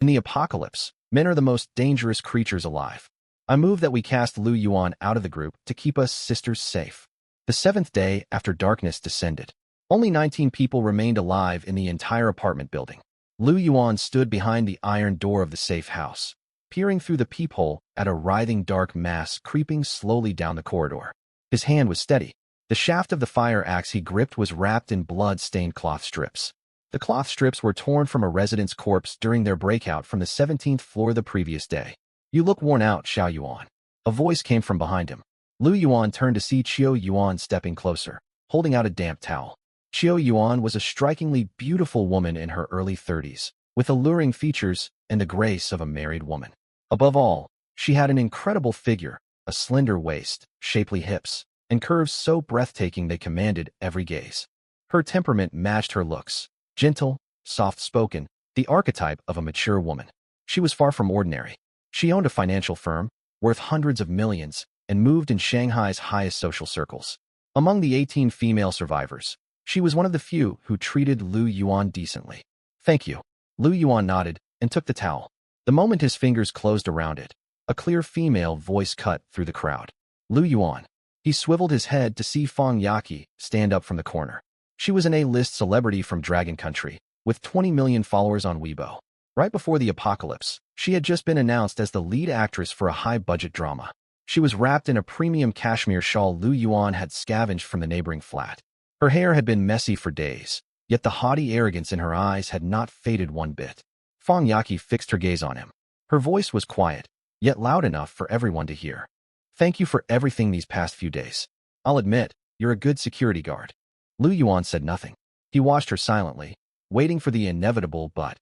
In the apocalypse, men are the most dangerous creatures alive. I move that we cast Lu Yuan out of the group to keep us sisters safe. The seventh day after darkness descended, only 19 people remained alive in the entire apartment building. Lu Yuan stood behind the iron door of the safe house, peering through the peephole at a writhing dark mass creeping slowly down the corridor. His hand was steady. The shaft of the fire axe he gripped was wrapped in blood-stained cloth strips. The cloth strips were torn from a resident's corpse during their breakout from the 17th floor the previous day. "You look worn out, Xiao Yuan." A voice came from behind him. Lu Yuan turned to see Qiu Yuan stepping closer, holding out a damp towel. Qiu Yuan was a strikingly beautiful woman in her early 30s, with alluring features and the grace of a married woman. Above all, she had an incredible figure, a slender waist, shapely hips, and curves so breathtaking they commanded every gaze. Her temperament matched her looks, gentle, soft-spoken, the archetype of a mature woman. She was far from ordinary. She owned a financial firm, worth hundreds of millions, and moved in Shanghai's highest social circles. Among the 18 female survivors, she was one of the few who treated Lu Yuan decently. "Thank you." Lu Yuan nodded and took the towel. The moment his fingers closed around it, a clear female voice cut through the crowd. "Lu Yuan." He swiveled his head to see Fang Yaqi stand up from the corner. She was an A-list celebrity from Dragon Country, with 20 million followers on Weibo. Right before the apocalypse, she had just been announced as the lead actress for a high-budget drama. She was wrapped in a premium cashmere shawl Lu Yuan had scavenged from the neighboring flat. Her hair had been messy for days, yet the haughty arrogance in her eyes had not faded one bit. Fang Yaqi fixed her gaze on him. Her voice was quiet, yet loud enough for everyone to hear. "Thank you for everything these past few days. I'll admit, you're a good security guard." Lu Yuan said nothing. He watched her silently, waiting for the inevitable but,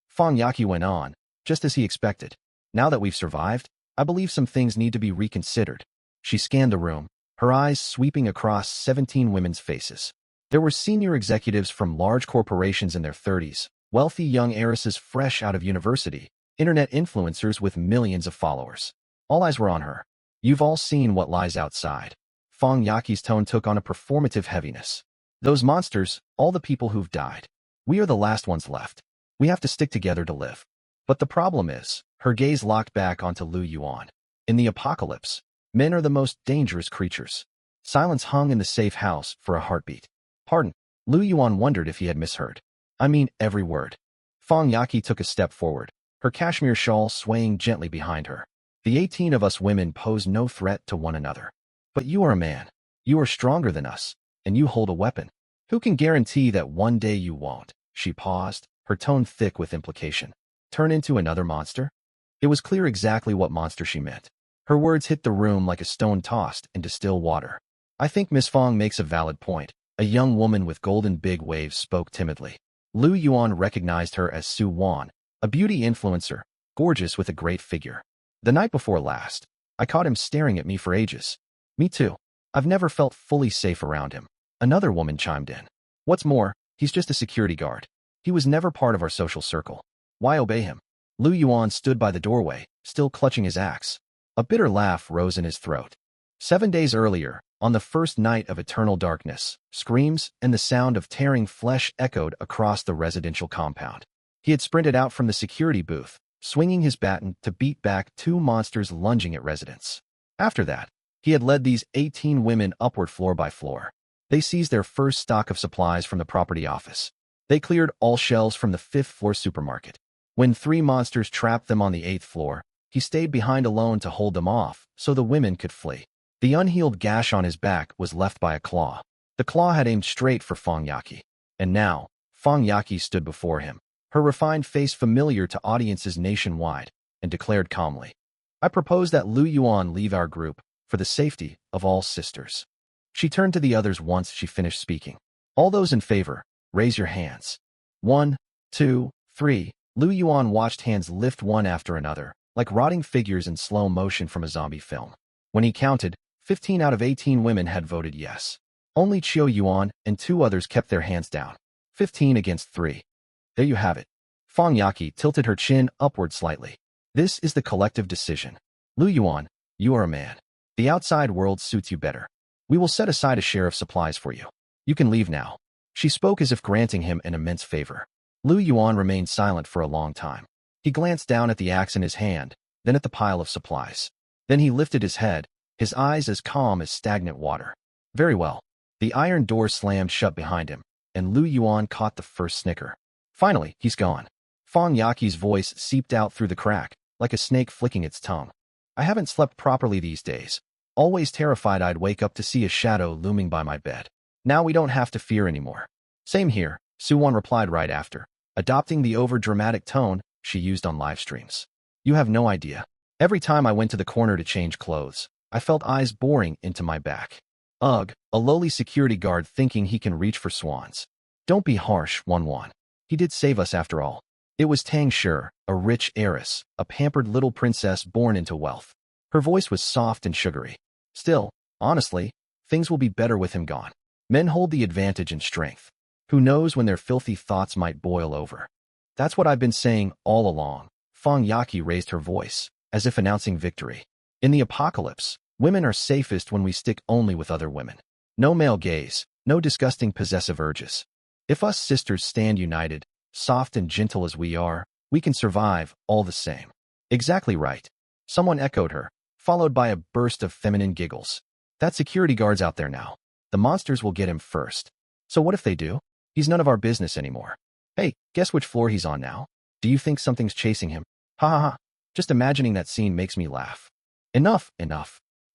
Fang Yaqi went on, just as he expected. "Now that we've survived, I believe some things need to be reconsidered." She scanned the room, her eyes sweeping across 17 women's faces. There were senior executives from large corporations in their 30s, wealthy young heiresses fresh out of university, internet influencers with millions of followers. All eyes were on her. "You've all seen what lies outside." Fang Yaqi's tone took on a performative heaviness. "Those monsters, all the people who've died. We are the last ones left. We have to stick together to live. But the problem is," her gaze locked back onto Lu Yuan. "In the apocalypse, men are the most dangerous creatures." Silence hung in the safe house for a heartbeat. "Pardon." Lu Yuan wondered if he had misheard. "I mean every word." Fang Yaqi took a step forward, her cashmere shawl swaying gently behind her. "The 18 of us women pose no threat to one another. But you are a man. You are stronger than us, and you hold a weapon. Who can guarantee that one day you won't?" She paused, her tone thick with implication. "Turn into another monster?" It was clear exactly what monster she meant. Her words hit the room like a stone tossed into still water. "I think Miss Fang makes a valid point." A young woman with golden big waves spoke timidly. Lu Yuan recognized her as Su Wan, a beauty influencer, gorgeous with a great figure. "The night before last, I caught him staring at me for ages." "Me too. I've never felt fully safe around him." Another woman chimed in. "What's more, he's just a security guard. He was never part of our social circle. Why obey him?" Lu Yuan stood by the doorway, still clutching his axe. A bitter laugh rose in his throat. 7 days earlier, on the first night of eternal darkness, screams and the sound of tearing flesh echoed across the residential compound. He had sprinted out from the security booth, swinging his baton to beat back 2 monsters lunging at residents. After that, he had led these 18 women upward floor by floor. They seized their first stock of supplies from the property office. They cleared all shelves from the 5th-floor supermarket. When 3 monsters trapped them on the 8th floor, he stayed behind alone to hold them off so the women could flee. The unhealed gash on his back was left by a claw. The claw had aimed straight for Fang Yaqi. And now, Fang Yaqi stood before him, her refined face familiar to audiences nationwide, and declared calmly, "I propose that Lu Yuan leave our group for the safety of all sisters." She turned to the others once she finished speaking. "All those in favor, raise your hands." 1, 2, 3. Lu Yuan watched hands lift one after another, like rotting figures in slow motion from a zombie film. When he counted, 15 out of 18 women had voted yes. Only Qiu Yuan and 2 others kept their hands down. 15 against 3. There you have it. Fang Yaqi tilted her chin upward slightly. "This is the collective decision. Lu Yuan, you are a man. The outside world suits you better. We will set aside a share of supplies for you. You can leave now." She spoke as if granting him an immense favor. Lu Yuan remained silent for a long time. He glanced down at the axe in his hand, then at the pile of supplies. Then he lifted his head, his eyes as calm as stagnant water. Very well. The iron door slammed shut behind him, and Lu Yuan caught the first snicker. Finally, he's gone. Fang Yaqi's voice seeped out through the crack, like a snake flicking its tongue. I haven't slept properly these days. Always terrified I'd wake up to see a shadow looming by my bed. Now we don't have to fear anymore. Same here, Suwon replied right after, adopting the over-dramatic tone she used on live streams. You have no idea. Every time I went to the corner to change clothes, I felt eyes boring into my back. Ugh, a lowly security guard thinking he can reach for swans. Don't be harsh, Won. He did save us after all. It was Tang Shi, a rich heiress, a pampered little princess born into wealth. Her voice was soft and sugary. Still, honestly, things will be better with him gone. Men hold the advantage in strength. Who knows when their filthy thoughts might boil over. That's what I've been saying all along. Fang Yaqi raised her voice, as if announcing victory. In the apocalypse, women are safest when we stick only with other women. No male gaze, no disgusting possessive urges. If us sisters stand united, soft and gentle as we are, we can survive all the same. Exactly right. Someone echoed her, followed by a burst of feminine giggles. That security guard's out there now. The monsters will get him first. So what if they do? He's none of our business anymore. Hey, guess which floor he's on now? Do you think something's chasing him? Ha ha ha. Just imagining that scene makes me laugh. Enough.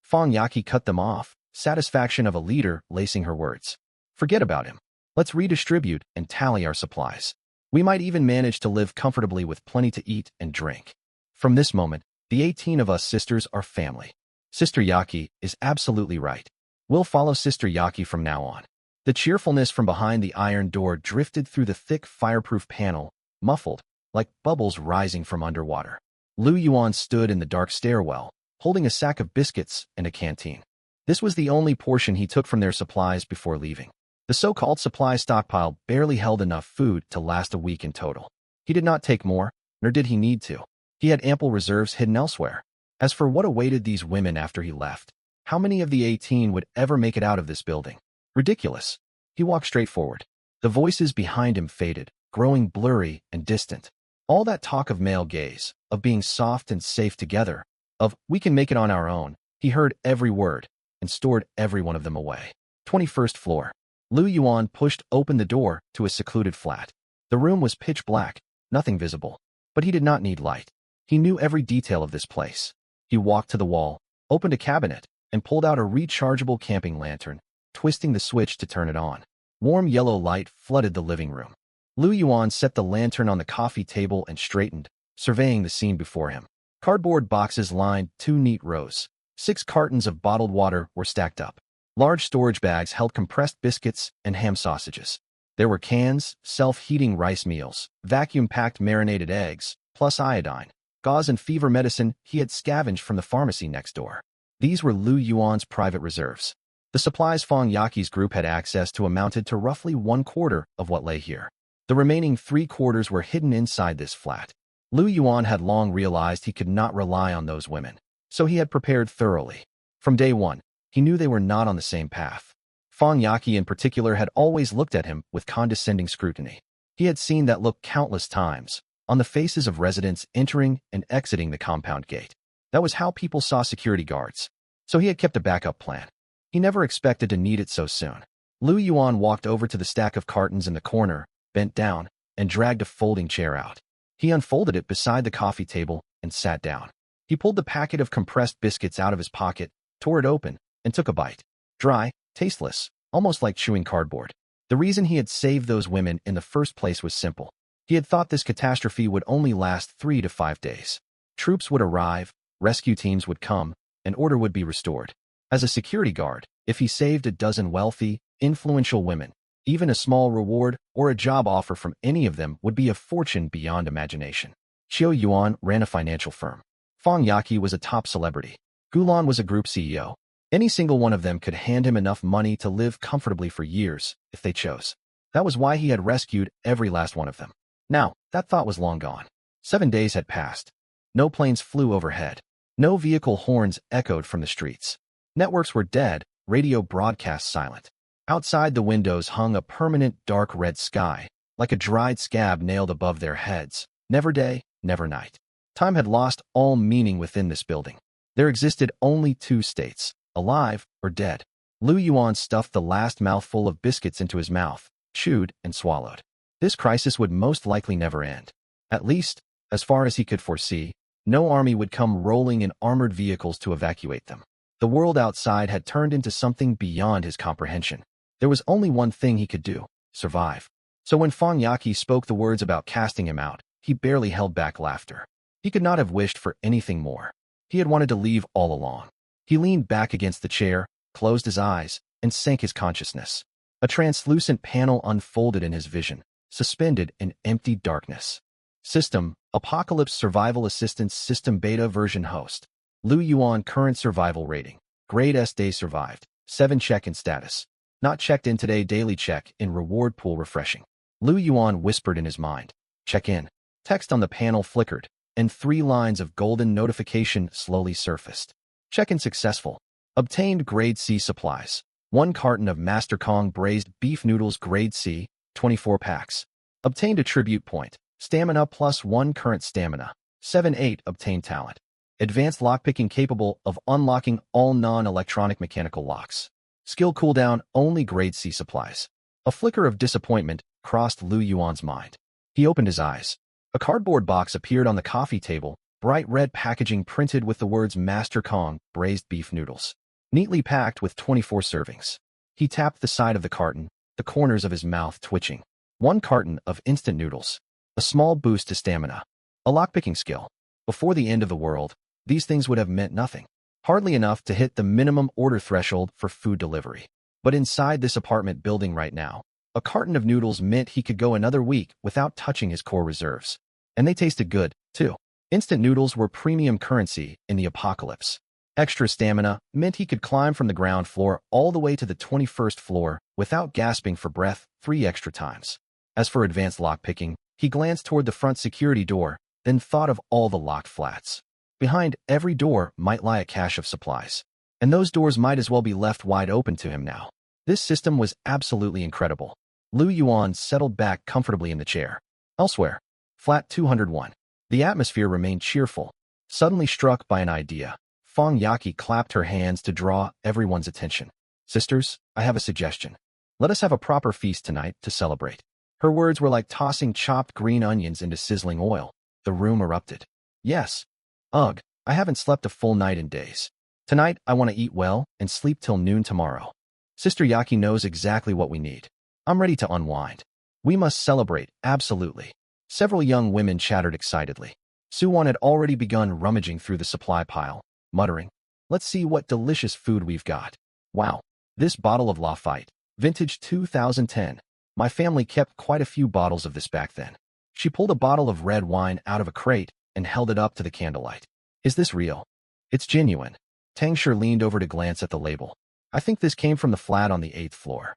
Fang Yaqi cut them off, satisfaction of a leader lacing her words. Forget about him. Let's redistribute and tally our supplies. We might even manage to live comfortably with plenty to eat and drink. From this moment, the 18 of us sisters are family. Sister Yaqi is absolutely right. We'll follow Sister Yaqi from now on. The cheerfulness from behind the iron door drifted through the thick fireproof panel, muffled, like bubbles rising from underwater. Lu Yuan stood in the dark stairwell, holding a sack of biscuits and a canteen. This was the only portion he took from their supplies before leaving. The so-called supply stockpile barely held enough food to last a week in total. He did not take more, nor did he need to. He had ample reserves hidden elsewhere. As for what awaited these women after he left, how many of the 18 would ever make it out of this building? Ridiculous. He walked straight forward. The voices behind him faded, growing blurry and distant. All that talk of male gaze, of being soft and safe together, of we can make it on our own, he heard every word and stored every one of them away. 21st floor. Lu Yuan pushed open the door to a secluded flat. The room was pitch black, nothing visible. But he did not need light. He knew every detail of this place. He walked to the wall, opened a cabinet, and pulled out a rechargeable camping lantern, twisting the switch to turn it on. Warm yellow light flooded the living room. Lu Yuan set the lantern on the coffee table and straightened, surveying the scene before him. Cardboard boxes lined 2 neat rows. 6 cartons of bottled water were stacked up. Large storage bags held compressed biscuits and ham sausages. There were cans, self-heating rice meals, vacuum-packed marinated eggs, plus iodine, gauze and fever medicine he had scavenged from the pharmacy next door. These were Lu Yuan's private reserves. The supplies Fang Yaqi's group had access to amounted to roughly 1/4 of what lay here. The remaining 3/4 were hidden inside this flat. Lu Yuan had long realized he could not rely on those women, so he had prepared thoroughly. From day one, he knew they were not on the same path. Fang Yaqi in particular had always looked at him with condescending scrutiny. He had seen that look countless times, on the faces of residents entering and exiting the compound gate. That was how people saw security guards. So he had kept a backup plan. He never expected to need it so soon. Lu Yuan walked over to the stack of cartons in the corner, bent down, and dragged a folding chair out. He unfolded it beside the coffee table and sat down. He pulled the packet of compressed biscuits out of his pocket, tore it open, and took a bite. Dry, tasteless, almost like chewing cardboard. The reason he had saved those women in the first place was simple. He had thought this catastrophe would only last 3 to 5 days. Troops would arrive, rescue teams would come, and order would be restored. As a security guard, if he saved a dozen wealthy, influential women, even a small reward or a job offer from any of them would be a fortune beyond imagination. Qiu Yuan ran a financial firm. Fang Yaqi was a top celebrity. Gulan was a group CEO. Any single one of them could hand him enough money to live comfortably for years, if they chose. That was why he had rescued every last one of them. Now, that thought was long gone. 7 days had passed. No planes flew overhead. No vehicle horns echoed from the streets. Networks were dead, radio broadcasts silent. Outside the windows hung a permanent dark red sky, like a dried scab nailed above their heads. Never day, never night. Time had lost all meaning within this building. There existed only two states, alive or dead. Lu Yuan stuffed the last mouthful of biscuits into his mouth, chewed and swallowed. This crisis would most likely never end. At least, as far as he could foresee, no army would come rolling in armored vehicles to evacuate them. The world outside had turned into something beyond his comprehension. There was only one thing he could do: survive. So when Fang Yaqi spoke the words about casting him out, he barely held back laughter. He could not have wished for anything more. He had wanted to leave all along. He leaned back against the chair, closed his eyes, and sank his consciousness. A translucent panel unfolded in his vision, suspended in empty darkness. System: Apocalypse Survival Assistance System Beta Version Host. Lu Yuan current survival rating. Grade S day survived. 7 check-in status. Not checked in today daily check in reward pool refreshing. Lu Yuan whispered in his mind. Check in. Text on the panel flickered, and 3 lines of golden notification slowly surfaced. Check-in successful. Obtained grade C supplies. 1 carton of Master Kong braised beef noodles grade C, 24 packs. Obtained attribute point. Stamina plus 1 current stamina. 7-8 obtained talent. Advanced lockpicking capable of unlocking all non-electronic mechanical locks. Skill cooldown only grade C supplies. A flicker of disappointment crossed Lu Yuan's mind. He opened his eyes. A cardboard box appeared on the coffee table, bright red packaging printed with the words Master Kong braised beef noodles. Neatly packed with 24 servings. He tapped the side of the carton, the corners of his mouth twitching. 1 carton of instant noodles. A small boost to stamina. A lockpicking skill. Before the end of the world, these things would have meant nothing. Hardly enough to hit the minimum order threshold for food delivery. But inside this apartment building right now, a carton of noodles meant he could go another week without touching his core reserves. And they tasted good, too. Instant noodles were premium currency in the apocalypse. Extra stamina meant he could climb from the ground floor all the way to the 21st floor without gasping for breath 3 extra times. As for advanced lockpicking, he glanced toward the front security door, then thought of all the locked flats. Behind every door might lie a cache of supplies. And those doors might as well be left wide open to him now. This system was absolutely incredible. Lu Yuan settled back comfortably in the chair. Elsewhere, flat 201. The atmosphere remained cheerful. Suddenly struck by an idea, Fang Yaqi clapped her hands to draw everyone's attention. Sisters, I have a suggestion. Let us have a proper feast tonight to celebrate. Her words were like tossing chopped green onions into sizzling oil. The room erupted. Yes. Ugh, I haven't slept a full night in days. Tonight, I want to eat well and sleep till noon tomorrow. Sister Yaqi knows exactly what we need. I'm ready to unwind. We must celebrate, absolutely. Several young women chattered excitedly. Suwon had already begun rummaging through the supply pile, muttering, let's see what delicious food we've got. Wow, this bottle of Lafite, vintage 2010. My family kept quite a few bottles of this back then. She pulled a bottle of red wine out of a crate and held it up to the candlelight. Is this real? It's genuine. Tangshur leaned over to glance at the label. I think this came from the flat on the 8th floor.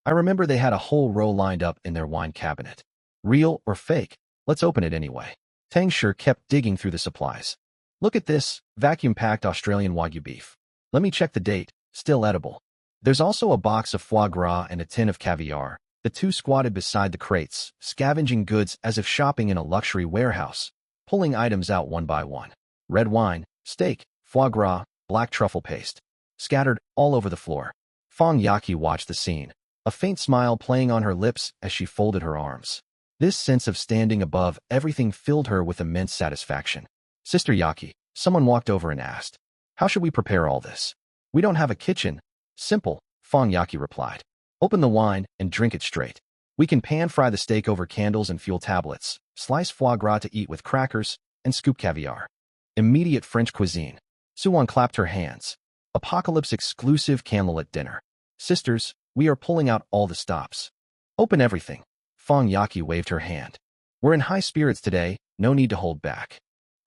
I remember they had a whole row lined up in their wine cabinet. Real or fake? Let's open it anyway. Tangshur kept digging through the supplies. Look at this, vacuum-packed Australian Wagyu beef. Let me check the date, still edible. There's also a box of foie gras and a tin of caviar. The two squatted beside the crates, scavenging goods as if shopping in a luxury warehouse, pulling items out one by one. Red wine, steak, foie gras, black truffle paste, scattered all over the floor. Fang Yaqi watched the scene, a faint smile playing on her lips as she folded her arms. This sense of standing above everything filled her with immense satisfaction. Sister Yaqi, someone walked over and asked, how should we prepare all this? We don't have a kitchen. Simple, Fang Yaqi replied. Open the wine and drink it straight. We can pan-fry the steak over candles and fuel tablets, slice foie gras to eat with crackers, and scoop caviar. Immediate French cuisine. Suwon clapped her hands. Apocalypse-exclusive candlelit dinner. Sisters, we are pulling out all the stops. Open everything. Fang Yaqi waved her hand. We're in high spirits today, no need to hold back.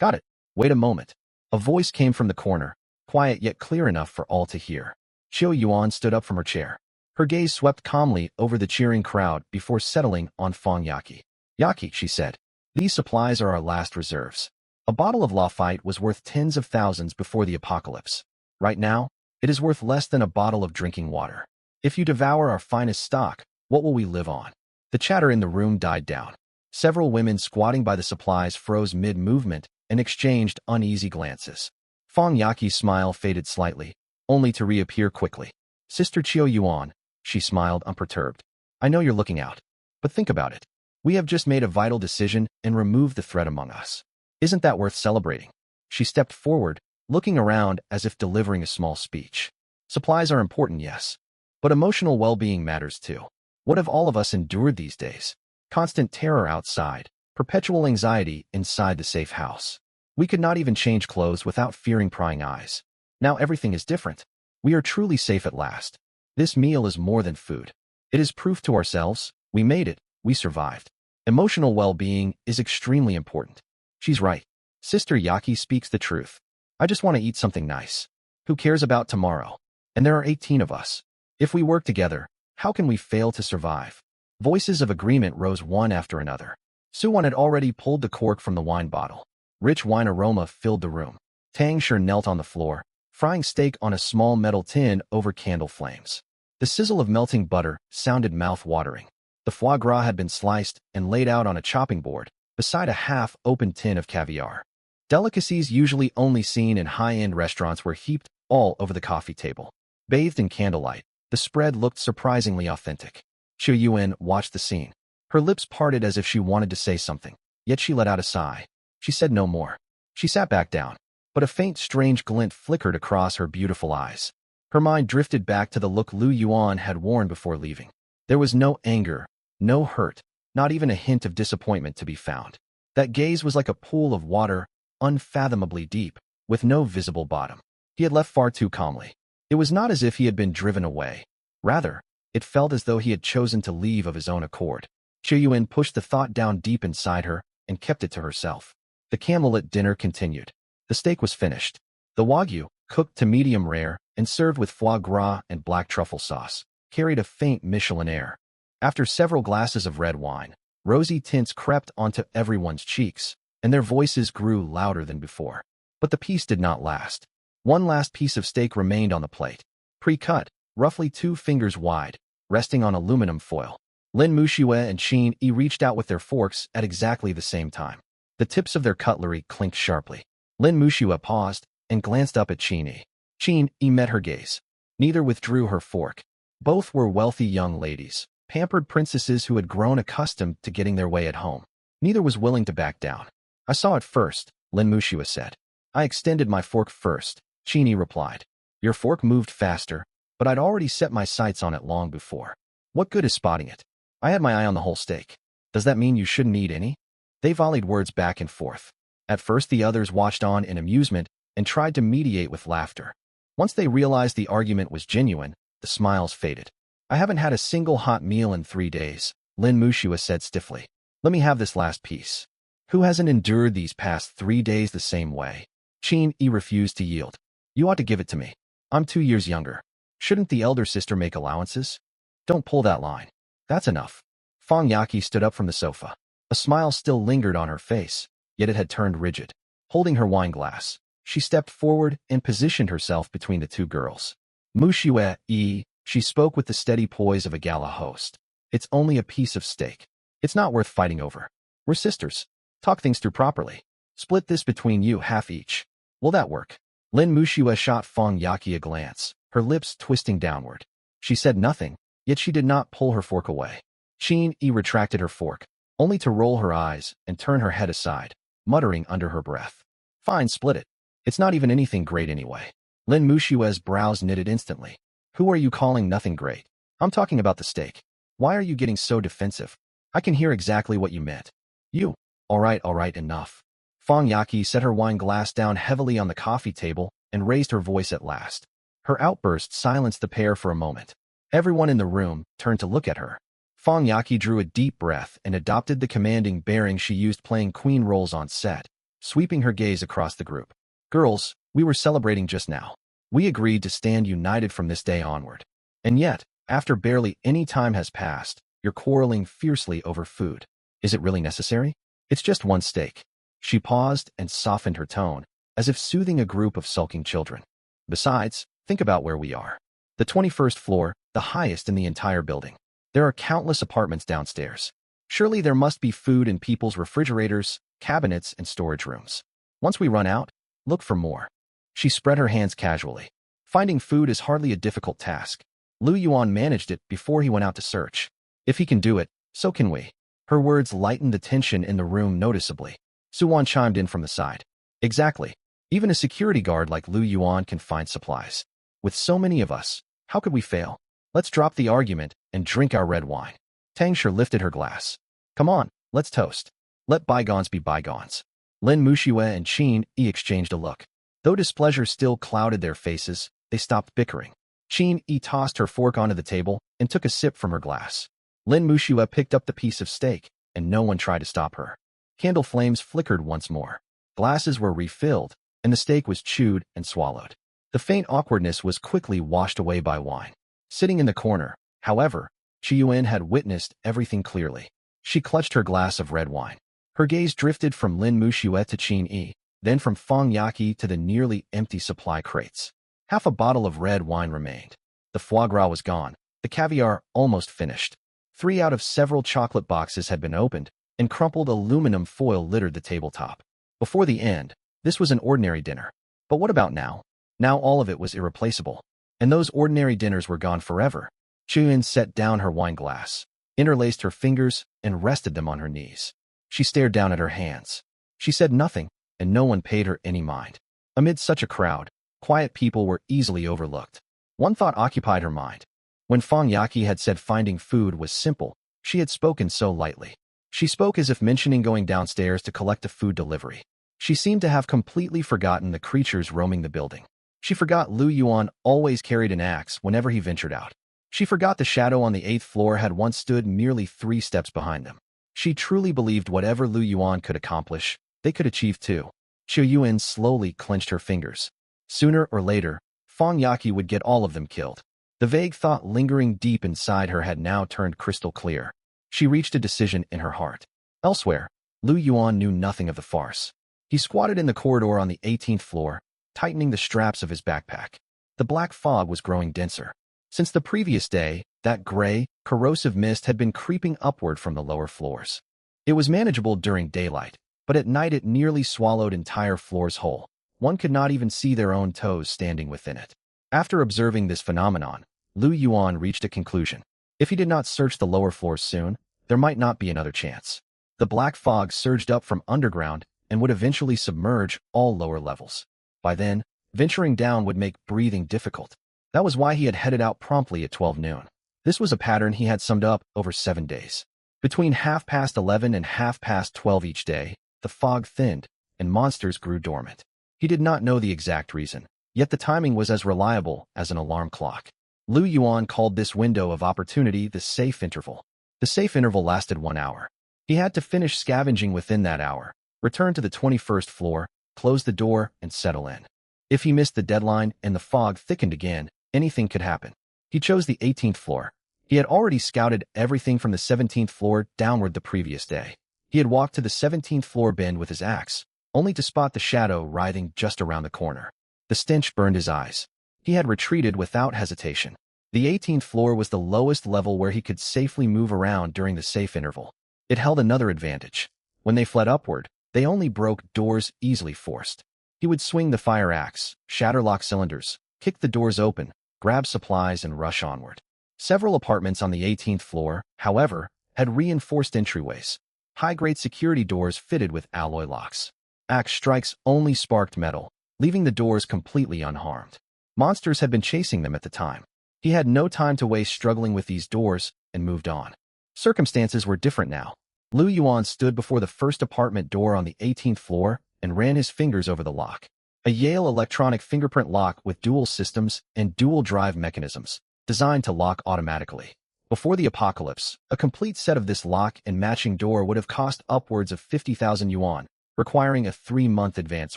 Got it. Wait a moment. A voice came from the corner, quiet yet clear enough for all to hear. Qiu Yuan stood up from her chair. Her gaze swept calmly over the cheering crowd before settling on Fang Yaqi. Yaqi, she said, these supplies are our last reserves. A bottle of Lafite was worth tens of thousands before the apocalypse. Right now, it is worth less than a bottle of drinking water. If you devour our finest stock, what will we live on? The chatter in the room died down. Several women squatting by the supplies froze mid-movement and exchanged uneasy glances. Fong Yaqi's smile faded slightly, only to reappear quickly. Sister Qiu Yuan, she smiled unperturbed. I know you're looking out, but think about it. We have just made a vital decision and removed the threat among us. Isn't that worth celebrating? She stepped forward, looking around as if delivering a small speech. Supplies are important, yes, but emotional well-being matters too. What have all of us endured these days? Constant terror outside, perpetual anxiety inside the safe house. We could not even change clothes without fearing prying eyes. Now everything is different. We are truly safe at last. This meal is more than food. It is proof to ourselves. We made it. We survived. Emotional well-being is extremely important. She's right. Sister Yaqi speaks the truth. I just want to eat something nice. Who cares about tomorrow? And there are 18 of us. If we work together, how can we fail to survive? Voices of agreement rose one after another. Suwon had already pulled the cork from the wine bottle. Rich wine aroma filled the room. Tang Shi knelt on the floor, frying steak on a small metal tin over candle flames. The sizzle of melting butter sounded mouth-watering. The foie gras had been sliced and laid out on a chopping board, beside a half-open tin of caviar. Delicacies usually only seen in high-end restaurants were heaped all over the coffee table. Bathed in candlelight, the spread looked surprisingly authentic. Qiu Yuan watched the scene. Her lips parted as if she wanted to say something, yet she let out a sigh. She said no more. She sat back down, but a faint, strange glint flickered across her beautiful eyes. Her mind drifted back to the look Lu Yuan had worn before leaving. There was no anger, no hurt, not even a hint of disappointment to be found. That gaze was like a pool of water, unfathomably deep, with no visible bottom. He had left far too calmly. It was not as if he had been driven away. Rather, it felt as though he had chosen to leave of his own accord. Qiu Yuan pushed the thought down deep inside her and kept it to herself. The candlelit dinner continued. The steak was finished. The wagyu, cooked to medium rare and served with foie gras and black truffle sauce, carried a faint Michelin air. After several glasses of red wine, rosy tints crept onto everyone's cheeks, and their voices grew louder than before. But the peace did not last. One last piece of steak remained on the plate, pre-cut, roughly 2 fingers wide, resting on aluminum foil. Lin Muxue and Qin Yi reached out with their forks at exactly the same time. The tips of their cutlery clinked sharply. Lin Muxue paused and glanced up at Qin Yi. Qin Yi met her gaze. Neither withdrew her fork. Both were wealthy young ladies, pampered princesses who had grown accustomed to getting their way at home. Neither was willing to back down. I saw it first, Lin Muxue said. I extended my fork first, Qin Yi replied. Your fork moved faster, but I'd already set my sights on it long before. What good is spotting it? I had my eye on the whole steak. Does that mean you shouldn't eat any? They volleyed words back and forth. At first the others watched on in amusement and tried to mediate with laughter. Once they realized the argument was genuine, the smiles faded. I haven't had a single hot meal in 3 days, Lin Muxue said stiffly. Let me have this last piece. Who hasn't endured these past 3 days the same way? Qin Yi refused to yield. You ought to give it to me. I'm 2 years younger. Shouldn't the elder sister make allowances? Don't pull that line. That's enough. Fong Yaqi stood up from the sofa. A smile still lingered on her face, yet it had turned rigid. Holding her wine glass, she stepped forward and positioned herself between the two girls. Muxue Yi, she spoke with the steady poise of a gala host. It's only a piece of steak. It's not worth fighting over. We're sisters. Talk things through properly. Split this between you half each. Will that work? Lin Muxue shot Fong Yaqi a glance, her lips twisting downward. She said nothing, yet she did not pull her fork away. Qin Yi retracted her fork, only to roll her eyes and turn her head aside, muttering under her breath. Fine, split it. It's not even anything great anyway. Lin Muxue's brows knitted instantly. Who are you calling nothing great? I'm talking about the steak. Why are you getting so defensive? I can hear exactly what you meant. You. All right, enough. Fong Yaqi set her wine glass down heavily on the coffee table and raised her voice at last. Her outburst silenced the pair for a moment. Everyone in the room turned to look at her. Fong Yaqi drew a deep breath and adopted the commanding bearing she used playing queen roles on set, sweeping her gaze across the group. Girls, we were celebrating just now. We agreed to stand united from this day onward. And yet, after barely any time has passed, you're quarreling fiercely over food. Is it really necessary? It's just one steak. She paused and softened her tone, as if soothing a group of sulking children. Besides, think about where we are. The 21st floor, the highest in the entire building. There are countless apartments downstairs. Surely there must be food in people's refrigerators, cabinets, and storage rooms. Once we run out, look for more. She spread her hands casually. Finding food is hardly a difficult task. Lu Yuan managed it before he went out to search. If he can do it, so can we. Her words lightened the tension in the room noticeably. Suwan chimed in from the side. Exactly. Even a security guard like Lu Yuan can find supplies. With so many of us, how could we fail? Let's drop the argument and drink our red wine. Tang Shi lifted her glass. Come on, let's toast. Let bygones be bygones. Lin Muxue and Qin Yi exchanged a look. Though displeasure still clouded their faces, they stopped bickering. Qin Yi tossed her fork onto the table and took a sip from her glass. Lin Muxue picked up the piece of steak, and no one tried to stop her. Candle flames flickered once more. Glasses were refilled, and the steak was chewed and swallowed. The faint awkwardness was quickly washed away by wine. Sitting in the corner, however, Qi Yuan had witnessed everything clearly. She clutched her glass of red wine. Her gaze drifted from Lin Muxue to Qin Yi, then from Fang Yaqi to the nearly empty supply crates. Half a bottle of red wine remained. The foie gras was gone, the caviar almost finished. 3 out of several chocolate boxes had been opened, and crumpled aluminum foil littered the tabletop. Before the end, this was an ordinary dinner. But what about now? Now all of it was irreplaceable. And those ordinary dinners were gone forever. Qi Yuan set down her wine glass, interlaced her fingers, and rested them on her knees. She stared down at her hands. She said nothing, and no one paid her any mind. Amid such a crowd, quiet people were easily overlooked. One thought occupied her mind. When Fang Yaqi had said finding food was simple, she had spoken so lightly. She spoke as if mentioning going downstairs to collect a food delivery. She seemed to have completely forgotten the creatures roaming the building. She forgot Lu Yuan always carried an axe whenever he ventured out. She forgot the shadow on the 8th floor had once stood merely 3 steps behind them. She truly believed whatever Lu Yuan could accomplish, they could achieve too. Qi Yuan slowly clenched her fingers. Sooner or later, Fang Yaqi would get all of them killed. The vague thought lingering deep inside her had now turned crystal clear. She reached a decision in her heart. Elsewhere, Lu Yuan knew nothing of the farce. He squatted in the corridor on the 18th floor, tightening the straps of his backpack. The black fog was growing denser. Since the previous day, that gray, corrosive mist had been creeping upward from the lower floors. It was manageable during daylight, but at night it nearly swallowed entire floors whole. One could not even see their own toes standing within it. After observing this phenomenon, Lu Yuan reached a conclusion. If he did not search the lower floors soon, there might not be another chance. The black fog surged up from underground and would eventually submerge all lower levels. By then, venturing down would make breathing difficult. That was why he had headed out promptly at 12 noon. This was a pattern he had summed up over 7 days. Between 11:30 and 12:30 each day, the fog thinned, and monsters grew dormant. He did not know the exact reason, yet the timing was as reliable as an alarm clock. Lu Yuan called this window of opportunity the safe interval. The safe interval lasted 1 hour. He had to finish scavenging within that hour, return to the 21st floor, close the door, and settle in. If he missed the deadline and the fog thickened again, anything could happen. He chose the 18th floor. He had already scouted everything from the 17th floor downward the previous day. He had walked to the 17th floor bend with his axe, only to spot the shadow writhing just around the corner. The stench burned his eyes. He had retreated without hesitation. The 18th floor was the lowest level where he could safely move around during the safe interval. It held another advantage. When they fled upward, they only broke doors easily forced. He would swing the fire axe, shatter lock cylinders, kick the doors open, grab supplies, and rush onward. Several apartments on the 18th floor, however, had reinforced entryways. High-grade security doors fitted with alloy locks. Axe strikes only sparked metal, leaving the doors completely unharmed. Monsters had been chasing them at the time. He had no time to waste struggling with these doors and moved on. Circumstances were different now. Lu Yuan stood before the first apartment door on the 18th floor and ran his fingers over the lock. A Yale electronic fingerprint lock with dual systems and dual drive mechanisms, designed to lock automatically. Before the apocalypse, a complete set of this lock and matching door would have cost upwards of 50,000 yuan, requiring a 3-month advance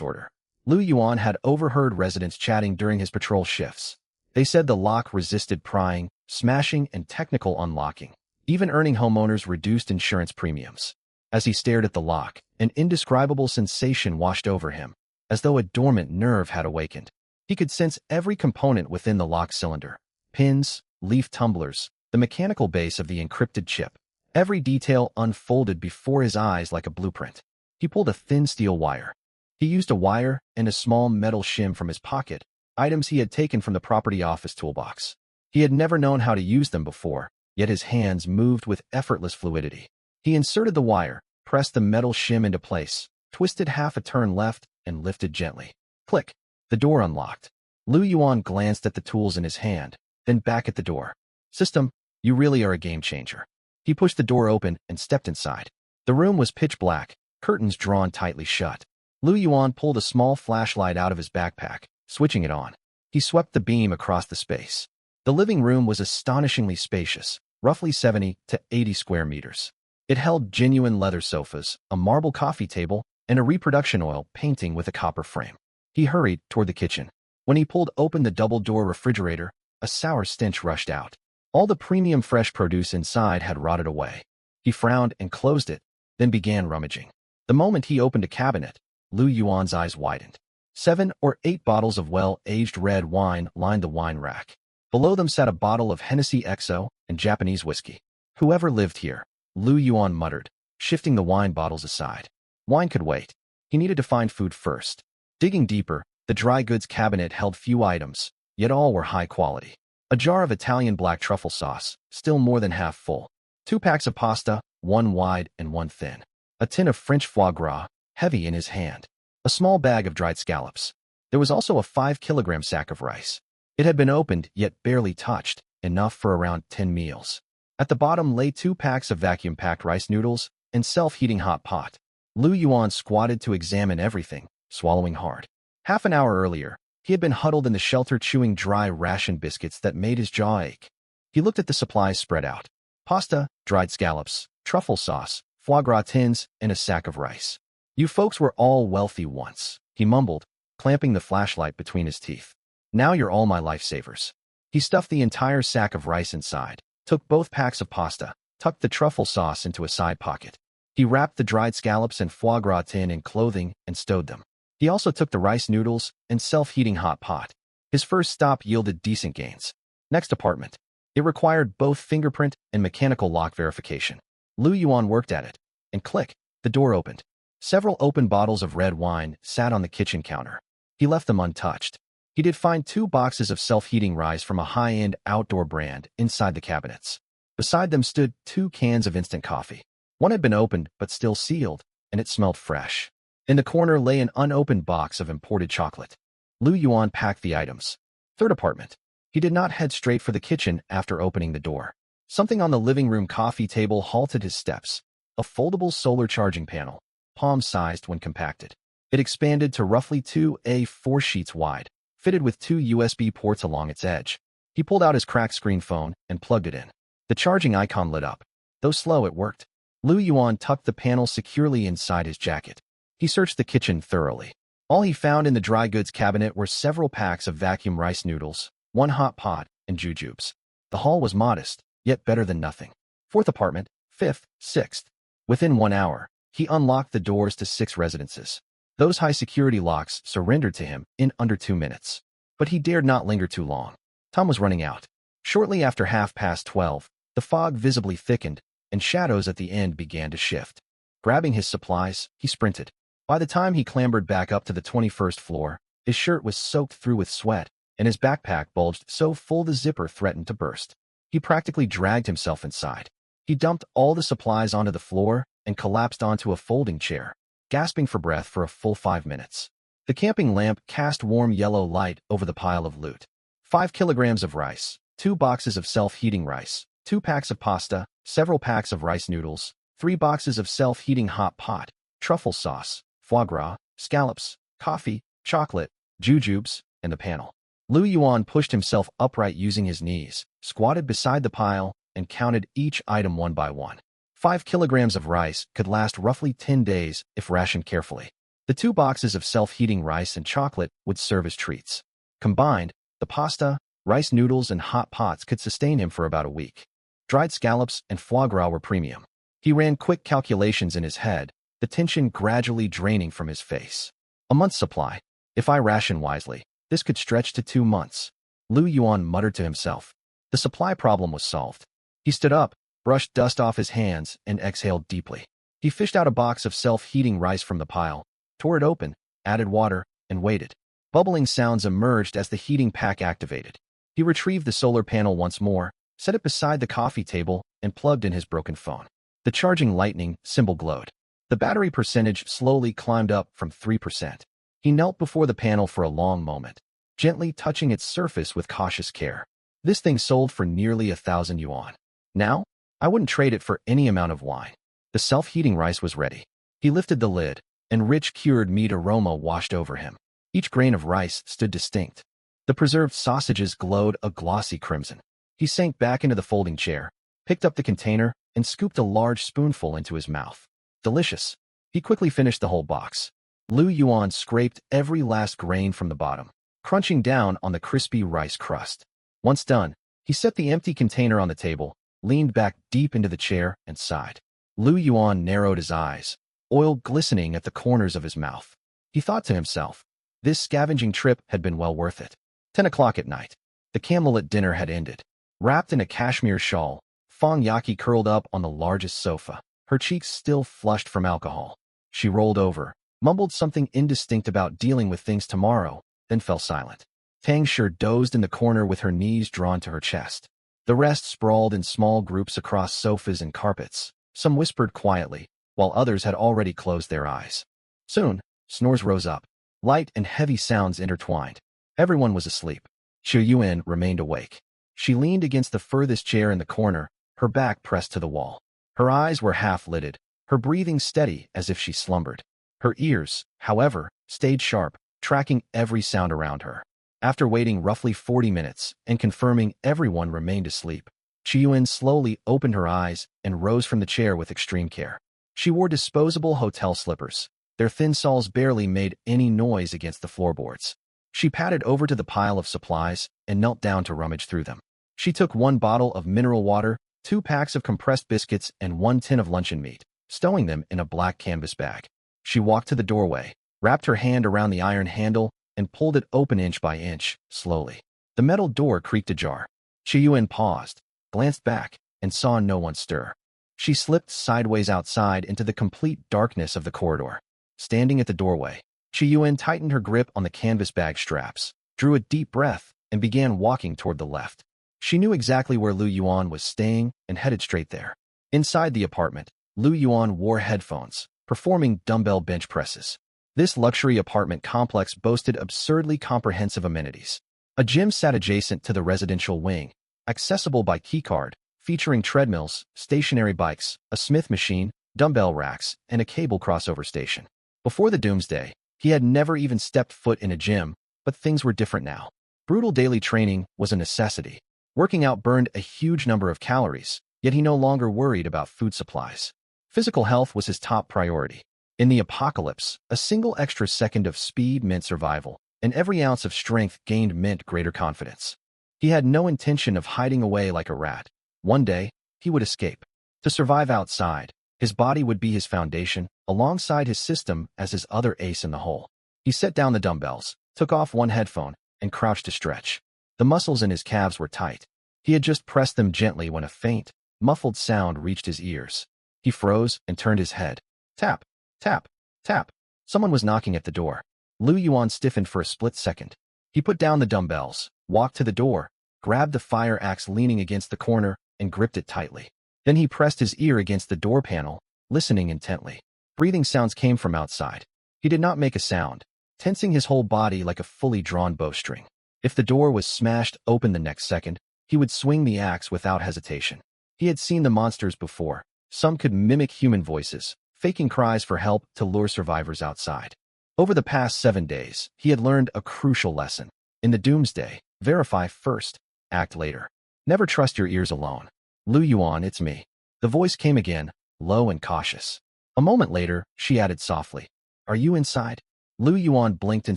order. Lu Yuan had overheard residents chatting during his patrol shifts. They said the lock resisted prying, smashing, and technical unlocking, even earning homeowners reduced insurance premiums. As he stared at the lock, an indescribable sensation washed over him, as though a dormant nerve had awakened. He could sense every component within the lock cylinder: pins, leaf tumblers, the mechanical base of the encrypted chip. Every detail unfolded before his eyes like a blueprint. He pulled a thin steel wire. He used a wire and a small metal shim from his pocket, items he had taken from the property office toolbox. He had never known how to use them before, yet his hands moved with effortless fluidity. He inserted the wire, pressed the metal shim into place, twisted half a turn left, and lifted gently. Click. The door unlocked. Lu Yuan glanced at the tools in his hand, then back at the door. System, you really are a game changer. He pushed the door open and stepped inside. The room was pitch black, curtains drawn tightly shut. Lu Yuan pulled a small flashlight out of his backpack, switching it on. He swept the beam across the space. The living room was astonishingly spacious, roughly 70 to 80 square meters. It held genuine leather sofas, a marble coffee table, and a reproduction oil painting with a copper frame. He hurried toward the kitchen. When he pulled open the double-door refrigerator, a sour stench rushed out. All the premium fresh produce inside had rotted away. He frowned and closed it, then began rummaging. The moment he opened a cabinet, Lu Yuan's eyes widened. 7 or 8 bottles of well-aged red wine lined the wine rack. Below them sat a bottle of Hennessy XO and Japanese whiskey. Whoever lived here, Lu Yuan muttered, shifting the wine bottles aside. Wine could wait. He needed to find food first. Digging deeper, the dry goods cabinet held few items, yet all were high quality. A jar of Italian black truffle sauce, still more than half full. 2 packs of pasta, 1 wide and 1 thin. A tin of French foie gras, heavy in his hand. A small bag of dried scallops. There was also a 5-kilogram sack of rice. It had been opened, yet barely touched, enough for around 10 meals. At the bottom lay 2 packs of vacuum-packed rice noodles and self-heating hot pot. Lu Yuan squatted to examine everything, swallowing hard. Half an hour earlier, he had been huddled in the shelter chewing dry ration biscuits that made his jaw ache. He looked at the supplies spread out. Pasta, dried scallops, truffle sauce, foie gras tins, and a sack of rice. You folks were all wealthy once, he mumbled, clamping the flashlight between his teeth. Now you're all my lifesavers. He stuffed the entire sack of rice inside, took both packs of pasta, tucked the truffle sauce into a side pocket. He wrapped the dried scallops and foie gras tin in clothing and stowed them. He also took the rice noodles and self-heating hot pot. His first stop yielded decent gains. Next apartment. It required both fingerprint and mechanical lock verification. Lu Yuan worked at it, and click, the door opened. Several open bottles of red wine sat on the kitchen counter. He left them untouched. He did find 2 boxes of self-heating rice from a high-end outdoor brand inside the cabinets. Beside them stood 2 cans of instant coffee. One had been opened but still sealed, and it smelled fresh. In the corner lay an unopened box of imported chocolate. Lu Yuan packed the items. Third apartment. He did not head straight for the kitchen after opening the door. Something on the living room coffee table halted his steps. A foldable solar charging panel, palm-sized when compacted. It expanded to roughly 2 A4 sheets wide, fitted with 2 USB ports along its edge. He pulled out his cracked screen phone and plugged it in. The charging icon lit up. Though slow, it worked. Lu Yuan tucked the panel securely inside his jacket. He searched the kitchen thoroughly. All he found in the dry goods cabinet were several packs of vacuum rice noodles, 1 hot pot, and jujubes. The haul was modest, yet better than nothing. Fourth apartment, 5th, 6th. Within 1 hour, he unlocked the doors to 6 residences. Those high-security locks surrendered to him in under 2 minutes. But he dared not linger too long. Time was running out. Shortly after 12:30, the fog visibly thickened, and shadows at the end began to shift. Grabbing his supplies, he sprinted. By the time he clambered back up to the 21st floor, his shirt was soaked through with sweat, and his backpack bulged so full the zipper threatened to burst. He practically dragged himself inside. He dumped all the supplies onto the floor and collapsed onto a folding chair, gasping for breath for a full 5 minutes. The camping lamp cast warm yellow light over the pile of loot. 5 kilograms of rice, 2 boxes of self-heating rice, 2 packs of pasta, several packs of rice noodles, 3 boxes of self-heating hot pot, truffle sauce, foie gras, scallops, coffee, chocolate, jujubes, and the panel. Lu Yuan pushed himself upright using his knees, squatted beside the pile, and counted each item one by one. 5 kilograms of rice could last roughly 10 days if rationed carefully. The 2 boxes of self-heating rice and chocolate would serve as treats. Combined, the pasta, rice noodles, and hot pots could sustain him for about a week. Dried scallops and foie gras were premium. He ran quick calculations in his head, the tension gradually draining from his face. A month's supply. If I ration wisely, this could stretch to 2 months. Lu Yuan muttered to himself. The supply problem was solved. He stood up, brushed dust off his hands, and exhaled deeply. He fished out a box of self-heating rice from the pile, tore it open, added water, and waited. Bubbling sounds emerged as the heating pack activated. He retrieved the solar panel once more, set it beside the coffee table, and plugged in his broken phone. The charging lightning symbol glowed. The battery percentage slowly climbed up from 3%. He knelt before the panel for a long moment, gently touching its surface with cautious care. This thing sold for nearly 1,000 yuan. Now, I wouldn't trade it for any amount of wine. The self-heating rice was ready. He lifted the lid, and rich cured meat aroma washed over him. Each grain of rice stood distinct. The preserved sausages glowed a glossy crimson. He sank back into the folding chair, picked up the container, and scooped a large spoonful into his mouth. Delicious. He quickly finished the whole box. Lu Yuan scraped every last grain from the bottom, crunching down on the crispy rice crust. Once done, he set the empty container on the table, leaned back deep into the chair, and sighed. Lu Yuan narrowed his eyes, oil glistening at the corners of his mouth. He thought to himself, this scavenging trip had been well worth it. 10 o'clock at night. The candlelit dinner had ended. Wrapped in a cashmere shawl, Fang Yaqi curled up on the largest sofa, her cheeks still flushed from alcohol. She rolled over, mumbled something indistinct about dealing with things tomorrow, then fell silent. Tang Shi dozed in the corner with her knees drawn to her chest. The rest sprawled in small groups across sofas and carpets. Some whispered quietly, while others had already closed their eyes. Soon, snores rose up. Light and heavy sounds intertwined. Everyone was asleep. Xu Yuan remained awake. She leaned against the furthest chair in the corner, her back pressed to the wall. Her eyes were half-lidded, her breathing steady as if she slumbered. Her ears, however, stayed sharp, tracking every sound around her. After waiting roughly 40 minutes and confirming everyone remained asleep, Xu Yuan slowly opened her eyes and rose from the chair with extreme care. She wore disposable hotel slippers. Their thin soles barely made any noise against the floorboards. She padded over to the pile of supplies and knelt down to rummage through them. She took 1 bottle of mineral water, 2 packs of compressed biscuits, and 1 tin of luncheon meat, stowing them in a black canvas bag. She walked to the doorway, wrapped her hand around the iron handle, and pulled it open inch by inch, slowly. The metal door creaked ajar. Xu Yuan paused, glanced back, and saw no one stir. She slipped sideways outside into the complete darkness of the corridor. Standing at the doorway, Xu Yuan tightened her grip on the canvas bag straps, drew a deep breath, and began walking toward the left. She knew exactly where Lu Yuan was staying and headed straight there. Inside the apartment, Lu Yuan wore headphones, performing dumbbell bench presses. This luxury apartment complex boasted absurdly comprehensive amenities. A gym sat adjacent to the residential wing, accessible by keycard, featuring treadmills, stationary bikes, a Smith machine, dumbbell racks, and a cable crossover station. Before the doomsday, he had never even stepped foot in a gym, but things were different now. Brutal daily training was a necessity. Working out burned a huge number of calories, yet he no longer worried about food supplies. Physical health was his top priority. In the apocalypse, a single extra second of speed meant survival, and every ounce of strength gained meant greater confidence. He had no intention of hiding away like a rat. One day, he would escape. To survive outside, his body would be his foundation, alongside his system as his other ace in the hole. He set down the dumbbells, took off 1 headphone, and crouched to stretch. The muscles in his calves were tight. He had just pressed them gently when a faint, muffled sound reached his ears. He froze and turned his head. Tap, tap, tap. Someone was knocking at the door. Lu Yuan stiffened for a split second. He put down the dumbbells, walked to the door, grabbed the fire axe leaning against the corner, and gripped it tightly. Then he pressed his ear against the door panel, listening intently. Breathing sounds came from outside. He did not make a sound, tensing his whole body like a fully drawn bowstring. If the door was smashed open the next second, he would swing the axe without hesitation. He had seen the monsters before. Some could mimic human voices, faking cries for help to lure survivors outside. Over the past 7 days, he had learned a crucial lesson. In the doomsday, verify first, act later. Never trust your ears alone. Lu Yuan, it's me. The voice came again, low and cautious. A moment later, she added softly, Are you inside? Lu Yuan blinked in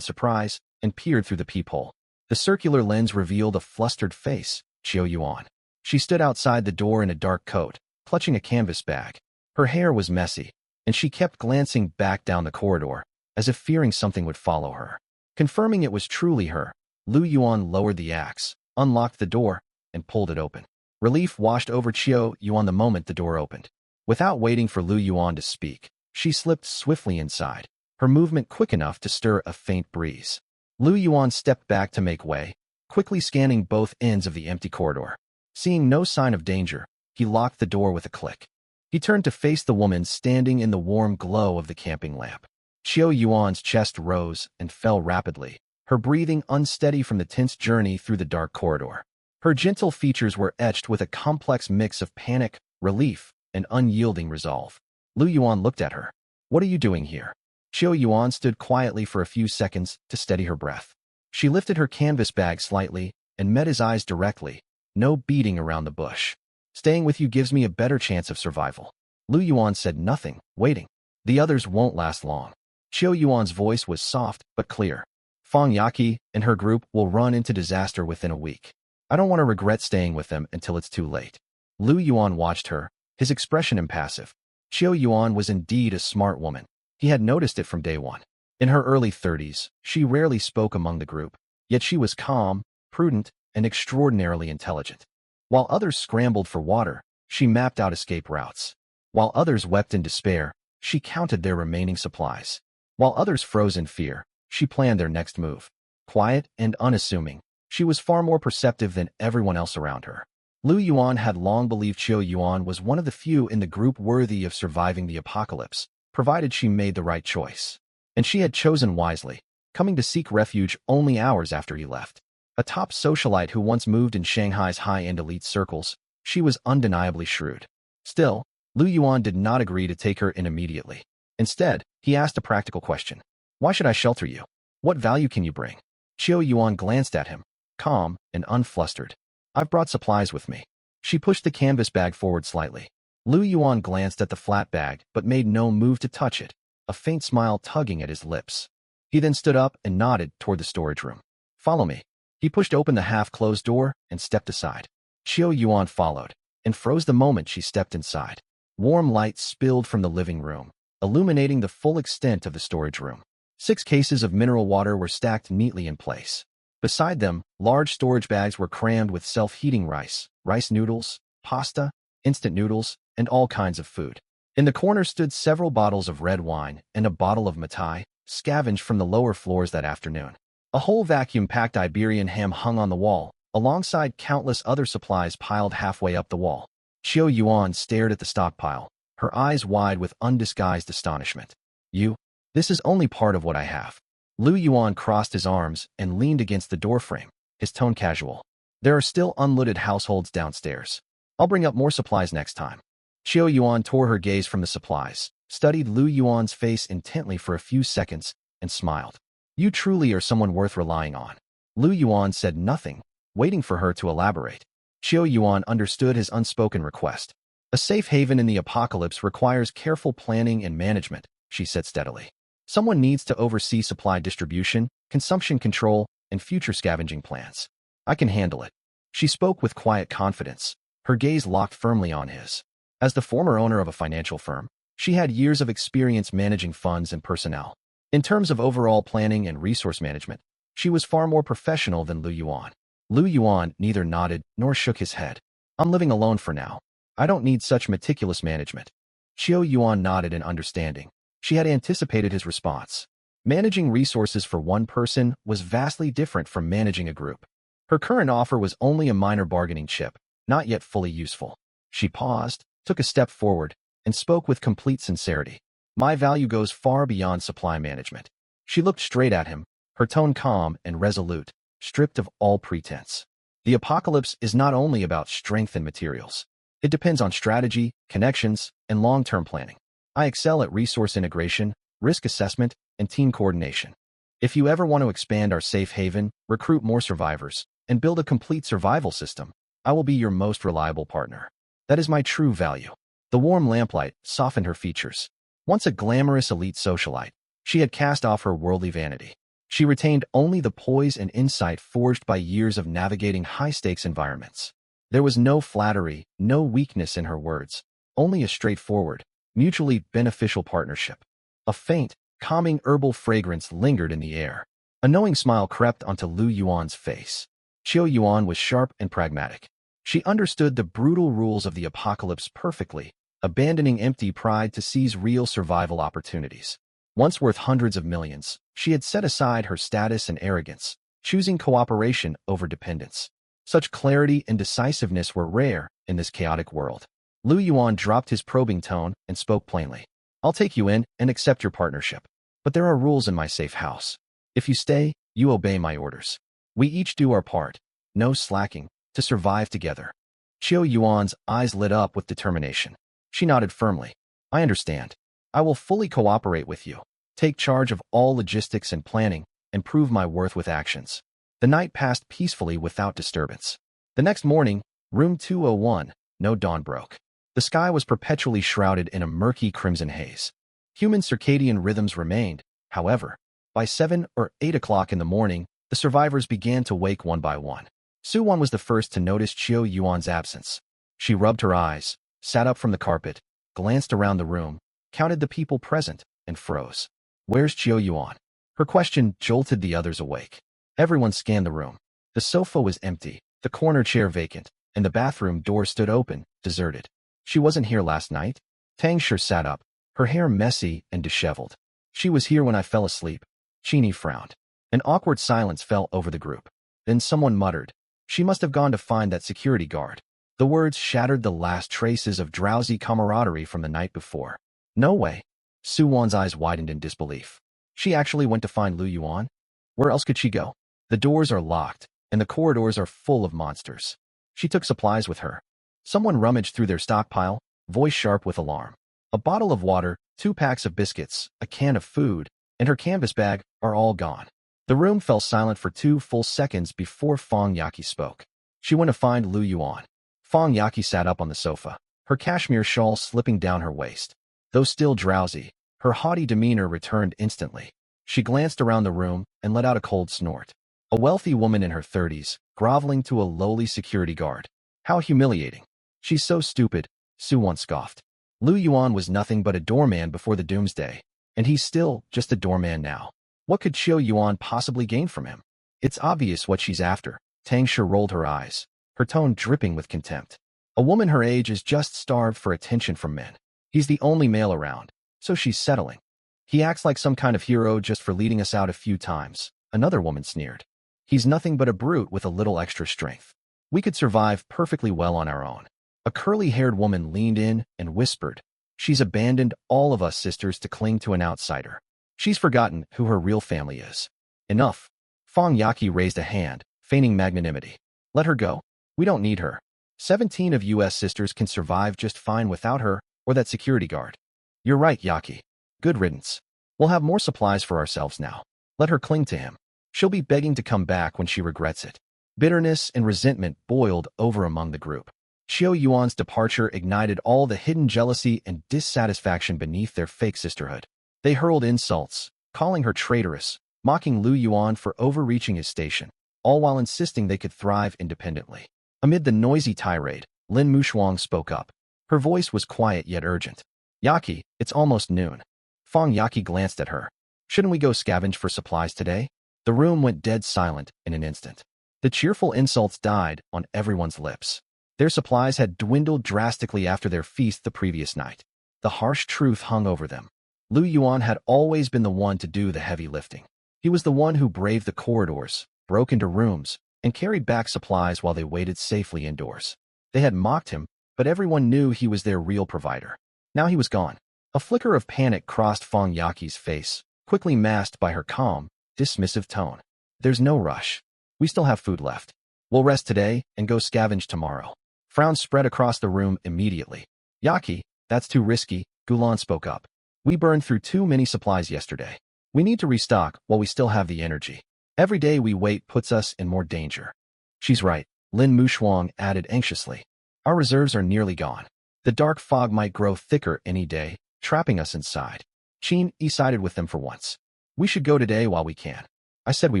surprise and peered through the peephole. The circular lens revealed a flustered face, Xiao Yuan. She stood outside the door in a dark coat, clutching a canvas bag. Her hair was messy, and she kept glancing back down the corridor, as if fearing something would follow her. Confirming it was truly her, Lu Yuan lowered the axe, unlocked the door, and pulled it open. Relief washed over Qiao Yuan the moment the door opened. Without waiting for Lu Yuan to speak, she slipped swiftly inside, her movement quick enough to stir a faint breeze. Lu Yuan stepped back to make way, quickly scanning both ends of the empty corridor. Seeing no sign of danger, he locked the door with a click. He turned to face the woman standing in the warm glow of the camping lamp. Qiao Yuan's chest rose and fell rapidly, her breathing unsteady from the tense journey through the dark corridor. Her gentle features were etched with a complex mix of panic, relief, and unyielding resolve. Lu Yuan looked at her. "What are you doing here?" Qiao Yuan stood quietly for a few seconds to steady her breath. She lifted her canvas bag slightly and met his eyes directly, no beating around the bush. "Staying with you gives me a better chance of survival." Lu Yuan said nothing, waiting. "The others won't last long." Qiao Yuan's voice was soft but clear. "Fang Yaqi and her group will run into disaster within a week. I don't want to regret staying with them until it's too late." Lu Yuan watched her, his expression impassive. Qiao Yuan was indeed a smart woman. He had noticed it from day one. In her early 30s, she rarely spoke among the group, yet she was calm, prudent, and extraordinarily intelligent. While others scrambled for water, she mapped out escape routes. While others wept in despair, she counted their remaining supplies. While others froze in fear, she planned their next move. Quiet and unassuming, she was far more perceptive than everyone else around her. Lu Yuan had long believed Qiao Yuan was one of the few in the group worthy of surviving the apocalypse, provided she made the right choice. And she had chosen wisely, coming to seek refuge only hours after he left. A top socialite who once moved in Shanghai's high-end elite circles, she was undeniably shrewd. Still, Lu Yuan did not agree to take her in immediately. Instead, he asked a practical question. "Why should I shelter you? What value can you bring?" Qiao Yuan glanced at him, calm and unflustered. "I've brought supplies with me." She pushed the canvas bag forward slightly. Lu Yuan glanced at the flat bag but made no move to touch it, a faint smile tugging at his lips. He then stood up and nodded toward the storage room. "Follow me." He pushed open the half-closed door and stepped aside. Qiao Yuan followed, and froze the moment she stepped inside. Warm light spilled from the living room, illuminating the full extent of the storage room. 6 cases of mineral water were stacked neatly in place. Beside them, large storage bags were crammed with self-heating rice noodles, pasta, instant noodles, and all kinds of food. In the corner stood several bottles of red wine and a bottle of Matai, scavenged from the lower floors that afternoon. A whole vacuum-packed Iberian ham hung on the wall, alongside countless other supplies piled halfway up the wall. Qiao Yuan stared at the stockpile, her eyes wide with undisguised astonishment. This is only part of what I have." Lu Yuan crossed his arms and leaned against the doorframe, his tone casual. "There are still unlooted households downstairs. I'll bring up more supplies next time." Qiao Yuan tore her gaze from the supplies, studied Lu Yuan's face intently for a few seconds, and smiled. "You truly are someone worth relying on." Lu Yuan said nothing, waiting for her to elaborate. Qiao Yuan understood his unspoken request. "A safe haven in the apocalypse requires careful planning and management," she said steadily. "Someone needs to oversee supply distribution, consumption control, and future scavenging plans. I can handle it." She spoke with quiet confidence, her gaze locked firmly on his. As the former owner of a financial firm, she had years of experience managing funds and personnel. In terms of overall planning and resource management, she was far more professional than Lu Yuan. Lu Yuan neither nodded nor shook his head. "I'm living alone for now. I don't need such meticulous management." Qiao Yuan nodded in understanding. She had anticipated his response. Managing resources for one person was vastly different from managing a group. Her current offer was only a minor bargaining chip, not yet fully useful. She paused, took a step forward, and spoke with complete sincerity. "My value goes far beyond supply management." She looked straight at him, her tone calm and resolute, stripped of all pretense. "The apocalypse is not only about strength and materials. It depends on strategy, connections, and long-term planning. I excel at resource integration, risk assessment, and team coordination. If you ever want to expand our safe haven, recruit more survivors, and build a complete survival system, I will be your most reliable partner. That is my true value." The warm lamplight softened her features. Once a glamorous elite socialite, she had cast off her worldly vanity. She retained only the poise and insight forged by years of navigating high-stakes environments. There was no flattery, no weakness in her words, only a straightforward, mutually beneficial partnership. A faint, calming herbal fragrance lingered in the air. A knowing smile crept onto Lu Yuan's face. Qiao Yuan was sharp and pragmatic. She understood the brutal rules of the apocalypse perfectly, abandoning empty pride to seize real survival opportunities. Once worth hundreds of millions, she had set aside her status and arrogance, choosing cooperation over dependence. Such clarity and decisiveness were rare in this chaotic world. Lu Yuan dropped his probing tone and spoke plainly. I'll take you in and accept your partnership. But there are rules in my safe house. If you stay, you obey my orders. We each do our part. No slacking, to survive together. Qiu Yuan's eyes lit up with determination. She nodded firmly. I understand. I will fully cooperate with you. Take charge of all logistics and planning, and prove my worth with actions. The night passed peacefully without disturbance. The next morning, room 201, no dawn broke. The sky was perpetually shrouded in a murky crimson haze. Human circadian rhythms remained, however. By 7 or 8 o'clock in the morning, the survivors began to wake one by one. Su Wan was the first to notice Qiu Yuan's absence. She rubbed her eyes, sat up from the carpet, glanced around the room, counted the people present, and froze. Where's Qiu Yuan? Her question jolted the others awake. Everyone scanned the room. The sofa was empty, the corner chair vacant, and the bathroom door stood open, deserted. She wasn't here last night? Tang Shi sat up, her hair messy and disheveled. She was here when I fell asleep. Qini frowned. An awkward silence fell over the group. Then someone muttered, she must have gone to find that security guard. The words shattered the last traces of drowsy camaraderie from the night before. No way. Su Wan's eyes widened in disbelief. She actually went to find Lu Yuan? Where else could she go? The doors are locked, and the corridors are full of monsters. She took supplies with her. Someone rummaged through their stockpile, voice sharp with alarm. A bottle of water, 2 packs of biscuits, a can of food, and her canvas bag are all gone. The room fell silent for 2 full seconds before Fang Yaqi spoke. She went to find Lu Yuan. Fang Yaqi sat up on the sofa, her cashmere shawl slipping down her waist. Though still drowsy, her haughty demeanor returned instantly. She glanced around the room and let out a cold snort. A wealthy woman in her 30s, groveling to a lowly security guard. How humiliating. She's so stupid, Su Wan scoffed. Lu Yuan was nothing but a doorman before the doomsday, and he's still just a doorman now. What could Qiu Yuan possibly gain from him? It's obvious what she's after. Tang Shi rolled her eyes, her tone dripping with contempt. A woman her age is just starved for attention from men. He's the only male around, so she's settling. He acts like some kind of hero just for leading us out a few times, another woman sneered. He's nothing but a brute with a little extra strength. We could survive perfectly well on our own. A curly-haired woman leaned in and whispered, she's abandoned all of us sisters to cling to an outsider. She's forgotten who her real family is. Enough. Fang Yaqi raised a hand, feigning magnanimity. Let her go. We don't need her. 17 of U.S. sisters can survive just fine without her or that security guard. You're right, Yaqi. Good riddance. We'll have more supplies for ourselves now. Let her cling to him. She'll be begging to come back when she regrets it. Bitterness and resentment boiled over among the group. Qiu Yuan's departure ignited all the hidden jealousy and dissatisfaction beneath their fake sisterhood. They hurled insults, calling her traitorous, mocking Lu Yuan for overreaching his station, all while insisting they could thrive independently. Amid the noisy tirade, Lin Mushuang spoke up. Her voice was quiet yet urgent. Yaqi, it's almost noon. Fang Yaqi glanced at her. Shouldn't we go scavenge for supplies today? The room went dead silent in an instant. The cheerful insults died on everyone's lips. Their supplies had dwindled drastically after their feast the previous night. The harsh truth hung over them. Lu Yuan had always been the one to do the heavy lifting. He was the one who braved the corridors, broke into rooms, and carried back supplies while they waited safely indoors. They had mocked him, but everyone knew he was their real provider. Now he was gone. A flicker of panic crossed Fang Yaqi's face, quickly masked by her calm, dismissive tone. There's no rush. We still have food left. We'll rest today and go scavenge tomorrow. Frowns spread across the room immediately. Yaqi, that's too risky, Gulan spoke up. We burned through too many supplies yesterday. We need to restock while we still have the energy. Every day we wait puts us in more danger. She's right, Lin Mushuang added anxiously. Our reserves are nearly gone. The dark fog might grow thicker any day, trapping us inside. Qin sided with them for once. We should go today while we can. I said we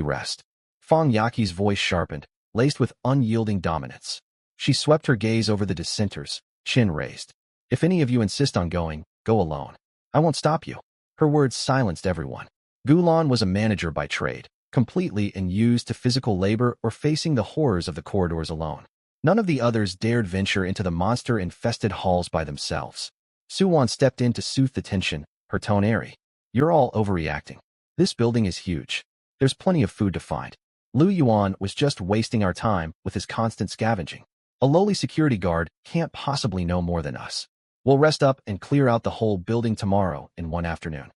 rest. Fang Yaqi's voice sharpened, laced with unyielding dominance. She swept her gaze over the dissenters, chin raised. If any of you insist on going, go alone. I won't stop you. Her words silenced everyone. Gulan was a manager by trade, completely unused to physical labor or facing the horrors of the corridors alone. None of the others dared venture into the monster-infested halls by themselves. Suwon stepped in to soothe the tension, her tone airy. You're all overreacting. This building is huge. There's plenty of food to find. Lu Yuan was just wasting our time with his constant scavenging. A lowly security guard can't possibly know more than us. We'll rest up and clear out the whole building tomorrow in one afternoon.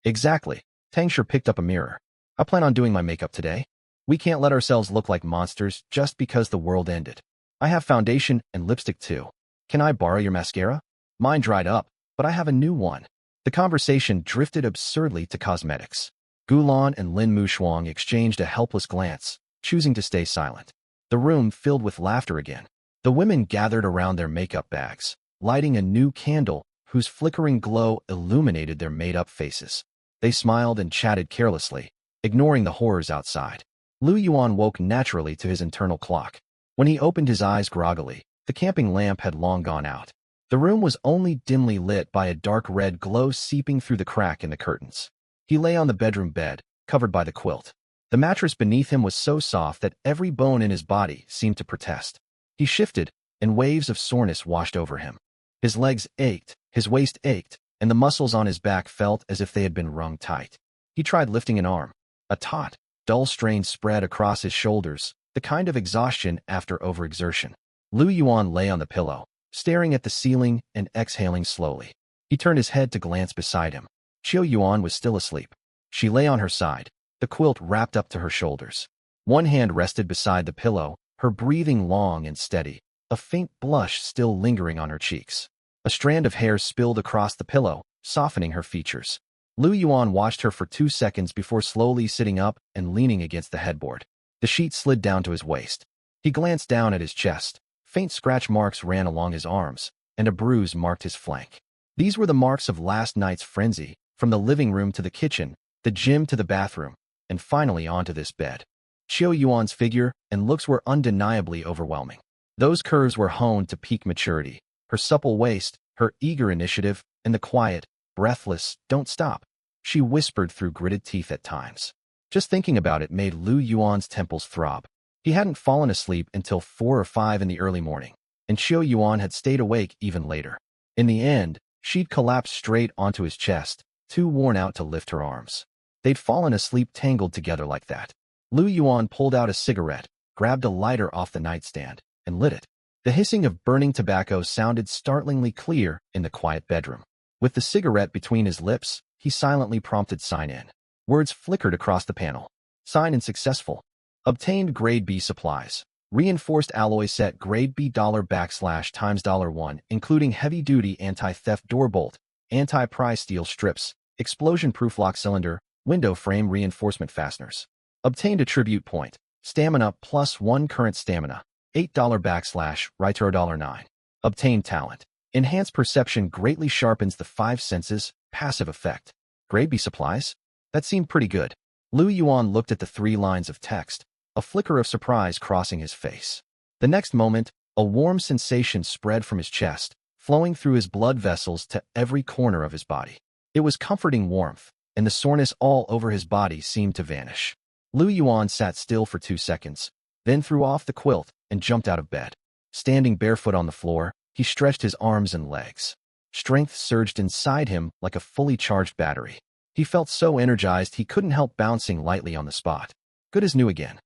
Exactly. Tangshur picked up a mirror. I plan on doing my makeup today. We can't let ourselves look like monsters just because the world ended. I have foundation and lipstick too. Can I borrow your mascara? Mine dried up, but I have a new one. The conversation drifted absurdly to cosmetics. Gulan and Lin Mushuang exchanged a helpless glance, choosing to stay silent. The room filled with laughter again. The women gathered around their makeup bags, lighting a new candle whose flickering glow illuminated their made-up faces. They smiled and chatted carelessly, ignoring the horrors outside. Lu Yuan woke naturally to his internal clock. When he opened his eyes groggily, the camping lamp had long gone out. The room was only dimly lit by a dark red glow seeping through the crack in the curtains. He lay on the bedroom bed, covered by the quilt. The mattress beneath him was so soft that every bone in his body seemed to protest. He shifted, and waves of soreness washed over him. His legs ached, his waist ached, and the muscles on his back felt as if they had been wrung tight. He tried lifting an arm. A taut, dull strain spread across his shoulders, the kind of exhaustion after overexertion. Lu Yuan lay on the pillow, staring at the ceiling and exhaling slowly. He turned his head to glance beside him. Qiu Yuan was still asleep. She lay on her side, the quilt wrapped up to her shoulders. One hand rested beside the pillow, her breathing long and steady, a faint blush still lingering on her cheeks. A strand of hair spilled across the pillow, softening her features. Lu Yuan watched her for 2 seconds before slowly sitting up and leaning against the headboard. The sheet slid down to his waist. He glanced down at his chest. Faint scratch marks ran along his arms, and a bruise marked his flank. These were the marks of last night's frenzy, from the living room to the kitchen, the gym to the bathroom, and finally onto this bed. Qiu Yuan's figure and looks were undeniably overwhelming. Those curves were honed to peak maturity. Her supple waist, her eager initiative, and the quiet, breathless, "Don't stop," she whispered through gritted teeth at times. Just thinking about it made Lu Yuan's temples throb. He hadn't fallen asleep until 4 or 5 in the early morning, and Qiu Yuan had stayed awake even later. In the end, she'd collapsed straight onto his chest, too worn out to lift her arms. They'd fallen asleep tangled together like that. Lu Yuan pulled out a cigarette, grabbed a lighter off the nightstand, and lit it. The hissing of burning tobacco sounded startlingly clear in the quiet bedroom. With the cigarette between his lips, he silently prompted sign in. Words flickered across the panel. Sign in successful. Obtained grade B supplies. Reinforced alloy set grade B $\$ $1, including heavy-duty anti-theft door bolt, anti-pry steel strips, explosion-proof lock cylinder, window frame reinforcement fasteners. Obtained attribute point. Stamina +1 current stamina. $8 / Righter $9. Obtained talent. Enhanced perception greatly sharpens the 5 senses, passive effect. Grade B supplies? That seemed pretty good. Lu Yuan looked at the 3 lines of text, a flicker of surprise crossing his face. The next moment, a warm sensation spread from his chest, flowing through his blood vessels to every corner of his body. It was comforting warmth, and the soreness all over his body seemed to vanish. Lu Yuan sat still for 2 seconds, then threw off the quilt and jumped out of bed. Standing barefoot on the floor, he stretched his arms and legs. Strength surged inside him like a fully charged battery. He felt so energized he couldn't help bouncing lightly on the spot. Good as new again.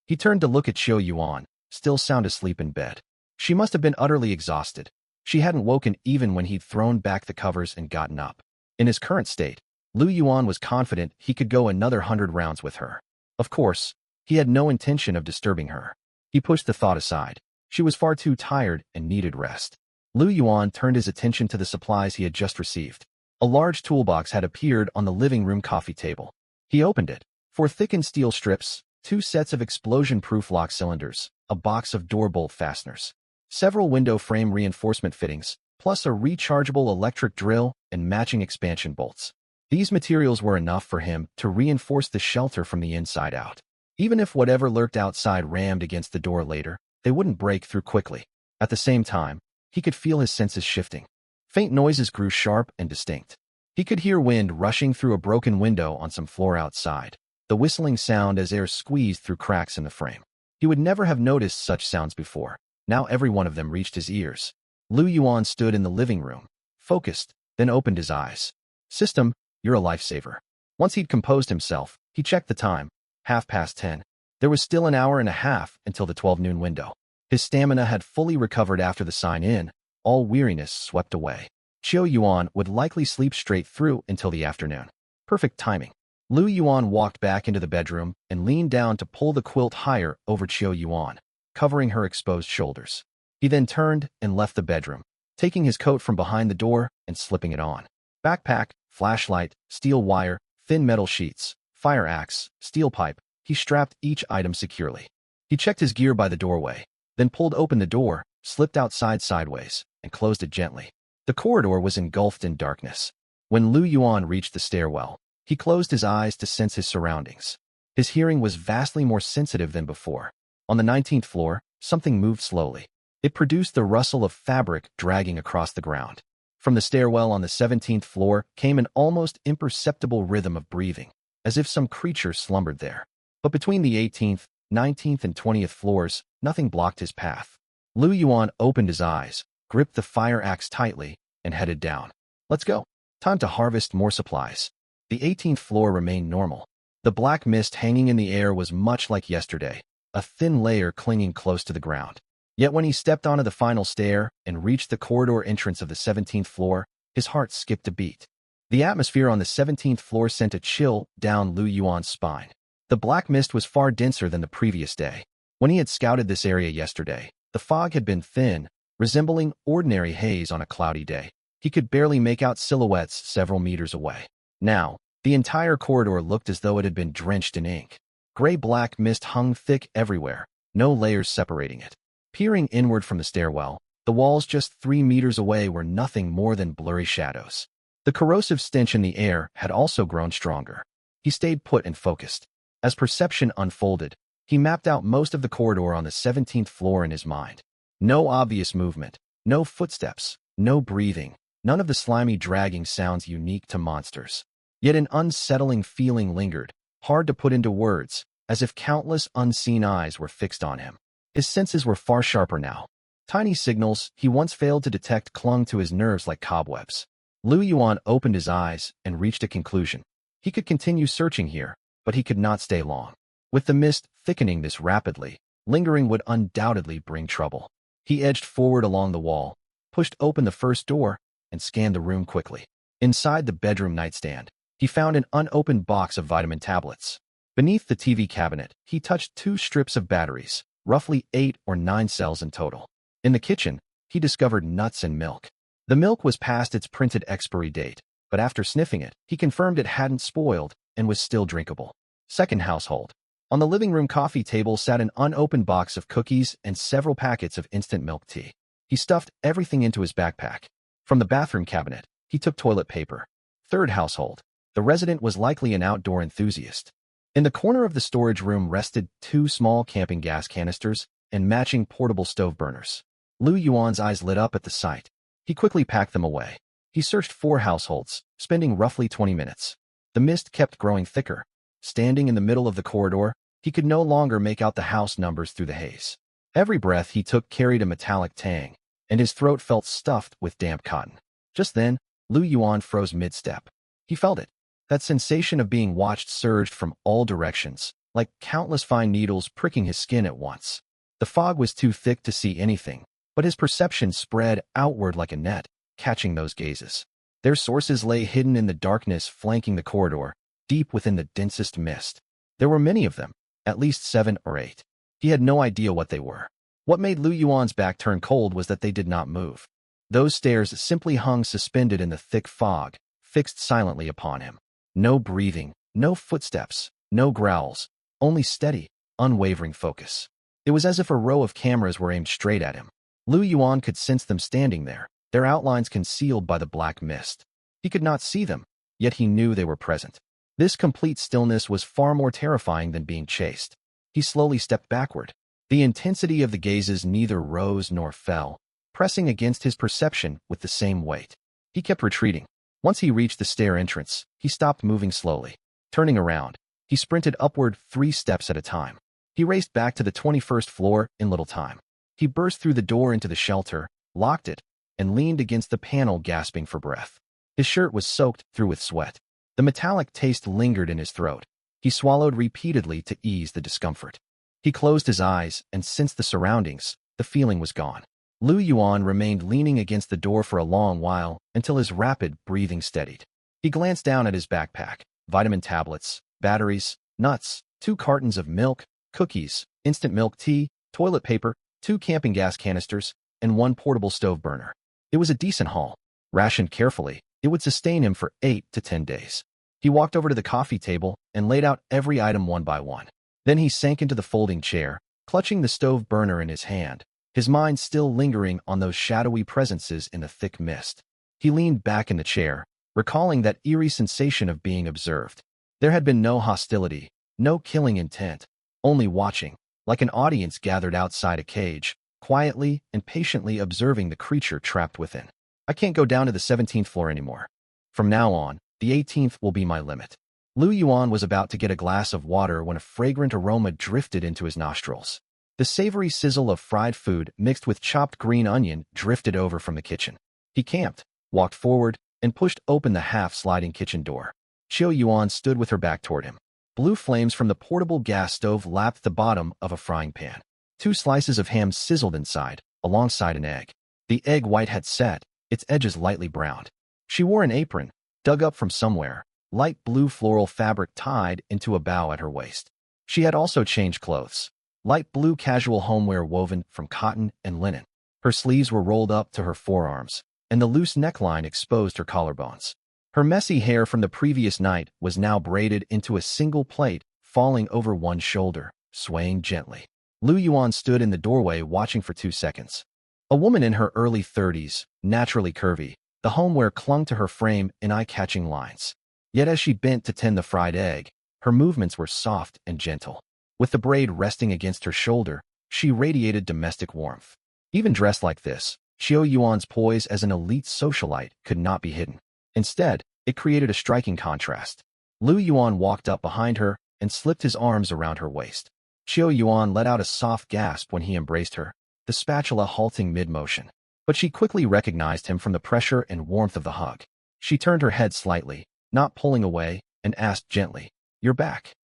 He turned to look at Qiu Yuan, still sound asleep in bed. She must have been utterly exhausted. She hadn't woken even when he'd thrown back the covers and gotten up. In his current state, Lu Yuan was confident he could go another 100 rounds with her. Of course, he had no intention of disturbing her. He pushed the thought aside. She was far too tired and needed rest. Lu Yuan turned his attention to the supplies he had just received. A large toolbox had appeared on the living room coffee table. He opened it. 4 thickened steel strips, 2 sets of explosion-proof lock cylinders, a box of door bolt fasteners, several window frame reinforcement fittings, plus a rechargeable electric drill and matching expansion bolts. These materials were enough for him to reinforce the shelter from the inside out. Even if whatever lurked outside rammed against the door later, they wouldn't break through quickly. At the same time, he could feel his senses shifting. Faint noises grew sharp and distinct. He could hear wind rushing through a broken window on some floor outside, the whistling sound as air squeezed through cracks in the frame. He would never have noticed such sounds before. Now every one of them reached his ears. Lu Yuan stood in the living room, focused, then opened his eyes. System, you're a lifesaver. Once he'd composed himself, he checked the time, 10:30. There was still an hour and a half until the 12 noon window. His stamina had fully recovered after the sign-in, all weariness swept away. Qiu Yuan would likely sleep straight through until the afternoon. Perfect timing. Lu Yuan walked back into the bedroom and leaned down to pull the quilt higher over Qiu Yuan, covering her exposed shoulders. He then turned and left the bedroom, taking his coat from behind the door and slipping it on. Backpack, flashlight, steel wire, thin metal sheets, fire axe, steel pipe. He strapped each item securely. He checked his gear by the doorway, then pulled open the door, slipped outside sideways, and closed it gently. The corridor was engulfed in darkness. When Lu Yuan reached the stairwell, he closed his eyes to sense his surroundings. His hearing was vastly more sensitive than before. On the 19th floor, something moved slowly. It produced the rustle of fabric dragging across the ground. From the stairwell on the 17th floor came an almost imperceptible rhythm of breathing, as if some creature slumbered there. But between the 18th, 19th, and 20th floors, nothing blocked his path. Lu Yuan opened his eyes, gripped the fire axe tightly, and headed down. Let's go. Time to harvest more supplies. The 18th floor remained normal. The black mist hanging in the air was much like yesterday, a thin layer clinging close to the ground. Yet when he stepped onto the final stair and reached the corridor entrance of the 17th floor, his heart skipped a beat. The atmosphere on the 17th floor sent a chill down Lu Yuan's spine. The black mist was far denser than the previous day. When he had scouted this area yesterday, the fog had been thin, resembling ordinary haze on a cloudy day. He could barely make out silhouettes several meters away. Now, the entire corridor looked as though it had been drenched in ink. Gray-black mist hung thick everywhere, no layers separating it. Peering inward from the stairwell, the walls just 3 meters away were nothing more than blurry shadows. The corrosive stench in the air had also grown stronger. He stayed put and focused. As perception unfolded, he mapped out most of the corridor on the 17th floor in his mind. No obvious movement, no footsteps, no breathing, none of the slimy dragging sounds unique to monsters. Yet an unsettling feeling lingered, hard to put into words, as if countless unseen eyes were fixed on him. His senses were far sharper now. Tiny signals he once failed to detect clung to his nerves like cobwebs. Lu Yuan opened his eyes and reached a conclusion. He could continue searching here, but he could not stay long. With the mist thickening this rapidly, lingering would undoubtedly bring trouble. He edged forward along the wall, pushed open the first door, and scanned the room quickly. Inside the bedroom nightstand, he found an unopened box of vitamin tablets. Beneath the TV cabinet, he touched 2 strips of batteries, roughly 8 or 9 cells in total. In the kitchen, he discovered nuts and milk. The milk was past its printed expiry date, but after sniffing it, he confirmed it hadn't spoiled and was still drinkable. Second household. On the living room coffee table sat an unopened box of cookies and several packets of instant milk tea. He stuffed everything into his backpack. From the bathroom cabinet, he took toilet paper. Third household. The resident was likely an outdoor enthusiast. In the corner of the storage room rested 2 small camping gas canisters and matching portable stove burners. Lu Yuan's eyes lit up at the sight. He quickly packed them away. He searched 4 households, spending roughly 20 minutes. The mist kept growing thicker. Standing in the middle of the corridor, he could no longer make out the house numbers through the haze. Every breath he took carried a metallic tang, and his throat felt stuffed with damp cotton. Just then, Lu Yuan froze mid-step. He felt it. That sensation of being watched surged from all directions, like countless fine needles pricking his skin at once. The fog was too thick to see anything, but his perception spread outward like a net, catching those gazes. Their sources lay hidden in the darkness flanking the corridor, deep within the densest mist. There were many of them, at least 7 or 8. He had no idea what they were. What made Lu Yuan's back turn cold was that they did not move. Those stairs simply hung suspended in the thick fog, fixed silently upon him. No breathing, no footsteps, no growls, only steady, unwavering focus. It was as if a row of cameras were aimed straight at him. Lu Yuan could sense them standing there, their outlines concealed by the black mist. He could not see them, yet he knew they were present. This complete stillness was far more terrifying than being chased. He slowly stepped backward. The intensity of the gazes neither rose nor fell, pressing against his perception with the same weight. He kept retreating. Once he reached the stair entrance, he stopped moving slowly. Turning around, he sprinted upward 3 steps at a time. He raced back to the 21st floor in little time. He burst through the door into the shelter, locked it, and leaned against the panel gasping for breath. His shirt was soaked through with sweat. The metallic taste lingered in his throat. He swallowed repeatedly to ease the discomfort. He closed his eyes and sensed the surroundings. The feeling was gone. Lu Yuan remained leaning against the door for a long while until his rapid breathing steadied. He glanced down at his backpack. Vitamin tablets, batteries, nuts, 2 cartons of milk, cookies, instant milk tea, toilet paper, 2 camping gas canisters, and 1 portable stove burner. It was a decent haul. Rationed carefully, it would sustain him for 8 to 10 days. He walked over to the coffee table and laid out every item one by one. Then he sank into the folding chair, clutching the stove burner in his hand, his mind still lingering on those shadowy presences in the thick mist. He leaned back in the chair, recalling that eerie sensation of being observed. There had been no hostility, no killing intent, only watching, like an audience gathered outside a cage, quietly and patiently observing the creature trapped within. I can't go down to the 17th floor anymore. From now on, the 18th will be my limit. Lu Yuan was about to get a glass of water when a fragrant aroma drifted into his nostrils. The savory sizzle of fried food mixed with chopped green onion drifted over from the kitchen. He camped, walked forward, and pushed open the half-sliding kitchen door. Qiu Yuan stood with her back toward him. Blue flames from the portable gas stove lapped the bottom of a frying pan. 2 slices of ham sizzled inside, alongside an egg. The egg white had set, its edges lightly browned. She wore an apron, dug up from somewhere, light blue floral fabric tied into a bow at her waist. She had also changed clothes, light blue casual homeware woven from cotton and linen. Her sleeves were rolled up to her forearms, and the loose neckline exposed her collarbones. Her messy hair from the previous night was now braided into a single plait, falling over one shoulder, swaying gently. Lu Yuan stood in the doorway watching for 2 seconds. A woman in her early 30s, naturally curvy, the homeware clung to her frame in eye-catching lines. Yet as she bent to tend the fried egg, her movements were soft and gentle. With the braid resting against her shoulder, she radiated domestic warmth. Even dressed like this, Qiu Yuan's poise as an elite socialite could not be hidden. Instead, it created a striking contrast. Lu Yuan walked up behind her and slipped his arms around her waist. Qiu Yuan let out a soft gasp when he embraced her, the spatula halting mid-motion. But she quickly recognized him from the pressure and warmth of the hug. She turned her head slightly, not pulling away, and asked gently, "You're back.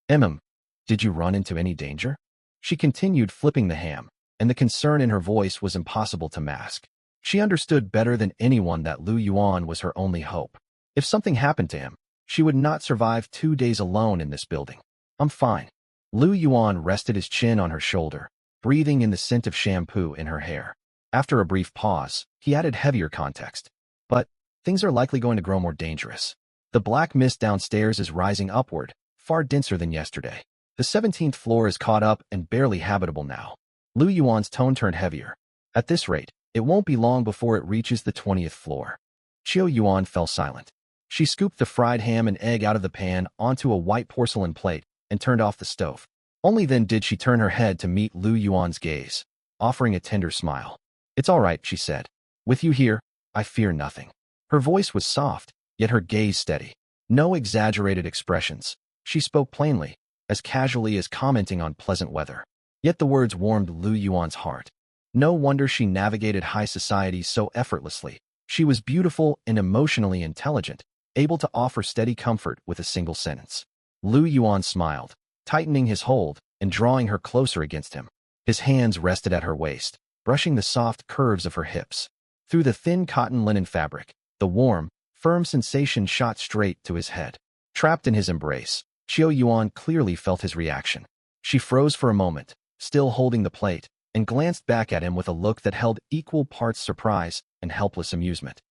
Did you run into any danger?" She continued flipping the ham, and the concern in her voice was impossible to mask. She understood better than anyone that Lu Yuan was her only hope. If something happened to him, she would not survive 2 days alone in this building. "I'm fine." Lu Yuan rested his chin on her shoulder, breathing in the scent of shampoo in her hair. After a brief pause, he added heavier context. "But things are likely going to grow more dangerous. The black mist downstairs is rising upward, far denser than yesterday. The 17th floor is caught up and barely habitable now." Lu Yuan's tone turned heavier. "At this rate, it won't be long before it reaches the 20th floor." Qiu Yuan fell silent. She scooped the fried ham and egg out of the pan onto a white porcelain plate and turned off the stove. Only then did she turn her head to meet Lu Yuan's gaze, offering a tender smile. "It's all right," she said. "With you here, I fear nothing." Her voice was soft, yet her gaze steady. No exaggerated expressions. She spoke plainly, as casually as commenting on pleasant weather. Yet the words warmed Lu Yuan's heart. No wonder she navigated high society so effortlessly. She was beautiful and emotionally intelligent, able to offer steady comfort with a single sentence. Lu Yuan smiled, tightening his hold and drawing her closer against him. His hands rested at her waist, brushing the soft curves of her hips. Through the thin cotton linen fabric, the warm, firm sensation shot straight to his head. Trapped in his embrace, Qiu Yuan clearly felt his reaction. She froze for a moment, still holding the plate, and glanced back at him with a look that held equal parts surprise and helpless amusement.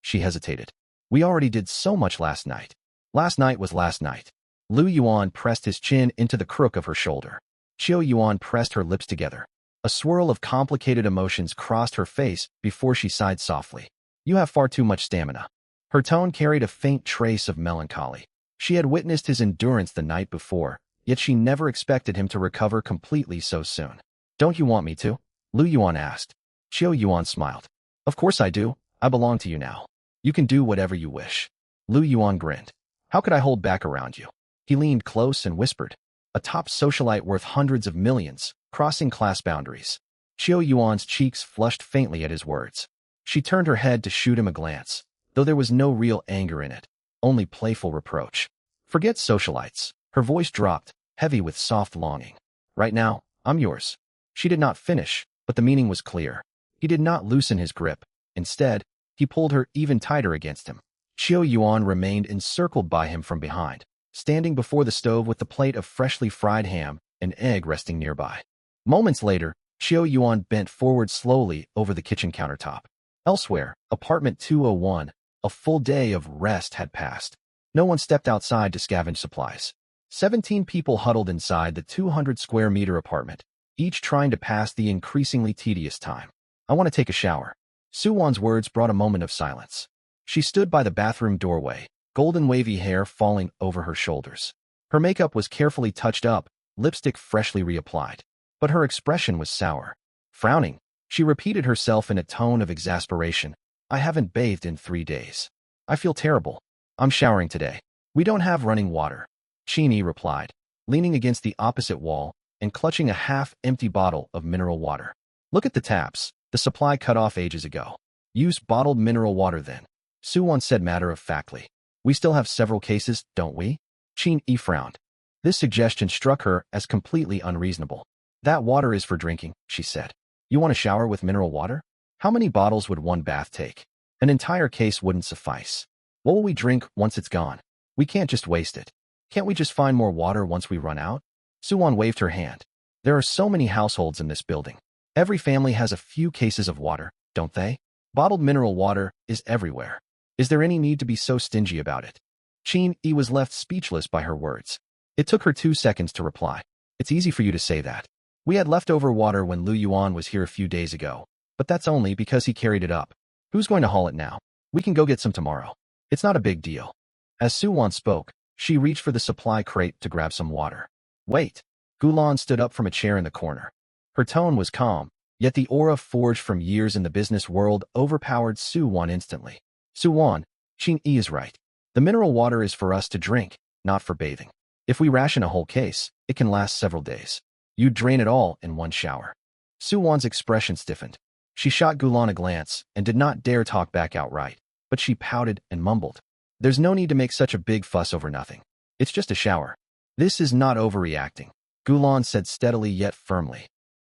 She hesitated. "We already did so much last night." "Last night was last night." Lu Yuan pressed his chin into the crook of her shoulder. Qiu Yuan pressed her lips together. A swirl of complicated emotions crossed her face before she sighed softly. "You have far too much stamina." Her tone carried a faint trace of melancholy. She had witnessed his endurance the night before, yet she never expected him to recover completely so soon. "Don't you want me to?" Lu Yuan asked. Qiu Yuan smiled. "Of course I do. I belong to you now. You can do whatever you wish." Lu Yuan grinned. "How could I hold back around you?" He leaned close and whispered, "A top socialite worth hundreds of millions, crossing class boundaries. Xiao Yuan's cheeks flushed faintly at his words. She turned her head to shoot him a glance, though there was no real anger in it, only playful reproach. Forget socialites. Her voice dropped, heavy with soft longing. Right now, I'm yours. She did not finish, but the meaning was clear. He did not loosen his grip. Instead, he pulled her even tighter against him. Xiao Yuan remained encircled by him from behind, standing before the stove with the plate of freshly fried ham and egg resting nearby. Moments later, Xiao Yuan bent forward slowly over the kitchen countertop. Elsewhere, apartment 201, a full day of rest had passed. No one stepped outside to scavenge supplies. 17 people huddled inside the 200-square-meter apartment, each trying to pass the increasingly tedious time. I want to take a shower. Suwon's words brought a moment of silence. She stood by the bathroom doorway, golden wavy hair falling over her shoulders. Her makeup was carefully touched up, lipstick freshly reapplied. But her expression was sour. Frowning, she repeated herself in a tone of exasperation. I haven't bathed in 3 days. I feel terrible. I'm showering today. We don't have running water. Qin replied, leaning against the opposite wall and clutching a half-empty bottle of mineral water. Look at the taps. The supply cut off ages ago. Use bottled mineral water then. Suwon said matter-of-factly. We still have several cases, don't we? Qin frowned. This suggestion struck her as completely unreasonable. That water is for drinking, she said. You want to shower with mineral water? How many bottles would one bath take? An entire case wouldn't suffice. What will we drink once it's gone? We can't just waste it. Can't we just find more water once we run out? Suwon waved her hand. There are so many households in this building. Every family has a few cases of water, don't they? Bottled mineral water is everywhere. Is there any need to be so stingy about it? Qin was left speechless by her words. It took her 2 seconds to reply. It's easy for you to say that. We had leftover water when Lu Yuan was here a few days ago, but that's only because he carried it up. Who's going to haul it now? We can go get some tomorrow. It's not a big deal. As Suwon spoke, she reached for the supply crate to grab some water. Wait. Gulan stood up from a chair in the corner. Her tone was calm, yet the aura forged from years in the business world overpowered Suwon instantly. Suwon, Qin is right. The mineral water is for us to drink, not for bathing. If we ration a whole case, it can last several days. You'd drain it all in one shower. Suwon's expression stiffened. She shot Gulan a glance and did not dare talk back outright, but she pouted and mumbled. There's no need to make such a big fuss over nothing. It's just a shower. This is not overreacting, Gulan said steadily yet firmly.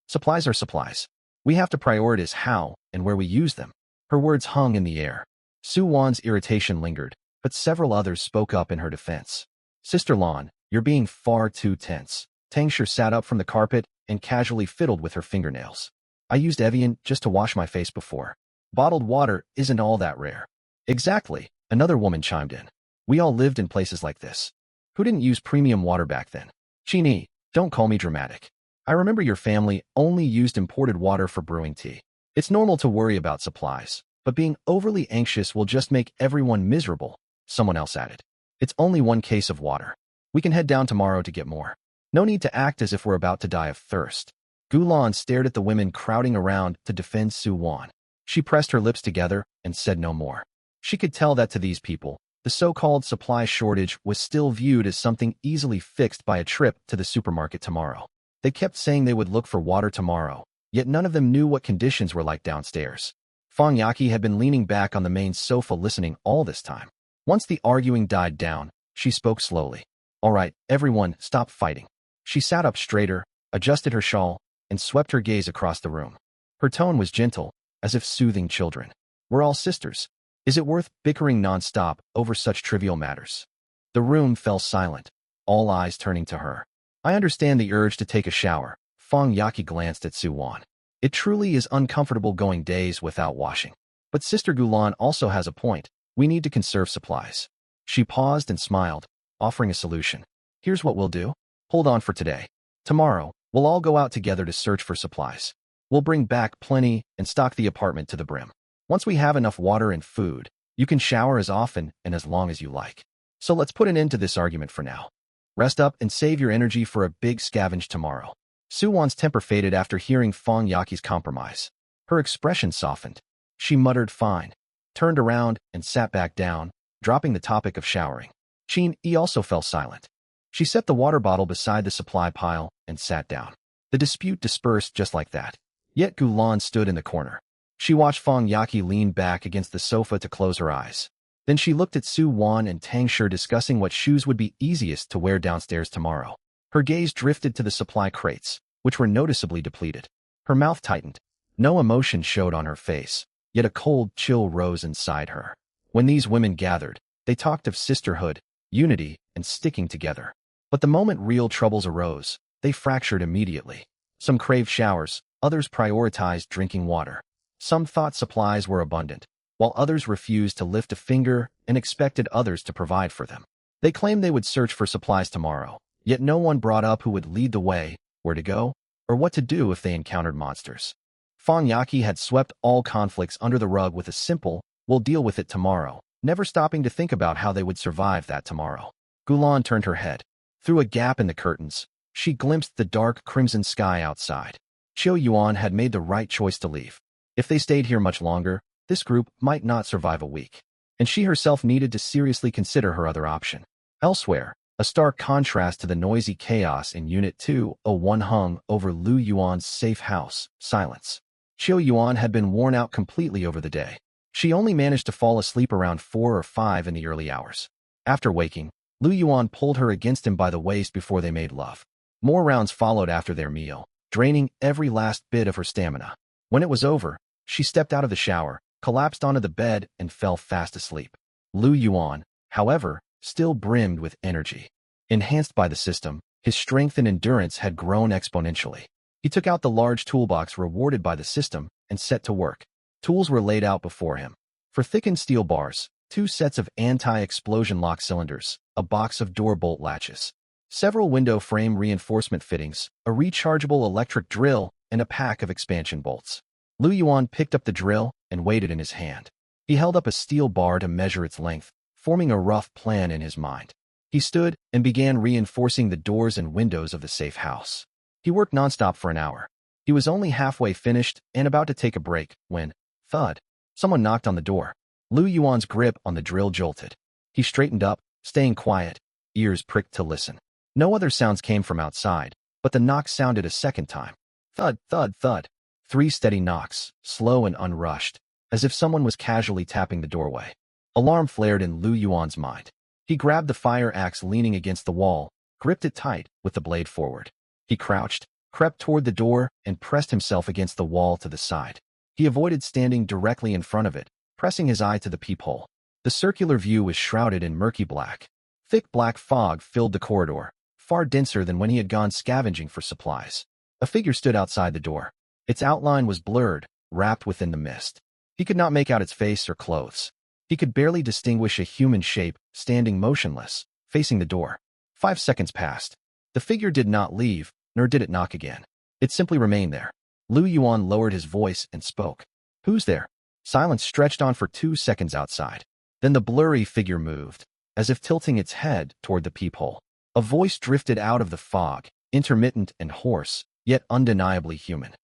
Supplies are supplies. We have to prioritize how and where we use them. Her words hung in the air. Suwon's irritation lingered, but several others spoke up in her defense. Sister Lan, you're being far too tense. Tangshur sat up from the carpet and casually fiddled with her fingernails. I used Evian just to wash my face before. Bottled water isn't all that rare. Exactly, another woman chimed in. We all lived in places like this. Who didn't use premium water back then? Qin, don't call me dramatic. I remember your family only used imported water for brewing tea. It's normal to worry about supplies, but being overly anxious will just make everyone miserable, someone else added. It's only one case of water. We can head down tomorrow to get more. No need to act as if we're about to die of thirst. Gulan stared at the women crowding around to defend Suwon. She pressed her lips together and said no more. She could tell that to these people, the so-called supply shortage was still viewed as something easily fixed by a trip to the supermarket tomorrow. They kept saying they would look for water tomorrow, yet none of them knew what conditions were like downstairs. Fang Yaqi had been leaning back on the main sofa listening all this time. Once the arguing died down, she spoke slowly. All right, everyone, stop fighting. She sat up straighter, adjusted her shawl, and swept her gaze across the room. Her tone was gentle, as if soothing children. We're all sisters. Is it worth bickering nonstop over such trivial matters? The room fell silent, all eyes turning to her. I understand the urge to take a shower. Fang Yaqi glanced at Suwon. It truly is uncomfortable going days without washing. But Sister Gulan also has a point. We need to conserve supplies. She paused and smiled, offering a solution. Here's what we'll do. Hold on for today. Tomorrow, we'll all go out together to search for supplies. We'll bring back plenty and stock the apartment to the brim. Once we have enough water and food, you can shower as often and as long as you like. So let's put an end to this argument for now. Rest up and save your energy for a big scavenge tomorrow. Suwon's temper faded after hearing Fang Yaqi's compromise. Her expression softened. She muttered fine, turned around and sat back down, dropping the topic of showering. Qin also fell silent. She set the water bottle beside the supply pile and sat down. The dispute dispersed just like that. Yet Gulan stood in the corner. She watched Fang Yaqi lean back against the sofa to close her eyes. Then she looked at Su Wan and Tang Shi discussing what shoes would be easiest to wear downstairs tomorrow. Her gaze drifted to the supply crates, which were noticeably depleted. Her mouth tightened. No emotion showed on her face, yet a cold chill rose inside her. When these women gathered, they talked of sisterhood, unity, and sticking together. But the moment real troubles arose, they fractured immediately. Some craved showers, others prioritized drinking water. Some thought supplies were abundant, while others refused to lift a finger and expected others to provide for them. They claimed they would search for supplies tomorrow, yet no one brought up who would lead the way, where to go, or what to do if they encountered monsters. Fang Yaqi had swept all conflicts under the rug with a simple, "We'll deal with it tomorrow," never stopping to think about how they would survive that tomorrow. Gulan turned her head. Through a gap in the curtains, she glimpsed the dark crimson sky outside. Qiu Yuan had made the right choice to leave. If they stayed here much longer, this group might not survive a week, and she herself needed to seriously consider her other option. Elsewhere, a stark contrast to the noisy chaos in Unit 201 hung over Lu Yuan's safe house, silence. Qiu Yuan had been worn out completely over the day. She only managed to fall asleep around 4 or 5 in the early hours. After waking, Lu Yuan pulled her against him by the waist before they made love. More rounds followed after their meal, draining every last bit of her stamina. When it was over, she stepped out of the shower, collapsed onto the bed, and fell fast asleep. Lu Yuan, however, still brimmed with energy. Enhanced by the system, his strength and endurance had grown exponentially. He took out the large toolbox rewarded by the system and set to work. Tools were laid out before him. For thickened steel bars, 2 sets of anti-explosion lock cylinders, a box of door bolt latches, several window frame reinforcement fittings, a rechargeable electric drill, and a pack of expansion bolts. Lu Yuan picked up the drill and weighed it in his hand. He held up a steel bar to measure its length, forming a rough plan in his mind. He stood and began reinforcing the doors and windows of the safe house. He worked nonstop for an hour. He was only halfway finished and about to take a break when, thud, someone knocked on the door. Lu Yuan's grip on the drill jolted. He straightened up, staying quiet, ears pricked to listen. No other sounds came from outside, but the knock sounded a second time. Thud, thud, thud. 3 steady knocks, slow and unrushed, as if someone was casually tapping the doorway. Alarm flared in Lu Yuan's mind. He grabbed the fire axe leaning against the wall, gripped it tight with the blade forward. He crouched, crept toward the door, and pressed himself against the wall to the side. He avoided standing directly in front of it, pressing his eye to the peephole. The circular view was shrouded in murky black. Thick black fog filled the corridor, far denser than when he had gone scavenging for supplies. A figure stood outside the door. Its outline was blurred, wrapped within the mist. He could not make out its face or clothes. He could barely distinguish a human shape, standing motionless, facing the door. 5 seconds passed. The figure did not leave, nor did it knock again. It simply remained there. Lu Yuan lowered his voice and spoke. "Who's there?" Silence stretched on for 2 seconds outside. Then the blurry figure moved, as if tilting its head toward the peephole. A voice drifted out of the fog, intermittent and hoarse, yet undeniably human.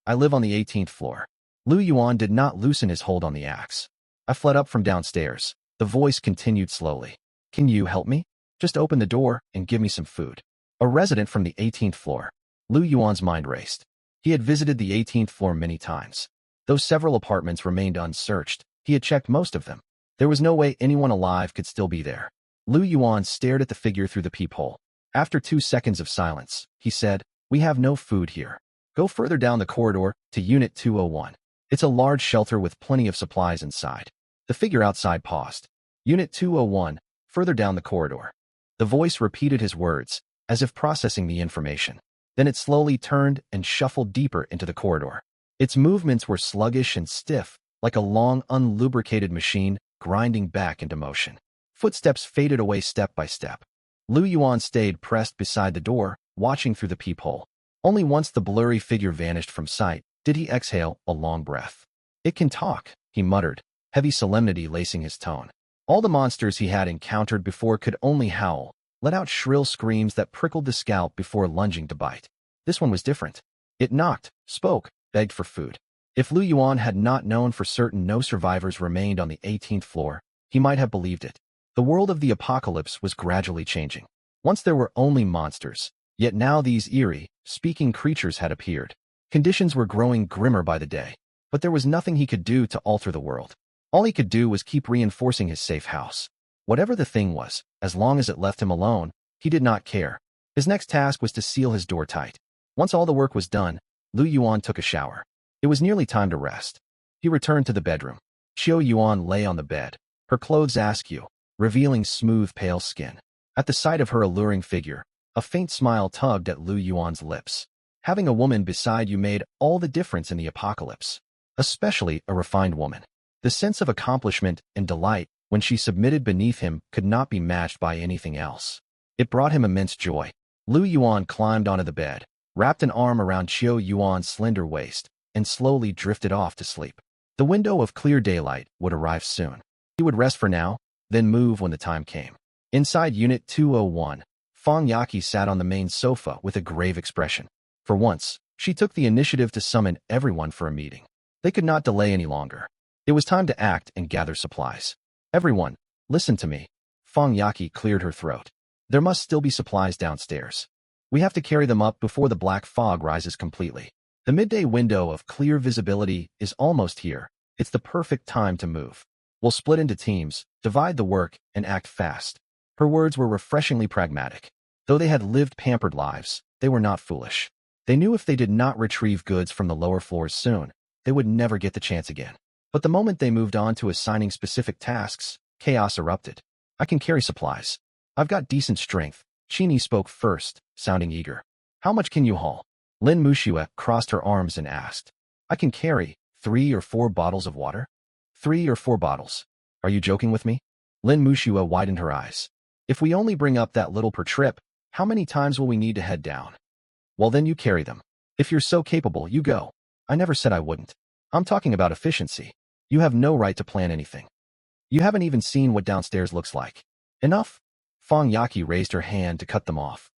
I live on the 18th floor." Lu Yuan did not loosen his hold on the axe. "I fled up from downstairs." The voice continued slowly. "Can you help me? Just open the door and give me some food." A resident from the 18th floor. Lu Yuan's mind raced. He had visited the 18th floor many times. Though several apartments remained unsearched, he had checked most of them. There was no way anyone alive could still be there. Lu Yuan stared at the figure through the peephole. After 2 seconds of silence, he said, "We have no food here. Go further down the corridor to Unit 201. It's a large shelter with plenty of supplies inside." The figure outside paused. "Unit 201, further down the corridor." The voice repeated his words, as if processing the information. Then it slowly turned and shuffled deeper into the corridor. Its movements were sluggish and stiff, like a long, unlubricated machine grinding back into motion. Footsteps faded away step by step. Lu Yuan stayed pressed beside the door, watching through the peephole. Only once the blurry figure vanished from sight did he exhale a long breath. "It can talk," he muttered, heavy solemnity lacing his tone. All the monsters he had encountered before could only howl, let out shrill screams that prickled the scalp before lunging to bite. This one was different. It knocked, spoke, begged for food. If Lu Yuan had not known for certain no survivors remained on the 18th floor, he might have believed it. The world of the apocalypse was gradually changing. Once there were only monsters, yet now these eerie, speaking creatures had appeared. Conditions were growing grimmer by the day, but there was nothing he could do to alter the world. All he could do was keep reinforcing his safe house. Whatever the thing was, as long as it left him alone, he did not care. His next task was to seal his door tight. Once all the work was done, Lu Yuan took a shower. It was nearly time to rest. He returned to the bedroom. Qiu Yuan lay on the bed, her clothes askew, revealing smooth, pale skin. At the sight of her alluring figure, a faint smile tugged at Lu Yuan's lips. Having a woman beside you made all the difference in the apocalypse, especially a refined woman. The sense of accomplishment and delight when she submitted beneath him could not be matched by anything else. It brought him immense joy. Lu Yuan climbed onto the bed, wrapped an arm around Qiu Yuan's slender waist, and slowly drifted off to sleep. The window of clear daylight would arrive soon. He would rest for now, then move when the time came. Inside Unit 201, Fang Yaqi sat on the main sofa with a grave expression. For once, she took the initiative to summon everyone for a meeting. They could not delay any longer. It was time to act and gather supplies. Everyone, listen to me. Fang Yaqi cleared her throat. There must still be supplies downstairs. We have to carry them up before the black fog rises completely. The midday window of clear visibility is almost here. It's the perfect time to move. We'll split into teams, divide the work, and act fast. Her words were refreshingly pragmatic. Though they had lived pampered lives, they were not foolish. They knew if they did not retrieve goods from the lower floors soon, they would never get the chance again. But the moment they moved on to assigning specific tasks, chaos erupted. I can carry supplies. I've got decent strength. Qini spoke first, sounding eager. How much can you haul? Lin Muxue crossed her arms and asked. I can carry 3 or 4 bottles of water. 3 or 4 bottles. Are you joking with me? Lin Muxue widened her eyes. If we only bring up that little per trip, how many times will we need to head down? Well, then you carry them. If you're so capable, you go. I never said I wouldn't. I'm talking about efficiency. You have no right to plan anything. You haven't even seen what downstairs looks like. Enough? Fang Yaqi raised her hand to cut them off.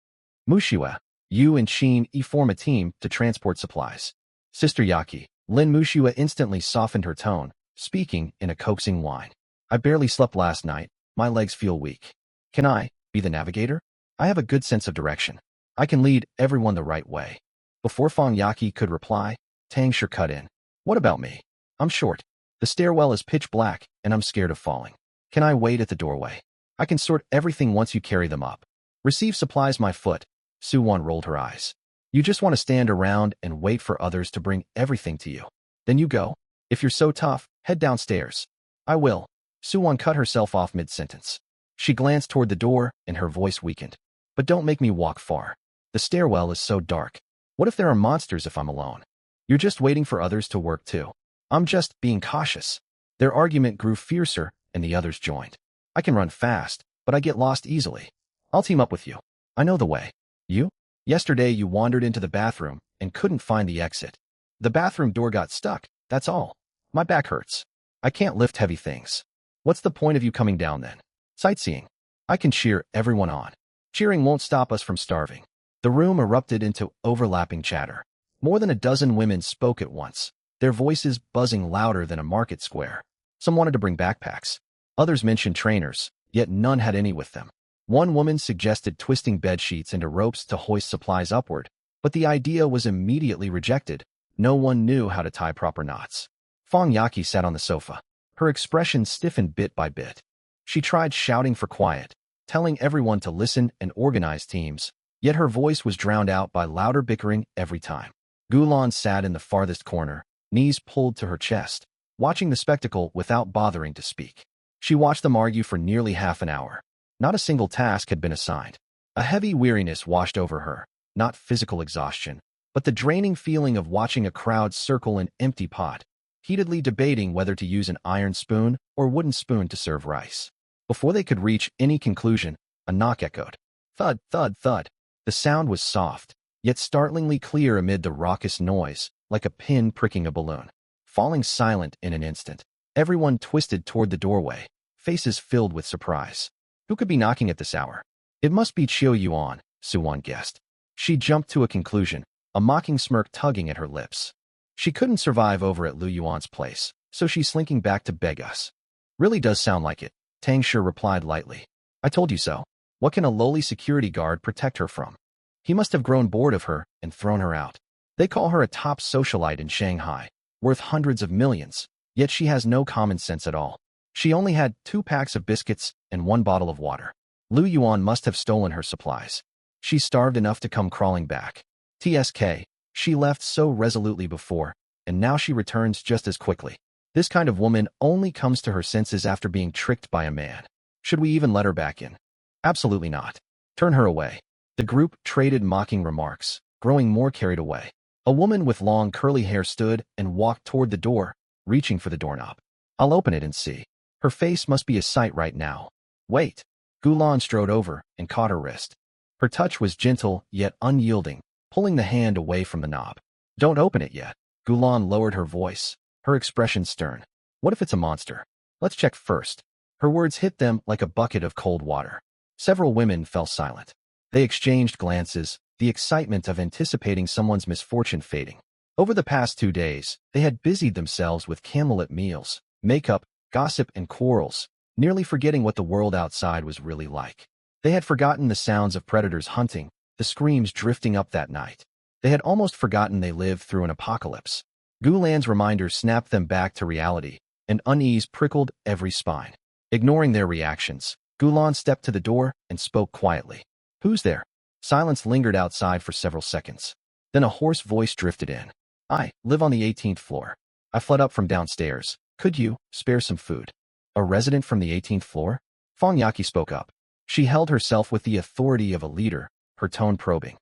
Muxue, you and Qin form a team to transport supplies. Sister Yaqi, Lin Muxue instantly softened her tone, speaking in a coaxing whine. I barely slept last night. My legs feel weak. Can I be the navigator? I have a good sense of direction. I can lead everyone the right way. Before Fang Yaqi could reply, Tang Shi cut in. What about me? I'm short. The stairwell is pitch black, and I'm scared of falling. Can I wait at the doorway? I can sort everything once you carry them up. Receive supplies my foot. Suwon rolled her eyes. You just want to stand around and wait for others to bring everything to you. Then you go. If you're so tough, head downstairs. I will. Suwon cut herself off mid-sentence. She glanced toward the door, and her voice weakened. But don't make me walk far. The stairwell is so dark. What if there are monsters if I'm alone? You're just waiting for others to work too. I'm just being cautious. Their argument grew fiercer, and the others joined. I can run fast, but I get lost easily. I'll team up with you. I know the way. You? Yesterday you wandered into the bathroom and couldn't find the exit. The bathroom door got stuck, that's all. My back hurts. I can't lift heavy things. What's the point of you coming down then? Sightseeing. I can cheer everyone on. Cheering won't stop us from starving. The room erupted into overlapping chatter. More than a dozen women spoke at once, their voices buzzing louder than a market square. Some wanted to bring backpacks. Others mentioned trainers, yet none had any with them. One woman suggested twisting bed sheets into ropes to hoist supplies upward, but the idea was immediately rejected. No one knew how to tie proper knots. Fang Yaqi sat on the sofa. Her expression stiffened bit by bit. She tried shouting for quiet, telling everyone to listen and organize teams, yet her voice was drowned out by louder bickering every time. Gulan sat in the farthest corner, knees pulled to her chest, watching the spectacle without bothering to speak. She watched them argue for nearly half an hour. Not a single task had been assigned. A heavy weariness washed over her, not physical exhaustion, but the draining feeling of watching a crowd circle an empty pot, heatedly debating whether to use an iron spoon or wooden spoon to serve rice. Before they could reach any conclusion, a knock echoed. Thud, thud, thud. The sound was soft, yet startlingly clear amid the raucous noise, like a pin pricking a balloon. Falling silent in an instant, everyone twisted toward the doorway, faces filled with surprise. Who could be knocking at this hour? It must be Qiu Yuan, Suwon guessed. She jumped to a conclusion, a mocking smirk tugging at her lips. She couldn't survive over at Lu Yuan's place, so she's slinking back to beg us. Really does sound like it, Tang Shi replied lightly. I told you so. What can a lowly security guard protect her from? He must have grown bored of her and thrown her out. They call her a top socialite in Shanghai, worth hundreds of millions, yet she has no common sense at all. She only had 2 packs of biscuits and 1 bottle of water. Lu Yuan must have stolen her supplies. She starved enough to come crawling back. TSK, she left so resolutely before, and now she returns just as quickly. This kind of woman only comes to her senses after being tricked by a man. Should we even let her back in? Absolutely not. Turn her away. The group traded mocking remarks, growing more carried away. A woman with long curly hair stood and walked toward the door, reaching for the doorknob. I'll open it and see. Her face must be a sight right now. Wait. Gulan strode over and caught her wrist. Her touch was gentle yet unyielding, pulling the hand away from the knob. Don't open it yet. Gulan lowered her voice, her expression stern. What if it's a monster? Let's check first. Her words hit them like a bucket of cold water. Several women fell silent. They exchanged glances, the excitement of anticipating someone's misfortune fading. Over the past 2 days, they had busied themselves with candlelit meals, makeup, gossip, and quarrels, nearly forgetting what the world outside was really like. They had forgotten the sounds of predators hunting, the screams drifting up that night. They had almost forgotten they lived through an apocalypse. Gulan's reminder snapped them back to reality, and unease prickled every spine. Ignoring their reactions, Gulan stepped to the door and spoke quietly. Who's there? Silence lingered outside for several seconds. Then a hoarse voice drifted in. I live on the 18th floor. I fled up from downstairs. Could you spare some food? A resident from the 18th floor? Fang Yaqi spoke up. She held herself with the authority of a leader, her tone probing.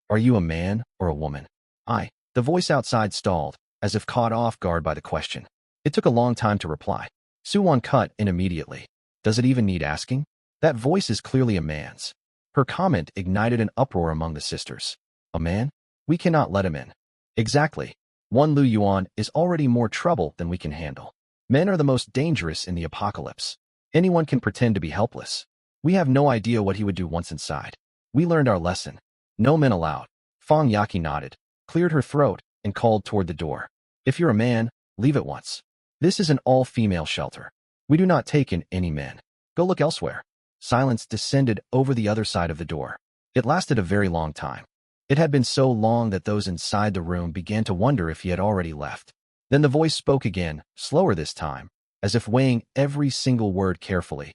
Are you a man or a woman? The voice outside stalled, as if caught off guard by the question. It took a long time to reply. Suwon cut in immediately. Does it even need asking? That voice is clearly a man's. Her comment ignited an uproar among the sisters. A man? We cannot let him in. Exactly. One Lu Yuan is already more trouble than we can handle. Men are the most dangerous in the apocalypse. Anyone can pretend to be helpless. We have no idea what he would do once inside. We learned our lesson. No men allowed. Fang Yaqi nodded, cleared her throat, and called toward the door. If you're a man, leave at once. This is an all-female shelter. We do not take in any men. Go look elsewhere. Silence descended over the other side of the door. It lasted a very long time. It had been so long that those inside the room began to wonder if he had already left. Then the voice spoke again, slower this time, as if weighing every single word carefully.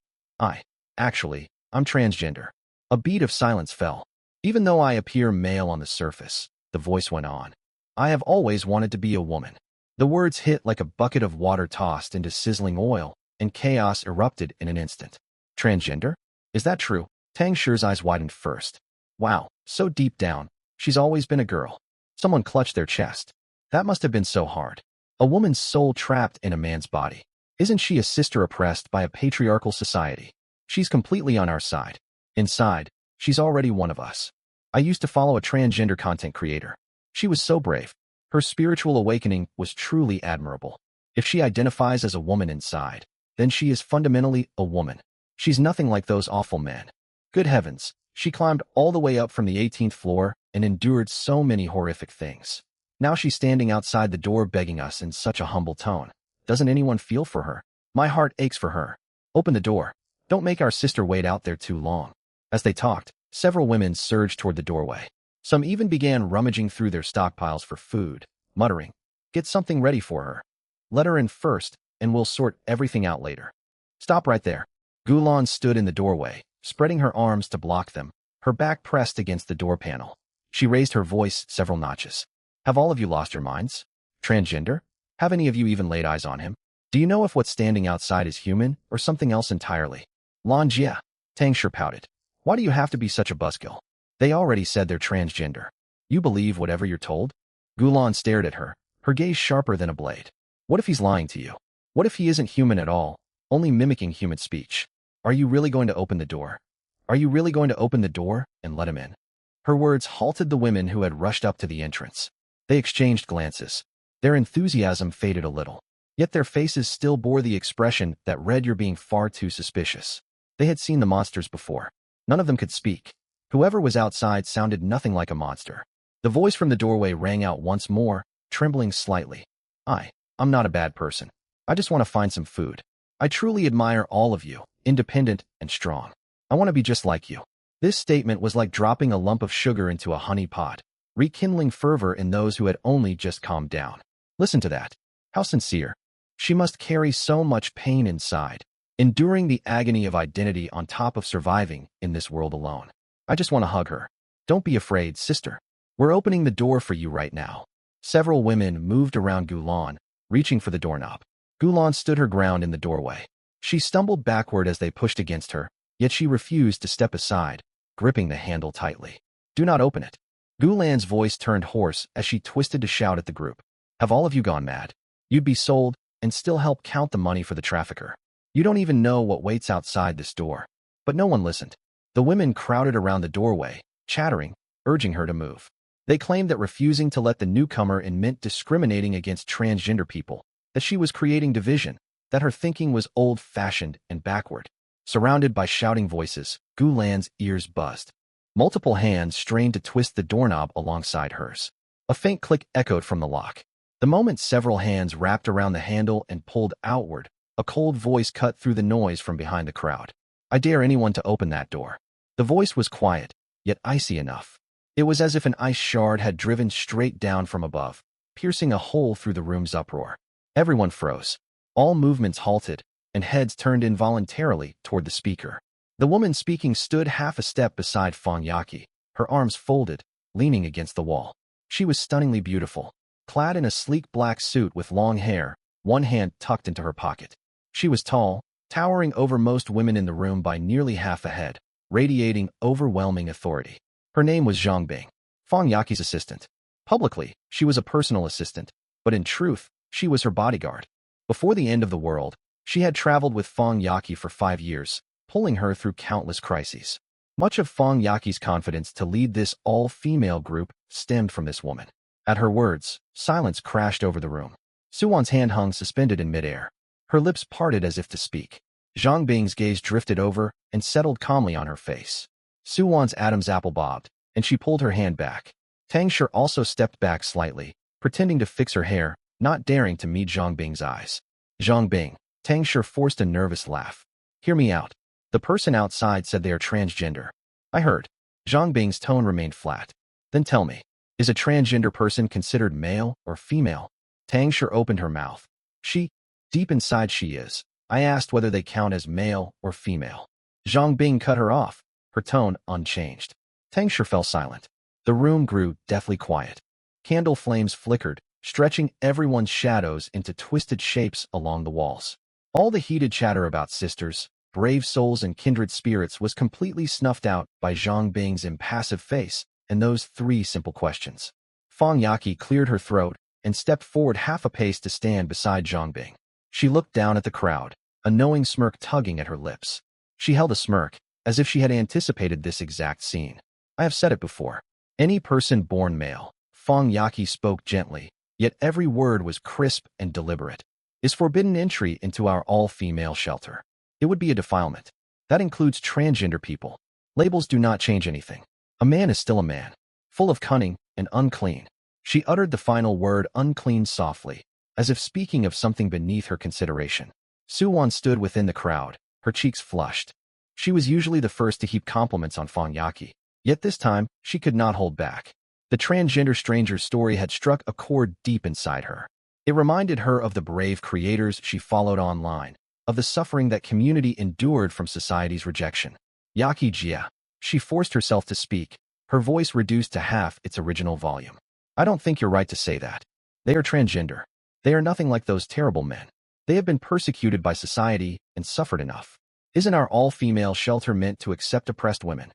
Actually, I'm transgender. A beat of silence fell. Even though I appear male on the surface, the voice went on. I have always wanted to be a woman. The words hit like a bucket of water tossed into sizzling oil, and chaos erupted in an instant. Transgender? Is that true? Tang Shi's eyes widened first. Wow, so deep down, she's always been a girl. Someone clutched their chest. That must have been so hard. A woman's soul trapped in a man's body. Isn't she a sister oppressed by a patriarchal society? She's completely on our side. Inside, she's already one of us. I used to follow a transgender content creator. She was so brave. Her spiritual awakening was truly admirable. If she identifies as a woman inside, then she is fundamentally a woman. She's nothing like those awful men. Good heavens, she climbed all the way up from the 18th floor and endured so many horrific things. Now she's standing outside the door begging us in such a humble tone. Doesn't anyone feel for her? My heart aches for her. Open the door. Don't make our sister wait out there too long. As they talked, several women surged toward the doorway. Some even began rummaging through their stockpiles for food, muttering, "Get something ready for her. Let her in first, and we'll sort everything out later." Stop right there. Gulan stood in the doorway, spreading her arms to block them, her back pressed against the door panel. She raised her voice several notches. Have all of you lost your minds? Transgender? Have any of you even laid eyes on him? Do you know if what's standing outside is human or something else entirely? Lan Jia. Tang Shi pouted. Why do you have to be such a buzzkill? They already said they're transgender. You believe whatever you're told? Gulan stared at her, her gaze sharper than a blade. What if he's lying to you? What if he isn't human at all, only mimicking human speech? Are you really going to open the door? Are you really going to open the door and let him in? Her words halted the women who had rushed up to the entrance. They exchanged glances. Their enthusiasm faded a little. Yet their faces still bore the expression that read, "You're being far too suspicious." They had seen the monsters before. None of them could speak. Whoever was outside sounded nothing like a monster. The voice from the doorway rang out once more, trembling slightly. I'm not a bad person. I just want to find some food. I truly admire all of you, independent and strong. I want to be just like you. This statement was like dropping a lump of sugar into a honey pot. rekindling fervor in those who had only just calmed down. Listen to that. How sincere. She must carry so much pain inside, enduring the agony of identity on top of surviving in this world alone. I just want to hug her. Don't be afraid, sister. We're opening the door for you right now. Several women moved around Gulan, reaching for the doorknob. Gulan stood her ground in the doorway. She stumbled backward as they pushed against her, yet she refused to step aside, gripping the handle tightly. Do not open it. Gulan's voice turned hoarse as she twisted to shout at the group. Have all of you gone mad? You'd be sold and still help count the money for the trafficker. You don't even know what waits outside this door. But no one listened. The women crowded around the doorway, chattering, urging her to move. They claimed that refusing to let the newcomer in meant discriminating against transgender people, that she was creating division, that her thinking was old-fashioned and backward. Surrounded by shouting voices, Gulan's ears buzzed. Multiple hands strained to twist the doorknob alongside hers. A faint click echoed from the lock. The moment several hands wrapped around the handle and pulled outward, a cold voice cut through the noise from behind the crowd. I dare anyone to open that door. The voice was quiet, yet icy enough. It was as if an ice shard had driven straight down from above, piercing a hole through the room's uproar. Everyone froze. All movements halted, and heads turned involuntarily toward the speaker. The woman speaking stood half a step beside Fong Yaqi, her arms folded, leaning against the wall. She was stunningly beautiful, clad in a sleek black suit with long hair, one hand tucked into her pocket. She was tall, towering over most women in the room by nearly half a head, radiating overwhelming authority. Her name was Zhang Bing, Fong Yaqi's assistant. Publicly, she was a personal assistant, but in truth, she was her bodyguard. Before the end of the world, she had traveled with Fong Yaqi for 5 years, pulling her through countless crises. Much of Fong Yaqi's confidence to lead this all-female group stemmed from this woman. At her words, silence crashed over the room. Suwon's hand hung suspended in midair. Her lips parted as if to speak. Zhang Bing's gaze drifted over and settled calmly on her face. Suwon's Adam's apple bobbed, and she pulled her hand back. Tang Shi also stepped back slightly, pretending to fix her hair, not daring to meet Zhang Bing's eyes. Zhang Bing, Tang Shi forced a nervous laugh. Hear me out. The person outside said they are transgender. I heard. Zhang Bing's tone remained flat. Then tell me, is a transgender person considered male or female? Tang Shi opened her mouth. Deep inside she is. I asked whether they count as male or female. Zhang Bing cut her off, her tone unchanged. Tang Shi fell silent. The room grew deathly quiet. Candle flames flickered, stretching everyone's shadows into twisted shapes along the walls. All the heated chatter about sisters, brave souls and kindred spirits was completely snuffed out by Zhang Bing's impassive face and those 3 simple questions. Fong Yaqi cleared her throat and stepped forward half a pace to stand beside Zhang Bing. She looked down at the crowd, a knowing smirk tugging at her lips. She held a smirk, as if she had anticipated this exact scene. I have said it before. Any person born male, Fong Yaqi spoke gently, yet every word was crisp and deliberate, is forbidden entry into our all-female shelter. It would be a defilement. That includes transgender people. Labels do not change anything. A man is still a man, full of cunning and unclean. She uttered the final word unclean softly, as if speaking of something beneath her consideration. Suwon stood within the crowd, her cheeks flushed. She was usually the first to heap compliments on Fong Yaqi, yet this time she could not hold back. The transgender stranger's story had struck a chord deep inside her. It reminded her of the brave creators she followed online, of the suffering that community endured from society's rejection. Yaqi Jia. She forced herself to speak, her voice reduced to half its original volume. I don't think you're right to say that. They are transgender. They are nothing like those terrible men. They have been persecuted by society and suffered enough. Isn't our all-female shelter meant to accept oppressed women?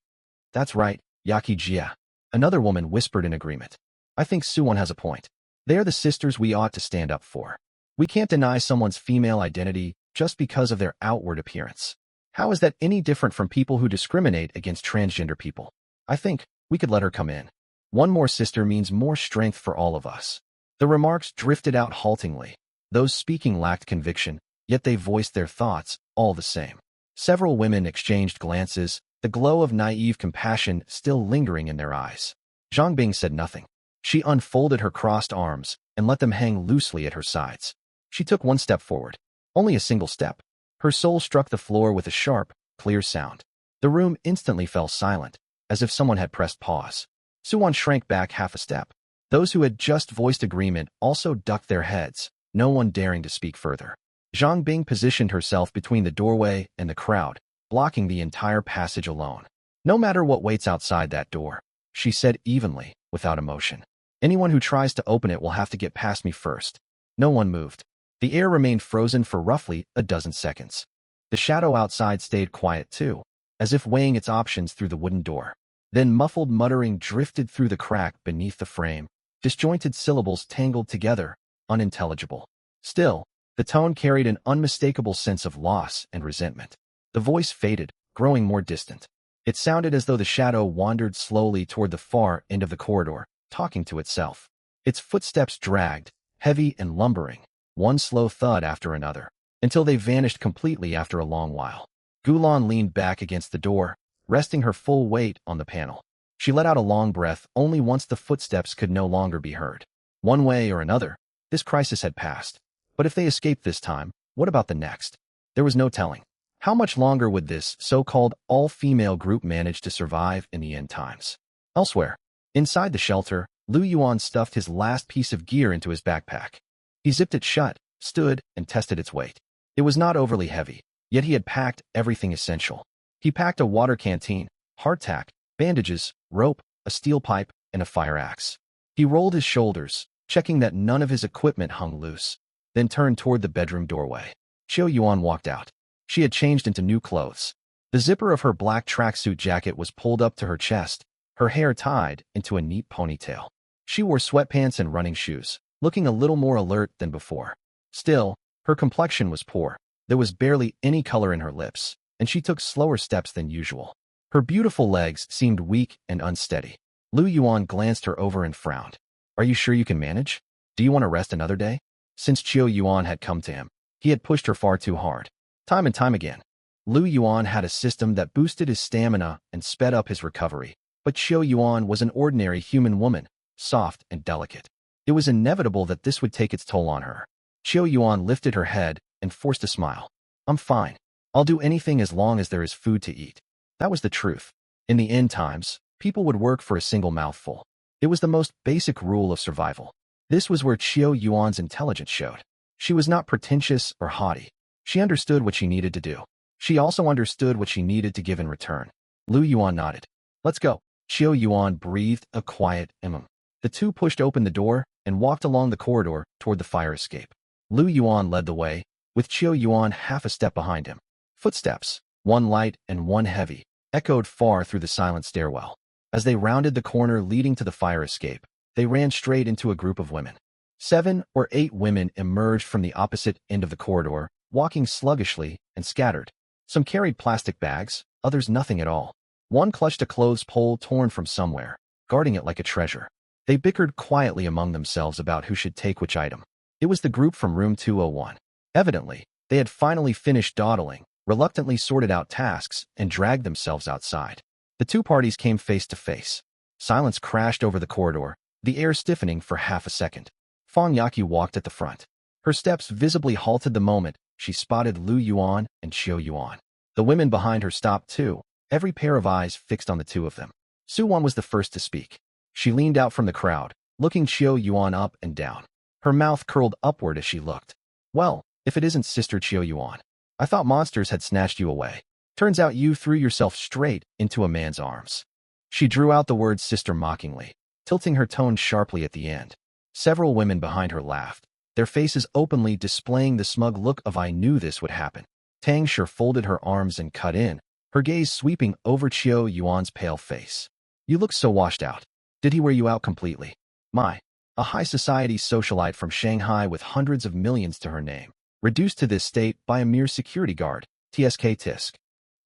That's right, Yaqi Jia. Another woman whispered in agreement. I think Suwon has a point. They are the sisters we ought to stand up for. We can't deny someone's female identity just because of their outward appearance. How is that any different from people who discriminate against transgender people? I think we could let her come in. One more sister means more strength for all of us. The remarks drifted out haltingly. Those speaking lacked conviction, yet they voiced their thoughts, all the same. Several women exchanged glances, the glow of naive compassion still lingering in their eyes. Zhang Bing said nothing. She unfolded her crossed arms and let them hang loosely at her sides. She took one step forward. Only a single step. Her sole struck the floor with a sharp, clear sound. The room instantly fell silent, as if someone had pressed pause. Suwon shrank back half a step. Those who had just voiced agreement also ducked their heads, no one daring to speak further. Zhang Bing positioned herself between the doorway and the crowd, blocking the entire passage alone. No matter what waits outside that door, she said evenly, without emotion. Anyone who tries to open it will have to get past me first. No one moved. The air remained frozen for roughly a dozen seconds. The shadow outside stayed quiet too, as if weighing its options through the wooden door. Then muffled muttering drifted through the crack beneath the frame, disjointed syllables tangled together, unintelligible. Still, the tone carried an unmistakable sense of loss and resentment. The voice faded, growing more distant. It sounded as though the shadow wandered slowly toward the far end of the corridor, talking to itself. Its footsteps dragged, heavy and lumbering, one slow thud after another, until they vanished completely after a long while. Gulan leaned back against the door, resting her full weight on the panel. She let out a long breath only once the footsteps could no longer be heard. One way or another, this crisis had passed. But if they escaped this time, what about the next? There was no telling. How much longer would this so-called all-female group manage to survive in the end times? Elsewhere, inside the shelter, Lu Yuan stuffed his last piece of gear into his backpack. He zipped it shut, stood, and tested its weight. It was not overly heavy, yet he had packed everything essential. He packed a water canteen, hardtack, bandages, rope, a steel pipe, and a fire axe. He rolled his shoulders, checking that none of his equipment hung loose, then turned toward the bedroom doorway. Qiu Yuan walked out. She had changed into new clothes. The zipper of her black tracksuit jacket was pulled up to her chest, her hair tied into a neat ponytail. She wore sweatpants and running shoes, looking a little more alert than before. Still, her complexion was poor. There was barely any color in her lips, and she took slower steps than usual. Her beautiful legs seemed weak and unsteady. Lu Yuan glanced her over and frowned. Are you sure you can manage? Do you want to rest another day? Since Qiu Yuan had come to him, he had pushed her far too hard. Time and time again. Lu Yuan had a system that boosted his stamina and sped up his recovery, but Qiu Yuan was an ordinary human woman, soft and delicate. It was inevitable that this would take its toll on her. Qiu Yuan lifted her head and forced a smile. I'm fine. I'll do anything as long as there is food to eat. That was the truth. In the end times, people would work for a single mouthful. It was the most basic rule of survival. This was where Qiu Yuan's intelligence showed. She was not pretentious or haughty. She understood what she needed to do. She also understood what she needed to give in return. Lu Yuan nodded. Let's go. Qiu Yuan breathed a quiet The two pushed open the door and walked along the corridor toward the fire escape. Lu Yuan led the way, with Qiu Yuan half a step behind him. Footsteps, one light and one heavy, echoed far through the silent stairwell. As they rounded the corner leading to the fire escape, they ran straight into a group of women. 7 or 8 women emerged from the opposite end of the corridor, walking sluggishly and scattered. Some carried plastic bags, others nothing at all. One clutched a clothes pole torn from somewhere, guarding it like a treasure. They bickered quietly among themselves about who should take which item. It was the group from room 201. Evidently, they had finally finished dawdling, reluctantly sorted out tasks, and dragged themselves outside. The two parties came face to face. Silence crashed over the corridor, the air stiffening for half a second. Fang Yaqi walked at the front. Her steps visibly halted the moment she spotted Lu Yuan and Qiu Yuan. The women behind her stopped too, every pair of eyes fixed on the two of them. Suwon was the first to speak. She leaned out from the crowd, looking Qiu Yuan up and down. Her mouth curled upward as she looked. Well, if it isn't Sister Qiu Yuan. I thought monsters had snatched you away. Turns out you threw yourself straight into a man's arms. She drew out the word sister mockingly, tilting her tone sharply at the end. Several women behind her laughed, their faces openly displaying the smug look of I knew this would happen. Tang Shi folded her arms and cut in, her gaze sweeping over Qiu Yuan's pale face. You look so washed out. Did he wear you out completely? My, a high society socialite from Shanghai with hundreds of millions to her name, reduced to this state by a mere security guard, TSK Tisk.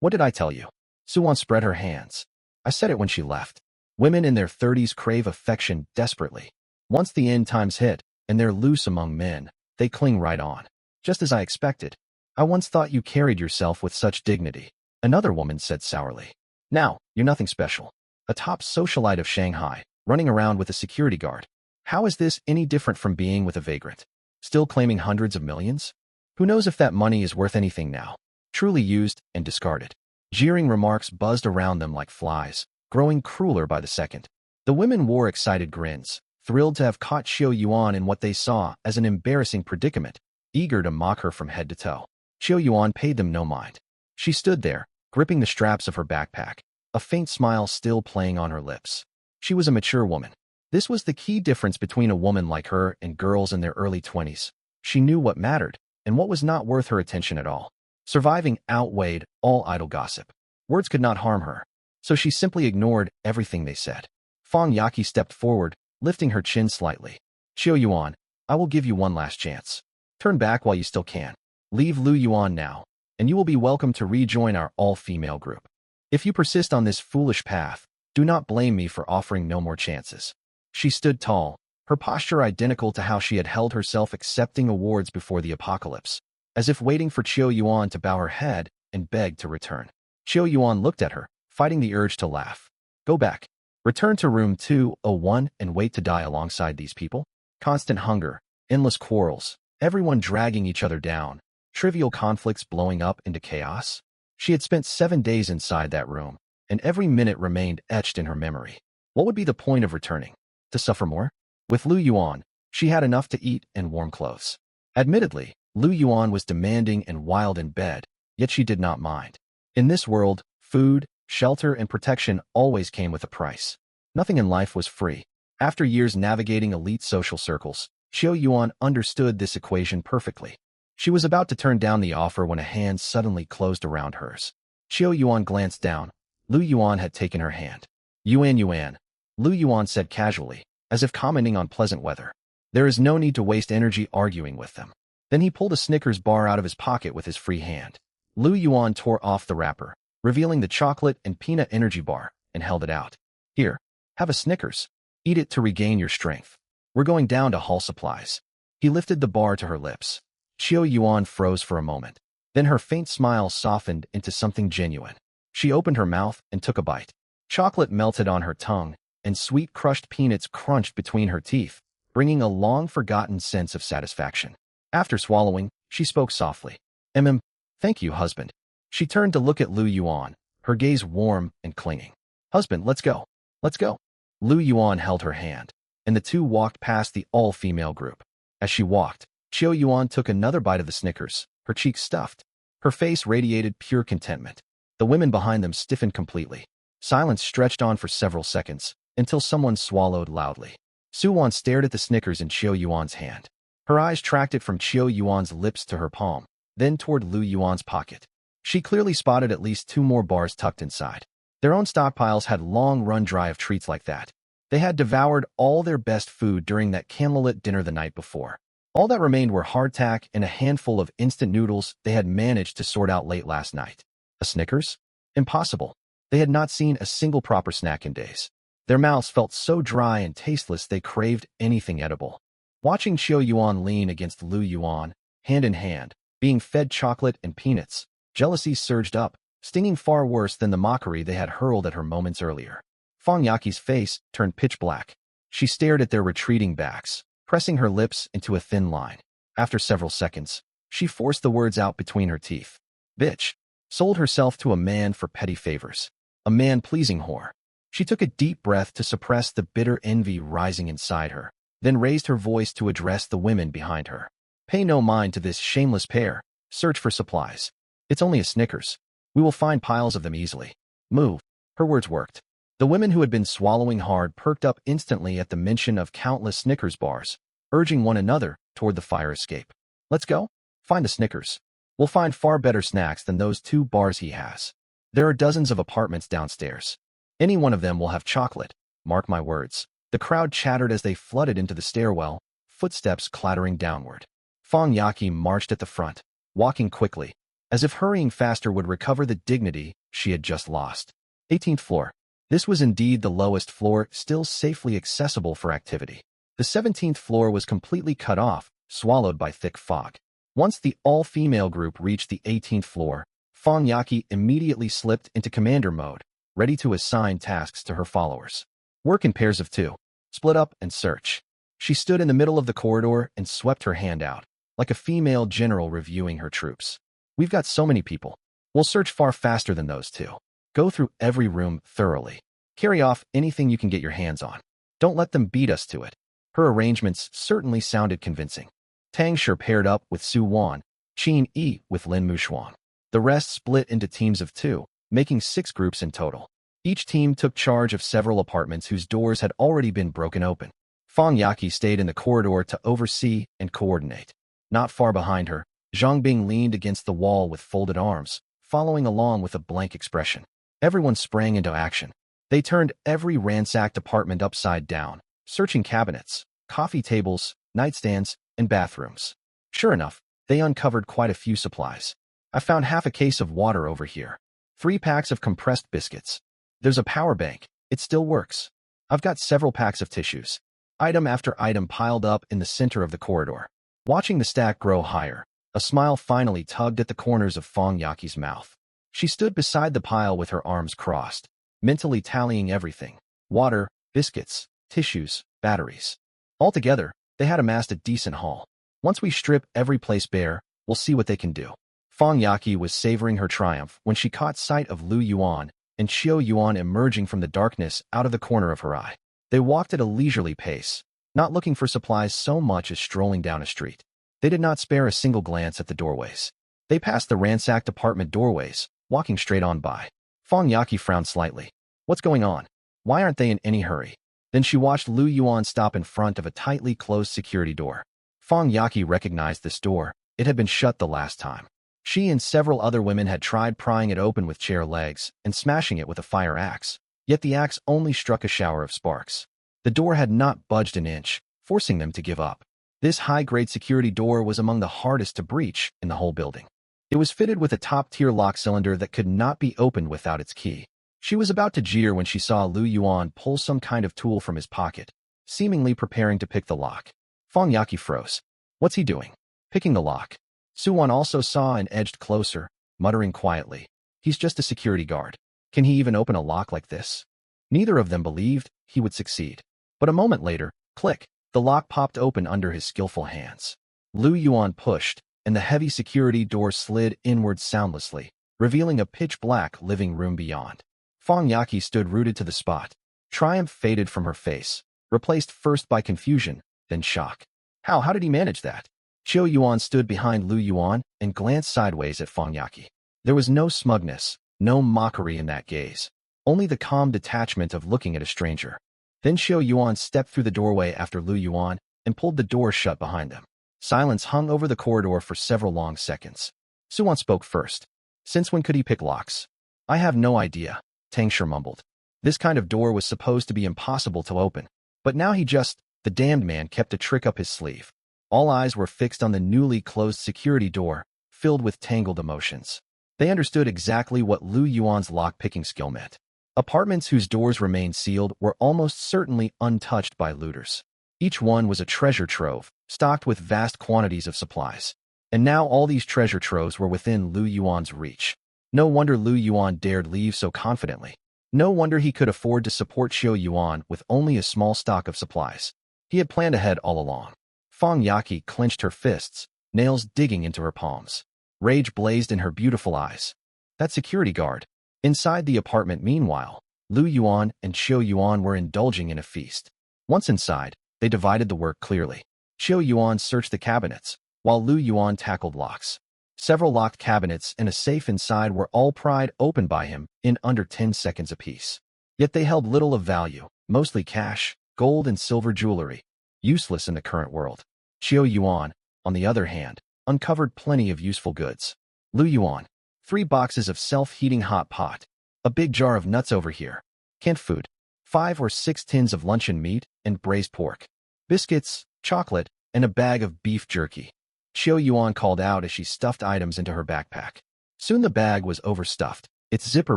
What did I tell you? Suwon spread her hands. I said it when she left. Women in their 30s crave affection desperately. Once the end times hit, and they're loose among men, they cling right on. Just as I expected. I once thought you carried yourself with such dignity, another woman said sourly. Now, you're nothing special. A top socialite of Shanghai, running around with a security guard. How is this any different from being with a vagrant? Still claiming hundreds of millions? Who knows if that money is worth anything now? Truly used and discarded. Jeering remarks buzzed around them like flies, growing crueler by the second. The women wore excited grins, thrilled to have caught Qiu Yuan in what they saw as an embarrassing predicament, eager to mock her from head to toe. Qiu Yuan paid them no mind. She stood there, gripping the straps of her backpack, a faint smile still playing on her lips. She was a mature woman. This was the key difference between a woman like her and girls in their early 20s. She knew what mattered and what was not worth her attention at all. Surviving outweighed all idle gossip. Words could not harm her, so she simply ignored everything they said. Fang Yaqi stepped forward, lifting her chin slightly. Qiu Yuan, I will give you one last chance. Turn back while you still can. Leave Lu Yuan now, and you will be welcome to rejoin our all-female group. If you persist on this foolish path, do not blame me for offering no more chances. She stood tall, her posture identical to how she had held herself accepting awards before the apocalypse, as if waiting for Qiu Yuan to bow her head and beg to return. Qiu Yuan looked at her, fighting the urge to laugh. Go back. Return to room 201 and wait to die alongside these people? Constant hunger, endless quarrels, everyone dragging each other down, trivial conflicts blowing up into chaos. She had spent 7 days inside that room, and every minute remained etched in her memory. What would be the point of returning? To suffer more? With Lu Yuan, she had enough to eat and warm clothes. Admittedly, Lu Yuan was demanding and wild in bed, yet she did not mind. In this world, food, shelter, and protection always came with a price. Nothing in life was free. After years navigating elite social circles, Qiu Yuan understood this equation perfectly. She was about to turn down the offer when a hand suddenly closed around hers. Qiu Yuan glanced down. Lu Yuan had taken her hand. Yuan, Lu Yuan said casually, as if commenting on pleasant weather. There is no need to waste energy arguing with them. Then he pulled a Snickers bar out of his pocket with his free hand. Lu Yuan tore off the wrapper, revealing the chocolate and peanut energy bar, and held it out. Here, have a Snickers. Eat it to regain your strength. We're going down to hall supplies. He lifted the bar to her lips. Qiu Yuan froze for a moment. Then her faint smile softened into something genuine. She opened her mouth and took a bite. Chocolate melted on her tongue, and sweet crushed peanuts crunched between her teeth, bringing a long-forgotten sense of satisfaction. After swallowing, she spoke softly. Thank you, husband. She turned to look at Lu Yuan, her gaze warm and clinging. Husband, let's go. Let's go. Lu Yuan held her hand, and the two walked past the all-female group. As she walked, Qiu Yuan took another bite of the Snickers, her cheeks stuffed. Her face radiated pure contentment. The women behind them stiffened completely. Silence stretched on for several seconds, until someone swallowed loudly. Su Wan stared at the Snickers in Qiu Yuan's hand. Her eyes tracked it from Qiu Yuan's lips to her palm, then toward Lu Yuan's pocket. She clearly spotted at least 2 more bars tucked inside. Their own stockpiles had long run dry of treats like that. They had devoured all their best food during that candlelit dinner the night before. All that remained were hardtack and a handful of instant noodles they had managed to sort out late last night. A Snickers? Impossible. They had not seen a single proper snack in days. Their mouths felt so dry and tasteless they craved anything edible. Watching Qiu Yuan lean against Lu Yuan, hand in hand, being fed chocolate and peanuts, jealousy surged up, stinging far worse than the mockery they had hurled at her moments earlier. Fang Yaqi's face turned pitch black. She stared at their retreating backs, pressing her lips into a thin line. After several seconds, she forced the words out between her teeth. Bitch. Sold herself to a man for petty favors. A man-pleasing whore. She took a deep breath to suppress the bitter envy rising inside her, then raised her voice to address the women behind her. Pay no mind to this shameless pair. Search for supplies. It's only a Snickers. We will find piles of them easily. Move. Her words worked. The women who had been swallowing hard perked up instantly at the mention of countless Snickers bars, urging one another toward the fire escape. Let's go. Find the Snickers. We'll find far better snacks than those 2 bars he has. There are dozens of apartments downstairs. Any one of them will have chocolate. Mark my words. The crowd chattered as they flooded into the stairwell, footsteps clattering downward. Fang Yaqi marched at the front, walking quickly, as if hurrying faster would recover the dignity she had just lost. 18th floor. This was indeed the lowest floor, still safely accessible for activity. The 17th floor was completely cut off, swallowed by thick fog. Once the all-female group reached the 18th floor, Fang Yaqi immediately slipped into commander mode, ready to assign tasks to her followers. Work in pairs of 2. Split up and search. She stood in the middle of the corridor and swept her hand out, like a female general reviewing her troops. We've got so many people. We'll search far faster than those 2. Go through every room thoroughly. Carry off anything you can get your hands on. Don't let them beat us to it. Her arrangements certainly sounded convincing. Tang Shi paired up with Su Wan, Qin Yi with Lin Mushuang. The rest split into teams of 2, making 6 groups in total. Each team took charge of several apartments whose doors had already been broken open. Fang Yaqi stayed in the corridor to oversee and coordinate. Not far behind her, Zhang Bing leaned against the wall with folded arms, following along with a blank expression. Everyone sprang into action. They turned every ransacked apartment upside down, searching cabinets, coffee tables, nightstands, and bathrooms. Sure enough, they uncovered quite a few supplies. I found half a case of water over here. 3 packs of compressed biscuits. There's a power bank. It still works. I've got several packs of tissues. Item after item piled up in the center of the corridor. Watching the stack grow higher, a smile finally tugged at the corners of Fang Yaqi's mouth. She stood beside the pile with her arms crossed, mentally tallying everything. Water, biscuits, tissues, batteries. Altogether, they had amassed a decent haul. Once we strip every place bare, we'll see what they can do. Fang Yaqi was savoring her triumph when she caught sight of Lu Yuan and Xiao Yuan emerging from the darkness out of the corner of her eye. They walked at a leisurely pace, not looking for supplies so much as strolling down a street. They did not spare a single glance at the doorways. They passed the ransacked apartment doorways, walking straight on by. Fang Yaqi frowned slightly. What's going on? Why aren't they in any hurry? Then she watched Lu Yuan stop in front of a tightly closed security door. Fang Yaqi recognized this door. It had been shut the last time. She and several other women had tried prying it open with chair legs and smashing it with a fire axe, yet the axe only struck a shower of sparks. The door had not budged an inch, forcing them to give up. This high-grade security door was among the hardest to breach in the whole building. It was fitted with a top-tier lock cylinder that could not be opened without its key. She was about to jeer when she saw Lu Yuan pull some kind of tool from his pocket, seemingly preparing to pick the lock. Fang Yaqi froze. What's he doing? Picking the lock. Su Wan also saw and edged closer, muttering quietly. He's just a security guard. Can he even open a lock like this? Neither of them believed he would succeed. But a moment later, click, the lock popped open under his skillful hands. Lu Yuan pushed, and the heavy security door slid inward soundlessly, revealing a pitch-black living room beyond. Fang Yaqi stood rooted to the spot. Triumph faded from her face, replaced first by confusion, then shock. How did he manage that? Xiao Yuan stood behind Lu Yuan and glanced sideways at Fang Yaqi. There was no smugness, no mockery in that gaze, only the calm detachment of looking at a stranger. Then Xiao Yuan stepped through the doorway after Lu Yuan and pulled the door shut behind them. Silence hung over the corridor for several long seconds. Su Wan spoke first. Since when could he pick locks? I have no idea, Tang Shi mumbled. This kind of door was supposed to be impossible to open, but now the damned man kept a trick up his sleeve. All eyes were fixed on the newly closed security door, filled with tangled emotions. They understood exactly what Lu Yuan's lock-picking skill meant. Apartments whose doors remained sealed were almost certainly untouched by looters. Each one was a treasure trove, stocked with vast quantities of supplies. And now all these treasure troves were within Lu Yuan's reach. No wonder Lu Yuan dared leave so confidently. No wonder he could afford to support Xiao Yuan with only a small stock of supplies. He had planned ahead all along. Fang Yaqi clenched her fists, nails digging into her palms. Rage blazed in her beautiful eyes. That security guard. Inside the apartment, meanwhile, Lu Yuan and Xiao Yuan were indulging in a feast. Once inside, they divided the work clearly. Xiao Yuan searched the cabinets, while Lu Yuan tackled locks. Several locked cabinets and a safe inside were all pried open by him in under 10 seconds apiece. Yet they held little of value, mostly cash, gold and silver jewelry, useless in the current world. Xiao Yuan, on the other hand, uncovered plenty of useful goods. Lu Yuan, 3 boxes of self-heating hot pot, a big jar of nuts over here, canned food, 5 or 6 tins of luncheon meat and braised pork, biscuits, chocolate, and a bag of beef jerky. Xiao Yuan called out as she stuffed items into her backpack. Soon the bag was overstuffed, its zipper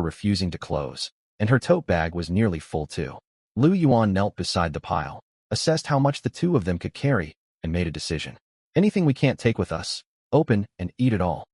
refusing to close, and her tote bag was nearly full too. Lu Yuan knelt beside the pile, assessed how much the two of them could carry, and made a decision. Anything we can't take with us, open and eat it all.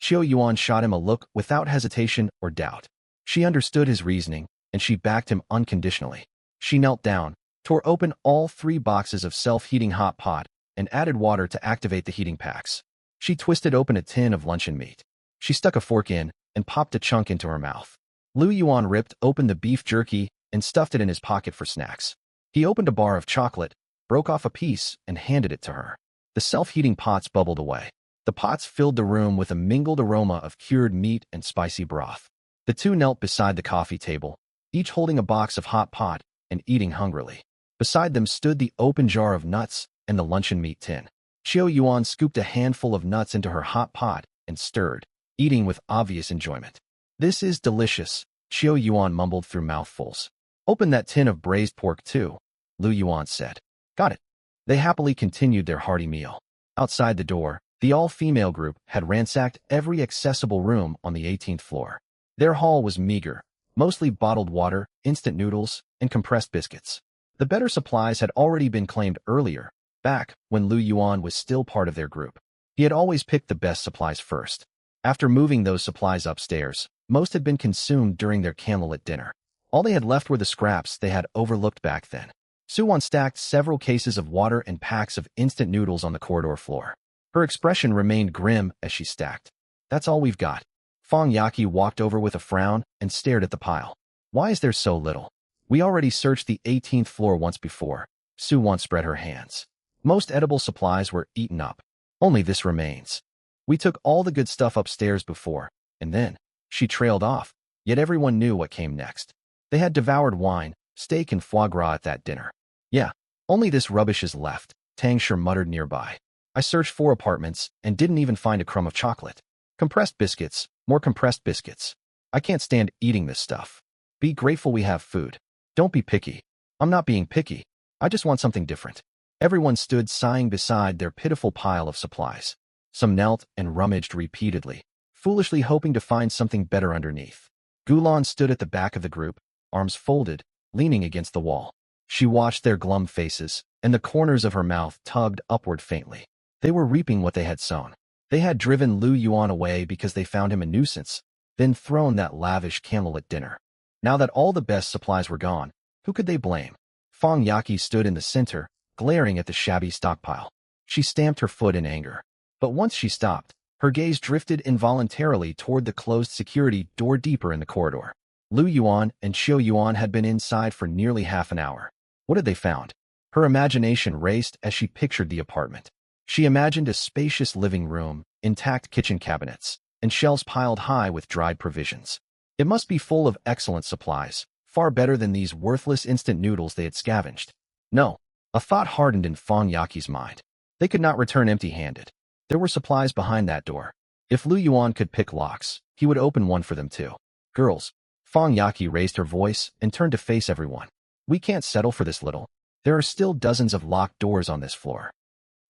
Xiao Yuan shot him a look without hesitation or doubt. She understood his reasoning, and she backed him unconditionally. She knelt down, tore open all 3 boxes of self-heating hot pot, and added water to activate the heating packs. She twisted open a tin of luncheon meat. She stuck a fork in and popped a chunk into her mouth. Lu Yuan ripped open the beef jerky and stuffed it in his pocket for snacks. He opened a bar of chocolate, broke off a piece, and handed it to her. The self-heating pots bubbled away. The pots filled the room with a mingled aroma of cured meat and spicy broth. The two knelt beside the coffee table, each holding a box of hot pot and eating hungrily. Beside them stood the open jar of nuts and the luncheon meat tin. Qiu Yuan scooped a handful of nuts into her hot pot and stirred, eating with obvious enjoyment. "This is delicious," Qiu Yuan mumbled through mouthfuls. "Open that tin of braised pork too," Lu Yuan said. "Got it." They happily continued their hearty meal. Outside the door, the all-female group had ransacked every accessible room on the 18th floor. Their haul was meager, mostly bottled water, instant noodles, and compressed biscuits. The better supplies had already been claimed earlier, back when Lu Yuan was still part of their group. He had always picked the best supplies first. After moving those supplies upstairs, most had been consumed during their candlelit dinner. All they had left were the scraps they had overlooked back then. Suwon stacked several cases of water and packs of instant noodles on the corridor floor. Her expression remained grim as she stacked. "That's all we've got." Fong Yaqi walked over with a frown and stared at the pile. "Why is there so little? We already searched the 18th floor once before." Suwon spread her hands. "Most edible supplies were eaten up. Only this remains. We took all the good stuff upstairs before, and then," she trailed off, yet everyone knew what came next. They had devoured wine, steak, and foie gras at that dinner. "Yeah, only this rubbish is left," Tang Shi muttered nearby. "I searched 4 apartments and didn't even find a crumb of chocolate. Compressed biscuits, more compressed biscuits. I can't stand eating this stuff. Be grateful we have food. Don't be picky." "I'm not being picky. I just want something different." Everyone stood sighing beside their pitiful pile of supplies. Some knelt and rummaged repeatedly, foolishly hoping to find something better underneath. Gulan stood at the back of the group, arms folded, leaning against the wall. She watched their glum faces, and the corners of her mouth tugged upward faintly. They were reaping what they had sown. They had driven Lu Yuan away because they found him a nuisance, then thrown that lavish candlelit dinner. Now that all the best supplies were gone, who could they blame? Fong Yaqi stood in the center, glaring at the shabby stockpile. She stamped her foot in anger. But once she stopped, her gaze drifted involuntarily toward the closed security door deeper in the corridor. Lu Yuan and Qiu Yuan had been inside for nearly half an hour. What had they found? Her imagination raced as she pictured the apartment. She imagined a spacious living room, intact kitchen cabinets, and shelves piled high with dried provisions. It must be full of excellent supplies, far better than these worthless instant noodles they had scavenged. No, a thought hardened in Fong Yaqi's mind. They could not return empty-handed. There were supplies behind that door. If Lu Yuan could pick locks, he would open one for them too. "Girls," Fong Yaqi raised her voice and turned to face everyone. "We can't settle for this little. There are still dozens of locked doors on this floor.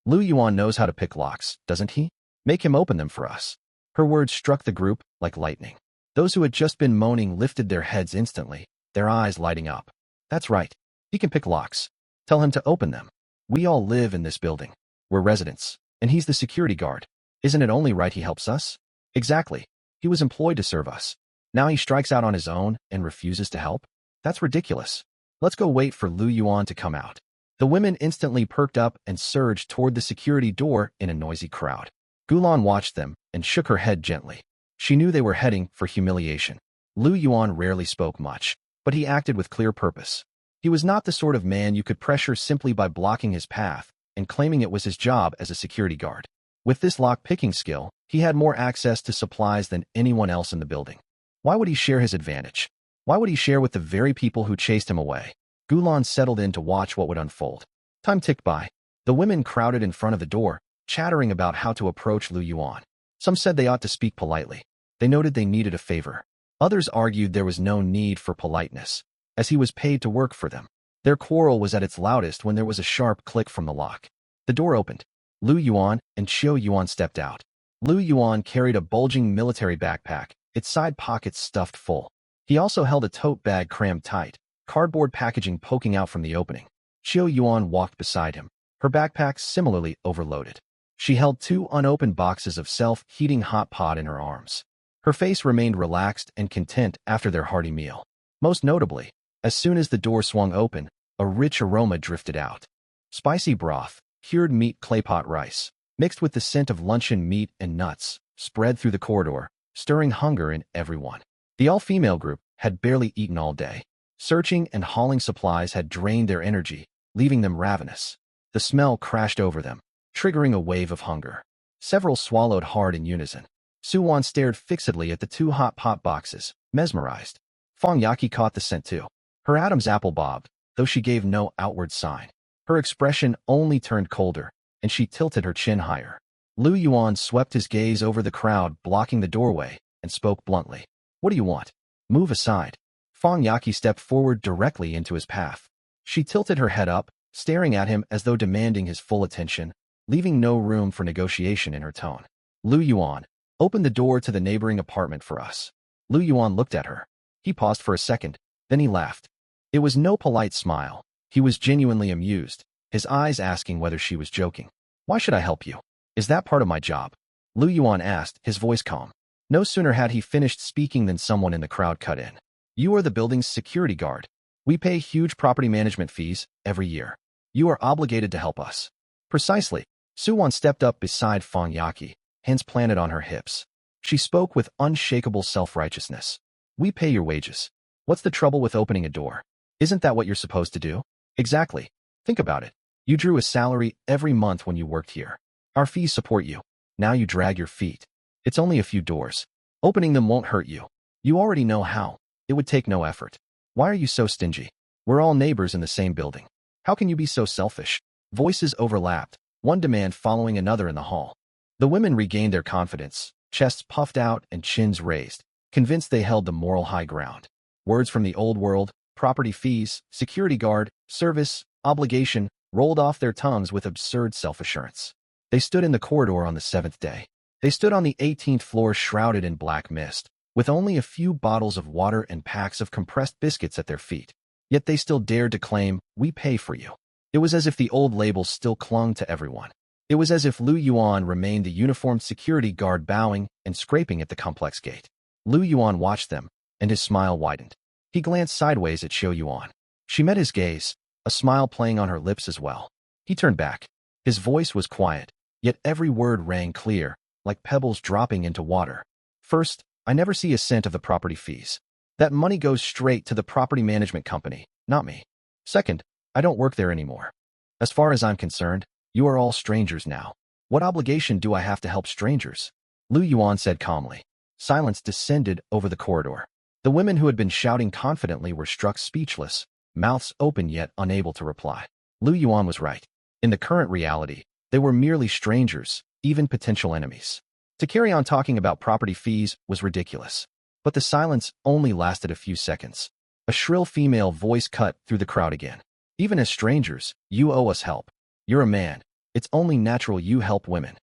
Lu Yuan knows how to pick locks, doesn't he? Make him open them for us." Her words struck the group like lightning. Those who had just been moaning lifted their heads instantly, their eyes lighting up. "That's right. He can pick locks. Tell him to open them. We all live in this building. We're residents, and he's the security guard. Isn't it only right he helps us?" "Exactly. He was employed to serve us. Now he strikes out on his own and refuses to help? That's ridiculous. Let's go wait for Lu Yuan to come out." The women instantly perked up and surged toward the security door in a noisy crowd. Gulan watched them and shook her head gently. She knew they were heading for humiliation. Lu Yuan rarely spoke much, but he acted with clear purpose. He was not the sort of man you could pressure simply by blocking his path and claiming it was his job as a security guard. With this lock-picking skill, he had more access to supplies than anyone else in the building. Why would he share his advantage? Why would he share with the very people who chased him away? Gulan settled in to watch what would unfold. Time ticked by. The women crowded in front of the door, chattering about how to approach Lu Yuan. Some said they ought to speak politely. They noted they needed a favor. Others argued there was no need for politeness, as he was paid to work for them. Their quarrel was at its loudest when there was a sharp click from the lock. The door opened. Lu Yuan and Qiu Yuan stepped out. Lu Yuan carried a bulging military backpack, its side pockets stuffed full. He also held a tote bag crammed tight, cardboard packaging poking out from the opening. Qiu Yuan walked beside him, her backpack similarly overloaded. She held 2 unopened boxes of self-heating hot pot in her arms. Her face remained relaxed and content after their hearty meal. Most notably, as soon as the door swung open, a rich aroma drifted out. Spicy broth, cured meat claypot rice, mixed with the scent of luncheon meat and nuts, spread through the corridor, stirring hunger in everyone. The all-female group had barely eaten all day. Searching and hauling supplies had drained their energy, leaving them ravenous. The smell crashed over them, triggering a wave of hunger. Several swallowed hard in unison. Suwon stared fixedly at the two hot pot boxes, mesmerized. Fong Yaki caught the scent too. Her Adam's apple bobbed, though she gave no outward sign. Her expression only turned colder, and she tilted her chin higher. Lu Yuan swept his gaze over the crowd blocking the doorway and spoke bluntly. What do you want? Move aside. Fong Yaki stepped forward directly into his path. She tilted her head up, staring at him as though demanding his full attention, leaving no room for negotiation in her tone. Lu Yuan, open the door to the neighboring apartment for us. Lu Yuan looked at her. He paused for a second, then he laughed. It was no polite smile. He was genuinely amused, his eyes asking whether she was joking. Why should I help you? Is that part of my job? Lu Yuan asked, his voice calm. No sooner had he finished speaking than someone in the crowd cut in. You are the building's security guard. We pay huge property management fees every year. You are obligated to help us. Precisely. Suwon stepped up beside Fong Yaki, hands planted on her hips. She spoke with unshakable self-righteousness. We pay your wages. What's the trouble with opening a door? Isn't that what you're supposed to do? Exactly. Think about it. You drew a salary every month when you worked here. Our fees support you. Now you drag your feet. It's only a few doors. Opening them won't hurt you. You already know how. It would take no effort. Why are you so stingy? We're all neighbors in the same building. How can you be so selfish? Voices overlapped, one demand following another in the hall. The women regained their confidence, chests puffed out and chins raised, convinced they held the moral high ground. Words from the old world, property fees, security guard, service, obligation, rolled off their tongues with absurd self-assurance. They stood in the corridor on the 7th day. They stood on the 18th floor shrouded in black mist, with only a few bottles of water and packs of compressed biscuits at their feet. Yet they still dared to claim, we pay for you. It was as if the old label still clung to everyone. It was as if Lu Yuan remained the uniformed security guard bowing and scraping at the complex gate. Lu Yuan watched them, and his smile widened. He glanced sideways at Xiao Yuan. She met his gaze, a smile playing on her lips as well. He turned back. His voice was quiet, yet every word rang clear, like pebbles dropping into water. First, I never see a cent of the property fees. That money goes straight to the property management company, not me. Second, I don't work there anymore. As far as I'm concerned, you are all strangers now. What obligation do I have to help strangers? Lu Yuan said calmly. Silence descended over the corridor. The women who had been shouting confidently were struck speechless, mouths open yet unable to reply. Lu Yuan was right. In the current reality, they were merely strangers, even potential enemies. To carry on talking about property fees was ridiculous. But the silence only lasted a few seconds. A shrill female voice cut through the crowd again. Even as strangers, you owe us help. You're a man. It's only natural you help women.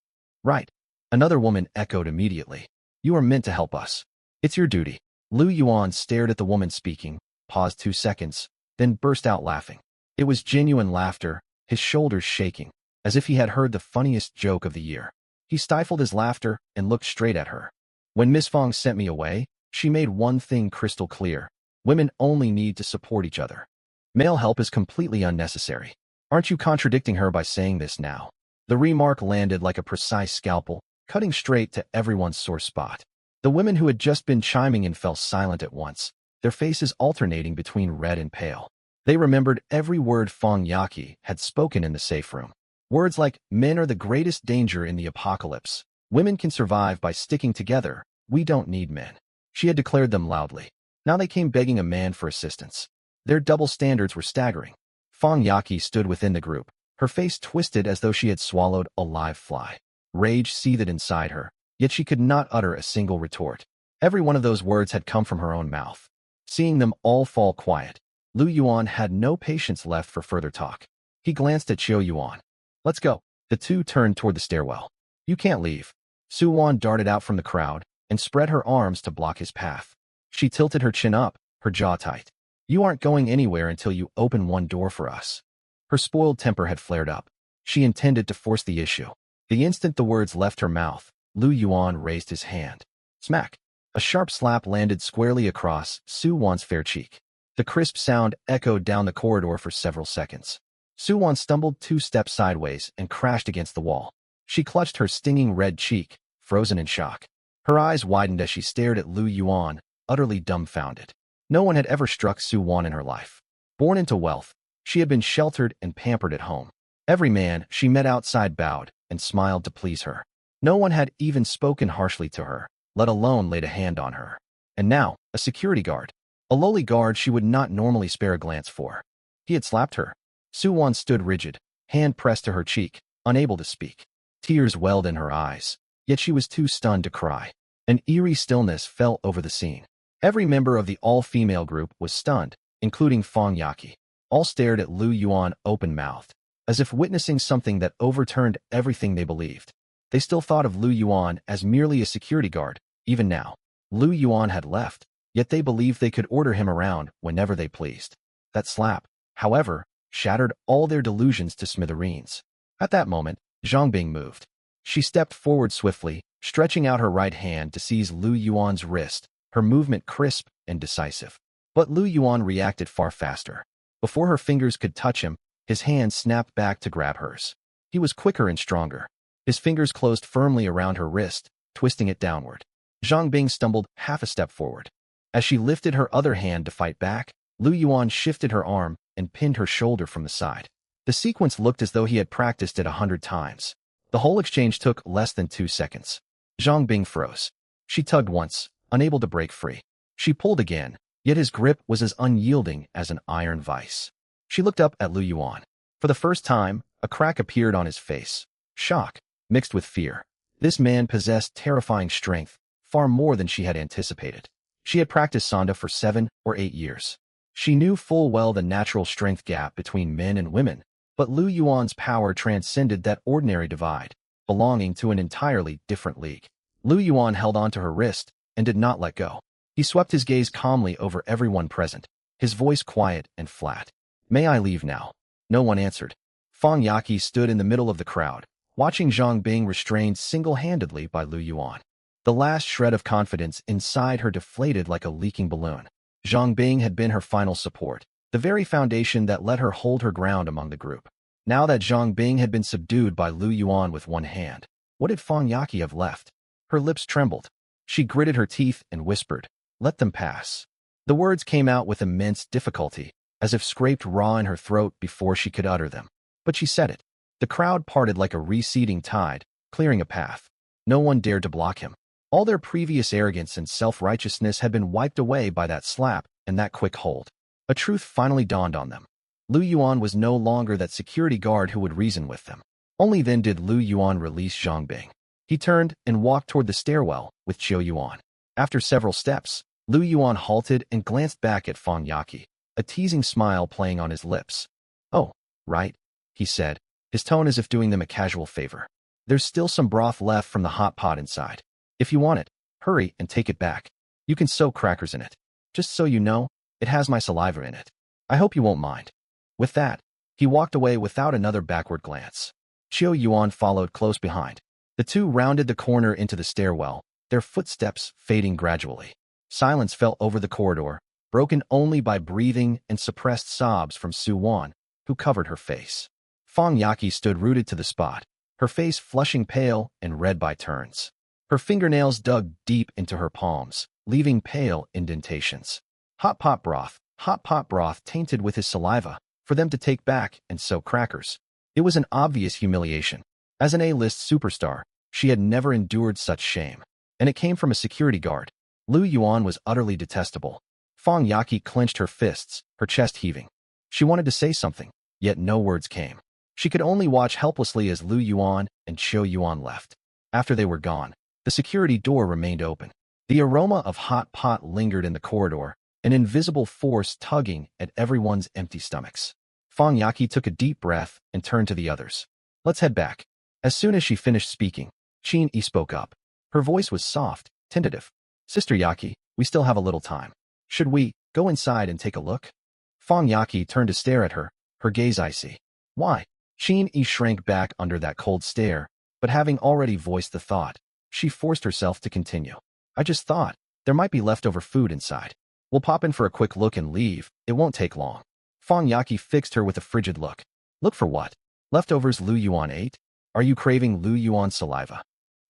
Right. Another woman echoed immediately. You are meant to help us. It's your duty. Lu Yuan stared at the woman speaking, paused 2 seconds, then burst out laughing. It was genuine laughter, his shoulders shaking, as if he had heard the funniest joke of the year. He stifled his laughter and looked straight at her. When Miss Fong sent me away, she made one thing crystal clear. Women only need to support each other. Male help is completely unnecessary. Aren't you contradicting her by saying this now? The remark landed like a precise scalpel, cutting straight to everyone's sore spot. The women who had just been chiming in fell silent at once, their faces alternating between red and pale. They remembered every word Fong Yaki had spoken in the safe room. Words like, men are the greatest danger in the apocalypse. Women can survive by sticking together. We don't need men. She had declared them loudly. Now they came begging a man for assistance. Their double standards were staggering. Fong Yaki stood within the group, her face twisted as though she had swallowed a live fly. Rage seethed inside her, yet she could not utter a single retort. Every one of those words had come from her own mouth. Seeing them all fall quiet, Lu Yuan had no patience left for further talk. He glanced at Xiao Yuan. Let's go. The two turned toward the stairwell. You can't leave. Suwon darted out from the crowd and spread her arms to block his path. She tilted her chin up, her jaw tight. You aren't going anywhere until you open one door for us. Her spoiled temper had flared up. She intended to force the issue. The instant the words left her mouth, Lu Yuan raised his hand. Smack! A sharp slap landed squarely across Suwon's fair cheek. The crisp sound echoed down the corridor for several seconds. Suwon stumbled 2 steps sideways and crashed against the wall. She clutched her stinging red cheek, frozen in shock. Her eyes widened as she stared at Lu Yuan, utterly dumbfounded. No one had ever struck Su Wan in her life. Born into wealth, she had been sheltered and pampered at home. Every man she met outside bowed and smiled to please her. No one had even spoken harshly to her, let alone laid a hand on her. And now, a security guard. A lowly guard she would not normally spare a glance for. He had slapped her. Su Wan stood rigid, hand pressed to her cheek, unable to speak. Tears welled in her eyes, yet she was too stunned to cry. An eerie stillness fell over the scene. Every member of the all-female group was stunned, including Fong Yaqi. All stared at Lu Yuan open-mouthed, as if witnessing something that overturned everything they believed. They still thought of Lu Yuan as merely a security guard, even now. Lu Yuan had left, yet they believed they could order him around whenever they pleased. That slap, however, shattered all their delusions to smithereens. At that moment, Zhang Bing moved. She stepped forward swiftly, stretching out her right hand to seize Lu Yuan's wrist, her movement crisp and decisive. But Lu Yuan reacted far faster. Before her fingers could touch him, his hand snapped back to grab hers. He was quicker and stronger. His fingers closed firmly around her wrist, twisting it downward. Zhang Bing stumbled half a step forward. As she lifted her other hand to fight back, Lu Yuan shifted her arm and pinned her shoulder from the side. The sequence looked as though he had practiced it 100 times. The whole exchange took less than 2 seconds. Zhang Bing froze. She tugged once, unable to break free. She pulled again, yet his grip was as unyielding as an iron vise. She looked up at Lu Yuan. For the first time, a crack appeared on his face. Shock, mixed with fear. This man possessed terrifying strength, far more than she had anticipated. She had practiced Sanda for 7 or 8 years. She knew full well the natural strength gap between men and women, but Lu Yuan's power transcended that ordinary divide, belonging to an entirely different league. Lu Yuan held onto her wrist and did not let go. He swept his gaze calmly over everyone present, his voice quiet and flat. "May I leave now?" No one answered. Fong Yaqi stood in the middle of the crowd, watching Zhang Bing restrained single-handedly by Lu Yuan. The last shred of confidence inside her deflated like a leaking balloon. Zhang Bing had been her final support, the very foundation that let her hold her ground among the group. Now that Zhang Bing had been subdued by Lu Yuan with one hand, what did Fong Yaqi have left? Her lips trembled. She gritted her teeth and whispered, "Let them pass." The words came out with immense difficulty, as if scraped raw in her throat before she could utter them. But she said it. The crowd parted like a receding tide, clearing a path. No one dared to block him. All their previous arrogance and self-righteousness had been wiped away by that slap and that quick hold. A truth finally dawned on them. Lu Yuan was no longer that security guard who would reason with them. Only then did Lu Yuan release Zhang Bing. He turned and walked toward the stairwell with Qiu Yuan. After several steps, Lu Yuan halted and glanced back at Fong Yaqi, a teasing smile playing on his lips. "Oh, right," he said, his tone as if doing them a casual favor. "There's still some broth left from the hot pot inside. If you want it, hurry and take it back. You can soak crackers in it. Just so you know, it has my saliva in it. I hope you won't mind." With that, he walked away without another backward glance. Qiu Yuan followed close behind. The two rounded the corner into the stairwell, their footsteps fading gradually. Silence fell over the corridor, broken only by breathing and suppressed sobs from Su Wan, who covered her face. Fong Yaqi stood rooted to the spot, her face flushing pale and red by turns. Her fingernails dug deep into her palms, leaving pale indentations. Hot pot broth tainted with his saliva, for them to take back and soak crackers. It was an obvious humiliation. As an A-list superstar, she had never endured such shame. And it came from a security guard. Lu Yuan was utterly detestable. Fong Yaqi clenched her fists, her chest heaving. She wanted to say something, yet no words came. She could only watch helplessly as Lu Yuan and Qiu Yuan left. After they were gone, the security door remained open. The aroma of hot pot lingered in the corridor, an invisible force tugging at everyone's empty stomachs. Fong Yaqi took a deep breath and turned to the others. "Let's head back." As soon as she finished speaking, Qin Yi spoke up. Her voice was soft, tentative. "Sister Yaqi, we still have a little time. Should we go inside and take a look?" Fong Yaqi turned to stare at her, her gaze icy. "Why?" Qin Yi shrank back under that cold stare, but having already voiced the thought, she forced herself to continue. "I just thought, there might be leftover food inside. We'll pop in for a quick look and leave, it won't take long." Fong Yaqi fixed her with a frigid look. "Look for what? Leftovers Lu Yuan ate? Are you craving Lu Yuan's saliva?"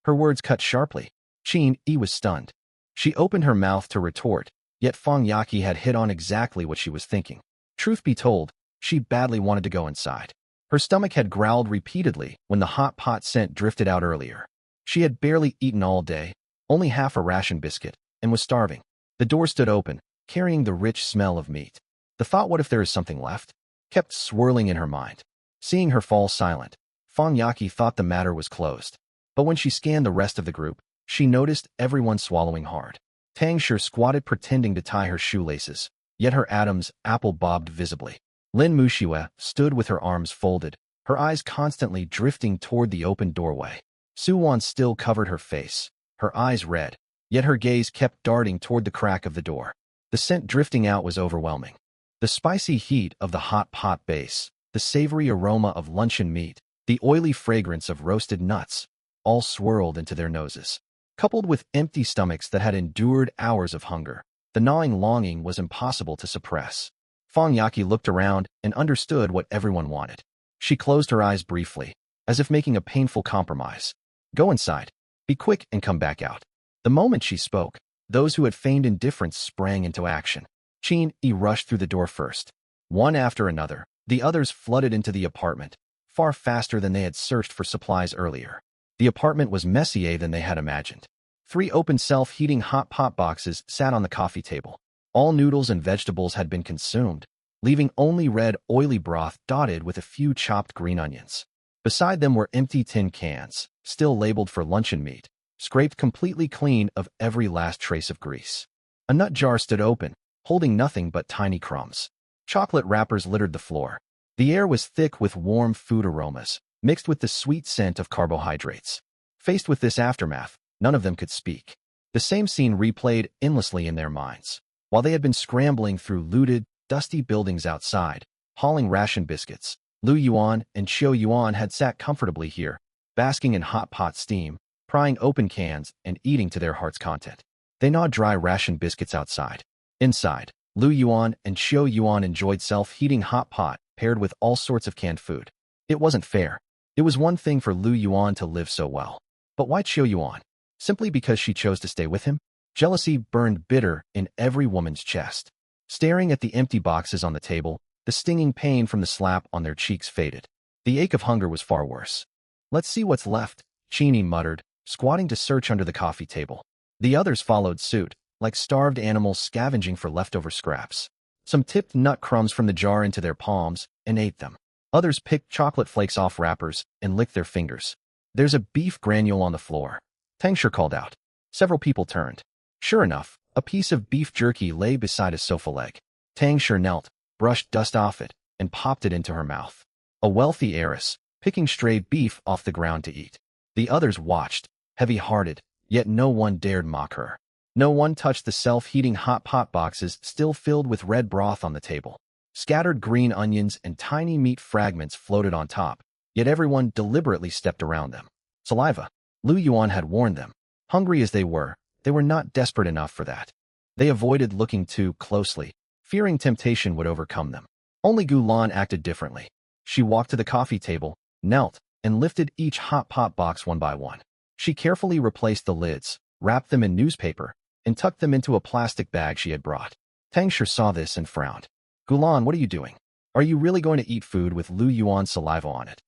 Her words cut sharply. Qin Yi was stunned. She opened her mouth to retort, Yet Fang Yaqi had hit on exactly what she was thinking. Truth be told, she badly wanted to go inside. Her stomach had growled repeatedly when the hot pot scent drifted out earlier. She had barely eaten all day, only half a ration biscuit, and was starving. The door stood open, carrying the rich smell of meat. The thought, what if there is something left, kept swirling in her mind. Seeing her fall silent, Fang Yaqi thought the matter was closed. But when she scanned the rest of the group, she noticed everyone swallowing hard. Tang Shi squatted pretending to tie her shoelaces, yet her Adam's apple bobbed visibly. Lin Muxue stood with her arms folded, her eyes constantly drifting toward the open doorway. Su Wan still covered her face, her eyes red, yet her gaze kept darting toward the crack of the door. The scent drifting out was overwhelming. The spicy heat of the hot pot base, the savory aroma of luncheon meat, the oily fragrance of roasted nuts, all swirled into their noses. Coupled with empty stomachs that had endured hours of hunger, the gnawing longing was impossible to suppress. Fang Yaqi looked around and understood what everyone wanted. She closed her eyes briefly, as if making a painful compromise. Go inside. Be quick and come back out. The moment she spoke, those who had feigned indifference sprang into action. Qin Yi rushed through the door first. One after another, the others flooded into the apartment, far faster than they had searched for supplies earlier. The apartment was messier than they had imagined. 3 open self-heating hot pot boxes sat on the coffee table. All noodles and vegetables had been consumed, leaving only red, oily broth dotted with a few chopped green onions. Beside them were empty tin cans, still labeled for luncheon meat, scraped completely clean of every last trace of grease. A nut jar stood open, holding nothing but tiny crumbs. Chocolate wrappers littered the floor. The air was thick with warm food aromas, mixed with the sweet scent of carbohydrates. Faced with this aftermath, none of them could speak. The same scene replayed endlessly in their minds. While they had been scrambling through looted, dusty buildings outside, hauling ration biscuits, Lu Yuan and Qiu Yuan had sat comfortably here, basking in hot pot steam, prying open cans and eating to their heart's content. They gnawed dry ration biscuits outside. Inside, Lu Yuan and Qiu Yuan enjoyed self-heating hot pot paired with all sorts of canned food. It wasn't fair. It was one thing for Lu Yuan to live so well. But why Qiu Yuan? Simply because she chose to stay with him? Jealousy burned bitter in every woman's chest. Staring at the empty boxes on the table, the stinging pain from the slap on their cheeks faded. The ache of hunger was far worse. Let's see what's left, Qin Yi muttered, squatting to search under the coffee table. The others followed suit, like starved animals scavenging for leftover scraps. Some tipped nut crumbs from the jar into their palms and ate them. Others picked chocolate flakes off wrappers and licked their fingers. There's a beef granule on the floor, Tang Shi called out. Several people turned. Sure enough, a piece of beef jerky lay beside a sofa leg. Tang Shi knelt, brushed dust off it, and popped it into her mouth. A wealthy heiress, picking stray beef off the ground to eat. The others watched, heavy-hearted, yet no one dared mock her. No one touched the self-heating hot pot boxes still filled with red broth on the table. Scattered green onions and tiny meat fragments floated on top, yet everyone deliberately stepped around them. Saliva. Lu Yuan had warned them. Hungry as they were not desperate enough for that. They avoided looking too closely, fearing temptation would overcome them. Only Gulan acted differently. She walked to the coffee table, knelt, and lifted each hot pot box one by one. She carefully replaced the lids, wrapped them in newspaper, and tucked them into a plastic bag she had brought. Tang Shi saw this and frowned. Gulan, what are you doing? Are you really going to eat food with Lu Yuan's saliva on it?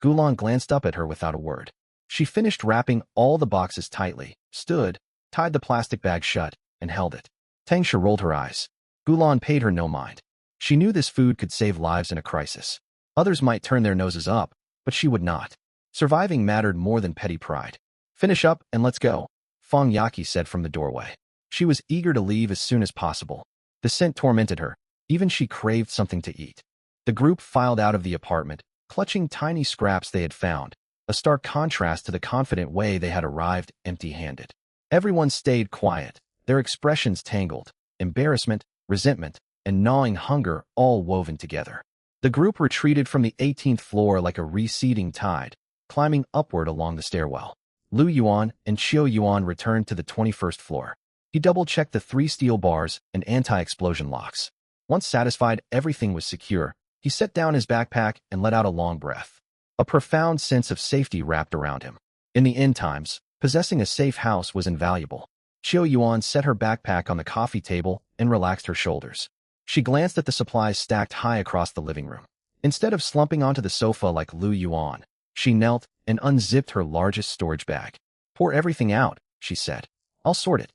Gulan glanced up at her without a word. She finished wrapping all the boxes tightly, stood, tied the plastic bag shut, and held it. Tang Shi rolled her eyes. Gulan paid her no mind. She knew this food could save lives in a crisis. Others might turn their noses up, but she would not. Surviving mattered more than petty pride. Finish up and let's go, Fang Yaqi said from the doorway. She was eager to leave as soon as possible. The scent tormented her. Even she craved something to eat. The group filed out of the apartment, clutching tiny scraps they had found, a stark contrast to the confident way they had arrived empty-handed. Everyone stayed quiet, their expressions tangled, embarrassment, resentment, and gnawing hunger all woven together. The group retreated from the 18th floor like a receding tide, climbing upward along the stairwell. Lu Yuan and Qiu Yuan returned to the 21st floor. He double-checked the 3 steel bars and anti-explosion locks. Once satisfied everything was secure, he set down his backpack and let out a long breath. A profound sense of safety wrapped around him. In the end times, possessing a safe house was invaluable. Qiu Yuan set her backpack on the coffee table and relaxed her shoulders. She glanced at the supplies stacked high across the living room. Instead of slumping onto the sofa like Lu Yuan, she knelt and unzipped her largest storage bag. "Pour everything out," she said. "I'll sort it."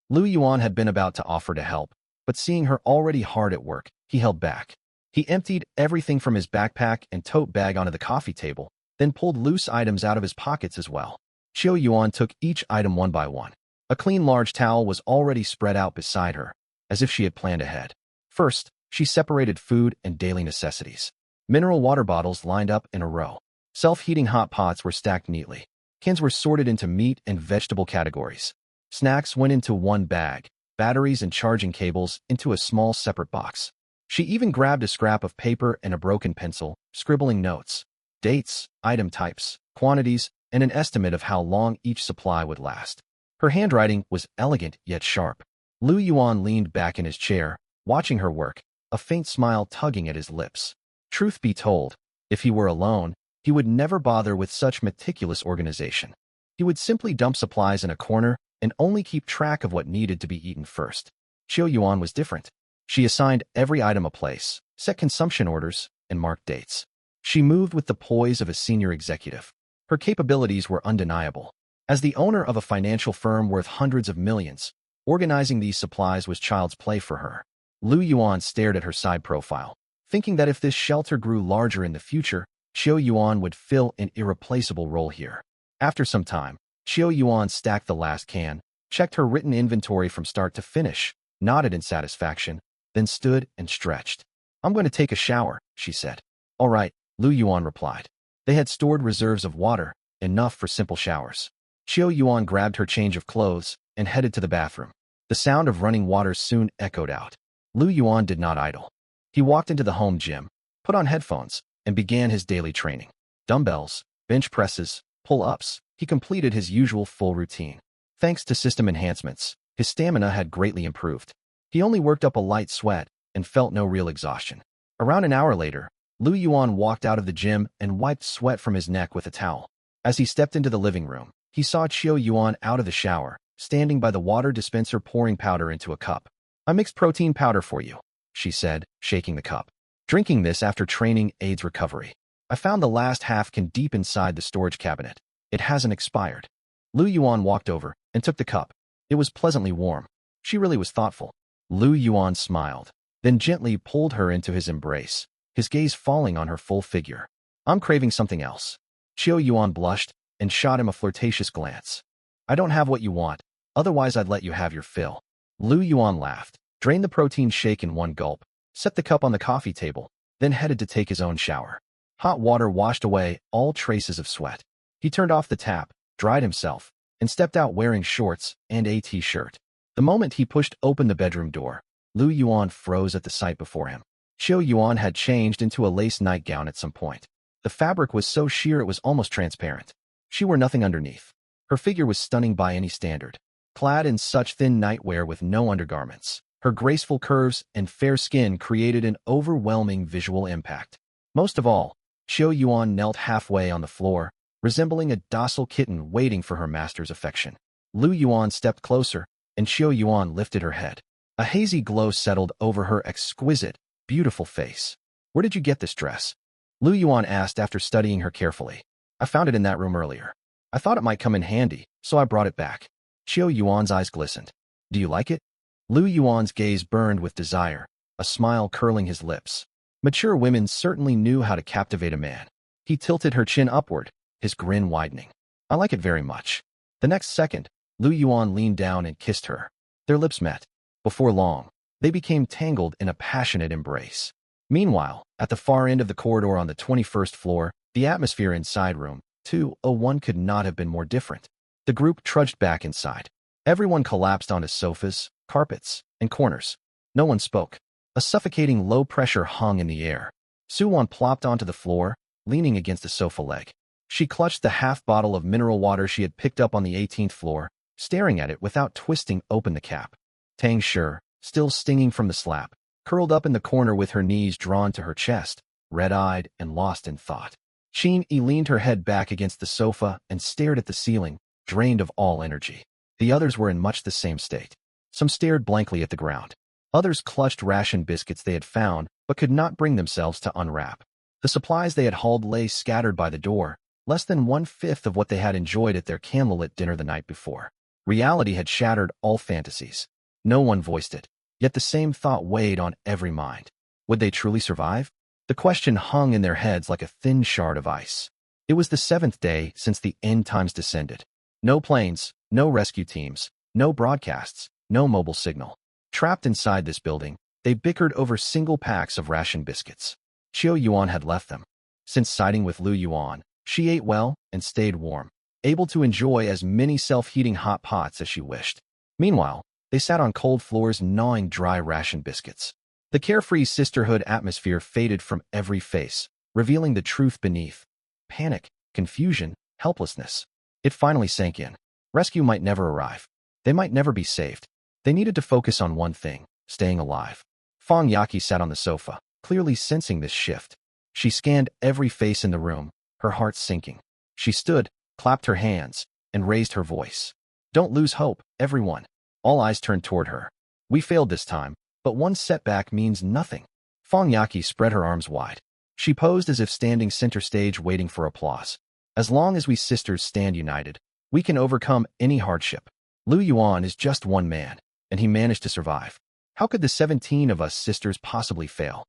Lu Yuan had been about to offer to help, but seeing her already hard at work, he held back. He emptied everything from his backpack and tote bag onto the coffee table, then pulled loose items out of his pockets as well. Qiu Yuan took each item one by one. A clean large towel was already spread out beside her, as if she had planned ahead. First, she separated food and daily necessities. Mineral water bottles lined up in a row. Self-heating hot pots were stacked neatly. Cans were sorted into meat and vegetable categories. Snacks went into one bag, batteries and charging cables into a small separate box. She even grabbed a scrap of paper and a broken pencil, scribbling notes, dates, item types, quantities, and an estimate of how long each supply would last. Her handwriting was elegant yet sharp. Lu Yuan leaned back in his chair, watching her work, a faint smile tugging at his lips. Truth be told, if he were alone, he would never bother with such meticulous organization. He would simply dump supplies in a corner and only keep track of what needed to be eaten first. Qiu Yuan was different. She assigned every item a place, set consumption orders, and marked dates. She moved with the poise of a senior executive. Her capabilities were undeniable. As the owner of a financial firm worth hundreds of millions, organizing these supplies was child's play for her. Lu Yuan stared at her side profile, thinking that if this shelter grew larger in the future, Qiu Yuan would fill an irreplaceable role here. After some time, Qiu Yuan stacked the last can, checked her written inventory from start to finish, nodded in satisfaction, then stood and stretched. "I'm going to take a shower," she said. "All right," Lu Yuan replied. They had stored reserves of water, enough for simple showers. Qiu Yuan grabbed her change of clothes and headed to the bathroom. The sound of running water soon echoed out. Lu Yuan did not idle. He walked into the home gym, put on headphones, and began his daily training. Dumbbells, bench presses, pull-ups. He completed his usual full routine. Thanks to system enhancements, his stamina had greatly improved. He only worked up a light sweat and felt no real exhaustion. Around an hour later, Lu Yuan walked out of the gym and wiped sweat from his neck with a towel. As he stepped into the living room, he saw Qiu Yuan out of the shower, standing by the water dispenser pouring powder into a cup. "I mixed protein powder for you," she said, shaking the cup. "Drinking this after training aids recovery. I found the last half can deep inside the storage cabinet. It hasn't expired." Lu Yuan walked over and took the cup. It was pleasantly warm. She really was thoughtful. Lu Yuan smiled, then gently pulled her into his embrace, his gaze falling on her full figure. "I'm craving something else." Qiu Yuan blushed and shot him a flirtatious glance. "I don't have what you want, otherwise I'd let you have your fill." Lu Yuan laughed, drained the protein shake in one gulp, set the cup on the coffee table, then headed to take his own shower. Hot water washed away all traces of sweat. He turned off the tap, dried himself, and stepped out wearing shorts and a t-shirt. The moment he pushed open the bedroom door, Lu Yuan froze at the sight before him. Qiu Yuan had changed into a lace nightgown at some point. The fabric was so sheer it was almost transparent. She wore nothing underneath. Her figure was stunning by any standard. Clad in such thin nightwear with no undergarments, her graceful curves and fair skin created an overwhelming visual impact. Most of all, Qiu Yuan knelt halfway on the floor, resembling a docile kitten waiting for her master's affection. Lu Yuan stepped closer, and Qiu Yuan lifted her head. A hazy glow settled over her exquisite, beautiful face. "Where did you get this dress?" Lu Yuan asked after studying her carefully. "I found it in that room earlier. I thought it might come in handy, so I brought it back." Qiu Yuan's eyes glistened. "Do you like it?" Lu Yuan's gaze burned with desire, a smile curling his lips. Mature women certainly knew how to captivate a man. He tilted her chin upward, his grin widening. "I like it very much." The next second, Lu Yuan leaned down and kissed her. Their lips met. Before long, they became tangled in a passionate embrace. Meanwhile, at the far end of the corridor on the 21st floor, the atmosphere inside room 201 could not have been more different. The group trudged back inside. Everyone collapsed onto sofas, carpets, and corners. No one spoke. A suffocating low pressure hung in the air. Suwon plopped onto the floor, leaning against the sofa leg. She clutched the half bottle of mineral water she had picked up on the 18th floor, staring at it without twisting open the cap. Tang Shi, still stinging from the slap, curled up in the corner with her knees drawn to her chest, red-eyed and lost in thought. Qin Yi leaned her head back against the sofa and stared at the ceiling, drained of all energy. The others were in much the same state. Some stared blankly at the ground. Others clutched ration biscuits they had found, but could not bring themselves to unwrap. The supplies they had hauled lay scattered by the door, less than 1/5 of what they had enjoyed at their candlelit dinner the night before. Reality had shattered all fantasies. No one voiced it, yet the same thought weighed on every mind. Would they truly survive? The question hung in their heads like a thin shard of ice. It was the 7th day since the end times descended. No planes, no rescue teams, no broadcasts, no mobile signal. Trapped inside this building, they bickered over single packs of ration biscuits. Qiu Yuan had left them. Since siding with Lu Yuan, she ate well and stayed warm, able to enjoy as many self-heating hot pots as she wished. Meanwhile, they sat on cold floors gnawing dry ration biscuits. The carefree sisterhood atmosphere faded from every face, revealing the truth beneath. Panic, confusion, helplessness. It finally sank in. Rescue might never arrive. They might never be saved. They needed to focus on one thing, staying alive. Fang Yaqi sat on the sofa, clearly sensing this shift. She scanned every face in the room, her heart sinking. She stood, clapped her hands, and raised her voice. Don't lose hope, everyone. All eyes turned toward her. We failed this time, but one setback means nothing. Fang Yaqi spread her arms wide. She posed as if standing center stage waiting for applause. As long as we sisters stand united, we can overcome any hardship. Lu Yuan is just one man, and he managed to survive. How could the 17 of us sisters possibly fail?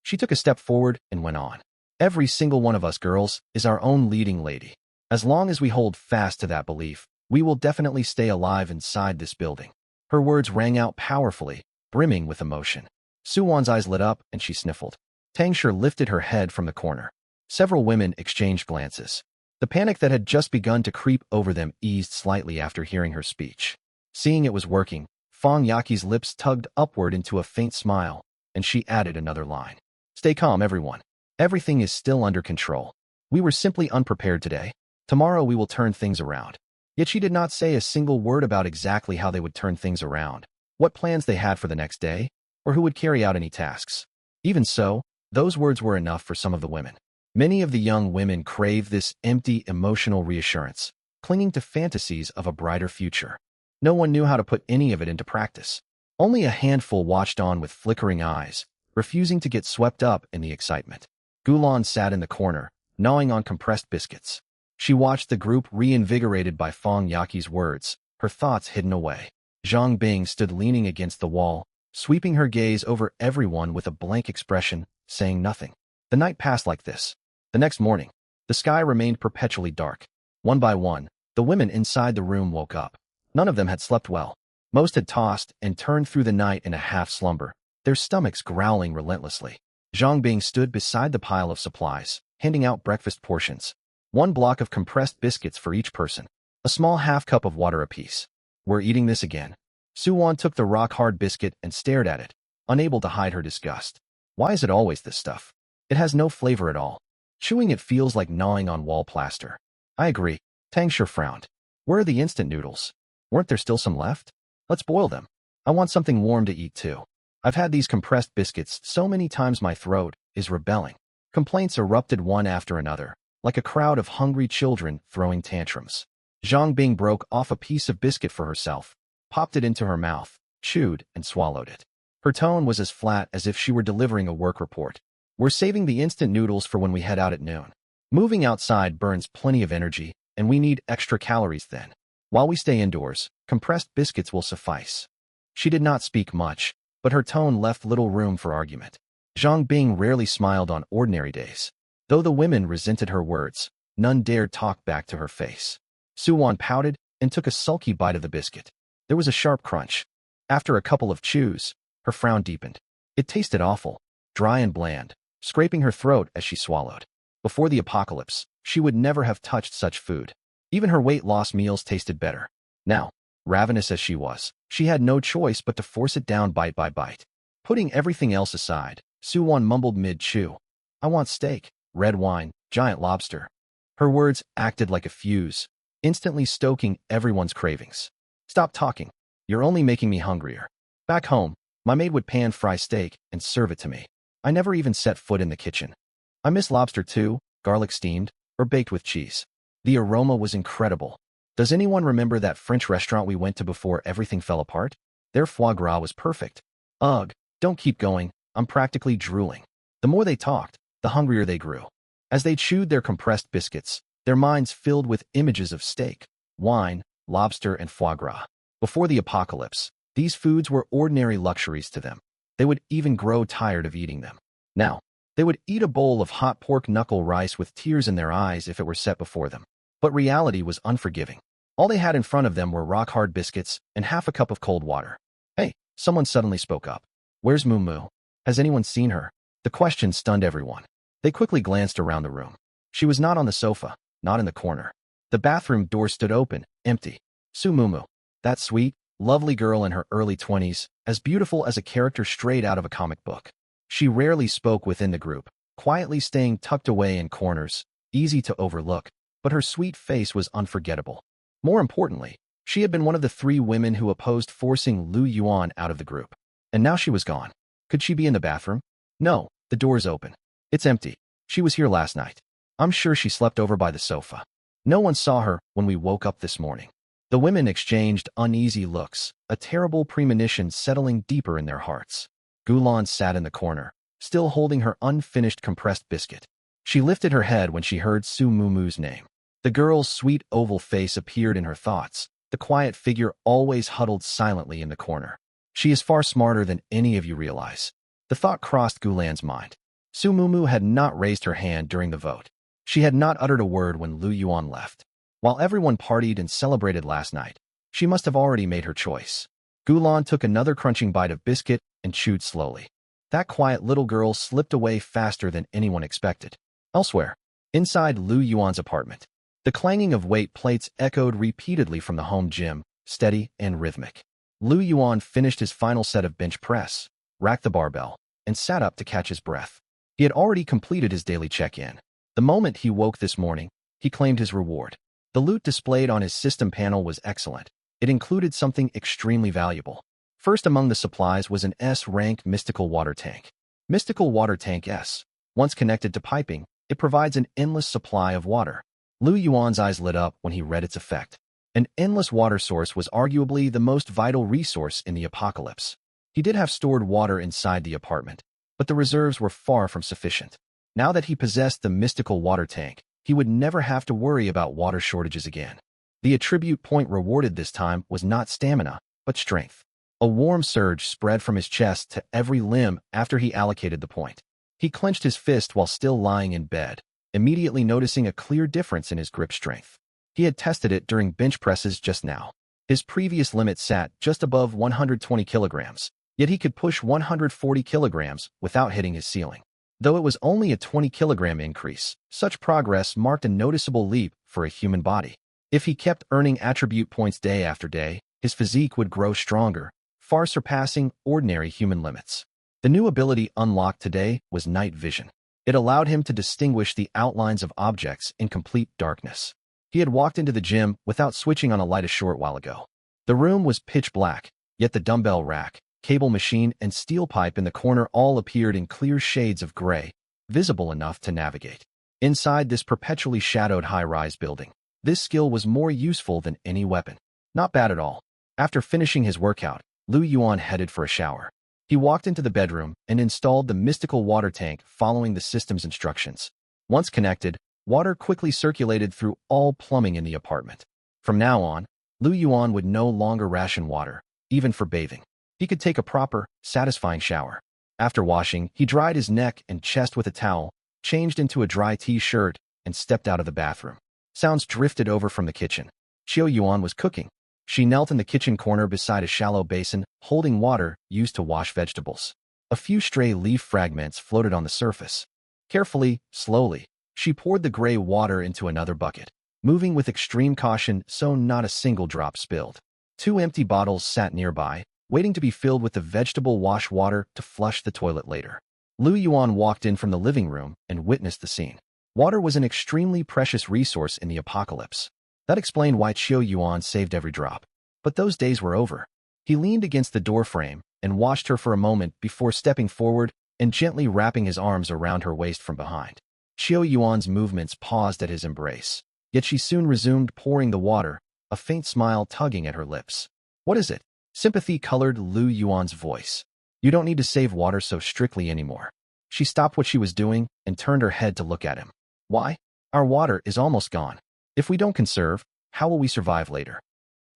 She took a step forward and went on. Every single one of us girls is our own leading lady. As long as we hold fast to that belief, we will definitely stay alive inside this building. Her words rang out powerfully, brimming with emotion. Su Wan's eyes lit up and she sniffled. Tang Shi lifted her head from the corner. Several women exchanged glances. The panic that had just begun to creep over them eased slightly after hearing her speech. Seeing it was working, Fang Yaqi's lips tugged upward into a faint smile, and she added another line. Stay calm, everyone. Everything is still under control. We were simply unprepared today. Tomorrow we will turn things around. Yet she did not say a single word about exactly how they would turn things around, what plans they had for the next day, or who would carry out any tasks. Even so, those words were enough for some of the women. Many of the young women craved this empty emotional reassurance, clinging to fantasies of a brighter future. No one knew how to put any of it into practice. Only a handful watched on with flickering eyes, refusing to get swept up in the excitement. Gulan sat in the corner, gnawing on compressed biscuits. She watched the group reinvigorated by Fang Yaqi's words, her thoughts hidden away. Zhang Bing stood leaning against the wall, sweeping her gaze over everyone with a blank expression, saying nothing. The night passed like this. The next morning, the sky remained perpetually dark. One by one, the women inside the room woke up. None of them had slept well. Most had tossed and turned through the night in a half-slumber, their stomachs growling relentlessly. Zhang Bing stood beside the pile of supplies, handing out breakfast portions. 1 block of compressed biscuits for each person. A small half-cup of water apiece. We're eating this again. Su Wan took the rock-hard biscuit and stared at it, unable to hide her disgust. Why is it always this stuff? It has no flavor at all. Chewing it feels like gnawing on wall plaster. I agree. Tang Shi frowned. Where are the instant noodles? Weren't there still some left? Let's boil them. I want something warm to eat too. I've had these compressed biscuits so many times my throat is rebelling. Complaints erupted one after another, like a crowd of hungry children throwing tantrums. Zhang Bing broke off a piece of biscuit for herself, popped it into her mouth, chewed and swallowed it. Her tone was as flat as if she were delivering a work report. We're saving the instant noodles for when we head out at noon. Moving outside burns plenty of energy, and we need extra calories then. While we stay indoors, compressed biscuits will suffice. She did not speak much, but her tone left little room for argument. Zhang Bing rarely smiled on ordinary days. Though the women resented her words, none dared talk back to her face. Su Wan pouted and took a sulky bite of the biscuit. There was a sharp crunch. After a couple of chews, her frown deepened. It tasted awful, dry and bland, scraping her throat as she swallowed. Before the apocalypse, she would never have touched such food. Even her weight loss meals tasted better. Now, ravenous as she was, she had no choice but to force it down bite by bite. Putting everything else aside, Su Wan mumbled mid-chew. I want steak, red wine, giant lobster. Her words acted like a fuse, instantly stoking everyone's cravings. Stop talking. You're only making me hungrier. Back home, my maid would pan-fry steak and serve it to me. I never even set foot in the kitchen. I miss lobster too, garlic steamed, or baked with cheese. The aroma was incredible. Does anyone remember that French restaurant we went to before everything fell apart? Their foie gras was perfect. Ugh, don't keep going, I'm practically drooling. The more they talked, the hungrier they grew. As they chewed their compressed biscuits, their minds filled with images of steak, wine, lobster, and foie gras. Before the apocalypse, these foods were ordinary luxuries to them. They would even grow tired of eating them. Now, they would eat a bowl of hot pork knuckle rice with tears in their eyes if it were set before them. But reality was unforgiving. All they had in front of them were rock-hard biscuits and half a cup of cold water. Hey, someone suddenly spoke up. Where's Moo Moo? Has anyone seen her? The question stunned everyone. They quickly glanced around the room. She was not on the sofa, not in the corner. The bathroom door stood open, empty. Su Mumu, that sweet, lovely girl in her early 20s, as beautiful as a character straight out of a comic book. She rarely spoke within the group, quietly staying tucked away in corners, easy to overlook, but her sweet face was unforgettable. More importantly, she had been one of the 3 women who opposed forcing Lu Yuan out of the group. And now she was gone. Could she be in the bathroom? No, the door's open. It's empty. She was here last night. I'm sure she slept over by the sofa. No one saw her when we woke up this morning. The women exchanged uneasy looks, a terrible premonition settling deeper in their hearts. Gulan sat in the corner, still holding her unfinished compressed biscuit. She lifted her head when she heard Su Mumu's name. The girl's sweet oval face appeared in her thoughts, the quiet figure always huddled silently in the corner. She is far smarter than any of you realize. The thought crossed Gulan's mind. Su Mumu had not raised her hand during the vote. She had not uttered a word when Lu Yuan left. While everyone partied and celebrated last night, she must have already made her choice. Gulan took another crunching bite of biscuit and chewed slowly. That quiet little girl slipped away faster than anyone expected. Elsewhere, inside Lu Yuan's apartment, the clanging of weight plates echoed repeatedly from the home gym, steady and rhythmic. Lu Yuan finished his final set of bench press, racked the barbell, and sat up to catch his breath. He had already completed his daily check-in. The moment he woke this morning, he claimed his reward. The loot displayed on his system panel was excellent. It included something extremely valuable. First among the supplies was an S-rank mystical water tank. Mystical Water Tank S. Once connected to piping, it provides an endless supply of water. Lu Yuan's eyes lit up when he read its effect. An endless water source was arguably the most vital resource in the apocalypse. He did have stored water inside the apartment, but the reserves were far from sufficient. Now that he possessed the mystical water tank, he would never have to worry about water shortages again. The attribute point rewarded this time was not stamina, but strength. A warm surge spread from his chest to every limb after he allocated the point. He clenched his fist while still lying in bed, immediately noticing a clear difference in his grip strength. He had tested it during bench presses just now. His previous limit sat just above 120 kilograms, yet he could push 140 kilograms without hitting his ceiling. Though it was only a 20-kilogram increase, such progress marked a noticeable leap for a human body. If he kept earning attribute points day after day, his physique would grow stronger, far surpassing ordinary human limits. The new ability unlocked today was night vision. It allowed him to distinguish the outlines of objects in complete darkness. He had walked into the gym without switching on a light a short while ago. The room was pitch black, yet the dumbbell rack, cable machine, and steel pipe in the corner all appeared in clear shades of gray, visible enough to navigate. Inside this perpetually shadowed high-rise building, this skill was more useful than any weapon. Not bad at all. After finishing his workout, Lu Yuan headed for a shower. He walked into the bedroom and installed the mystical water tank following the system's instructions. Once connected, water quickly circulated through all plumbing in the apartment. From now on, Lu Yuan would no longer ration water, even for bathing. He could take a proper, satisfying shower. After washing, he dried his neck and chest with a towel, changed into a dry t-shirt, and stepped out of the bathroom. Sounds drifted over from the kitchen. Qiu Yuan was cooking. She knelt in the kitchen corner beside a shallow basin, holding water used to wash vegetables. A few stray leaf fragments floated on the surface. Carefully, slowly, she poured the gray water into another bucket, moving with extreme caution so not a single drop spilled. 2 empty bottles sat nearby, waiting to be filled with the vegetable wash water to flush the toilet later. Lu Yuan walked in from the living room and witnessed the scene. Water was an extremely precious resource in the apocalypse. That explained why Qiu Yuan saved every drop. But those days were over. He leaned against the doorframe and watched her for a moment before stepping forward and gently wrapping his arms around her waist from behind. Qiu Yuan's movements paused at his embrace, yet she soon resumed pouring the water, a faint smile tugging at her lips. "What is it?" Sympathy colored Lu Yuan's voice. You don't need to save water so strictly anymore. She stopped what she was doing and turned her head to look at him. Why? Our water is almost gone. If we don't conserve, how will we survive later?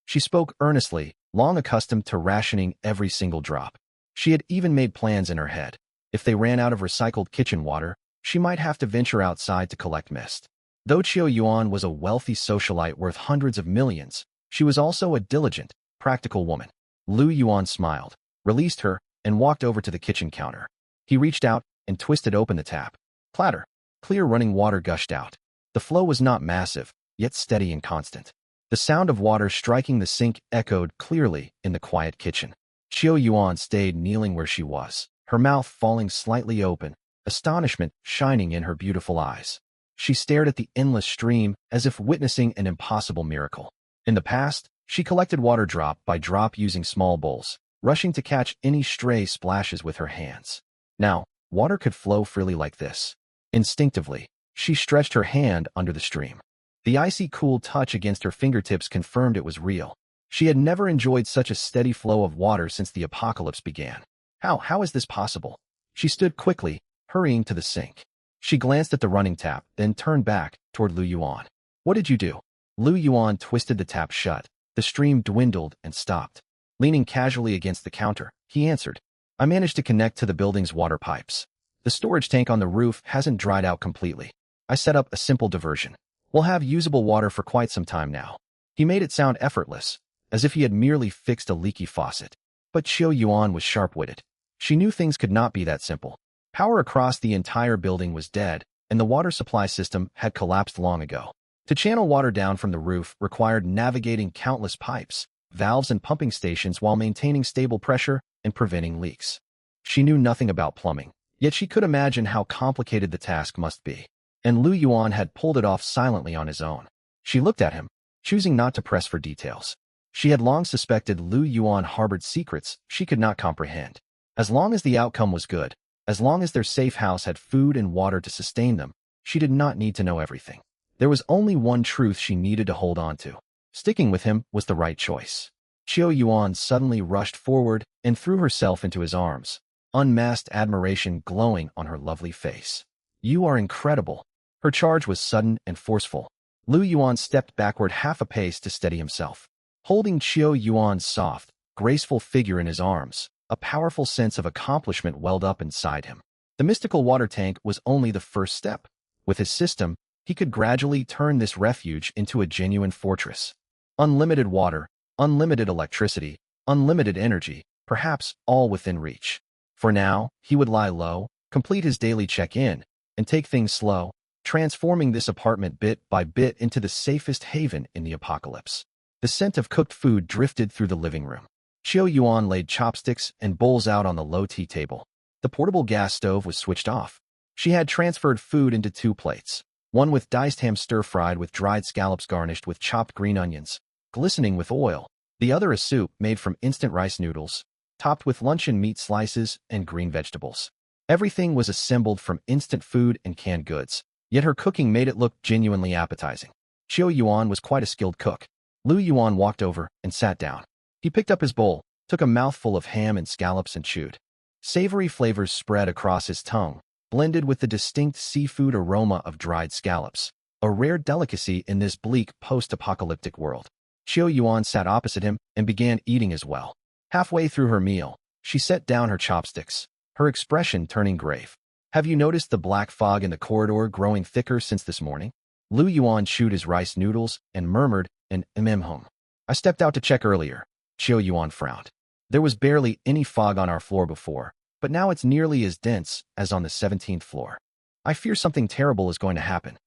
She spoke earnestly, long accustomed to rationing every single drop. She had even made plans in her head. If they ran out of recycled kitchen water, she might have to venture outside to collect mist. Though Qiao Yuan was a wealthy socialite worth hundreds of millions, she was also a diligent, practical woman. Lu Yuan smiled, released her, and walked over to the kitchen counter. He reached out and twisted open the tap. Clatter. Clear running water gushed out. The flow was not massive, yet steady and constant. The sound of water striking the sink echoed clearly in the quiet kitchen. Qiao Yuan stayed kneeling where she was, her mouth falling slightly open, astonishment shining in her beautiful eyes. She stared at the endless stream as if witnessing an impossible miracle. In the past, she collected water drop by drop using small bowls, rushing to catch any stray splashes with her hands. Now, water could flow freely like this. Instinctively, she stretched her hand under the stream. The icy cool touch against her fingertips confirmed it was real. She had never enjoyed such a steady flow of water since the apocalypse began. How is this possible? She stood quickly, hurrying to the sink. She glanced at the running tap, then turned back toward Lu Yuan. What did you do? Lu Yuan twisted the tap shut. The stream dwindled and stopped. Leaning casually against the counter, he answered, I managed to connect to the building's water pipes. The storage tank on the roof hasn't dried out completely. I set up a simple diversion. We'll have usable water for quite some time now. He made it sound effortless, as if he had merely fixed a leaky faucet. But Qiao Yuan was sharp-witted. She knew things could not be that simple. Power across the entire building was dead, and the water supply system had collapsed long ago. To channel water down from the roof required navigating countless pipes, valves and pumping stations while maintaining stable pressure and preventing leaks. She knew nothing about plumbing, yet she could imagine how complicated the task must be. And Lu Yuan had pulled it off silently on his own. She looked at him, choosing not to press for details. She had long suspected Lu Yuan harbored secrets she could not comprehend. As long as the outcome was good, as long as their safe house had food and water to sustain them, she did not need to know everything. There was only one truth she needed to hold on to. Sticking with him was the right choice. Qiao Yuan suddenly rushed forward and threw herself into his arms, unmasked admiration glowing on her lovely face. You are incredible. Her charge was sudden and forceful. Lu Yuan stepped backward half a pace to steady himself. Holding Qiao Yuan's soft, graceful figure in his arms, a powerful sense of accomplishment welled up inside him. The mystical water tank was only the first step. With his system, he could gradually turn this refuge into a genuine fortress. Unlimited water, unlimited electricity, unlimited energy, perhaps all within reach. For now, he would lie low, complete his daily check-in, and take things slow, transforming this apartment bit by bit into the safest haven in the apocalypse. The scent of cooked food drifted through the living room. Qiao Yuan laid chopsticks and bowls out on the low tea table. The portable gas stove was switched off. She had transferred food into 2 plates, one with diced ham stir-fried with dried scallops garnished with chopped green onions, glistening with oil, the other a soup made from instant rice noodles, topped with luncheon meat slices and green vegetables. Everything was assembled from instant food and canned goods, yet her cooking made it look genuinely appetizing. Qiao Yuan was quite a skilled cook. Lu Yuan walked over and sat down. He picked up his bowl, took a mouthful of ham and scallops and chewed. Savory flavors spread across his tongue, blended with the distinct seafood aroma of dried scallops, a rare delicacy in this bleak post-apocalyptic world. Qiao Yuan sat opposite him and began eating as well. Halfway through her meal, she set down her chopsticks, her expression turning grave. Have you noticed the black fog in the corridor growing thicker since this morning? Lu Yuan chewed his rice noodles and murmured an hum. I stepped out to check earlier. Qiao Yuan frowned. There was barely any fog on our floor before, but now it's nearly as dense as on the 17th floor. I fear something terrible is going to happen.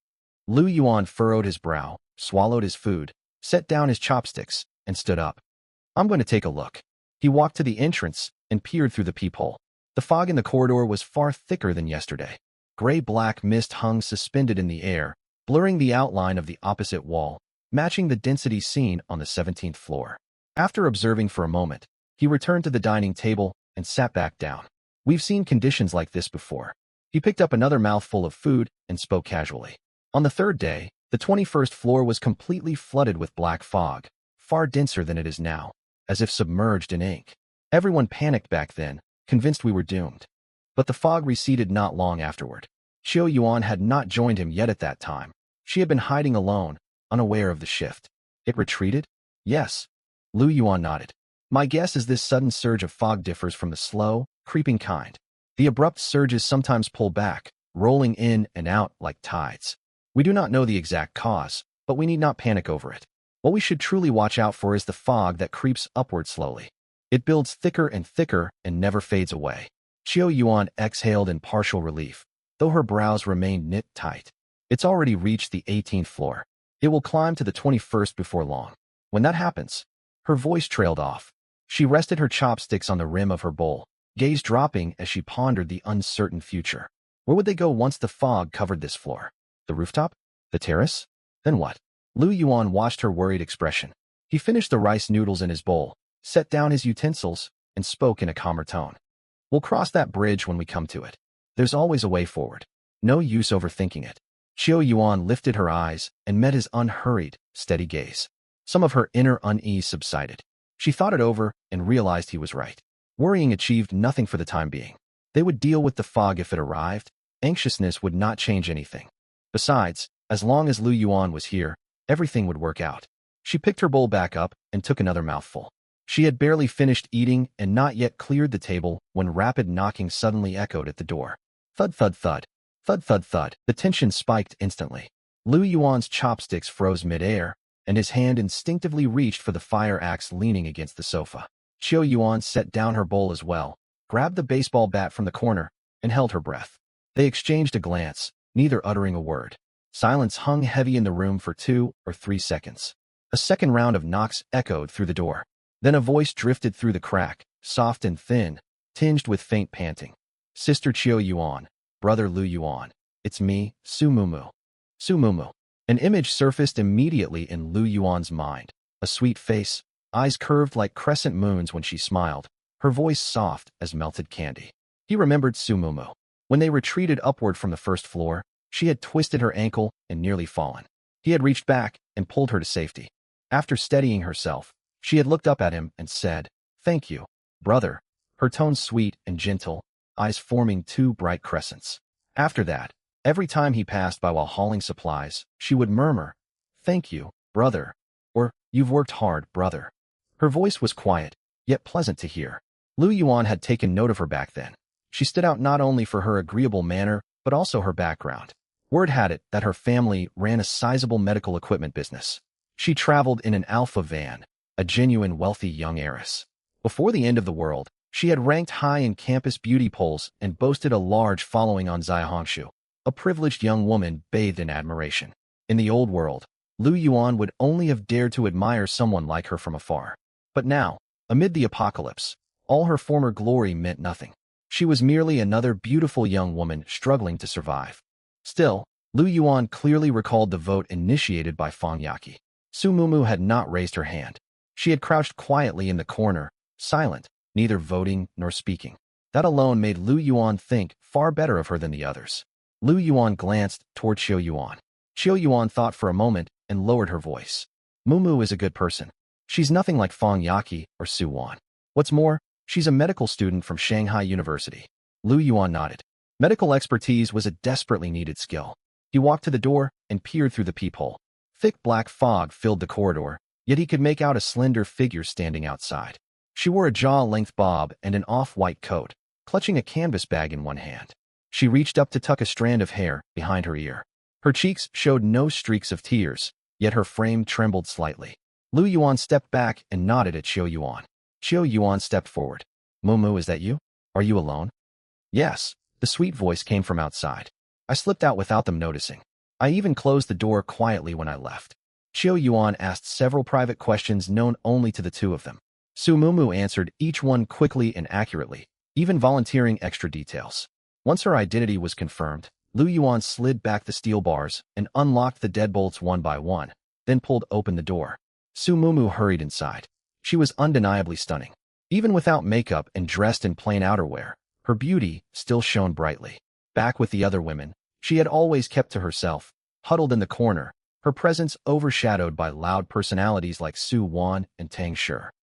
Lu Yuan furrowed his brow, swallowed his food, set down his chopsticks, and stood up. I'm going to take a look. He walked to the entrance and peered through the peephole. The fog in the corridor was far thicker than yesterday. Gray-black mist hung suspended in the air, blurring the outline of the opposite wall, matching the density seen on the 17th floor. After observing for a moment, he returned to the dining table and sat back down. We've seen conditions like this before. He picked up another mouthful of food and spoke casually. On the 3rd day, the 21st floor was completely flooded with black fog, far denser than it is now, as if submerged in ink. Everyone panicked back then, convinced we were doomed. But the fog receded not long afterward. Qiu Yuan had not joined him yet at that time. She had been hiding alone, unaware of the shift. It retreated? Yes. Lu Yuan nodded. My guess is this sudden surge of fog differs from the slow, creeping kind. The abrupt surges sometimes pull back, rolling in and out like tides. We do not know the exact cause, but we need not panic over it. What we should truly watch out for is the fog that creeps upward slowly. It builds thicker and thicker and never fades away. Qiu Yuan exhaled in partial relief, though her brows remained knit tight. It's already reached the 18th floor. It will climb to the 21st before long. When that happens, her voice trailed off. She rested her chopsticks on the rim of her bowl, gaze dropping as she pondered the uncertain future. Where would they go once the fog covered this floor? The rooftop? The terrace? Then what? Lu Yuan watched her worried expression. He finished the rice noodles in his bowl, set down his utensils, and spoke in a calmer tone. We'll cross that bridge when we come to it. There's always a way forward. No use overthinking it. Qiu Yuan lifted her eyes and met his unhurried, steady gaze. Some of her inner unease subsided. She thought it over and realized he was right. Worrying achieved nothing for the time being. They would deal with the fog if it arrived. Anxiousness would not change anything. Besides, as long as Lu Yuan was here, everything would work out. She picked her bowl back up and took another mouthful. She had barely finished eating and not yet cleared the table when rapid knocking suddenly echoed at the door. Thud, thud, thud. Thud, thud, thud. The tension spiked instantly. Lu Yuan's chopsticks froze mid-air, and his hand instinctively reached for the fire axe leaning against the sofa. Qiu Yuan set down her bowl as well, grabbed the baseball bat from the corner, and held her breath. They exchanged a glance, neither uttering a word. Silence hung heavy in the room for 2 or 3 seconds. A second round of knocks echoed through the door. Then a voice drifted through the crack, soft and thin, tinged with faint panting. Sister Qiu Yuan, Brother Lu Yuan. It's me, Su Mumu. Su Mumu. An image surfaced immediately in Lu Yuan's mind. A sweet face, eyes curved like crescent moons when she smiled, her voice soft as melted candy. He remembered Su Mumu. When they retreated upward from the first floor, she had twisted her ankle and nearly fallen. He had reached back and pulled her to safety. After steadying herself, she had looked up at him and said, "Thank you, brother," her tone sweet and gentle, eyes forming 2 bright crescents. After that, every time he passed by while hauling supplies, she would murmur, "Thank you, brother," or "You've worked hard, brother." Her voice was quiet, yet pleasant to hear. Lu Yuan had taken note of her back then. She stood out not only for her agreeable manner, but also her background. Word had it that her family ran a sizable medical equipment business. She traveled in an Alpha van, a genuine wealthy young heiress. Before the end of the world, she had ranked high in campus beauty polls and boasted a large following on Zaihongshu, a privileged young woman bathed in admiration. In the old world, Lu Yuan would only have dared to admire someone like her from afar. But now, amid the apocalypse, all her former glory meant nothing. She was merely another beautiful young woman struggling to survive. Still, Lu Yuan clearly recalled the vote initiated by Fang Yaqi. Su Mumu had not raised her hand. She had crouched quietly in the corner, silent, neither voting nor speaking. That alone made Lu Yuan think far better of her than the others. Lu Yuan glanced toward Qiu Yuan. Qiu Yuan thought for a moment and lowered her voice. Mumu is a good person. She's nothing like Fang Yaqi or Su Wan. What's more, she's a medical student from Shanghai University. Lu Yuan nodded. Medical expertise was a desperately needed skill. He walked to the door and peered through the peephole. Thick black fog filled the corridor, yet he could make out a slender figure standing outside. She wore a jaw-length bob and an off-white coat, clutching a canvas bag in one hand. She reached up to tuck a strand of hair behind her ear. Her cheeks showed no streaks of tears, yet her frame trembled slightly. Lu Yuan stepped back and nodded at Qiu Yuan. Qiu Yuan stepped forward. Mumu, is that you? Are you alone? Yes, the sweet voice came from outside. I slipped out without them noticing. I even closed the door quietly when I left. Qiu Yuan asked several private questions known only to the two of them. Su Mumu answered each one quickly and accurately, even volunteering extra details. Once her identity was confirmed, Lu Yuan slid back the steel bars and unlocked the deadbolts one by one, then pulled open the door. Su Mumu hurried inside. She was undeniably stunning. Even without makeup and dressed in plain outerwear, her beauty still shone brightly. Back with the other women, she had always kept to herself, huddled in the corner, her presence overshadowed by loud personalities like Su Wan and Tang Shi.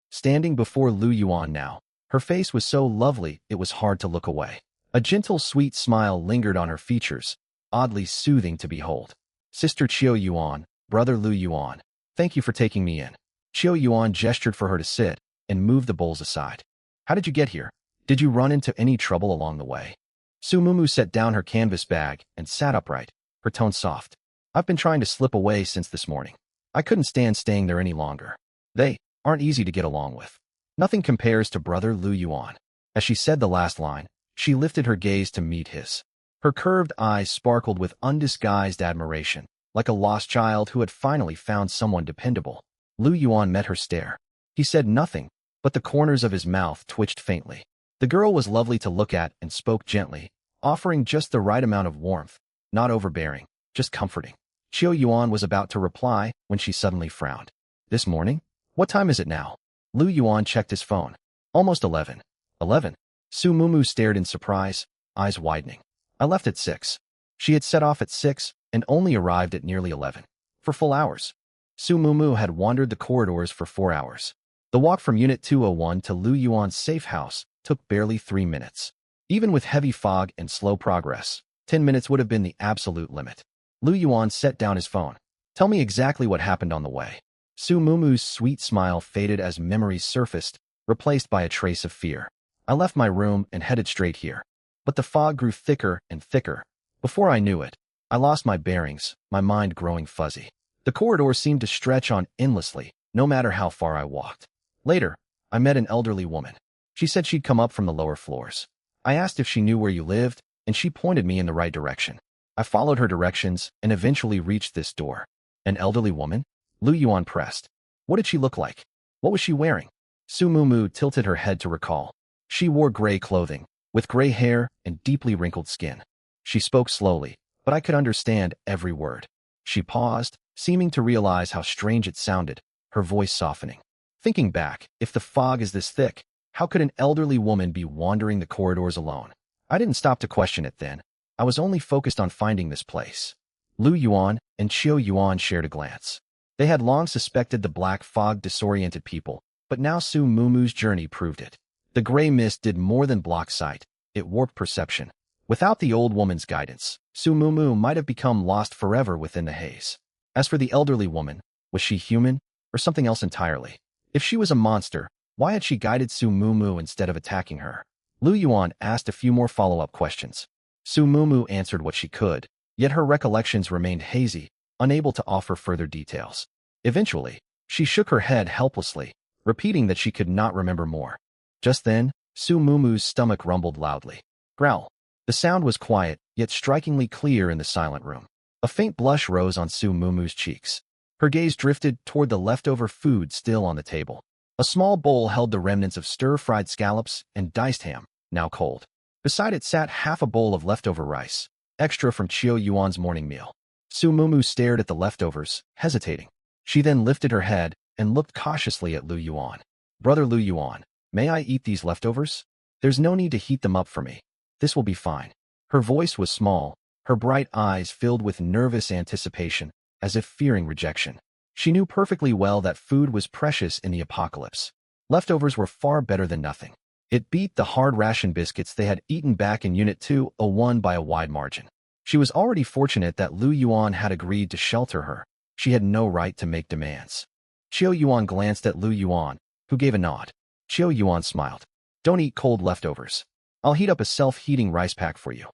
Standing before Lu Yuan now, Her face was so lovely it was hard to look away. A gentle, sweet smile lingered on her features, oddly soothing to behold. Sister Qiu Yuan, Brother Lu Yuan, thank you for taking me in. Qiu Yuan gestured for her to sit and moved the bowls aside. How did you get here? Did you run into any trouble along the way? Su Mumu set down her canvas bag and sat upright, her tone soft. I've been trying to slip away since this morning. I couldn't stand staying there any longer. They aren't easy to get along with. Nothing compares to Brother Lu Yuan. As she said the last line, she lifted her gaze to meet his. Her curved eyes sparkled with undisguised admiration, like a lost child who had finally found someone dependable. Lu Yuan met her stare. He said nothing, but the corners of his mouth twitched faintly. The girl was lovely to look at and spoke gently, offering just the right amount of warmth, not overbearing, just comforting. Qiu Yuan was about to reply when she suddenly frowned. This morning? What time is it now? Lu Yuan checked his phone. Almost 11. 11? Su Mumu stared in surprise, eyes widening. I left at 6. She had set off at 6 and only arrived at nearly 11. For full hours. Su Mumu had wandered the corridors for 4 hours. The walk from Unit 201 to Lu Yuan's safe house took barely 3 minutes. Even with heavy fog and slow progress, 10 minutes would have been the absolute limit. Lu Yuan set down his phone. Tell me exactly what happened on the way. Su Mumu's sweet smile faded as memories surfaced, replaced by a trace of fear. I left my room and headed straight here. But the fog grew thicker and thicker. Before I knew it, I lost my bearings, my mind growing fuzzy. The corridor seemed to stretch on endlessly, no matter how far I walked. Later, I met an elderly woman. She said she'd come up from the lower floors. I asked if she knew where you lived, and she pointed me in the right direction. I followed her directions and eventually reached this door. An elderly woman? Lu Yuan pressed. What did she look like? What was she wearing? Su Mumu tilted her head to recall. She wore gray clothing, with gray hair and deeply wrinkled skin. She spoke slowly, but I could understand every word. She paused, seeming to realize how strange it sounded, her voice softening. Thinking back, if the fog is this thick, how could an elderly woman be wandering the corridors alone? I didn't stop to question it then. I was only focused on finding this place. Lu Yuan and Qiu Yuan shared a glance. They had long suspected the black fog disoriented people, but now Su Mumu's journey proved it. The gray mist did more than block sight, it warped perception. Without the old woman's guidance, Su Mumu might have become lost forever within the haze. As for the elderly woman, was she human, or something else entirely? If she was a monster, why had she guided Su Mumu instead of attacking her? Lu Yuan asked a few more follow-up questions. Su Mumu answered what she could, yet her recollections remained hazy, unable to offer further details. Eventually, she shook her head helplessly, repeating that she could not remember more. Just then, Su Mumu's stomach rumbled loudly. Growl. The sound was quiet, yet strikingly clear in the silent room. A faint blush rose on Su Mumu's cheeks. Her gaze drifted toward the leftover food still on the table. A small bowl held the remnants of stir-fried scallops and diced ham, now cold. Beside it sat half a bowl of leftover rice, extra from Qiu Yuan's morning meal. Su Mumu stared at the leftovers, hesitating. She then lifted her head and looked cautiously at Lu Yuan. Brother Lu Yuan, may I eat these leftovers? There's no need to heat them up for me. This will be fine. Her voice was small, her bright eyes filled with nervous anticipation, as if fearing rejection. She knew perfectly well that food was precious in the apocalypse. Leftovers were far better than nothing. It beat the hard ration biscuits they had eaten back in Unit 201 by a wide margin. She was already fortunate that Lu Yuan had agreed to shelter her. She had no right to make demands. Qiu Yuan glanced at Lu Yuan, who gave a nod. Qiu Yuan smiled. Don't eat cold leftovers. I'll heat up a self-heating rice pack for you.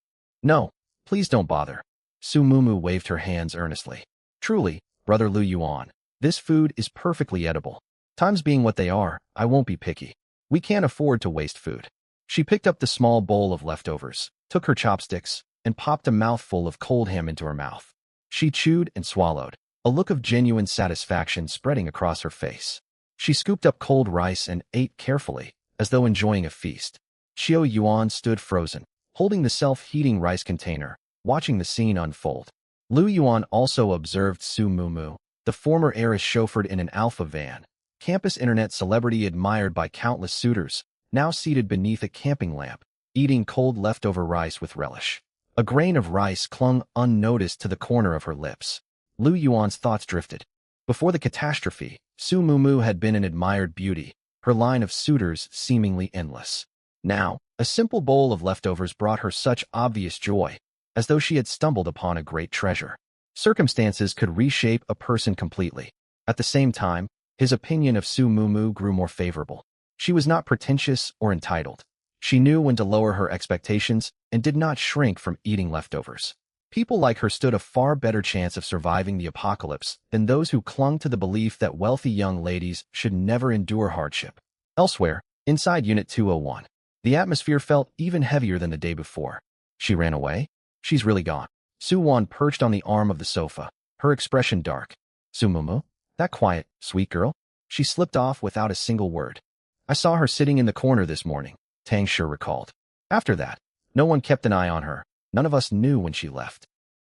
No, please don't bother. Su Mumu waved her hands earnestly. Truly, Brother Lu Yuan, this food is perfectly edible. Times being what they are, I won't be picky. We can't afford to waste food. She picked up the small bowl of leftovers, took her chopsticks, and popped a mouthful of cold ham into her mouth. She chewed and swallowed, a look of genuine satisfaction spreading across her face. She scooped up cold rice and ate carefully, as though enjoying a feast. Qiu Yuan stood frozen, holding the self-heating rice container, watching the scene unfold. Lu Yuan also observed Su Mumu, the former heiress chauffeured in an Alpha van, campus internet celebrity admired by countless suitors, now seated beneath a camping lamp, eating cold leftover rice with relish. A grain of rice clung unnoticed to the corner of her lips. Lu Yuan's thoughts drifted. Before the catastrophe, Su Mumu had been an admired beauty, her line of suitors seemingly endless. Now, a simple bowl of leftovers brought her such obvious joy, as though she had stumbled upon a great treasure. Circumstances could reshape a person completely. At the same time, his opinion of Su Mumu grew more favorable. She was not pretentious or entitled. She knew when to lower her expectations and did not shrink from eating leftovers. People like her stood a far better chance of surviving the apocalypse than those who clung to the belief that wealthy young ladies should never endure hardship. Elsewhere, inside Unit 201, the atmosphere felt even heavier than the day before. She ran away? She's really gone. Su-won perched on the arm of the sofa, her expression dark. Su-mumu? That quiet, sweet girl? She slipped off without a single word. I saw her sitting in the corner this morning, Tang Shi recalled. After that, no one kept an eye on her. None of us knew when she left.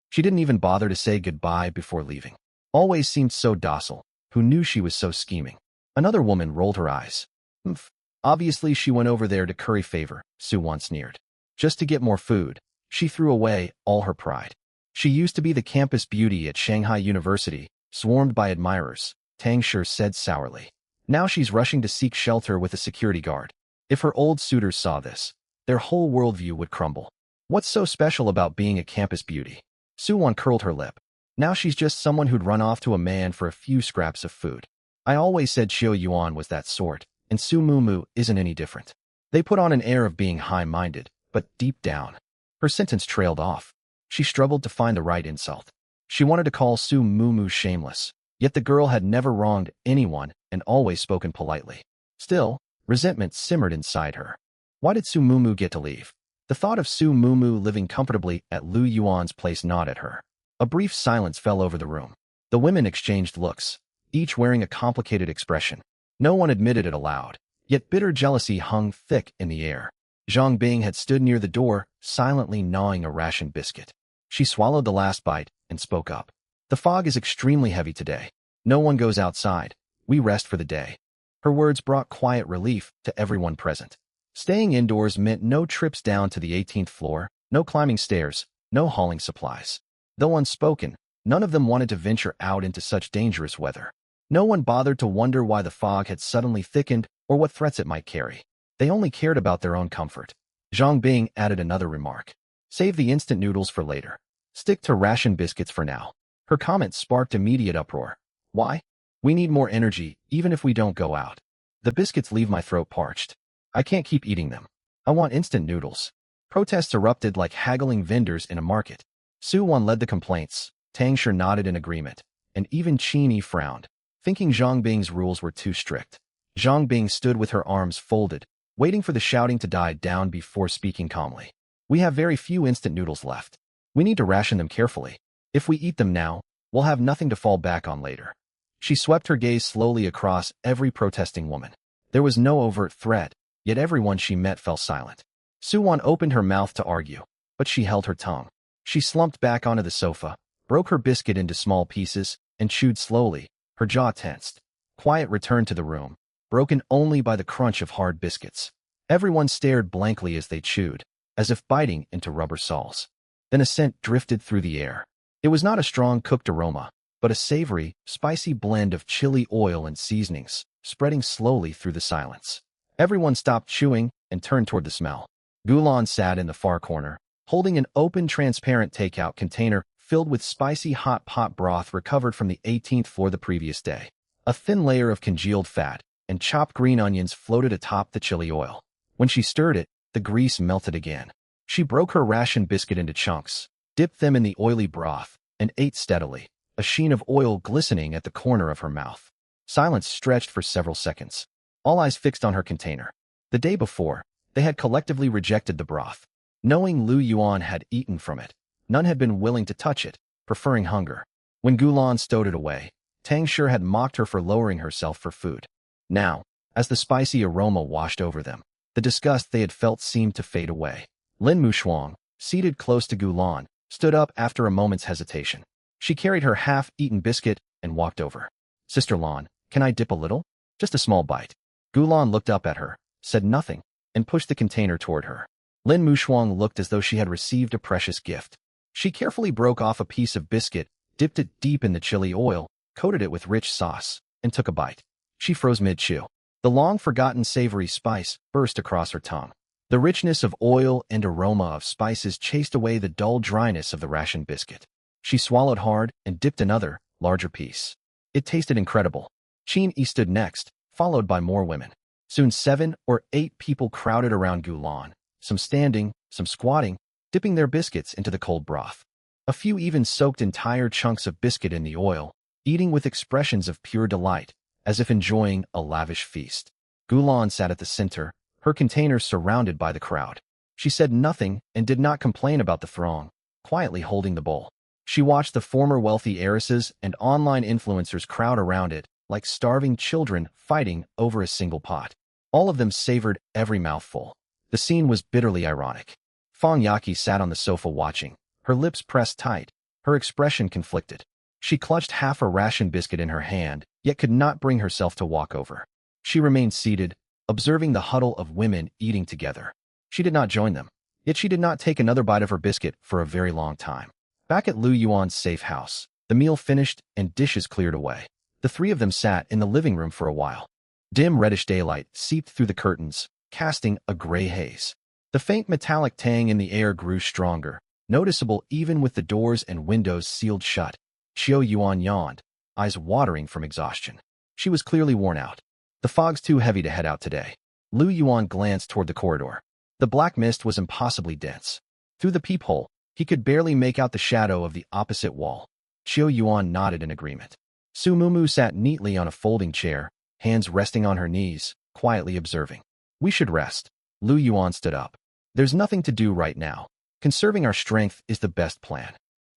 She didn't even bother to say goodbye before leaving. Always seemed so docile. Who knew she was so scheming? Another woman rolled her eyes. Humph. Obviously she went over there to curry favor, Su-won sneered. Just to get more food. She threw away all her pride. She used to be the campus beauty at Shanghai University, swarmed by admirers, Tang Shi said sourly. Now she's rushing to seek shelter with a security guard. If her old suitors saw this, their whole worldview would crumble. What's so special about being a campus beauty? Su-won curled her lip. Now she's just someone who'd run off to a man for a few scraps of food. I always said Xiao Yuan was that sort, and Su Mumu isn't any different. They put on an air of being high-minded, but deep down. Her sentence trailed off. She struggled to find the right insult. She wanted to call Su Mumu shameless, yet the girl had never wronged anyone and always spoken politely. Still, resentment simmered inside her. Why did Su Mumu get to leave? The thought of Su Mumu living comfortably at Lu Yuan's place gnawed at her. A brief silence fell over the room. The women exchanged looks, each wearing a complicated expression. No one admitted it aloud, yet bitter jealousy hung thick in the air. Zhang Bing had stood near the door, silently gnawing a ration biscuit. She swallowed the last bite and spoke up. The fog is extremely heavy today. No one goes outside. We rest for the day. Her words brought quiet relief to everyone present. Staying indoors meant no trips down to the 18th floor, no climbing stairs, no hauling supplies. Though unspoken, none of them wanted to venture out into such dangerous weather. No one bothered to wonder why the fog had suddenly thickened or what threats it might carry. They only cared about their own comfort. Zhang Bing added another remark. Save the instant noodles for later. Stick to ration biscuits for now. Her comment sparked immediate uproar. Why? We need more energy, even if we don't go out. The biscuits leave my throat parched. I can't keep eating them. I want instant noodles. Protests erupted like haggling vendors in a market. Su-won led the complaints. Tang Shi nodded in agreement, and even Qin Yi frowned, thinking Zhang Bing's rules were too strict. Zhang Bing stood with her arms folded, waiting for the shouting to die down before speaking calmly. We have very few instant noodles left. We need to ration them carefully. If we eat them now, we'll have nothing to fall back on later. She swept her gaze slowly across every protesting woman. There was no overt threat, yet everyone she met fell silent. Su-won opened her mouth to argue, but she held her tongue. She slumped back onto the sofa, broke her biscuit into small pieces, and chewed slowly, her jaw tensed. Quiet returned to the room, broken only by the crunch of hard biscuits. Everyone stared blankly as they chewed, as if biting into rubber soles. Then a scent drifted through the air. It was not a strong cooked aroma, but a savory, spicy blend of chili oil and seasonings, spreading slowly through the silence. Everyone stopped chewing and turned toward the smell. Gulan sat in the far corner, holding an open, transparent takeout container filled with spicy hot pot broth recovered from the 18th floor the previous day. A thin layer of congealed fat and chopped green onions floated atop the chili oil. When she stirred it, the grease melted again. She broke her ration biscuit into chunks, dipped them in the oily broth, and ate steadily, a sheen of oil glistening at the corner of her mouth. Silence stretched for several seconds, all eyes fixed on her container. The day before, they had collectively rejected the broth. Knowing Lu Yuan had eaten from it, none had been willing to touch it, preferring hunger. When Gulan stowed it away, Tang Shi had mocked her for lowering herself for food. Now, as the spicy aroma washed over them, the disgust they had felt seemed to fade away. Lin Mushuang, seated close to Gulan, stood up after a moment's hesitation. She carried her half-eaten biscuit and walked over. Sister Lan, can I dip a little? Just a small bite. Gulan looked up at her, said nothing, and pushed the container toward her. Lin Mushuang looked as though she had received a precious gift. She carefully broke off a piece of biscuit, dipped it deep in the chili oil, coated it with rich sauce, and took a bite. She froze mid-chew. The long-forgotten savory spice burst across her tongue. The richness of oil and aroma of spices chased away the dull dryness of the ration biscuit. She swallowed hard and dipped another, larger piece. It tasted incredible. Qin Yi stood next, followed by more women. Soon 7 or 8 people crowded around Gulan, some standing, some squatting, dipping their biscuits into the cold broth. A few even soaked entire chunks of biscuit in the oil, eating with expressions of pure delight, as if enjoying a lavish feast. Gulan sat at the center, her container surrounded by the crowd. She said nothing and did not complain about the throng, quietly holding the bowl. She watched the former wealthy heiresses and online influencers crowd around it, like starving children fighting over a single pot. All of them savored every mouthful. The scene was bitterly ironic. Fang Yaqi sat on the sofa watching, her lips pressed tight, her expression conflicted. She clutched half a ration biscuit in her hand, yet could not bring herself to walk over. She remained seated, observing the huddle of women eating together. She did not join them, yet she did not take another bite of her biscuit for a very long time. Back at Lu Yuan's safe house, the meal finished and dishes cleared away. The three of them sat in the living room for a while. Dim reddish daylight seeped through the curtains, casting a gray haze. The faint metallic tang in the air grew stronger, noticeable even with the doors and windows sealed shut. Qiu Yuan yawned, eyes watering from exhaustion. She was clearly worn out. The fog's too heavy to head out today. Lu Yuan glanced toward the corridor. The black mist was impossibly dense. Through the peephole, he could barely make out the shadow of the opposite wall. Qiu Yuan nodded in agreement. Su Mumu sat neatly on a folding chair, hands resting on her knees, quietly observing. We should rest. Lu Yuan stood up. There's nothing to do right now. Conserving our strength is the best plan.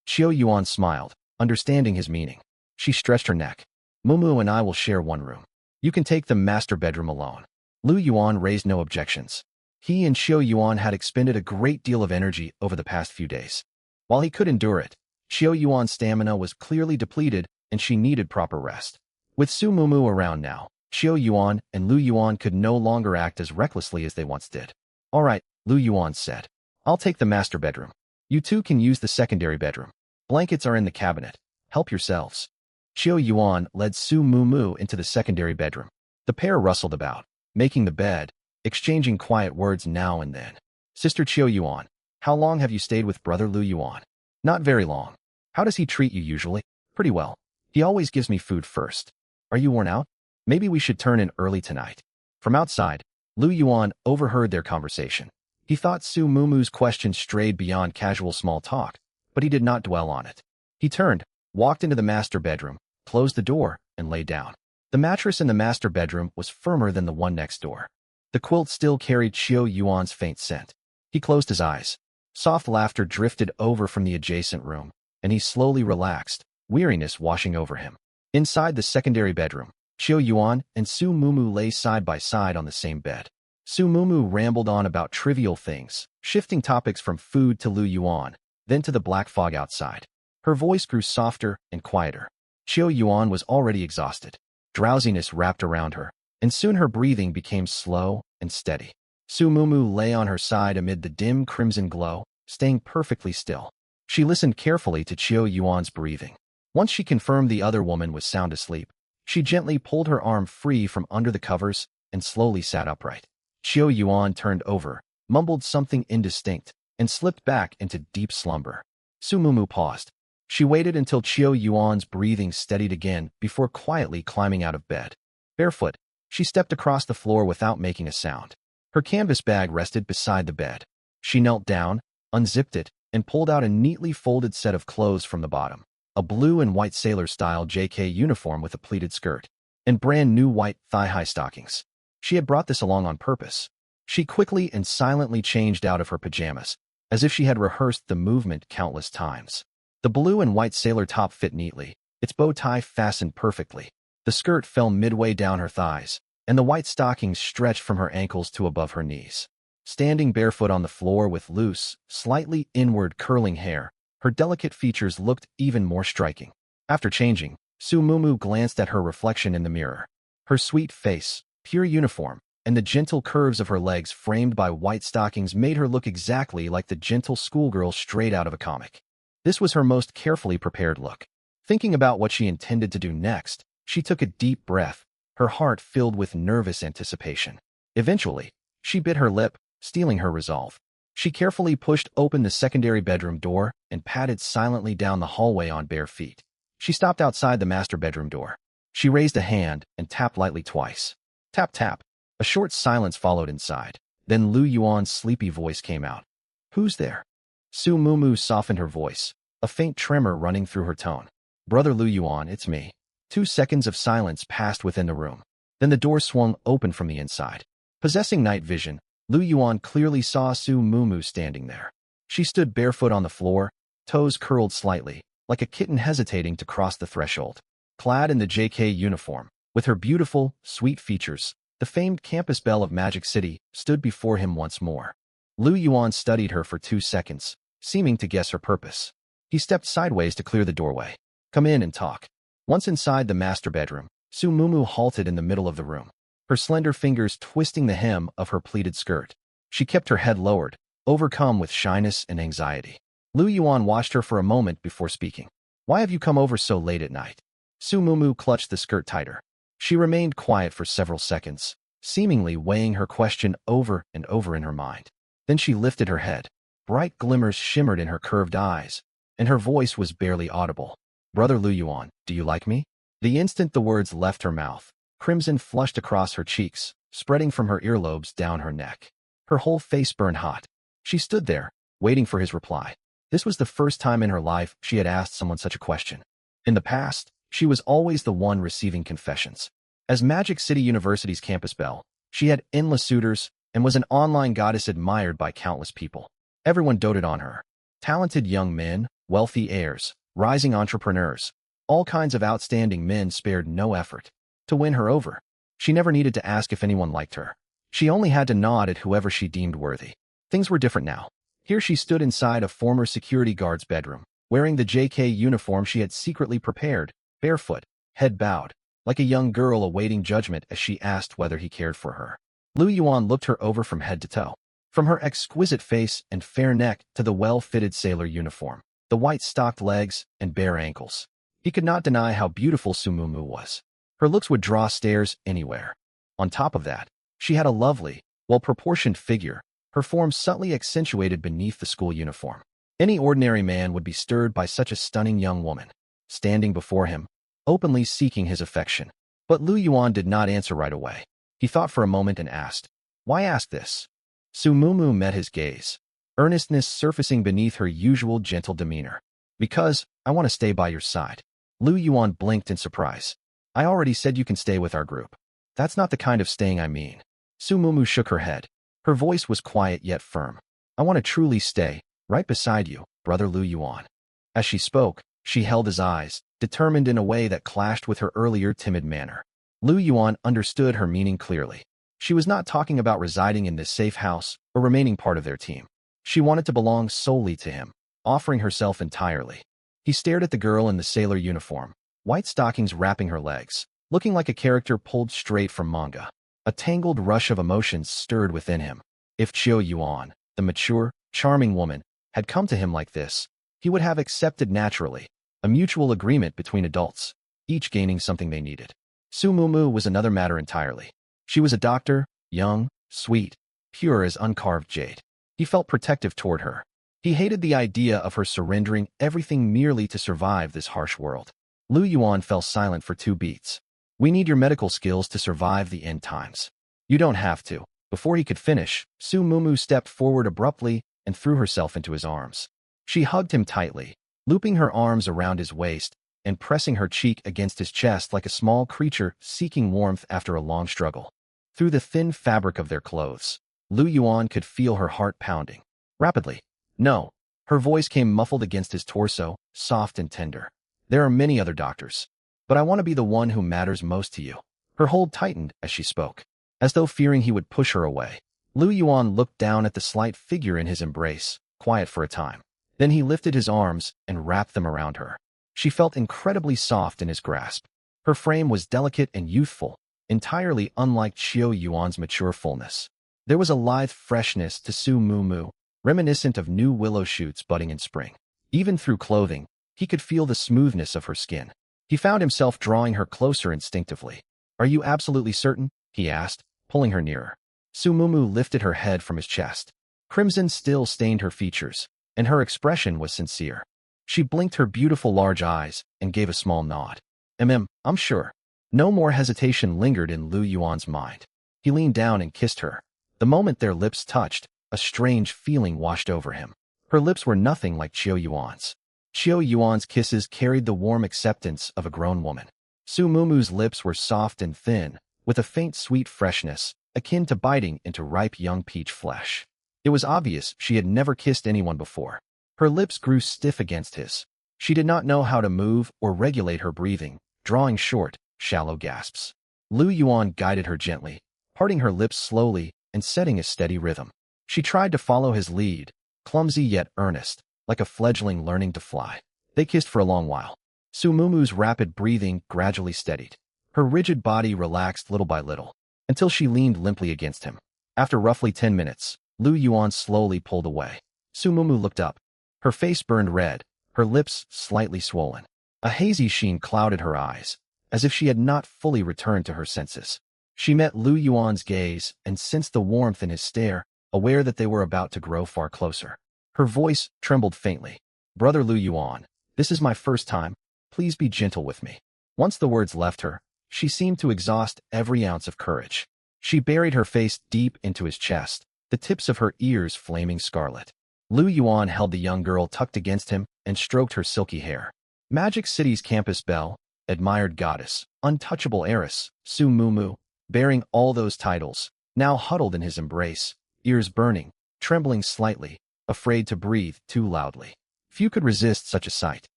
Qiu Yuan smiled, understanding his meaning. She stretched her neck. Mumu and I will share one room. You can take the master bedroom alone. Lu Yuan raised no objections. He and Qiu Yuan had expended a great deal of energy over the past few days. While he could endure it, Qiu Yuan's stamina was clearly depleted and she needed proper rest. With Su Mumu around now, Qiu Yuan and Lu Yuan could no longer act as recklessly as they once did. All right, Lu Yuan said. I'll take the master bedroom. You two can use the secondary bedroom. Blankets are in the cabinet. Help yourselves. Qiu Yuan led Su Mumu into the secondary bedroom. The pair rustled about, making the bed, exchanging quiet words now and then. Sister Qiu Yuan, how long have you stayed with brother Lu Yuan? Not very long. How does he treat you usually? Pretty well. He always gives me food first. Are you worn out? Maybe we should turn in early tonight. From outside, Lu Yuan overheard their conversation. He thought Su Mumu's question strayed beyond casual small talk, but he did not dwell on it. He turned, walked into the master bedroom, closed the door, and lay down. The mattress in the master bedroom was firmer than the one next door. The quilt still carried Qiu Yuan's faint scent. He closed his eyes. Soft laughter drifted over from the adjacent room, and he slowly relaxed, weariness washing over him. Inside the secondary bedroom, Qiu Yuan and Su Mumu lay side by side on the same bed. Su Mumu rambled on about trivial things, shifting topics from food to Lu Yuan, then to the black fog outside. Her voice grew softer and quieter. Qiu Yuan was already exhausted. Drowsiness wrapped around her, and soon her breathing became slow and steady. Su Mumu lay on her side amid the dim crimson glow, staying perfectly still. She listened carefully to Qiu Yuan's breathing. Once she confirmed the other woman was sound asleep, she gently pulled her arm free from under the covers and slowly sat upright. Qiu Yuan turned over, mumbled something indistinct, and slipped back into deep slumber. Su Mumu paused. She waited until Qiu Yuan's breathing steadied again before quietly climbing out of bed. Barefoot, she stepped across the floor without making a sound. Her canvas bag rested beside the bed. She knelt down, unzipped it, and pulled out a neatly folded set of clothes from the bottom. A blue and white sailor-style JK uniform with a pleated skirt, and brand new white thigh-high stockings. She had brought this along on purpose. She quickly and silently changed out of her pajamas, as if she had rehearsed the movement countless times. The blue and white sailor top fit neatly, its bow tie fastened perfectly. The skirt fell midway down her thighs, and the white stockings stretched from her ankles to above her knees. Standing barefoot on the floor with loose, slightly inward curling hair, her delicate features looked even more striking. After changing, Su Mumu glanced at her reflection in the mirror. Her sweet face, pure uniform, and the gentle curves of her legs framed by white stockings made her look exactly like the gentle schoolgirl straight out of a comic. This was her most carefully prepared look. Thinking about what she intended to do next, she took a deep breath, her heart filled with nervous anticipation. Eventually, she bit her lip, steeling her resolve. She carefully pushed open the secondary bedroom door and padded silently down the hallway on bare feet. She stopped outside the master bedroom door. She raised a hand and tapped lightly twice. Tap, tap. A short silence followed inside. Then Lu Yuan's sleepy voice came out. "Who's there?" Su Mumu softened her voice, a faint tremor running through her tone. "Brother Lu Yuan, it's me." 2 seconds of silence passed within the room. Then the door swung open from the inside. Possessing night vision, Lu Yuan clearly saw Su Mumu standing there. She stood barefoot on the floor, toes curled slightly, like a kitten hesitating to cross the threshold. Clad in the JK uniform, with her beautiful, sweet features, the famed campus belle of Magic City stood before him once more. Lu Yuan studied her for 2 seconds, seeming to guess her purpose. He stepped sideways to clear the doorway. "Come in and talk." Once inside the master bedroom, Su Mumu halted in the middle of the room, her slender fingers twisting the hem of her pleated skirt. She kept her head lowered, overcome with shyness and anxiety. Lu Yuan watched her for a moment before speaking. "Why have you come over so late at night?" Su Mumu clutched the skirt tighter. She remained quiet for several seconds, seemingly weighing her question over and over in her mind. Then she lifted her head. Bright glimmers shimmered in her curved eyes, and her voice was barely audible. "Brother Lu Yuan, do you like me?" The instant the words left her mouth, crimson flushed across her cheeks, spreading from her earlobes down her neck. Her whole face burned hot. She stood there, waiting for his reply. This was the first time in her life she had asked someone such a question. In the past, she was always the one receiving confessions. As Magic City University's campus belle, she had endless suitors and was an online goddess admired by countless people. Everyone doted on her. Talented young men, wealthy heirs, rising entrepreneurs, all kinds of outstanding men spared no effort to win her over. She never needed to ask if anyone liked her. She only had to nod at whoever she deemed worthy. Things were different now. Here she stood inside a former security guard's bedroom, wearing the JK uniform she had secretly prepared, barefoot, head bowed, like a young girl awaiting judgment as she asked whether he cared for her. Lu Yuan looked her over from head to toe. From her exquisite face and fair neck to the well-fitted sailor uniform, the white stocked legs and bare ankles. He could not deny how beautiful Su Mumu was. Her looks would draw stares anywhere. On top of that, she had a lovely, well-proportioned figure, her form subtly accentuated beneath the school uniform. Any ordinary man would be stirred by such a stunning young woman, standing before him, openly seeking his affection. But Lu Yuan did not answer right away. He thought for a moment and asked, "Why ask this?" Su Mumu met his gaze, earnestness surfacing beneath her usual gentle demeanor. "Because I want to stay by your side." Lu Yuan blinked in surprise. "I already said you can stay with our group." "That's not the kind of staying I mean." Su Mumu shook her head. Her voice was quiet yet firm. "I want to truly stay, right beside you, brother Lu Yuan." As she spoke, she held his eyes, determined in a way that clashed with her earlier timid manner. Lu Yuan understood her meaning clearly. She was not talking about residing in this safe house or remaining part of their team. She wanted to belong solely to him, offering herself entirely. He stared at the girl in the sailor uniform, white stockings wrapping her legs, looking like a character pulled straight from manga. A tangled rush of emotions stirred within him. If Qiu Yuan, the mature, charming woman, had come to him like this, he would have accepted naturally, a mutual agreement between adults, each gaining something they needed. Su Mumu was another matter entirely. She was a doctor, young, sweet, pure as uncarved jade. He felt protective toward her. He hated the idea of her surrendering everything merely to survive this harsh world. Lu Yuan fell silent for 2 beats. "We need your medical skills to survive the end times." "You don't have to." Before he could finish, Su Mumu stepped forward abruptly and threw herself into his arms. She hugged him tightly, looping her arms around his waist and pressing her cheek against his chest like a small creature seeking warmth after a long struggle. Through the thin fabric of their clothes, Lu Yuan could feel her heart pounding. Rapidly. "No." Her voice came muffled against his torso, soft and tender. "There are many other doctors, but I want to be the one who matters most to you." Her hold tightened as she spoke, as though fearing he would push her away. Lu Yuan looked down at the slight figure in his embrace, quiet for a time. Then he lifted his arms and wrapped them around her. She felt incredibly soft in his grasp. Her frame was delicate and youthful, entirely unlike Qiu Yuan's mature fullness. There was a lithe freshness to Su Mumu, reminiscent of new willow shoots budding in spring. Even through clothing, he could feel the smoothness of her skin. He found himself drawing her closer instinctively. Are you absolutely certain? He asked, pulling her nearer. Su Mumu lifted her head from his chest. Crimson still stained her features, and her expression was sincere. She blinked her beautiful large eyes and gave a small nod. I'm sure. No more hesitation lingered in Lu Yuan's mind. He leaned down and kissed her. The moment their lips touched, a strange feeling washed over him. Her lips were nothing like Qiu Yuan's. Qiu Yuan's kisses carried the warm acceptance of a grown woman. Su Mumu's lips were soft and thin, with a faint sweet freshness, akin to biting into ripe young peach flesh. It was obvious she had never kissed anyone before. Her lips grew stiff against his. She did not know how to move or regulate her breathing, drawing short, shallow gasps. Lu Yuan guided her gently, parting her lips slowly and setting a steady rhythm. She tried to follow his lead, clumsy yet earnest, like a fledgling learning to fly. They kissed for a long while. Su Mumu's rapid breathing gradually steadied. Her rigid body relaxed little by little, until she leaned limply against him. After roughly 10 minutes, Lu Yuan slowly pulled away. Su Mumu looked up. Her face burned red, her lips slightly swollen. A hazy sheen clouded her eyes, as if she had not fully returned to her senses. She met Lu Yuan's gaze and sensed the warmth in his stare, aware that they were about to grow far closer. Her voice trembled faintly. Brother Lu Yuan, this is my first time. Please be gentle with me. Once the words left her, she seemed to exhaust every ounce of courage. She buried her face deep into his chest, the tips of her ears flaming scarlet. Lu Yuan held the young girl tucked against him and stroked her silky hair. Magic City's campus belle, admired goddess, untouchable heiress, Su Mumu, bearing all those titles, now huddled in his embrace, ears burning, trembling slightly, afraid to breathe too loudly. Few could resist such a sight.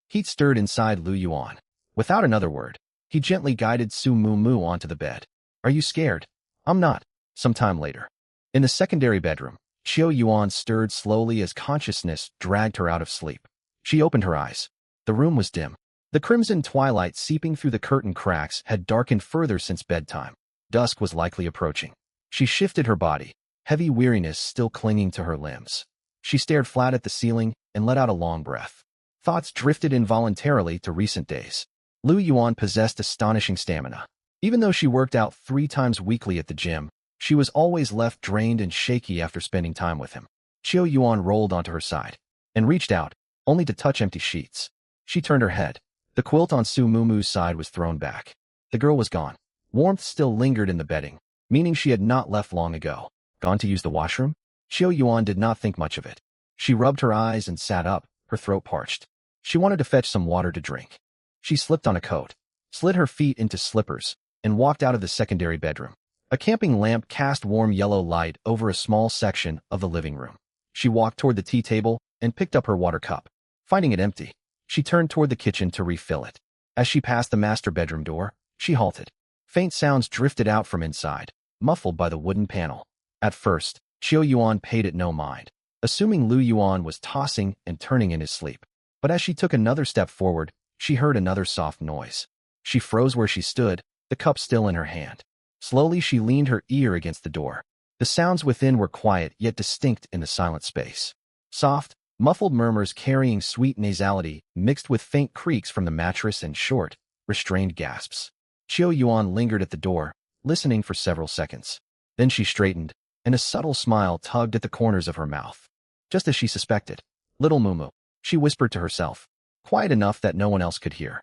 Heat stirred inside Lu Yuan. Without another word, he gently guided Su Mumu onto the bed. Are you scared? I'm not. Sometime later. In the secondary bedroom, Qiu Yuan stirred slowly as consciousness dragged her out of sleep. She opened her eyes. The room was dim. The crimson twilight seeping through the curtain cracks had darkened further since bedtime. Dusk was likely approaching. She shifted her body, heavy weariness still clinging to her limbs. She stared flat at the ceiling and let out a long breath. Thoughts drifted involuntarily to recent days. Lu Yuan possessed astonishing stamina. Even though she worked out 3 times weekly at the gym, she was always left drained and shaky after spending time with him. Qiu Yuan rolled onto her side and reached out, only to touch empty sheets. She turned her head. The quilt on Su Mumu's side was thrown back. The girl was gone. Warmth still lingered in the bedding, meaning she had not left long ago. Gone to use the washroom? Qiu Yuan did not think much of it. She rubbed her eyes and sat up, her throat parched. She wanted to fetch some water to drink. She slipped on a coat, slid her feet into slippers, and walked out of the secondary bedroom. A camping lamp cast warm yellow light over a small section of the living room. She walked toward the tea table and picked up her water cup. Finding it empty, she turned toward the kitchen to refill it. As she passed the master bedroom door, she halted. Faint sounds drifted out from inside, muffled by the wooden panel. At first, Qiu Yuan paid it no mind, assuming Lu Yuan was tossing and turning in his sleep. But as she took another step forward, she heard another soft noise. She froze where she stood, the cup still in her hand. Slowly she leaned her ear against the door. The sounds within were quiet yet distinct in the silent space. Soft, muffled murmurs carrying sweet nasality mixed with faint creaks from the mattress and short, restrained gasps. Qiu Yuan lingered at the door, listening for several seconds. Then she straightened, and a subtle smile tugged at the corners of her mouth. Just as she suspected. Little Mumu, she whispered to herself, quiet enough that no one else could hear.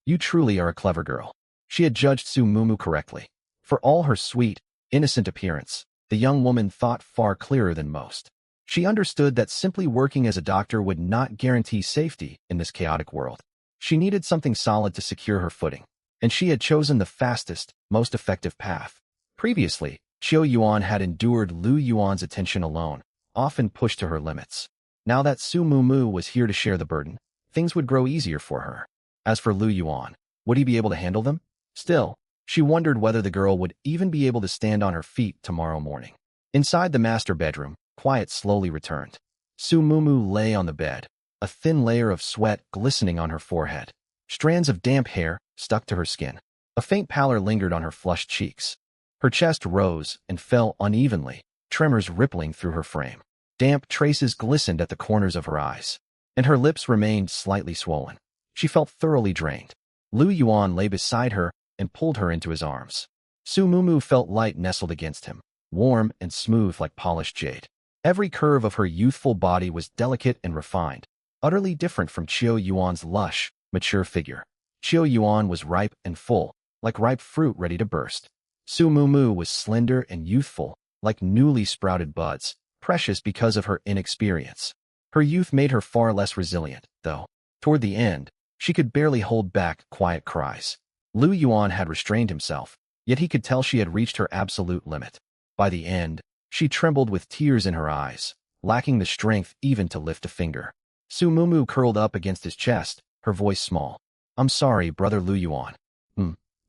You truly are a clever girl. She had judged Su Mumu correctly. For all her sweet, innocent appearance, the young woman thought far clearer than most. She understood that simply working as a doctor would not guarantee safety in this chaotic world. She needed something solid to secure her footing, and she had chosen the fastest, most effective path. Previously, Qiu Yuan had endured Lu Yuan's attention alone, often pushed to her limits. Now that Su Mumu was here to share the burden, things would grow easier for her. As for Lu Yuan, would he be able to handle them? Still, she wondered whether the girl would even be able to stand on her feet tomorrow morning. Inside the master bedroom, quiet slowly returned. Su Mumu lay on the bed, a thin layer of sweat glistening on her forehead. Strands of damp hair stuck to her skin. A faint pallor lingered on her flushed cheeks. Her chest rose and fell unevenly, tremors rippling through her frame. Damp traces glistened at the corners of her eyes, and her lips remained slightly swollen. She felt thoroughly drained. Lu Yuan lay beside her, and pulled her into his arms. Su Mumu felt light nestled against him, warm and smooth like polished jade. Every curve of her youthful body was delicate and refined, utterly different from Qiu Yuan's lush, mature figure. Qiu Yuan was ripe and full, like ripe fruit ready to burst. Su Mumu was slender and youthful, like newly sprouted buds, precious because of her inexperience. Her youth made her far less resilient, though. Toward the end, she could barely hold back quiet cries. Lu Yuan had restrained himself, yet he could tell she had reached her absolute limit. By the end, she trembled with tears in her eyes, lacking the strength even to lift a finger. Su Mumu curled up against his chest, her voice small. "I'm sorry, brother Lu Yuan."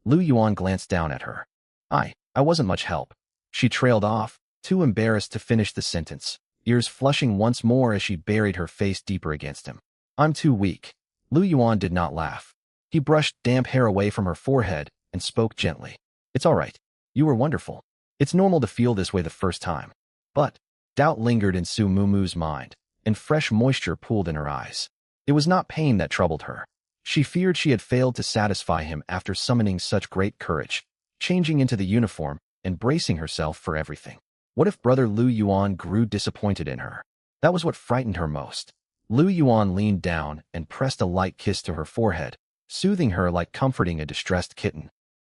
Lu Yuan glanced down at her. I wasn't much help." She trailed off, too embarrassed to finish the sentence, ears flushing once more as she buried her face deeper against him. "I'm too weak." Lu Yuan did not laugh. He brushed damp hair away from her forehead and spoke gently. "It's all right. You were wonderful. It's normal to feel this way the first time." But doubt lingered in Su Mumu's mind, and fresh moisture pooled in her eyes. It was not pain that troubled her. She feared she had failed to satisfy him after summoning such great courage, changing into the uniform, and bracing herself for everything. What if brother Lu Yuan grew disappointed in her? That was what frightened her most. Lu Yuan leaned down and pressed a light kiss to her forehead, soothing her like comforting a distressed kitten.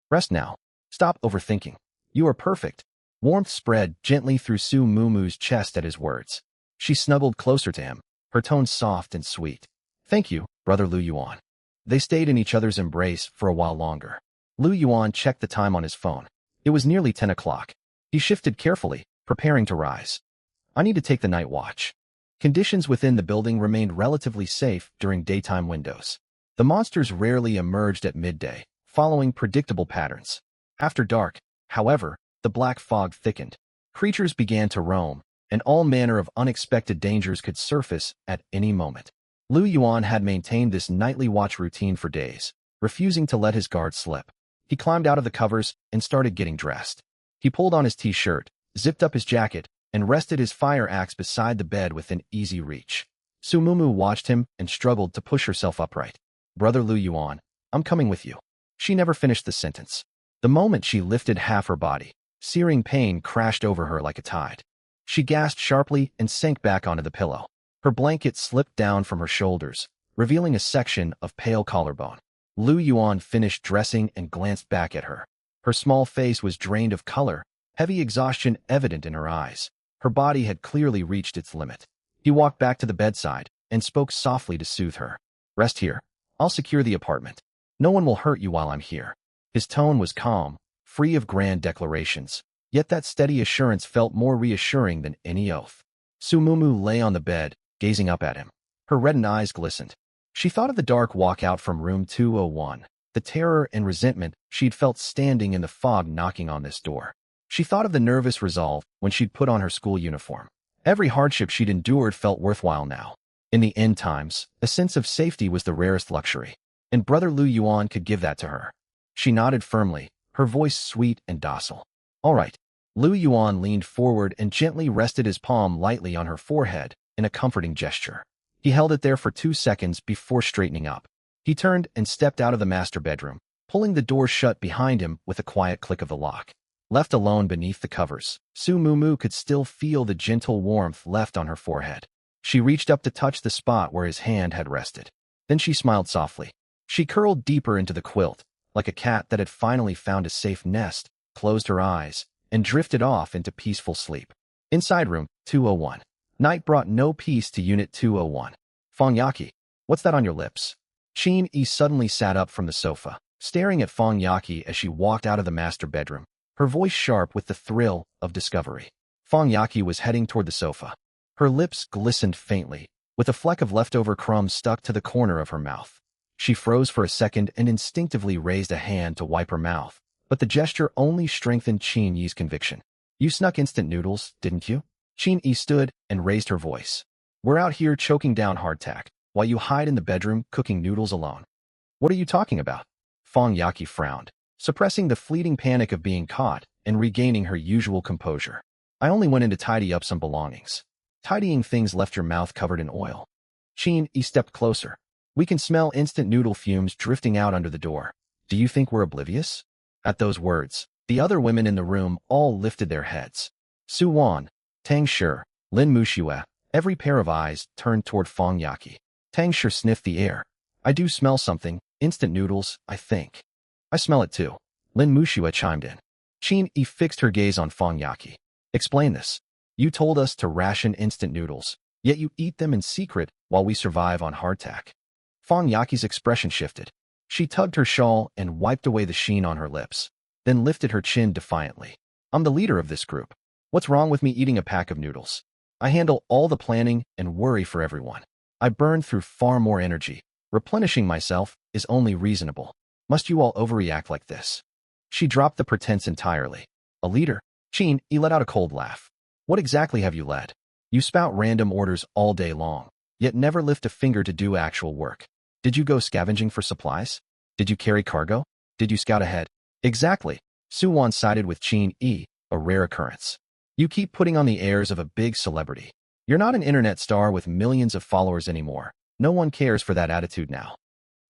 "Rest now. Stop overthinking. You are perfect." Warmth spread gently through Su Mumu's chest at his words. She snuggled closer to him, her tone soft and sweet. "Thank you, brother Lu Yuan." They stayed in each other's embrace for a while longer. Lu Yuan checked the time on his phone. It was nearly 10 o'clock. He shifted carefully, preparing to rise. "I need to take the night watch." Conditions within the building remained relatively safe during daytime windows. The monsters rarely emerged at midday, following predictable patterns. After dark, however, the black fog thickened. Creatures began to roam, and all manner of unexpected dangers could surface at any moment. Lu Yuan had maintained this nightly watch routine for days, refusing to let his guard slip. He climbed out of the covers and started getting dressed. He pulled on his t-shirt, zipped up his jacket, and rested his fire axe beside the bed within easy reach. Su Mumu watched him and struggled to push herself upright. "Brother Lu Yuan, I'm coming with you." She never finished the sentence. The moment she lifted half her body, searing pain crashed over her like a tide. She gasped sharply and sank back onto the pillow. Her blanket slipped down from her shoulders, revealing a section of pale collarbone. Lu Yuan finished dressing and glanced back at her. Her small face was drained of color, heavy exhaustion evident in her eyes. Her body had clearly reached its limit. He walked back to the bedside and spoke softly to soothe her. "Rest here. I'll secure the apartment. No one will hurt you while I'm here." His tone was calm, free of grand declarations, yet that steady assurance felt more reassuring than any oath. Su Mumu lay on the bed, gazing up at him. Her reddened eyes glistened. She thought of the dark walk out from room 201, the terror and resentment she'd felt standing in the fog knocking on this door. She thought of the nervous resolve when she'd put on her school uniform. Every hardship she'd endured felt worthwhile now. In the end times, a sense of safety was the rarest luxury, and brother Lu Yuan could give that to her. She nodded firmly, her voice sweet and docile. "All right." Lu Yuan leaned forward and gently rested his palm lightly on her forehead in a comforting gesture. He held it there for 2 seconds before straightening up. He turned and stepped out of the master bedroom, pulling the door shut behind him with a quiet click of the lock. Left alone beneath the covers, Su Mumu could still feel the gentle warmth left on her forehead. She reached up to touch the spot where his hand had rested. Then she smiled softly. She curled deeper into the quilt, like a cat that had finally found a safe nest, closed her eyes, and drifted off into peaceful sleep. Inside room 201. Night brought no peace to Unit 201. "Fong Yaqi, what's that on your lips?" Qin Yi suddenly sat up from the sofa, staring at Fong Yaqi as she walked out of the master bedroom, her voice sharp with the thrill of discovery. Fong Yaqi was heading toward the sofa. Her lips glistened faintly, with a fleck of leftover crumbs stuck to the corner of her mouth. She froze for a second and instinctively raised a hand to wipe her mouth, but the gesture only strengthened Qin Yi's conviction. "You snuck instant noodles, didn't you?" Qin Yi stood and raised her voice. "We're out here choking down hardtack, while you hide in the bedroom cooking noodles alone." "What are you talking about?" Fong Yaqi frowned, suppressing the fleeting panic of being caught and regaining her usual composure. "I only went in to tidy up some belongings." "Tidying things left your mouth covered in oil." Qin Yi stepped closer. "We can smell instant noodle fumes drifting out under the door. Do you think we're oblivious? At those words, the other women in the room all lifted their heads. Su Wan, Tang Shi, Lin Muxue, every pair of eyes turned toward Fong Yaqi. Tang Shi sniffed the air. I do smell something, instant noodles, I think. I smell it too. Lin Muxue chimed in. Qin Yi fixed her gaze on Fong Yaqi. Explain this. You told us to ration instant noodles, yet you eat them in secret while we survive on hardtack. Fong Yaqi's expression shifted. She tugged her shawl and wiped away the sheen on her lips, then lifted her chin defiantly. I'm the leader of this group. What's wrong with me eating a pack of noodles? I handle all the planning and worry for everyone. I burn through far more energy. Replenishing myself is only reasonable. Must you all overreact like this? She dropped the pretense entirely. A leader? Qin Yi let out a cold laugh. What exactly have you led? You spout random orders all day long, yet never lift a finger to do actual work. Did you go scavenging for supplies? Did you carry cargo? Did you scout ahead? Exactly. Su Wan sided with Qin Yi, a rare occurrence. You keep putting on the airs of a big celebrity. You're not an internet star with millions of followers anymore. No one cares for that attitude now.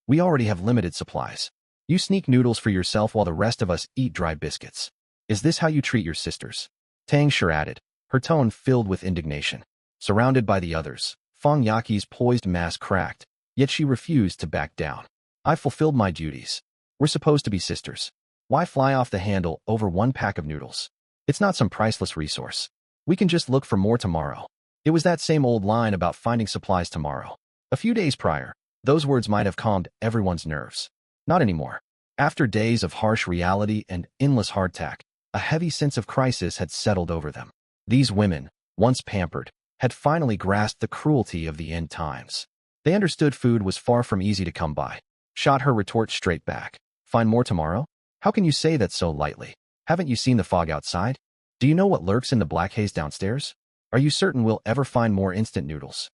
We already have limited supplies. You sneak noodles for yourself while the rest of us eat dry biscuits. Is this how you treat your sisters? Tang Shi added, her tone filled with indignation. Surrounded by the others, Fong Yaqi's poised mask cracked, yet she refused to back down. I fulfilled my duties. We're supposed to be sisters. Why fly off the handle over one pack of noodles? It's not some priceless resource. We can just look for more tomorrow. It was that same old line about finding supplies tomorrow. A few days prior, those words might have calmed everyone's nerves. Not anymore. After days of harsh reality and endless hardtack, a heavy sense of crisis had settled over them. These women, once pampered, had finally grasped the cruelty of the end times. They understood food was far from easy to come by. Shot her retort straight back. Find more tomorrow? How can you say that so lightly? Haven't you seen the fog outside? Do you know what lurks in the black haze downstairs? Are you certain we'll ever find more instant noodles?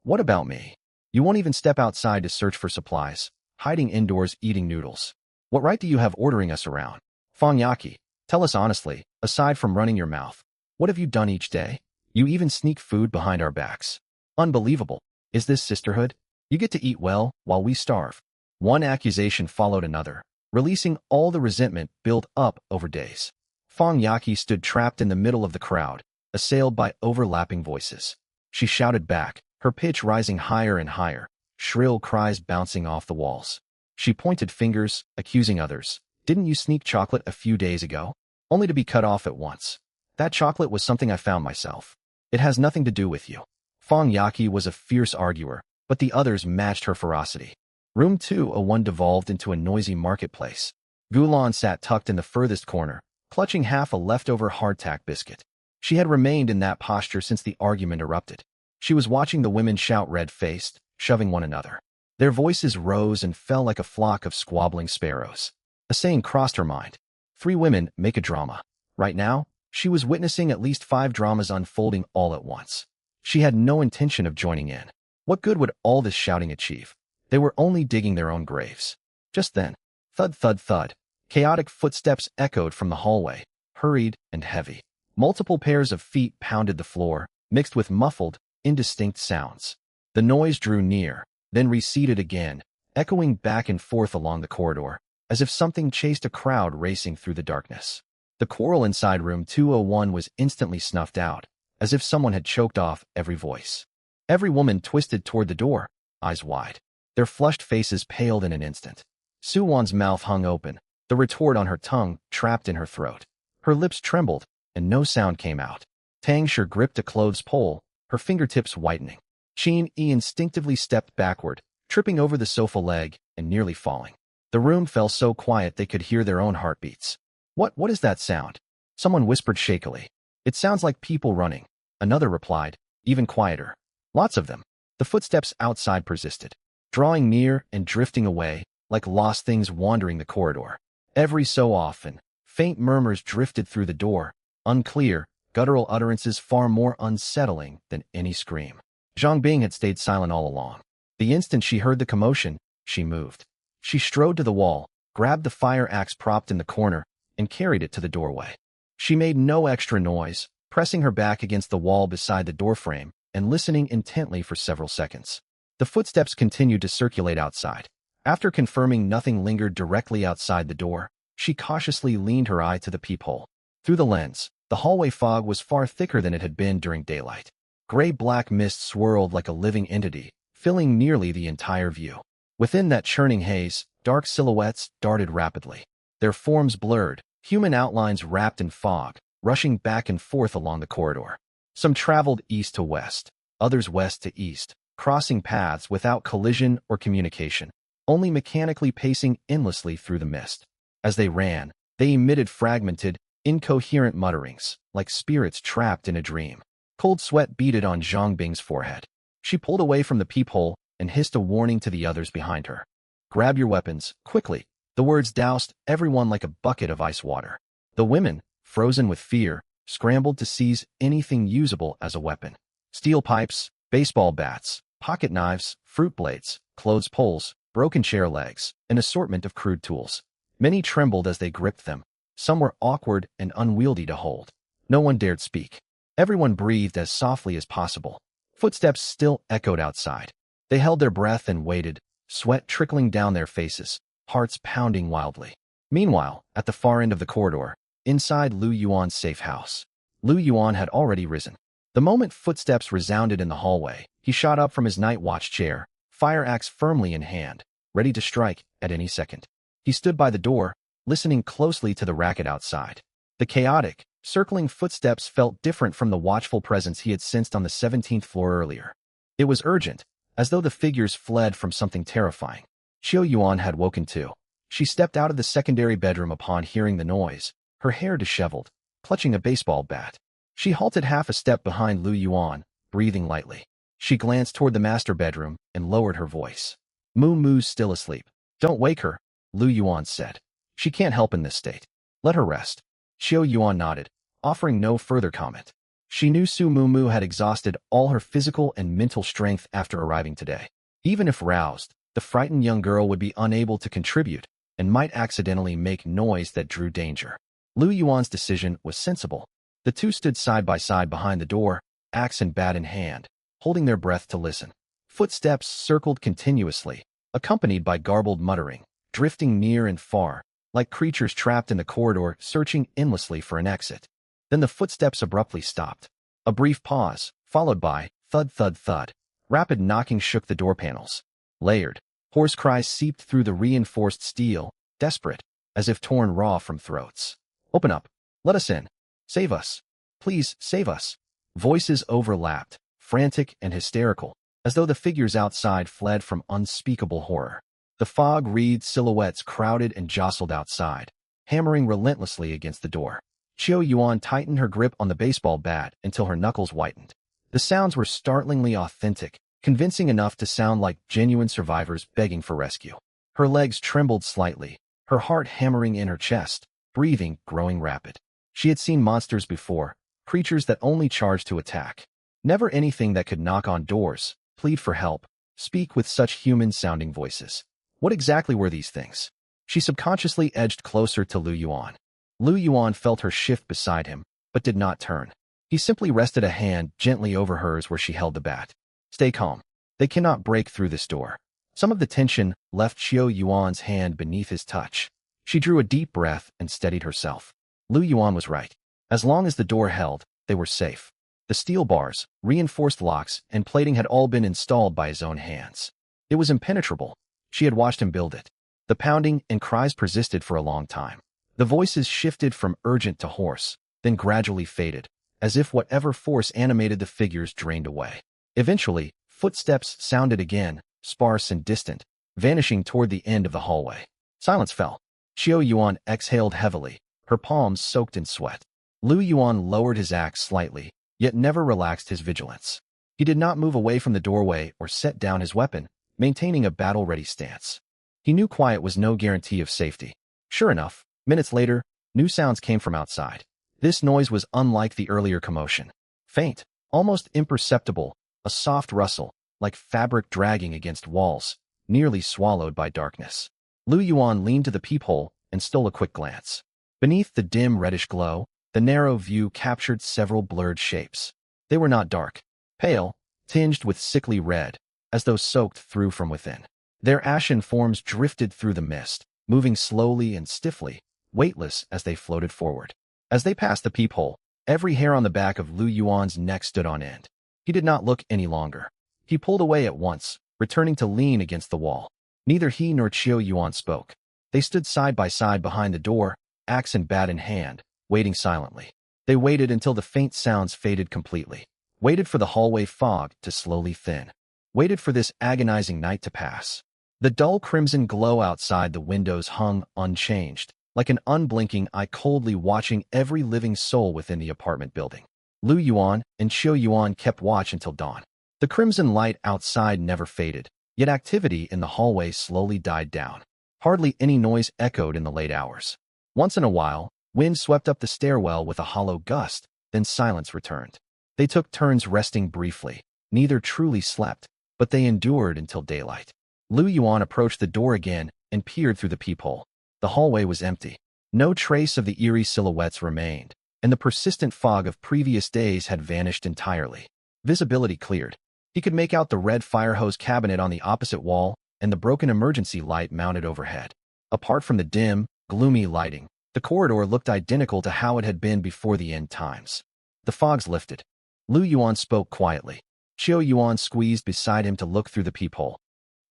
What about me? You won't even step outside to search for supplies, hiding indoors eating noodles. What right do you have ordering us around? Fong Yaqi, tell us honestly, aside from running your mouth, what have you done each day? You even sneak food behind our backs. Unbelievable. Is this sisterhood? You get to eat well while we starve. One accusation followed another, releasing all the resentment built up over days. Fong Yaqi stood trapped in the middle of the crowd, assailed by overlapping voices. She shouted back, her pitch rising higher and higher, shrill cries bouncing off the walls. She pointed fingers, accusing others. Didn't you sneak chocolate a few days ago? Only to be cut off at once. That chocolate was something I found myself. It has nothing to do with you. Fong Yaqi was a fierce arguer, but the others matched her ferocity. Room 201 devolved into a noisy marketplace. Gulan sat tucked in the furthest corner, clutching half a leftover hardtack biscuit. She had remained in that posture since the argument erupted. She was watching the women shout red-faced, shoving one another. Their voices rose and fell like a flock of squabbling sparrows. A saying crossed her mind. 3 women make a drama. Right now, she was witnessing at least 5 dramas unfolding all at once. She had no intention of joining in. What good would all this shouting achieve? They were only digging their own graves. Just then, thud thud thud, chaotic footsteps echoed from the hallway, hurried and heavy. Multiple pairs of feet pounded the floor, mixed with muffled, indistinct sounds. The noise drew near, then receded again, echoing back and forth along the corridor, as if something chased a crowd racing through the darkness. The quarrel inside room 201 was instantly snuffed out, as if someone had choked off every voice. Every woman twisted toward the door, eyes wide. Their flushed faces paled in an instant. Su Wan's mouth hung open, the retort on her tongue trapped in her throat. Her lips trembled, and no sound came out. Tang Shi gripped a clothes pole, her fingertips whitening. Qin Yi instinctively stepped backward, tripping over the sofa leg and nearly falling. The room fell so quiet they could hear their own heartbeats. What is that sound? Someone whispered shakily. It sounds like people running. Another replied, even quieter. Lots of them. The footsteps outside persisted, drawing near and drifting away, like lost things wandering the corridor. Every so often, faint murmurs drifted through the door, unclear, guttural utterances far more unsettling than any scream. Zhang Bing had stayed silent all along. The instant she heard the commotion, she moved. She strode to the wall, grabbed the fire axe propped in the corner, and carried it to the doorway. She made no extra noise, pressing her back against the wall beside the doorframe and listening intently for several seconds. The footsteps continued to circulate outside, After confirming nothing lingered directly outside the door, she cautiously leaned her eye to the peephole. Through the lens, the hallway fog was far thicker than it had been during daylight. Gray-black mist swirled like a living entity, filling nearly the entire view. Within that churning haze, dark silhouettes darted rapidly. Their forms blurred, human outlines wrapped in fog, rushing back and forth along the corridor. Some traveled east to west, others west to east, crossing paths without collision or communication, only mechanically pacing endlessly through the mist. As they ran, they emitted fragmented, incoherent mutterings, like spirits trapped in a dream. Cold sweat beaded on Zhang Bing's forehead. She pulled away from the peephole and hissed a warning to the others behind her. "Grab your weapons, quickly." The words doused everyone like a bucket of ice water. The women, frozen with fear, scrambled to seize anything usable as a weapon. Steel pipes, baseball bats, pocket knives, fruit blades, clothes poles, broken chair legs, an assortment of crude tools. Many trembled as they gripped them. Some were awkward and unwieldy to hold. No one dared speak. Everyone breathed as softly as possible. Footsteps still echoed outside. They held their breath and waited, sweat trickling down their faces, hearts pounding wildly. Meanwhile, at the far end of the corridor, inside Lu Yuan's safe house, Lu Yuan had already risen. The moment footsteps resounded in the hallway, he shot up from his night watch chair, fire axe firmly in hand, ready to strike at any second. He stood by the door, listening closely to the racket outside. The chaotic, circling footsteps felt different from the watchful presence he had sensed on the 17th floor earlier. It was urgent, as though the figures fled from something terrifying. Qiu Yuan had woken too. She stepped out of the secondary bedroom upon hearing the noise, her hair disheveled, clutching a baseball bat. She halted half a step behind Lu Yuan, breathing lightly. She glanced toward the master bedroom and lowered her voice. "Mu Mu's still asleep. Don't wake her," Lu Yuan said. "She can't help in this state. Let her rest." Qiu Yuan nodded, offering no further comment. She knew Su Mumu had exhausted all her physical and mental strength after arriving today. Even if roused, the frightened young girl would be unable to contribute and might accidentally make noise that drew danger. Lu Yuan's decision was sensible. The two stood side by side behind the door, axe and bat in hand, holding their breath to listen. Footsteps circled continuously, accompanied by garbled muttering, drifting near and far, like creatures trapped in the corridor searching endlessly for an exit. Then the footsteps abruptly stopped. A brief pause, followed by thud thud thud. Rapid knocking shook the door panels. Layered, hoarse cries seeped through the reinforced steel, desperate, as if torn raw from throats. "Open up. Let us in. Save us. Please, save us." Voices overlapped, frantic and hysterical, as though the figures outside fled from unspeakable horror. The fog-wreathed silhouettes crowded and jostled outside, hammering relentlessly against the door. Qiu Yuan tightened her grip on the baseball bat until her knuckles whitened. The sounds were startlingly authentic, convincing enough to sound like genuine survivors begging for rescue. Her legs trembled slightly, her heart hammering in her chest, breathing growing rapid. She had seen monsters before, creatures that only charged to attack. Never anything that could knock on doors, plead for help, speak with such human-sounding voices. What exactly were these things? She subconsciously edged closer to Lu Yuan. Lu Yuan felt her shift beside him, but did not turn. He simply rested a hand gently over hers where she held the bat. "Stay calm. They cannot break through this door." Some of the tension left Qiu Yuan's hand beneath his touch. She drew a deep breath and steadied herself. Lu Yuan was right. As long as the door held, they were safe. The steel bars, reinforced locks, and plating had all been installed by his own hands. It was impenetrable. She had watched him build it. The pounding and cries persisted for a long time. The voices shifted from urgent to hoarse, then gradually faded, as if whatever force animated the figures drained away. Eventually, footsteps sounded again, sparse and distant, vanishing toward the end of the hallway. Silence fell. Qiu Yuan exhaled heavily, her palms soaked in sweat. Lu Yuan lowered his axe slightly, yet never relaxed his vigilance. He did not move away from the doorway or set down his weapon, maintaining a battle-ready stance. He knew quiet was no guarantee of safety. Sure enough, minutes later, new sounds came from outside. This noise was unlike the earlier commotion. Faint, almost imperceptible, a soft rustle, like fabric dragging against walls, nearly swallowed by darkness. Lu Yuan leaned to the peephole and stole a quick glance. Beneath the dim reddish glow, the narrow view captured several blurred shapes. They were not dark, pale, tinged with sickly red, as though soaked through from within. Their ashen forms drifted through the mist, moving slowly and stiffly, weightless as they floated forward. As they passed the peephole, every hair on the back of Lu Yuan's neck stood on end. He did not look any longer. He pulled away at once, returning to lean against the wall. Neither he nor Qiu Yuan spoke. They stood side by side behind the door, axe and bat in hand, waiting silently. They waited until the faint sounds faded completely. Waited for the hallway fog to slowly thin. Waited for this agonizing night to pass. The dull crimson glow outside the windows hung unchanged, like an unblinking eye coldly watching every living soul within the apartment building. Lu Yuan and Qiu Yuan kept watch until dawn. The crimson light outside never faded, yet activity in the hallway slowly died down. Hardly any noise echoed in the late hours. Once in a while, wind swept up the stairwell with a hollow gust, then silence returned. They took turns resting briefly. Neither truly slept, but they endured until daylight. Lu Yuan approached the door again and peered through the peephole. The hallway was empty. No trace of the eerie silhouettes remained, and the persistent fog of previous days had vanished entirely. Visibility cleared. He could make out the red fire hose cabinet on the opposite wall and the broken emergency light mounted overhead. Apart from the dim, gloomy lighting, the corridor looked identical to how it had been before the end times. The fogs lifted. Lu Yuan spoke quietly. Qiu Yuan squeezed beside him to look through the peephole.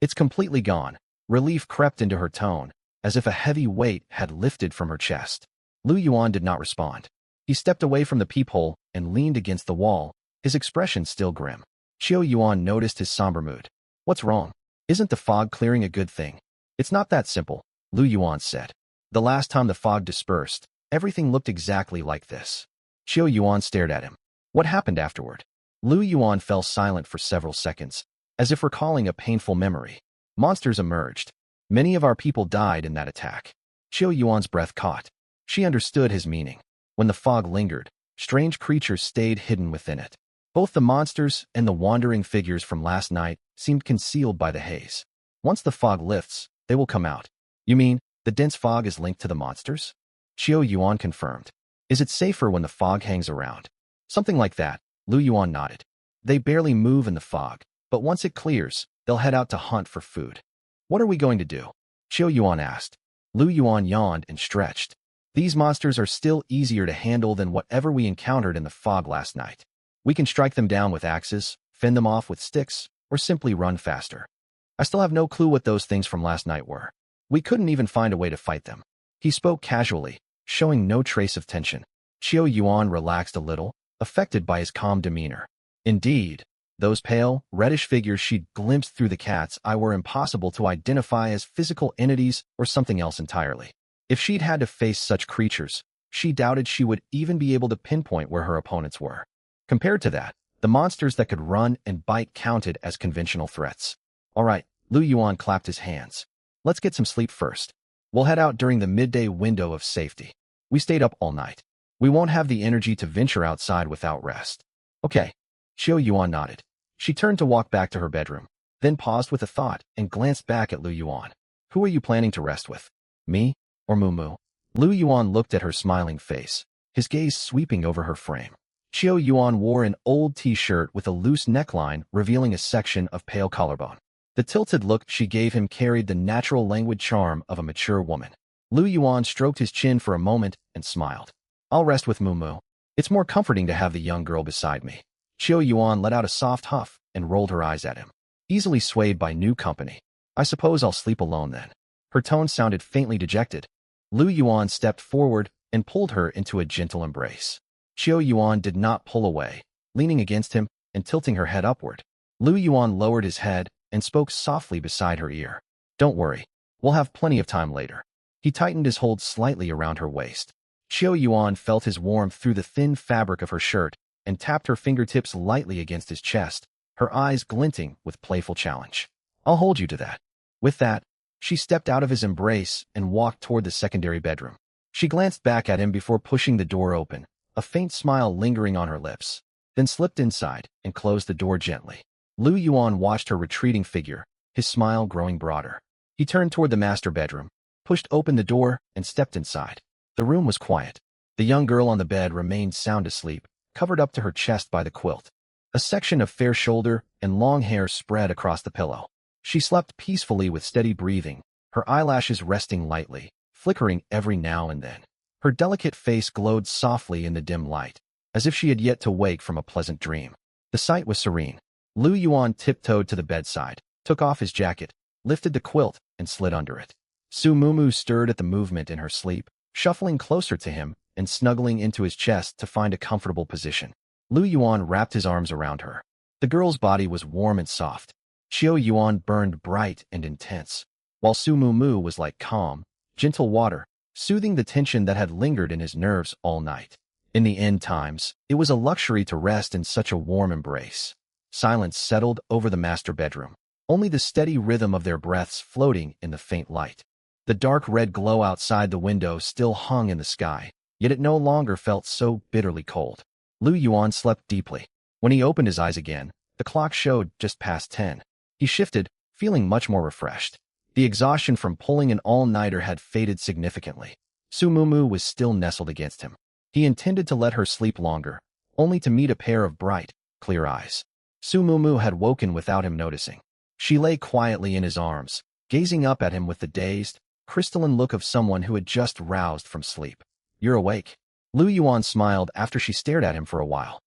It's completely gone. Relief crept into her tone, as if a heavy weight had lifted from her chest. Lu Yuan did not respond. He stepped away from the peephole and leaned against the wall, his expression still grim. Qiu Yuan noticed his somber mood. What's wrong? Isn't the fog clearing a good thing? It's not that simple, Lu Yuan said. The last time the fog dispersed, everything looked exactly like this. Qiu Yuan stared at him. What happened afterward? Lu Yuan fell silent for several seconds, as if recalling a painful memory. Monsters emerged. Many of our people died in that attack. Qiu Yuan's breath caught. She understood his meaning. When the fog lingered, strange creatures stayed hidden within it. Both the monsters and the wandering figures from last night seemed concealed by the haze. Once the fog lifts, they will come out. You mean, the dense fog is linked to the monsters? Qiu Yuan confirmed. Is it safer when the fog hangs around? Something like that, Lu Yuan nodded. They barely move in the fog, but once it clears, they'll head out to hunt for food. What are we going to do? Qiu Yuan asked. Lu Yuan yawned and stretched. These monsters are still easier to handle than whatever we encountered in the fog last night. We can strike them down with axes, fend them off with sticks, or simply run faster. I still have no clue what those things from last night were. We couldn't even find a way to fight them. He spoke casually, showing no trace of tension. Qiu Yuan relaxed a little, affected by his calm demeanor. Indeed, those pale, reddish figures she'd glimpsed through the cat's eye were impossible to identify as physical entities or something else entirely. If she'd had to face such creatures, she doubted she would even be able to pinpoint where her opponents were. Compared to that, the monsters that could run and bite counted as conventional threats. All right, Lu Yuan clapped his hands. Let's get some sleep first. We'll head out during the midday window of safety. We stayed up all night. We won't have the energy to venture outside without rest. Okay. Qiu Yuan nodded. She turned to walk back to her bedroom, then paused with a thought and glanced back at Lu Yuan. Who are you planning to rest with? Me or Mumu? Lu Yuan looked at her smiling face, his gaze sweeping over her frame. Qiu Yuan wore an old t-shirt with a loose neckline revealing a section of pale collarbone. The tilted look she gave him carried the natural languid charm of a mature woman. Lu Yuan stroked his chin for a moment and smiled. I'll rest with Mumu. It's more comforting to have the young girl beside me. Qiu Yuan let out a soft huff and rolled her eyes at him. Easily swayed by new company. I suppose I'll sleep alone then. Her tone sounded faintly dejected. Lu Yuan stepped forward and pulled her into a gentle embrace. Qiu Yuan did not pull away, leaning against him and tilting her head upward. Lu Yuan lowered his head and spoke softly beside her ear. Don't worry. We'll have plenty of time later. He tightened his hold slightly around her waist. Qiu Yuan felt his warmth through the thin fabric of her shirt and tapped her fingertips lightly against his chest, her eyes glinting with playful challenge. I'll hold you to that. With that, she stepped out of his embrace and walked toward the secondary bedroom. She glanced back at him before pushing the door open, a faint smile lingering on her lips, then slipped inside and closed the door gently. Lu Yuan watched her retreating figure, his smile growing broader. He turned toward the master bedroom, pushed open the door, and stepped inside. The room was quiet. The young girl on the bed remained sound asleep, covered up to her chest by the quilt. A section of fair shoulder and long hair spread across the pillow. She slept peacefully with steady breathing, her eyelashes resting lightly, flickering every now and then. Her delicate face glowed softly in the dim light, as if she had yet to wake from a pleasant dream. The sight was serene. Lu Yuan tiptoed to the bedside, took off his jacket, lifted the quilt, and slid under it. Su Mumu stirred at the movement in her sleep, shuffling closer to him and snuggling into his chest to find a comfortable position. Lu Yuan wrapped his arms around her. The girl's body was warm and soft. Xiao Yuan burned bright and intense, while Su Mumu was like calm, gentle water, soothing the tension that had lingered in his nerves all night. In the end times, it was a luxury to rest in such a warm embrace. Silence settled over the master bedroom, only the steady rhythm of their breaths floating in the faint light. The dark red glow outside the window still hung in the sky, yet it no longer felt so bitterly cold. Lu Yuan slept deeply. When he opened his eyes again, the clock showed just past 10. He shifted, feeling much more refreshed. The exhaustion from pulling an all-nighter had faded significantly. Su Mumu was still nestled against him. He intended to let her sleep longer, only to meet a pair of bright, clear eyes. Su Mumu had woken without him noticing. She lay quietly in his arms, gazing up at him with the dazed, crystalline look of someone who had just roused from sleep. "You're awake." Lu Yuan smiled after she stared at him for a while.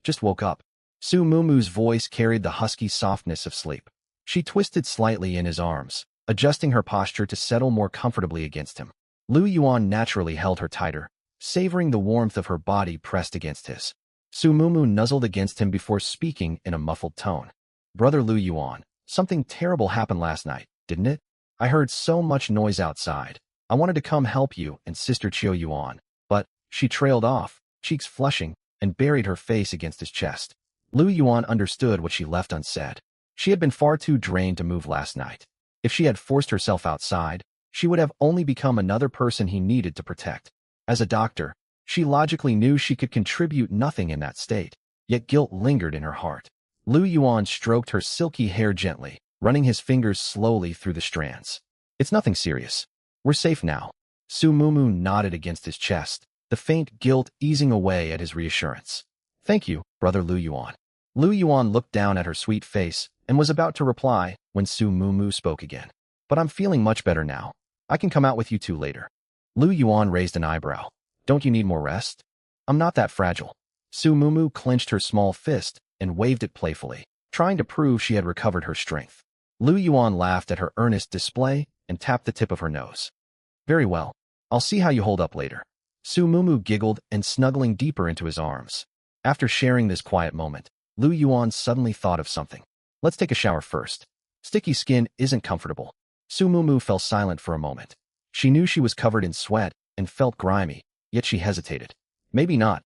Just woke up." Su Mumu's voice carried the husky softness of sleep. She twisted slightly in his arms, adjusting her posture to settle more comfortably against him. Lu Yuan naturally held her tighter, savoring the warmth of her body pressed against his. Su Mumu nuzzled against him before speaking in a muffled tone. "Brother Lu Yuan, something terrible happened last night, didn't it? I heard so much noise outside. I wanted to come help you and Sister Qiu Yuan, but..." She trailed off, cheeks flushing, and buried her face against his chest. Lu Yuan understood what she left unsaid. She had been far too drained to move last night. If she had forced herself outside, she would have only become another person he needed to protect. As a doctor, she logically knew she could contribute nothing in that state, yet guilt lingered in her heart. Lu Yuan stroked her silky hair gently, running his fingers slowly through the strands. "It's nothing serious. We're safe now." Su Mumu nodded against his chest, the faint guilt easing away at his reassurance. "Thank you, Brother Lu Yuan." Lu Yuan looked down at her sweet face and was about to reply when Su Mumu spoke again. "But I'm feeling much better now. I can come out with you two later." Lu Yuan raised an eyebrow. "Don't you need more rest?" "I'm not that fragile." Su Mumu clenched her small fist and waved it playfully, trying to prove she had recovered her strength. Lu Yuan laughed at her earnest display and tapped the tip of her nose. "Very well. I'll see how you hold up later." Su Mumu giggled and snuggling deeper into his arms. After sharing this quiet moment, Lu Yuan suddenly thought of something. "Let's take a shower first. Sticky skin isn't comfortable." Su Mumu fell silent for a moment. She knew she was covered in sweat and felt grimy, yet she hesitated. "Maybe not."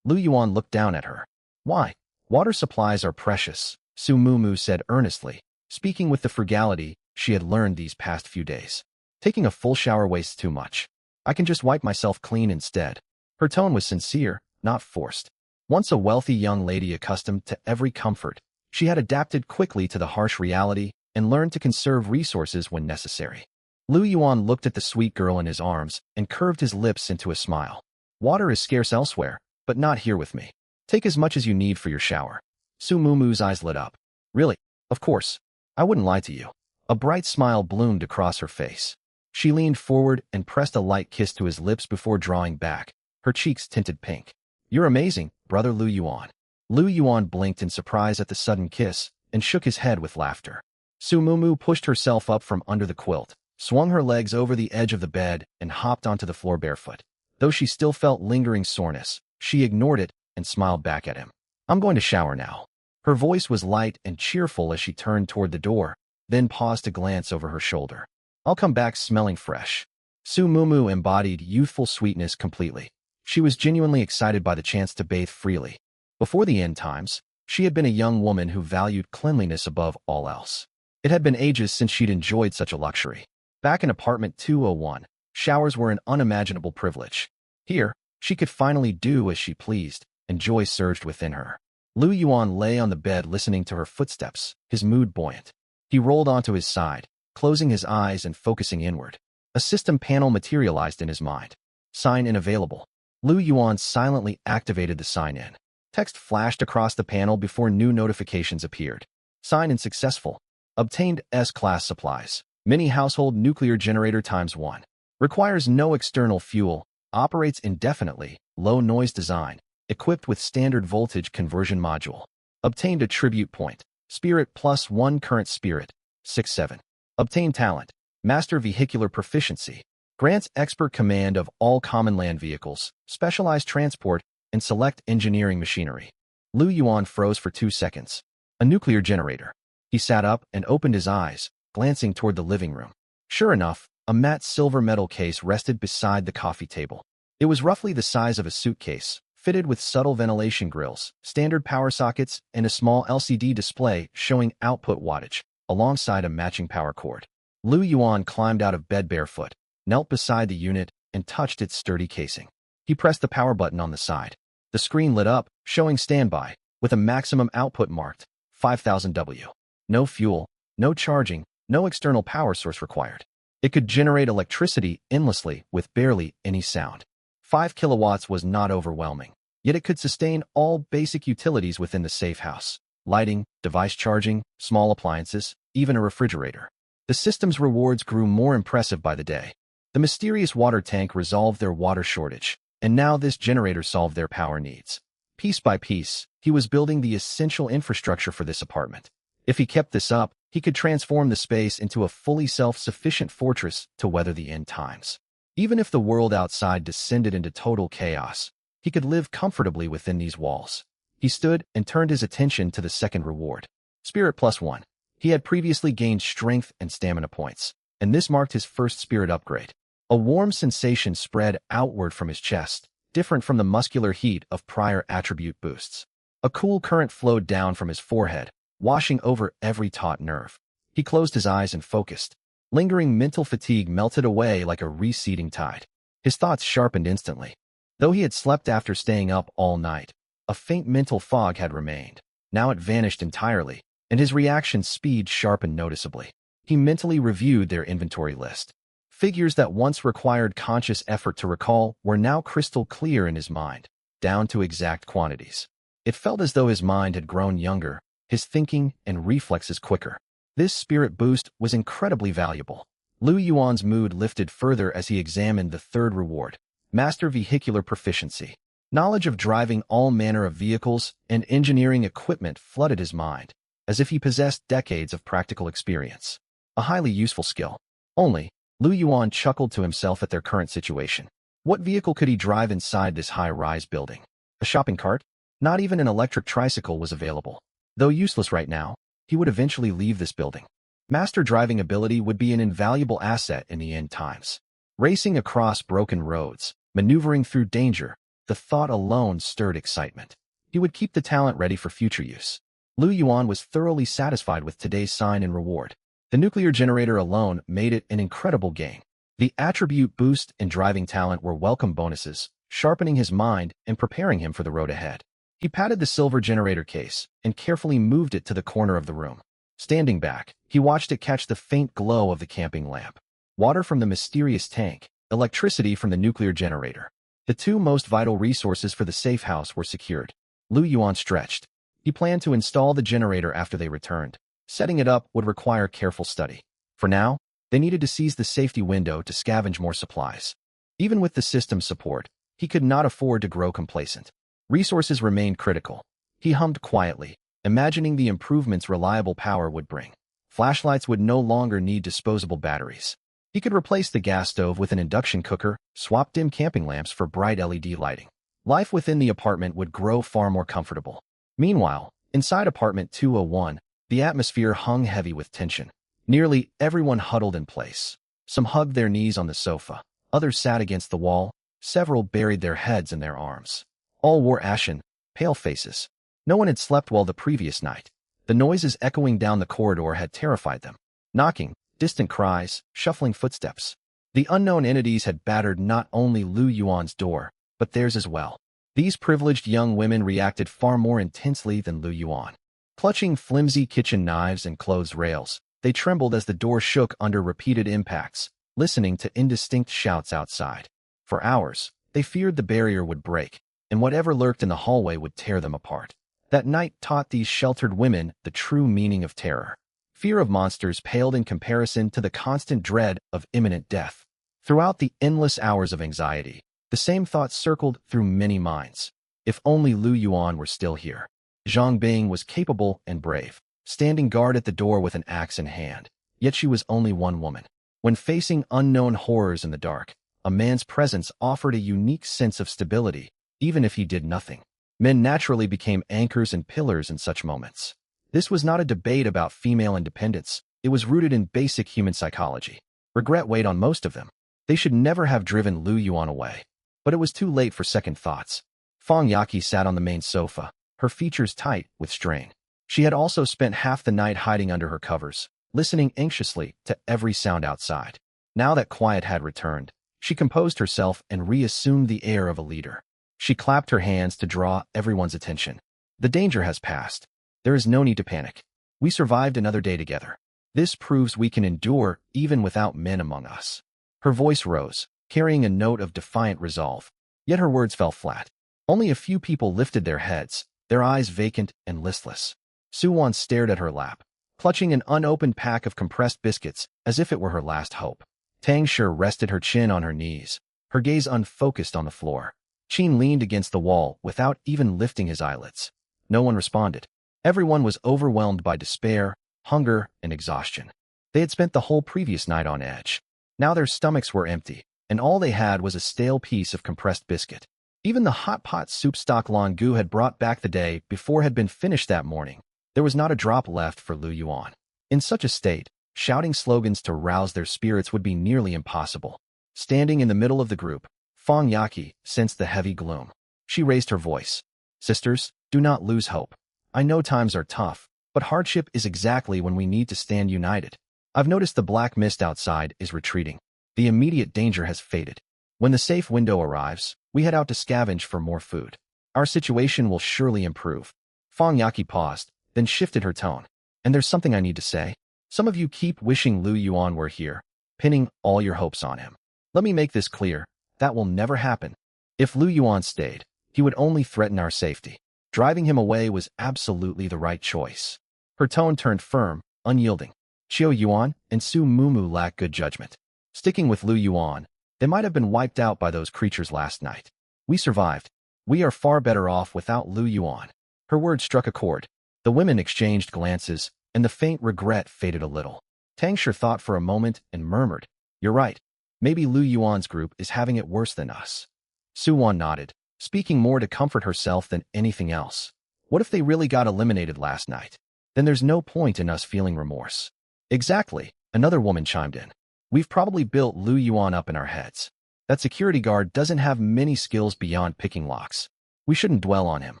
Lu Yuan looked down at her. "Why? Water supplies are precious," Su Mumu said earnestly, speaking with the frugality she had learned these past few days. "Taking a full shower wastes too much. I can just wipe myself clean instead." Her tone was sincere, not forced. Once a wealthy young lady accustomed to every comfort, she had adapted quickly to the harsh reality and learned to conserve resources when necessary. Lu Yuan looked at the sweet girl in his arms and curved his lips into a smile. "Water is scarce elsewhere, but not here with me. Take as much as you need for your shower." Su Mumu's eyes lit up. "Really? Of course. I wouldn't lie to you." A bright smile bloomed across her face. She leaned forward and pressed a light kiss to his lips before drawing back, her cheeks tinted pink. "You're amazing, Brother Lu Yuan." Lu Yuan blinked in surprise at the sudden kiss and shook his head with laughter. Su Mumu pushed herself up from under the quilt, swung her legs over the edge of the bed, and hopped onto the floor barefoot. Though she still felt lingering soreness, she ignored it and smiled back at him. "I'm going to shower now." Her voice was light and cheerful as she turned toward the door, then paused to glance over her shoulder. "I'll come back smelling fresh." Su Mumu embodied youthful sweetness completely. She was genuinely excited by the chance to bathe freely. Before the end times, she had been a young woman who valued cleanliness above all else. It had been ages since she'd enjoyed such a luxury. Back in apartment 201, showers were an unimaginable privilege. Here, she could finally do as she pleased, and joy surged within her. Lu Yuan lay on the bed listening to her footsteps, his mood buoyant. He rolled onto his side, closing his eyes and focusing inward. A system panel materialized in his mind. "Sign in available." Lu Yuan silently activated the sign-in. Text flashed across the panel before new notifications appeared. "Sign in successful." Obtained S-class supplies. Mini household nuclear generator ×1. Requires no external fuel, operates indefinitely, low noise design, equipped with standard voltage conversion module. Obtained attribute point. Spirit +1 current spirit, 6-7. Obtained talent. Master vehicular proficiency. Grants expert command of all common land vehicles, specialized transport, and select engineering machinery. Lu Yuan froze for 2 seconds. A nuclear generator. He sat up and opened his eyes, glancing toward the living room. Sure enough, a matte silver metal case rested beside the coffee table. It was roughly the size of a suitcase, fitted with subtle ventilation grills, standard power sockets, and a small LCD display showing output wattage, alongside a matching power cord. Lu Yuan climbed out of bed barefoot, knelt beside the unit, and touched its sturdy casing. He pressed the power button on the side. The screen lit up, showing standby, with a maximum output marked 5000 W. No fuel, no charging, no external power source required. It could generate electricity endlessly with barely any sound. 5 kilowatts was not overwhelming, yet it could sustain all basic utilities within the safe house. Lighting, device charging, small appliances, even a refrigerator. The system's rewards grew more impressive by the day. The mysterious water tank resolved their water shortage, and now this generator solved their power needs. Piece by piece, he was building the essential infrastructure for this apartment. If he kept this up, he could transform the space into a fully self-sufficient fortress to weather the end times. Even if the world outside descended into total chaos, he could live comfortably within these walls. He stood and turned his attention to the second reward. Spirit +1. He had previously gained strength and stamina points, and this marked his first spirit upgrade. A warm sensation spread outward from his chest, different from the muscular heat of prior attribute boosts. A cool current flowed down from his forehead, washing over every taut nerve. He closed his eyes and focused. Lingering mental fatigue melted away like a receding tide. His thoughts sharpened instantly. Though he had slept after staying up all night, a faint mental fog had remained. Now it vanished entirely, and his reaction speed sharpened noticeably. He mentally reviewed their inventory list. Figures that once required conscious effort to recall were now crystal clear in his mind, down to exact quantities. It felt as though his mind had grown younger, his thinking and reflexes quicker. This spirit boost was incredibly valuable. Lu Yuan's mood lifted further as he examined the third reward, Master Vehicular Proficiency. Knowledge of driving all manner of vehicles and engineering equipment flooded his mind, as if he possessed decades of practical experience. A highly useful skill. Only, Lu Yuan chuckled to himself at their current situation. What vehicle could he drive inside this high-rise building? A shopping cart? Not even an electric tricycle was available. Though useless right now, he would eventually leave this building. Master driving ability would be an invaluable asset in the end times. Racing across broken roads, maneuvering through danger, the thought alone stirred excitement. He would keep the talent ready for future use. Lu Yuan was thoroughly satisfied with today's sign and reward. The nuclear generator alone made it an incredible gain. The attribute boost and driving talent were welcome bonuses, sharpening his mind and preparing him for the road ahead. He patted the silver generator case and carefully moved it to the corner of the room. Standing back, he watched it catch the faint glow of the camping lamp. Water from the mysterious tank, electricity from the nuclear generator. The two most vital resources for the safe house were secured. Lu Yuan stretched. He planned to install the generator after they returned. Setting it up would require careful study. For now, they needed to seize the safety window to scavenge more supplies. Even with the system's support, he could not afford to grow complacent. Resources remained critical. He hummed quietly, imagining the improvements reliable power would bring. Flashlights would no longer need disposable batteries. He could replace the gas stove with an induction cooker, swap dim camping lamps for bright LED lighting. Life within the apartment would grow far more comfortable. Meanwhile, inside apartment 201, the atmosphere hung heavy with tension. Nearly everyone huddled in place. Some hugged their knees on the sofa. Others sat against the wall. Several buried their heads in their arms. All wore ashen, pale faces. No one had slept well the previous night. The noises echoing down the corridor had terrified them. Knocking, distant cries, shuffling footsteps. The unknown entities had battered not only Lu Yuan's door, but theirs as well. These privileged young women reacted far more intensely than Lu Yuan. Clutching flimsy kitchen knives and clothes rails, they trembled as the door shook under repeated impacts, listening to indistinct shouts outside. For hours, they feared the barrier would break, and whatever lurked in the hallway would tear them apart. That night taught these sheltered women the true meaning of terror. fear of monsters paled in comparison to the constant dread of imminent death. Throughout the endless hours of anxiety, the same thoughts circled through many minds. If only Lu Yuan were still here. Zhang Bing was capable and brave, standing guard at the door with an axe in hand. Yet she was only one woman. When facing unknown horrors in the dark, a man's presence offered a unique sense of stability, even if he did nothing. Men naturally became anchors and pillars in such moments. This was not a debate about female independence. It was rooted in basic human psychology. Regret weighed on most of them. They should never have driven Lu Yuan away. But it was too late for second thoughts. Fang Yaqi sat on the main sofa, her features tight with strain. She had also spent half the night hiding under her covers, listening anxiously to every sound outside. Now that quiet had returned, she composed herself and reassumed the air of a leader. She clapped her hands to draw everyone's attention. The danger has passed. There is no need to panic. We survived another day together. This proves we can endure even without men among us. Her voice rose, carrying a note of defiant resolve. Yet her words fell flat. Only a few people lifted their heads, their eyes vacant and listless. Su Wan stared at her lap, clutching an unopened pack of compressed biscuits as if it were her last hope. Tang Shi rested her chin on her knees, her gaze unfocused on the floor. Qin leaned against the wall without even lifting his eyelids. No one responded. Everyone was overwhelmed by despair, hunger, and exhaustion. They had spent the whole previous night on edge. Now their stomachs were empty, and all they had was a stale piece of compressed biscuit. Even the hot pot soup stock Lan Gu had brought back the day before had been finished that morning. There was not a drop left for Lu Yuan. In such a state, shouting slogans to rouse their spirits would be nearly impossible. Standing in the middle of the group, Fang Yaqi sensed the heavy gloom. She raised her voice. Sisters, do not lose hope. I know times are tough, but hardship is exactly when we need to stand united. I've noticed the black mist outside is retreating. The immediate danger has faded. When the safe window arrives, we head out to scavenge for more food. Our situation will surely improve. Fang Yaqi paused, then shifted her tone. And there's something I need to say. Some of you keep wishing Lu Yuan were here, pinning all your hopes on him. Let me make this clear. That will never happen. If Lu Yuan stayed, he would only threaten our safety. Driving him away was absolutely the right choice. Her tone turned firm, unyielding. Qiu Yuan and Su Mumu lack good judgment. Sticking with Lu Yuan, they might have been wiped out by those creatures last night. We survived. We are far better off without Lu Yuan. Her words struck a chord. The women exchanged glances, and the faint regret faded a little. Tang Shi thought for a moment and murmured, "You're right. Maybe Lu Yuan's group is having it worse than us." Su Wan nodded, speaking more to comfort herself than anything else. What if they really got eliminated last night? Then there's no point in us feeling remorse. Exactly, another woman chimed in. We've probably built Lu Yuan up in our heads. That security guard doesn't have many skills beyond picking locks. We shouldn't dwell on him.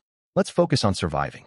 Let's focus on surviving.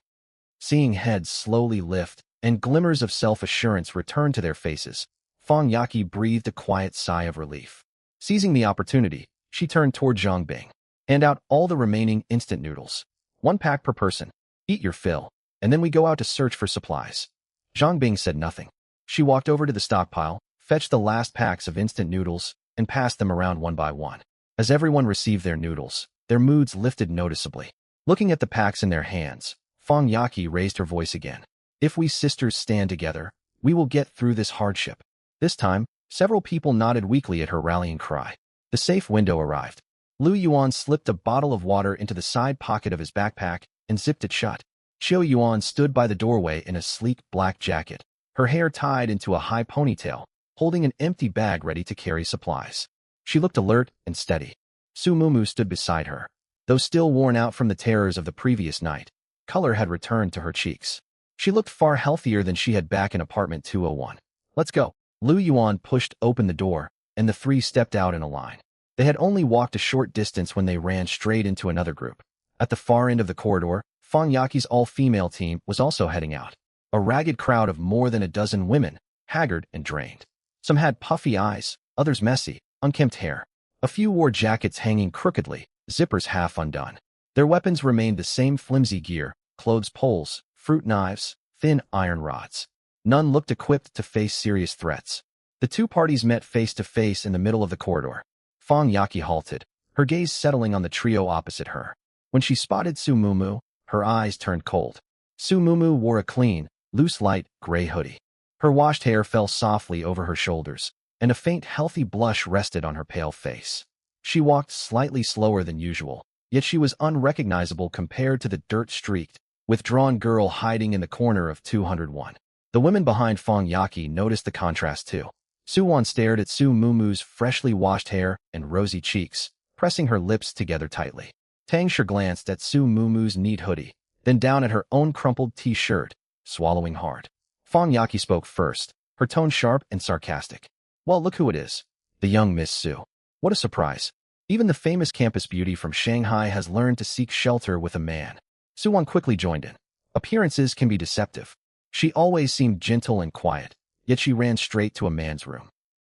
Seeing heads slowly lift and glimmers of self-assurance return to their faces, Fang Yaqi breathed a quiet sigh of relief. Seizing the opportunity, she turned toward Zhang Bing. Hand out all the remaining instant noodles. 1 pack per person. Eat your fill, and then we go out to search for supplies. Zhang Bing said nothing. She walked over to the stockpile, fetched the last packs of instant noodles, and passed them around one by one. As everyone received their noodles, their moods lifted noticeably. Looking at the packs in their hands, Fang Yaqi raised her voice again. If we sisters stand together, we will get through this hardship. This time, several people nodded weakly at her rallying cry. The safe window arrived. Lu Yuan slipped a bottle of water into the side pocket of his backpack and zipped it shut. Qiu Yuan stood by the doorway in a sleek black jacket, her hair tied into a high ponytail, holding an empty bag ready to carry supplies. She looked alert and steady. Su Mumu stood beside her. Though still worn out from the terrors of the previous night, color had returned to her cheeks. She looked far healthier than she had back in apartment 201. Let's go. Lu Yuan pushed open the door, and the three stepped out in a line. They had only walked a short distance when they ran straight into another group. At the far end of the corridor, Fang Yaqi's all-female team was also heading out. A ragged crowd of more than a dozen women, haggard and drained. Some had puffy eyes, others messy, unkempt hair. A few wore jackets hanging crookedly, zippers half undone. Their weapons remained the same flimsy gear, clothes poles, fruit knives, thin iron rods. None looked equipped to face serious threats. The two parties met face to face in the middle of the corridor. Fang Yaqi halted, her gaze settling on the trio opposite her. When she spotted Su Mumu, her eyes turned cold. Su Mumu wore a clean, loose light gray hoodie. Her washed hair fell softly over her shoulders, and a faint, healthy blush rested on her pale face. She walked slightly slower than usual, yet she was unrecognizable compared to the dirt-streaked, withdrawn girl hiding in the corner of 201. The women behind Fong Yaki noticed the contrast too. Su-won stared at Su Mumu's freshly washed hair and rosy cheeks, pressing her lips together tightly. Tang Shi glanced at Su Mumu's neat hoodie, then down at her own crumpled t-shirt, swallowing hard. Fong Yaki spoke first, her tone sharp and sarcastic. Well, look who it is. The young Miss Su. What a surprise. Even the famous campus beauty from Shanghai has learned to seek shelter with a man. Su-won quickly joined in. Appearances can be deceptive. She always seemed gentle and quiet, yet she ran straight to a man's room.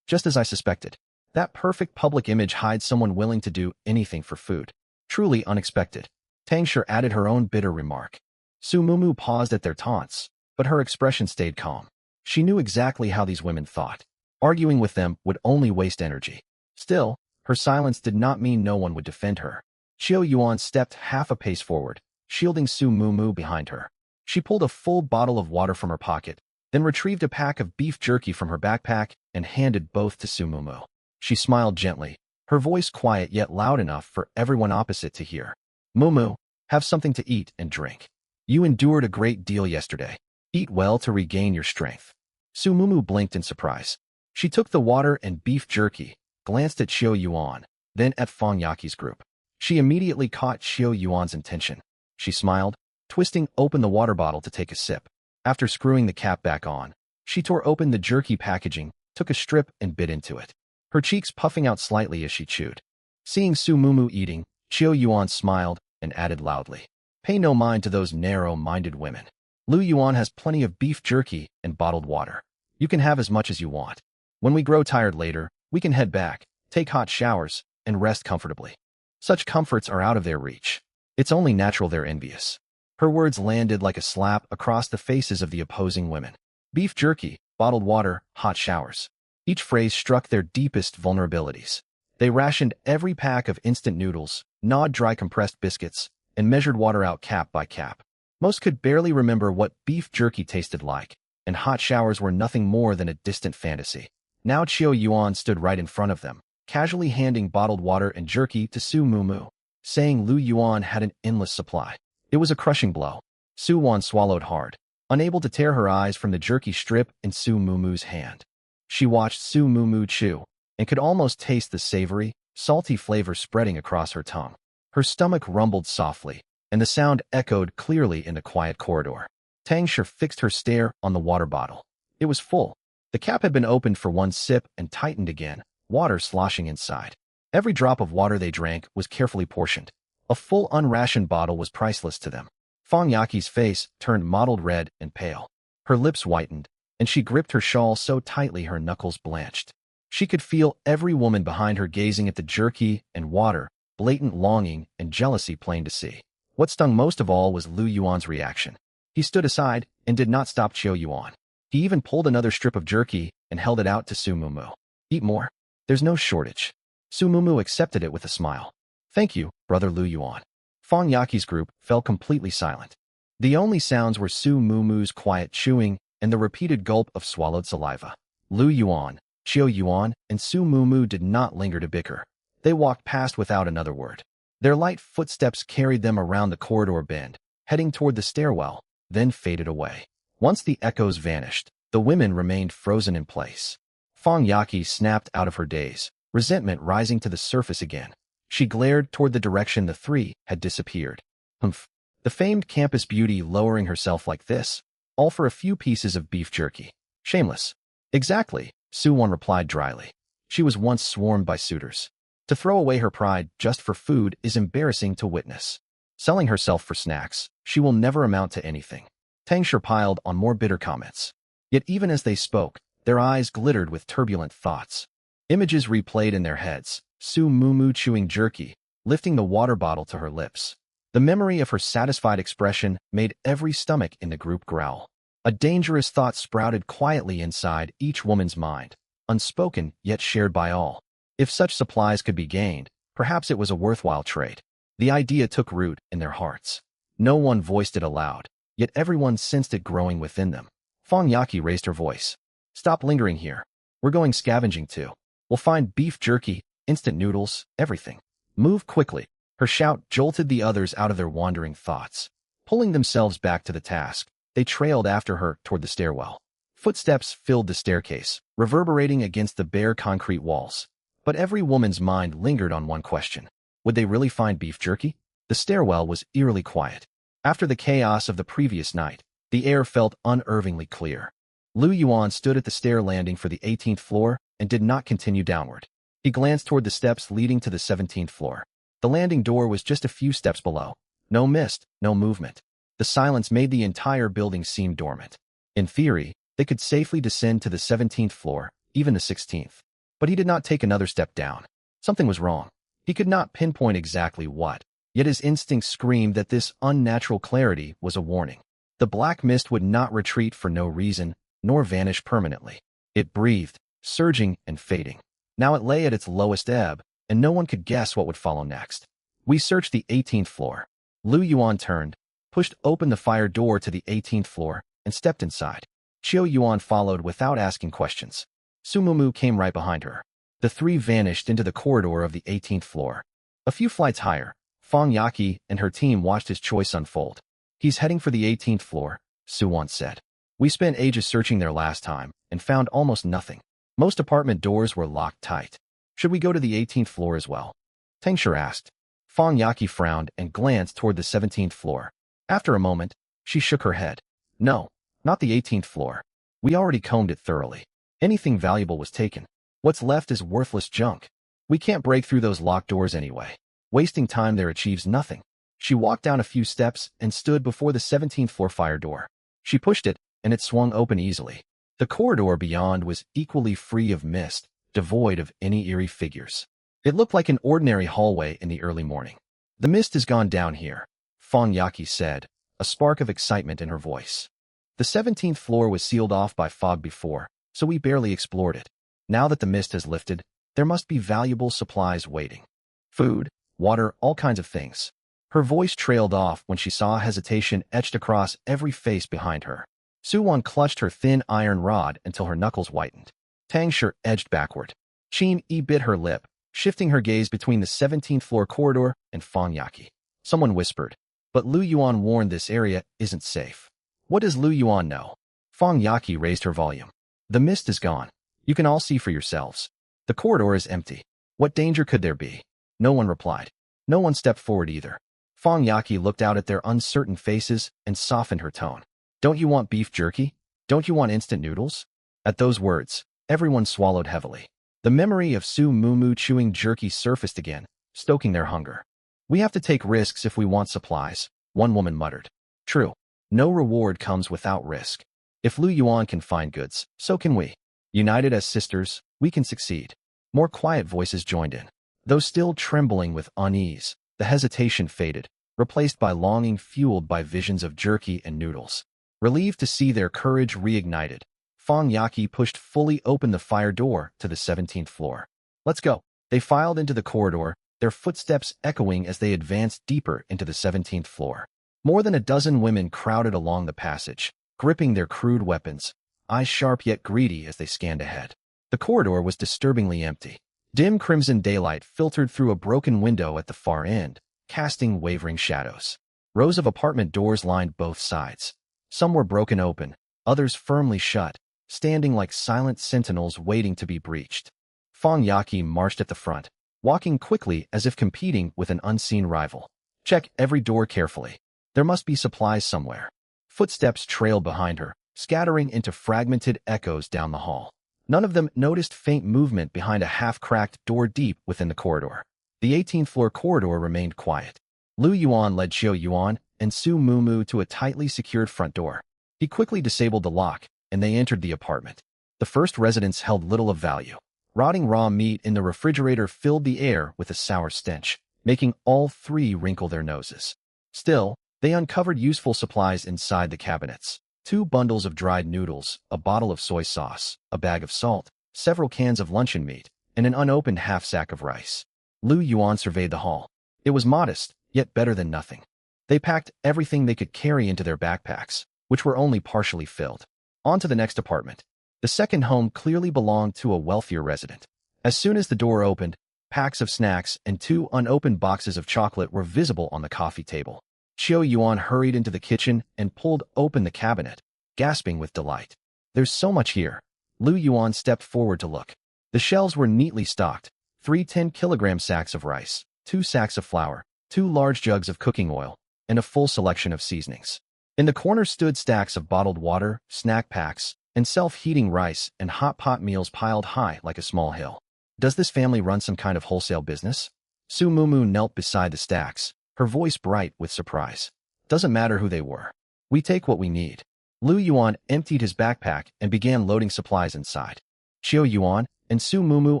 Just as I suspected. That perfect public image hides someone willing to do anything for food. Truly unexpected. Tang Shi added her own bitter remark. Su Mumu paused at their taunts, but her expression stayed calm. She knew exactly how these women thought. Arguing with them would only waste energy. Still, her silence did not mean no one would defend her. Qiu Yuan stepped half a pace forward, shielding Su Mumu behind her. She pulled a full bottle of water from her pocket, then retrieved a pack of beef jerky from her backpack and handed both to Su Mumu. She smiled gently, her voice quiet yet loud enough for everyone opposite to hear. Mumu, have something to eat and drink. You endured a great deal yesterday. Eat well to regain your strength. Su Mumu blinked in surprise. She took the water and beef jerky, glanced at Qiu Yuan, then at Fong Yaki's group. She immediately caught Qiu Yuan's intention. She smiled, twisting open the water bottle to take a sip. After screwing the cap back on, she tore open the jerky packaging, took a strip and bit into it, her cheeks puffing out slightly as she chewed. Seeing Su Mumu eating, Qiu Yuan smiled and added loudly, "Pay no mind to those narrow-minded women. Lu Yuan has plenty of beef jerky and bottled water. You can have as much as you want. When we grow tired later, we can head back, take hot showers, and rest comfortably. Such comforts are out of their reach. It's only natural they're envious." Her words landed like a slap across the faces of the opposing women. Beef jerky, bottled water, hot showers. Each phrase struck their deepest vulnerabilities. They rationed every pack of instant noodles, gnawed dry compressed biscuits, and measured water out cap by cap. Most could barely remember what beef jerky tasted like, and hot showers were nothing more than a distant fantasy. Now Qiu Yuan stood right in front of them, casually handing bottled water and jerky to Su Mumu, saying Lu Yuan had an endless supply. It was a crushing blow. Su Wan swallowed hard, unable to tear her eyes from the jerky strip in Su Mumu's hand. She watched Su Mumu chew, and could almost taste the savory, salty flavor spreading across her tongue. Her stomach rumbled softly, and the sound echoed clearly in the quiet corridor. Tang Shi fixed her stare on the water bottle. It was full. The cap had been opened for one sip and tightened again, water sloshing inside. Every drop of water they drank was carefully portioned. A full unrationed bottle was priceless to them. Fong Yaki's face turned mottled red and pale. Her lips whitened, and she gripped her shawl so tightly her knuckles blanched. She could feel every woman behind her gazing at the jerky and water, blatant longing and jealousy plain to see. What stung most of all was Lu Yuan's reaction. He stood aside and did not stop Qiu Yuan. He even pulled another strip of jerky and held it out to Su Mumu. "Eat more. There's no shortage." Su Mumu accepted it with a smile. "Thank you, brother Lu Yuan." Fong Yaki's group fell completely silent. The only sounds were Su Mumu's quiet chewing and the repeated gulp of swallowed saliva. Lu Yuan, Qiu Yuan, and Su Mumu did not linger to bicker. They walked past without another word. Their light footsteps carried them around the corridor bend, heading toward the stairwell, then faded away. Once the echoes vanished, the women remained frozen in place. Fong Yaki snapped out of her daze, resentment rising to the surface again. She glared toward the direction the three had disappeared. Humph. The famed campus beauty lowering herself like this, all for a few pieces of beef jerky. Shameless. Exactly, Su-won replied dryly. She was once swarmed by suitors. To throw away her pride just for food is embarrassing to witness. Selling herself for snacks, she will never amount to anything. Tang Shi piled on more bitter comments. Yet even as they spoke, their eyes glittered with turbulent thoughts. Images replayed in their heads, Su Mumu chewing jerky, lifting the water bottle to her lips. The memory of her satisfied expression made every stomach in the group growl. A dangerous thought sprouted quietly inside each woman's mind, unspoken yet shared by all. If such supplies could be gained, perhaps it was a worthwhile trade. The idea took root in their hearts. No one voiced it aloud, yet everyone sensed it growing within them. Fong Yaki raised her voice. Stop lingering here. We're going scavenging too. We'll find beef jerky, instant noodles, everything. Move quickly. Her shout jolted the others out of their wandering thoughts. Pulling themselves back to the task, they trailed after her toward the stairwell. Footsteps filled the staircase, reverberating against the bare concrete walls. But every woman's mind lingered on one question. Would they really find beef jerky? The stairwell was eerily quiet. After the chaos of the previous night, the air felt unervingly clear. Lu Yuan stood at the stair landing for the 18th floor and did not continue downward. He glanced toward the steps leading to the 17th floor. The landing door was just a few steps below. No mist, no movement. The silence made the entire building seem dormant. In theory, they could safely descend to the 17th floor, even the 16th. But he did not take another step down. Something was wrong. He could not pinpoint exactly what, yet his instincts screamed that this unnatural clarity was a warning. The black mist would not retreat for no reason, nor vanish permanently. It breathed, surging and fading. Now it lay at its lowest ebb, and no one could guess what would follow next. We searched the 18th floor. Lu Yuan turned, pushed open the fire door to the 18th floor, and stepped inside. Qiu Yuan followed without asking questions. Su Mumu came right behind her. The three vanished into the corridor of the 18th floor. A few flights higher, Fong Yaki and her team watched his choice unfold. He's heading for the 18th floor, Su Wan said. We spent ages searching there last time and found almost nothing. Most apartment doors were locked tight. Should we go to the 18th floor as well? Tang Shi asked. Fong Yaki frowned and glanced toward the 17th floor. After a moment, she shook her head. No, not the 18th floor. We already combed it thoroughly. Anything valuable was taken. What's left is worthless junk. We can't break through those locked doors anyway. Wasting time there achieves nothing. She walked down a few steps and stood before the 17th floor fire door. She pushed it, and it swung open easily. The corridor beyond was equally free of mist, devoid of any eerie figures. It looked like an ordinary hallway in the early morning. The mist has gone down here, Fong Yaki said, a spark of excitement in her voice. The 17th floor was sealed off by fog before, so we barely explored it. Now that the mist has lifted, there must be valuable supplies waiting. Food, water, all kinds of things. Her voice trailed off when she saw hesitation etched across every face behind her. Su Wan clutched her thin iron rod until her knuckles whitened. Tang Shi edged backward. Qin Yi bit her lip, shifting her gaze between the 17th floor corridor and Fong Yaki. Someone whispered, but Lu Yuan warned this area isn't safe. What does Lu Yuan know? Fong Yaki raised her volume. The mist is gone. You can all see for yourselves. The corridor is empty. What danger could there be? No one replied. No one stepped forward either. Fong Yaki looked out at their uncertain faces and softened her tone. Don't you want beef jerky? Don't you want instant noodles? At those words, everyone swallowed heavily. The memory of Su Mumu chewing jerky surfaced again, stoking their hunger. We have to take risks if we want supplies, one woman muttered. True. No reward comes without risk. If Lu Yuan can find goods, so can we. United as sisters, we can succeed. More quiet voices joined in. Though still trembling with unease, the hesitation faded, replaced by longing fueled by visions of jerky and noodles. Relieved to see their courage reignited, Fong Yaki pushed fully open the fire door to the 17th floor. Let's go. They filed into the corridor, their footsteps echoing as they advanced deeper into the 17th floor. More than a dozen women crowded along the passage, gripping their crude weapons, eyes sharp yet greedy as they scanned ahead. The corridor was disturbingly empty. Dim crimson daylight filtered through a broken window at the far end, casting wavering shadows. Rows of apartment doors lined both sides. Some were broken open, others firmly shut, standing like silent sentinels waiting to be breached. Fong Yaki marched at the front, walking quickly as if competing with an unseen rival. Check every door carefully. There must be supplies somewhere. Footsteps trailed behind her, scattering into fragmented echoes down the hall. None of them noticed faint movement behind a half-cracked door deep within the corridor. The 18th floor corridor remained quiet. Lu Yuan led Qiu Yuan and Su Mumu to a tightly secured front door. He quickly disabled the lock, and they entered the apartment. The first residence held little of value. Rotting raw meat in the refrigerator filled the air with a sour stench, making all three wrinkle their noses. Still, they uncovered useful supplies inside the cabinets. 2 bundles of dried noodles, a bottle of soy sauce, a bag of salt, several cans of luncheon meat, and an unopened half-sack of rice. Lu Yuan surveyed the hall. It was modest, yet better than nothing. They packed everything they could carry into their backpacks, which were only partially filled. On to the next apartment. The second home clearly belonged to a wealthier resident. As soon as the door opened, packs of snacks and 2 unopened boxes of chocolate were visible on the coffee table. Qiu Yuan hurried into the kitchen and pulled open the cabinet, gasping with delight. There's so much here. Lu Yuan stepped forward to look. The shelves were neatly stocked. 3 10-kilogram sacks of rice, 2 sacks of flour, 2 large jugs of cooking oil, and a full selection of seasonings. In the corner stood stacks of bottled water, snack packs, and self-heating rice and hot pot meals piled high like a small hill. Does this family run some kind of wholesale business? Su Mumu knelt beside the stacks, her voice bright with surprise. Doesn't matter who they were. We take what we need. Lu Yuan emptied his backpack and began loading supplies inside. Qiu Yuan and Su Mumu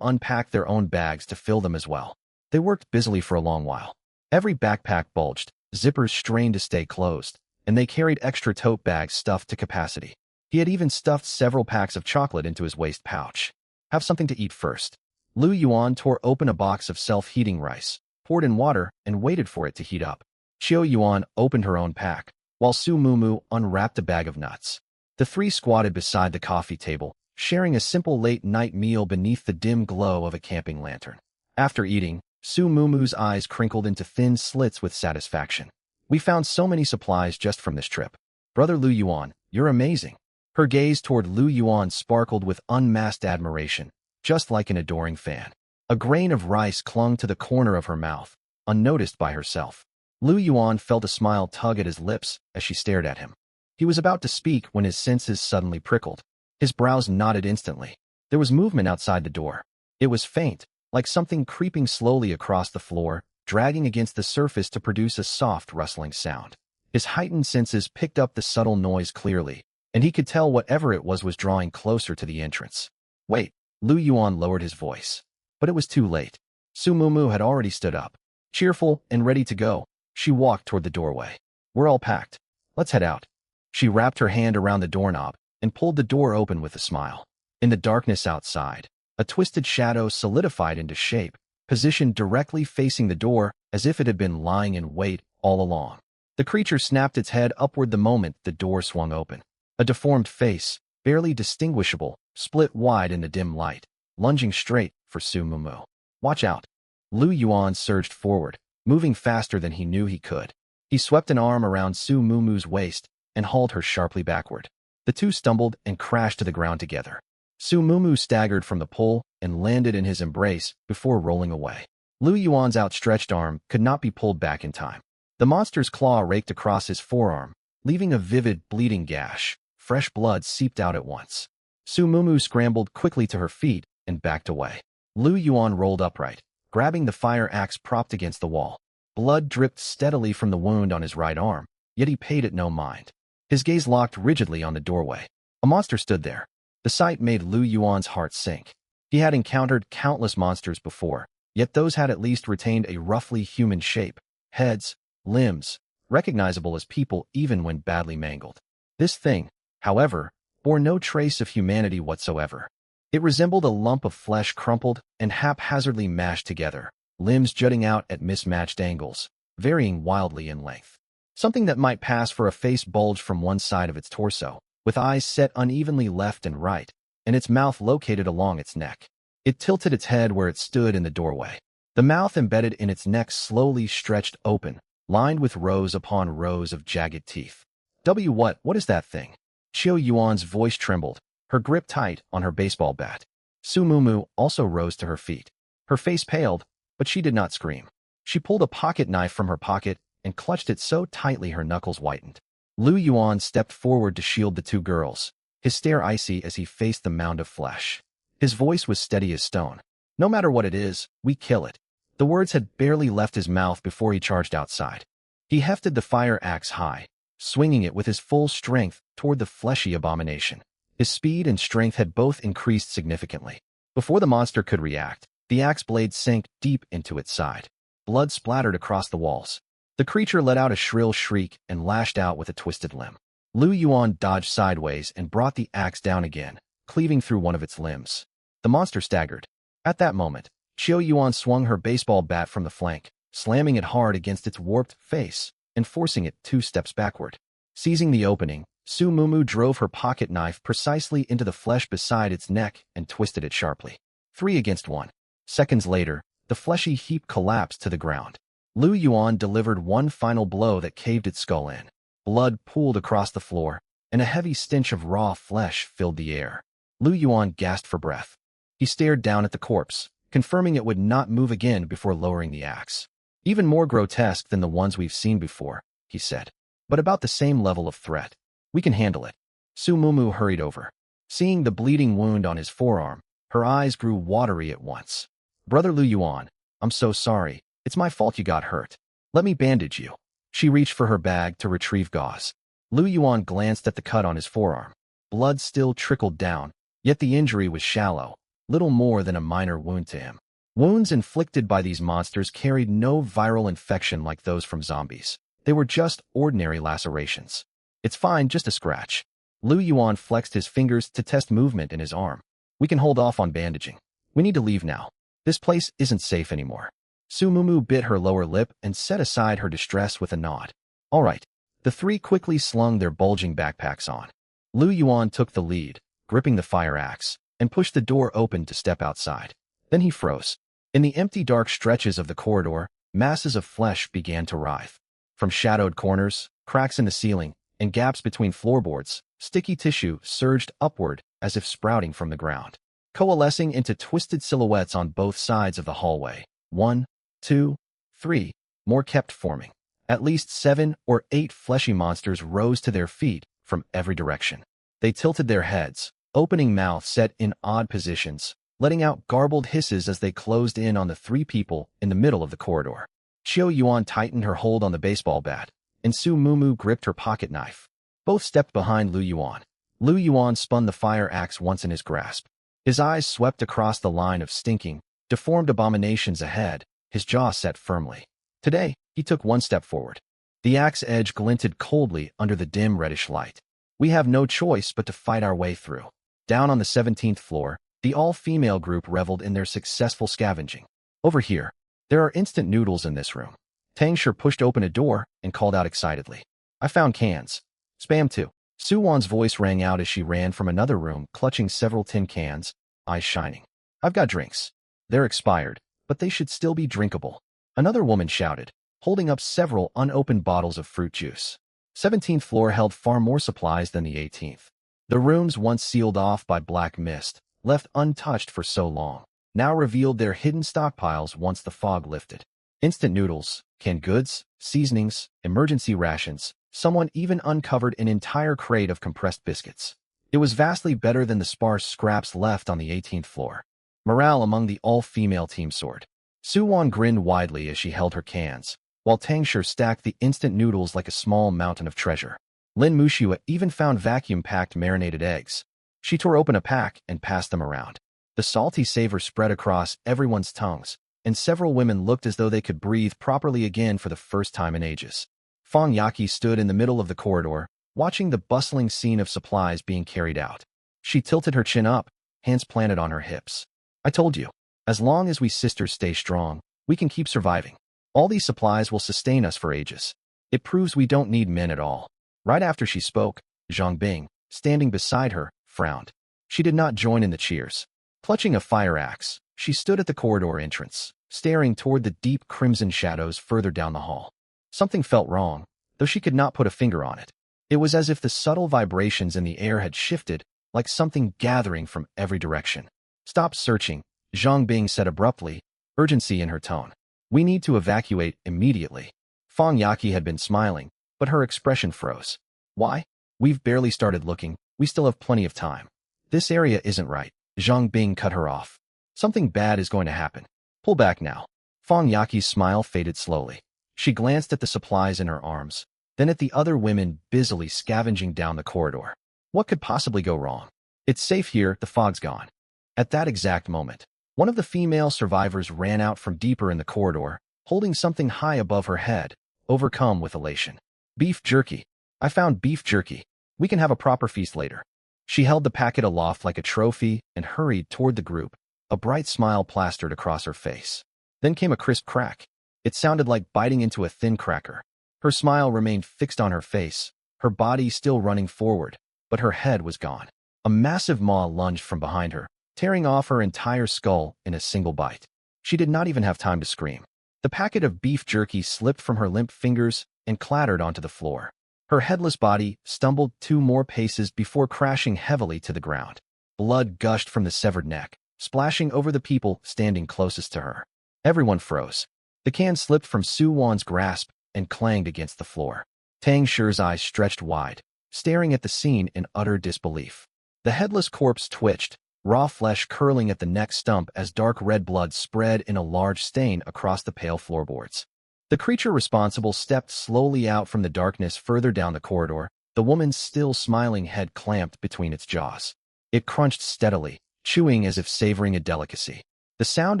unpacked their own bags to fill them as well. They worked busily for a long while. Every backpack bulged, zippers strained to stay closed, and they carried extra tote bags stuffed to capacity. He had even stuffed several packs of chocolate into his waist pouch. Have something to eat first. Lu Yuan tore open a box of self-heating rice, poured in water, and waited for it to heat up. Qiu Yuan opened her own pack, while Su Mumu unwrapped a bag of nuts. The 3 squatted beside the coffee table, sharing a simple late-night meal beneath the dim glow of a camping lantern. After eating, Su Mumu's eyes crinkled into thin slits with satisfaction. We found so many supplies just from this trip. Brother Lu Yuan, you're amazing. Her gaze toward Lu Yuan sparkled with unmasked admiration, just like an adoring fan. A grain of rice clung to the corner of her mouth, unnoticed by herself. Lu Yuan felt a smile tug at his lips as she stared at him. He was about to speak when his senses suddenly prickled. His brows knotted instantly. There was movement outside the door. It was faint, like something creeping slowly across the floor, dragging against the surface to produce a soft, rustling sound. His heightened senses picked up the subtle noise clearly, and he could tell whatever it was drawing closer to the entrance. Wait, Lu Yuan lowered his voice. But it was too late. Su Mumu had already stood up. Cheerful and ready to go, she walked toward the doorway. We're all packed. Let's head out. She wrapped her hand around the doorknob and pulled the door open with a smile. In the darkness outside, a twisted shadow solidified into shape, positioned directly facing the door as if it had been lying in wait all along. The creature snapped its head upward the moment the door swung open. A deformed face, barely distinguishable, split wide in the dim light, lunging straight for Su Mumu. Watch out. Lu Yuan surged forward, moving faster than he knew he could. He swept an arm around Su Mumu's waist and hauled her sharply backward. The two stumbled and crashed to the ground together. Su Mumu staggered from the pull and landed in his embrace before rolling away. Lu Yuan's outstretched arm could not be pulled back in time. The monster's claw raked across his forearm, leaving a vivid, bleeding gash. Fresh blood seeped out at once. Su Mumu scrambled quickly to her feet and backed away. Lu Yuan rolled upright, grabbing the fire axe propped against the wall. Blood dripped steadily from the wound on his right arm, yet he paid it no mind. His gaze locked rigidly on the doorway. A monster stood there. The sight made Lu Yuan's heart sink. He had encountered countless monsters before, yet those had at least retained a roughly human shape, heads, limbs, recognizable as people even when badly mangled. This thing, however, bore no trace of humanity whatsoever. It resembled a lump of flesh crumpled and haphazardly mashed together, limbs jutting out at mismatched angles, varying wildly in length. Something that might pass for a face bulged from one side of its torso, with eyes set unevenly left and right, and its mouth located along its neck. It tilted its head where it stood in the doorway. The mouth embedded in its neck slowly stretched open, lined with rows upon rows of jagged teeth. What is that thing? Qiu Yuan's voice trembled, her grip tight on her baseball bat. Su Mumu also rose to her feet. Her face paled, but she did not scream. She pulled a pocket knife from her pocket and clutched it so tightly her knuckles whitened. Lu Yuan stepped forward to shield the two girls, his stare icy as he faced the mound of flesh. His voice was steady as stone. No matter what it is, we kill it. The words had barely left his mouth before he charged outside. He hefted the fire axe high, swinging it with his full strength toward the fleshy abomination. His speed and strength had both increased significantly. Before the monster could react, the axe blade sank deep into its side. Blood splattered across the walls. The creature let out a shrill shriek and lashed out with a twisted limb. Lu Yuan dodged sideways and brought the axe down again, cleaving through one of its limbs. The monster staggered. At that moment, Qiu Yuan swung her baseball bat from the flank, slamming it hard against its warped face and forcing it 2 steps backward. Seizing the opening, Su Mumu drove her pocket knife precisely into the flesh beside its neck and twisted it sharply. 3 against 1. Seconds later, the fleshy heap collapsed to the ground. Lu Yuan delivered one final blow that caved its skull in. Blood pooled across the floor, and a heavy stench of raw flesh filled the air. Lu Yuan gasped for breath. He stared down at the corpse, confirming it would not move again before lowering the axe. Even more grotesque than the ones we've seen before, he said. But about the same level of threat. We can handle it. Su Mumu hurried over. Seeing the bleeding wound on his forearm, her eyes grew watery at once. Brother Lu Yuan, I'm so sorry. It's my fault you got hurt. Let me bandage you. She reached for her bag to retrieve gauze. Lu Yuan glanced at the cut on his forearm. Blood still trickled down, yet the injury was shallow, little more than a minor wound to him. Wounds inflicted by these monsters carried no viral infection like those from zombies. They were just ordinary lacerations. It's fine, just a scratch. Lu Yuan flexed his fingers to test movement in his arm. We can hold off on bandaging. We need to leave now. This place isn't safe anymore. Su Mumu bit her lower lip and set aside her distress with a nod. All right. The three quickly slung their bulging backpacks on. Lu Yuan took the lead, gripping the fire axe, and pushed the door open to step outside. Then he froze. In the empty dark stretches of the corridor, masses of flesh began to writhe. From shadowed corners, cracks in the ceiling, and gaps between floorboards, sticky tissue surged upward as if sprouting from the ground, coalescing into twisted silhouettes on both sides of the hallway. 1, 2, 3. More kept forming. At least 7 or 8 fleshy monsters rose to their feet from every direction. They tilted their heads, opening mouths set in odd positions, letting out garbled hisses as they closed in on the 3 people in the middle of the corridor. Qiu Yuan tightened her hold on the baseball bat, and Su Mumu gripped her pocket knife. Both stepped behind Lu Yuan. Lu Yuan spun the fire axe once in his grasp. His eyes swept across the line of stinking, deformed abominations ahead, his jaw set firmly. Today, he took one step forward. The axe edge glinted coldly under the dim reddish light. We have no choice but to fight our way through. Down on the 17th floor, the all-female group reveled in their successful scavenging. Over here, there are instant noodles in this room. Tang Shi pushed open a door and called out excitedly. I found cans. Spam too. Su Wan's voice rang out as she ran from another room, clutching several tin cans, eyes shining. I've got drinks. They're expired, but they should still be drinkable. Another woman shouted, holding up several unopened bottles of fruit juice. 17th floor held far more supplies than the 18th. The rooms once sealed off by black mist, left untouched for so long, now revealed their hidden stockpiles once the fog lifted. Instant noodles, canned goods, seasonings, emergency rations. Someone even uncovered an entire crate of compressed biscuits. It was vastly better than the sparse scraps left on the 18th floor. Morale among the all-female team soared. Su Wan grinned widely as she held her cans, while Tang Shi stacked the instant noodles like a small mountain of treasure. Lin Muxua even found vacuum-packed marinated eggs. She tore open a pack and passed them around. The salty savor spread across everyone's tongues, and several women looked as though they could breathe properly again for the first time in ages. Fang Yaqi stood in the middle of the corridor, watching the bustling scene of supplies being carried out. She tilted her chin up, hands planted on her hips. I told you, as long as we sisters stay strong, we can keep surviving. All these supplies will sustain us for ages. It proves we don't need men at all. Right after she spoke, Zhang Bing, standing beside her, frowned. She did not join in the cheers. Clutching a fire axe, she stood at the corridor entrance, staring toward the deep crimson shadows further down the hall. Something felt wrong, though she could not put a finger on it. It was as if the subtle vibrations in the air had shifted, like something gathering from every direction. Stop searching, Zhang Bing said abruptly, urgency in her tone. We need to evacuate immediately. Fang Yaqi had been smiling, but her expression froze. Why? We've barely started looking. We still have plenty of time. This area isn't right. Zhang Bing cut her off. Something bad is going to happen. Pull back now. Fang Yaqi's smile faded slowly. She glanced at the supplies in her arms, then at the other women busily scavenging down the corridor. What could possibly go wrong? It's safe here, the fog's gone. At that exact moment, one of the female survivors ran out from deeper in the corridor, holding something high above her head, overcome with elation. Beef jerky. I found beef jerky. We can have a proper feast later. She held the packet aloft like a trophy and hurried toward the group, a bright smile plastered across her face. Then came a crisp crack. It sounded like biting into a thin cracker. Her smile remained fixed on her face, her body still running forward, but her head was gone. A massive maw lunged from behind her, tearing off her entire skull in a single bite. She did not even have time to scream. The packet of beef jerky slipped from her limp fingers and clattered onto the floor. Her headless body stumbled 2 more paces before crashing heavily to the ground. Blood gushed from the severed neck, splashing over the people standing closest to her. Everyone froze. The can slipped from Su Wan's grasp and clanged against the floor. Tang Shi's eyes stretched wide, staring at the scene in utter disbelief. The headless corpse twitched, raw flesh curling at the neck stump as dark red blood spread in a large stain across the pale floorboards. The creature responsible stepped slowly out from the darkness further down the corridor, the woman's still smiling head clamped between its jaws. It crunched steadily, chewing as if savoring a delicacy. The sound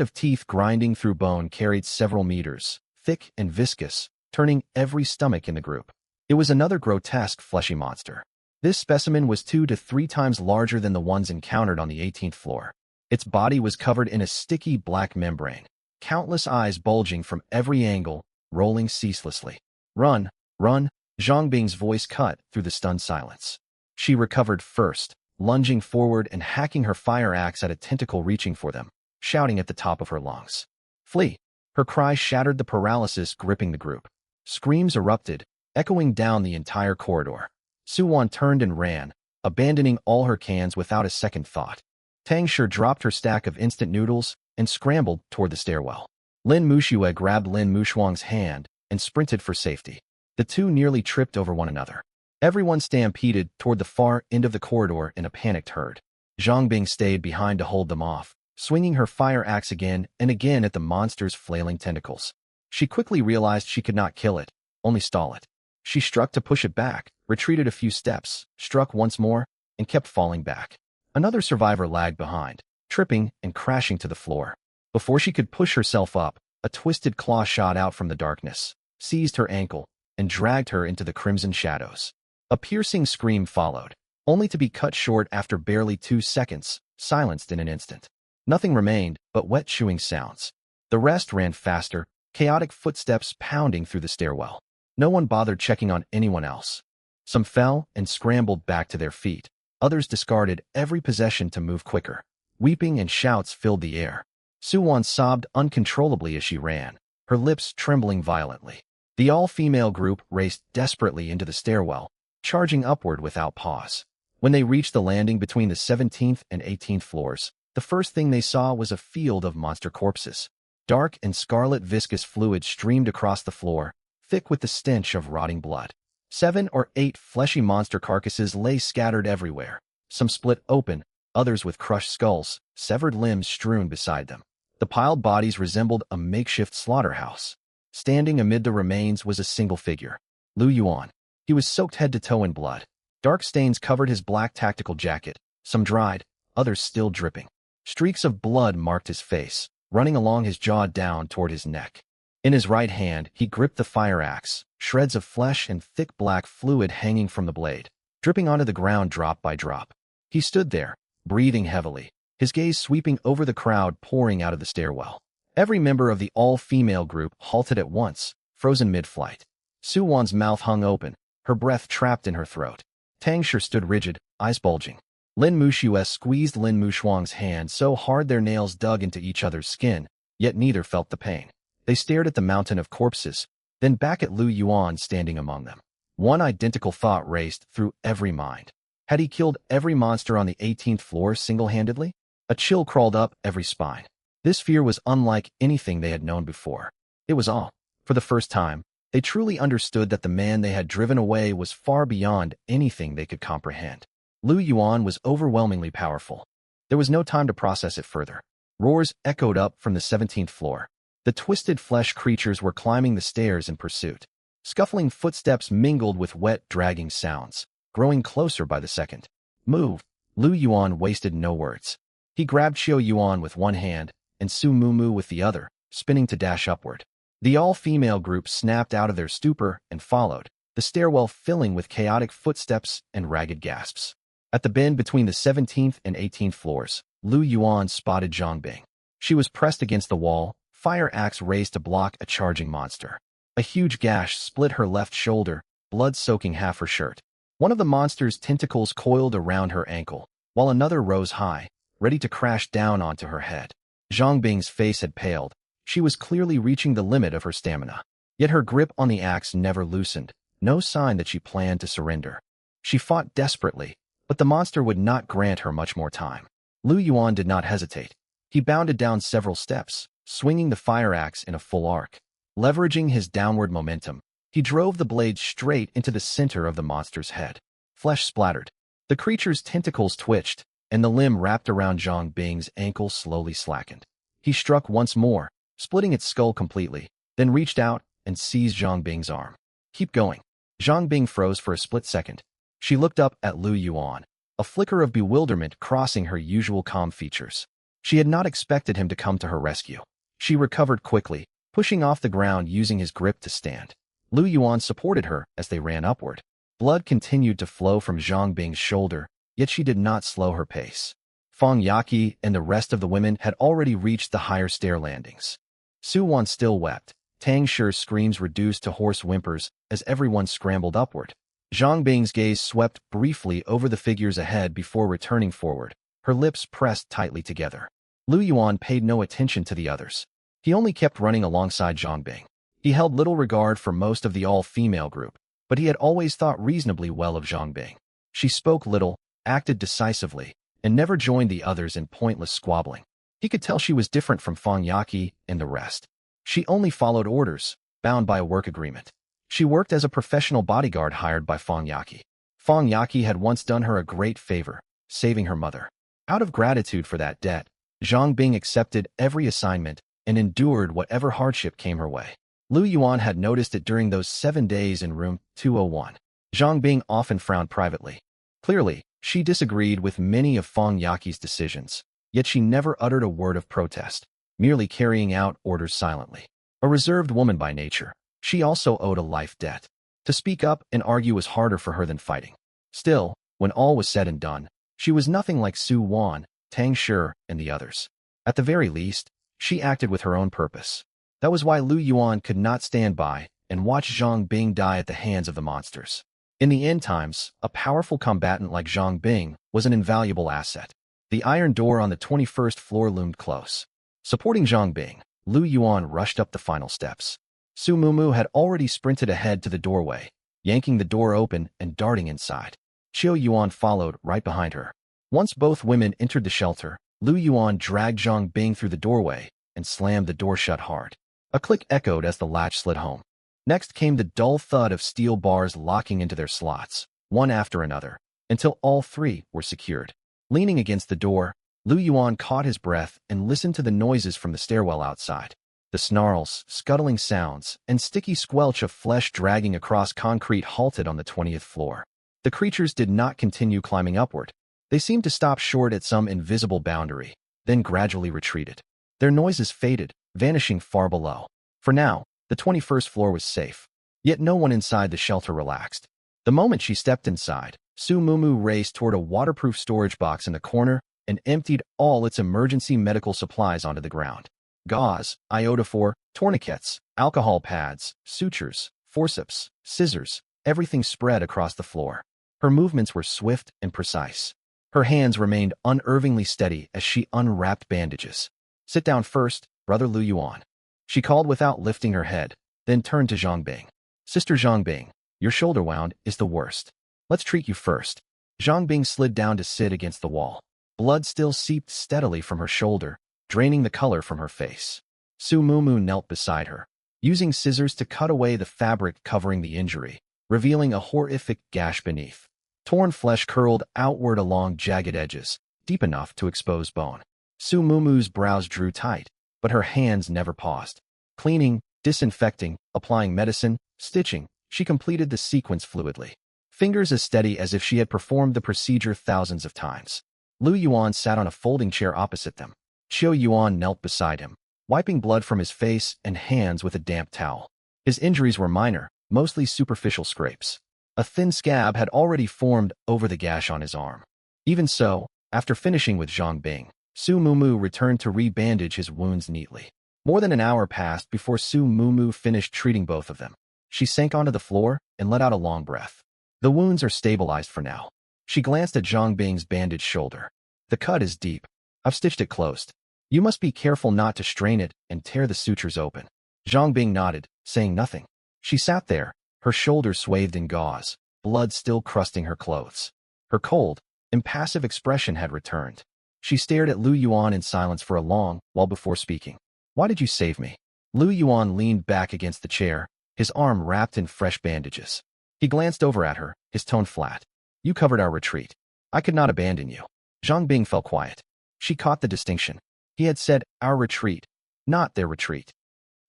of teeth grinding through bone carried several meters, thick and viscous, turning every stomach in the group. It was another grotesque, fleshy monster. This specimen was 2 to 3 times larger than the ones encountered on the 18th floor. Its body was covered in a sticky black membrane, countless eyes bulging from every angle, rolling ceaselessly. Run, run, Zhang Bing's voice cut through the stunned silence. She recovered first, lunging forward and hacking her fire axe at a tentacle reaching for them, shouting at the top of her lungs. Flee! Her cry shattered the paralysis gripping the group. Screams erupted, echoing down the entire corridor. Su Wan turned and ran, abandoning all her cans without a second thought. Tang Shi dropped her stack of instant noodles and scrambled toward the stairwell. Lin Muxue grabbed Lin Mushuang's hand and sprinted for safety. The two nearly tripped over one another. Everyone stampeded toward the far end of the corridor in a panicked herd. Zhang Bing stayed behind to hold them off, swinging her fire axe again and again at the monster's flailing tentacles. She quickly realized she could not kill it, only stall it. She struck to push it back, retreated a few steps, struck once more, and kept falling back. Another survivor lagged behind, tripping and crashing to the floor. Before she could push herself up, a twisted claw shot out from the darkness, seized her ankle, and dragged her into the crimson shadows. A piercing scream followed, only to be cut short after barely 2 seconds, silenced in an instant. Nothing remained but wet chewing sounds. The rest ran faster, chaotic footsteps pounding through the stairwell. No one bothered checking on anyone else. Some fell and scrambled back to their feet. Others discarded every possession to move quicker. Weeping and shouts filled the air. Su Wan sobbed uncontrollably as she ran, her lips trembling violently. The all-female group raced desperately into the stairwell, charging upward without pause. When they reached the landing between the 17th and 18th floors, the first thing they saw was a field of monster corpses. Dark and scarlet viscous fluid streamed across the floor, thick with the stench of rotting blood. 7 or 8 fleshy monster carcasses lay scattered everywhere, some split open, others with crushed skulls, severed limbs strewn beside them. The piled bodies resembled a makeshift slaughterhouse. Standing amid the remains was a single figure, Lu Yuan. He was soaked head to toe in blood. Dark stains covered his black tactical jacket, some dried, others still dripping. Streaks of blood marked his face, running along his jaw down toward his neck. In his right hand, he gripped the fire axe, shreds of flesh and thick black fluid hanging from the blade, dripping onto the ground drop by drop. He stood there, breathing heavily, his gaze sweeping over the crowd pouring out of the stairwell. Every member of the all-female group halted at once, frozen mid-flight. Su Wan's mouth hung open, her breath trapped in her throat. Tang Shi stood rigid, eyes bulging. Lin Muxue squeezed Lin Mushuang's hand so hard their nails dug into each other's skin, yet neither felt the pain. They stared at the mountain of corpses, then back at Lu Yuan standing among them. One identical thought raced through every mind. Had he killed every monster on the 18th floor single-handedly? A chill crawled up every spine. This fear was unlike anything they had known before. It was all. For the first time, they truly understood that the man they had driven away was far beyond anything they could comprehend. Lu Yuan was overwhelmingly powerful. There was no time to process it further. Roars echoed up from the 17th floor. The twisted flesh creatures were climbing the stairs in pursuit. Scuffling footsteps mingled with wet, dragging sounds, growing closer by the second. Move! Lu Yuan wasted no words. He grabbed Qiu Yuan with one hand and Su Mumu with the other, spinning to dash upward. The all-female group snapped out of their stupor and followed, the stairwell filling with chaotic footsteps and ragged gasps. At the bend between the 17th and 18th floors, Lu Yuan spotted Zhang Bing. She was pressed against the wall, fire axe raised to block a charging monster. A huge gash split her left shoulder, blood soaking half her shirt. One of the monster's tentacles coiled around her ankle, while another rose high, ready to crash down onto her head. Zhang Bing's face had paled. She was clearly reaching the limit of her stamina. Yet her grip on the axe never loosened, no sign that she planned to surrender. She fought desperately, but the monster would not grant her much more time. Lu Yuan did not hesitate. He bounded down several steps, swinging the fire axe in a full arc. Leveraging his downward momentum, he drove the blade straight into the center of the monster's head. Flesh splattered. The creature's tentacles twitched, and the limb wrapped around Zhang Bing's ankle slowly slackened. He struck once more, splitting its skull completely, then reached out and seized Zhang Bing's arm. Keep going. Zhang Bing froze for a split second. She looked up at Lu Yuan, a flicker of bewilderment crossing her usual calm features. She had not expected him to come to her rescue. She recovered quickly, pushing off the ground using his grip to stand. Lu Yuan supported her as they ran upward. Blood continued to flow from Zhang Bing's shoulder, yet she did not slow her pace. Fang Yaqi and the rest of the women had already reached the higher stair landings. Su Wan still wept. Tang Shi's screams reduced to hoarse whimpers as everyone scrambled upward. Zhang Bing's gaze swept briefly over the figures ahead before returning forward, her lips pressed tightly together. Lu Yuan paid no attention to the others. He only kept running alongside Zhang Bing. He held little regard for most of the all-female group, but he had always thought reasonably well of Zhang Bing. She spoke little, acted decisively, and never joined the others in pointless squabbling. He could tell she was different from Fang Yaqi and the rest. She only followed orders, bound by a work agreement. She worked as a professional bodyguard hired by Fang Yaqi. Fang Yaqi had once done her a great favor, saving her mother. Out of gratitude for that debt, Zhang Bing accepted every assignment and endured whatever hardship came her way. Lu Yuan had noticed it during those 7 days in room 201. Zhang Bing often frowned privately. Clearly, she disagreed with many of Fang Yaqi's decisions, yet she never uttered a word of protest, merely carrying out orders silently. A reserved woman by nature, she also owed a life debt. To speak up and argue was harder for her than fighting. Still, when all was said and done, she was nothing like Su Wan, Tang Shi, and the others. At the very least, she acted with her own purpose. That was why Lu Yuan could not stand by and watch Zhang Bing die at the hands of the monsters. In the end times, a powerful combatant like Zhang Bing was an invaluable asset. The iron door on the 21st floor loomed close. Supporting Zhang Bing, Lu Yuan rushed up the final steps. Su Mumu had already sprinted ahead to the doorway, yanking the door open and darting inside. Qiu Yuan followed right behind her. Once both women entered the shelter, Lu Yuan dragged Zhang Bing through the doorway and slammed the door shut hard. A click echoed as the latch slid home. Next came the dull thud of steel bars locking into their slots, one after another, until all 3 were secured. Leaning against the door, Lu Yuan caught his breath and listened to the noises from the stairwell outside. The snarls, scuttling sounds, and sticky squelch of flesh dragging across concrete halted on the 20th floor. The creatures did not continue climbing upward. They seemed to stop short at some invisible boundary, then gradually retreated. Their noises faded, vanishing far below. For now, the 21st floor was safe. Yet no one inside the shelter relaxed. The moment she stepped inside, Su Mumu raced toward a waterproof storage box in the corner and emptied all its emergency medical supplies onto the ground. Gauze, iodophore, tourniquets, alcohol pads, sutures, forceps, scissors, everything spread across the floor. Her movements were swift and precise. Her hands remained unervingly steady as she unwrapped bandages. Sit down first, Brother Lu Yuan. She called without lifting her head, then turned to Zhang Bing. Sister Zhang Bing, your shoulder wound is the worst. Let's treat you first. Zhang Bing slid down to sit against the wall. Blood still seeped steadily from her shoulder, draining the color from her face. Su Mumu knelt beside her, using scissors to cut away the fabric covering the injury, revealing a horrific gash beneath. Torn flesh curled outward along jagged edges, deep enough to expose bone. Su Mumu's brows drew tight, but her hands never paused. Cleaning, disinfecting, applying medicine, stitching, she completed the sequence fluidly. Fingers as steady as if she had performed the procedure thousands of times. Lu Yuan sat on a folding chair opposite them. Qiu Yuan knelt beside him, wiping blood from his face and hands with a damp towel. His injuries were minor, mostly superficial scrapes. A thin scab had already formed over the gash on his arm. Even so, after finishing with Zhang Bing, Su Mumu returned to re-bandage his wounds neatly. More than an hour passed before Su Mumu finished treating both of them. She sank onto the floor and let out a long breath. The wounds are stabilized for now. She glanced at Zhang Bing's bandaged shoulder. The cut is deep. I've stitched it closed. You must be careful not to strain it and tear the sutures open. Zhang Bing nodded, saying nothing. She sat there, her shoulders swathed in gauze, blood still crusting her clothes. Her cold, impassive expression had returned. She stared at Lu Yuan in silence for a long while before speaking. Why did you save me? Lu Yuan leaned back against the chair, his arm wrapped in fresh bandages. He glanced over at her, his tone flat. You covered our retreat. I could not abandon you. Zhang Bing fell quiet. She caught the distinction. He had said, our retreat, not their retreat.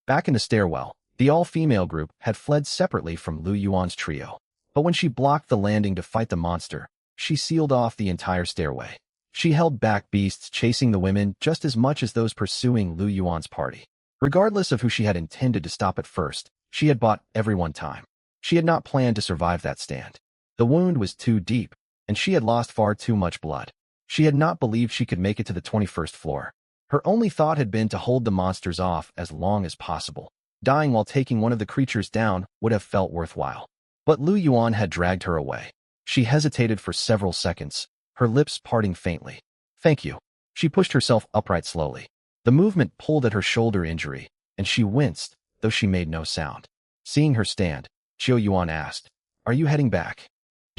Back in the stairwell, the all-female group had fled separately from Lu Yuan's trio. But when she blocked the landing to fight the monster, she sealed off the entire stairway. She held back beasts chasing the women just as much as those pursuing Lu Yuan's party. Regardless of who she had intended to stop at first, she had bought everyone time. She had not planned to survive that stand. The wound was too deep, and she had lost far too much blood. She had not believed she could make it to the 21st floor. Her only thought had been to hold the monsters off as long as possible. Dying while taking one of the creatures down would have felt worthwhile. But Lu Yuan had dragged her away. She hesitated for several seconds, her lips parting faintly. Thank you. She pushed herself upright slowly. The movement pulled at her shoulder injury, and she winced, though she made no sound. Seeing her stand, Qiu Yuan asked, Are you heading back?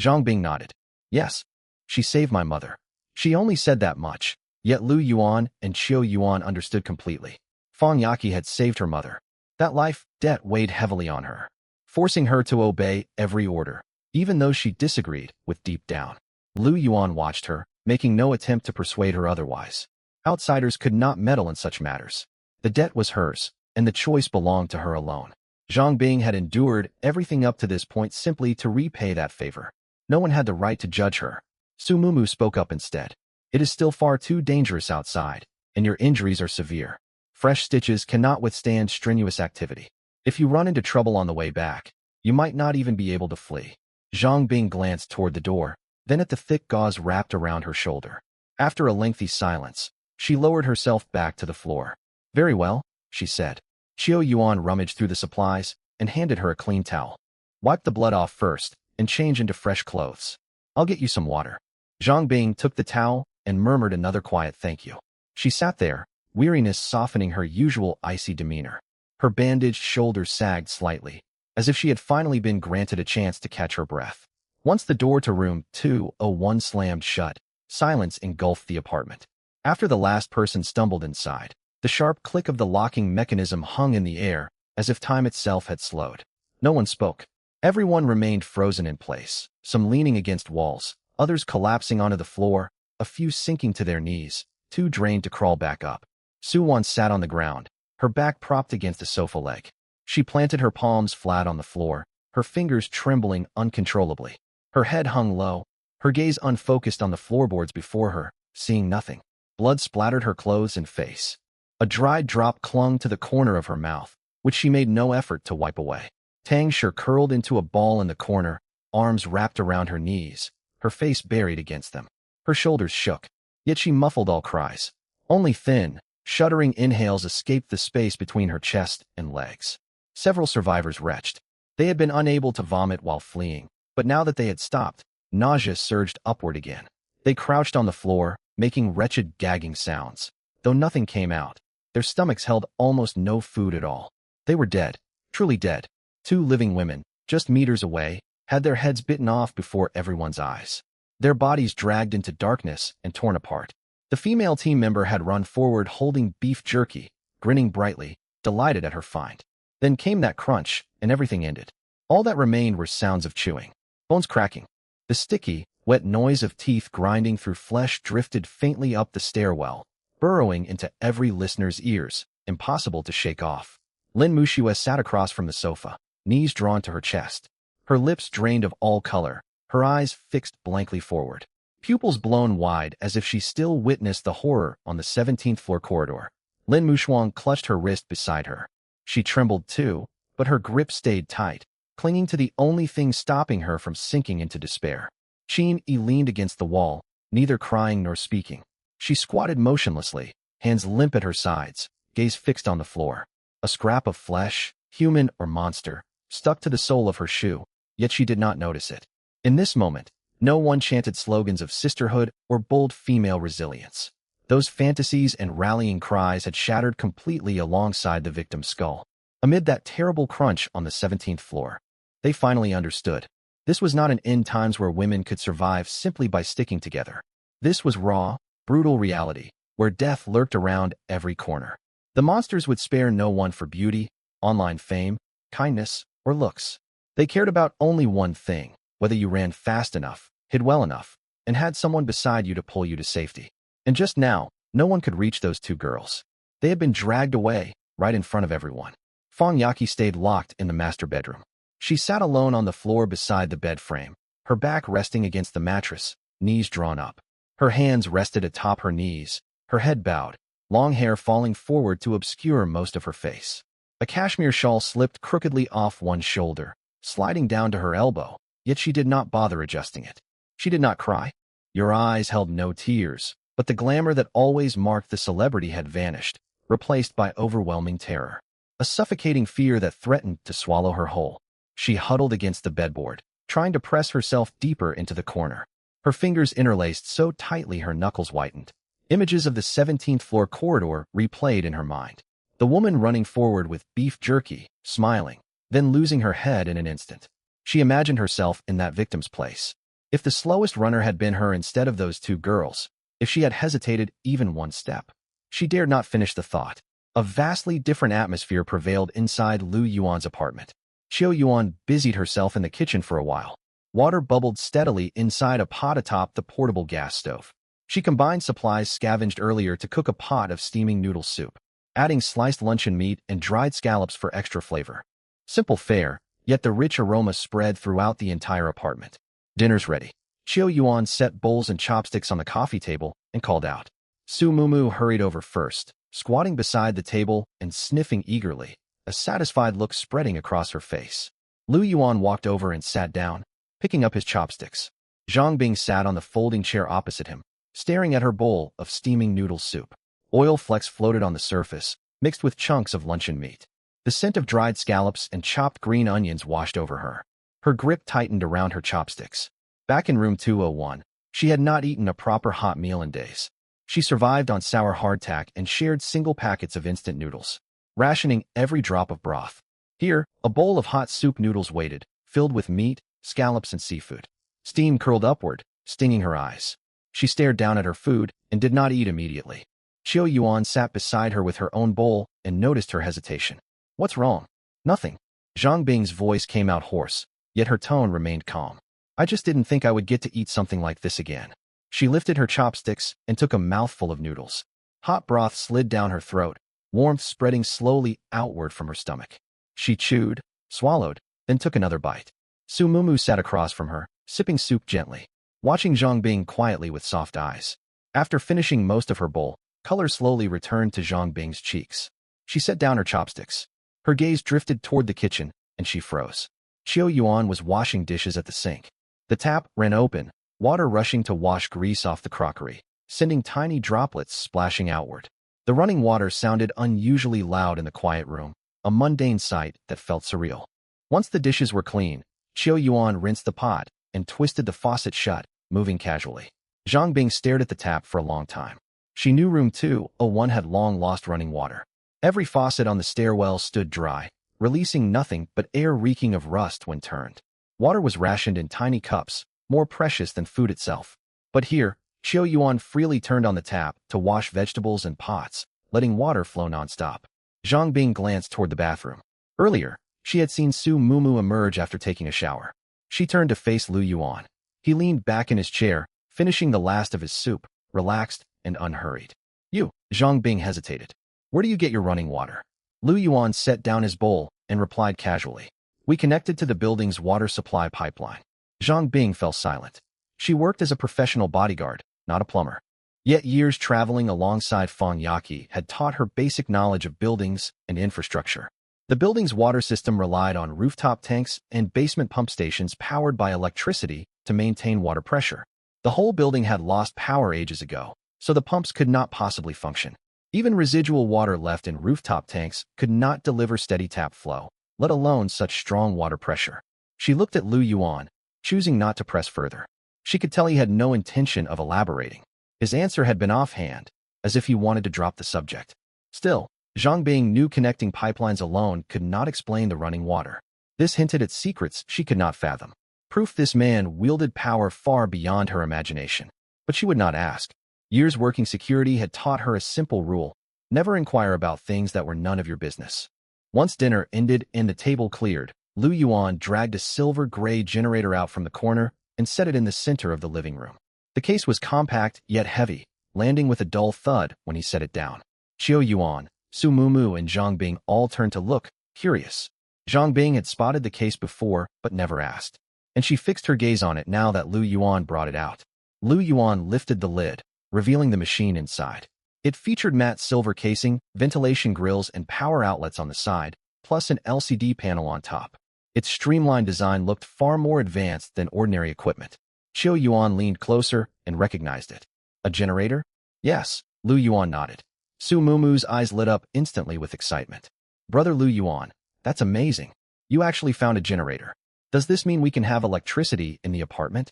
Zhang Bing nodded. Yes. She saved my mother. She only said that much, yet Lu Yuan and Qiu Yuan understood completely. Fang Yaqi had saved her mother. That life debt weighed heavily on her, forcing her to obey every order, even though she disagreed with deep down. Lu Yuan watched her, making no attempt to persuade her otherwise. Outsiders could not meddle in such matters. The debt was hers, and the choice belonged to her alone. Zhang Bing had endured everything up to this point simply to repay that favor. No one had the right to judge her. Su Mumu spoke up instead. It is still far too dangerous outside, and your injuries are severe. Fresh stitches cannot withstand strenuous activity. If you run into trouble on the way back, you might not even be able to flee. Zhang Bing glanced toward the door, then at the thick gauze wrapped around her shoulder. After a lengthy silence, she lowered herself back to the floor. Very well, she said. Qiu Yuan rummaged through the supplies and handed her a clean towel. Wipe the blood off first and change into fresh clothes. I'll get you some water. Zhang Bing took the towel and murmured another quiet thank you. She sat there, weariness softening her usual icy demeanor. Her bandaged shoulders sagged slightly, as if she had finally been granted a chance to catch her breath. Once the door to room 201 slammed shut, silence engulfed the apartment. After the last person stumbled inside, the sharp click of the locking mechanism hung in the air, as if time itself had slowed. No one spoke. Everyone remained frozen in place, some leaning against walls, others collapsing onto the floor, a few sinking to their knees, too drained to crawl back up. Su Wan sat on the ground, her back propped against a sofa leg. She planted her palms flat on the floor, her fingers trembling uncontrollably. Her head hung low, her gaze unfocused on the floorboards before her, seeing nothing. Blood splattered her clothes and face. A dried drop clung to the corner of her mouth, which she made no effort to wipe away. Tang Shi curled into a ball in the corner, arms wrapped around her knees, her face buried against them. Her shoulders shook, yet she muffled all cries. Only thin, shuddering inhales escaped the space between her chest and legs. Several survivors retched. They had been unable to vomit while fleeing, but now that they had stopped, nausea surged upward again. They crouched on the floor, making wretched gagging sounds. Though nothing came out, their stomachs held almost no food at all. They were dead, truly dead. Two living women, just meters away, had their heads bitten off before everyone's eyes. Their bodies dragged into darkness and torn apart. The female team member had run forward holding beef jerky, grinning brightly, delighted at her find. Then came that crunch, and everything ended. All that remained were sounds of chewing, bones cracking. The sticky, wet noise of teeth grinding through flesh drifted faintly up the stairwell, burrowing into every listener's ears, impossible to shake off. Lin Muxue sat across from the sofa, knees drawn to her chest. Her lips drained of all color, her eyes fixed blankly forward. Pupils blown wide as if she still witnessed the horror on the 17th floor corridor. Lin Mushuang clutched her wrist beside her. She trembled too, but her grip stayed tight, clinging to the only thing stopping her from sinking into despair. Qin Yi leaned against the wall, neither crying nor speaking. She squatted motionlessly, hands limp at her sides, gaze fixed on the floor. A scrap of flesh, human or monster, stuck to the sole of her shoe, yet she did not notice it. In this moment, no one chanted slogans of sisterhood or bold female resilience. Those fantasies and rallying cries had shattered completely alongside the victim's skull. Amid that terrible crunch on the 17th floor, they finally understood. This was not an end times where women could survive simply by sticking together. This was raw, brutal reality, where death lurked around every corner. The monsters would spare no one for beauty, online fame, kindness, or looks. They cared about only one thing: whether you ran fast enough, hid well enough, and had someone beside you to pull you to safety. And just now, no one could reach those two girls. They had been dragged away, right in front of everyone. Fong Yaki stayed locked in the master bedroom. She sat alone on the floor beside the bed frame, her back resting against the mattress, knees drawn up. Her hands rested atop her knees, her head bowed, long hair falling forward to obscure most of her face. A cashmere shawl slipped crookedly off one shoulder, sliding down to her elbow, yet she did not bother adjusting it. She did not cry. Her eyes held no tears, but the glamour that always marked the celebrity had vanished, replaced by overwhelming terror. A suffocating fear that threatened to swallow her whole. She huddled against the bedboard, trying to press herself deeper into the corner. Her fingers interlaced so tightly her knuckles whitened. Images of the 17th floor corridor replayed in her mind. The woman running forward with beef jerky, smiling, then losing her head in an instant. She imagined herself in that victim's place. If the slowest runner had been her instead of those two girls, if she had hesitated even one step. She dared not finish the thought. A vastly different atmosphere prevailed inside Lu Yuan's apartment. Qiu Yuan busied herself in the kitchen for a while. Water bubbled steadily inside a pot atop the portable gas stove. She combined supplies scavenged earlier to cook a pot of steaming noodle soup, adding sliced luncheon meat and dried scallops for extra flavor. Simple fare, yet the rich aroma spread throughout the entire apartment. Dinner's ready. Qiu Yuan set bowls and chopsticks on the coffee table and called out. Su Mumu hurried over first, squatting beside the table and sniffing eagerly, a satisfied look spreading across her face. Lu Yuan walked over and sat down, picking up his chopsticks. Zhang Bing sat on the folding chair opposite him, staring at her bowl of steaming noodle soup. Oil flecks floated on the surface, mixed with chunks of luncheon meat. The scent of dried scallops and chopped green onions washed over her. Her grip tightened around her chopsticks. Back in room 201, she had not eaten a proper hot meal in days. She survived on sour hardtack and shared single packets of instant noodles, rationing every drop of broth. Here, a bowl of hot soup noodles waited, filled with meat, scallops, and seafood. Steam curled upward, stinging her eyes. She stared down at her food and did not eat immediately. Qiu Yuan sat beside her with her own bowl and noticed her hesitation. What's wrong? Nothing. Zhang Bing's voice came out hoarse, yet her tone remained calm. I just didn't think I would get to eat something like this again. She lifted her chopsticks and took a mouthful of noodles. Hot broth slid down her throat, warmth spreading slowly outward from her stomach. She chewed, swallowed, then took another bite. Su Mumu sat across from her, sipping soup gently, watching Zhang Bing quietly with soft eyes. After finishing most of her bowl, color slowly returned to Zhang Bing's cheeks. She set down her chopsticks. Her gaze drifted toward the kitchen, and she froze. Qiu Yuan was washing dishes at the sink. The tap ran open, water rushing to wash grease off the crockery, sending tiny droplets splashing outward. The running water sounded unusually loud in the quiet room, a mundane sight that felt surreal. Once the dishes were clean, Qiu Yuan rinsed the pot and twisted the faucet shut, moving casually. Zhang Bing stared at the tap for a long time. She knew room 201 had long lost running water. Every faucet on the stairwell stood dry, releasing nothing but air reeking of rust when turned. Water was rationed in tiny cups, more precious than food itself. But here, Qiu Yuan freely turned on the tap to wash vegetables and pots, letting water flow nonstop. Zhang Bing glanced toward the bathroom. Earlier, she had seen Su Mumu emerge after taking a shower. She turned to face Lu Yuan. He leaned back in his chair, finishing the last of his soup, relaxed and unhurried. You, Zhang Bing hesitated. Where do you get your running water? Lu Yuan set down his bowl and replied casually. We connected to the building's water supply pipeline. Zhang Bing fell silent. She worked as a professional bodyguard, not a plumber. Yet years traveling alongside Fong Yaki had taught her basic knowledge of buildings and infrastructure. The building's water system relied on rooftop tanks and basement pump stations powered by electricity to maintain water pressure. The whole building had lost power ages ago, so the pumps could not possibly function. Even residual water left in rooftop tanks could not deliver steady tap flow, let alone such strong water pressure. She looked at Lu Yuan, choosing not to press further. She could tell he had no intention of elaborating. His answer had been offhand, as if he wanted to drop the subject. Still, Zhang Bing knew connecting pipelines alone could not explain the running water. This hinted at secrets she could not fathom. Proof this man wielded power far beyond her imagination. But she would not ask. Years working security had taught her a simple rule: never inquire about things that were none of your business. Once dinner ended and the table cleared, Lu Yuan dragged a silver-gray generator out from the corner and set it in the center of the living room. The case was compact yet heavy, landing with a dull thud when he set it down. Xiao Yuan, Su Mumu, and Zhang Bing all turned to look, curious. Zhang Bing had spotted the case before but never asked, and she fixed her gaze on it now that Lu Yuan brought it out. Lu Yuan lifted the lid, revealing the machine inside. It featured matte silver casing, ventilation grills, and power outlets on the side, plus an LCD panel on top. Its streamlined design looked far more advanced than ordinary equipment. Xiao Yuan leaned closer and recognized it. A generator? Yes, Lu Yuan nodded. Su Mumu's eyes lit up instantly with excitement. Brother Lu Yuan, that's amazing. You actually found a generator. Does this mean we can have electricity in the apartment?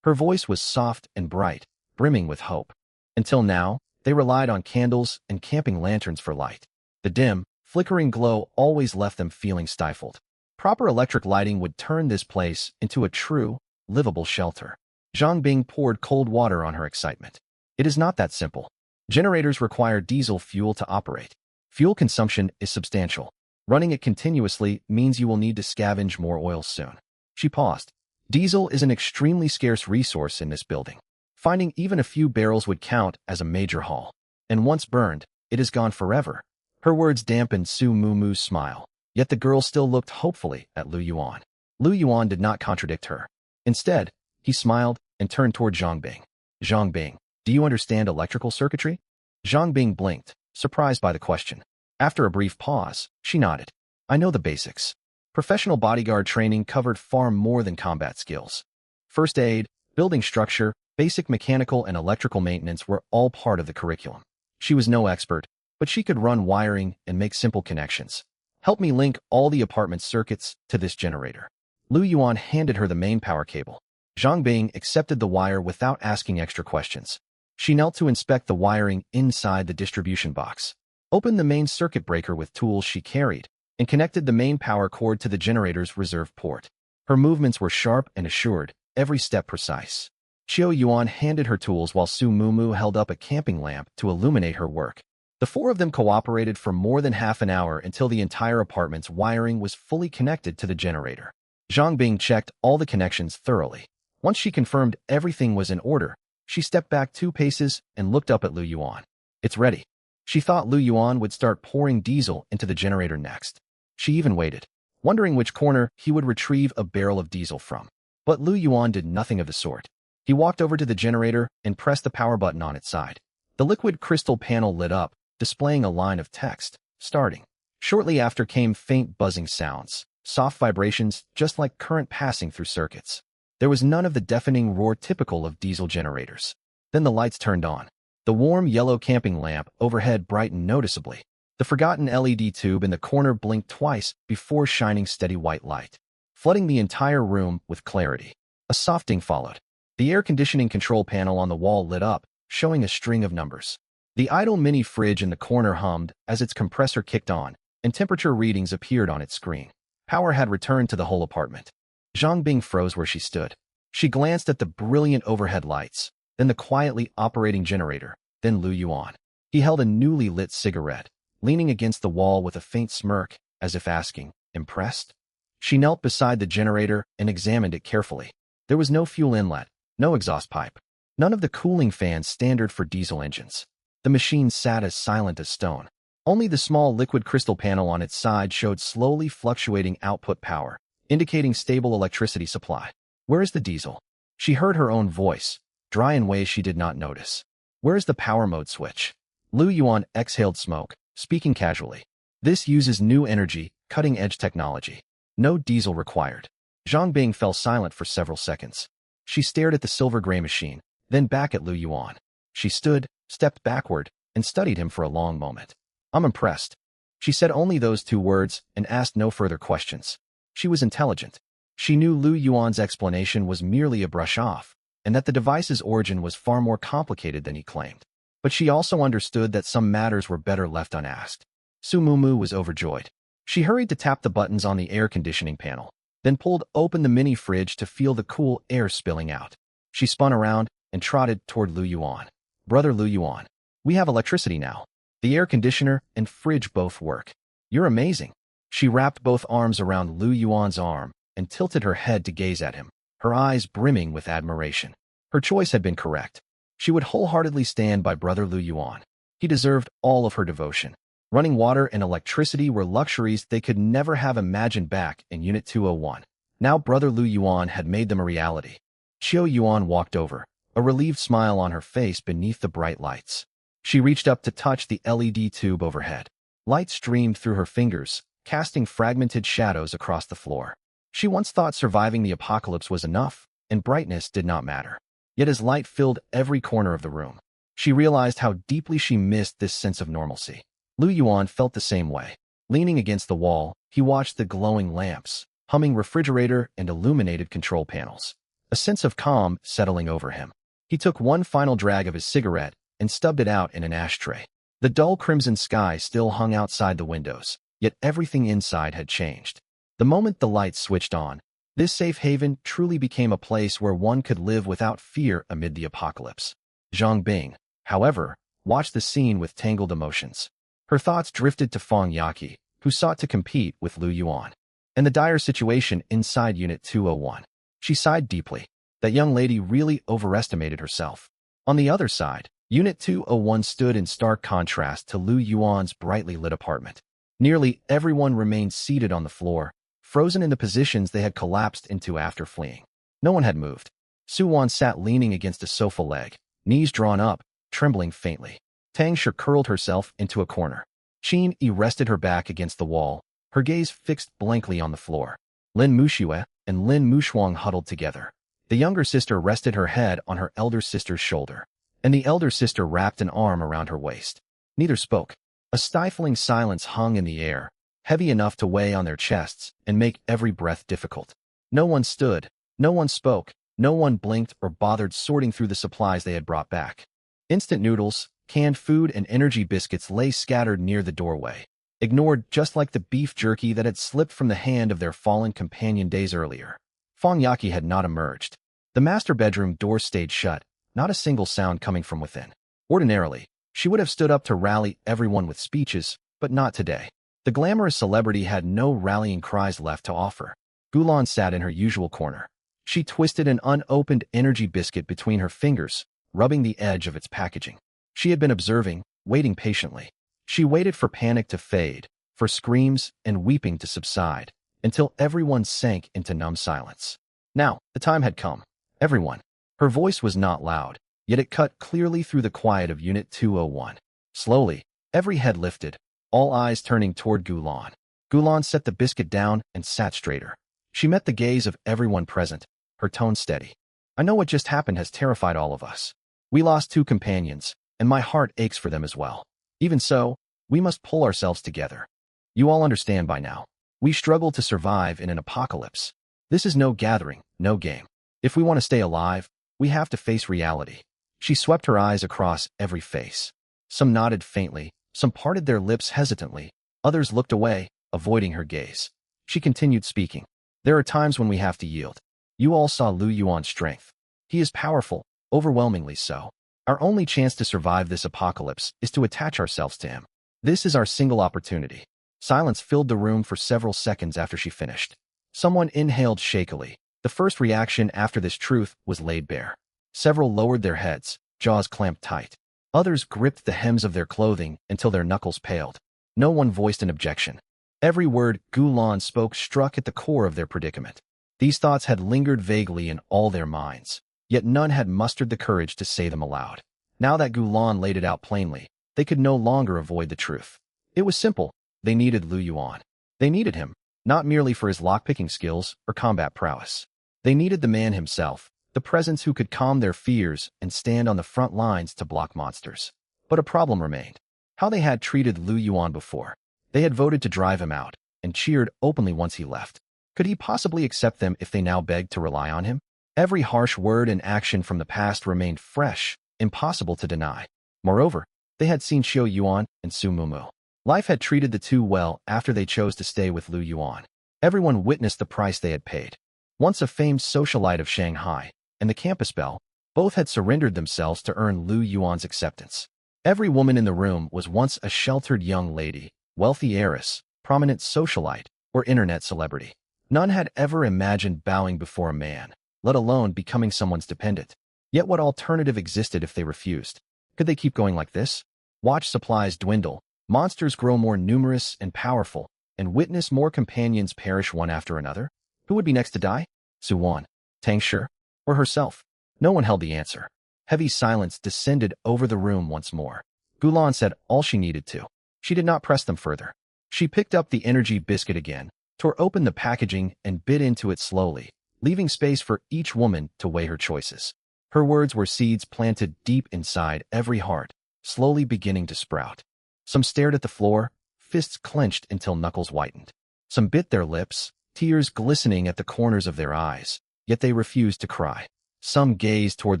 Her voice was soft and bright, brimming with hope. Until now, they relied on candles and camping lanterns for light. The dim, flickering glow always left them feeling stifled. Proper electric lighting would turn this place into a true, livable shelter. Zhang Bing poured cold water on her excitement. It is not that simple. Generators require diesel fuel to operate. Fuel consumption is substantial. Running it continuously means you will need to scavenge more oil soon. She paused. Diesel is an extremely scarce resource in this building. Finding even a few barrels would count as a major haul. And once burned, it is gone forever. Her words dampened Su Mumu's smile, yet the girl still looked hopefully at Lu Yuan. Lu Yuan did not contradict her. Instead, he smiled and turned toward Zhang Bing. Zhang Bing, do you understand electrical circuitry? Zhang Bing blinked, surprised by the question. After a brief pause, she nodded. I know the basics. Professional bodyguard training covered far more than combat skills. First aid, building structure, basic mechanical and electrical maintenance were all part of the curriculum. She was no expert, but she could run wiring and make simple connections. Help me link all the apartment circuits to this generator. Lu Yuan handed her the main power cable. Zhang Bing accepted the wire without asking extra questions. She knelt to inspect the wiring inside the distribution box, opened the main circuit breaker with tools she carried, and connected the main power cord to the generator's reserve port. Her movements were sharp and assured, every step precise. Xiao Yuan handed her tools while Su Mumu held up a camping lamp to illuminate her work. The four of them cooperated for more than half an hour until the entire apartment's wiring was fully connected to the generator. Zhang Bing checked all the connections thoroughly. Once she confirmed everything was in order, she stepped back 2 paces and looked up at Lu Yuan. It's ready. She thought Lu Yuan would start pouring diesel into the generator next. She even waited, wondering which corner he would retrieve a barrel of diesel from. But Lu Yuan did nothing of the sort. He walked over to the generator and pressed the power button on its side. The liquid crystal panel lit up, displaying a line of text, starting. Shortly after came faint buzzing sounds, soft vibrations just like current passing through circuits. There was none of the deafening roar typical of diesel generators. Then the lights turned on. The warm yellow camping lamp overhead brightened noticeably. The forgotten LED tube in the corner blinked twice before shining steady white light, flooding the entire room with clarity. A soft ding followed. The air conditioning control panel on the wall lit up, showing a string of numbers. The idle mini fridge in the corner hummed as its compressor kicked on, and temperature readings appeared on its screen. Power had returned to the whole apartment. Zhang Bing froze where she stood. She glanced at the brilliant overhead lights, then the quietly operating generator, then Lu Yuan. He held a newly lit cigarette, leaning against the wall with a faint smirk, as if asking, impressed? She knelt beside the generator and examined it carefully. There was no fuel inlet, no exhaust pipe, none of the cooling fans standard for diesel engines. The machine sat as silent as stone. Only the small liquid crystal panel on its side showed slowly fluctuating output power, indicating stable electricity supply. Where is the diesel? She heard her own voice, dry in ways she did not notice. Where is the power mode switch? Lu Yuan exhaled smoke, speaking casually. This uses new energy, cutting-edge technology. No diesel required. Zhang Bing fell silent for several seconds. She stared at the silver-gray machine, then back at Lu Yuan. She stood, stepped backward, and studied him for a long moment. I'm impressed. She said only those 2 words and asked no further questions. She was intelligent. She knew Lu Yuan's explanation was merely a brush off, and that the device's origin was far more complicated than he claimed. But she also understood that some matters were better left unasked. Su Mumu was overjoyed. She hurried to tap the buttons on the air conditioning panel, then pulled open the mini fridge to feel the cool air spilling out. She spun around and trotted toward Lu Yuan. "Brother Lu Yuan, we have electricity now. The air conditioner and fridge both work. You're amazing." She wrapped both arms around Lu Yuan's arm and tilted her head to gaze at him, her eyes brimming with admiration. Her choice had been correct. She would wholeheartedly stand by Brother Lu Yuan. He deserved all of her devotion. Running water and electricity were luxuries they could never have imagined back in Unit 201. Now Brother Lu Yuan had made them a reality. Qiu Yuan walked over, a relieved smile on her face beneath the bright lights. She reached up to touch the LED tube overhead. Light streamed through her fingers, casting fragmented shadows across the floor. She once thought surviving the apocalypse was enough, and brightness did not matter. Yet as light filled every corner of the room, she realized how deeply she missed this sense of normalcy. Lu Yuan felt the same way. Leaning against the wall, he watched the glowing lamps, humming refrigerator and illuminated control panels. A sense of calm settling over him. He took one final drag of his cigarette and stubbed it out in an ashtray. The dull crimson sky still hung outside the windows, yet everything inside had changed. The moment the lights switched on, this safe haven truly became a place where one could live without fear amid the apocalypse. Zhang Bing, however, watched the scene with tangled emotions. Her thoughts drifted to Fang Yaqi, who sought to compete with Lu Yuan, and the dire situation inside Unit 201. She sighed deeply. That young lady really overestimated herself. On the other side, Unit 201 stood in stark contrast to Lu Yuan's brightly lit apartment. Nearly everyone remained seated on the floor, frozen in the positions they had collapsed into after fleeing. No one had moved. Su Wan sat leaning against a sofa leg, knees drawn up, trembling faintly. Tang Shi curled herself into a corner. Qin Yi rested her back against the wall, her gaze fixed blankly on the floor. Lin Muxue and Lin Mushuang huddled together. The younger sister rested her head on her elder sister's shoulder, and the elder sister wrapped an arm around her waist. Neither spoke. A stifling silence hung in the air, heavy enough to weigh on their chests and make every breath difficult. No one stood, no one spoke, no one blinked or bothered sorting through the supplies they had brought back. Instant noodles, canned food and energy biscuits lay scattered near the doorway, ignored just like the beef jerky that had slipped from the hand of their fallen companion days earlier. Fang Yaqi had not emerged. The master bedroom door stayed shut, not a single sound coming from within. Ordinarily, she would have stood up to rally everyone with speeches, but not today. The glamorous celebrity had no rallying cries left to offer. Gulan sat in her usual corner. She twisted an unopened energy biscuit between her fingers, rubbing the edge of its packaging. She had been observing, waiting patiently. She waited for panic to fade, for screams and weeping to subside, until everyone sank into numb silence. Now, the time had come. Everyone. Her voice was not loud, yet it cut clearly through the quiet of Unit 201. Slowly, every head lifted, all eyes turning toward Gulan. Gulan set the biscuit down and sat straighter. She met the gaze of everyone present, her tone steady. "I know what just happened has terrified all of us. We lost 2 companions, and my heart aches for them as well. Even so, we must pull ourselves together. You all understand by now. We struggle to survive in an apocalypse. This is no gathering, no game. If we want to stay alive, we have to face reality." She swept her eyes across every face. Some nodded faintly, some parted their lips hesitantly, others looked away, avoiding her gaze. She continued speaking. "There are times when we have to yield. You all saw Lu Yuan's strength. He is powerful, overwhelmingly so. Our only chance to survive this apocalypse is to attach ourselves to him. This is our single opportunity." Silence filled the room for several seconds after she finished. Someone inhaled shakily. The first reaction after this truth was laid bare. Several lowered their heads, jaws clamped tight. Others gripped the hems of their clothing until their knuckles paled. No one voiced an objection. Every word Gulan spoke struck at the core of their predicament. These thoughts had lingered vaguely in all their minds, yet none had mustered the courage to say them aloud. Now that Gulan laid it out plainly, they could no longer avoid the truth. It was simple. They needed Lu Yuan. They needed him, not merely for his lockpicking skills or combat prowess. They needed the man himself, the presence who could calm their fears and stand on the front lines to block monsters. But a problem remained. How they had treated Lu Yuan before. They had voted to drive him out, and cheered openly once he left. Could he possibly accept them if they now begged to rely on him? Every harsh word and action from the past remained fresh, impossible to deny. Moreover, they had seen Xiao Yuan and Su Mumu. Life had treated the two well after they chose to stay with Lu Yuan. Everyone witnessed the price they had paid. Once a famed socialite of Shanghai and the campus belle, both had surrendered themselves to earn Lu Yuan's acceptance. Every woman in the room was once a sheltered young lady, wealthy heiress, prominent socialite, or internet celebrity. None had ever imagined bowing before a man, let alone becoming someone's dependent. Yet what alternative existed if they refused? Could they keep going like this? Watch supplies dwindle, monsters grow more numerous and powerful, and witness more companions perish one after another? Who would be next to die? Su Wan, Tang Shi, or herself? No one held the answer. Heavy silence descended over the room once more. Gulan said all she needed to. She did not press them further. She picked up the energy biscuit again, tore open the packaging and bit into it slowly, leaving space for each woman to weigh her choices. Her words were seeds planted deep inside every heart, slowly beginning to sprout. Some stared at the floor, fists clenched until knuckles whitened. Some bit their lips, tears glistening at the corners of their eyes, yet they refused to cry. Some gazed toward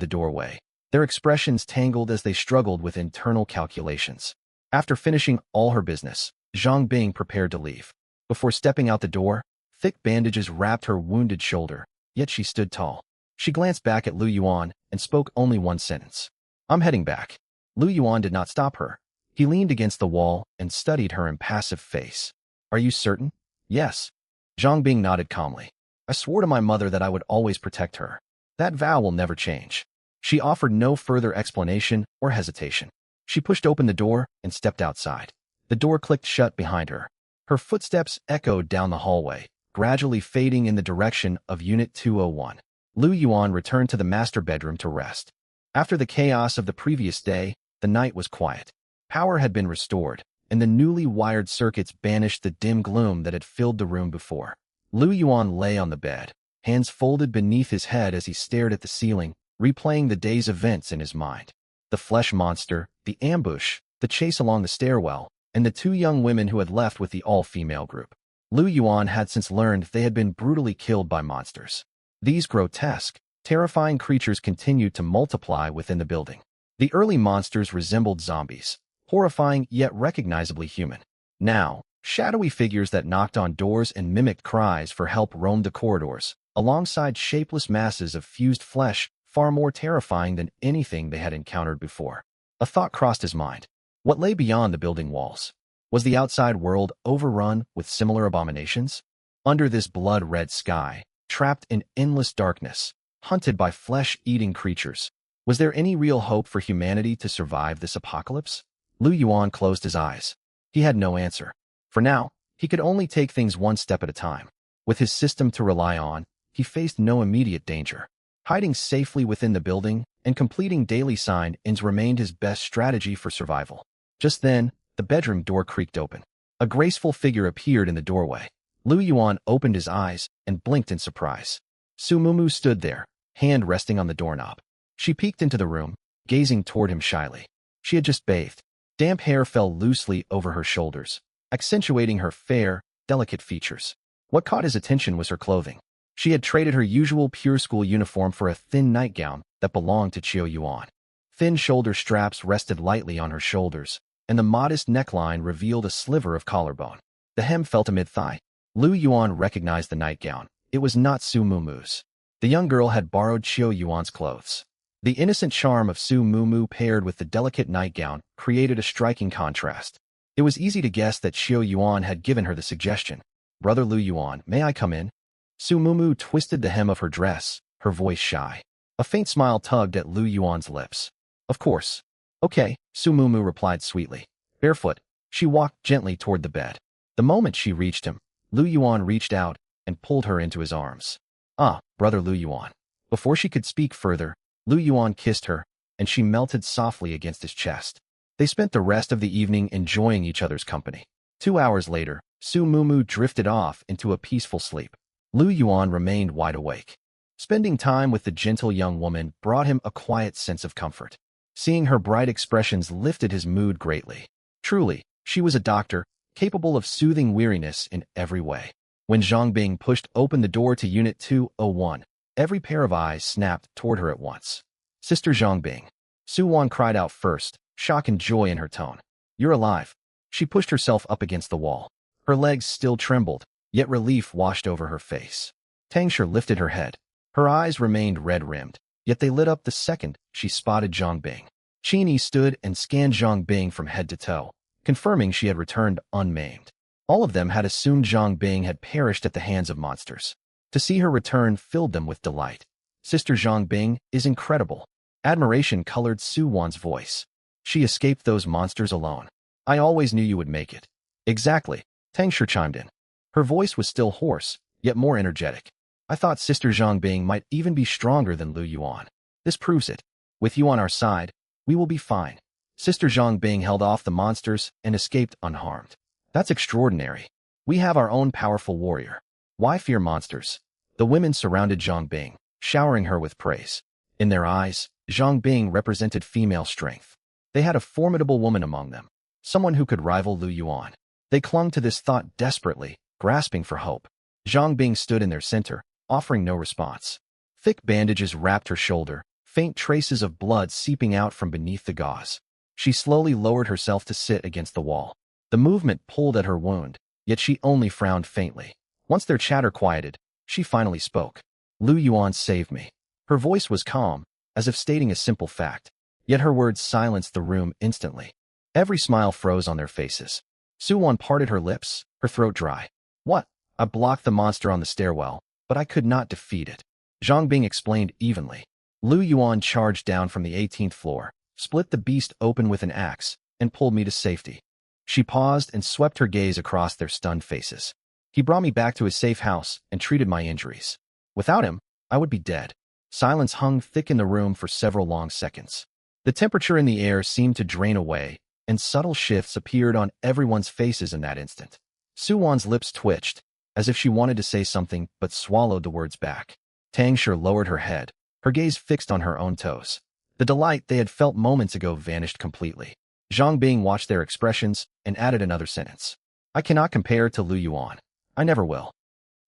the doorway, their expressions tangled as they struggled with internal calculations. After finishing all her business, Zhang Bing prepared to leave. Before stepping out the door, thick bandages wrapped her wounded shoulder, yet she stood tall. She glanced back at Lu Yuan and spoke only one sentence. "I'm heading back." Lu Yuan did not stop her. He leaned against the wall and studied her impassive face. "Are you certain?" "Yes." Zhang Bing nodded calmly. "I swore to my mother that I would always protect her. That vow will never change." She offered no further explanation or hesitation. She pushed open the door and stepped outside. The door clicked shut behind her. Her footsteps echoed down the hallway, gradually fading in the direction of Unit 201. Lu Yuan returned to the master bedroom to rest. After the chaos of the previous day, the night was quiet. Power had been restored, and the newly wired circuits banished the dim gloom that had filled the room before. Lu Yuan lay on the bed, hands folded beneath his head as he stared at the ceiling, replaying the day's events in his mind. The flesh monster, the ambush, the chase along the stairwell, and the two young women who had left with the all-female group. Lu Yuan had since learned they had been brutally killed by monsters. These grotesque, terrifying creatures continued to multiply within the building. The early monsters resembled zombies, horrifying yet recognizably human. Now, shadowy figures that knocked on doors and mimicked cries for help roamed the corridors, alongside shapeless masses of fused flesh far more terrifying than anything they had encountered before. A thought crossed his mind. What lay beyond the building walls? Was the outside world overrun with similar abominations? Under this blood-red sky, trapped in endless darkness, hunted by flesh-eating creatures, was there any real hope for humanity to survive this apocalypse? Lu Yuan closed his eyes. He had no answer. For now, he could only take things one step at a time. With his system to rely on, he faced no immediate danger. Hiding safely within the building and completing daily sign-ins remained his best strategy for survival. Just then, the bedroom door creaked open. A graceful figure appeared in the doorway. Lu Yuan opened his eyes and blinked in surprise. Su Mumu stood there, hand resting on the doorknob. She peeked into the room, gazing toward him shyly. She had just bathed. Damp hair fell loosely over her shoulders, accentuating her fair, delicate features. What caught his attention was her clothing. She had traded her usual pure school uniform for a thin nightgown that belonged to Qiu Yuan. Thin shoulder straps rested lightly on her shoulders, and the modest neckline revealed a sliver of collarbone. The hem fell to mid-thigh. Lu Yuan recognized the nightgown. It was not Su Mumu's. The young girl had borrowed Qiu Yuan's clothes. The innocent charm of Su Mumu paired with the delicate nightgown created a striking contrast. It was easy to guess that Qiu Yuan had given her the suggestion. "Brother Lu Yuan, may I come in?" Su Mumu twisted the hem of her dress, her voice shy. A faint smile tugged at Lu Yuan's lips. "Of course." "Okay," Su Mumu replied sweetly. Barefoot, she walked gently toward the bed. The moment she reached him, Lu Yuan reached out and pulled her into his arms. "Ah, brother Lu Yuan." Before she could speak further, Lu Yuan kissed her, and she melted softly against his chest. They spent the rest of the evening enjoying each other's company. 2 hours later, Su Mumu drifted off into a peaceful sleep. Lu Yuan remained wide awake. Spending time with the gentle young woman brought him a quiet sense of comfort. Seeing her bright expressions lifted his mood greatly. Truly, she was a doctor, capable of soothing weariness in every way. When Zhang Bing pushed open the door to Unit 201, every pair of eyes snapped toward her at once. Sister Zhang Bing. Su Wan cried out first, shock and joy in her tone. You're alive. She pushed herself up against the wall. Her legs still trembled, yet relief washed over her face. Tang Shi lifted her head. Her eyes remained red-rimmed, yet they lit up the second she spotted Zhang Bing. Qin Yi stood and scanned Zhang Bing from head to toe, confirming she had returned unmaimed. All of them had assumed Zhang Bing had perished at the hands of monsters. To see her return filled them with delight. Sister Zhang Bing is incredible. Admiration colored Su Wan's voice. She escaped those monsters alone. I always knew you would make it. Exactly, Tang Shi chimed in. Her voice was still hoarse, yet more energetic. I thought Sister Zhang Bing might even be stronger than Lu Yuan. This proves it. With you on our side, we will be fine. Sister Zhang Bing held off the monsters and escaped unharmed. That's extraordinary. We have our own powerful warrior. Why fear monsters? The women surrounded Zhang Bing, showering her with praise. In their eyes, Zhang Bing represented female strength. They had a formidable woman among them, someone who could rival Lu Yuan. They clung to this thought desperately, grasping for hope. Zhang Bing stood in their center, offering no response. Thick bandages wrapped her shoulder, faint traces of blood seeping out from beneath the gauze. She slowly lowered herself to sit against the wall. The movement pulled at her wound, yet she only frowned faintly. Once their chatter quieted, she finally spoke. Lu Yuan saved me. Her voice was calm, as if stating a simple fact, yet her words silenced the room instantly. Every smile froze on their faces. Su Wan parted her lips, her throat dry. What? I blocked the monster on the stairwell, but I could not defeat it. Zhang Bing explained evenly. Lu Yuan charged down from the 18th floor, split the beast open with an axe, and pulled me to safety. She paused and swept her gaze across their stunned faces. He brought me back to his safe house and treated my injuries. Without him, I would be dead. Silence hung thick in the room for several long seconds. The temperature in the air seemed to drain away, and subtle shifts appeared on everyone's faces in that instant. Su Wan's lips twitched, as if she wanted to say something but swallowed the words back. Tang Shi lowered her head, her gaze fixed on her own toes. The delight they had felt moments ago vanished completely. Zhang Bing watched their expressions and added another sentence. I cannot compare to Lu Yuan. I never will.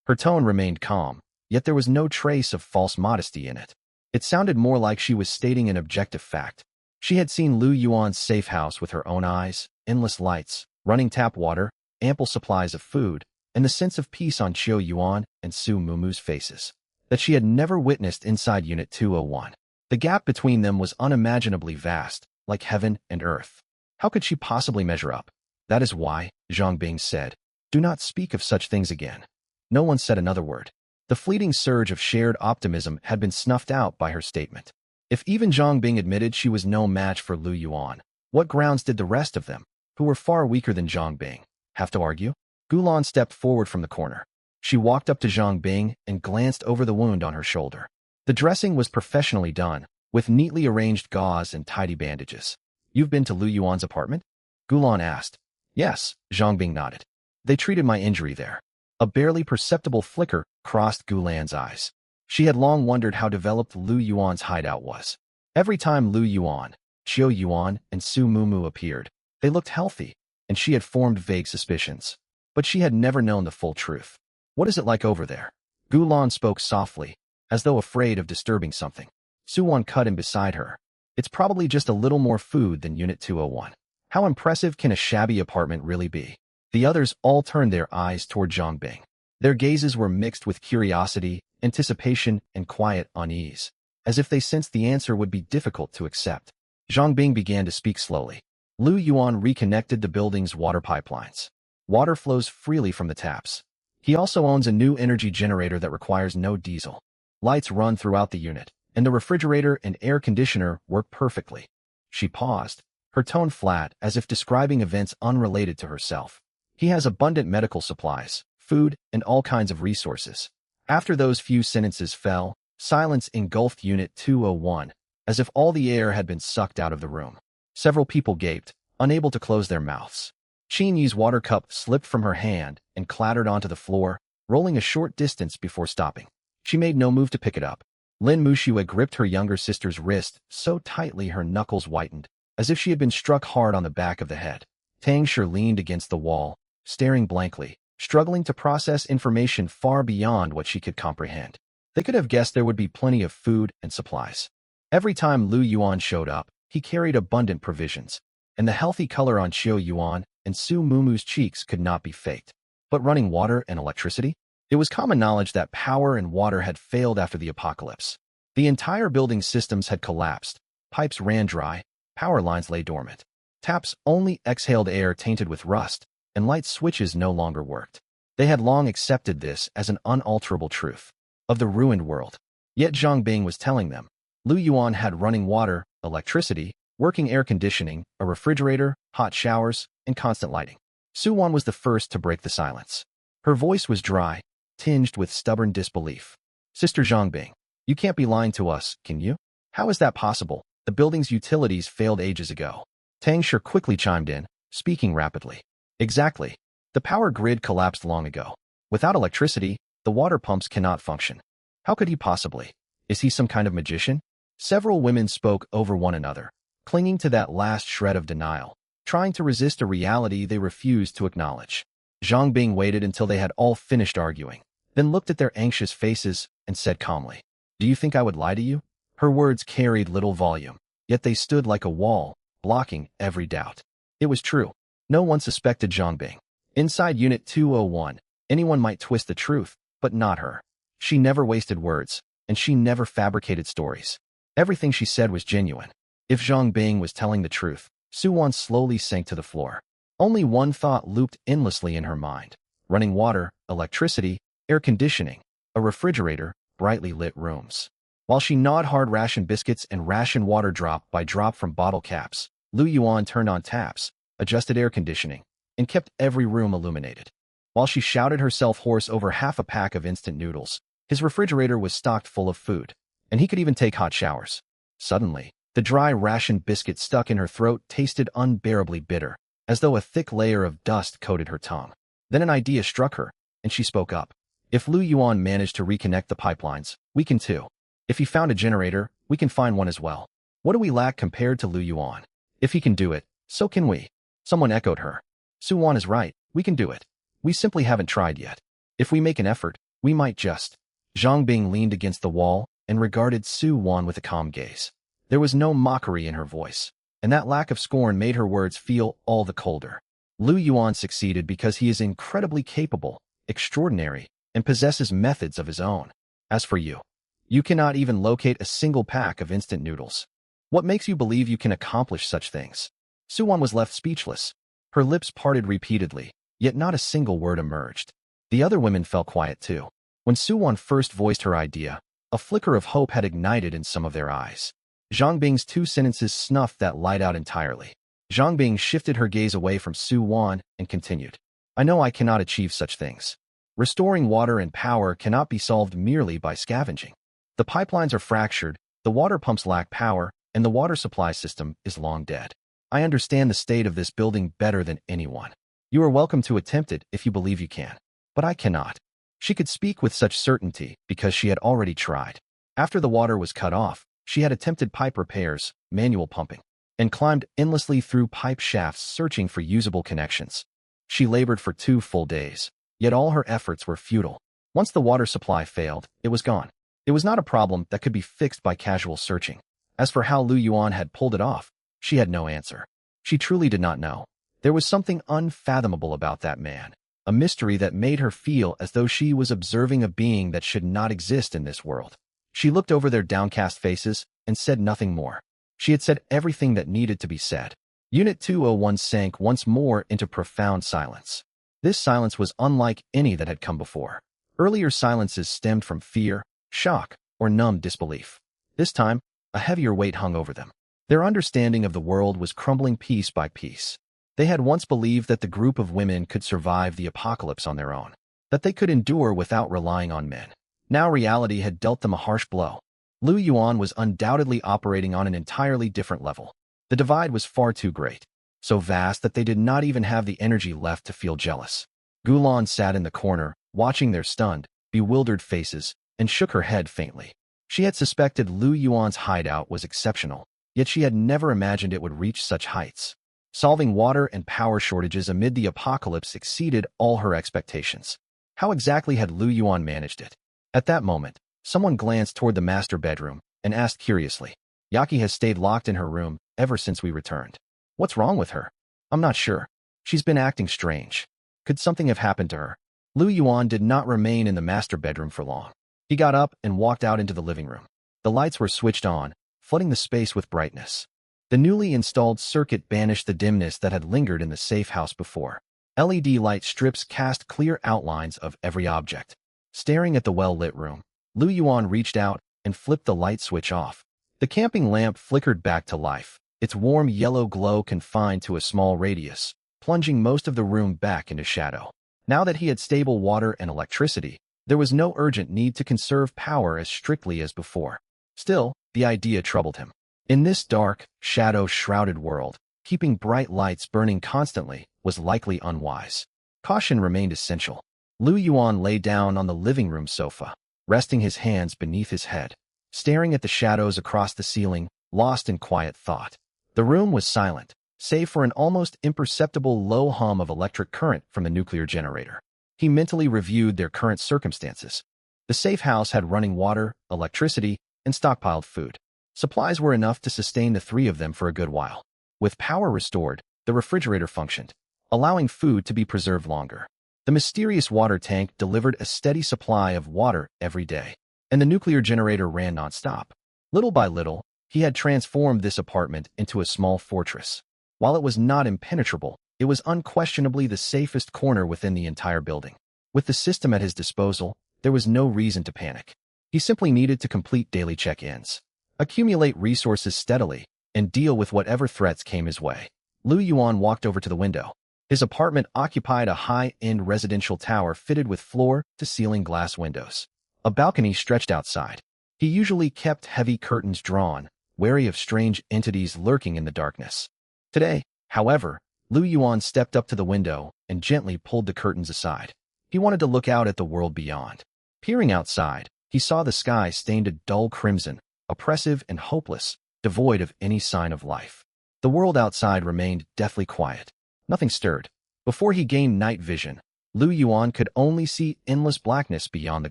Her tone remained calm, yet there was no trace of false modesty in it. It sounded more like she was stating an objective fact. She had seen Lu Yuan's safe house with her own eyes, endless lights, running tap water, ample supplies of food, and the sense of peace on Qiu Yuan and Su Mumu's faces that she had never witnessed inside Unit 201. The gap between them was unimaginably vast, like heaven and earth. How could she possibly measure up? That is why, Zhang Bing said, do not speak of such things again. No one said another word. The fleeting surge of shared optimism had been snuffed out by her statement. If even Zhang Bing admitted she was no match for Lu Yuan, what grounds did the rest of them, who were far weaker than Zhang Bing, have to argue? Gulan stepped forward from the corner. She walked up to Zhang Bing and glanced over the wound on her shoulder. The dressing was professionally done, with neatly arranged gauze and tidy bandages. You've been to Lu Yuan's apartment? Gulan asked. Yes, Zhang Bing nodded. They treated my injury there. A barely perceptible flicker crossed Gulan's eyes. She had long wondered how developed Lu Yuan's hideout was. Every time Lu Yuan, Qiu Yuan, and Su Mumu appeared, they looked healthy, and she had formed vague suspicions. But she had never known the full truth. What is it like over there? Gulan spoke softly, as though afraid of disturbing something. Su Wan cut in beside her. It's probably just a little more food than Unit 201. How impressive can a shabby apartment really be? The others all turned their eyes toward Zhang Bing. Their gazes were mixed with curiosity, anticipation, and quiet unease, as if they sensed the answer would be difficult to accept. Zhang Bing began to speak slowly. Lu Yuan reconnected the building's water pipelines. Water flows freely from the taps. He also owns a new energy generator that requires no diesel. Lights run throughout the unit, and the refrigerator and air conditioner work perfectly. She paused, her tone flat as if describing events unrelated to herself. He has abundant medical supplies, food, and all kinds of resources. After those few sentences fell, silence engulfed Unit 201, as if all the air had been sucked out of the room. Several people gaped, unable to close their mouths. Qin Yi's water cup slipped from her hand and clattered onto the floor, rolling a short distance before stopping. She made no move to pick it up. Lin Muxue gripped her younger sister's wrist so tightly her knuckles whitened, as if she had been struck hard on the back of the head. Tang Shi leaned against the wall, staring blankly, struggling to process information far beyond what she could comprehend. They could have guessed there would be plenty of food and supplies. Every time Lu Yuan showed up, he carried abundant provisions, and the healthy color on Xiao Yuan and Su Mumu's cheeks could not be faked. But running water and electricity? It was common knowledge that power and water had failed after the apocalypse. The entire building systems had collapsed, pipes ran dry, power lines lay dormant. Taps only exhaled air tainted with rust, and light switches no longer worked. They had long accepted this as an unalterable truth of the ruined world. Yet Zhang Bing was telling them, Lu Yuan had running water, electricity, working air conditioning, a refrigerator, hot showers, and constant lighting. Su Wan was the first to break the silence. Her voice was dry, tinged with stubborn disbelief. Sister Zhang Bing, you can't be lying to us, can you? How is that possible? The building's utilities failed ages ago. Tang Shi quickly chimed in, speaking rapidly. Exactly. The power grid collapsed long ago. Without electricity, the water pumps cannot function. How could he possibly? Is he some kind of magician? Several women spoke over one another, clinging to that last shred of denial, trying to resist a reality they refused to acknowledge. Zhang Bing waited until they had all finished arguing, then looked at their anxious faces and said calmly, Do you think I would lie to you? Her words carried little volume, yet they stood like a wall, blocking every doubt. It was true. No one suspected Zhang Bing. Inside Unit 201, anyone might twist the truth, but not her. She never wasted words, and she never fabricated stories. Everything she said was genuine. If Zhang Bing was telling the truth, Su Wan slowly sank to the floor. Only one thought looped endlessly in her mind. Running water, electricity, air conditioning, a refrigerator, brightly lit rooms. While she gnawed hard ration biscuits and ration water drop by drop from bottle caps, Lu Yuan turned on taps, adjusted air conditioning, and kept every room illuminated. While she shouted herself hoarse over half a pack of instant noodles, his refrigerator was stocked full of food, and he could even take hot showers. Suddenly, the dry ration biscuit stuck in her throat tasted unbearably bitter, as though a thick layer of dust coated her tongue. Then an idea struck her, and she spoke up. If Lu Yuan managed to reconnect the pipelines, we can too. If he found a generator, we can find one as well. What do we lack compared to Lu Yuan? If he can do it, so can we. Someone echoed her. Su Wan is right, we can do it. We simply haven't tried yet. If we make an effort, we might just. Zhang Bing leaned against the wall and regarded Su Wan with a calm gaze. There was no mockery in her voice, and that lack of scorn made her words feel all the colder. Lu Yuan succeeded because he is incredibly capable, extraordinary, and possesses methods of his own. As for you, you cannot even locate a single pack of instant noodles. What makes you believe you can accomplish such things? Su Wan was left speechless. Her lips parted repeatedly, yet not a single word emerged. The other women fell quiet too. When Su Wan first voiced her idea, a flicker of hope had ignited in some of their eyes. Zhang Bing's two sentences snuffed that light out entirely. Zhang Bing shifted her gaze away from Su Wan and continued. I know I cannot achieve such things. Restoring water and power cannot be solved merely by scavenging. The pipelines are fractured, the water pumps lack power, and the water supply system is long dead. I understand the state of this building better than anyone. You are welcome to attempt it if you believe you can. But I cannot. She could speak with such certainty because she had already tried. After the water was cut off, she had attempted pipe repairs, manual pumping, and climbed endlessly through pipe shafts searching for usable connections. She labored for 2 full days, yet all her efforts were futile. Once the water supply failed, it was gone. It was not a problem that could be fixed by casual searching. As for how Lu Yuan had pulled it off, she had no answer. She truly did not know. There was something unfathomable about that man, a mystery that made her feel as though she was observing a being that should not exist in this world. She looked over their downcast faces and said nothing more. She had said everything that needed to be said. Unit 201 sank once more into profound silence. This silence was unlike any that had come before. Earlier silences stemmed from fear, shock, or numb disbelief. This time, a heavier weight hung over them. Their understanding of the world was crumbling piece by piece. They had once believed that the group of women could survive the apocalypse on their own, that they could endure without relying on men. Now reality had dealt them a harsh blow. Lu Yuan was undoubtedly operating on an entirely different level. The divide was far too great, so vast that they did not even have the energy left to feel jealous. Gulan sat in the corner, watching their stunned, bewildered faces, and shook her head faintly. She had suspected Lu Yuan's hideout was exceptional, yet she had never imagined it would reach such heights. Solving water and power shortages amid the apocalypse exceeded all her expectations. How exactly had Lu Yuan managed it? At that moment, someone glanced toward the master bedroom and asked curiously, "Yaki has stayed locked in her room ever since we returned. What's wrong with her?" "I'm not sure. She's been acting strange. Could something have happened to her?" Lu Yuan did not remain in the master bedroom for long. He got up and walked out into the living room. The lights were switched on, flooding the space with brightness. The newly installed circuit banished the dimness that had lingered in the safe house before. LED light strips cast clear outlines of every object. Staring at the well-lit room, Lu Yuan reached out and flipped the light switch off. The camping lamp flickered back to life, its warm yellow glow confined to a small radius, plunging most of the room back into shadow. Now that he had stable water and electricity, there was no urgent need to conserve power as strictly as before. Still, the idea troubled him. In this dark, shadow-shrouded world, keeping bright lights burning constantly was likely unwise. Caution remained essential. Lu Yuan lay down on the living room sofa, resting his hands beneath his head, staring at the shadows across the ceiling, lost in quiet thought. The room was silent, save for an almost imperceptible low hum of electric current from the nuclear generator. He mentally reviewed their current circumstances. The safe house had running water, electricity, and stockpiled food. Supplies were enough to sustain the three of them for a good while. With power restored, the refrigerator functioned, allowing food to be preserved longer. The mysterious water tank delivered a steady supply of water every day, and the nuclear generator ran nonstop. Little by little, he had transformed this apartment into a small fortress. While it was not impenetrable, it was unquestionably the safest corner within the entire building. With the system at his disposal, there was no reason to panic. He simply needed to complete daily check-ins, accumulate resources steadily, and deal with whatever threats came his way. Lu Yuan walked over to the window. His apartment occupied a high-end residential tower fitted with floor-to-ceiling glass windows. A balcony stretched outside. He usually kept heavy curtains drawn, wary of strange entities lurking in the darkness. Today, however, Lu Yuan stepped up to the window and gently pulled the curtains aside. He wanted to look out at the world beyond. Peering outside, he saw the sky stained a dull crimson, oppressive and hopeless, devoid of any sign of life. The world outside remained deathly quiet. Nothing stirred. Before he gained night vision, Lu Yuan could only see endless blackness beyond the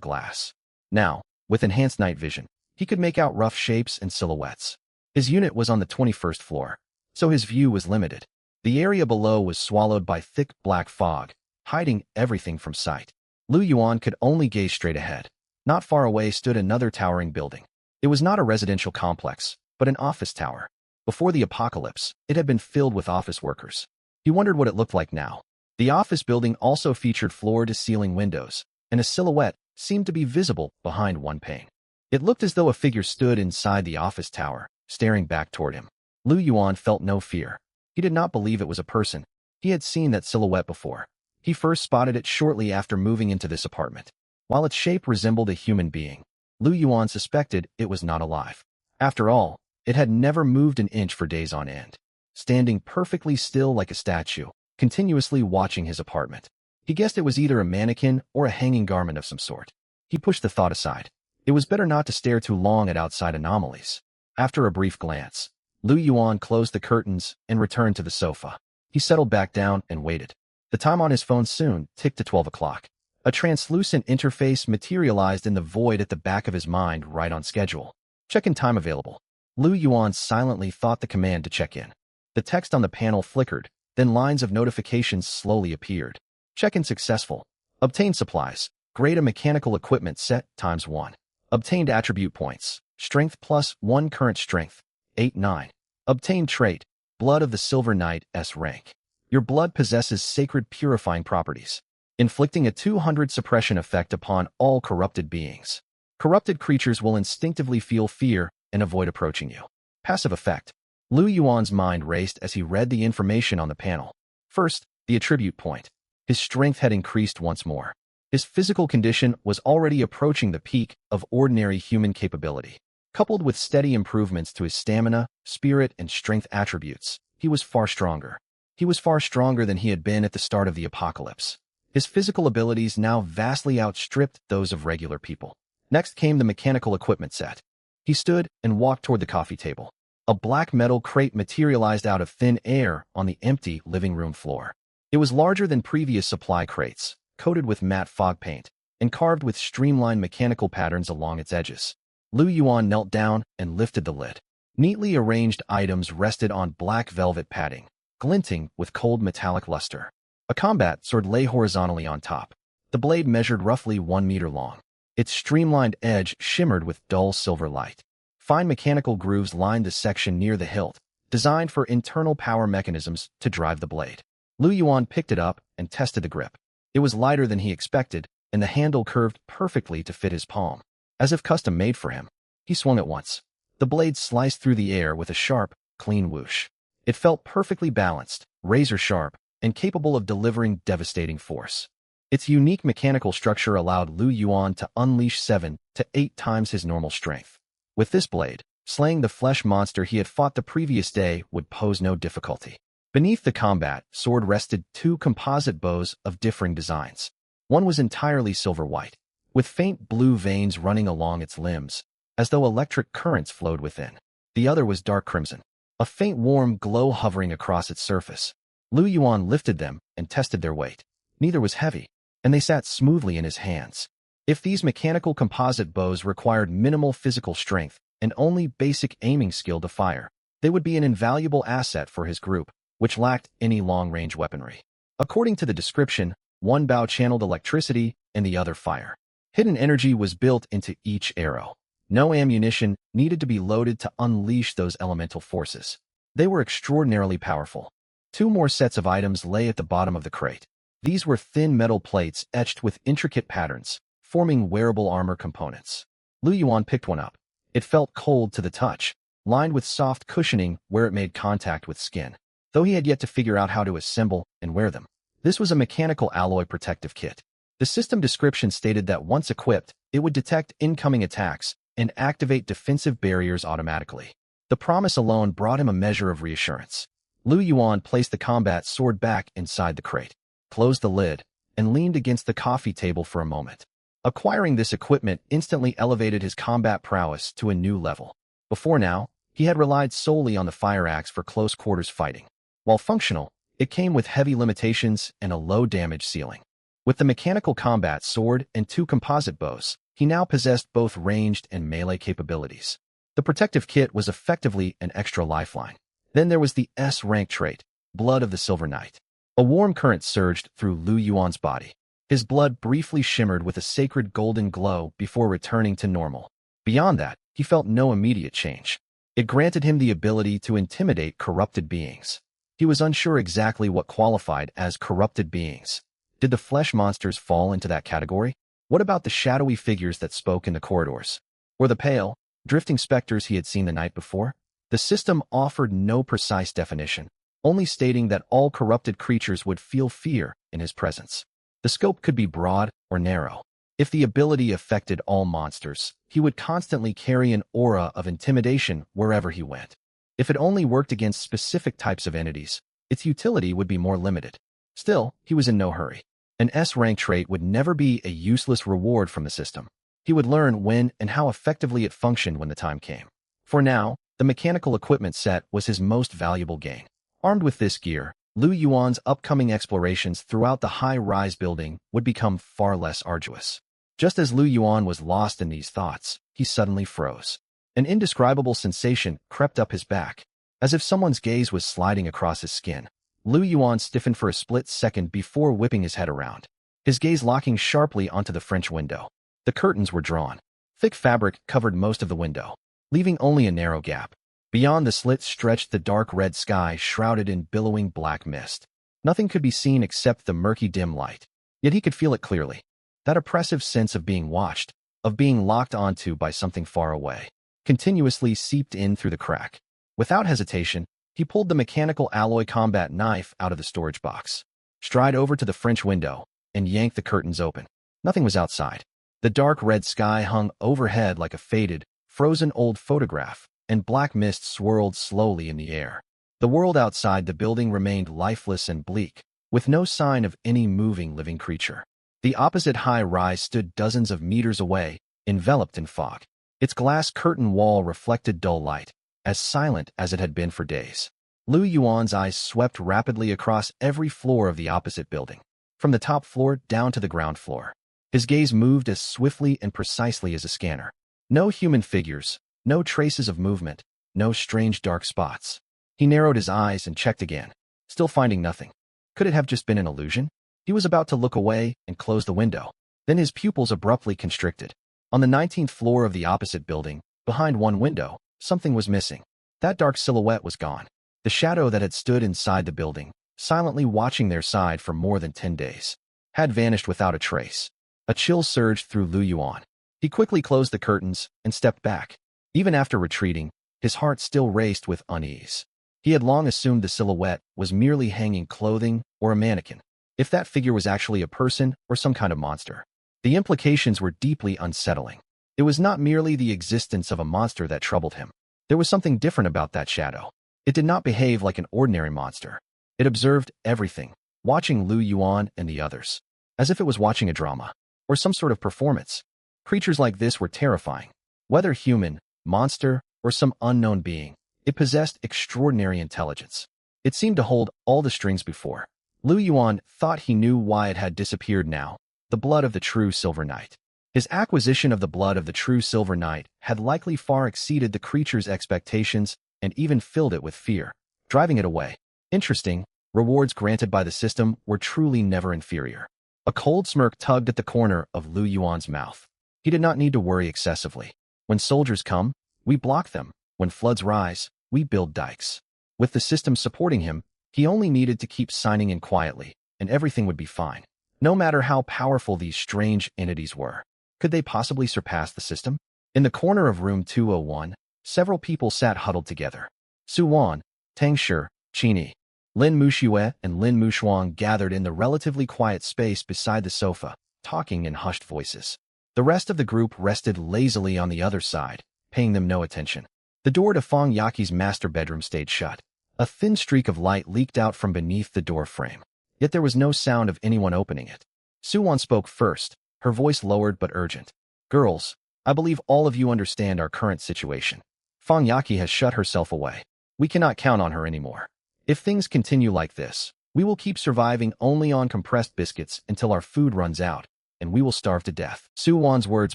glass. Now, with enhanced night vision, he could make out rough shapes and silhouettes. His unit was on the 21st floor, so his view was limited. The area below was swallowed by thick black fog, hiding everything from sight. Lu Yuan could only gaze straight ahead. Not far away stood another towering building. It was not a residential complex, but an office tower. Before the apocalypse, it had been filled with office workers. He wondered what it looked like now. The office building also featured floor-to-ceiling windows, and a silhouette seemed to be visible behind one pane. It looked as though a figure stood inside the office tower, staring back toward him. Lu Yuan felt no fear. He did not believe it was a person. He had seen that silhouette before. He first spotted it shortly after moving into this apartment. While its shape resembled a human being, Lu Yuan suspected it was not alive. After all, it had never moved an inch for days on end, standing perfectly still like a statue, continuously watching his apartment. He guessed it was either a mannequin or a hanging garment of some sort. He pushed the thought aside. It was better not to stare too long at outside anomalies. After a brief glance, Lu Yuan closed the curtains and returned to the sofa. He settled back down and waited. The time on his phone soon ticked to 12 o'clock. A translucent interface materialized in the void at the back of his mind right on schedule. Check-in time available. Lu Yuan silently thought the command to check in. The text on the panel flickered, then lines of notifications slowly appeared. Check-in successful. Obtained supplies. Grade a mechanical equipment set ×1. Obtained attribute points. Strength +1 current strength. 8-9. Obtained trait. Blood of the Silver Knight S rank. Your blood possesses sacred purifying properties, inflicting a 200 suppression effect upon all corrupted beings. Corrupted creatures will instinctively feel fear and avoid approaching you. Passive effect. Lu Yuan's mind raced as he read the information on the panel. First, the attribute point. His strength had increased once more. His physical condition was already approaching the peak of ordinary human capability. Coupled with steady improvements to his stamina, spirit, and strength attributes, he was far stronger. He was far stronger than he had been at the start of the apocalypse. His physical abilities now vastly outstripped those of regular people. Next came the mechanical equipment set. He stood and walked toward the coffee table. A black metal crate materialized out of thin air on the empty living room floor. It was larger than previous supply crates, coated with matte fog paint, and carved with streamlined mechanical patterns along its edges. Lu Yuan knelt down and lifted the lid. Neatly arranged items rested on black velvet padding, glinting with cold metallic luster. A combat sword lay horizontally on top. The blade measured roughly 1 meter long. Its streamlined edge shimmered with dull silver light. Fine mechanical grooves lined the section near the hilt, designed for internal power mechanisms to drive the blade. Lu Yuan picked it up and tested the grip. It was lighter than he expected, and the handle curved perfectly to fit his palm. As if custom made for him, he swung it once. The blade sliced through the air with a sharp, clean whoosh. It felt perfectly balanced, razor-sharp, and capable of delivering devastating force. Its unique mechanical structure allowed Lu Yuan to unleash 7 to 8 times his normal strength. With this blade, slaying the flesh monster he had fought the previous day would pose no difficulty. Beneath the combat sword rested 2 composite bows of differing designs. One was entirely silver-white, with faint blue veins running along its limbs, as though electric currents flowed within. The other was dark crimson, a faint warm glow hovering across its surface. Lu Yuan lifted them and tested their weight. Neither was heavy, and they sat smoothly in his hands. If these mechanical composite bows required minimal physical strength and only basic aiming skill to fire, they would be an invaluable asset for his group, which lacked any long-range weaponry. According to the description, one bow channeled electricity and the other fire. Hidden energy was built into each arrow. No ammunition needed to be loaded to unleash those elemental forces. They were extraordinarily powerful. 2 more sets of items lay at the bottom of the crate. These were thin metal plates etched with intricate patterns, forming wearable armor components. Lu Yuan picked one up. It felt cold to the touch, lined with soft cushioning where it made contact with skin, though he had yet to figure out how to assemble and wear them. This was a mechanical alloy protective kit. The system description stated that once equipped, it would detect incoming attacks and activate defensive barriers automatically. The promise alone brought him a measure of reassurance. Lu Yuan placed the combat sword back inside the crate, closed the lid, and leaned against the coffee table for a moment. Acquiring this equipment instantly elevated his combat prowess to a new level. Before now, he had relied solely on the fire axe for close-quarters fighting. While functional, it came with heavy limitations and a low-damage ceiling. With the mechanical combat sword and 2 composite bows, he now possessed both ranged and melee capabilities. The protective kit was effectively an extra lifeline. Then there was the S-rank trait, Blood of the Silver Knight. A warm current surged through Lu Yuan's body. His blood briefly shimmered with a sacred golden glow before returning to normal. Beyond that, he felt no immediate change. It granted him the ability to intimidate corrupted beings. He was unsure exactly what qualified as corrupted beings. Did the flesh monsters fall into that category? What about the shadowy figures that spoke in the corridors? Or the pale, drifting specters he had seen the night before? The system offered no precise definition, only stating that all corrupted creatures would feel fear in his presence. The scope could be broad or narrow. If the ability affected all monsters, he would constantly carry an aura of intimidation wherever he went. If it only worked against specific types of entities, its utility would be more limited. Still, he was in no hurry. An S-rank trait would never be a useless reward from the system. He would learn when and how effectively it functioned when the time came. For now, the mechanical equipment set was his most valuable gain. Armed with this gear, Lu Yuan's upcoming explorations throughout the high-rise building would become far less arduous. Just as Lu Yuan was lost in these thoughts, he suddenly froze. An indescribable sensation crept up his back, as if someone's gaze was sliding across his skin. Lu Yuan stiffened for a split second before whipping his head around, his gaze locking sharply onto the French window. The curtains were drawn. Thick fabric covered most of the window, leaving only a narrow gap. Beyond the slit stretched the dark red sky shrouded in billowing black mist. Nothing could be seen except the murky dim light, yet he could feel it clearly. That oppressive sense of being watched, of being locked onto by something far away, continuously seeped in through the crack. Without hesitation, he pulled the mechanical alloy combat knife out of the storage box, stride over to the French window, and yanked the curtains open. Nothing was outside. The dark red sky hung overhead like a faded, frozen old photograph, and black mist swirled slowly in the air. The world outside the building remained lifeless and bleak, with no sign of any moving living creature. The opposite high-rise stood dozens of meters away, enveloped in fog. Its glass curtain wall reflected dull light, as silent as it had been for days. Lu Yuan's eyes swept rapidly across every floor of the opposite building, from the top floor down to the ground floor. His gaze moved as swiftly and precisely as a scanner. No human figures, no traces of movement, no strange dark spots. He narrowed his eyes and checked again, still finding nothing. Could it have just been an illusion? He was about to look away and close the window. Then his pupils abruptly constricted. On the 19th floor of the opposite building, behind one window, something was missing. That dark silhouette was gone. The shadow that had stood inside the building, silently watching their side for more than 10 days, had vanished without a trace. A chill surged through Lu Yuan. He quickly closed the curtains and stepped back. Even after retreating, his heart still raced with unease. He had long assumed the silhouette was merely hanging clothing or a mannequin. If that figure was actually a person or some kind of monster, the implications were deeply unsettling. It was not merely the existence of a monster that troubled him. There was something different about that shadow. It did not behave like an ordinary monster. It observed everything, watching Lu Yuan and the others, as if it was watching a drama or some sort of performance. Creatures like this were terrifying. Whether human, monster, or some unknown being, it possessed extraordinary intelligence. It seemed to hold all the strings before. Lu Yuan thought he knew why it had disappeared now, the blood of the true Silver Knight. His acquisition of the blood of the true Silver Knight had likely far exceeded the creature's expectations and even filled it with fear, driving it away. Interesting, rewards granted by the system were truly never inferior. A cold smirk tugged at the corner of Lu Yuan's mouth. He did not need to worry excessively. When soldiers come, we block them. When floods rise, we build dikes. With the system supporting him, he only needed to keep signing in quietly, and everything would be fine. No matter how powerful these strange entities were, could they possibly surpass the system? In the corner of room 201, several people sat huddled together. Su Wan, Tang Shi, Qini, Lin Muxue, and Lin Mushuang gathered in the relatively quiet space beside the sofa, talking in hushed voices. The rest of the group rested lazily on the other side, paying them no attention. The door to Fang Yaqi's master bedroom stayed shut. A thin streak of light leaked out from beneath the door frame, yet there was no sound of anyone opening it. Su Wan spoke first, her voice lowered but urgent. Girls, I believe all of you understand our current situation. Fang Yaqi has shut herself away. We cannot count on her anymore. If things continue like this, we will keep surviving only on compressed biscuits until our food runs out, and we will starve to death. Su Wan's words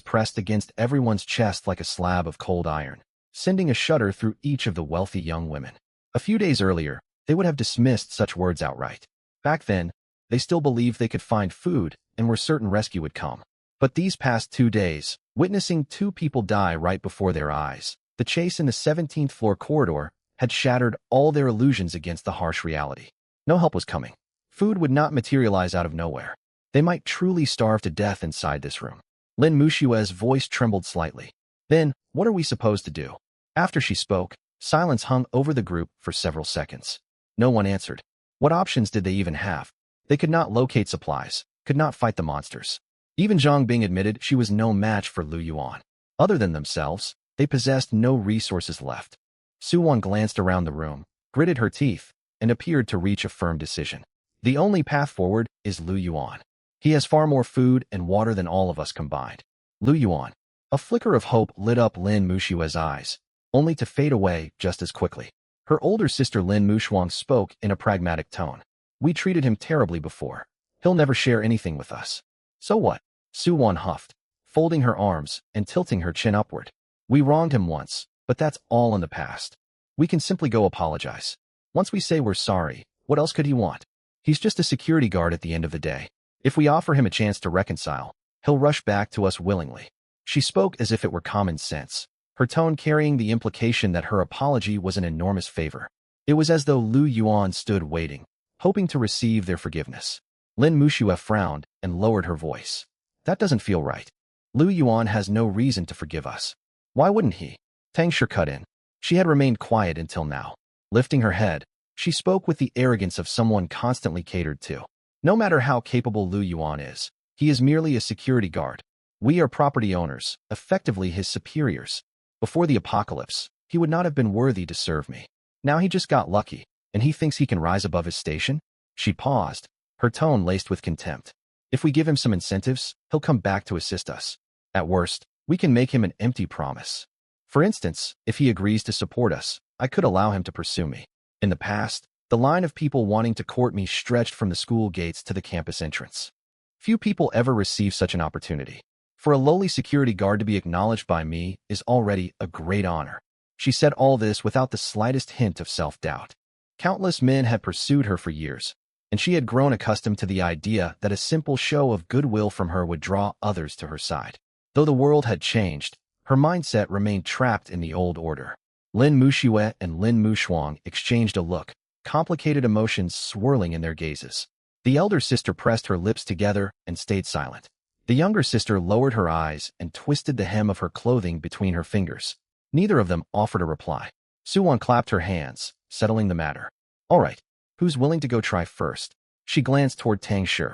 pressed against everyone's chest like a slab of cold iron, sending a shudder through each of the wealthy young women. A few days earlier, they would have dismissed such words outright. Back then, they still believed they could find food and were certain rescue would come. But these past 2 days, witnessing 2 people die right before their eyes, the chase in the 17th floor corridor had shattered all their illusions against the harsh reality. No help was coming. Food would not materialize out of nowhere. They might truly starve to death inside this room. Lin Mushue's voice trembled slightly. Then, what are we supposed to do? After she spoke, silence hung over the group for several seconds. No one answered. What options did they even have? They could not locate supplies, could not fight the monsters. Even Zhang Bing admitted she was no match for Lu Yuan. Other than themselves, they possessed no resources left. Su Wan glanced around the room, gritted her teeth, and appeared to reach a firm decision. The only path forward is Lu Yuan. He has far more food and water than all of us combined. Lu Yuan. A flicker of hope lit up Lin Mushue's eyes, only to fade away just as quickly. Her older sister Lin Mushuang spoke in a pragmatic tone. We treated him terribly before. He'll never share anything with us. So what? Su Wan huffed, folding her arms and tilting her chin upward. We wronged him once, but that's all in the past. We can simply go apologize. Once we say we're sorry, what else could he want? He's just a security guard at the end of the day. If we offer him a chance to reconcile, he'll rush back to us willingly. She spoke as if it were common sense, her tone carrying the implication that her apology was an enormous favor. It was as though Lu Yuan stood waiting, hoping to receive their forgiveness. Lin Muxue frowned and lowered her voice. That doesn't feel right. Lu Yuan has no reason to forgive us. Why wouldn't he? Tang Shi cut in. She had remained quiet until now. Lifting her head, she spoke with the arrogance of someone constantly catered to. No matter how capable Lu Yuan is, he is merely a security guard. We are property owners, effectively his superiors. Before the apocalypse, he would not have been worthy to serve me. Now he just got lucky, and he thinks he can rise above his station? She paused, her tone laced with contempt. If we give him some incentives, he'll come back to assist us. At worst, we can make him an empty promise. For instance, if he agrees to support us, I could allow him to pursue me. In the past, the line of people wanting to court me stretched from the school gates to the campus entrance. Few people ever receive such an opportunity. For a lowly security guard to be acknowledged by me is already a great honor. She said all this without the slightest hint of self-doubt. Countless men had pursued her for years, and she had grown accustomed to the idea that a simple show of goodwill from her would draw others to her side. Though the world had changed, her mindset remained trapped in the old order. Lin Muxue and Lin Mushuang exchanged a look, complicated emotions swirling in their gazes. The elder sister pressed her lips together and stayed silent. The younger sister lowered her eyes and twisted the hem of her clothing between her fingers. Neither of them offered a reply. Suwon clapped her hands, settling the matter. All right, who's willing to go try first? She glanced toward Tang Shi.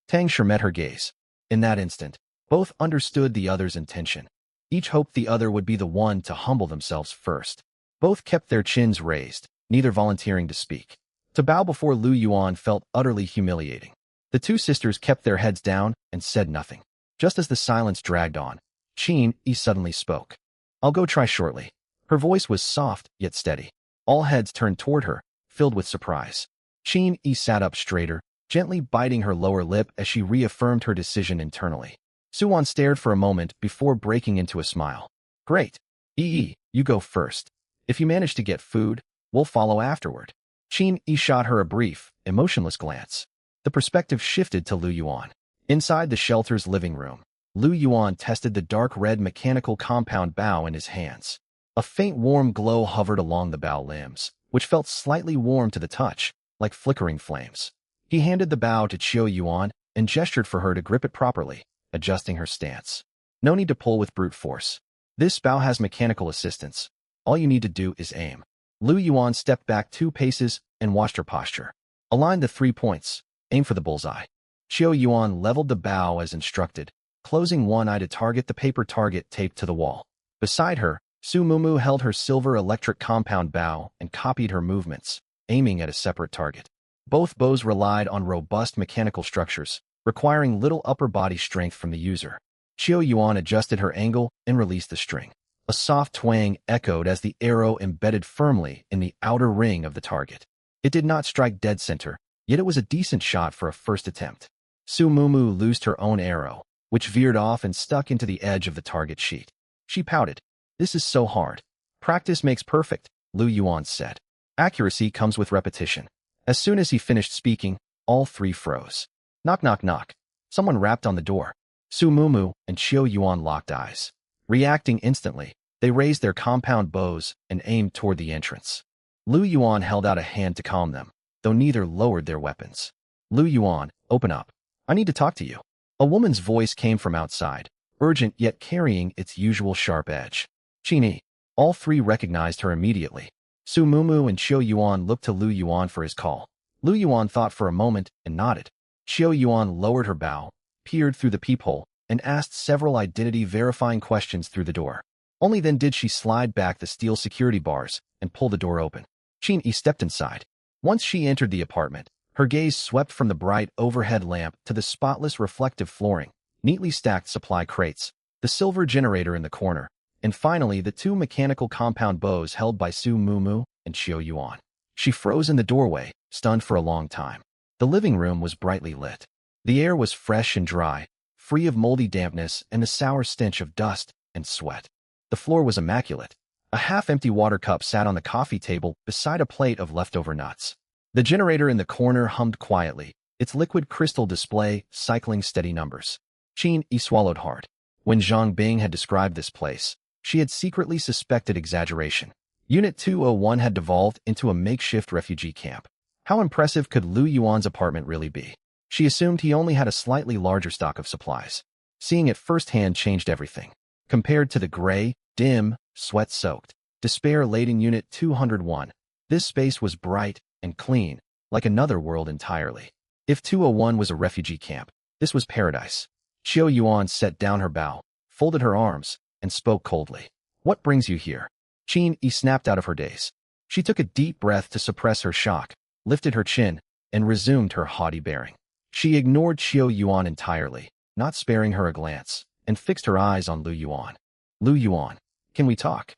Tang Shi met her gaze. In that instant, both understood the other's intention. Each hoped the other would be the one to humble themselves first. Both kept their chins raised, neither volunteering to speak. To bow before Lu Yuan felt utterly humiliating. The two sisters kept their heads down and said nothing. Just as the silence dragged on, Qin Yi suddenly spoke. I'll go try shortly. Her voice was soft yet steady. All heads turned toward her, filled with surprise. Qin Yi sat up straighter, gently biting her lower lip as she reaffirmed her decision internally. Suwon stared for a moment before breaking into a smile. Great. Yi, you go first. If you manage to get food, we'll follow afterward. Qin Yi shot her a brief, emotionless glance. The perspective shifted to Lu Yuan. Inside the shelter's living room, Lu Yuan tested the dark red mechanical compound bow in his hands. A faint warm glow hovered along the bow limbs, which felt slightly warm to the touch, like flickering flames. He handed the bow to Qiu Yuan and gestured for her to grip it properly, adjusting her stance. No need to pull with brute force. This bow has mechanical assistance. All you need to do is aim. Lu Yuan stepped back 2 paces and watched her posture. Align the 3 points. Aim for the bullseye. Qiu Yuan leveled the bow as instructed, closing one eye to target the paper target taped to the wall. Beside her, Su Mumu held her silver electric compound bow and copied her movements, aiming at a separate target. Both bows relied on robust mechanical structures, requiring little upper body strength from the user. Qiu Yuan adjusted her angle and released the string. A soft twang echoed as the arrow embedded firmly in the outer ring of the target. It did not strike dead center, yet it was a decent shot for a first attempt. Su Mumu loosed her own arrow, which veered off and stuck into the edge of the target sheet. She pouted. This is so hard. Practice makes perfect, Lu Yuan said. Accuracy comes with repetition. As soon as he finished speaking, all 3 froze. Knock, knock, knock. Someone rapped on the door. Su Mumu and Qiu Yuan locked eyes. Reacting instantly, they raised their compound bows and aimed toward the entrance. Lu Yuan held out a hand to calm them, though neither lowered their weapons. Lu Yuan, open up. I need to talk to you. A woman's voice came from outside, urgent yet carrying its usual sharp edge. Qin Yi. All 3 recognized her immediately. Su Mumu and Qiu Yuan looked to Lu Yuan for his call. Lu Yuan thought for a moment and nodded. Qiu Yuan lowered her bow, peered through the peephole, and asked several identity-verifying questions through the door. Only then did she slide back the steel security bars and pull the door open. Qin Yi stepped inside. Once she entered the apartment, her gaze swept from the bright overhead lamp to the spotless reflective flooring, neatly stacked supply crates, the silver generator in the corner, and finally the 2 mechanical compound bows held by Su Mumu and Qiu Yuan. She froze in the doorway, stunned for a long time. The living room was brightly lit. The air was fresh and dry, free of moldy dampness and the sour stench of dust and sweat. The floor was immaculate. A half-empty water cup sat on the coffee table beside a plate of leftover nuts. The generator in the corner hummed quietly, its liquid crystal display cycling steady numbers. Qin Yi swallowed hard. When Zhang Bing had described this place, she had secretly suspected exaggeration. Unit 201 had devolved into a makeshift refugee camp. How impressive could Lu Yuan's apartment really be? She assumed he only had a slightly larger stock of supplies. Seeing it firsthand changed everything. Compared to the gray, dim, sweat-soaked, despair-laden Unit 201, this space was bright and clean, like another world entirely. If 201 was a refugee camp, this was paradise. Qiu Yuan set down her bow, folded her arms, and spoke coldly. What brings you here? Qin Yi snapped out of her daze. She took a deep breath to suppress her shock, lifted her chin, and resumed her haughty bearing. She ignored Qiu Yuan entirely, not sparing her a glance, and fixed her eyes on Lu Yuan. Lu Yuan, can we talk?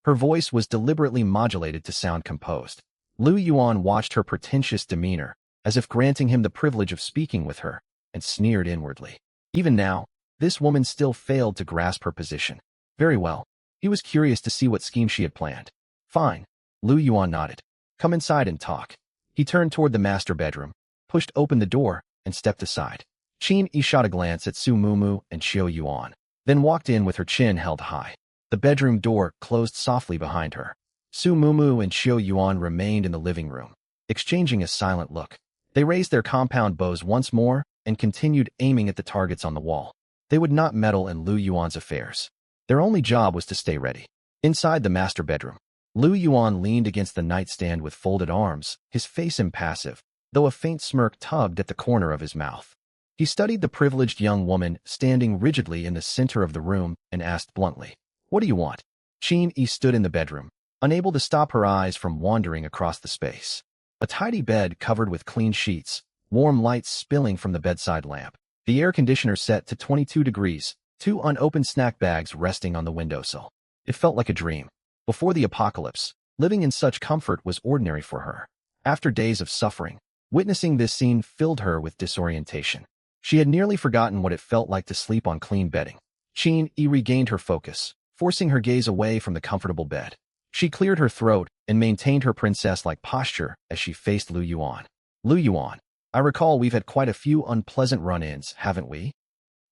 Her voice was deliberately modulated to sound composed. Lu Yuan watched her pretentious demeanor, as if granting him the privilege of speaking with her, and sneered inwardly. Even now, this woman still failed to grasp her position. Very well. He was curious to see what scheme she had planned. Fine. Lu Yuan nodded. Come inside and talk. He turned toward the master bedroom, pushed open the door, and stepped aside. Qin Yi shot a glance at Su Mumu and Qiu Yuan, then walked in with her chin held high. The bedroom door closed softly behind her. Su Mumu and Qiu Yuan remained in the living room, exchanging a silent look. They raised their compound bows once more and continued aiming at the targets on the wall. They would not meddle in Lu Yuan's affairs. Their only job was to stay ready. Inside the master bedroom, Lu Yuan leaned against the nightstand with folded arms, his face impassive, though a faint smirk tugged at the corner of his mouth. He studied the privileged young woman standing rigidly in the center of the room and asked bluntly, "What do you want?" Qin Yi stood in the bedroom, unable to stop her eyes from wandering across the space. A tidy bed covered with clean sheets, warm lights spilling from the bedside lamp, the air conditioner set to 22 degrees, two unopened snack bags resting on the windowsill. It felt like a dream. Before the apocalypse, living in such comfort was ordinary for her. After days of suffering, witnessing this scene filled her with disorientation. She had nearly forgotten what it felt like to sleep on clean bedding. Qin Yi regained her focus, forcing her gaze away from the comfortable bed. She cleared her throat and maintained her princess-like posture as she faced Lu Yuan. Lu Yuan, I recall we've had quite a few unpleasant run-ins, haven't we?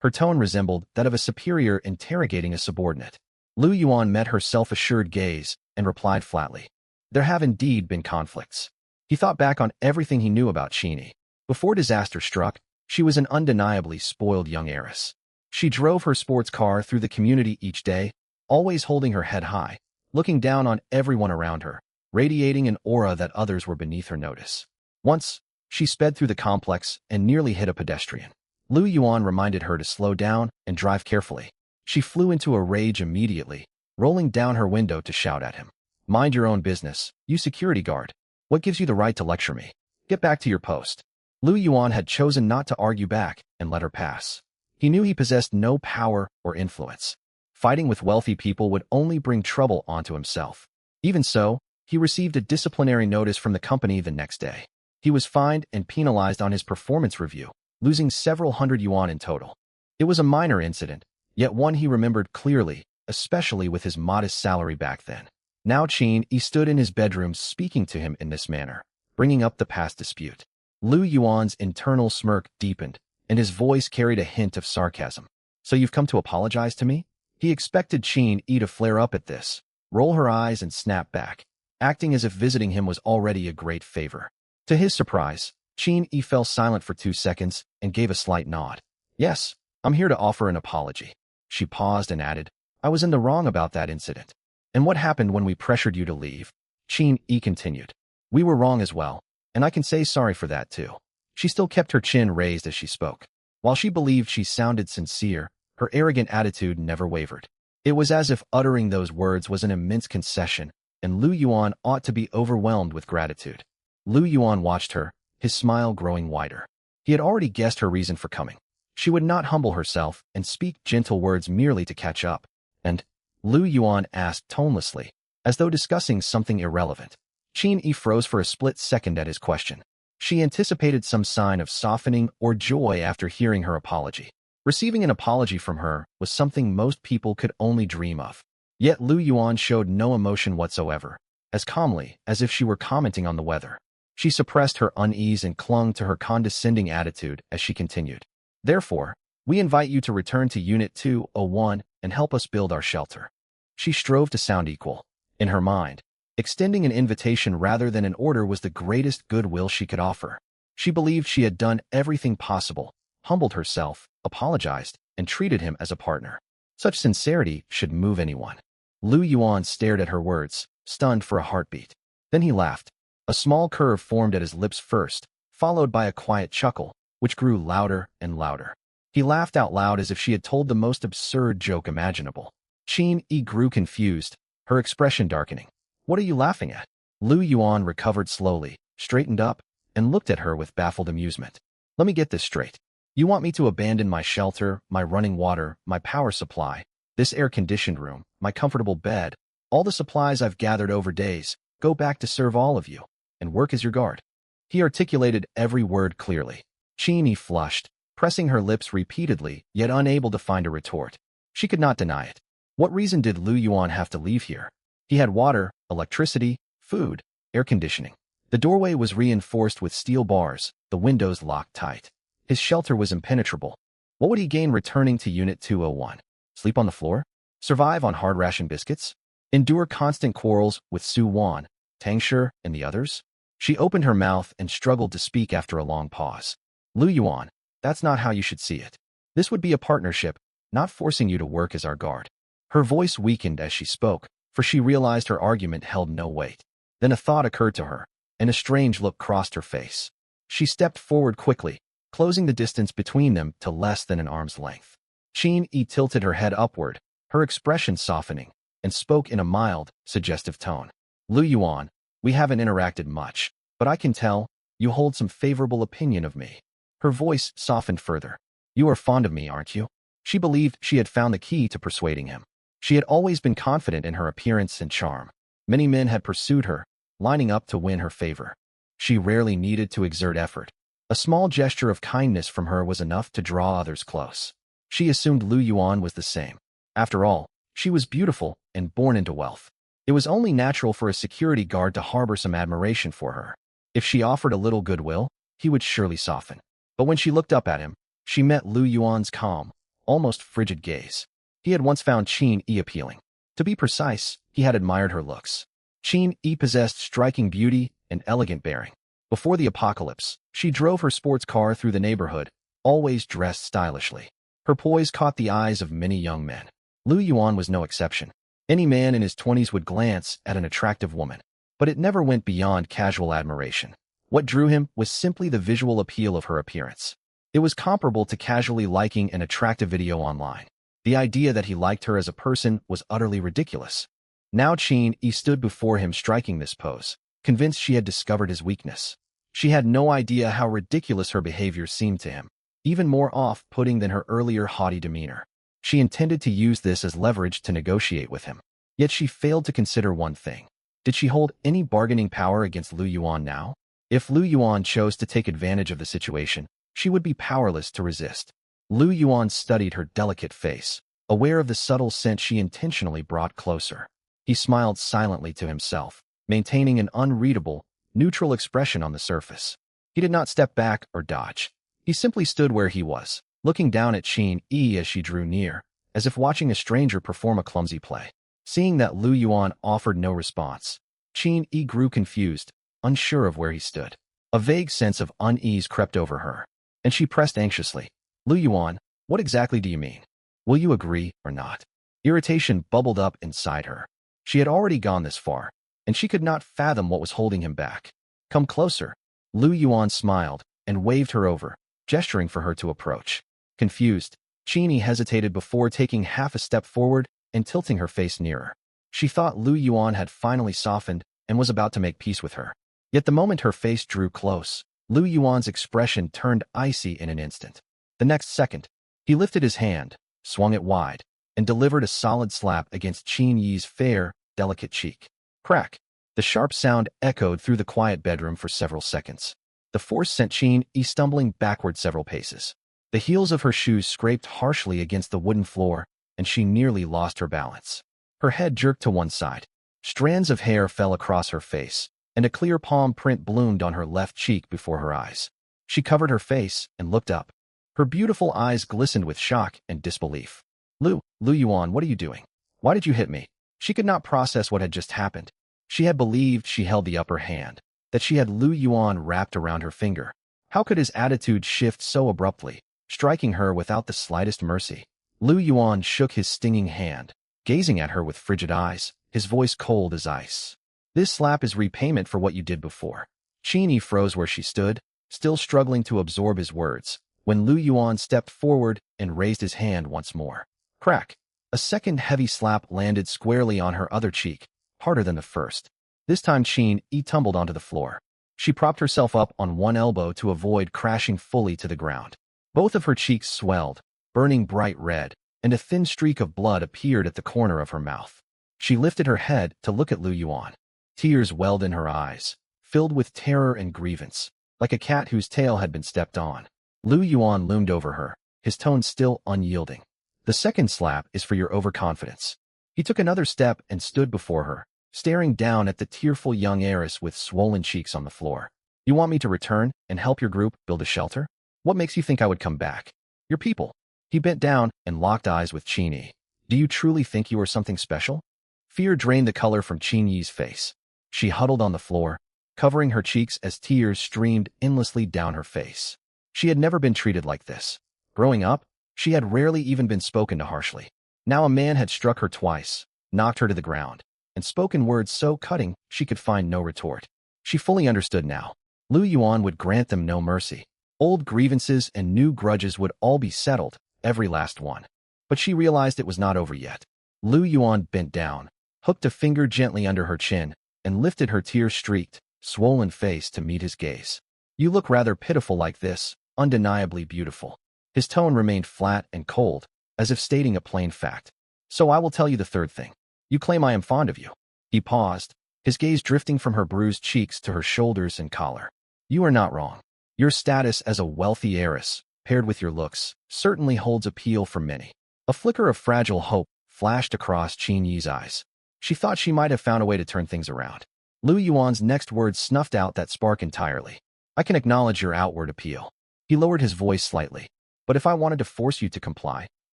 Her tone resembled that of a superior interrogating a subordinate. Lu Yuan met her self-assured gaze and replied flatly. There have indeed been conflicts. He thought back on everything he knew about Qin Yi. Before disaster struck, she was an undeniably spoiled young heiress. She drove her sports car through the community each day, always holding her head high, looking down on everyone around her, radiating an aura that others were beneath her notice. Once, she sped through the complex and nearly hit a pedestrian. Lu Yuan reminded her to slow down and drive carefully. She flew into a rage immediately, rolling down her window to shout at him. Mind your own business, you security guard. What gives you the right to lecture me? Get back to your post. Lu Yuan had chosen not to argue back and let her pass. He knew he possessed no power or influence. Fighting with wealthy people would only bring trouble onto himself. Even so, he received a disciplinary notice from the company the next day. He was fined and penalized on his performance review, losing several hundred yuan in total. It was a minor incident, yet one he remembered clearly, especially with his modest salary back then. Now Qin Yi stood in his bedroom speaking to him in this manner, bringing up the past dispute. Lu Yuan's internal smirk deepened, and his voice carried a hint of sarcasm. So you've come to apologize to me? He expected Qin Yi to flare up at this, roll her eyes and snap back, acting as if visiting him was already a great favor. To his surprise, Qin Yi fell silent for 2 seconds and gave a slight nod. Yes, I'm here to offer an apology. She paused and added, I was in the wrong about that incident. And what happened when we pressured you to leave? Qin Yi continued. We were wrong as well, and I can say sorry for that too. She still kept her chin raised as she spoke. While she believed she sounded sincere, her arrogant attitude never wavered. It was as if uttering those words was an immense concession, and Lu Yuan ought to be overwhelmed with gratitude. Lu Yuan watched her, his smile growing wider. He had already guessed her reason for coming. She would not humble herself and speak gentle words merely to catch up. And Lu Yuan asked tonelessly, as though discussing something irrelevant. Qin Yi froze for a split second at his question. She anticipated some sign of softening or joy after hearing her apology. Receiving an apology from her was something most people could only dream of. Yet Lu Yuan showed no emotion whatsoever, as calmly as if she were commenting on the weather. She suppressed her unease and clung to her condescending attitude as she continued. Therefore, we invite you to return to Unit 201 and help us build our shelter. She strove to sound equal. In her mind, extending an invitation rather than an order was the greatest goodwill she could offer. She believed she had done everything possible, humbled herself, apologized, and treated him as a partner. Such sincerity should move anyone. Lu Yuan stared at her words, stunned for a heartbeat. Then he laughed. A small curve formed at his lips first, followed by a quiet chuckle, which grew louder and louder. He laughed out loud as if she had told the most absurd joke imaginable. Qin Yi grew confused, her expression darkening. What are you laughing at? Lu Yuan recovered slowly, straightened up, and looked at her with baffled amusement. Let me get this straight. You want me to abandon my shelter, my running water, my power supply, this air-conditioned room, my comfortable bed, All the supplies I've gathered over days go back to serve all of you and work as your guard. He articulated every word clearly. Qin flushed, pressing her lips repeatedly, yet unable to find a retort. She could not deny it. What reason did Lu Yuan have to leave here? He had water, electricity, food, air conditioning. The doorway was reinforced with steel bars, the windows locked tight. His shelter was impenetrable. What would he gain returning to Unit 201? Sleep on the floor? Survive on hard ration biscuits? Endure constant quarrels with Su Wan, Tang Shi, and the others? She opened her mouth and struggled to speak after a long pause. Lu Yuan, that's not how you should see it. This would be a partnership, not forcing you to work as our guard. Her voice weakened as she spoke, for she realized her argument held no weight. Then a thought occurred to her, and a strange look crossed her face. She stepped forward quickly, closing the distance between them to less than an arm's length. Qin tilted her head upward, her expression softening, and spoke in a mild, suggestive tone. Lu Yuan, we haven't interacted much, but I can tell you hold some favorable opinion of me. Her voice softened further. You are fond of me, aren't you? She believed she had found the key to persuading him. She had always been confident in her appearance and charm. Many men had pursued her, lining up to win her favor. She rarely needed to exert effort. A small gesture of kindness from her was enough to draw others close. She assumed Lu Yuan was the same. After all, she was beautiful and born into wealth. It was only natural for a security guard to harbor some admiration for her. If she offered a little goodwill, he would surely soften. But when she looked up at him, she met Lu Yuan's calm, almost frigid gaze. He had once found Qin appealing. To be precise, he had admired her looks. Qin possessed striking beauty and elegant bearing. Before the apocalypse, she drove her sports car through the neighborhood, always dressed stylishly. Her poise caught the eyes of many young men. Lu Yuan was no exception. Any man in his 20s would glance at an attractive woman, but it never went beyond casual admiration. What drew him was simply the visual appeal of her appearance. It was comparable to casually liking an attractive video online. The idea that he liked her as a person was utterly ridiculous. Now Qin stood before him striking this pose, convinced she had discovered his weakness. She had no idea how ridiculous her behavior seemed to him, even more off-putting than her earlier haughty demeanor. She intended to use this as leverage to negotiate with him. Yet she failed to consider one thing. Did she hold any bargaining power against Lu Yuan now? If Lu Yuan chose to take advantage of the situation, she would be powerless to resist. Lu Yuan studied her delicate face, aware of the subtle scent she intentionally brought closer. He smiled silently to himself, maintaining an unreadable, neutral expression on the surface. He did not step back or dodge. He simply stood where he was, looking down at Qin as she drew near, as if watching a stranger perform a clumsy play. Seeing that Lu Yuan offered no response, Qin grew confused, unsure of where he stood. A vague sense of unease crept over her, and she pressed anxiously. Lu Yuan, what exactly do you mean? Will you agree or not? Irritation bubbled up inside her. She had already gone this far, and she could not fathom what was holding him back. Come closer. Lu Yuan smiled and waved her over, gesturing for her to approach. Confused, Qin hesitated before taking half a step forward and tilting her face nearer. She thought Lu Yuan had finally softened and was about to make peace with her. Yet the moment her face drew close, Lu Yuan's expression turned icy in an instant. The next second, he lifted his hand, swung it wide, and delivered a solid slap against Qin Yi's fair, delicate cheek. Crack! The sharp sound echoed through the quiet bedroom for several seconds. The force sent Qin stumbling backward several paces. The heels of her shoes scraped harshly against the wooden floor, and she nearly lost her balance. Her head jerked to one side. Strands of hair fell across her face, and a clear palm print bloomed on her left cheek before her eyes. She covered her face and looked up. Her beautiful eyes glistened with shock and disbelief. Lu Yuan, what are you doing? Why did you hit me? She could not process what had just happened. She had believed she held the upper hand, that she had Lu Yuan wrapped around her finger. How could his attitude shift so abruptly, striking her without the slightest mercy? Lu Yuan shook his stinging hand, gazing at her with frigid eyes, his voice cold as ice. This slap is repayment for what you did before. Qin froze where she stood, still struggling to absorb his words, when Lu Yuan stepped forward and raised his hand once more. Crack! A second heavy slap landed squarely on her other cheek, harder than the first. This time Qin tumbled onto the floor. She propped herself up on one elbow to avoid crashing fully to the ground. Both of her cheeks swelled, burning bright red, and a thin streak of blood appeared at the corner of her mouth. She lifted her head to look at Lu Yuan. Tears welled in her eyes, filled with terror and grievance, like a cat whose tail had been stepped on. Lu Yuan loomed over her, his tone still unyielding. The second slap is for your overconfidence. He took another step and stood before her, staring down at the tearful young heiress with swollen cheeks on the floor. You want me to return and help your group build a shelter? What makes you think I would come back? Your people. He bent down and locked eyes with Qin Yi. Do you truly think you are something special? Fear drained the color from Qin Yi's face. She huddled on the floor, covering her cheeks as tears streamed endlessly down her face. She had never been treated like this. Growing up, she had rarely even been spoken to harshly. Now a man had struck her twice, knocked her to the ground, and spoken words so cutting she could find no retort. She fully understood now. Lu Yuan would grant them no mercy. Old grievances and new grudges would all be settled, every last one. But she realized it was not over yet. Lu Yuan bent down, hooked a finger gently under her chin, and lifted her tear-streaked, swollen face to meet his gaze. You look rather pitiful like this, undeniably beautiful. His tone remained flat and cold, as if stating a plain fact. So I will tell you the third thing. You claim I am fond of you. He paused, his gaze drifting from her bruised cheeks to her shoulders and collar. You are not wrong. Your status as a wealthy heiress, paired with your looks, certainly holds appeal for many. A flicker of fragile hope flashed across Qin Yi's eyes. She thought she might have found a way to turn things around. Lu Yuan's next words snuffed out that spark entirely. I can acknowledge your outward appeal. He lowered his voice slightly. But if I wanted to force you to comply,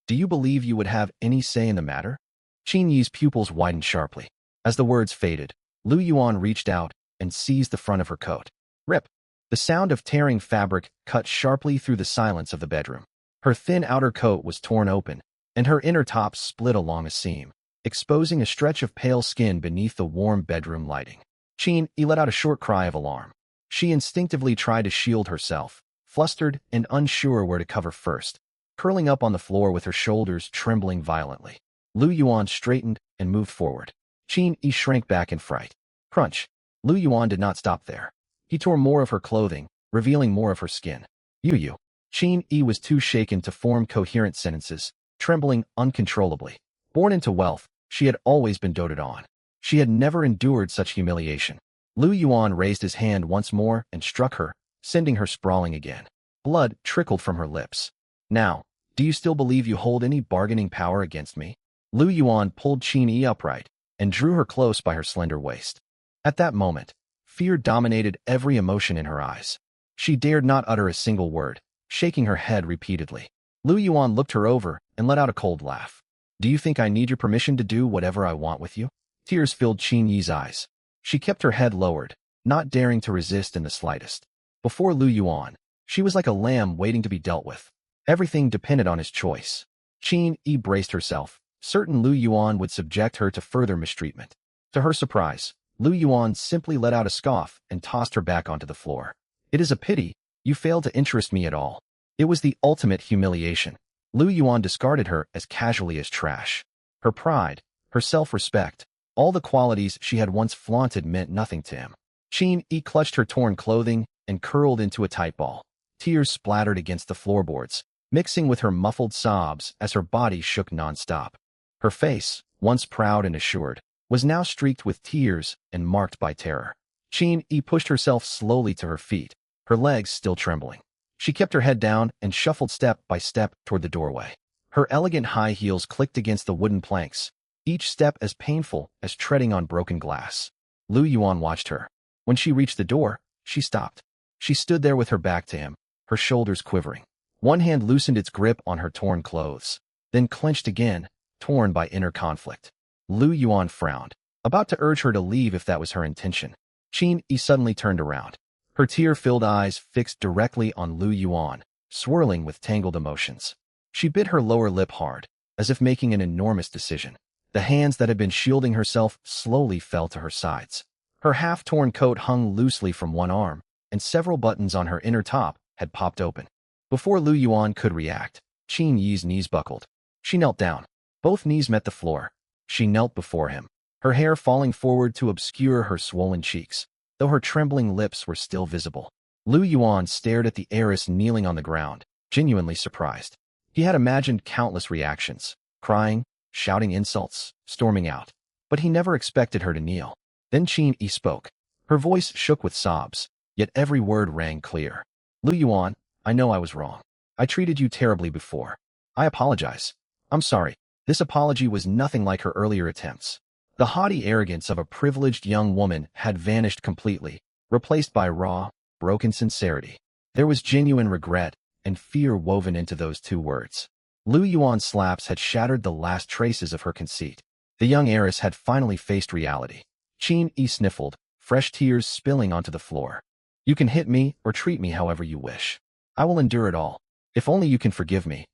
do you believe you would have any say in the matter? Qin Yi's pupils widened sharply. As the words faded, Lu Yuan reached out and seized the front of her coat. Rip! The sound of tearing fabric cut sharply through the silence of the bedroom. Her thin outer coat was torn open, and her inner top split along a seam, exposing a stretch of pale skin beneath the warm bedroom lighting. Qin Yi let out a short cry of alarm. She instinctively tried to shield herself, flustered and unsure where to cover first, curling up on the floor with her shoulders trembling violently. Lu Yuan straightened and moved forward. Qin Yi shrank back in fright. Crunch! Lu Yuan did not stop there. He tore more of her clothing, revealing more of her skin. You. Qin Yi was too shaken to form coherent sentences, trembling uncontrollably. Born into wealth, she had always been doted on. She had never endured such humiliation. Lu Yuan raised his hand once more and struck her, sending her sprawling again. Blood trickled from her lips. Now, do you still believe you hold any bargaining power against me? Lu Yuan pulled Qin Yi upright and drew her close by her slender waist. At that moment, fear dominated every emotion in her eyes. She dared not utter a single word, shaking her head repeatedly. Lu Yuan looked her over and let out a cold laugh. Do you think I need your permission to do whatever I want with you? Tears filled Qin Yi's eyes. She kept her head lowered, not daring to resist in the slightest. Before Lu Yuan, she was like a lamb waiting to be dealt with. Everything depended on his choice. Qin Yi braced herself, certain Lu Yuan would subject her to further mistreatment. To her surprise, Lu Yuan simply let out a scoff and tossed her back onto the floor. It is a pity, you failed to interest me at all. It was the ultimate humiliation. Lu Yuan discarded her as casually as trash. Her pride, her self-respect, all the qualities she had once flaunted meant nothing to him. Qin Yi clutched her torn clothing and curled into a tight ball. Tears splattered against the floorboards, mixing with her muffled sobs as her body shook nonstop. Her face, once proud and assured, was now streaked with tears and marked by terror. Qin Yi pushed herself slowly to her feet, her legs still trembling. She kept her head down and shuffled step by step toward the doorway. Her elegant high heels clicked against the wooden planks, each step as painful as treading on broken glass. Lu Yuan watched her. When she reached the door, she stopped. She stood there with her back to him, her shoulders quivering. One hand loosened its grip on her torn clothes, then clenched again, torn by inner conflict. Lu Yuan frowned, about to urge her to leave if that was her intention. Qin Yi suddenly turned around, her tear-filled eyes fixed directly on Lu Yuan, swirling with tangled emotions. She bit her lower lip hard, as if making an enormous decision. The hands that had been shielding herself slowly fell to her sides. Her half-torn coat hung loosely from one arm, and several buttons on her inner top had popped open. Before Lu Yuan could react, Qin Yi's knees buckled. She knelt down. Both knees met the floor. She knelt before him, her hair falling forward to obscure her swollen cheeks, though her trembling lips were still visible. Lu Yuan stared at the heiress kneeling on the ground, genuinely surprised. He had imagined countless reactions, crying, shouting insults, storming out. but he never expected her to kneel. Then Qin Yi spoke. Her voice shook with sobs, yet every word rang clear. Lu Yuan, I know I was wrong. I treated you terribly before. I apologize. I'm sorry. This apology was nothing like her earlier attempts. The haughty arrogance of a privileged young woman had vanished completely, replaced by raw, broken sincerity. There was genuine regret and fear woven into those two words. Lu Yuan's slaps had shattered the last traces of her conceit. The young heiress had finally faced reality. Qin Yi sniffled, fresh tears spilling onto the floor. You can hit me or treat me however you wish. I will endure it all. If only you can forgive me.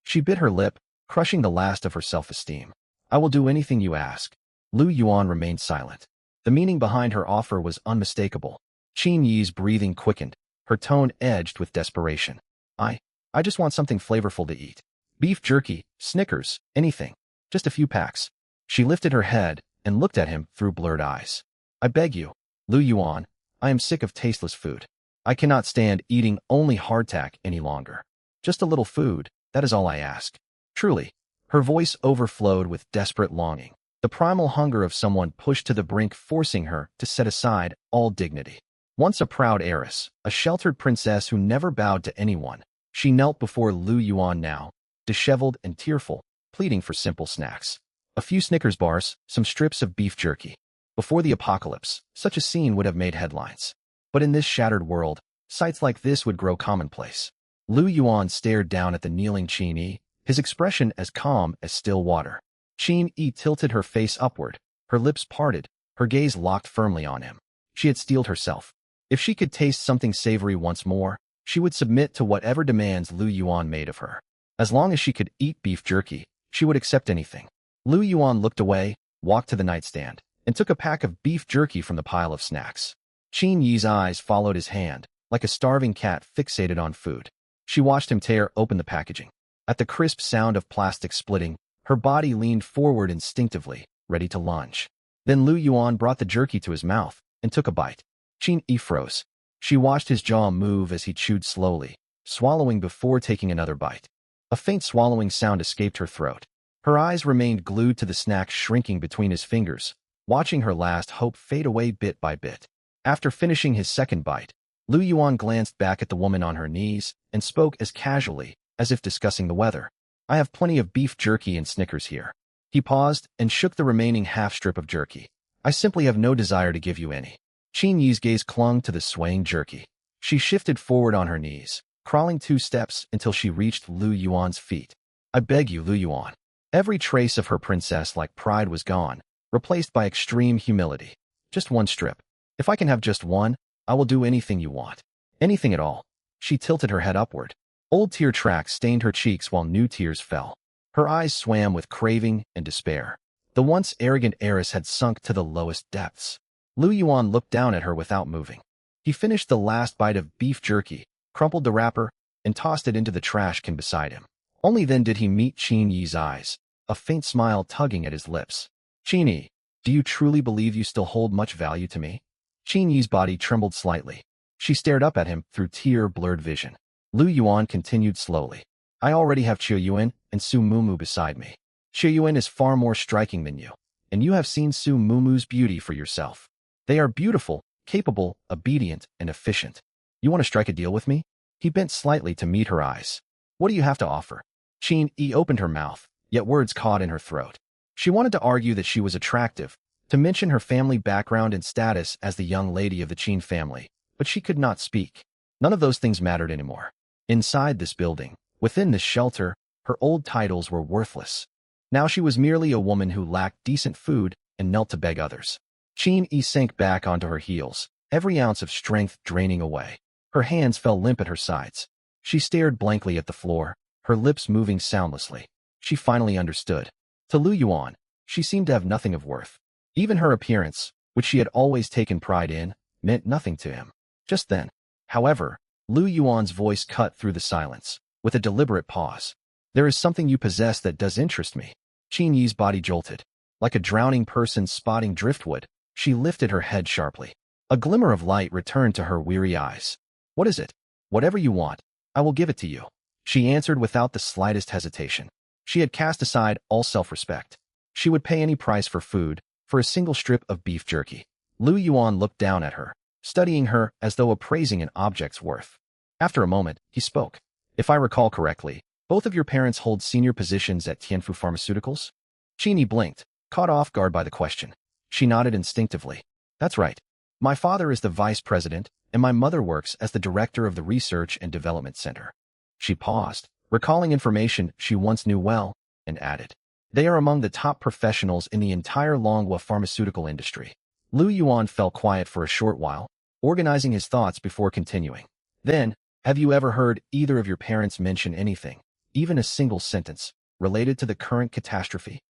She bit her lip, crushing the last of her self-esteem. I will do anything you ask. Lu Yuan remained silent. The meaning behind her offer was unmistakable. Qin Yi's breathing quickened, her tone edged with desperation. I just want something flavorful to eat. Beef jerky, Snickers, anything. Just a few packs. She lifted her head and looked at him through blurred eyes. I beg you, Lu Yuan, I am sick of tasteless food. I cannot stand eating only hardtack any longer. Just a little food, that is all I ask. Truly. Her voice overflowed with desperate longing, the primal hunger of someone pushed to the brink, forcing her to set aside all dignity. Once a proud heiress, a sheltered princess who never bowed to anyone, she knelt before Lu Yuan now, disheveled and tearful, pleading for simple snacks. A few Snickers bars, some strips of beef jerky. Before the apocalypse, such a scene would have made headlines. But in this shattered world, sights like this would grow commonplace. Lu Yuan stared down at the kneeling Qin Yi, his expression as calm as still water. Qin Yi tilted her face upward, her lips parted, her gaze locked firmly on him. She had steeled herself. If she could taste something savory once more, she would submit to whatever demands Lu Yuan made of her. As long as she could eat beef jerky, she would accept anything. Lu Yuan looked away, walked to the nightstand, and took a pack of beef jerky from the pile of snacks. Qin Yi's eyes followed his hand, like a starving cat fixated on food. She watched him tear open the packaging. At the crisp sound of plastic splitting, her body leaned forward instinctively, ready to lunge. Then Lu Yuan brought the jerky to his mouth and took a bite. Qin Yi froze. She watched his jaw move as he chewed slowly, swallowing before taking another bite. A faint swallowing sound escaped her throat. Her eyes remained glued to the snack shrinking between his fingers, watching her last hope fade away bit by bit. After finishing his second bite, Lu Yuan glanced back at the woman on her knees and spoke as casually as if discussing the weather. I have plenty of beef jerky and Snickers here. He paused and shook the remaining half-strip of jerky. I simply have no desire to give you any. Qin Yi's gaze clung to the swaying jerky. She shifted forward on her knees, crawling 2 steps until she reached Lu Yuan's feet. I beg you, Lu Yuan. Every trace of her princess-like pride was gone, replaced by extreme humility. Just one strip. If I can have just one, I will do anything you want. Anything at all. She tilted her head upward. Old tear tracks stained her cheeks while new tears fell. Her eyes swam with craving and despair. The once arrogant heiress had sunk to the lowest depths. Lu Yuan looked down at her without moving. He finished the last bite of beef jerky, crumpled the wrapper, and tossed it into the trash can beside him. Only then did he meet Qin Yi's eyes, a faint smile tugging at his lips. Qin Yi, do you truly believe you still hold much value to me? Qin Yi's body trembled slightly. She stared up at him through tear-blurred vision. Lu Yuan continued slowly. I already have Qiu Yuan and Su Mumu beside me. Qiu Yuan is far more striking than you, and you have seen Su Mumu's beauty for yourself. They are beautiful, capable, obedient, and efficient. You want to strike a deal with me? He bent slightly to meet her eyes. What do you have to offer? Qin Yi opened her mouth, yet words caught in her throat. She wanted to argue that she was attractive, to mention her family background and status as the young lady of the Qin family, but she could not speak. None of those things mattered anymore. Inside this building, within this shelter, her old titles were worthless. Now she was merely a woman who lacked decent food and knelt to beg others. Qin Yi sank back onto her heels, every ounce of strength draining away. Her hands fell limp at her sides. She stared blankly at the floor, her lips moving soundlessly. She finally understood. To Lu Yuan, she seemed to have nothing of worth. Even her appearance, which she had always taken pride in, meant nothing to him. Just then, however, Lu Yuan's voice cut through the silence, with a deliberate pause. There is something you possess that does interest me. Qin Yi's body jolted. Like a drowning person spotting driftwood, she lifted her head sharply. A glimmer of light returned to her weary eyes. What is it? Whatever you want, I will give it to you. She answered without the slightest hesitation. She had cast aside all self-respect. She would pay any price for food, for a single strip of beef jerky. Lu Yuan looked down at her, studying her as though appraising an object's worth. After a moment, he spoke. If I recall correctly, both of your parents hold senior positions at Tianfu Pharmaceuticals? Qingyi blinked, caught off guard by the question. She nodded instinctively. That's right. My father is the vice president, and my mother works as the director of the Research and Development Center. She paused, recalling information she once knew well, and added. They are among the top professionals in the entire Longhua pharmaceutical industry. Lu Yuan fell quiet for a short while, organizing his thoughts before continuing. Then, have you ever heard either of your parents mention anything, even a single sentence, related to the current catastrophe?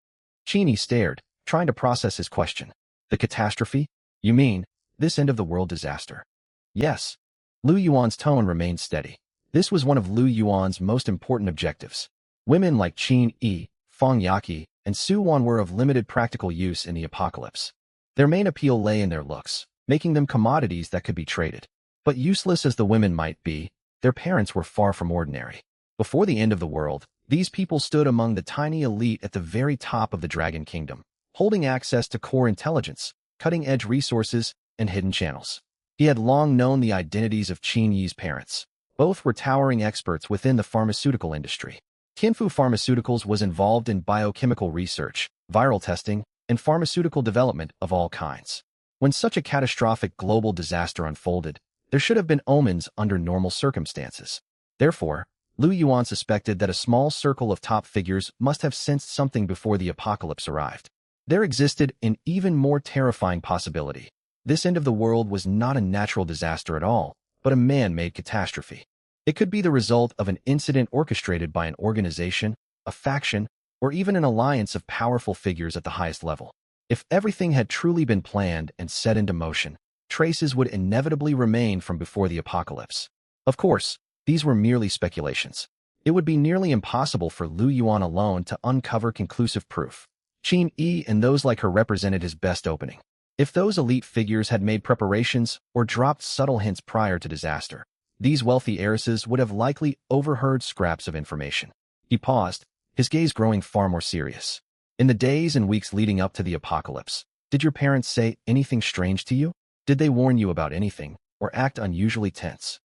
Qingyi stared, trying to process his question. The catastrophe? You mean, this end-of-the-world disaster? Yes. Lu Yuan's tone remained steady. This was one of Lu Yuan's most important objectives. Women like Qin Yi, Feng Yaqi, and Su Wan were of limited practical use in the apocalypse. Their main appeal lay in their looks, making them commodities that could be traded. But useless as the women might be, their parents were far from ordinary. Before the end of the world, these people stood among the tiny elite at the very top of the Dragon Kingdom, holding access to core intelligence, cutting-edge resources, and hidden channels. He had long known the identities of Qingyi's parents. Both were towering experts within the pharmaceutical industry. Tianfu Pharmaceuticals was involved in biochemical research, viral testing, and pharmaceutical development of all kinds. When such a catastrophic global disaster unfolded, there should have been omens under normal circumstances. Therefore, Lu Yuan suspected that a small circle of top figures must have sensed something before the apocalypse arrived. There existed an even more terrifying possibility. This end of the world was not a natural disaster at all, but a man-made catastrophe. It could be the result of an incident orchestrated by an organization, a faction, or even an alliance of powerful figures at the highest level. If everything had truly been planned and set into motion, traces would inevitably remain from before the apocalypse. Of course, these were merely speculations. It would be nearly impossible for Lu Yuan alone to uncover conclusive proof. Qin Yi and those like her represented his best opening. If those elite figures had made preparations or dropped subtle hints prior to disaster, these wealthy heiresses would have likely overheard scraps of information. He paused, his gaze growing far more serious. In the days and weeks leading up to the apocalypse, did your parents say anything strange to you? Did they warn you about anything, or act unusually tense?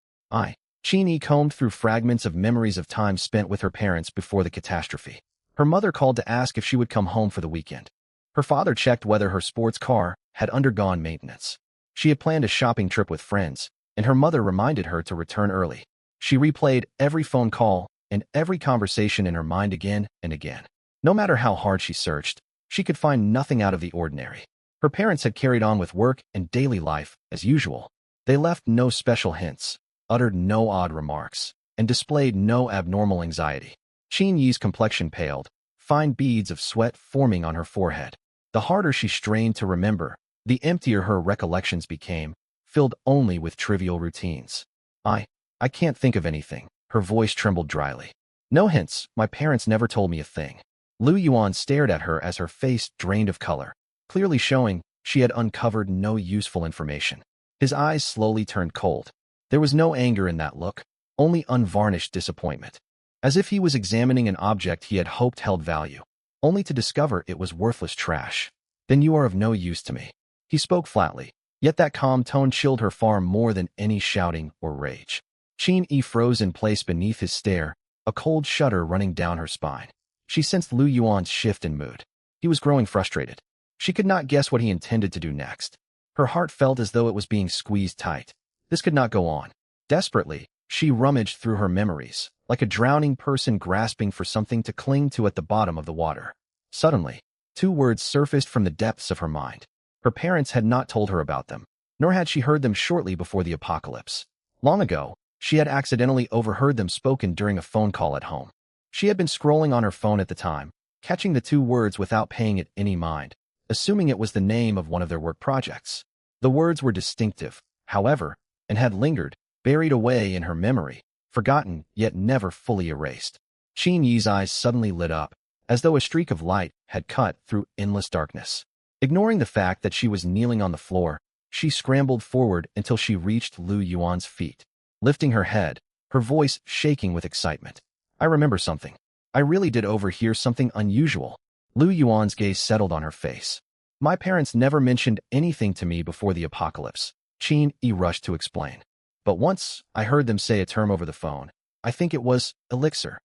Qingyi combed through fragments of memories of time spent with her parents before the catastrophe. Her mother called to ask if she would come home for the weekend. Her father checked whether her sports car had undergone maintenance. She had planned a shopping trip with friends, and her mother reminded her to return early. She replayed every phone call and every conversation in her mind again and again. No matter how hard she searched, she could find nothing out of the ordinary. Her parents had carried on with work and daily life as usual. They left no special hints, uttered no odd remarks, and displayed no abnormal anxiety. Qingyi's complexion paled, fine beads of sweat forming on her forehead. The harder she strained to remember, the emptier her recollections became, filled only with trivial routines. I can't think of anything. Her voice trembled dryly. No hints, my parents never told me a thing. Lu Yuan stared at her as her face drained of color, clearly showing she had uncovered no useful information. His eyes slowly turned cold. There was no anger in that look, only unvarnished disappointment. As if he was examining an object he had hoped held value, only to discover it was worthless trash. Then you are of no use to me. He spoke flatly, yet that calm tone chilled her far more than any shouting or rage. Qin Yi froze in place beneath his stare, a cold shudder running down her spine. She sensed Lu Yuan's shift in mood. He was growing frustrated. She could not guess what he intended to do next. Her heart felt as though it was being squeezed tight. This could not go on. Desperately, she rummaged through her memories, like a drowning person grasping for something to cling to at the bottom of the water. Suddenly, two words surfaced from the depths of her mind. Her parents had not told her about them, nor had she heard them shortly before the apocalypse. Long ago, she had accidentally overheard them spoken during a phone call at home. She had been scrolling on her phone at the time, catching the two words without paying it any mind, assuming it was the name of one of their work projects. The words were distinctive, however, and had lingered, buried away in her memory, forgotten yet never fully erased. Qin Yi's eyes suddenly lit up, as though a streak of light had cut through endless darkness. Ignoring the fact that she was kneeling on the floor, she scrambled forward until she reached Lu Yuan's feet. Lifting her head, her voice shaking with excitement. I remember something. I really did overhear something unusual. Lu Yuan's gaze settled on her face. My parents never mentioned anything to me before the apocalypse, Qin Yi rushed to explain. But once I heard them say a term over the phone. I think it was elixir.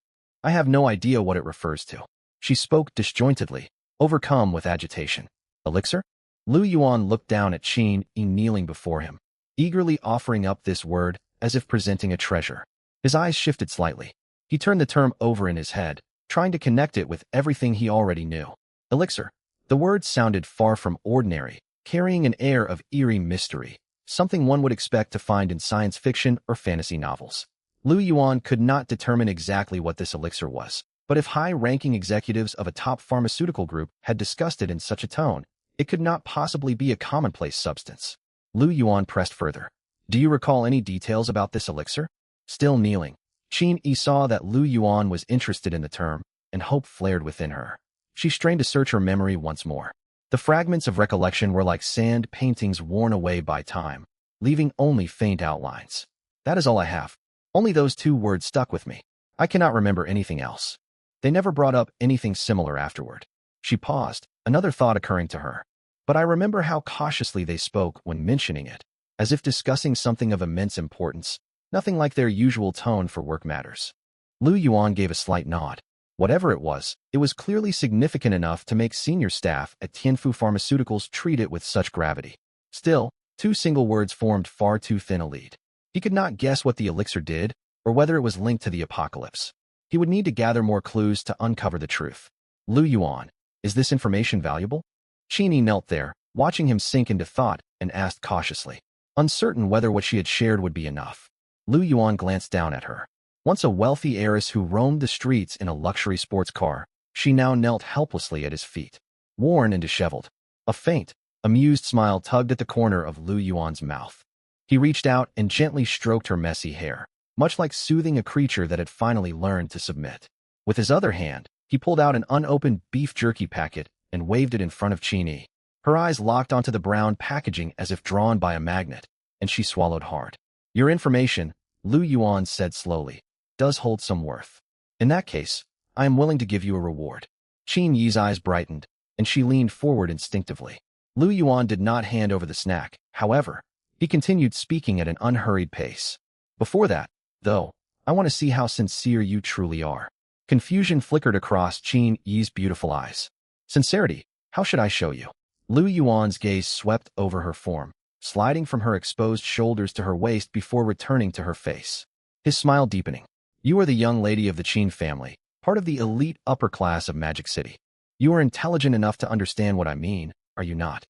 I have no idea what it refers to. She spoke disjointedly, overcome with agitation. Elixir? Lu Yuan looked down at Qin Yi kneeling before him, eagerly offering up this word as if presenting a treasure. His eyes shifted slightly. He turned the term over in his head, trying to connect it with everything he already knew. Elixir. The word sounded far from ordinary, carrying an air of eerie mystery, something one would expect to find in science fiction or fantasy novels. Lu Yuan could not determine exactly what this elixir was, but if high-ranking executives of a top pharmaceutical group had discussed it in such a tone, it could not possibly be a commonplace substance. Lu Yuan pressed further. Do you recall any details about this elixir? Still kneeling, Qin Yi saw that Lu Yuan was interested in the term, and hope flared within her. She strained to search her memory once more. The fragments of recollection were like sand paintings worn away by time, leaving only faint outlines. That is all I have. Only those 2 words stuck with me. I cannot remember anything else. They never brought up anything similar afterward. She paused, another thought occurring to her. But I remember how cautiously they spoke when mentioning it, as if discussing something of immense importance, nothing like their usual tone for work matters. Lu Yuan gave a slight nod. Whatever it was clearly significant enough to make senior staff at Tianfu Pharmaceuticals treat it with such gravity. Still, 2 single words formed far too thin a lead. He could not guess what the elixir did, or whether it was linked to the apocalypse. He would need to gather more clues to uncover the truth. Lu Yuan, is this information valuable? Qin Yi knelt there, watching him sink into thought, and asked cautiously, uncertain whether what she had shared would be enough. Lu Yuan glanced down at her. Once a wealthy heiress who roamed the streets in a luxury sports car, she now knelt helplessly at his feet, worn and disheveled. A faint, amused smile tugged at the corner of Lu Yuan's mouth. He reached out and gently stroked her messy hair, much like soothing a creature that had finally learned to submit. With his other hand, he pulled out an unopened beef jerky packet and waved it in front of Qin Yi. Her eyes locked onto the brown packaging as if drawn by a magnet, and she swallowed hard. Your information, Lu Yuan said slowly, does hold some worth. In that case, I am willing to give you a reward. Qin Yi's eyes brightened, and she leaned forward instinctively. Lu Yuan did not hand over the snack, however. He continued speaking at an unhurried pace. Before that, though, I want to see how sincere you truly are. Confusion flickered across Qin Yi's beautiful eyes. Sincerity, how should I show you? Lu Yuan's gaze swept over her form, sliding from her exposed shoulders to her waist before returning to her face. His smile deepening. You are the young lady of the Qin family, part of the elite upper class of Magic City. You are intelligent enough to understand what I mean, are you not?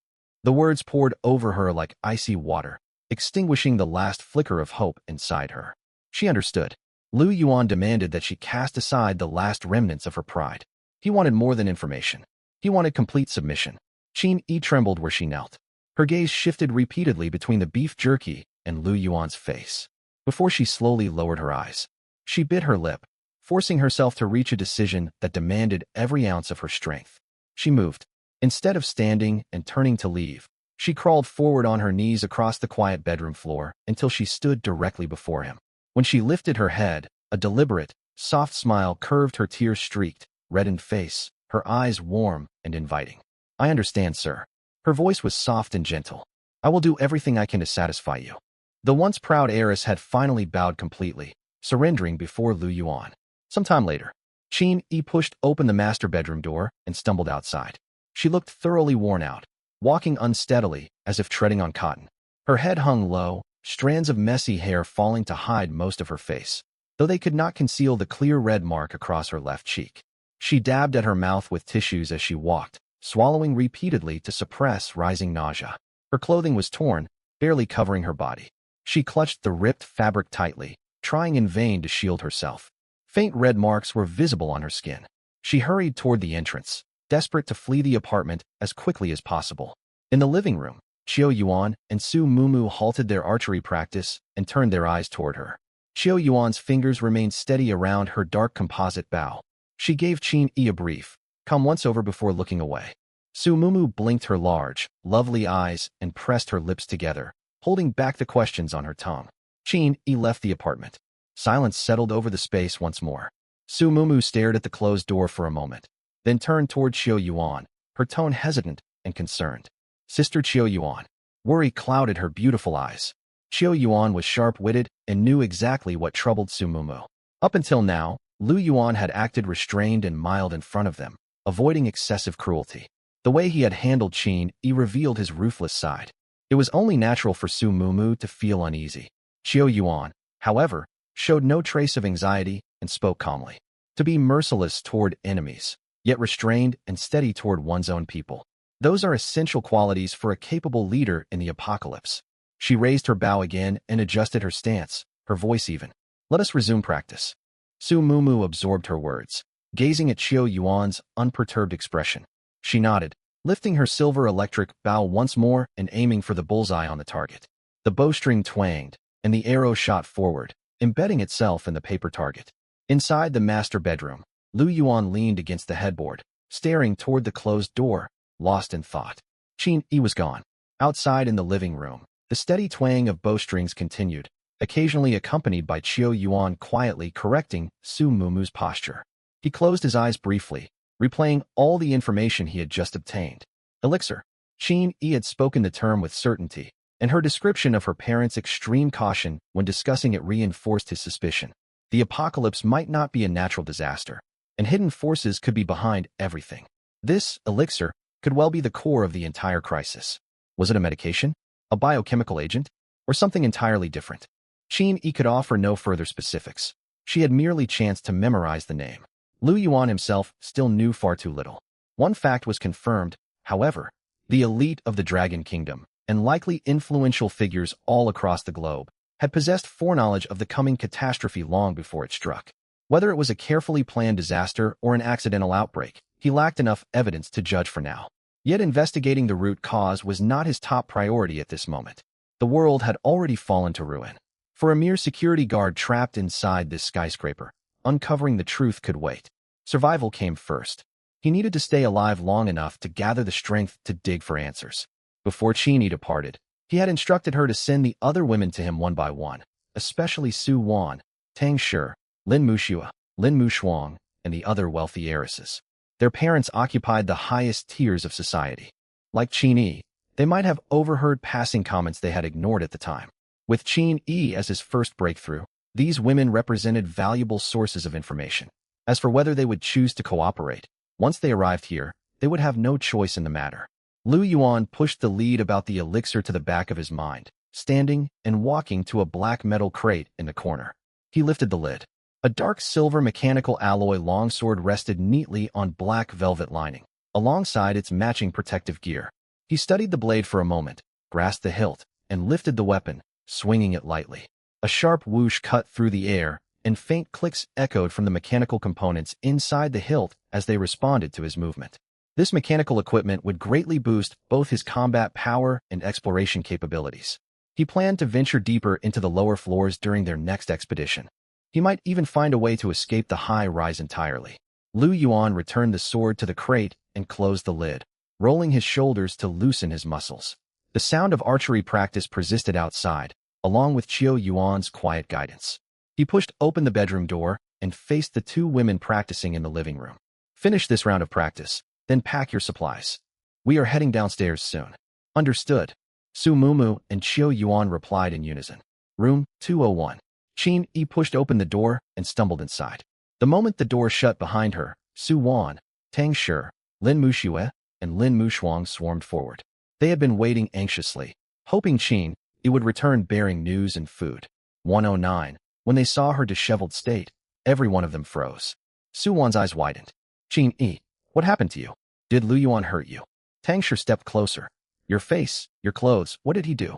The words poured over her like icy water, extinguishing the last flicker of hope inside her. She understood. Lu Yuan demanded that she cast aside the last remnants of her pride. He wanted more than information. He wanted complete submission. Qin Yi trembled where she knelt. Her gaze shifted repeatedly between the beef jerky and Lu Yuan's face. Before she slowly lowered her eyes, she bit her lip, forcing herself to reach a decision that demanded every ounce of her strength. She moved. Instead of standing and turning to leave, she crawled forward on her knees across the quiet bedroom floor until she stood directly before him. When she lifted her head, a deliberate, soft smile curved her tear-streaked, reddened face, her eyes warm and inviting. I understand, sir. Her voice was soft and gentle. I will do everything I can to satisfy you. The once proud heiress had finally bowed completely, surrendering before Lu Yuan. Sometime later, Qin Yi pushed open the master bedroom door and stumbled outside. She looked thoroughly worn out, walking unsteadily as if treading on cotton. Her head hung low, strands of messy hair falling to hide most of her face, though they could not conceal the clear red mark across her left cheek. She dabbed at her mouth with tissues as she walked, swallowing repeatedly to suppress rising nausea. Her clothing was torn, barely covering her body. She clutched the ripped fabric tightly, trying in vain to shield herself. Faint red marks were visible on her skin. She hurried toward the entrance, desperate to flee the apartment as quickly as possible. In the living room, Qiao Yuan and Su Mumu halted their archery practice and turned their eyes toward her. Qiao Yuan's fingers remained steady around her dark composite bow. She gave Qin Yi a brief, "Come once over," before looking away. Su Mumu blinked her large, lovely eyes and pressed her lips together, holding back the questions on her tongue. Qin Yi left the apartment. Silence settled over the space once more. Su Mumu stared at the closed door for a moment. then turned toward Qiu Yuan, her tone hesitant and concerned. Sister Qiu Yuan. Worry clouded her beautiful eyes. Qiu Yuan was sharp-witted and knew exactly what troubled Su Mumu. Up until now, Lu Yuan had acted restrained and mild in front of them, avoiding excessive cruelty. The way he had handled Qin Yi revealed his ruthless side. It was only natural for Su Mumu to feel uneasy. Qiu Yuan, however, showed no trace of anxiety and spoke calmly. To be merciless toward enemies, yet restrained and steady toward one's own people. Those are essential qualities for a capable leader in the apocalypse. She raised her bow again and adjusted her stance, her voice even. Let us resume practice. Su Mumu absorbed her words, gazing at Qiu Yuan's unperturbed expression. She nodded, lifting her silver electric bow once more and aiming for the bullseye on the target. The bowstring twanged, and the arrow shot forward, embedding itself in the paper target. Inside the master bedroom, Lu Yuan leaned against the headboard, staring toward the closed door, lost in thought. Qin Yi was gone. Outside in the living room, the steady twang of bowstrings continued, occasionally accompanied by Qiu Yuan quietly correcting Su Mumu's posture. He closed his eyes briefly, replaying all the information he had just obtained. Elixir. Qin Yi had spoken the term with certainty, and her description of her parents' extreme caution when discussing it reinforced his suspicion. The apocalypse might not be a natural disaster, and hidden forces could be behind everything. This elixir could well be the core of the entire crisis. Was it a medication, a biochemical agent, or something entirely different? Qin Yi could offer no further specifics. She had merely chanced to memorize the name. Lu Yuan himself still knew far too little. One fact was confirmed, however: the elite of the Dragon Kingdom, and likely influential figures all across the globe, had possessed foreknowledge of the coming catastrophe long before it struck. Whether it was a carefully planned disaster or an accidental outbreak, he lacked enough evidence to judge for now. Yet investigating the root cause was not his top priority at this moment. The world had already fallen to ruin. For a mere security guard trapped inside this skyscraper, uncovering the truth could wait. Survival came first. He needed to stay alive long enough to gather the strength to dig for answers. Before Qin Yi departed, he had instructed her to send the other women to him one by one, especially Su Wan, Tang Shi, Lin Muxue, Lin Mushuang, and the other wealthy heiresses. Their parents occupied the highest tiers of society. Like Qin Yi, they might have overheard passing comments they had ignored at the time. With Qin Yi as his first breakthrough, these women represented valuable sources of information. As for whether they would choose to cooperate, once they arrived here, they would have no choice in the matter. Lu Yuan pushed the lead about the elixir to the back of his mind, standing and walking to a black metal crate in the corner. He lifted the lid. A dark silver mechanical alloy longsword rested neatly on black velvet lining, alongside its matching protective gear. He studied the blade for a moment, grasped the hilt, and lifted the weapon, swinging it lightly. A sharp whoosh cut through the air, and faint clicks echoed from the mechanical components inside the hilt as they responded to his movement. This mechanical equipment would greatly boost both his combat power and exploration capabilities. He planned to venture deeper into the lower floors during their next expedition. He might even find a way to escape the high rise entirely. Lu Yuan returned the sword to the crate and closed the lid, rolling his shoulders to loosen his muscles. The sound of archery practice persisted outside, along with Qiu Yuan's quiet guidance. He pushed open the bedroom door and faced the two women practicing in the living room. Finish this round of practice, then pack your supplies. We are heading downstairs soon. Understood. Su Mumu and Qiu Yuan replied in unison. Room 201. Qin Yi pushed open the door and stumbled inside. The moment the door shut behind her, Su Wan, Tang Shi, Lin Muxue, and Lin Mushuang swarmed forward. They had been waiting anxiously, hoping Qin Yi would return bearing news and food. 109. When they saw her disheveled state, every one of them froze. Su Wan's eyes widened. Qin Yi, what happened to you? Did Lu Yuan hurt you? Tang Shi stepped closer. Your face, your clothes, what did he do?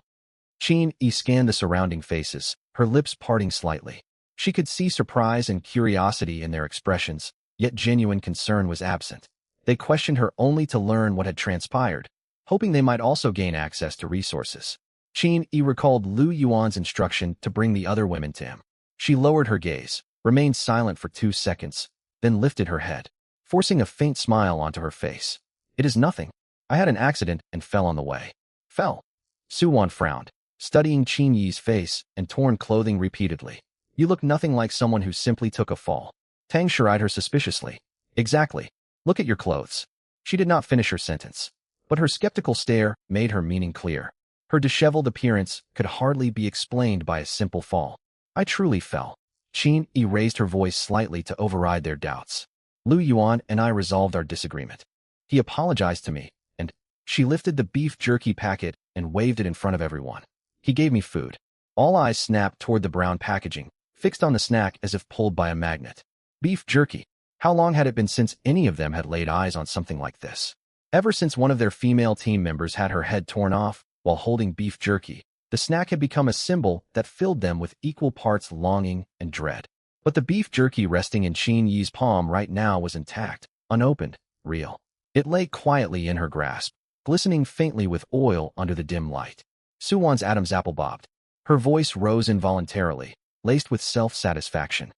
Qin Yi scanned the surrounding faces, her lips parting slightly. She could see surprise and curiosity in their expressions, yet genuine concern was absent. They questioned her only to learn what had transpired, hoping they might also gain access to resources. Qin Yi recalled Lu Yuan's instruction to bring the other women to him. She lowered her gaze, remained silent for 2 seconds, then lifted her head, forcing a faint smile onto her face. It is nothing. I had an accident and fell on the way. Fell? Su Wan frowned, studying Qin Yi's face and torn clothing repeatedly. You look nothing like someone who simply took a fall. Tang Shi eyed her suspiciously. Exactly. Look at your clothes. She did not finish her sentence, but her skeptical stare made her meaning clear. Her disheveled appearance could hardly be explained by a simple fall. I truly fell. Qin Yi raised her voice slightly to override their doubts. Lu Yuan and I resolved our disagreement. He apologized to me, and she lifted the beef jerky packet and waved it in front of everyone. He gave me food. All eyes snapped toward the brown packaging, fixed on the snack as if pulled by a magnet. Beef jerky. How long had it been since any of them had laid eyes on something like this? Ever since one of their female team members had her head torn off while holding beef jerky, the snack had become a symbol that filled them with equal parts longing and dread. But the beef jerky resting in Qin Yi's palm right now was intact, unopened, real. It lay quietly in her grasp, glistening faintly with oil under the dim light. Su Wan's Adam's apple bobbed. Her voice rose involuntarily, laced with self-satisfaction.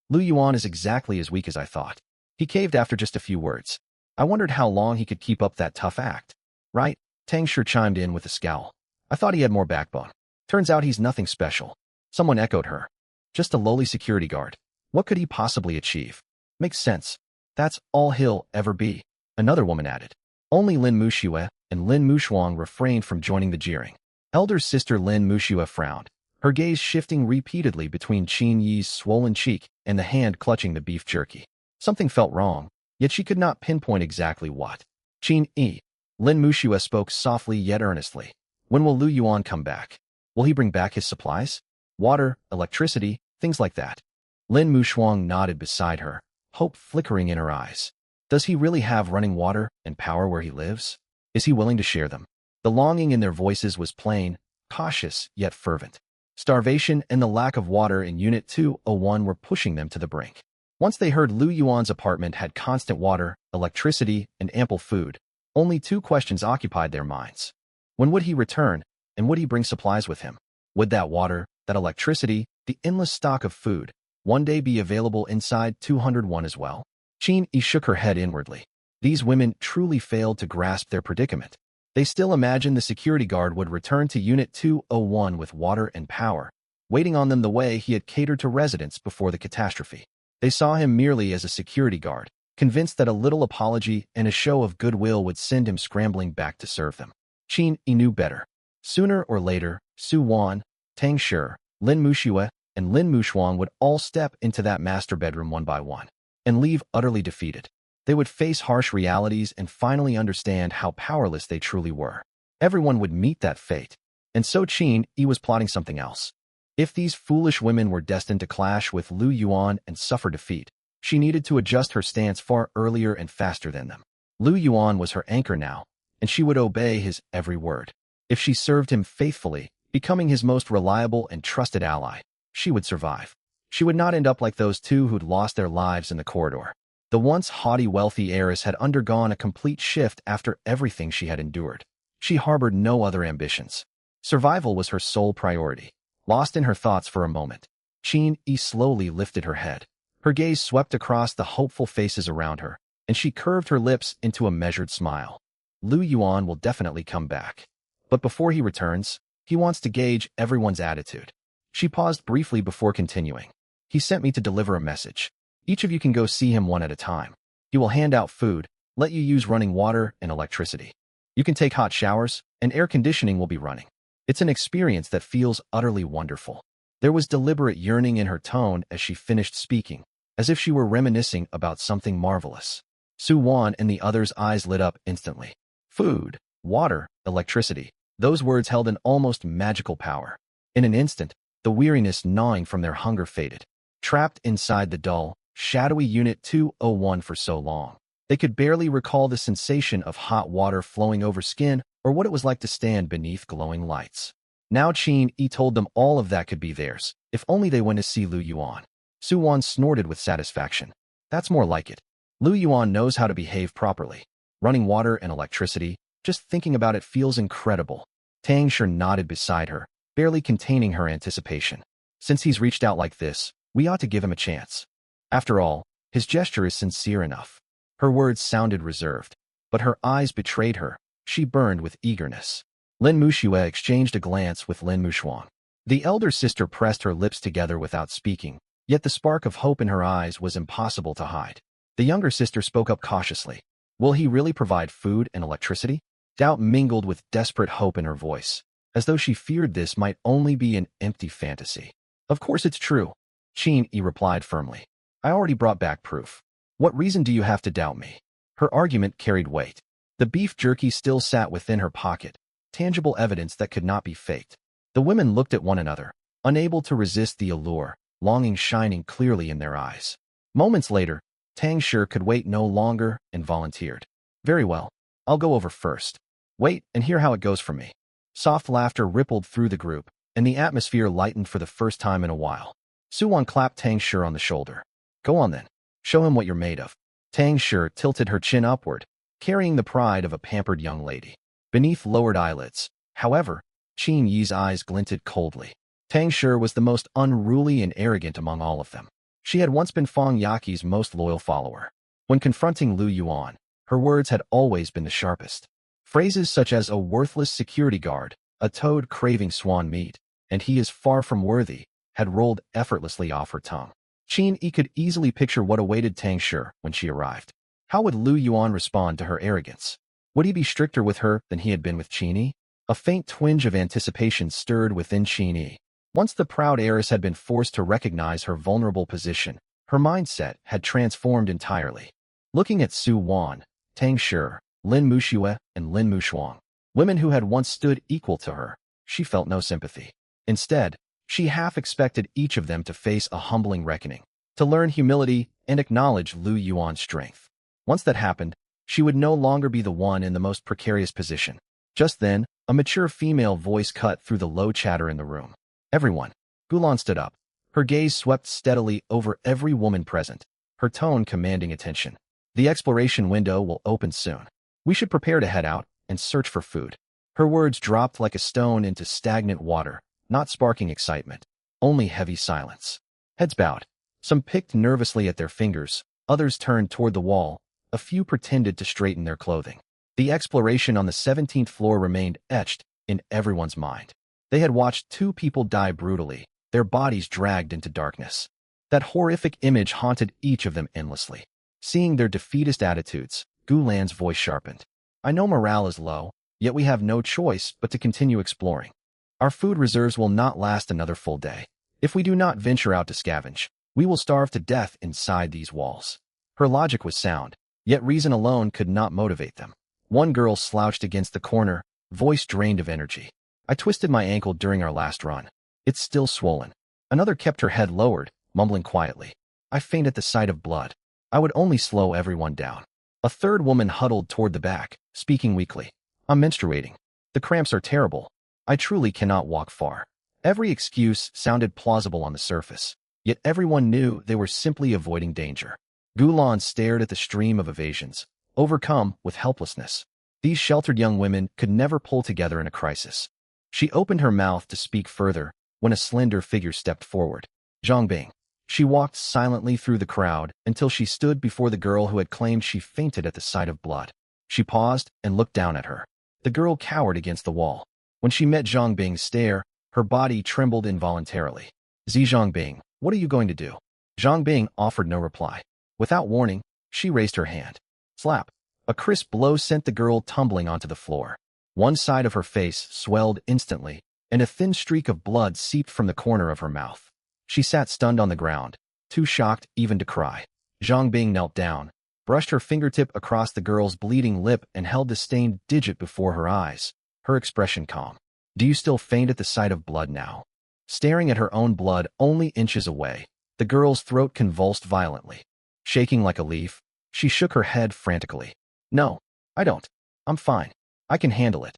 Lu Yuan is exactly as weak as I thought. He caved after just a few words. I wondered how long he could keep up that tough act. Right? Tang Shi chimed in with a scowl. I thought he had more backbone. Turns out he's nothing special. Someone echoed her. Just a lowly security guard. What could he possibly achieve? Makes sense. That's all he'll ever be. Another woman added. Only Lin Muxue and Lin Mushuang refrained from joining the jeering. Elder sister Lin Muxue frowned, her gaze shifting repeatedly between Qin Yi's swollen cheek and the hand clutching the beef jerky. Something felt wrong, yet she could not pinpoint exactly what. Qin Yi. Lin Muxue spoke softly yet earnestly. When will Lu Yuan come back? Will he bring back his supplies? Water, electricity, things like that. Lin Mushuang nodded beside her, hope flickering in her eyes. Does he really have running water and power where he lives? Is he willing to share them? The longing in their voices was plain, cautious yet fervent. Starvation and the lack of water in Unit 201 were pushing them to the brink. Once they heard Lu Yuan's apartment had constant water, electricity, and ample food, only two questions occupied their minds. When would he return, and would he bring supplies with him? Would that water, that electricity, the endless stock of food, one day be available inside 201 as well? Qin Yi shook her head inwardly. These women truly failed to grasp their predicament. They still imagined the security guard would return to Unit 201 with water and power, waiting on them the way he had catered to residents before the catastrophe. They saw him merely as a security guard, convinced that a little apology and a show of goodwill would send him scrambling back to serve them. Qin Yi knew better. Sooner or later, Su Wan, Tang Shi, Lin Muxue, and Lin Mushuang would all step into that master bedroom one by one and leave utterly defeated. They would face harsh realities and finally understand how powerless they truly were. Everyone would meet that fate. And so Qin Yi was plotting something else. If these foolish women were destined to clash with Lu Yuan and suffer defeat, she needed to adjust her stance far earlier and faster than them. Lu Yuan was her anchor now, and she would obey his every word. If she served him faithfully, becoming his most reliable and trusted ally, she would survive. She would not end up like those two who'd lost their lives in the corridor. The once haughty wealthy heiress had undergone a complete shift after everything she had endured. She harbored no other ambitions. Survival was her sole priority. Lost in her thoughts for a moment, Qin Yi slowly lifted her head. Her gaze swept across the hopeful faces around her, and she curved her lips into a measured smile. Lu Yuan will definitely come back. But before he returns, he wants to gauge everyone's attitude. She paused briefly before continuing. He sent me to deliver a message. Each of you can go see him one at a time. He will hand out food, let you use running water and electricity. You can take hot showers, and air conditioning will be running. It's an experience that feels utterly wonderful. There was deliberate yearning in her tone as she finished speaking, as if she were reminiscing about something marvelous. Su Wan and the others' eyes lit up instantly. Food, water, electricity. Those words held an almost magical power. In an instant, the weariness gnawing from their hunger faded. Trapped inside the dull, shadowy Unit 201 for so long, they could barely recall the sensation of hot water flowing over skin or what it was like to stand beneath glowing lights. Now Qin Yi told them all of that could be theirs, if only they went to see Lu Yuan. Su Wan snorted with satisfaction. That's more like it. Lu Yuan knows how to behave properly. Running water and electricity, just thinking about it feels incredible. Tang Shi nodded beside her, barely containing her anticipation. Since he's reached out like this, we ought to give him a chance. After all, his gesture is sincere enough. Her words sounded reserved, but her eyes betrayed her. She burned with eagerness. Lin Muxue exchanged a glance with Lin Mushuang. The elder sister pressed her lips together without speaking, yet the spark of hope in her eyes was impossible to hide. The younger sister spoke up cautiously. Will he really provide food and electricity? Doubt mingled with desperate hope in her voice, as though she feared this might only be an empty fantasy. Of course it's true, Qin Yi replied firmly. I already brought back proof. What reason do you have to doubt me? Her argument carried weight. The beef jerky still sat within her pocket, tangible evidence that could not be faked. The women looked at one another, unable to resist the allure, longing shining clearly in their eyes. Moments later, Tang Shi could wait no longer and volunteered. Very well, I'll go over first. Wait and hear how it goes for me. Soft laughter rippled through the group, and the atmosphere lightened for the first time in a while. Suwan clapped Tang Shi on the shoulder. Go on then. Show him what you're made of. Tang Shi tilted her chin upward, carrying the pride of a pampered young lady. Beneath lowered eyelids, however, Qin Yi's eyes glinted coldly. Tang Shi was the most unruly and arrogant among all of them. She had once been Fang Yaqi's most loyal follower. When confronting Lu Yuan, her words had always been the sharpest. Phrases such as a worthless security guard, a toad craving swan meat, and he is far from worthy, had rolled effortlessly off her tongue. Qin Yi could easily picture what awaited Tang Shi when she arrived. How would Lu Yuan respond to her arrogance? Would he be stricter with her than he had been with Qin Yi? A faint twinge of anticipation stirred within Qin Yi. Once the proud heiress had been forced to recognize her vulnerable position, her mindset had transformed entirely. Looking at Su Wan, Tang Shi, Lin Muxue, and Lin Mushuang, women who had once stood equal to her, she felt no sympathy. Instead, she half expected each of them to face a humbling reckoning, to learn humility and acknowledge Lu Yuan's strength. Once that happened, she would no longer be the one in the most precarious position. Just then, a mature female voice cut through the low chatter in the room. Everyone. Gulan stood up. Her gaze swept steadily over every woman present, her tone commanding attention. The exploration window will open soon. We should prepare to head out and search for food. Her words dropped like a stone into stagnant water, not sparking excitement, only heavy silence. Heads bowed. Some picked nervously at their fingers, others turned toward the wall, a few pretended to straighten their clothing. The exploration on the 17th floor remained etched in everyone's mind. They had watched two people die brutally, their bodies dragged into darkness. That horrific image haunted each of them endlessly. Seeing their defeatist attitudes, Gulan's voice sharpened. I know morale is low, yet we have no choice but to continue exploring. Our food reserves will not last another full day. If we do not venture out to scavenge, we will starve to death inside these walls. Her logic was sound, yet reason alone could not motivate them. One girl slouched against the corner, voice drained of energy. I twisted my ankle during our last run. It's still swollen. Another kept her head lowered, mumbling quietly. I faint at the sight of blood. I would only slow everyone down. A third woman huddled toward the back, speaking weakly. I'm menstruating. The cramps are terrible. I truly cannot walk far. Every excuse sounded plausible on the surface, yet everyone knew they were simply avoiding danger. Gulan stared at the stream of evasions, overcome with helplessness. These sheltered young women could never pull together in a crisis. She opened her mouth to speak further when a slender figure stepped forward. Zhang Bing. She walked silently through the crowd until she stood before the girl who had claimed she fainted at the sight of blood. She paused and looked down at her. The girl cowered against the wall. When she met Zhang Bing's stare, her body trembled involuntarily. Zhang Bing, what are you going to do? Zhang Bing offered no reply. Without warning, she raised her hand. Slap. A crisp blow sent the girl tumbling onto the floor. One side of her face swelled instantly, and a thin streak of blood seeped from the corner of her mouth. She sat stunned on the ground, too shocked even to cry. Zhang Bing knelt down, brushed her fingertip across the girl's bleeding lip and held the stained digit before her eyes, her expression calm. Do you still faint at the sight of blood now? Staring at her own blood only inches away, the girl's throat convulsed violently. Shaking like a leaf, she shook her head frantically. No, I don't. I'm fine. I can handle it.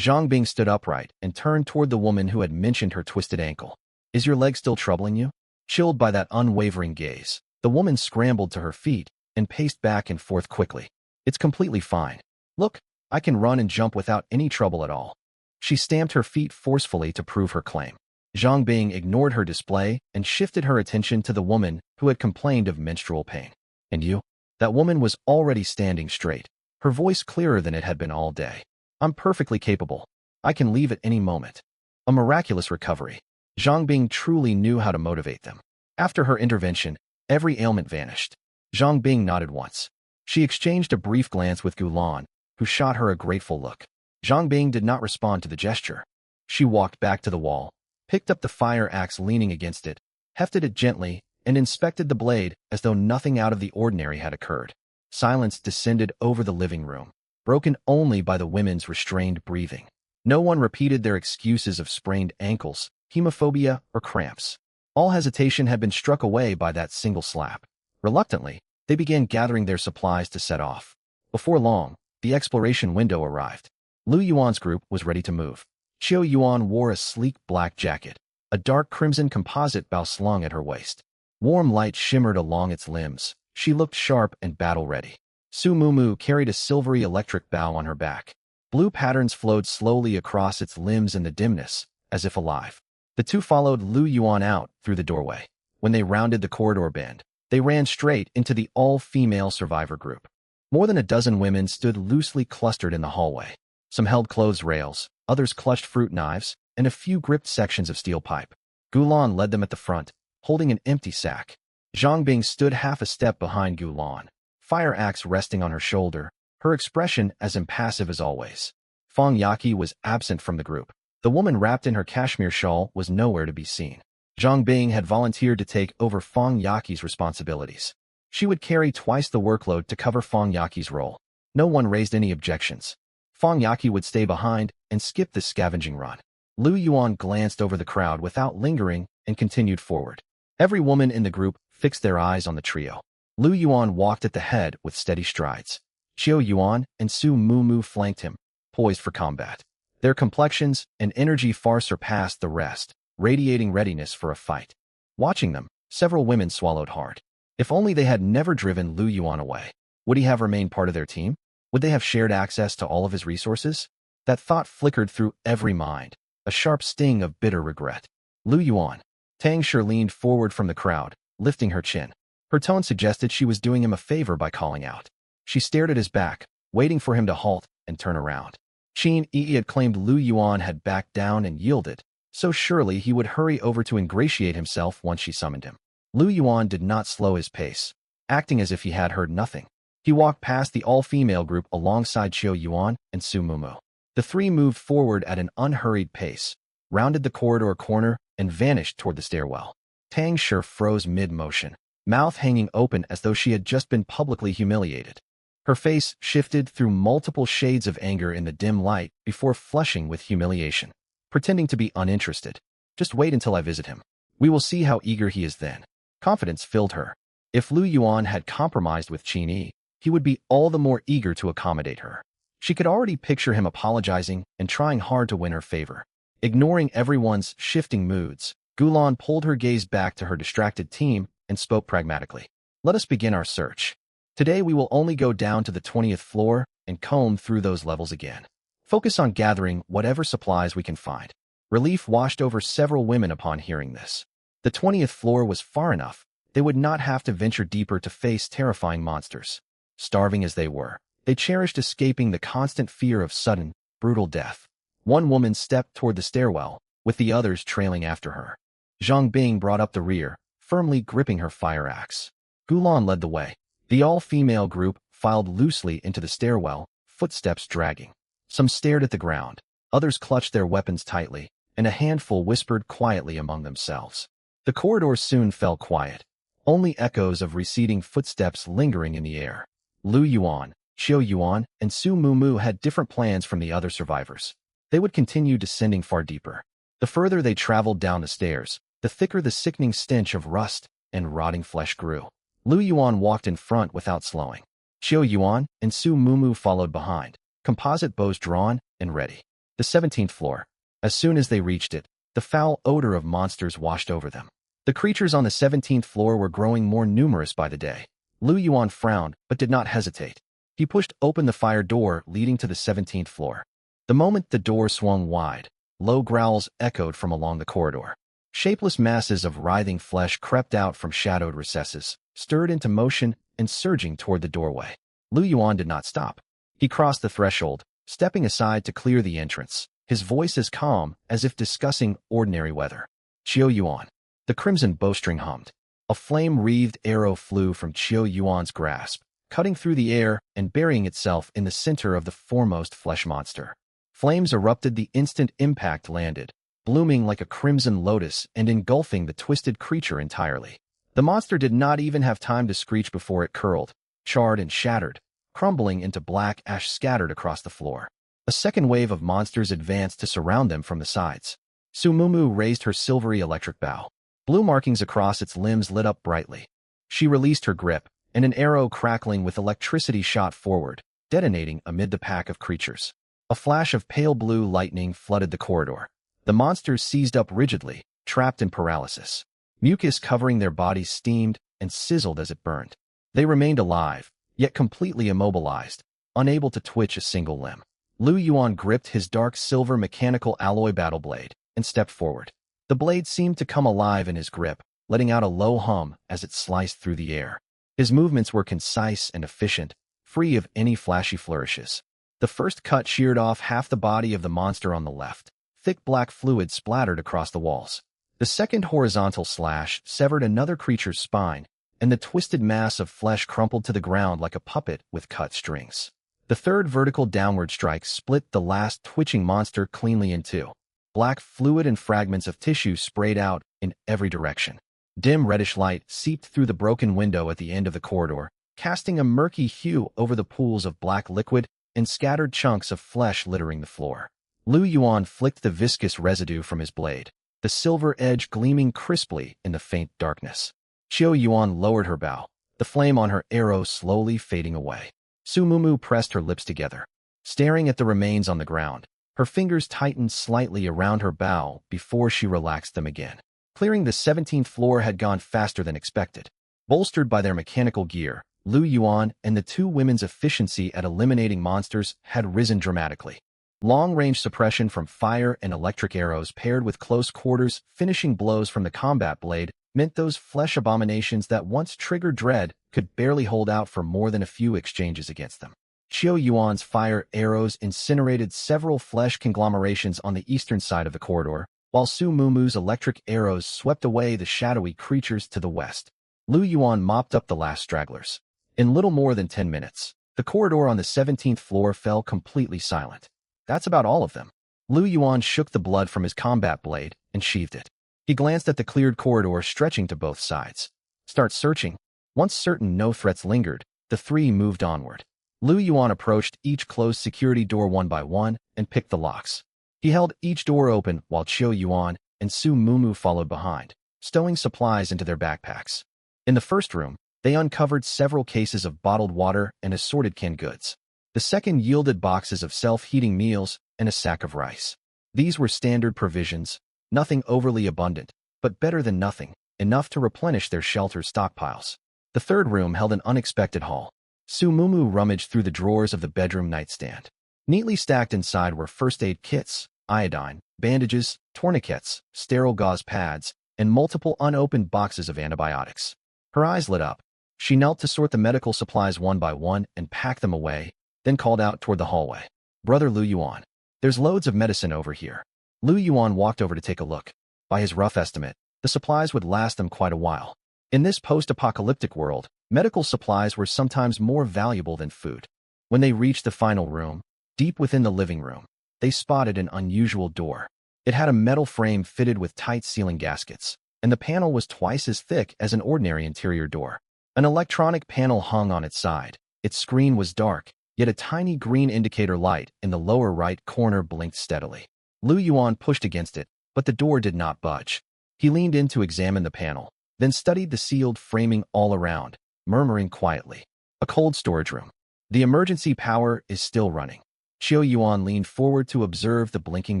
Zhang Bing stood upright and turned toward the woman who had mentioned her twisted ankle. Is your leg still troubling you? Chilled by that unwavering gaze, the woman scrambled to her feet and paced back and forth quickly. It's completely fine. Look, I can run and jump without any trouble at all. She stamped her feet forcefully to prove her claim. Zhang Bing ignored her display and shifted her attention to the woman who had complained of menstrual pain. And you? That woman was already standing straight, her voice clearer than it had been all day. I'm perfectly capable. I can leave at any moment. A miraculous recovery. Zhang Bing truly knew how to motivate them. After her intervention, every ailment vanished. Zhang Bing nodded once. She exchanged a brief glance with Gulan, who shot her a grateful look. Zhang Bing did not respond to the gesture. She walked back to the wall, picked up the fire axe leaning against it, hefted it gently, and inspected the blade as though nothing out of the ordinary had occurred. Silence descended over the living room, broken only by the women's restrained breathing. No one repeated their excuses of sprained ankles, hemophobia, or cramps. All hesitation had been struck away by that single slap. Reluctantly, they began gathering their supplies to set off. Before long, the exploration window arrived. Lu Yuan's group was ready to move. Qiu Yuan wore a sleek black jacket, a dark crimson composite bow slung at her waist. Warm light shimmered along its limbs. She looked sharp and battle-ready. Su Mumu carried a silvery electric bow on her back. Blue patterns flowed slowly across its limbs in the dimness, as if alive. The two followed Lu Yuan out through the doorway. When they rounded the corridor bend, they ran straight into the all-female survivor group. More than a dozen women stood loosely clustered in the hallway. Some held clothes rails, others clutched fruit knives, and a few gripped sections of steel pipe. Gulan led them at the front, holding an empty sack. Zhang Bing stood half a step behind Gulan, fire axe resting on her shoulder, her expression as impassive as always. Fang Yaqi was absent from the group. The woman wrapped in her cashmere shawl was nowhere to be seen. Zhang Bing had volunteered to take over Fang Yaqi's responsibilities. She would carry twice the workload to cover Fang Yaqi's role. No one raised any objections. Fang Yaqi would stay behind and skip the scavenging run. Lu Yuan glanced over the crowd without lingering and continued forward. Every woman in the group fixed their eyes on the trio. Lu Yuan walked at the head with steady strides. Qiu Yuan and Su Mumu flanked him, poised for combat. Their complexions and energy far surpassed the rest, radiating readiness for a fight. Watching them, several women swallowed hard. If only they had never driven Lu Yuan away. Would he have remained part of their team? Would they have shared access to all of his resources? That thought flickered through every mind, a sharp sting of bitter regret. Lu Yuan. Tang Shi leaned forward from the crowd, lifting her chin. Her tone suggested she was doing him a favor by calling out. She stared at his back, waiting for him to halt and turn around. Qin Yi had claimed Lu Yuan had backed down and yielded, so surely he would hurry over to ingratiate himself once she summoned him. Lu Yuan did not slow his pace, acting as if he had heard nothing. He walked past the all-female group alongside Qiu Yuan and Su Mumu. The three moved forward at an unhurried pace, rounded the corridor corner, and vanished toward the stairwell. Tang Shi froze mid-motion, mouth hanging open as though she had just been publicly humiliated. Her face shifted through multiple shades of anger in the dim light before flushing with humiliation, pretending to be uninterested. Just wait until I visit him. We will see how eager he is then. Confidence filled her. If Lu Yuan had compromised with Qin Yi, he would be all the more eager to accommodate her. She could already picture him apologizing and trying hard to win her favor. Ignoring everyone's shifting moods, Gulan pulled her gaze back to her distracted team and spoke pragmatically. Let us begin our search. Today we will only go down to the 20th floor and comb through those levels again. Focus on gathering whatever supplies we can find. Relief washed over several women upon hearing this. The 20th floor was far enough. They would not have to venture deeper to face terrifying monsters. Starving as they were, they cherished escaping the constant fear of sudden, brutal death. One woman stepped toward the stairwell, with the others trailing after her. Zhang Bing brought up the rear, firmly gripping her fire axe. Gulan led the way. The all-female group filed loosely into the stairwell, footsteps dragging. Some stared at the ground, others clutched their weapons tightly, and a handful whispered quietly among themselves. The corridor soon fell quiet, only echoes of receding footsteps lingering in the air. Lu Yuan, Qiu Yuan, and Su Mumu had different plans from the other survivors. They would continue descending far deeper. The further they traveled down the stairs, the thicker the sickening stench of rust and rotting flesh grew. Lu Yuan walked in front without slowing. Qiu Yuan and Su Mumu followed behind, composite bows drawn and ready. The 17th floor. As soon as they reached it, the foul odor of monsters washed over them. The creatures on the 17th floor were growing more numerous by the day. Lu Yuan frowned, but did not hesitate. He pushed open the fire door leading to the 17th floor. The moment the door swung wide, low growls echoed from along the corridor. Shapeless masses of writhing flesh crept out from shadowed recesses, stirred into motion, and surging toward the doorway. Lu Yuan did not stop. He crossed the threshold, stepping aside to clear the entrance, his voice as calm as if discussing ordinary weather. Qiu Yuan. The crimson bowstring hummed. A flame-wreathed arrow flew from Qiu Yuan's grasp, cutting through the air and burying itself in the center of the foremost flesh monster. Flames erupted the instant impact landed, blooming like a crimson lotus and engulfing the twisted creature entirely. The monster did not even have time to screech before it curled, charred and shattered, crumbling into black ash scattered across the floor. A second wave of monsters advanced to surround them from the sides. Su Mumu raised her silvery electric bow. Blue markings across its limbs lit up brightly. She released her grip, and an arrow crackling with electricity shot forward, detonating amid the pack of creatures. A flash of pale blue lightning flooded the corridor. The monsters seized up rigidly, trapped in paralysis. Mucus covering their bodies steamed and sizzled as it burned. They remained alive, yet completely immobilized, unable to twitch a single limb. Lu Yuan gripped his dark silver mechanical alloy battle blade and stepped forward. The blade seemed to come alive in his grip, letting out a low hum as it sliced through the air. His movements were concise and efficient, free of any flashy flourishes. The first cut sheared off half the body of the monster on the left. Thick black fluid splattered across the walls. The second horizontal slash severed another creature's spine, and the twisted mass of flesh crumpled to the ground like a puppet with cut strings. The third vertical downward strike split the last twitching monster cleanly in two. Black fluid and fragments of tissue sprayed out in every direction. Dim reddish light seeped through the broken window at the end of the corridor, casting a murky hue over the pools of black liquid and scattered chunks of flesh littering the floor. Lu Yuan flicked the viscous residue from his blade, the silver edge gleaming crisply in the faint darkness. Qiu Yuan lowered her bow, the flame on her arrow slowly fading away. Su Mumu pressed her lips together, staring at the remains on the ground. Her fingers tightened slightly around her bow before she relaxed them again. Clearing the 17th floor had gone faster than expected. Bolstered by their mechanical gear, Lu Yuan and the two women's efficiency at eliminating monsters had risen dramatically. Long-range suppression from fire and electric arrows paired with close-quarters finishing blows from the combat blade meant those flesh abominations that once triggered dread could barely hold out for more than a few exchanges against them. Qiu Yuan's fire arrows incinerated several flesh conglomerations on the eastern side of the corridor, while Su Mumu's electric arrows swept away the shadowy creatures to the west. Lu Yuan mopped up the last stragglers. In little more than 10 minutes, the corridor on the 17th floor fell completely silent. That's about all of them. Lu Yuan shook the blood from his combat blade and sheathed it. He glanced at the cleared corridor stretching to both sides. Start searching. Once certain no threats lingered, the three moved onward. Lu Yuan approached each closed security door one by one and picked the locks. He held each door open while Qiu Yuan and Su Mumu followed behind, stowing supplies into their backpacks. In the first room, they uncovered several cases of bottled water and assorted canned goods. The second yielded boxes of self-heating meals and a sack of rice. These were standard provisions, nothing overly abundant, but better than nothing, enough to replenish their shelter stockpiles. The third room held an unexpected haul. Su Mumu rummaged through the drawers of the bedroom nightstand. Neatly stacked inside were first aid kits, iodine, bandages, tourniquets, sterile gauze pads, and multiple unopened boxes of antibiotics. Her eyes lit up. She knelt to sort the medical supplies one by one and pack them away, then called out toward the hallway. Brother Lu Yuan, there's loads of medicine over here. Lu Yuan walked over to take a look. By his rough estimate, the supplies would last them quite a while. In this post-apocalyptic world, medical supplies were sometimes more valuable than food. When they reached the final room, deep within the living room, they spotted an unusual door. It had a metal frame fitted with tight sealing gaskets, and the panel was twice as thick as an ordinary interior door. An electronic panel hung on its side. Its screen was dark, yet a tiny green indicator light in the lower right corner blinked steadily. Lu Yuan pushed against it, but the door did not budge. He leaned in to examine the panel, then studied the sealed framing all around, murmuring quietly. A cold storage room. The emergency power is still running. Qiu Yuan leaned forward to observe the blinking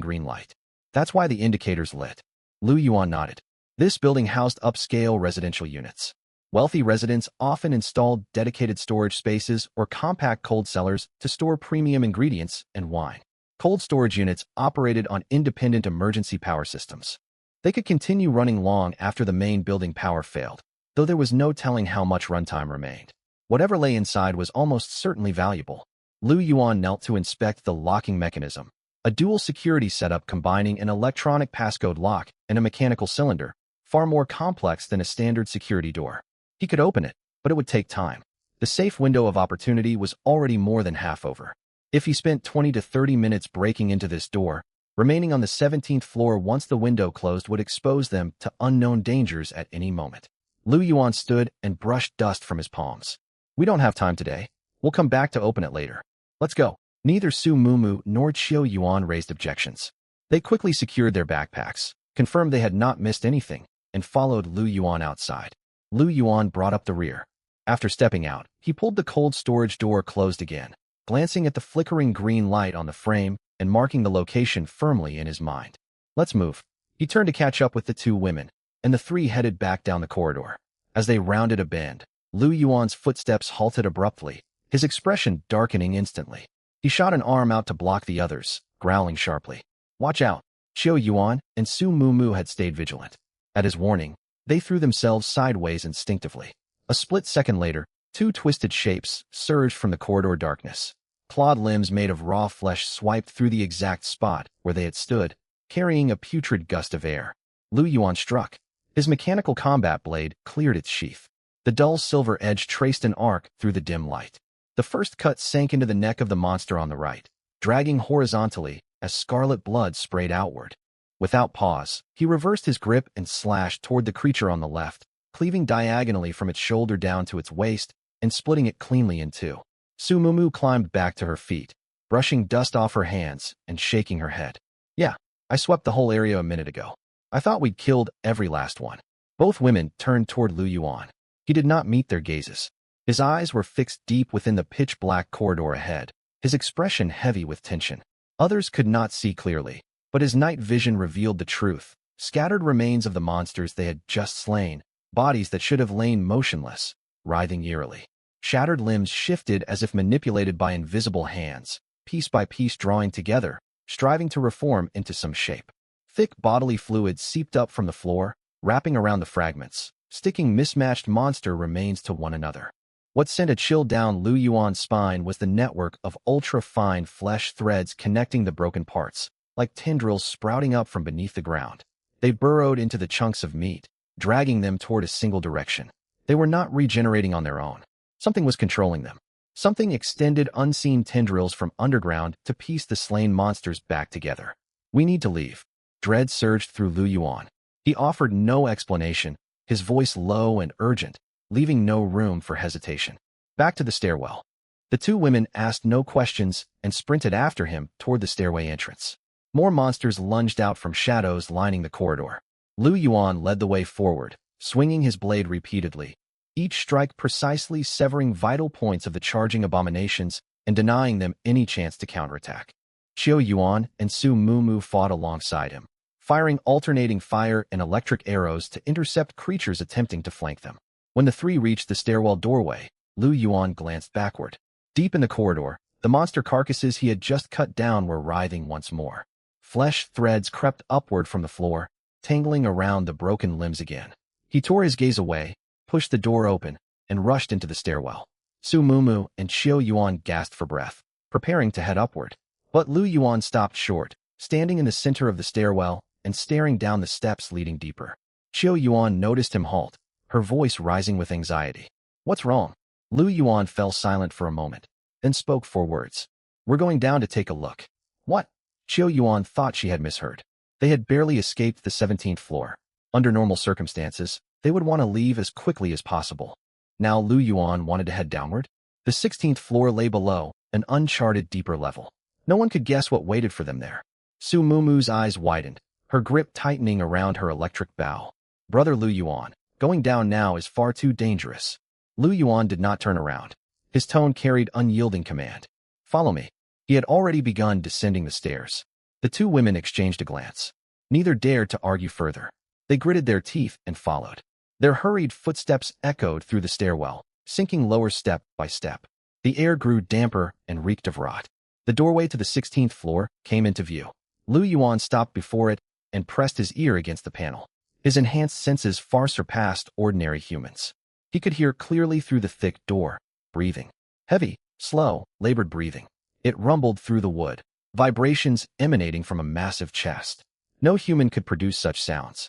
green light. That's why the indicator's lit. Lu Yuan nodded. This building housed upscale residential units. Wealthy residents often installed dedicated storage spaces or compact cold cellars to store premium ingredients and wine. Cold storage units operated on independent emergency power systems. They could continue running long after the main building power failed, though there was no telling how much runtime remained. Whatever lay inside was almost certainly valuable. Lu Yuan knelt to inspect the locking mechanism, a dual security setup combining an electronic passcode lock and a mechanical cylinder, far more complex than a standard security door. He could open it, but it would take time. The safe window of opportunity was already more than half over. If he spent 20 to 30 minutes breaking into this door, remaining on the 17th floor once the window closed would expose them to unknown dangers at any moment. Lu Yuan stood and brushed dust from his palms. We don't have time today. We'll come back to open it later. Let's go. Neither Su Mumu nor Qiu Yuan raised objections. They quickly secured their backpacks, confirmed they had not missed anything, and followed Lu Yuan outside. Lu Yuan brought up the rear. After stepping out, he pulled the cold storage door closed again, glancing at the flickering green light on the frame and marking the location firmly in his mind. Let's move. He turned to catch up with the two women, and the three headed back down the corridor. As they rounded a bend, Lu Yuan's footsteps halted abruptly, his expression darkening instantly. He shot an arm out to block the others, growling sharply. Watch out. Qiu Yuan and Su Mumu had stayed vigilant. At his warning, they threw themselves sideways instinctively. A split second later, two twisted shapes surged from the corridor darkness. Clawed limbs made of raw flesh swiped through the exact spot where they had stood, carrying a putrid gust of air. Lu Yuan struck. His mechanical combat blade cleared its sheath. The dull silver edge traced an arc through the dim light. The first cut sank into the neck of the monster on the right, dragging horizontally as scarlet blood sprayed outward. Without pause, he reversed his grip and slashed toward the creature on the left, cleaving diagonally from its shoulder down to its waist and splitting it cleanly in two. Su Mumu climbed back to her feet, brushing dust off her hands and shaking her head. Yeah, I swept the whole area a minute ago. I thought we'd killed every last one. Both women turned toward Lu Yuan. He did not meet their gazes. His eyes were fixed deep within the pitch-black corridor ahead, his expression heavy with tension. Others could not see clearly, but his night vision revealed the truth. Scattered remains of the monsters they had just slain, bodies that should have lain motionless, writhing eerily. Shattered limbs shifted as if manipulated by invisible hands, piece by piece drawing together, striving to reform into some shape. Thick bodily fluid seeped up from the floor, wrapping around the fragments, sticking mismatched monster remains to one another. What sent a chill down Lu Yuan's spine was the network of ultra-fine flesh threads connecting the broken parts, like tendrils sprouting up from beneath the ground. They burrowed into the chunks of meat, dragging them toward a single direction. They were not regenerating on their own. Something was controlling them. Something extended unseen tendrils from underground to piece the slain monsters back together. We need to leave. Dread surged through Lu Yuan. He offered no explanation, his voice low and urgent, leaving no room for hesitation. Back to the stairwell. The two women asked no questions and sprinted after him toward the stairway entrance. More monsters lunged out from shadows lining the corridor. Lu Yuan led the way forward, swinging his blade repeatedly, each strike precisely severing vital points of the charging abominations and denying them any chance to counterattack. Qiu Yuan and Su Mumu fought alongside him, firing alternating fire and electric arrows to intercept creatures attempting to flank them. When the three reached the stairwell doorway, Lu Yuan glanced backward. Deep in the corridor, the monster carcasses he had just cut down were writhing once more. Flesh threads crept upward from the floor, tangling around the broken limbs again. He tore his gaze away, pushed the door open, and rushed into the stairwell. Su Mumu and Qiu Yuan gasped for breath, preparing to head upward. But Lu Yuan stopped short, standing in the center of the stairwell and staring down the steps leading deeper. Qiu Yuan noticed him halt, her voice rising with anxiety. What's wrong? Lu Yuan fell silent for a moment, then spoke 4 words. We're going down to take a look. What? Qiu Yuan thought she had misheard. They had barely escaped the 17th floor. Under normal circumstances, they would want to leave as quickly as possible. Now Lu Yuan wanted to head downward. The 16th floor lay below, an uncharted deeper level. No one could guess what waited for them there. Su Mumu's eyes widened, her grip tightening around her electric bow. Brother Lu Yuan, going down now is far too dangerous. Lu Yuan did not turn around. His tone carried unyielding command. Follow me. He had already begun descending the stairs. The two women exchanged a glance. Neither dared to argue further. They gritted their teeth and followed. Their hurried footsteps echoed through the stairwell, sinking lower step by step. The air grew damper and reeked of rot. The doorway to the 16th floor came into view. Lu Yuan stopped before it and pressed his ear against the panel. His enhanced senses far surpassed ordinary humans. He could hear clearly through the thick door, breathing. Heavy, slow, labored breathing. It rumbled through the wood, vibrations emanating from a massive chest. No human could produce such sounds.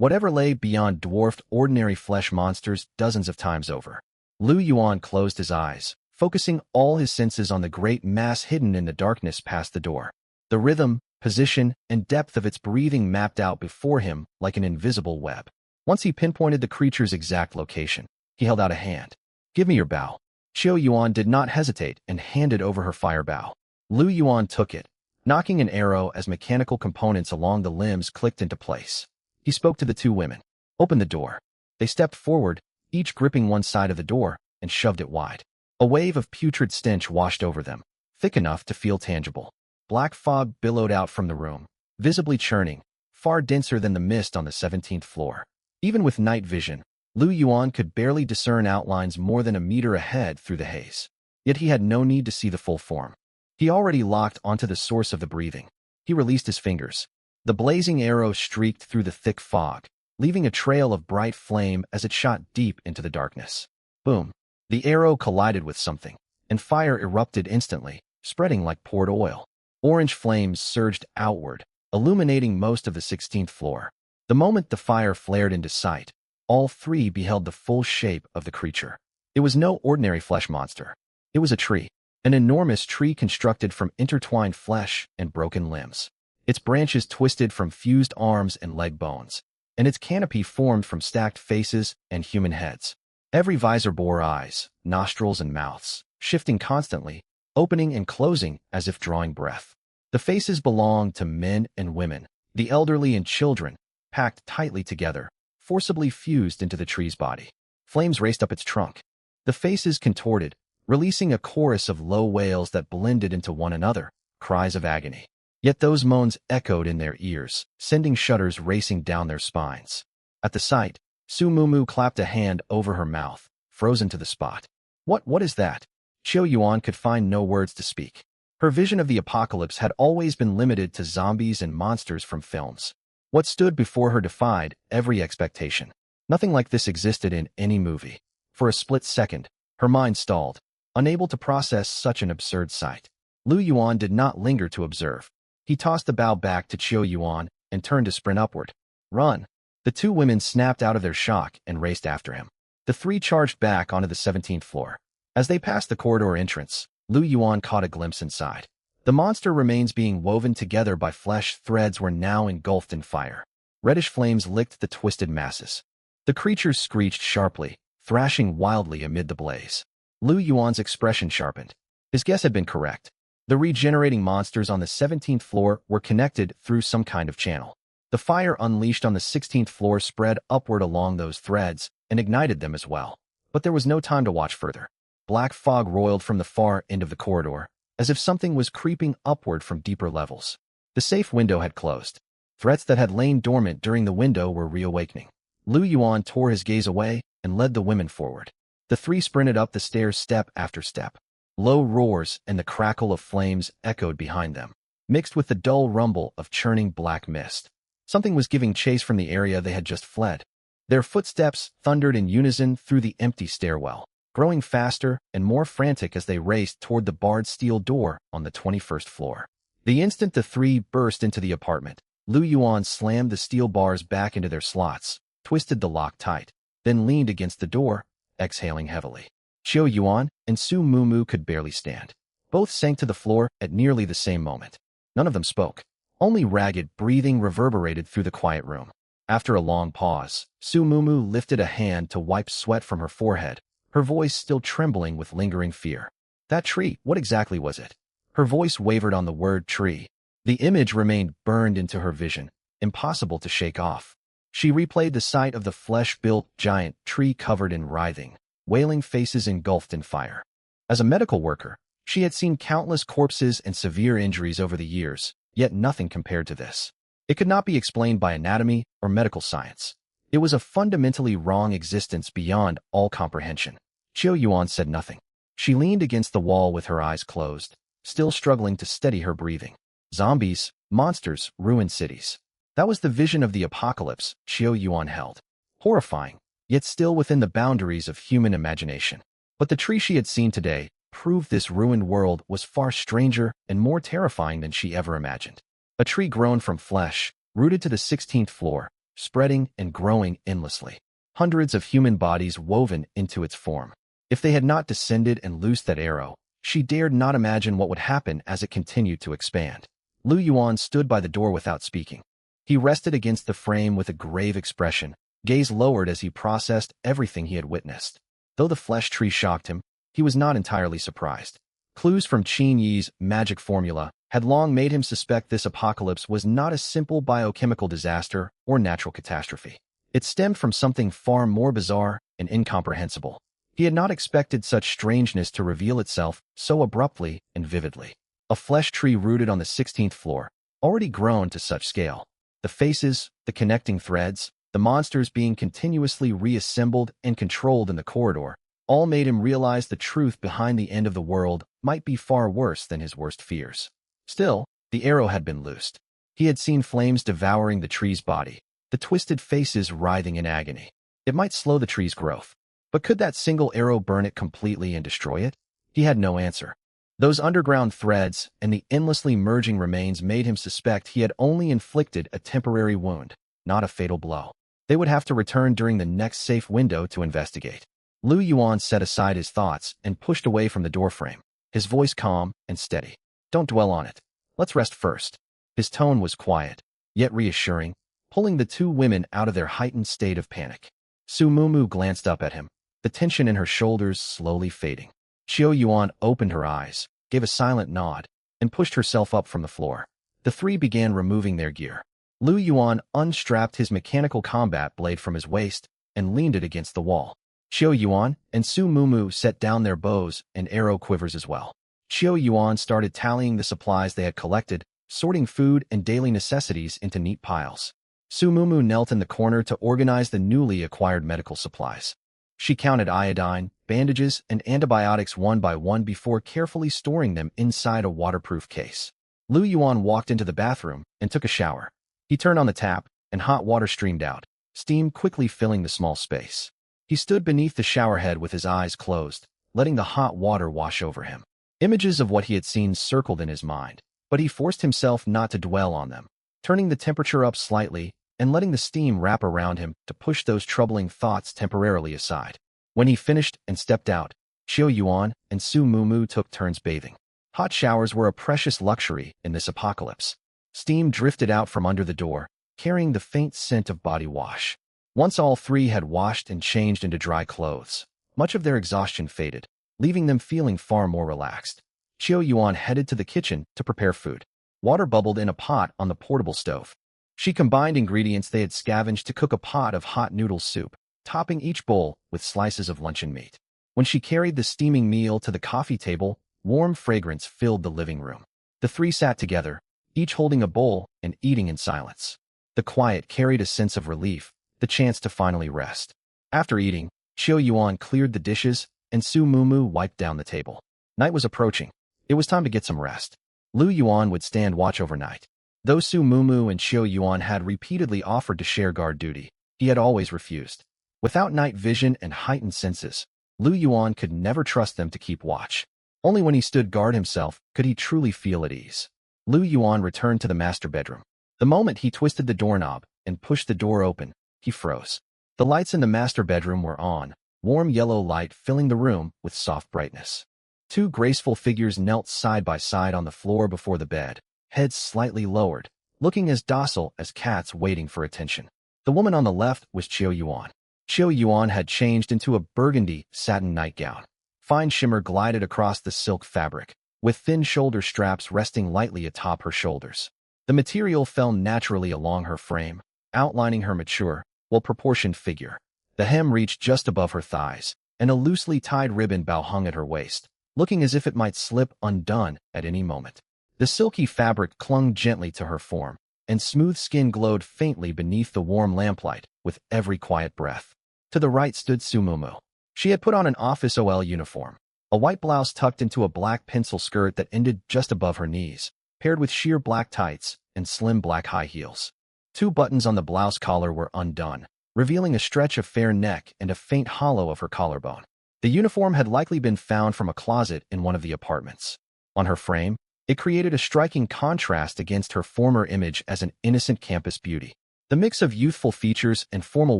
Whatever lay beyond dwarfed ordinary flesh monsters dozens of times over. Lu Yuan closed his eyes, focusing all his senses on the great mass hidden in the darkness past the door. The rhythm, position, and depth of its breathing mapped out before him like an invisible web. Once he pinpointed the creature's exact location, he held out a hand. "Give me your bow." Qiu Yuan did not hesitate and handed over her fire bow. Lu Yuan took it, knocking an arrow as mechanical components along the limbs clicked into place. He spoke to the two women. "Open the door." They stepped forward, each gripping one side of the door, and shoved it wide. A wave of putrid stench washed over them, thick enough to feel tangible. Black fog billowed out from the room, visibly churning, far denser than the mist on the 17th floor. Even with night vision, Lu Yuan could barely discern outlines more than a meter ahead through the haze. Yet he had no need to see the full form. He already locked onto the source of the breathing. He released his fingers. The blazing arrow streaked through the thick fog, leaving a trail of bright flame as it shot deep into the darkness. Boom! The arrow collided with something, and fire erupted instantly, spreading like poured oil. Orange flames surged outward, illuminating most of the 16th floor. The moment the fire flared into sight, all three beheld the full shape of the creature. It was no ordinary flesh monster. It was a tree, an enormous tree constructed from intertwined flesh and broken limbs. Its branches twisted from fused arms and leg bones, and its canopy formed from stacked faces and human heads. Every visor bore eyes, nostrils, and mouths, shifting constantly, opening and closing as if drawing breath. The faces belonged to men and women, the elderly and children, packed tightly together, forcibly fused into the tree's body. Flames raced up its trunk. The faces contorted, releasing a chorus of low wails that blended into one another, cries of agony. Yet those moans echoed in their ears, sending shudders racing down their spines. At the sight, Su Mumu clapped a hand over her mouth, frozen to the spot. What is that?" Qiu Yuan could find no words to speak. Her vision of the apocalypse had always been limited to zombies and monsters from films. What stood before her defied every expectation. Nothing like this existed in any movie. For a split second, her mind stalled, unable to process such an absurd sight. Lu Yuan did not linger to observe. He tossed the bow back to Qiu Yuan and turned to sprint upward. "Run!" The two women snapped out of their shock and raced after him. The three charged back onto the 17th floor. As they passed the corridor entrance, Lu Yuan caught a glimpse inside. The monster remains being woven together by flesh threads were now engulfed in fire. Reddish flames licked the twisted masses. The creatures screeched sharply, thrashing wildly amid the blaze. Lu Yuan's expression sharpened. His guess had been correct. The regenerating monsters on the 17th floor were connected through some kind of channel. The fire unleashed on the 16th floor spread upward along those threads and ignited them as well. But there was no time to watch further. Black fog roiled from the far end of the corridor, as if something was creeping upward from deeper levels. The safe window had closed. Threats that had lain dormant during the window were reawakening. Lu Yuan tore his gaze away and led the women forward. The three sprinted up the stairs step after step. Low roars and the crackle of flames echoed behind them, mixed with the dull rumble of churning black mist. Something was giving chase from the area they had just fled. Their footsteps thundered in unison through the empty stairwell, growing faster and more frantic as they raced toward the barred steel door on the 21st floor. The instant the three burst into the apartment, Lu Yuan slammed the steel bars back into their slots, twisted the lock tight, then leaned against the door, exhaling heavily. Qiu Yuan and Su Mumu could barely stand. Both sank to the floor at nearly the same moment. None of them spoke. Only ragged breathing reverberated through the quiet room. After a long pause, Su Mumu lifted a hand to wipe sweat from her forehead, her voice still trembling with lingering fear. "That tree, what exactly was it?" Her voice wavered on the word tree. The image remained burned into her vision, impossible to shake off. She replayed the sight of the flesh-built giant tree covered in writhing, wailing faces engulfed in fire. As a medical worker, she had seen countless corpses and severe injuries over the years, yet nothing compared to this. It could not be explained by anatomy or medical science. It was a fundamentally wrong existence beyond all comprehension. Qiu Yuan said nothing. She leaned against the wall with her eyes closed, still struggling to steady her breathing. Zombies, monsters, ruined cities. That was the vision of the apocalypse Qiu Yuan held. Horrifying, yet still within the boundaries of human imagination. But the tree she had seen today proved this ruined world was far stranger and more terrifying than she ever imagined. A tree grown from flesh, rooted to the 16th floor, spreading and growing endlessly. Hundreds of human bodies woven into its form. If they had not descended and loosed that arrow, she dared not imagine what would happen as it continued to expand. Lu Yuan stood by the door without speaking. He rested against the frame with a grave expression, gaze lowered as he processed everything he had witnessed. Though the flesh tree shocked him, he was not entirely surprised. Clues from Qin Yi's magic formula had long made him suspect this apocalypse was not a simple biochemical disaster or natural catastrophe. It stemmed from something far more bizarre and incomprehensible. He had not expected such strangeness to reveal itself so abruptly and vividly. A flesh tree rooted on the 16th floor, already grown to such scale. The faces, the connecting threads, the monsters being continuously reassembled and controlled in the corridor, all made him realize the truth behind the end of the world might be far worse than his worst fears. Still, the arrow had been loosed. He had seen flames devouring the tree's body, the twisted faces writhing in agony. It might slow the tree's growth, but could that single arrow burn it completely and destroy it? He had no answer. Those underground threads and the endlessly merging remains made him suspect he had only inflicted a temporary wound, not a fatal blow. They would have to return during the next safe window to investigate. Lu Yuan set aside his thoughts and pushed away from the doorframe, his voice calm and steady. Don't dwell on it. Let's rest first. His tone was quiet, yet reassuring, pulling the two women out of their heightened state of panic. Su Mumu glanced up at him, the tension in her shoulders slowly fading. Qiu Yuan opened her eyes, gave a silent nod, and pushed herself up from the floor. The three began removing their gear. Lu Yuan unstrapped his mechanical combat blade from his waist and leaned it against the wall. Qiu Yuan and Su Mumu set down their bows and arrow quivers as well. Qiu Yuan started tallying the supplies they had collected, sorting food and daily necessities into neat piles. Su Mumu knelt in the corner to organize the newly acquired medical supplies. She counted iodine, bandages, and antibiotics one by one before carefully storing them inside a waterproof case. Lu Yuan walked into the bathroom and took a shower. He turned on the tap, and hot water streamed out, steam quickly filling the small space. He stood beneath the shower head with his eyes closed, letting the hot water wash over him. Images of what he had seen circled in his mind, but he forced himself not to dwell on them, turning the temperature up slightly and letting the steam wrap around him to push those troubling thoughts temporarily aside. When he finished and stepped out, Qiu Yuan and Su Mumu took turns bathing. Hot showers were a precious luxury in this apocalypse. Steam drifted out from under the door, carrying the faint scent of body wash. Once all three had washed and changed into dry clothes, much of their exhaustion faded, leaving them feeling far more relaxed. Qiu Yuan headed to the kitchen to prepare food. Water bubbled in a pot on the portable stove. She combined ingredients they had scavenged to cook a pot of hot noodle soup, topping each bowl with slices of luncheon meat. When she carried the steaming meal to the coffee table, warm fragrance filled the living room. The three sat together, each holding a bowl and eating in silence. The quiet carried a sense of relief, the chance to finally rest. After eating, Qiu Yuan cleared the dishes and Su Mumu wiped down the table. Night was approaching. It was time to get some rest. Lu Yuan would stand watch overnight. Though Su Mumu and Qiu Yuan had repeatedly offered to share guard duty, he had always refused. Without night vision and heightened senses, Lu Yuan could never trust them to keep watch. Only when he stood guard himself could he truly feel at ease. Lu Yuan returned to the master bedroom. The moment he twisted the doorknob and pushed the door open, he froze. The lights in the master bedroom were on, warm yellow light filling the room with soft brightness. Two graceful figures knelt side by side on the floor before the bed, heads slightly lowered, looking as docile as cats waiting for attention. The woman on the left was Qiu Yuan. Qiu Yuan had changed into a burgundy satin nightgown. Fine shimmer glided across the silk fabric, with thin shoulder straps resting lightly atop her shoulders. The material fell naturally along her frame, outlining her mature, well-proportioned figure. The hem reached just above her thighs, and a loosely tied ribbon bow hung at her waist, looking as if it might slip undone at any moment. The silky fabric clung gently to her form, and smooth skin glowed faintly beneath the warm lamplight with every quiet breath. To the right stood Su Mumu. She had put on an office OL uniform, a white blouse tucked into a black pencil skirt that ended just above her knees, paired with sheer black tights and slim black high heels. Two buttons on the blouse collar were undone, revealing a stretch of fair neck and a faint hollow of her collarbone. The uniform had likely been found from a closet in one of the apartments. On her frame, it created a striking contrast against her former image as an innocent campus beauty. The mix of youthful features and formal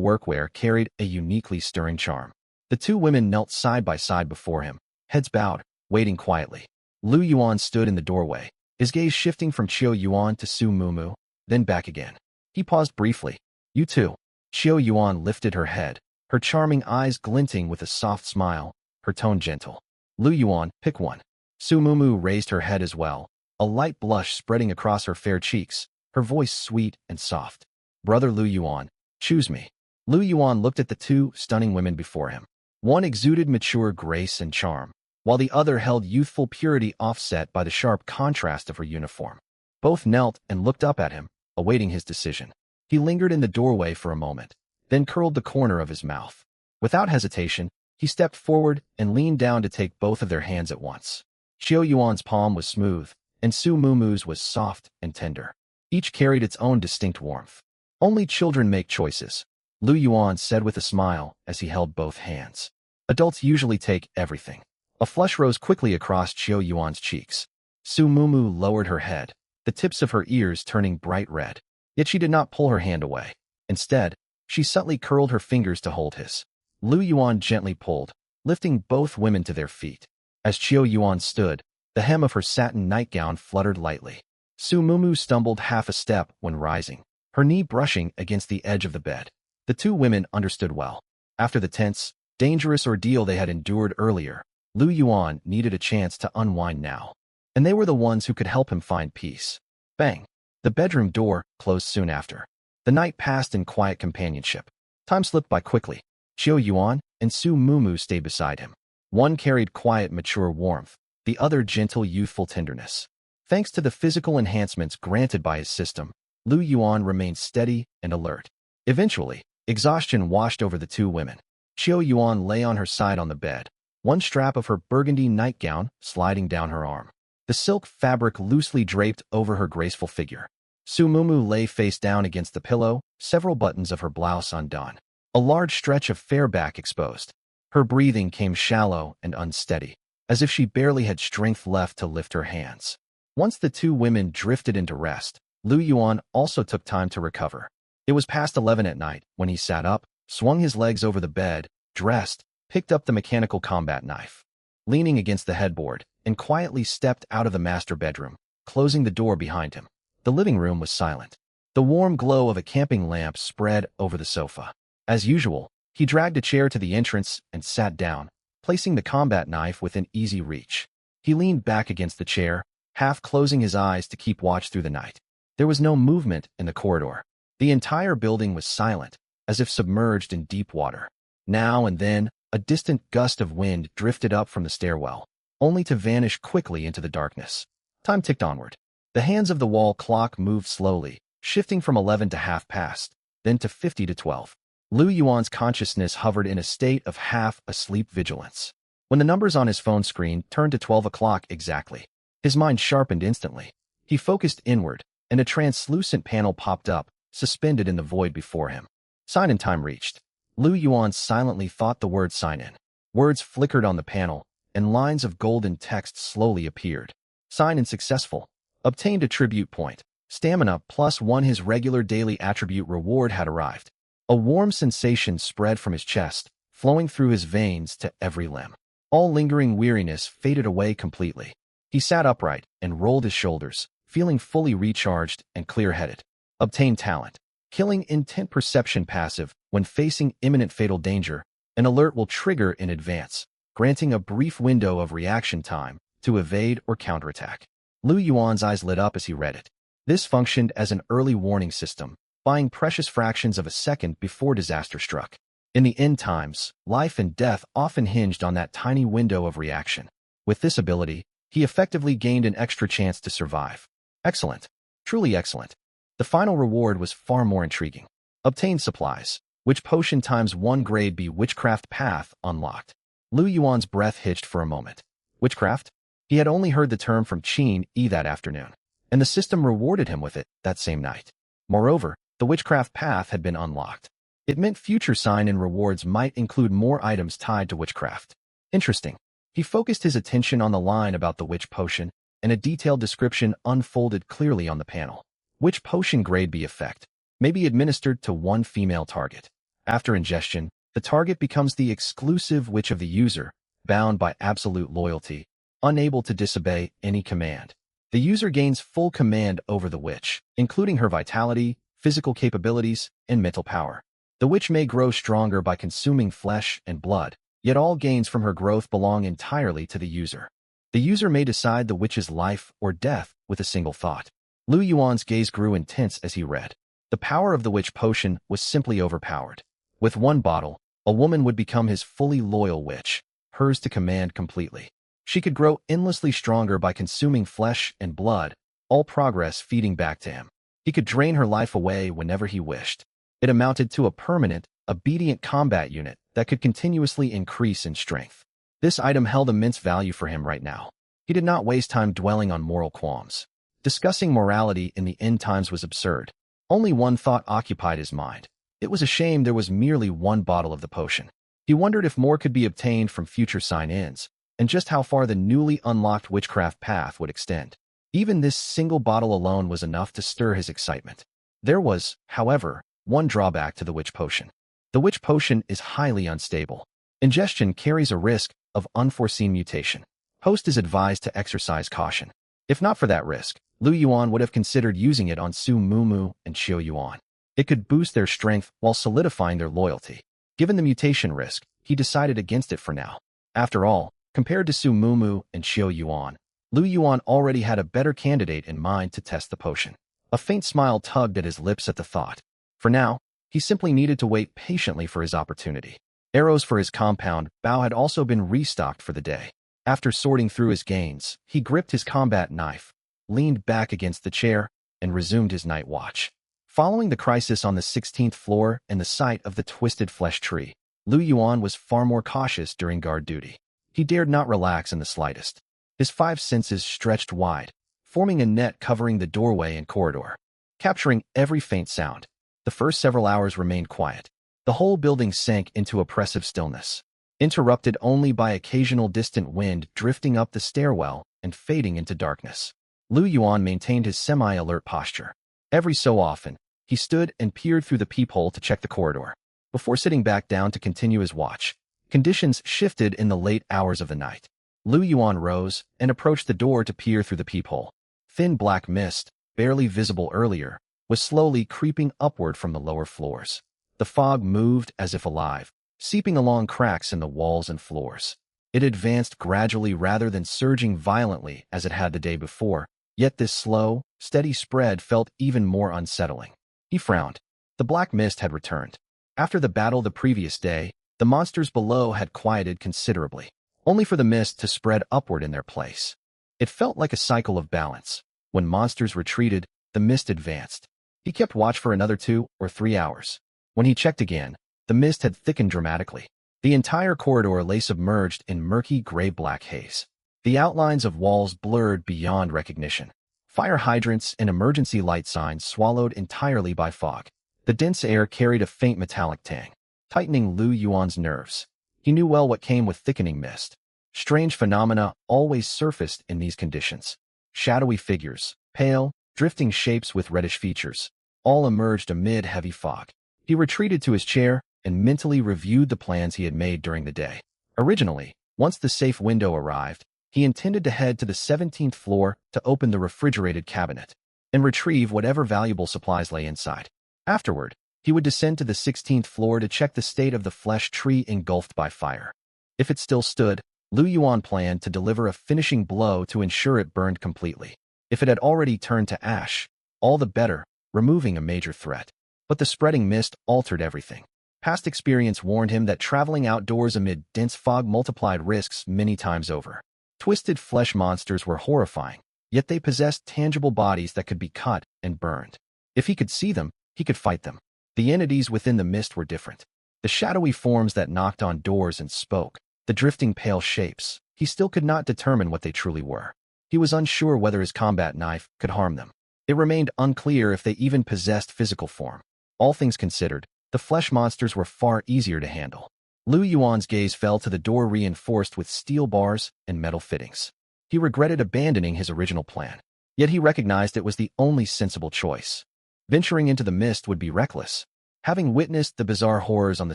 workwear carried a uniquely stirring charm. The two women knelt side by side before him, heads bowed, waiting quietly. Lu Yuan stood in the doorway, his gaze shifting from Qiu Yuan to Su Mumu, then back again. He paused briefly. You too. Qiu Yuan lifted her head, her charming eyes glinting with a soft smile, her tone gentle. Lu Yuan, pick one. Su Mumu raised her head as well, a light blush spreading across her fair cheeks, her voice sweet and soft. Brother Lu Yuan, choose me. Lu Yuan looked at the two stunning women before him. One exuded mature grace and charm, while the other held youthful purity offset by the sharp contrast of her uniform. Both knelt and looked up at him, awaiting his decision. He lingered in the doorway for a moment, then curled the corner of his mouth. Without hesitation, he stepped forward and leaned down to take both of their hands at once. Qiu Yuan's palm was smooth, and Su Mumu's was soft and tender. Each carried its own distinct warmth. Only children make choices, Lu Yuan said with a smile as he held both hands. Adults usually take everything. A flush rose quickly across Qiu Yuan's cheeks. Su Mumu lowered her head, the tips of her ears turning bright red. Yet she did not pull her hand away. Instead, she subtly curled her fingers to hold his. Lu Yuan gently pulled, lifting both women to their feet. As Qiu Yuan stood, the hem of her satin nightgown fluttered lightly. Su Mumu stumbled half a step when rising, her knee brushing against the edge of the bed. The two women understood well. After the tense, dangerous ordeal they had endured earlier, Lu Yuan needed a chance to unwind now. And they were the ones who could help him find peace. Bang! The bedroom door closed soon after. The night passed in quiet companionship. Time slipped by quickly. Qiu Yuan and Su Mumu stayed beside him. One carried quiet, mature warmth, the other gentle, youthful tenderness. Thanks to the physical enhancements granted by his system, Lu Yuan remained steady and alert. Eventually, exhaustion washed over the two women. Qiu Yuan lay on her side on the bed, one strap of her burgundy nightgown sliding down her arm. The silk fabric loosely draped over her graceful figure. Su Mumu lay face down against the pillow, several buttons of her blouse undone. A large stretch of fair back exposed. Her breathing came shallow and unsteady, as if she barely had strength left to lift her hands. Once the two women drifted into rest, Lu Yuan also took time to recover. It was past 11 at night when he sat up, swung his legs over the bed, dressed, picked up the mechanical combat knife, leaning against the headboard, and quietly stepped out of the master bedroom, closing the door behind him. The living room was silent. The warm glow of a camping lamp spread over the sofa. As usual, he dragged a chair to the entrance and sat down, placing the combat knife within easy reach. He leaned back against the chair, half closing his eyes to keep watch through the night. There was no movement in the corridor. The entire building was silent, as if submerged in deep water. Now and then, a distant gust of wind drifted up from the stairwell, only to vanish quickly into the darkness. Time ticked onward. The hands of the wall clock moved slowly, shifting from 11 to half past, then to 50 to 12. Lu Yuan's consciousness hovered in a state of half-asleep vigilance. When the numbers on his phone screen turned to 12 o'clock exactly, his mind sharpened instantly. He focused inward, and a translucent panel popped up, suspended in the void before him. Sign-in time reached. Lu Yuan silently thought the word sign-in. Words flickered on the panel, and lines of golden text slowly appeared. Sign-in successful. Obtained attribute point. Stamina +1. His regular daily attribute reward had arrived. A warm sensation spread from his chest, flowing through his veins to every limb. All lingering weariness faded away completely. He sat upright and rolled his shoulders, feeling fully recharged and clear-headed. Obtain talent. Killing intent perception passive. When facing imminent fatal danger, an alert will trigger in advance, granting a brief window of reaction time to evade or counterattack. Lu Yuan's eyes lit up as he read it. This functioned as an early warning system, buying precious fractions of a second before disaster struck. In the end times, life and death often hinged on that tiny window of reaction. With this ability, he effectively gained an extra chance to survive. Excellent. Truly excellent. The final reward was far more intriguing. Obtain supplies. Which potion ×1 grade B witchcraft path unlocked. Lu Yuan's breath hitched for a moment. Witchcraft? He had only heard the term from Qin Yi that afternoon, and the system rewarded him with it that same night. Moreover, the witchcraft path had been unlocked. It meant future sign-in rewards might include more items tied to witchcraft. Interesting. He focused his attention on the line about the witch potion, and a detailed description unfolded clearly on the panel. Witch potion grade B effect. may be administered to one female target. After ingestion, the target becomes the exclusive witch of the user, bound by absolute loyalty, unable to disobey any command. The user gains full command over the witch, including her vitality, physical capabilities, and mental power. The witch may grow stronger by consuming flesh and blood, yet all gains from her growth belong entirely to the user. The user may decide the witch's life or death with a single thought. Lu Yuan's gaze grew intense as he read. The power of the witch potion was simply overpowered. With one bottle, a woman would become his fully loyal witch, hers to command completely. She could grow endlessly stronger by consuming flesh and blood, all progress feeding back to him. He could drain her life away whenever he wished. It amounted to a permanent, obedient combat unit that could continuously increase in strength. This item held immense value for him right now. He did not waste time dwelling on moral qualms. Discussing morality in the end times was absurd. Only one thought occupied his mind. It was a shame there was merely one bottle of the potion. He wondered if more could be obtained from future sign-ins, and just how far the newly unlocked witchcraft path would extend. Even this single bottle alone was enough to stir his excitement. There was, however, one drawback to the witch potion. The witch potion is highly unstable. Ingestion carries a risk of unforeseen mutation. Host is advised to exercise caution. If not for that risk, Lu Yuan would have considered using it on Su Mumu and Xiao Yuan. It could boost their strength while solidifying their loyalty. Given the mutation risk, he decided against it for now. After all, compared to Su Mumu and Xiao Yuan, Lu Yuan already had a better candidate in mind to test the potion. A faint smile tugged at his lips at the thought. For now, he simply needed to wait patiently for his opportunity. Arrows for his compound bow had also been restocked for the day. After sorting through his gains, he gripped his combat knife, leaned back against the chair, and resumed his night watch. Following the crisis on the 16th floor and the sight of the twisted flesh tree, Lu Yuan was far more cautious during guard duty. He dared not relax in the slightest. His five senses stretched wide, forming a net covering the doorway and corridor, capturing every faint sound. The first several hours remained quiet. The whole building sank into oppressive stillness, interrupted only by occasional distant wind drifting up the stairwell and fading into darkness. Lu Yuan maintained his semi-alert posture. Every so often, he stood and peered through the peephole to check the corridor. Before sitting back down to continue his watch, conditions shifted in the late hours of the night. Lu Yuan rose and approached the door to peer through the peephole. Thin black mist, barely visible earlier, was slowly creeping upward from the lower floors. The fog moved as if alive, seeping along cracks in the walls and floors. It advanced gradually rather than surging violently as it had the day before, yet this slow, steady spread felt even more unsettling. He frowned. The black mist had returned. After the battle the previous day, the monsters below had quieted considerably, only for the mist to spread upward in their place. It felt like a cycle of balance. When monsters retreated, the mist advanced. He kept watch for another 2 or 3 hours. When he checked again, the mist had thickened dramatically. The entire corridor lay submerged in murky gray-black haze. The outlines of walls blurred beyond recognition. Fire hydrants and emergency light signs swallowed entirely by fog. The dense air carried a faint metallic tang, tightening Lu Yuan's nerves. He knew well what came with thickening mist. Strange phenomena always surfaced in these conditions. Shadowy figures, pale, drifting shapes with reddish features, all emerged amid heavy fog. He retreated to his chair and mentally reviewed the plans he had made during the day. Originally, once the safe window arrived, he intended to head to the 17th floor to open the refrigerated cabinet and retrieve whatever valuable supplies lay inside. Afterward, he would descend to the 16th floor to check the state of the flesh tree engulfed by fire. If it still stood, Lu Yuan planned to deliver a finishing blow to ensure it burned completely. If it had already turned to ash, all the better, removing a major threat. But the spreading mist altered everything. Past experience warned him that traveling outdoors amid dense fog multiplied risks many times over. Twisted flesh monsters were horrifying, yet they possessed tangible bodies that could be cut and burned. If he could see them, he could fight them. The entities within the mist were different. The shadowy forms that knocked on doors and spoke, the drifting pale shapes, he still could not determine what they truly were. He was unsure whether his combat knife could harm them. It remained unclear if they even possessed physical form. All things considered, the flesh monsters were far easier to handle. Lu Yuan's gaze fell to the door reinforced with steel bars and metal fittings. He regretted abandoning his original plan, yet he recognized it was the only sensible choice. Venturing into the mist would be reckless. Having witnessed the bizarre horrors on the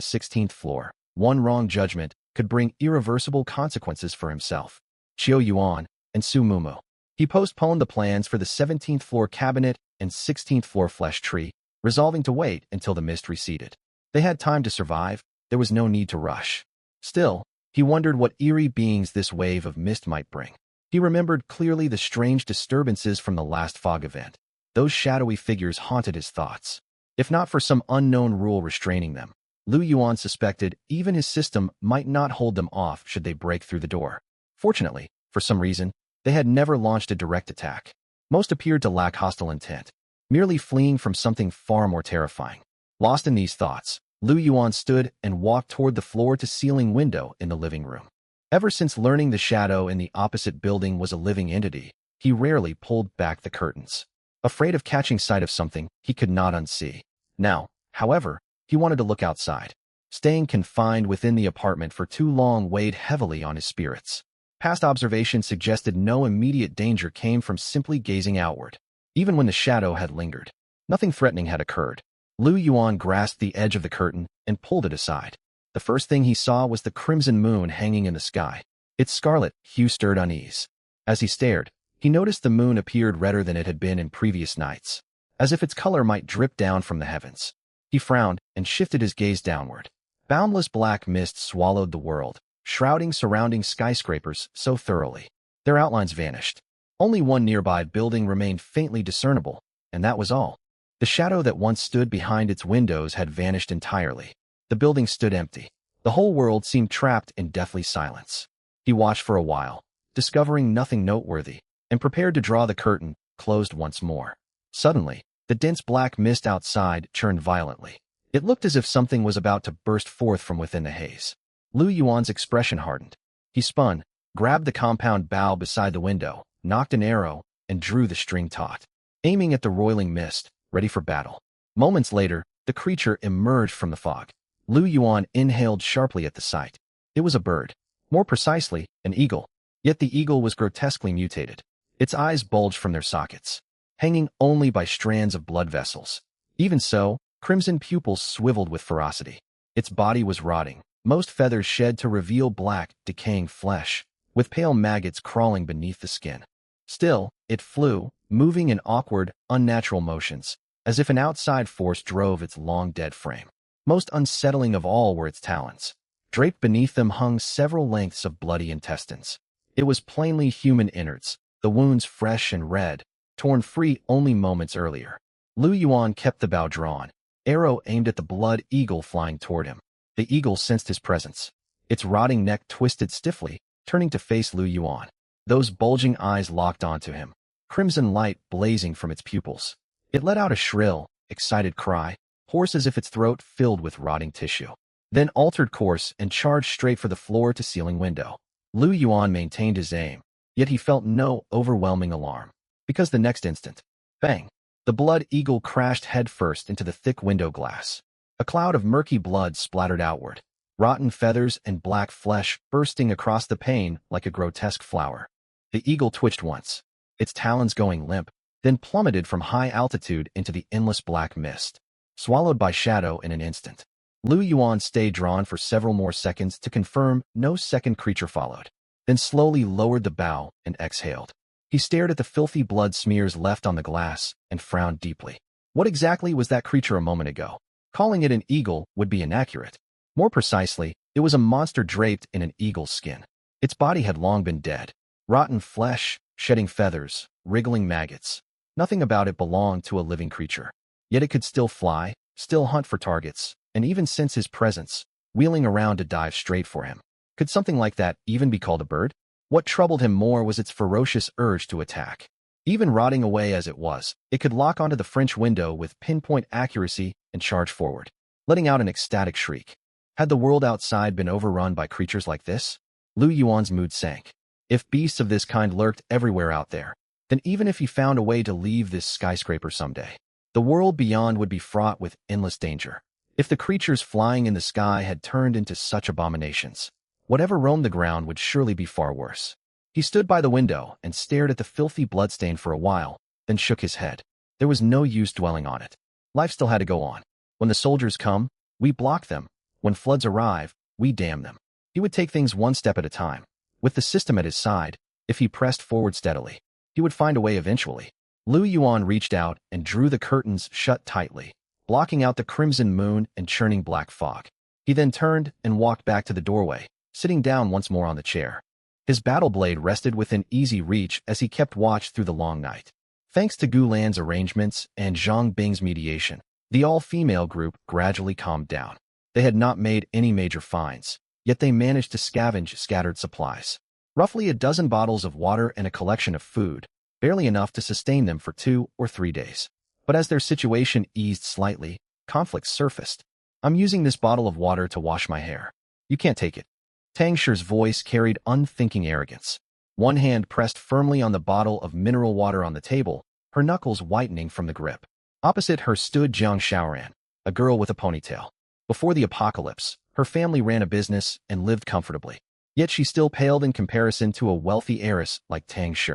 16th floor, one wrong judgment could bring irreversible consequences for himself, Qiu Yuan, and Su Mumu. He postponed the plans for the 17th floor cabinet and 16th floor flesh tree, resolving to wait until the mist receded. They had time to survive. There was no need to rush. Still, he wondered what eerie beings this wave of mist might bring. He remembered clearly the strange disturbances from the last fog event. Those shadowy figures haunted his thoughts. If not for some unknown rule restraining them, Lu Yuan suspected even his system might not hold them off should they break through the door. Fortunately, for some reason, they had never launched a direct attack. Most appeared to lack hostile intent, merely fleeing from something far more terrifying. Lost in these thoughts, Lu Yuan stood and walked toward the floor-to-ceiling window in the living room. Ever since learning the shadow in the opposite building was a living entity, he rarely pulled back the curtains, afraid of catching sight of something he could not unsee. Now, however, he wanted to look outside. Staying confined within the apartment for too long weighed heavily on his spirits. Past observation suggested no immediate danger came from simply gazing outward. Even when the shadow had lingered, nothing threatening had occurred. Lu Yuan grasped the edge of the curtain and pulled it aside. The first thing he saw was the crimson moon hanging in the sky. Its scarlet hue stirred unease. As he stared, he noticed the moon appeared redder than it had been in previous nights, as if its color might drip down from the heavens. He frowned and shifted his gaze downward. Boundless black mist swallowed the world, shrouding surrounding skyscrapers so thoroughly. Their outlines vanished. Only one nearby building remained faintly discernible, and that was all. The shadow that once stood behind its windows had vanished entirely. The building stood empty. The whole world seemed trapped in deathly silence. He watched for a while, discovering nothing noteworthy, and prepared to draw the curtain closed once more. Suddenly, the dense black mist outside churned violently. It looked as if something was about to burst forth from within the haze. Lu Yuan's expression hardened. He spun, grabbed the compound bough beside the window, nocked an arrow, and drew the string taut, aiming at the roiling mist, ready for battle. Moments later, the creature emerged from the fog. Lu Yuan inhaled sharply at the sight. It was a bird. More precisely, an eagle. Yet the eagle was grotesquely mutated. Its eyes bulged from their sockets, hanging only by strands of blood vessels. Even so, crimson pupils swiveled with ferocity. Its body was rotting, most feathers shed to reveal black, decaying flesh, with pale maggots crawling beneath the skin. Still, it flew, moving in awkward, unnatural motions, as if an outside force drove its long-dead frame. Most unsettling of all were its talons. Draped beneath them hung several lengths of bloody intestines. It was plainly human innards, the wounds fresh and red, torn free only moments earlier. Lu Yuan kept the bow drawn, arrow aimed at the blood eagle flying toward him. The eagle sensed his presence. Its rotting neck twisted stiffly, turning to face Lu Yuan. Those bulging eyes locked onto him, crimson light blazing from its pupils. It let out a shrill, excited cry, hoarse as if its throat filled with rotting tissue. Then altered course and charged straight for the floor-to-ceiling window. Lu Yuan maintained his aim, yet he felt no overwhelming alarm, because the next instant, bang, the blood eagle crashed headfirst into the thick window glass. A cloud of murky blood splattered outward, rotten feathers and black flesh bursting across the pane like a grotesque flower. The eagle twitched once, its talons going limp, then plummeted from high altitude into the endless black mist, swallowed by shadow in an instant. Lu Yuan stayed drawn for several more seconds to confirm no second creature followed, then slowly lowered the bow and exhaled. He stared at the filthy blood smears left on the glass and frowned deeply. What exactly was that creature a moment ago? Calling it an eagle would be inaccurate. More precisely, it was a monster draped in an eagle's skin. Its body had long been dead. Rotten flesh, shedding feathers, wriggling maggots. Nothing about it belonged to a living creature. Yet it could still fly, still hunt for targets, and even sense his presence, wheeling around to dive straight for him. Could something like that even be called a bird? What troubled him more was its ferocious urge to attack. Even rotting away as it was, it could lock onto the French window with pinpoint accuracy and charge forward, letting out an ecstatic shriek. Had the world outside been overrun by creatures like this? Lu Yuan's mood sank. If beasts of this kind lurked everywhere out there, then even if he found a way to leave this skyscraper someday, the world beyond would be fraught with endless danger. If the creatures flying in the sky had turned into such abominations, whatever roamed the ground would surely be far worse. He stood by the window and stared at the filthy bloodstain for a while, then shook his head. There was no use dwelling on it. Life still had to go on. When the soldiers come, we block them. When floods arrive, we dam them. He would take things one step at a time. With the system at his side, if he pressed forward steadily, he would find a way eventually. Lu Yuan reached out and drew the curtains shut tightly, blocking out the crimson moon and churning black fog. He then turned and walked back to the doorway, sitting down once more on the chair. His battle blade rested within easy reach as he kept watch through the long night. Thanks to Gu Lan's arrangements and Zhang Bing's mediation, the all-female group gradually calmed down. They had not made any major finds, yet they managed to scavenge scattered supplies. Roughly a dozen bottles of water and a collection of food, barely enough to sustain them for 2 or 3 days. But as their situation eased slightly, conflicts surfaced. I'm using this bottle of water to wash my hair. You can't take it. Tang Shi's voice carried unthinking arrogance. One hand pressed firmly on the bottle of mineral water on the table, her knuckles whitening from the grip. Opposite her stood Jiang Xiaoran, a girl with a ponytail. Before the apocalypse, her family ran a business and lived comfortably. Yet she still paled in comparison to a wealthy heiress like Tang Shi.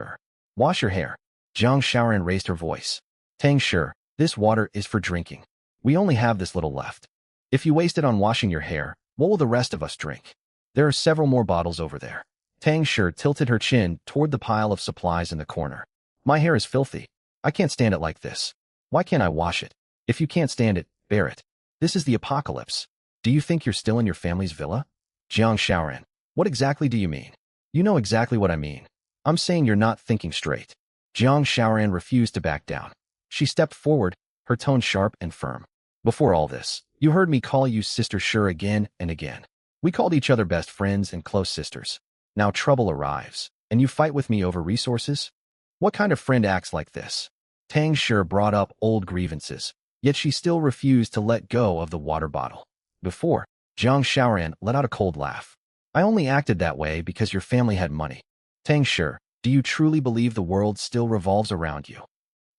Wash your hair. Jiang Xiaoran raised her voice. Tang Shi, this water is for drinking. We only have this little left. If you waste it on washing your hair, what will the rest of us drink? There are several more bottles over there. Tang Shi tilted her chin toward the pile of supplies in the corner. My hair is filthy. I can't stand it like this. Why can't I wash it? If you can't stand it, bear it. This is the apocalypse. Do you think you're still in your family's villa? Jiang Xiaoran, what exactly do you mean? You know exactly what I mean. I'm saying you're not thinking straight. Jiang Xiaoran refused to back down. She stepped forward, her tone sharp and firm. Before all this, you heard me call you Sister Shi again and again. We called each other best friends and close sisters. Now trouble arrives, and you fight with me over resources? What kind of friend acts like this? Tang Shi brought up old grievances, yet she still refused to let go of the water bottle. Before, Jiang Xiaoran let out a cold laugh. I only acted that way because your family had money. Tang Shi, do you truly believe the world still revolves around you?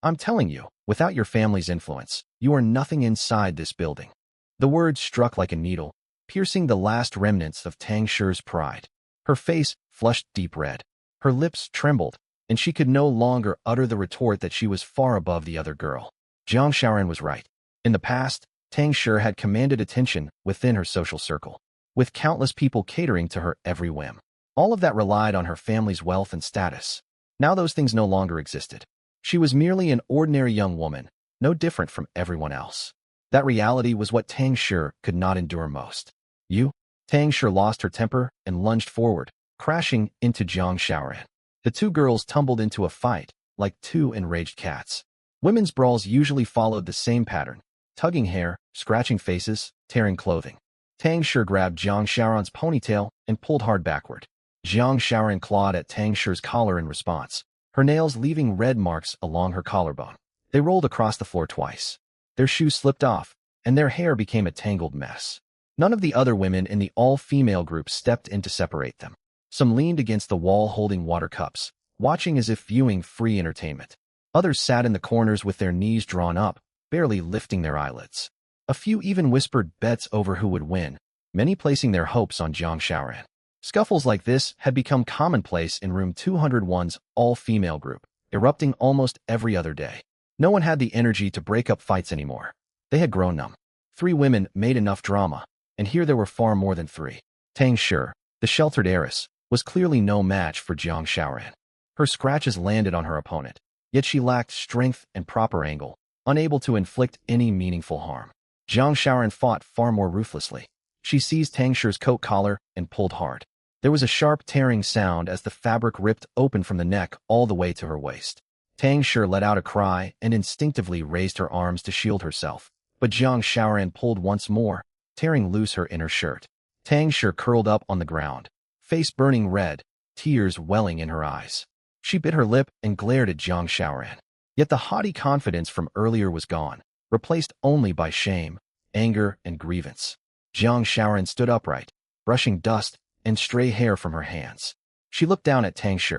I'm telling you, without your family's influence, you are nothing inside this building. The words struck like a needle, piercing the last remnants of Tang Shi's pride. Her face flushed deep red. Her lips trembled, and she could no longer utter the retort that she was far above the other girl. Jiang Xiaoran was right. In the past, Tang Shi had commanded attention within her social circle, with countless people catering to her every whim. All of that relied on her family's wealth and status. Now those things no longer existed. She was merely an ordinary young woman, no different from everyone else. That reality was what Tang Shi could not endure most. You? Tang Shi lost her temper and lunged forward, crashing into Jiang Xiaoran. The two girls tumbled into a fight, like two enraged cats. Women's brawls usually followed the same pattern, tugging hair, scratching faces, tearing clothing. Tang Shi grabbed Jiang Xiaoran's ponytail and pulled hard backward. Jiang Xiaoran clawed at Tang Shi's collar in response, her nails leaving red marks along her collarbone. They rolled across the floor twice. Their shoes slipped off, and their hair became a tangled mess. None of the other women in the all-female group stepped in to separate them. Some leaned against the wall holding water cups, watching as if viewing free entertainment. Others sat in the corners with their knees drawn up, barely lifting their eyelids. A few even whispered bets over who would win, many placing their hopes on Jiang Xiaoran. Scuffles like this had become commonplace in room 201's all-female group, erupting almost every other day. No one had the energy to break up fights anymore. They had grown numb. 3 women made enough drama, and here there were far more than 3. Tang Shi, the sheltered heiress, was clearly no match for Jiang Xiaoran. Her scratches landed on her opponent, yet she lacked strength and proper angle, unable to inflict any meaningful harm. Jiang Xiaoran fought far more ruthlessly. She seized Tang Shi's coat collar and pulled hard. There was a sharp tearing sound as the fabric ripped open from the neck all the way to her waist. Tang Shi let out a cry and instinctively raised her arms to shield herself, but Jiang Xiaoran pulled once more, tearing loose her inner shirt. Tang Shi curled up on the ground, face burning red, tears welling in her eyes. She bit her lip and glared at Jiang Xiaoran. Yet the haughty confidence from earlier was gone, replaced only by shame, anger, and grievance. Jiang Xiaoran stood upright, brushing dust and stray hair from her hands. She looked down at Tang Shi.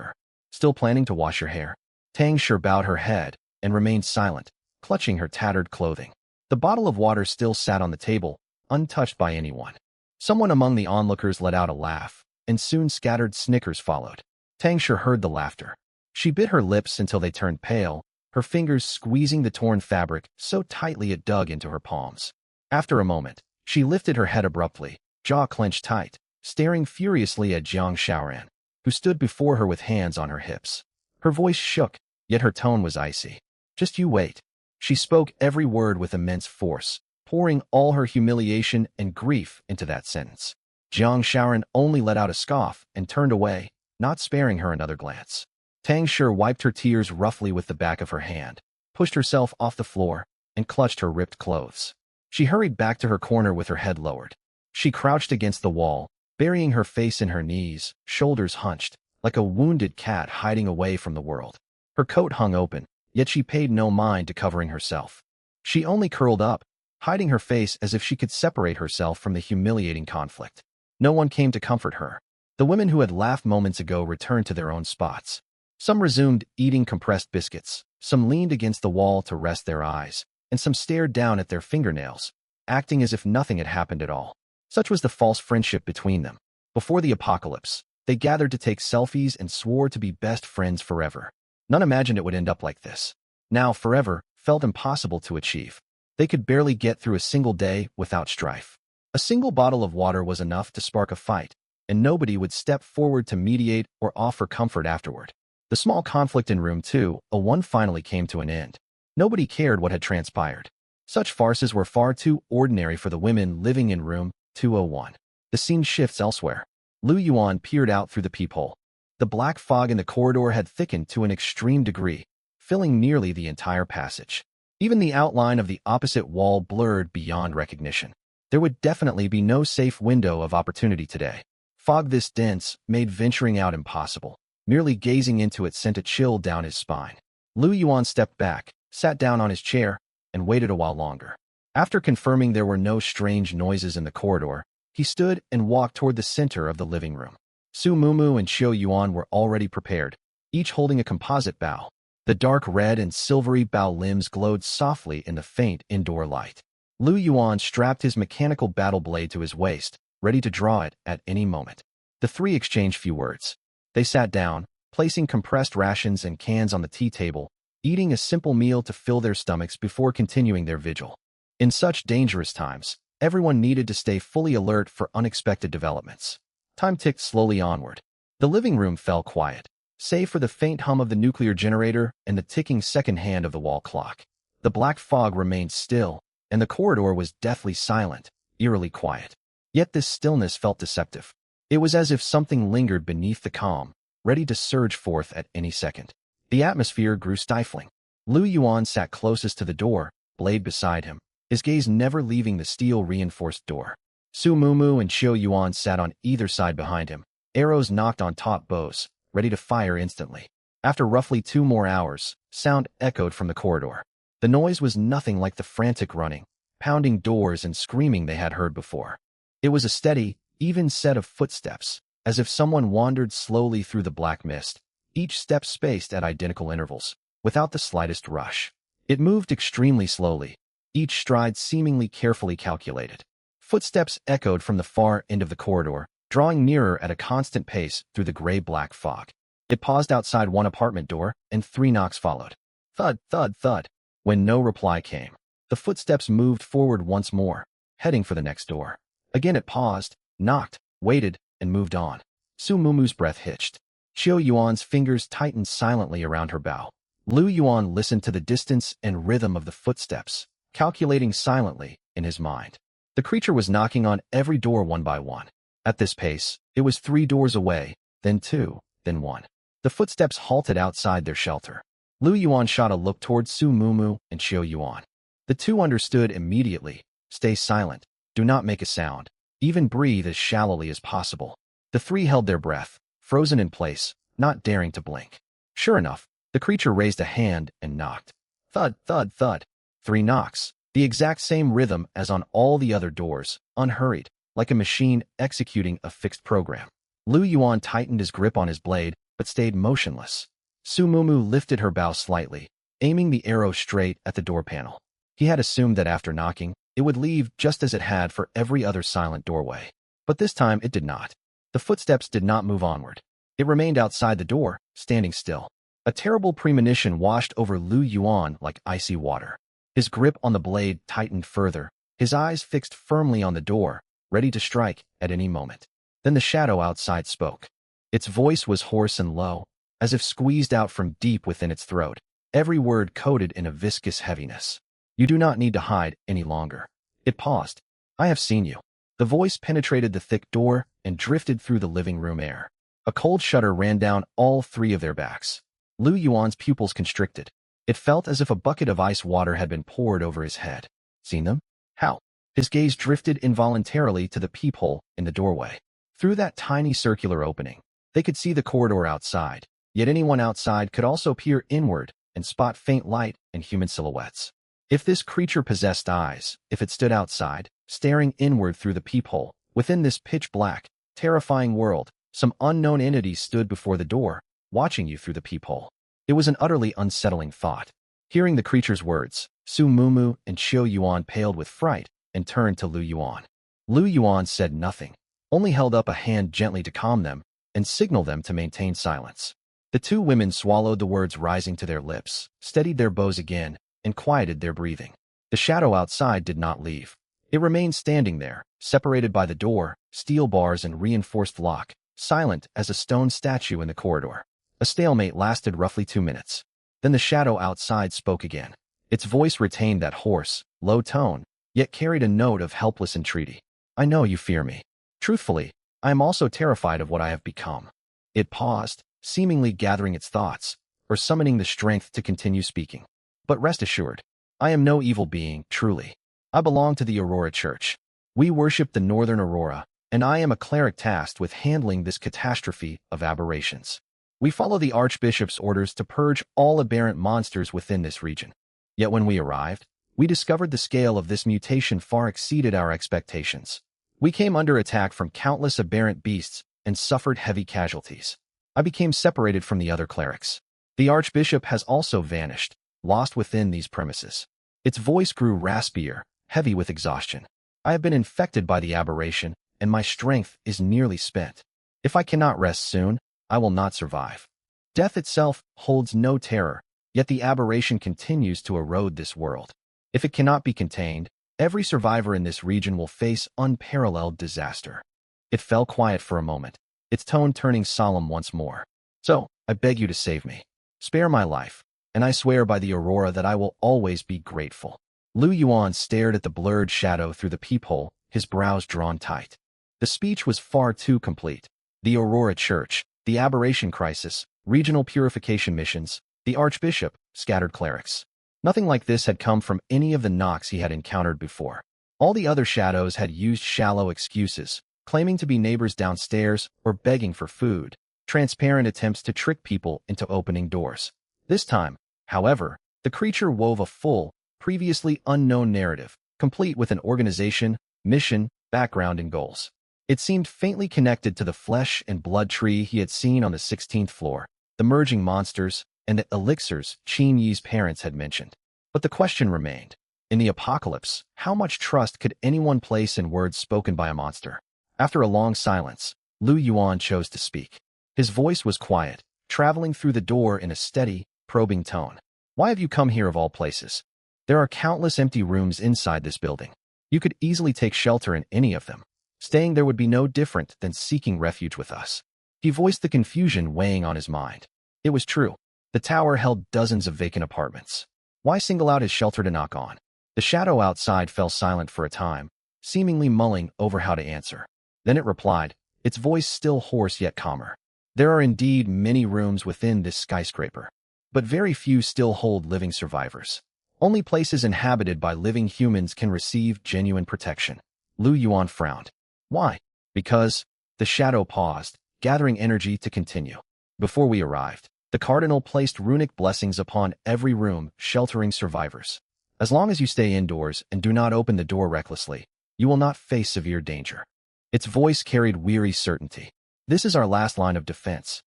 Still planning to wash your hair? Tang Shi bowed her head and remained silent, clutching her tattered clothing. The bottle of water still sat on the table, untouched by anyone. Someone among the onlookers let out a laugh, and soon scattered snickers followed. Tang Shi heard the laughter. She bit her lips until they turned pale, her fingers squeezing the torn fabric so tightly it dug into her palms. After a moment, she lifted her head abruptly, jaw clenched tight, staring furiously at Jiang Shaoran, who stood before her with hands on her hips. Her voice shook, yet her tone was icy. "Just you wait." She spoke every word with immense force, pouring all her humiliation and grief into that sentence. Jiang Shaoran only let out a scoff and turned away, not sparing her another glance. Tang Shi wiped her tears roughly with the back of her hand, pushed herself off the floor, and clutched her ripped clothes. She hurried back to her corner with her head lowered. She crouched against the wall, burying her face in her knees, shoulders hunched, like a wounded cat hiding away from the world. Her coat hung open, yet she paid no mind to covering herself. She only curled up, hiding her face as if she could separate herself from the humiliating conflict. No one came to comfort her. The women who had laughed moments ago returned to their own spots. Some resumed eating compressed biscuits, some leaned against the wall to rest their eyes, and some stared down at their fingernails, acting as if nothing had happened at all. Such was the false friendship between them. Before the apocalypse, they gathered to take selfies and swore to be best friends forever. None imagined it would end up like this. Now, forever felt impossible to achieve. They could barely get through a single day without strife. A single bottle of water was enough to spark a fight, and nobody would step forward to mediate or offer comfort afterward. The small conflict in room 201 finally came to an end. Nobody cared what had transpired. Such farces were far too ordinary for the women living in room 201. The scene shifts elsewhere. Lu Yuan peered out through the peephole. The black fog in the corridor had thickened to an extreme degree, filling nearly the entire passage. Even the outline of the opposite wall blurred beyond recognition. There would definitely be no safe window of opportunity today. Fog this dense made venturing out impossible. Merely gazing into it sent a chill down his spine. Lu Yuan stepped back, sat down on his chair, and waited a while longer. After confirming there were no strange noises in the corridor, he stood and walked toward the center of the living room. Su Mumu and Xiao Yuan were already prepared, each holding a composite bow. The dark red and silvery bow limbs glowed softly in the faint indoor light. Lu Yuan strapped his mechanical battle blade to his waist, ready to draw it at any moment. The three exchanged few words. They sat down, placing compressed rations and cans on the tea table, eating a simple meal to fill their stomachs before continuing their vigil. In such dangerous times, everyone needed to stay fully alert for unexpected developments. Time ticked slowly onward. The living room fell quiet, save for the faint hum of the nuclear generator and the ticking second hand of the wall clock. The black fog remained still, and the corridor was deathly silent, eerily quiet. Yet this stillness felt deceptive. It was as if something lingered beneath the calm, ready to surge forth at any second. The atmosphere grew stifling. Lu Yuan sat closest to the door, blade beside him, his gaze never leaving the steel-reinforced door. Su Mumu and Xiao Yuan sat on either side behind him, arrows knocked on taut bows, ready to fire instantly. After roughly 2 more hours, sound echoed from the corridor. The noise was nothing like the frantic running, pounding doors and screaming they had heard before. It was a steady, even set of footsteps, as if someone wandered slowly through the black mist, each step spaced at identical intervals, without the slightest rush. It moved extremely slowly, each stride seemingly carefully calculated. Footsteps echoed from the far end of the corridor, drawing nearer at a constant pace through the gray-black fog. It paused outside one apartment door, and 3 knocks followed. Thud, thud, thud. When no reply came, the footsteps moved forward once more, heading for the next door. Again it paused, knocked, waited, and moved on. Su Mumu's breath hitched. Xiao Yuan's fingers tightened silently around her bow. Lu Yuan listened to the distance and rhythm of the footsteps, calculating silently in his mind. The creature was knocking on every door one by one. At this pace, it was 3 doors away, then 2, then 1. The footsteps halted outside their shelter. Lu Yuan shot a look towards Su Mumu and Xiao Yuan. The two understood immediately. Stay silent. Do not make a sound. Even breathe as shallowly as possible. The 3 held their breath, frozen in place, not daring to blink. Sure enough, the creature raised a hand and knocked. Thud, thud, thud. 3 knocks, the exact same rhythm as on all the other doors, unhurried, like a machine executing a fixed program. Lu Yuan tightened his grip on his blade, but stayed motionless. Su Mumu lifted her bow slightly, aiming the arrow straight at the door panel. He had assumed that after knocking, it would leave just as it had for every other silent doorway. But this time it did not. The footsteps did not move onward. It remained outside the door, standing still. A terrible premonition washed over Lu Yuan like icy water. His grip on the blade tightened further, his eyes fixed firmly on the door, ready to strike at any moment. Then the shadow outside spoke. Its voice was hoarse and low, as if squeezed out from deep within its throat, every word coated in a viscous heaviness. You do not need to hide any longer. It paused. I have seen you. The voice penetrated the thick door and drifted through the living room air. A cold shudder ran down all three of their backs. Lu Yuan's pupils constricted. It felt as if a bucket of ice water had been poured over his head. Seen them? How? His gaze drifted involuntarily to the peephole in the doorway. Through that tiny circular opening, they could see the corridor outside, yet anyone outside could also peer inward and spot faint light and human silhouettes. If this creature possessed eyes, if it stood outside, staring inward through the peephole, within this pitch-black, terrifying world, some unknown entity stood before the door, watching you through the peephole. It was an utterly unsettling thought. Hearing the creature's words, Su Mumu and Qiu Yuan paled with fright and turned to Lu Yuan. Lu Yuan said nothing, only held up a hand gently to calm them and signal them to maintain silence. The two women swallowed the words rising to their lips, steadied their bows again, and quieted their breathing. The shadow outside did not leave. It remained standing there, separated by the door, steel bars and reinforced lock, silent as a stone statue in the corridor. A stalemate lasted roughly 2 minutes. Then the shadow outside spoke again. Its voice retained that hoarse, low tone, yet carried a note of helpless entreaty. I know you fear me. Truthfully, I am also terrified of what I have become. It paused, seemingly gathering its thoughts, or summoning the strength to continue speaking. But rest assured, I am no evil being, truly. I belong to the Aurora Church. We worship the Northern Aurora, and I am a cleric tasked with handling this catastrophe of aberrations. We follow the Archbishop's orders to purge all aberrant monsters within this region. Yet when we arrived, we discovered the scale of this mutation far exceeded our expectations. We came under attack from countless aberrant beasts and suffered heavy casualties. I became separated from the other clerics. The Archbishop has also vanished, lost within these premises. Its voice grew raspier, heavy with exhaustion. I have been infected by the aberration, and my strength is nearly spent. If I cannot rest soon, I will not survive. Death itself holds no terror, yet the aberration continues to erode this world. If it cannot be contained, every survivor in this region will face unparalleled disaster. It fell quiet for a moment, its tone turning solemn once more. So, I beg you to save me. Spare my life, and I swear by the Aurora that I will always be grateful. Lu Yuan stared at the blurred shadow through the peephole, his brows drawn tight. The speech was far too complete. The Aurora Church, the aberration crisis, regional purification missions, the Archbishop, scattered clerics. Nothing like this had come from any of the Nox he had encountered before. All the other shadows had used shallow excuses, claiming to be neighbors downstairs or begging for food, transparent attempts to trick people into opening doors. This time, however, the creature wove a full, previously unknown narrative, complete with an organization, mission, background, and goals. It seemed faintly connected to the flesh and blood tree he had seen on the 16th floor, the merging monsters, and the elixirs Qin Yi's parents had mentioned. But the question remained. In the apocalypse, how much trust could anyone place in words spoken by a monster? After a long silence, Lu Yuan chose to speak. His voice was quiet, traveling through the door in a steady, probing tone. Why have you come here of all places? There are countless empty rooms inside this building. You could easily take shelter in any of them. Staying there would be no different than seeking refuge with us. He voiced the confusion weighing on his mind. It was true. The tower held dozens of vacant apartments. Why single out his shelter to knock on? The shadow outside fell silent for a time, seemingly mulling over how to answer. Then it replied, its voice still hoarse yet calmer. There are indeed many rooms within this skyscraper, but very few still hold living survivors. Only places inhabited by living humans can receive genuine protection. Lu Yuan frowned. Why? Because, the shadow paused, gathering energy to continue. Before we arrived, the Cardinal placed runic blessings upon every room, sheltering survivors. As long as you stay indoors and do not open the door recklessly, you will not face severe danger. Its voice carried weary certainty. This is our last line of defense.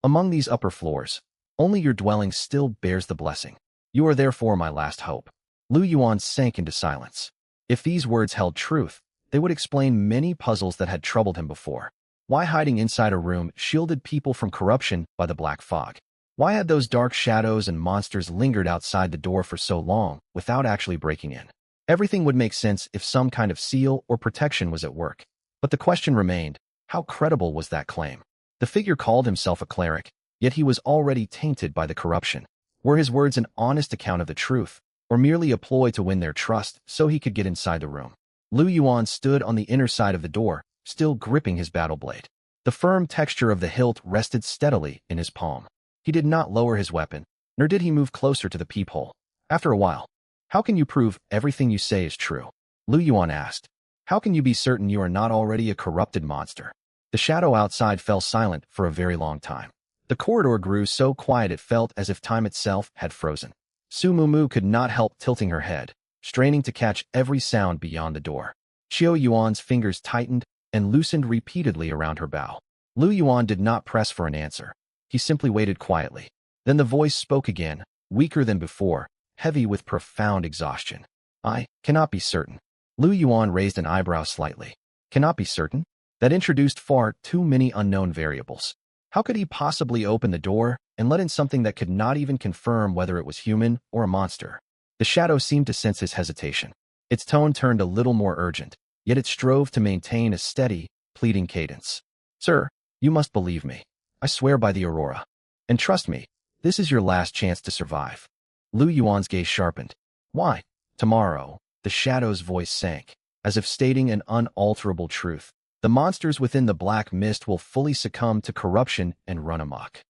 Among these upper floors, only your dwelling still bears the blessing. You are therefore my last hope. Lu Yuan sank into silence. If these words held truth, they would explain many puzzles that had troubled him before. Why hiding inside a room shielded people from corruption by the black fog? Why had those dark shadows and monsters lingered outside the door for so long without actually breaking in? Everything would make sense if some kind of seal or protection was at work. But the question remained, how credible was that claim? The figure called himself a cleric, yet he was already tainted by the corruption. Were his words an honest account of the truth, or merely a ploy to win their trust so he could get inside the room? Lu Yuan stood on the inner side of the door, still gripping his battle blade. The firm texture of the hilt rested steadily in his palm. He did not lower his weapon, nor did he move closer to the peephole. After a while, "How can you prove everything you say is true?" Lu Yuan asked. "How can you be certain you are not already a corrupted monster?" The shadow outside fell silent for a very long time. The corridor grew so quiet it felt as if time itself had frozen. Su Mumu could not help tilting her head, straining to catch every sound beyond the door. Qiu Yuan's fingers tightened and loosened repeatedly around her bow. Lu Yuan did not press for an answer. He simply waited quietly. Then the voice spoke again, weaker than before, heavy with profound exhaustion. "I cannot be certain." Lu Yuan raised an eyebrow slightly. Cannot be certain? That introduced far too many unknown variables. How could he possibly open the door and let in something that could not even confirm whether it was human or a monster? The shadow seemed to sense his hesitation. Its tone turned a little more urgent, yet it strove to maintain a steady, pleading cadence. "Sir, you must believe me. I swear by the Aurora. And trust me, this is your last chance to survive." Lu Yuan's gaze sharpened. "Why? Tomorrow," the shadow's voice sank, as if stating an unalterable truth. "The monsters within the black mist will fully succumb to corruption and run amok.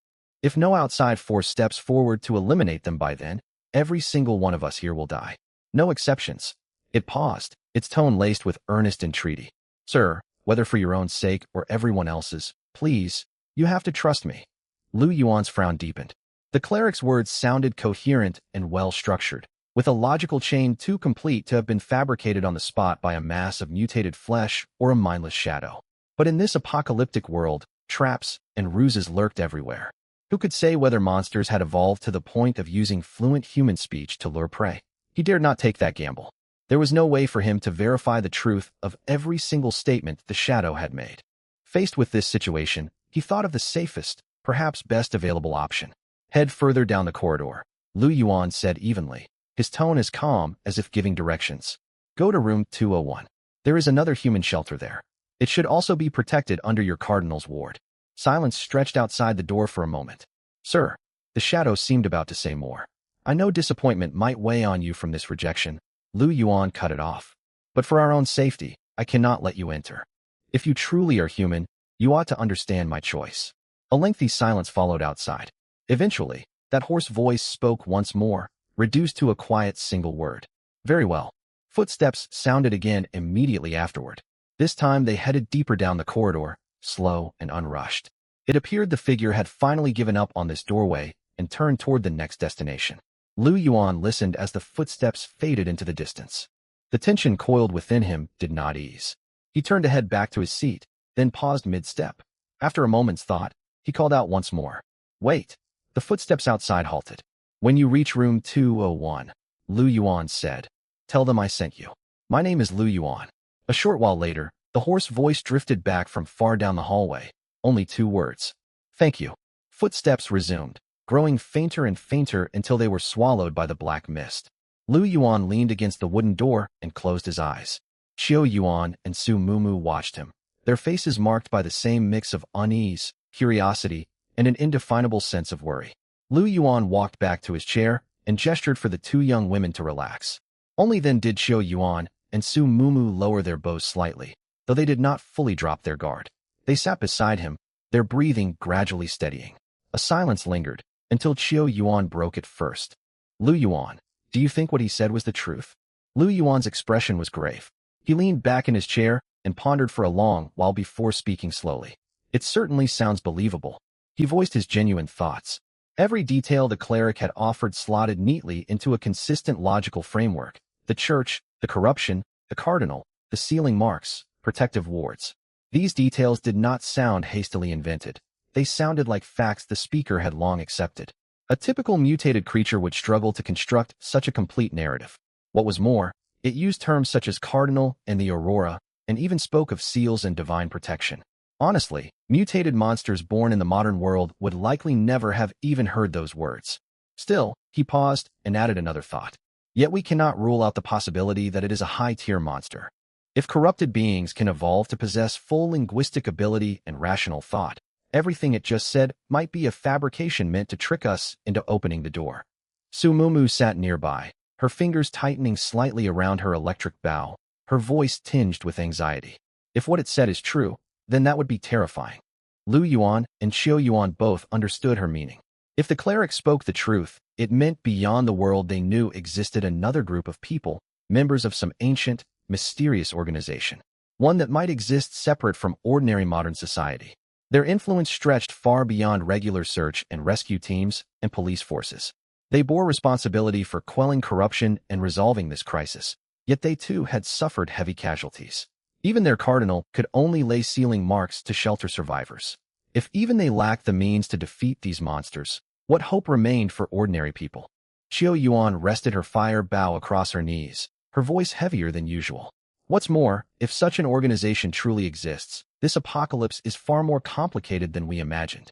If no outside force steps forward to eliminate them by then, every single one of us here will die. No exceptions." It paused, its tone laced with earnest entreaty. "Sir, whether for your own sake or everyone else's, please, you have to trust me." Lu Yuan's frown deepened. The cleric's words sounded coherent and well-structured, with a logical chain too complete to have been fabricated on the spot by a mass of mutated flesh or a mindless shadow. But in this apocalyptic world, traps and ruses lurked everywhere. Who could say whether monsters had evolved to the point of using fluent human speech to lure prey? He dared not take that gamble. There was no way for him to verify the truth of every single statement the shadow had made. Faced with this situation, he thought of the safest, perhaps best available option. "Head further down the corridor," Lu Yuan said evenly, his tone as calm as if giving directions. "Go to room 201. There is another human shelter there. It should also be protected under your cardinal's ward." Silence stretched outside the door for a moment. "Sir," the shadow seemed about to say more. "I know disappointment might weigh on you from this rejection." Lu Yuan cut it off. "But for our own safety, I cannot let you enter. If you truly are human, you ought to understand my choice." A lengthy silence followed outside. Eventually, that hoarse voice spoke once more, reduced to a quiet single word. "Very well." Footsteps sounded again immediately afterward. This time they headed deeper down the corridor, slow and unrushed. It appeared the figure had finally given up on this doorway and turned toward the next destination. Lu Yuan listened as the footsteps faded into the distance. The tension coiled within him did not ease. He turned to head back to his seat, then paused mid-step. After a moment's thought, he called out once more. "Wait." The footsteps outside halted. "When you reach room 201, Lu Yuan said, "tell them I sent you. My name is Lu Yuan." A short while later, the hoarse voice drifted back from far down the hallway. Only 2 words. "Thank you." Footsteps resumed, growing fainter and fainter until they were swallowed by the black mist. Lu Yuan leaned against the wooden door and closed his eyes. Qiu Yuan and Su Mumu watched him, their faces marked by the same mix of unease, curiosity, and an indefinable sense of worry. Lu Yuan walked back to his chair and gestured for the 2 young women to relax. Only then did Qiu Yuan and Su Mumu lower their bows slightly, though they did not fully drop their guard. They sat beside him, their breathing gradually steadying. A silence lingered, until Qiu Yuan broke it first. "Lu Yuan, do you think what he said was the truth?" Lu Yuan's expression was grave. He leaned back in his chair and pondered for a long while before speaking slowly. "It certainly sounds believable." He voiced his genuine thoughts. Every detail the cleric had offered slotted neatly into a consistent logical framework. The church, the corruption, the cardinal, the sealing marks, protective wards. These details did not sound hastily invented. They sounded like facts the speaker had long accepted. A typical mutated creature would struggle to construct such a complete narrative. What was more, it used terms such as cardinal and the aurora, and even spoke of seals and divine protection. Honestly, mutated monsters born in the modern world would likely never have even heard those words. Still, he paused and added another thought. Yet we cannot rule out the possibility that it is a high-tier monster. If corrupted beings can evolve to possess full linguistic ability and rational thought, everything it just said might be a fabrication meant to trick us into opening the door. Su Mumu sat nearby, her fingers tightening slightly around her electric bow, her voice tinged with anxiety. If what it said is true, then that would be terrifying. Lu Yuan and Xiao Yuan both understood her meaning. If the cleric spoke the truth, it meant beyond the world they knew existed another group of people, members of some ancient, mysterious organization, one that might exist separate from ordinary modern society. Their influence stretched far beyond regular search and rescue teams and police forces. They bore responsibility for quelling corruption and resolving this crisis, yet they too had suffered heavy casualties. Even their cardinal could only lay sealing marks to shelter survivors. If even they lacked the means to defeat these monsters, what hope remained for ordinary people? Xiao Yuan rested her fire bow across her knees, her voice heavier than usual. What's more, if such an organization truly exists, this apocalypse is far more complicated than we imagined.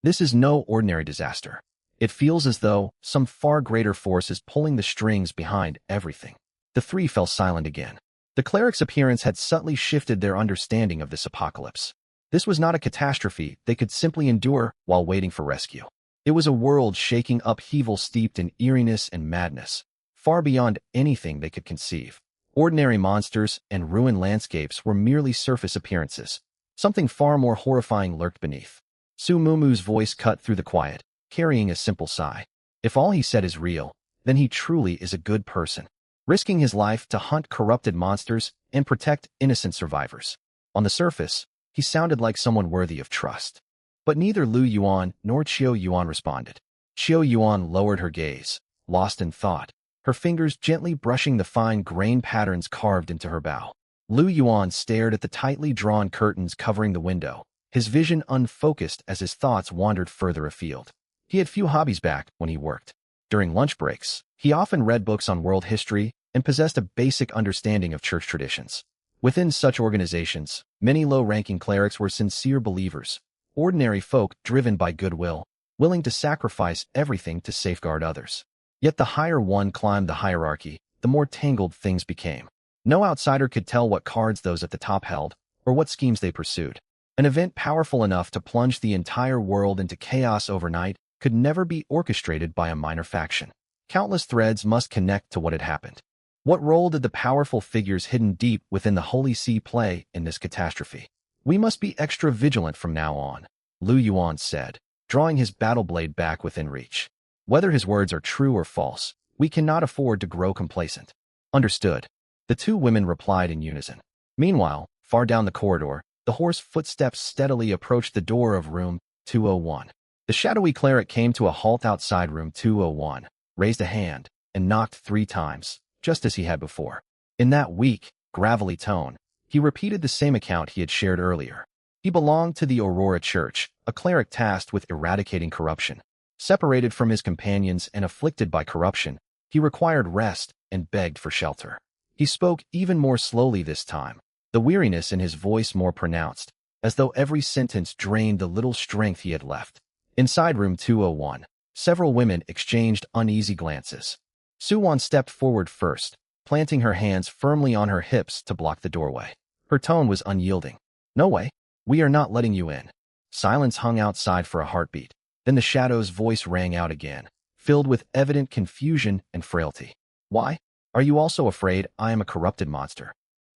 This is no ordinary disaster. It feels as though some far greater force is pulling the strings behind everything. The three fell silent again. The cleric's appearance had subtly shifted their understanding of this apocalypse. This was not a catastrophe they could simply endure while waiting for rescue. It was a world-shaking upheaval steeped in eeriness and madness, far beyond anything they could conceive. Ordinary monsters and ruined landscapes were merely surface appearances. Something far more horrifying lurked beneath. Su Mumu's voice cut through the quiet, carrying a simple sigh. If all he said is real, then he truly is a good person, risking his life to hunt corrupted monsters and protect innocent survivors. On the surface, he sounded like someone worthy of trust. But neither Lu Yuan nor Xiao Yuan responded. Xiao Yuan lowered her gaze, lost in thought, her fingers gently brushing the fine grain patterns carved into her bow. Lu Yuan stared at the tightly drawn curtains covering the window, his vision unfocused as his thoughts wandered further afield. He had few hobbies back when he worked. During lunch breaks, he often read books on world history and possessed a basic understanding of church traditions. Within such organizations, many low-ranking clerics were sincere believers, ordinary folk driven by goodwill, willing to sacrifice everything to safeguard others. Yet the higher one climbed the hierarchy, the more tangled things became. No outsider could tell what cards those at the top held, or what schemes they pursued. An event powerful enough to plunge the entire world into chaos overnight could never be orchestrated by a minor faction. Countless threads must connect to what had happened. What role did the powerful figures hidden deep within the Holy See play in this catastrophe? We must be extra vigilant from now on, Lu Yuan said, drawing his battle blade back within reach. Whether his words are true or false, we cannot afford to grow complacent. Understood. The two women replied in unison. Meanwhile, far down the corridor, the horse footsteps steadily approached the door of room 201. The shadowy cleric came to a halt outside room 201, raised a hand, and knocked 3 times, just as he had before. In that weak, gravelly tone, he repeated the same account he had shared earlier. He belonged to the Aurora Church, a cleric tasked with eradicating corruption. Separated from his companions and afflicted by corruption, he required rest and begged for shelter. He spoke even more slowly this time, the weariness in his voice more pronounced, as though every sentence drained the little strength he had left. Inside room 201, several women exchanged uneasy glances. Suwon stepped forward first, planting her hands firmly on her hips to block the doorway. Her tone was unyielding. "No way. We are not letting you in." Silence hung outside for a heartbeat. Then the shadow's voice rang out again, filled with evident confusion and frailty. "Why? Are you also afraid I am a corrupted monster?"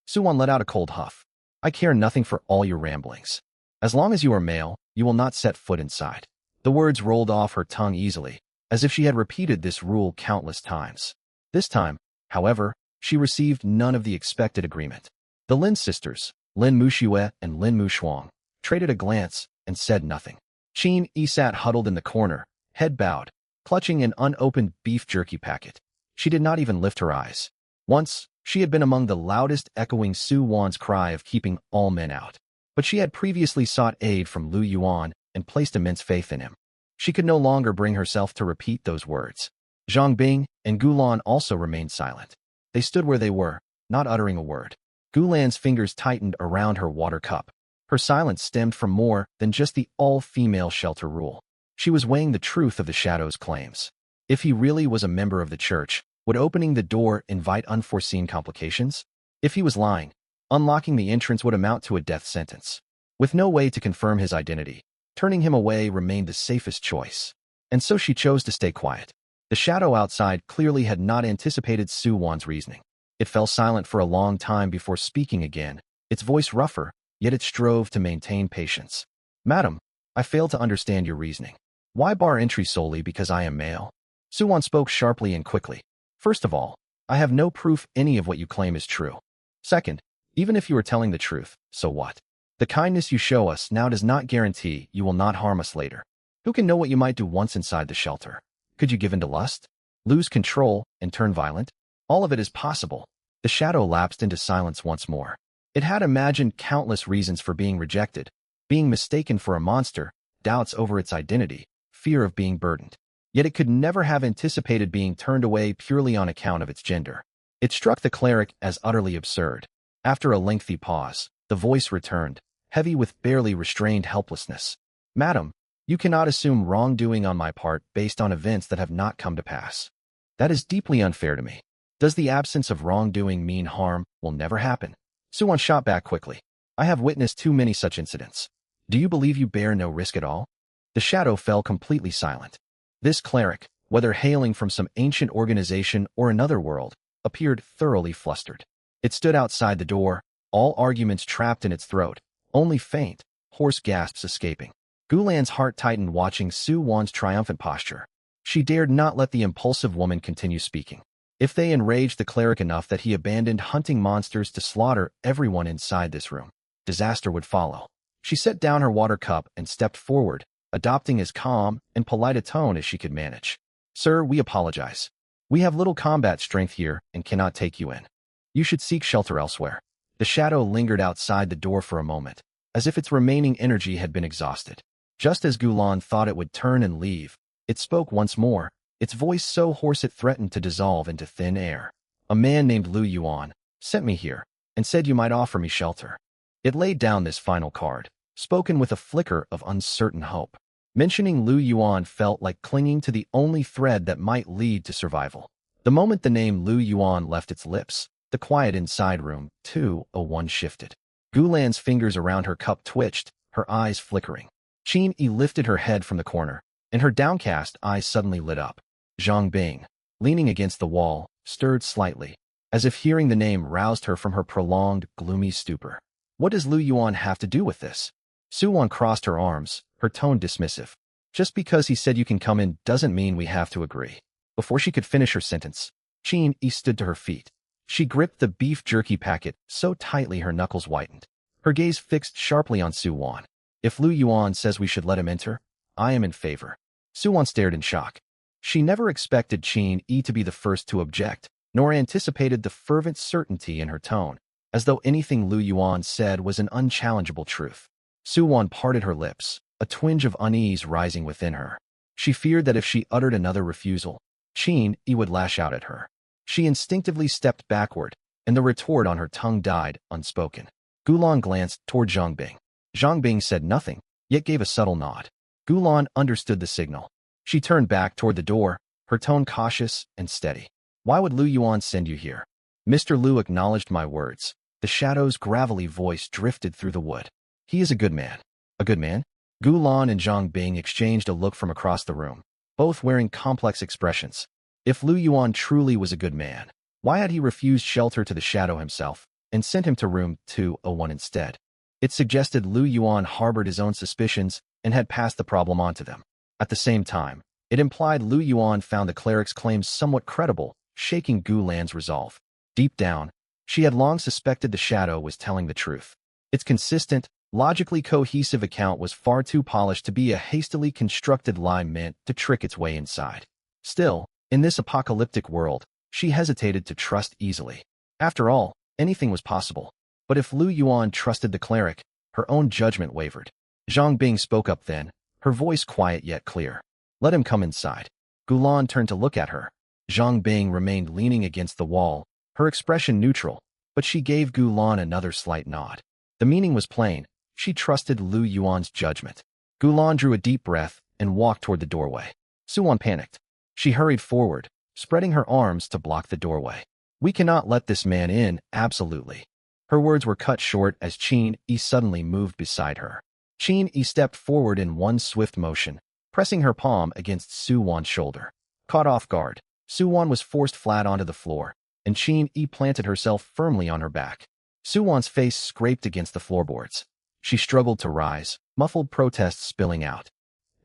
Suwon let out a cold huff. "I care nothing for all your ramblings. As long as you are male, you will not set foot inside." The words rolled off her tongue easily, as if she had repeated this rule countless times. This time, however, she received none of the expected agreement. The Lin sisters, Lin Muxue and Lin Mushuang, traded a glance and said nothing. Qin Yi sat huddled in the corner, head bowed, clutching an unopened beef jerky packet. She did not even lift her eyes. Once, she had been among the loudest echoing Su Wan's cry of keeping all men out. But she had previously sought aid from Lu Yuan and placed immense faith in him. She could no longer bring herself to repeat those words. Zhang Bing and Gulan also remained silent. They stood where they were, not uttering a word. Gulan's fingers tightened around her water cup. Her silence stemmed from more than just the all-female shelter rule. She was weighing the truth of the Shadow's claims. If he really was a member of the church, would opening the door invite unforeseen complications? If he was lying, unlocking the entrance would amount to a death sentence. With no way to confirm his identity, turning him away remained the safest choice. And so she chose to stay quiet. The Shadow outside clearly had not anticipated Su-won's reasoning. It fell silent for a long time before speaking again, its voice rougher, yet it strove to maintain patience. "Madam, I fail to understand your reasoning. Why bar entry solely because I am male?" Su-won spoke sharply and quickly. "First of all, I have no proof any of what you claim is true. Second, even if you are telling the truth, so what? The kindness you show us now does not guarantee you will not harm us later. Who can know what you might do once inside the shelter? Could you give in to lust? Lose control and turn violent? All of it is possible." The Shadow lapsed into silence once more. It had imagined countless reasons for being rejected, being mistaken for a monster, doubts over its identity, fear of being burdened. Yet it could never have anticipated being turned away purely on account of its gender. It struck the cleric as utterly absurd. After a lengthy pause, the voice returned, heavy with barely restrained helplessness. "Madam, you cannot assume wrongdoing on my part based on events that have not come to pass. That is deeply unfair to me. Does the absence of wrongdoing mean harm will never happen?" Su-won shot back quickly. "I have witnessed too many such incidents. Do you believe you bear no risk at all?" The Shadow fell completely silent. This cleric, whether hailing from some ancient organization or another world, appeared thoroughly flustered. It stood outside the door, all arguments trapped in its throat, only faint, hoarse gasps escaping. Gulan's heart tightened watching Su-won's triumphant posture. She dared not let the impulsive woman continue speaking. If they enraged the cleric enough that he abandoned hunting monsters to slaughter everyone inside this room, disaster would follow. She set down her water cup and stepped forward, adopting as calm and polite a tone as she could manage. "Sir, we apologize. We have little combat strength here and cannot take you in. You should seek shelter elsewhere." The Shadow lingered outside the door for a moment, as if its remaining energy had been exhausted. Just as Gulan thought it would turn and leave, it spoke once more, its voice so hoarse it threatened to dissolve into thin air. "A man named Lu Yuan sent me here and said you might offer me shelter." It laid down this final card, spoken with a flicker of uncertain hope. Mentioning Lu Yuan felt like clinging to the only thread that might lead to survival. The moment the name Lu Yuan left its lips, the quiet inside room 201 shifted. Gulan's fingers around her cup twitched, her eyes flickering. Qin-Yi lifted her head from the corner, and her downcast eyes suddenly lit up. Zhang Bing, leaning against the wall, stirred slightly, as if hearing the name roused her from her prolonged, gloomy stupor. "What does Lu Yuan have to do with this?" Su-won crossed her arms, her tone dismissive. "Just because he said you can come in doesn't mean we have to agree." Before she could finish her sentence, Qin-Yi stood to her feet. She gripped the beef jerky packet so tightly her knuckles whitened. Her gaze fixed sharply on Su-won. "If Lu Yuan says we should let him enter, I am in favor." Su-won stared in shock. She never expected Qin-Yi to be the first to object, nor anticipated the fervent certainty in her tone, as though anything Lu Yuan said was an unchallengeable truth. Su-won parted her lips, a twinge of unease rising within her. She feared that if she uttered another refusal, Qin-Yi would lash out at her. She instinctively stepped backward, and the retort on her tongue died unspoken. Gulan glanced toward Zhang Bing. Zhang Bing said nothing, yet gave a subtle nod. Gulan understood the signal. She turned back toward the door, her tone cautious and steady. "Why would Lu Yuan send you here?" "Mr. Lu acknowledged my words." The Shadow's gravelly voice drifted through the wood. "He is a good man." "A good man?" Gulan and Zhang Bing exchanged a look from across the room, both wearing complex expressions. If Lu Yuan truly was a good man, why had he refused shelter to the Shadow himself and sent him to room 201 instead? It suggested Lu Yuan harbored his own suspicions and had passed the problem on to them. At the same time, it implied Lu Yuan found the cleric's claims somewhat credible, shaking Gulan's resolve. Deep down, she had long suspected the Shadow was telling the truth. Its consistent, logically cohesive account was far too polished to be a hastily constructed lie meant to trick its way inside. Still, in this apocalyptic world, she hesitated to trust easily. After all, anything was possible. But if Lu Yuan trusted the cleric, her own judgment wavered. Zhang Bing spoke up then, her voice quiet yet clear. "Let him come inside." Gulan turned to look at her. Zhang Bing remained leaning against the wall, her expression neutral, but she gave Gulan another slight nod. The meaning was plain. She trusted Lu Yuan's judgment. Gulan drew a deep breath and walked toward the doorway. Suwon panicked. She hurried forward, spreading her arms to block the doorway. We cannot let this man in, absolutely. Her words were cut short as Qin Yi suddenly moved beside her. Qin Yi stepped forward in one swift motion, pressing her palm against Suwon's shoulder. Caught off guard, Suwon was forced flat onto the floor, and Qin Yi planted herself firmly on her back. Suwon's face scraped against the floorboards. She struggled to rise, muffled protests spilling out.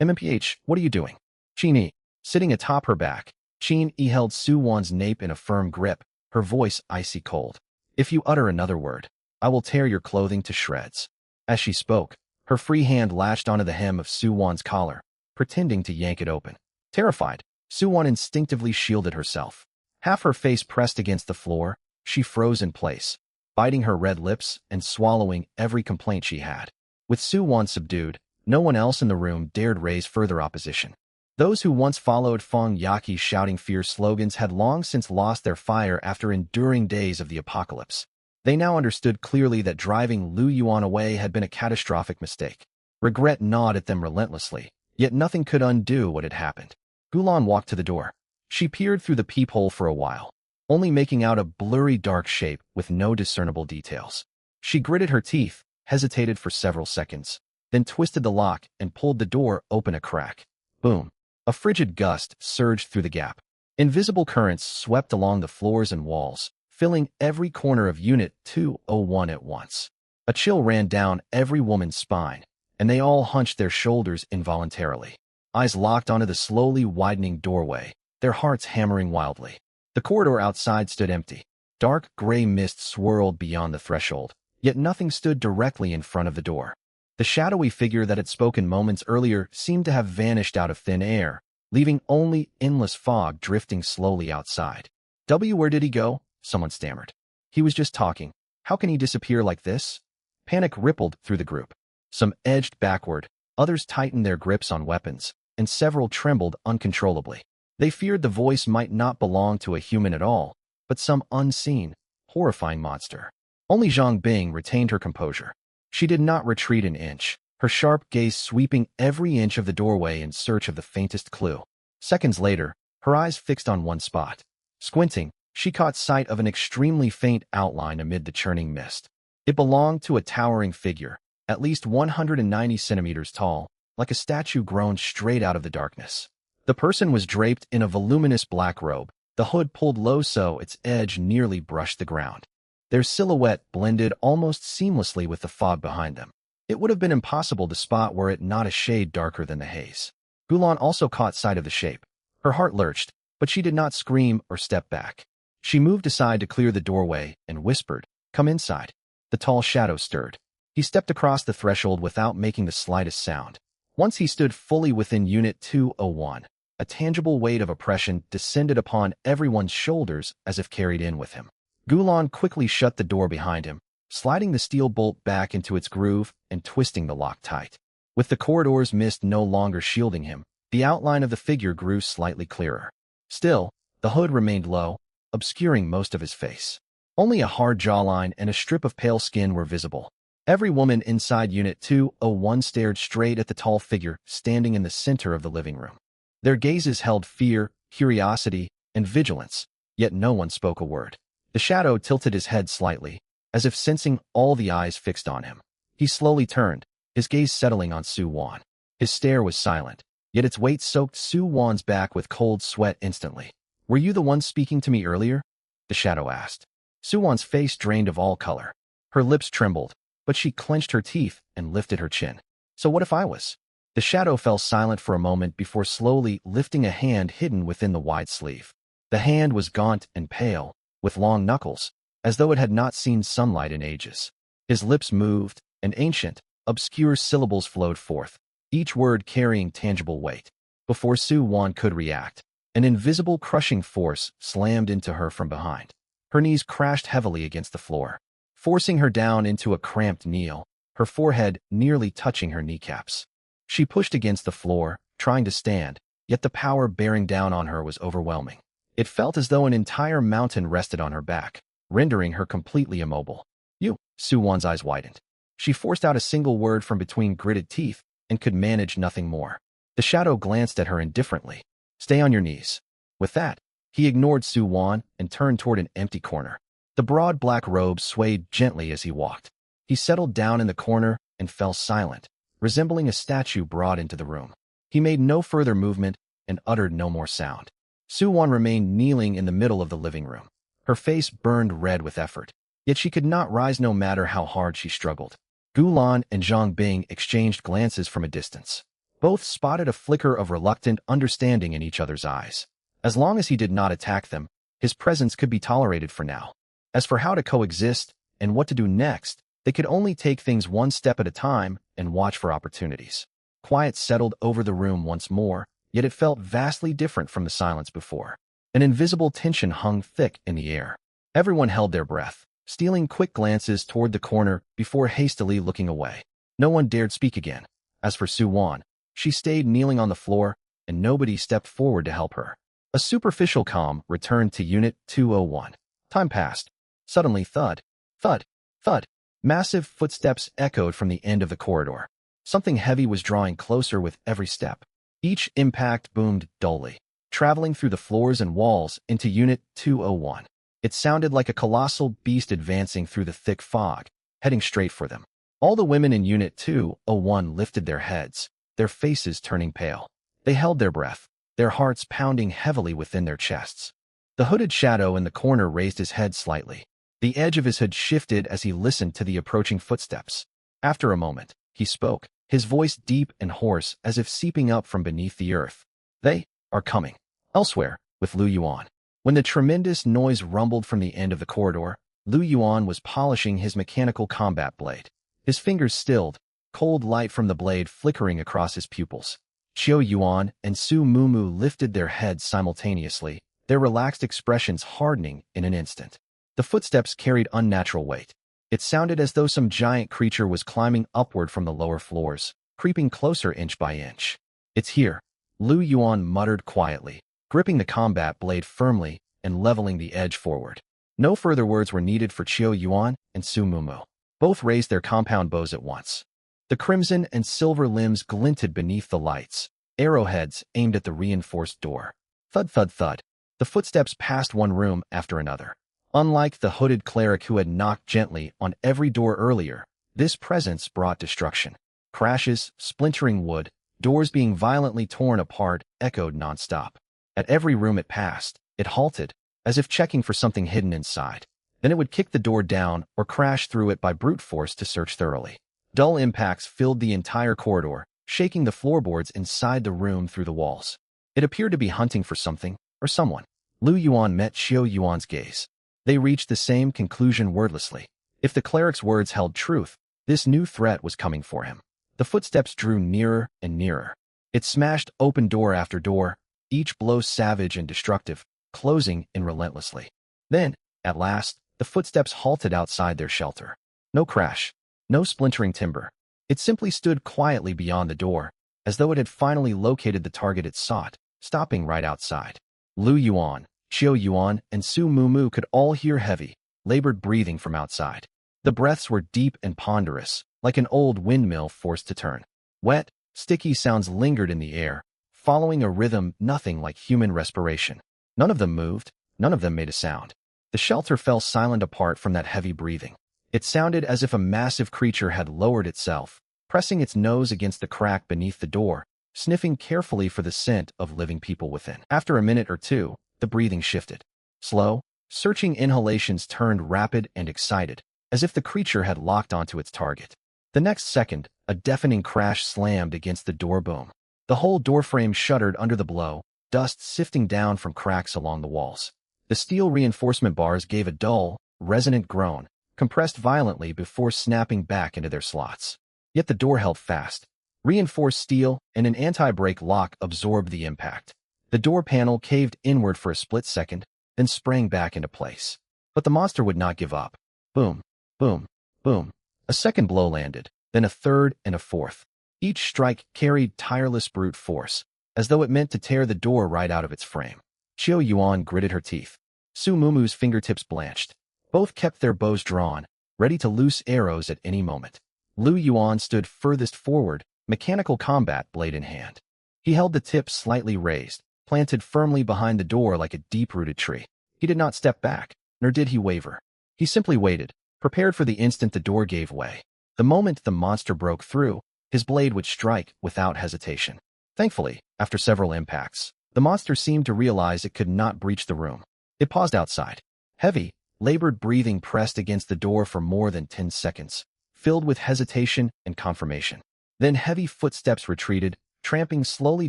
MMPH, what are you doing? Qin Yi, sitting atop her back, Qin Yi held Suwon's nape in a firm grip, her voice icy cold. If you utter another word, I will tear your clothing to shreds. As she spoke, her free hand latched onto the hem of Suwon's collar, pretending to yank it open. Terrified, Suwon instinctively shielded herself. Half her face pressed against the floor, she froze in place, biting her red lips and swallowing every complaint she had. With Suwon subdued, no one else in the room dared raise further opposition. Those who once followed Feng Yaqi's shouting fierce slogans had long since lost their fire after enduring days of the apocalypse. They now understood clearly that driving Lu Yuan away had been a catastrophic mistake. Regret gnawed at them relentlessly, yet nothing could undo what had happened. Gulan walked to the door. She peered through the peephole for a while, only making out a blurry dark shape with no discernible details. She gritted her teeth, hesitated for several seconds, then twisted the lock and pulled the door open a crack. Boom. A frigid gust surged through the gap. Invisible currents swept along the floors and walls, filling every corner of Unit 201 at once. A chill ran down every woman's spine, and they all hunched their shoulders involuntarily. Eyes locked onto the slowly widening doorway, their hearts hammering wildly. The corridor outside stood empty. Dark gray mist swirled beyond the threshold, yet nothing stood directly in front of the door. The shadowy figure that had spoken moments earlier seemed to have vanished out of thin air, leaving only endless fog drifting slowly outside. Where did he go? Someone stammered. He was just talking. How can he disappear like this? Panic rippled through the group. Some edged backward, others tightened their grips on weapons, and several trembled uncontrollably. They feared the voice might not belong to a human at all, but some unseen, horrifying monster. Only Zhang Bing retained her composure. She did not retreat an inch, her sharp gaze sweeping every inch of the doorway in search of the faintest clue. Seconds later, her eyes fixed on one spot. Squinting, she caught sight of an extremely faint outline amid the churning mist. It belonged to a towering figure, at least 190 centimeters tall, like a statue grown straight out of the darkness. The person was draped in a voluminous black robe, the hood pulled low so its edge nearly brushed the ground. Their silhouette blended almost seamlessly with the fog behind them. It would have been impossible to spot were it not a shade darker than the haze. Gulan also caught sight of the shape. Her heart lurched, but she did not scream or step back. She moved aside to clear the doorway and whispered, "Come inside." The tall shadow stirred. He stepped across the threshold without making the slightest sound. Once he stood fully within Unit 201, a tangible weight of oppression descended upon everyone's shoulders as if carried in with him. Gulan quickly shut the door behind him, sliding the steel bolt back into its groove and twisting the lock tight. With the corridor's mist no longer shielding him, the outline of the figure grew slightly clearer. Still, the hood remained low, obscuring most of his face. Only a hard jawline and a strip of pale skin were visible. Every woman inside Unit 201 stared straight at the tall figure standing in the center of the living room. Their gazes held fear, curiosity, and vigilance, yet no one spoke a word. The shadow tilted his head slightly, as if sensing all the eyes fixed on him. He slowly turned, his gaze settling on Suwon. His stare was silent, yet its weight soaked Suwon's back with cold sweat instantly. "Were you the one speaking to me earlier?" the shadow asked. Suwon's face drained of all color. Her lips trembled, but she clenched her teeth and lifted her chin. "So what if I was?" The shadow fell silent for a moment before slowly lifting a hand hidden within the wide sleeve. The hand was gaunt and pale, with long knuckles, as though it had not seen sunlight in ages. His lips moved, and ancient, obscure syllables flowed forth, each word carrying tangible weight. Before Suwon could react, an invisible crushing force slammed into her from behind. Her knees crashed heavily against the floor, forcing her down into a cramped kneel, her forehead nearly touching her kneecaps. She pushed against the floor, trying to stand, yet the power bearing down on her was overwhelming. It felt as though an entire mountain rested on her back, rendering her completely immobile. "You," Suwon's eyes widened. She forced out a single word from between gritted teeth and could manage nothing more. The shadow glanced at her indifferently. "Stay on your knees." With that, he ignored Su-won and turned toward an empty corner. The broad black robe swayed gently as he walked. He settled down in the corner and fell silent, resembling a statue brought into the room. He made no further movement and uttered no more sound. Su-won remained kneeling in the middle of the living room. Her face burned red with effort, yet she could not rise no matter how hard she struggled. Gulan and Zhang Bing exchanged glances from a distance. Both spotted a flicker of reluctant understanding in each other's eyes. As long as he did not attack them, his presence could be tolerated for now. As for how to coexist and what to do next, they could only take things one step at a time and watch for opportunities. Quiet settled over the room once more, yet it felt vastly different from the silence before. An invisible tension hung thick in the air. Everyone held their breath, stealing quick glances toward the corner before hastily looking away. No one dared speak again. As for Su-won, she stayed kneeling on the floor, and nobody stepped forward to help her. A superficial calm returned to Unit 201. Time passed. Suddenly, thud, thud, thud. Massive footsteps echoed from the end of the corridor. Something heavy was drawing closer with every step. Each impact boomed dully, traveling through the floors and walls into Unit 201. It sounded like a colossal beast advancing through the thick fog, heading straight for them. All the women in Unit 201 lifted their heads, their faces turning pale. They held their breath, their hearts pounding heavily within their chests. The hooded shadow in the corner raised his head slightly. The edge of his hood shifted as he listened to the approaching footsteps. After a moment, he spoke, his voice deep and hoarse as if seeping up from beneath the earth. "They are coming." Elsewhere, with Lu Yuan. When the tremendous noise rumbled from the end of the corridor, Lu Yuan was polishing his mechanical combat blade. His fingers stilled, cold light from the blade flickering across his pupils. Qiu Yuan and Su Mumu lifted their heads simultaneously, their relaxed expressions hardening in an instant. The footsteps carried unnatural weight. It sounded as though some giant creature was climbing upward from the lower floors, creeping closer inch by inch. "It's here," Lu Yuan muttered quietly, gripping the combat blade firmly and leveling the edge forward. No further words were needed for Qiu Yuan and Su Mumu. Both raised their compound bows at once. The crimson and silver limbs glinted beneath the lights, arrowheads aimed at the reinforced door. Thud, thud, thud. The footsteps passed one room after another. Unlike the hooded cleric who had knocked gently on every door earlier, this presence brought destruction. Crashes, splintering wood, doors being violently torn apart echoed nonstop. At every room it passed, it halted, as if checking for something hidden inside. Then it would kick the door down or crash through it by brute force to search thoroughly. Dull impacts filled the entire corridor, shaking the floorboards inside the room through the walls. It appeared to be hunting for something, or someone. Lu Yuan met Qiu Yuan's gaze. They reached the same conclusion wordlessly. If the cleric's words held truth, this new threat was coming for him. The footsteps drew nearer and nearer. It smashed open door after door, each blow savage and destructive, closing in relentlessly. Then, at last, the footsteps halted outside their shelter. No crash, no splintering timber. It simply stood quietly beyond the door, as though it had finally located the target it sought, stopping right outside. Lu Yuan, Qiu Yuan, and Su Mumu could all hear heavy, labored breathing from outside. The breaths were deep and ponderous, like an old windmill forced to turn. Wet, sticky sounds lingered in the air, following a rhythm nothing like human respiration. None of them moved, none of them made a sound. The shelter fell silent apart from that heavy breathing. It sounded as if a massive creature had lowered itself, pressing its nose against the crack beneath the door, sniffing carefully for the scent of living people within. After a minute or two, the breathing shifted. Slow, searching inhalations turned rapid and excited, as if the creature had locked onto its target. The next second, a deafening crash slammed against the door boom. The whole doorframe shuddered under the blow, dust sifting down from cracks along the walls. The steel reinforcement bars gave a dull, resonant groan, compressed violently before snapping back into their slots. Yet the door held fast. Reinforced steel and an anti-brake lock absorbed the impact. The door panel caved inward for a split second, then sprang back into place. But the monster would not give up. Boom, boom, boom. A second blow landed, then a third and a fourth. Each strike carried tireless brute force, as though it meant to tear the door right out of its frame. Qiu Yuan gritted her teeth. Su Mumu's fingertips blanched. Both kept their bows drawn, ready to loose arrows at any moment. Lu Yuan stood furthest forward, mechanical combat blade in hand. He held the tip slightly raised, planted firmly behind the door like a deep-rooted tree. He did not step back, nor did he waver. He simply waited, prepared for the instant the door gave way. The moment the monster broke through, his blade would strike without hesitation. Thankfully, after several impacts, the monster seemed to realize it could not breach the room. It paused outside. Heavy, labored breathing pressed against the door for more than 10 seconds, filled with hesitation and confirmation. Then heavy footsteps retreated, tramping slowly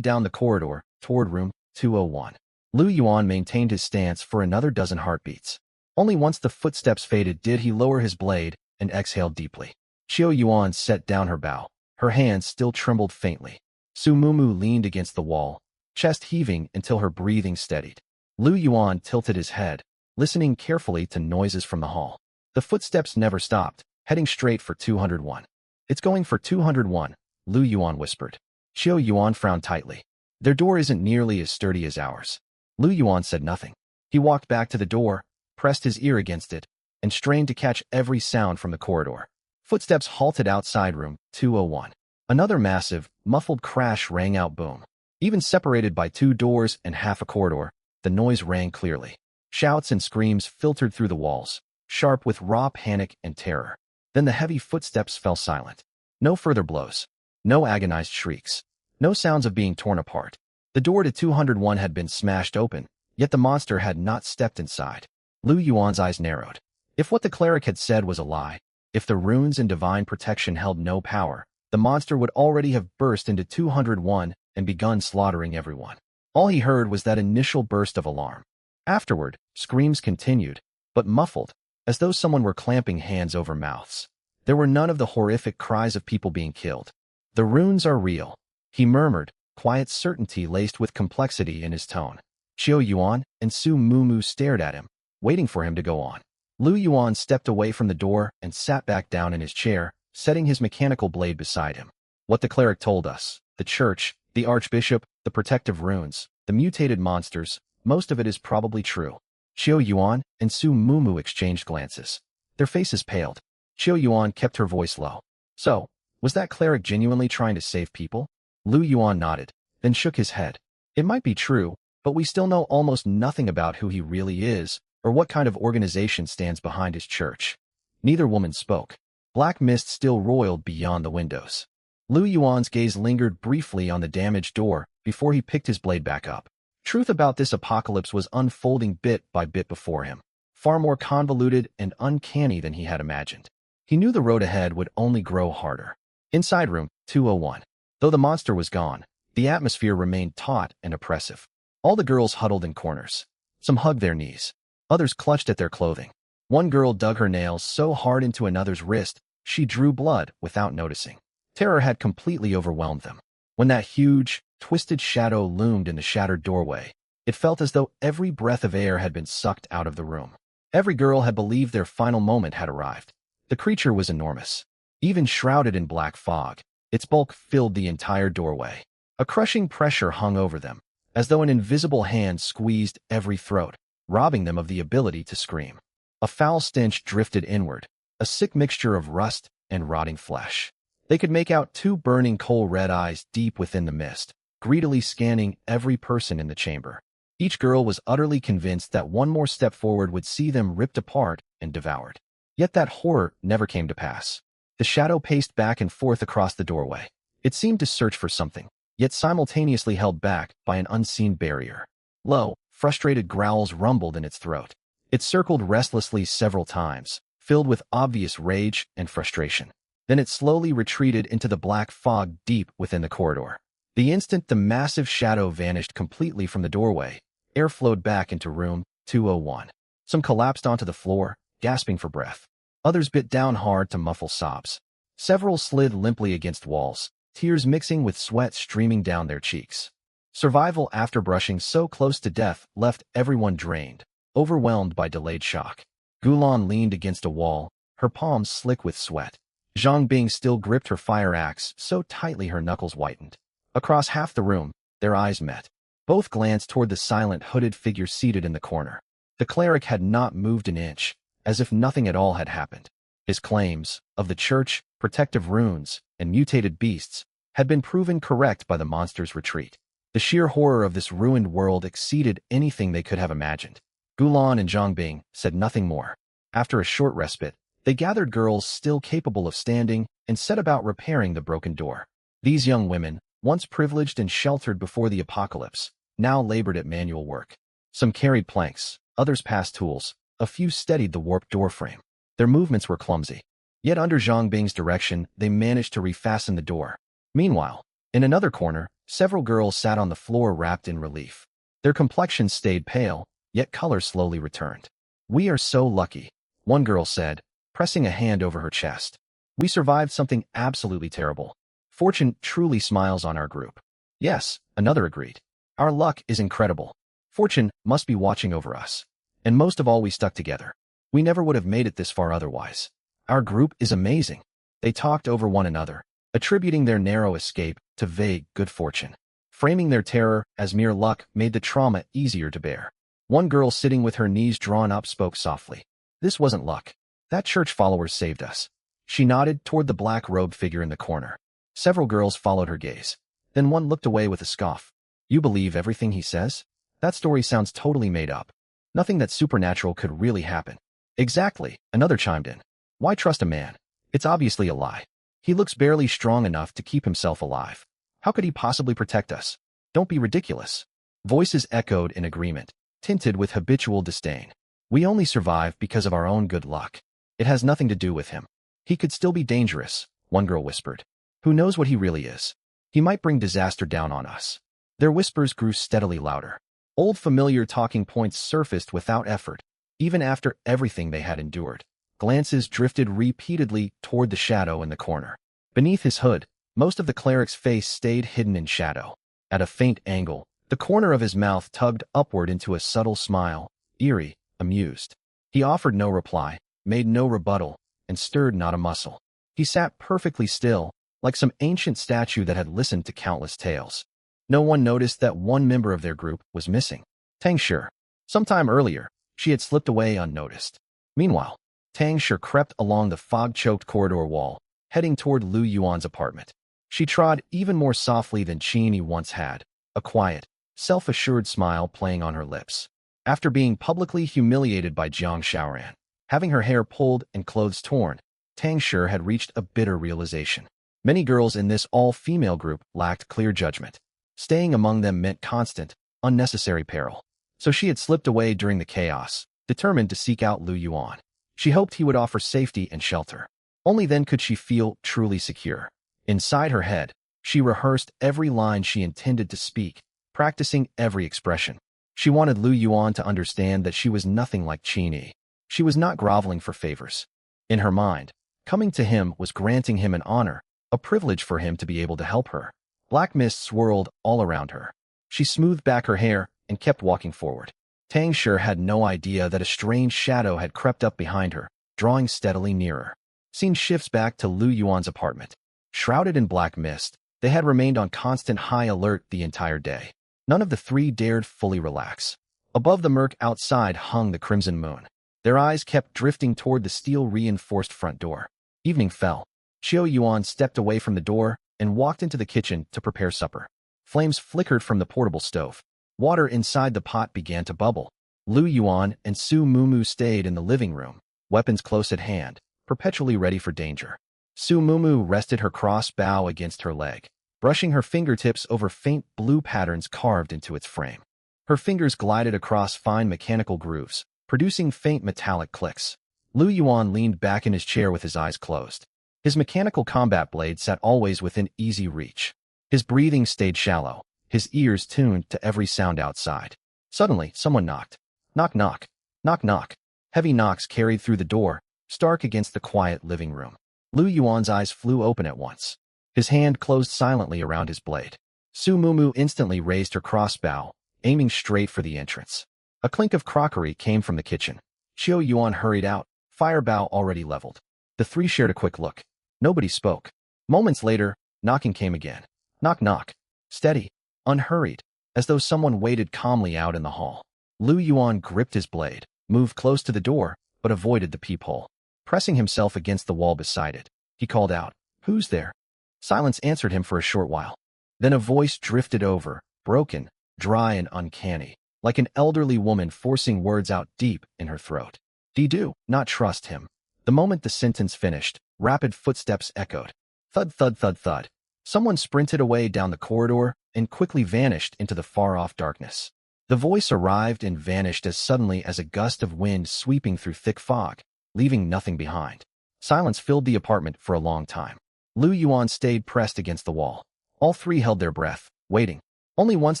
down the corridor toward room 201. Lu Yuan maintained his stance for another dozen heartbeats. Only once the footsteps faded did he lower his blade and exhale deeply. Qiu Yuan set down her bow. Her hands still trembled faintly. Su Mumu leaned against the wall, chest heaving until her breathing steadied. Lu Yuan tilted his head, listening carefully to noises from the hall. The footsteps never stopped, heading straight for 201. It's going for 201, Lu Yuan whispered. Qiu Yuan frowned tightly. Their door isn't nearly as sturdy as ours. Lu Yuan said nothing. He walked back to the door, pressed his ear against it, and strained to catch every sound from the corridor. Footsteps halted outside room 201. Another massive, muffled crash rang out boom. Even separated by 2 doors and half a corridor, the noise rang clearly. Shouts and screams filtered through the walls, sharp with raw panic and terror. Then the heavy footsteps fell silent. No further blows. No agonized shrieks. No sounds of being torn apart. The door to 201 had been smashed open, yet the monster had not stepped inside. Lu Yuan's eyes narrowed. If what the cleric had said was a lie, if the runes and divine protection held no power, the monster would already have burst into 201 and begun slaughtering everyone. All he heard was that initial burst of alarm. Afterward, screams continued, but muffled, as though someone were clamping hands over mouths. There were none of the horrific cries of people being killed. The runes are real, he murmured, quiet certainty laced with complexity in his tone. Qiu Yuan and Su Mumu stared at him, waiting for him to go on. Lu Yuan stepped away from the door and sat back down in his chair, setting his mechanical blade beside him. What the cleric told us, the church, the archbishop, the protective runes, the mutated monsters, most of it is probably true. Qiu Yuan and Su Mumu exchanged glances. Their faces paled. Qiu Yuan kept her voice low. So, was that cleric genuinely trying to save people? Lu Yuan nodded, then shook his head. It might be true, but we still know almost nothing about who he really is, or what kind of organization stands behind his church. Neither woman spoke. Black mist still roiled beyond the windows. Lu Yuan's gaze lingered briefly on the damaged door before he picked his blade back up. Truth about this apocalypse was unfolding bit by bit before him, far more convoluted and uncanny than he had imagined. He knew the road ahead would only grow harder. Inside room 201. Though the monster was gone, the atmosphere remained taut and oppressive. All the girls huddled in corners. Some hugged their knees. Others clutched at their clothing. One girl dug her nails so hard into another's wrist, she drew blood without noticing. Terror had completely overwhelmed them. When that huge, twisted shadow loomed in the shattered doorway, it felt as though every breath of air had been sucked out of the room. Every girl had believed their final moment had arrived. The creature was enormous. Even shrouded in black fog, its bulk filled the entire doorway. A crushing pressure hung over them, as though an invisible hand squeezed every throat, robbing them of the ability to scream. A foul stench drifted inward, a sick mixture of rust and rotting flesh. They could make out 2 burning coal-red eyes deep within the mist, greedily scanning every person in the chamber. Each girl was utterly convinced that one more step forward would see them ripped apart and devoured. Yet that horror never came to pass. The shadow paced back and forth across the doorway. It seemed to search for something, yet simultaneously held back by an unseen barrier. Low, frustrated growls rumbled in its throat. It circled restlessly several times, filled with obvious rage and frustration. Then it slowly retreated into the black fog deep within the corridor. The instant the massive shadow vanished completely from the doorway, air flowed back into room 201. Some collapsed onto the floor, gasping for breath. Others bit down hard to muffle sobs. Several slid limply against walls, tears mixing with sweat streaming down their cheeks. Survival after brushing so close to death left everyone drained, overwhelmed by delayed shock. Gulan leaned against a wall, her palms slick with sweat. Zhang Bing still gripped her fire axe so tightly her knuckles whitened. Across half the room, their eyes met. Both glanced toward the silent hooded figure seated in the corner. The cleric had not moved an inch, as if nothing at all had happened. His claims of the church, protective runes, and mutated beasts had been proven correct by the monster's retreat. The sheer horror of this ruined world exceeded anything they could have imagined. Gulan and Zhongbing said nothing more. After a short respite, they gathered girls still capable of standing and set about repairing the broken door. These young women, once privileged and sheltered before the apocalypse, now labored at manual work. Some carried planks, others passed tools, a few steadied the warped doorframe. Their movements were clumsy. Yet under Zhongbing's direction, they managed to refasten the door. Meanwhile, in another corner, several girls sat on the floor wrapped in relief. Their complexions stayed pale, yet color slowly returned. "We are so lucky," one girl said, pressing a hand over her chest. "We survived something absolutely terrible. Fortune truly smiles on our group." "Yes," another agreed. "Our luck is incredible. Fortune must be watching over us. And most of all, we stuck together. We never would have made it this far otherwise. Our group is amazing." They talked over one another, attributing their narrow escape to vague good fortune. Framing their terror as mere luck made the trauma easier to bear. One girl sitting with her knees drawn up spoke softly. "This wasn't luck. That church follower saved us." She nodded toward the black-robed figure in the corner. Several girls followed her gaze. Then one looked away with a scoff. "You believe everything he says? That story sounds totally made up. Nothing that supernatural could really happen." "Exactly," another chimed in. "Why trust a man? It's obviously a lie. He looks barely strong enough to keep himself alive. How could he possibly protect us? Don't be ridiculous." Voices echoed in agreement, tinted with habitual disdain. "We only survive because of our own good luck. It has nothing to do with him. He could still be dangerous," one girl whispered. "Who knows what he really is? He might bring disaster down on us." Their whispers grew steadily louder. Old familiar talking points surfaced without effort, even after everything they had endured. Glances drifted repeatedly toward the shadow in the corner. Beneath his hood, most of the cleric's face stayed hidden in shadow. At a faint angle, the corner of his mouth tugged upward into a subtle smile, eerie, amused. He offered no reply, made no rebuttal, and stirred not a muscle. He sat perfectly still, like some ancient statue that had listened to countless tales. No one noticed that one member of their group was missing. Tang Shi. Sometime earlier, she had slipped away unnoticed. Meanwhile, Tang Shi crept along the fog-choked corridor wall, heading toward Lu Yuan's apartment. She trod even more softly than Qingyi once had, a quiet, self-assured smile playing on her lips. After being publicly humiliated by Jiang Shaoran, having her hair pulled and clothes torn, Tang Shi had reached a bitter realization. Many girls in this all-female group lacked clear judgment. Staying among them meant constant, unnecessary peril. So she had slipped away during the chaos, determined to seek out Lu Yuan. She hoped he would offer safety and shelter. Only then could she feel truly secure. Inside her head, she rehearsed every line she intended to speak, practicing every expression. She wanted Lu Yuan to understand that she was nothing like Qingyi. She was not groveling for favors. In her mind, coming to him was granting him an honor, a privilege for him to be able to help her. Black mist swirled all around her. She smoothed back her hair and kept walking forward. Tang Shi had no idea that a strange shadow had crept up behind her, drawing steadily nearer. Scene shifts back to Lu Yuan's apartment. Shrouded in black mist, they had remained on constant high alert the entire day. None of the three dared fully relax. Above the murk outside hung the crimson moon. Their eyes kept drifting toward the steel-reinforced front door. Evening fell. Qiu Yuan stepped away from the door and walked into the kitchen to prepare supper. Flames flickered from the portable stove. Water inside the pot began to bubble. Lu Yuan and Su Mumu stayed in the living room, weapons close at hand, perpetually ready for danger. Su Mumu rested her cross bow against her leg, brushing her fingertips over faint blue patterns carved into its frame. Her fingers glided across fine mechanical grooves, producing faint metallic clicks. Lu Yuan leaned back in his chair with his eyes closed. His mechanical combat blade sat always within easy reach. His breathing stayed shallow, his ears tuned to every sound outside. Suddenly, someone knocked. Knock, knock. Knock, knock. Heavy knocks carried through the door, stark against the quiet living room. Lu Yuan's eyes flew open at once. His hand closed silently around his blade. Su Mumu instantly raised her crossbow, aiming straight for the entrance. A clink of crockery came from the kitchen. Qiu Yuan hurried out, firebow already leveled. The three shared a quick look. Nobody spoke. Moments later, knocking came again. Knock, knock. Steady, unhurried, as though someone waited calmly out in the hall. Lu Yuan gripped his blade, moved close to the door, but avoided the peephole. pressing himself against the wall beside it. He called out, "Who's there?" Silence answered him for a short while. Then a voice drifted over, broken, dry and uncanny, like an elderly woman forcing words out deep in her throat. Do not trust him. The moment the sentence finished, rapid footsteps echoed. Thud, thud, thud, thud. Someone sprinted away down the corridor and quickly vanished into the far-off darkness. The voice arrived and vanished as suddenly as a gust of wind sweeping through thick fog, leaving nothing behind. Silence filled the apartment for a long time. Lu Yuan stayed pressed against the wall. All three held their breath, waiting. Only once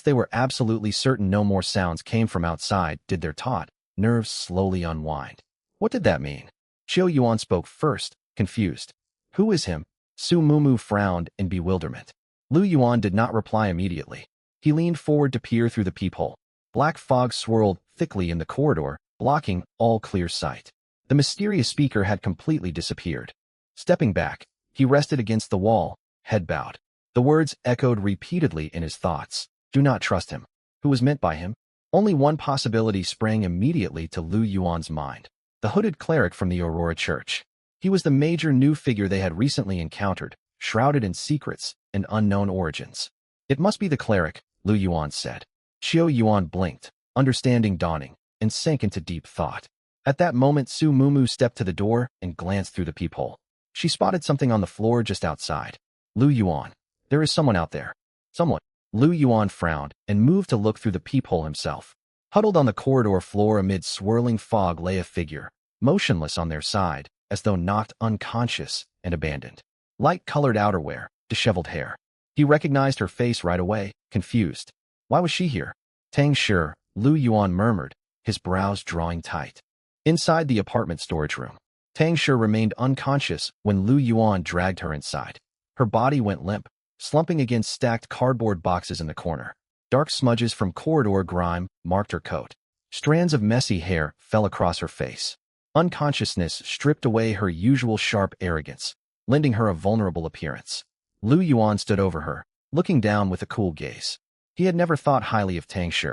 they were absolutely certain no more sounds came from outside did their taut nerves slowly unwind. What did that mean? Chiu Yuan spoke first, confused. Who is him? Su Mumu frowned in bewilderment. Lu Yuan did not reply immediately. He leaned forward to peer through the peephole. Black fog swirled thickly in the corridor, blocking all clear sight. The mysterious speaker had completely disappeared. Stepping back, he rested against the wall, head bowed. The words echoed repeatedly in his thoughts. Do not trust him. Who was meant by him? Only one possibility sprang immediately to Lu Yuan's mind. The hooded cleric from the Aurora Church. He was the major new figure they had recently encountered, shrouded in secrets and unknown origins. It must be the cleric, Lu Yuan said. Chiu Yuan blinked, understanding dawning, and sank into deep thought. At that moment, Su Mumu stepped to the door and glanced through the peephole. She spotted something on the floor just outside. Lu Yuan. There is someone out there. Someone. Lu Yuan frowned and moved to look through the peephole himself. Huddled on the corridor floor amid swirling fog lay a figure, motionless on their side, as though knocked unconscious and abandoned. Light-colored outerwear, disheveled hair. He recognized her face right away, confused. Why was she here? Tang Shi, Lu Yuan murmured, his brows drawing tight. Inside the apartment storage room, Tang Shi remained unconscious when Lu Yuan dragged her inside. Her body went limp, slumping against stacked cardboard boxes in the corner. Dark smudges from corridor grime marked her coat. Strands of messy hair fell across her face. Unconsciousness stripped away her usual sharp arrogance, lending her a vulnerable appearance. Lu Yuan stood over her, looking down with a cool gaze. He had never thought highly of Tang Shi.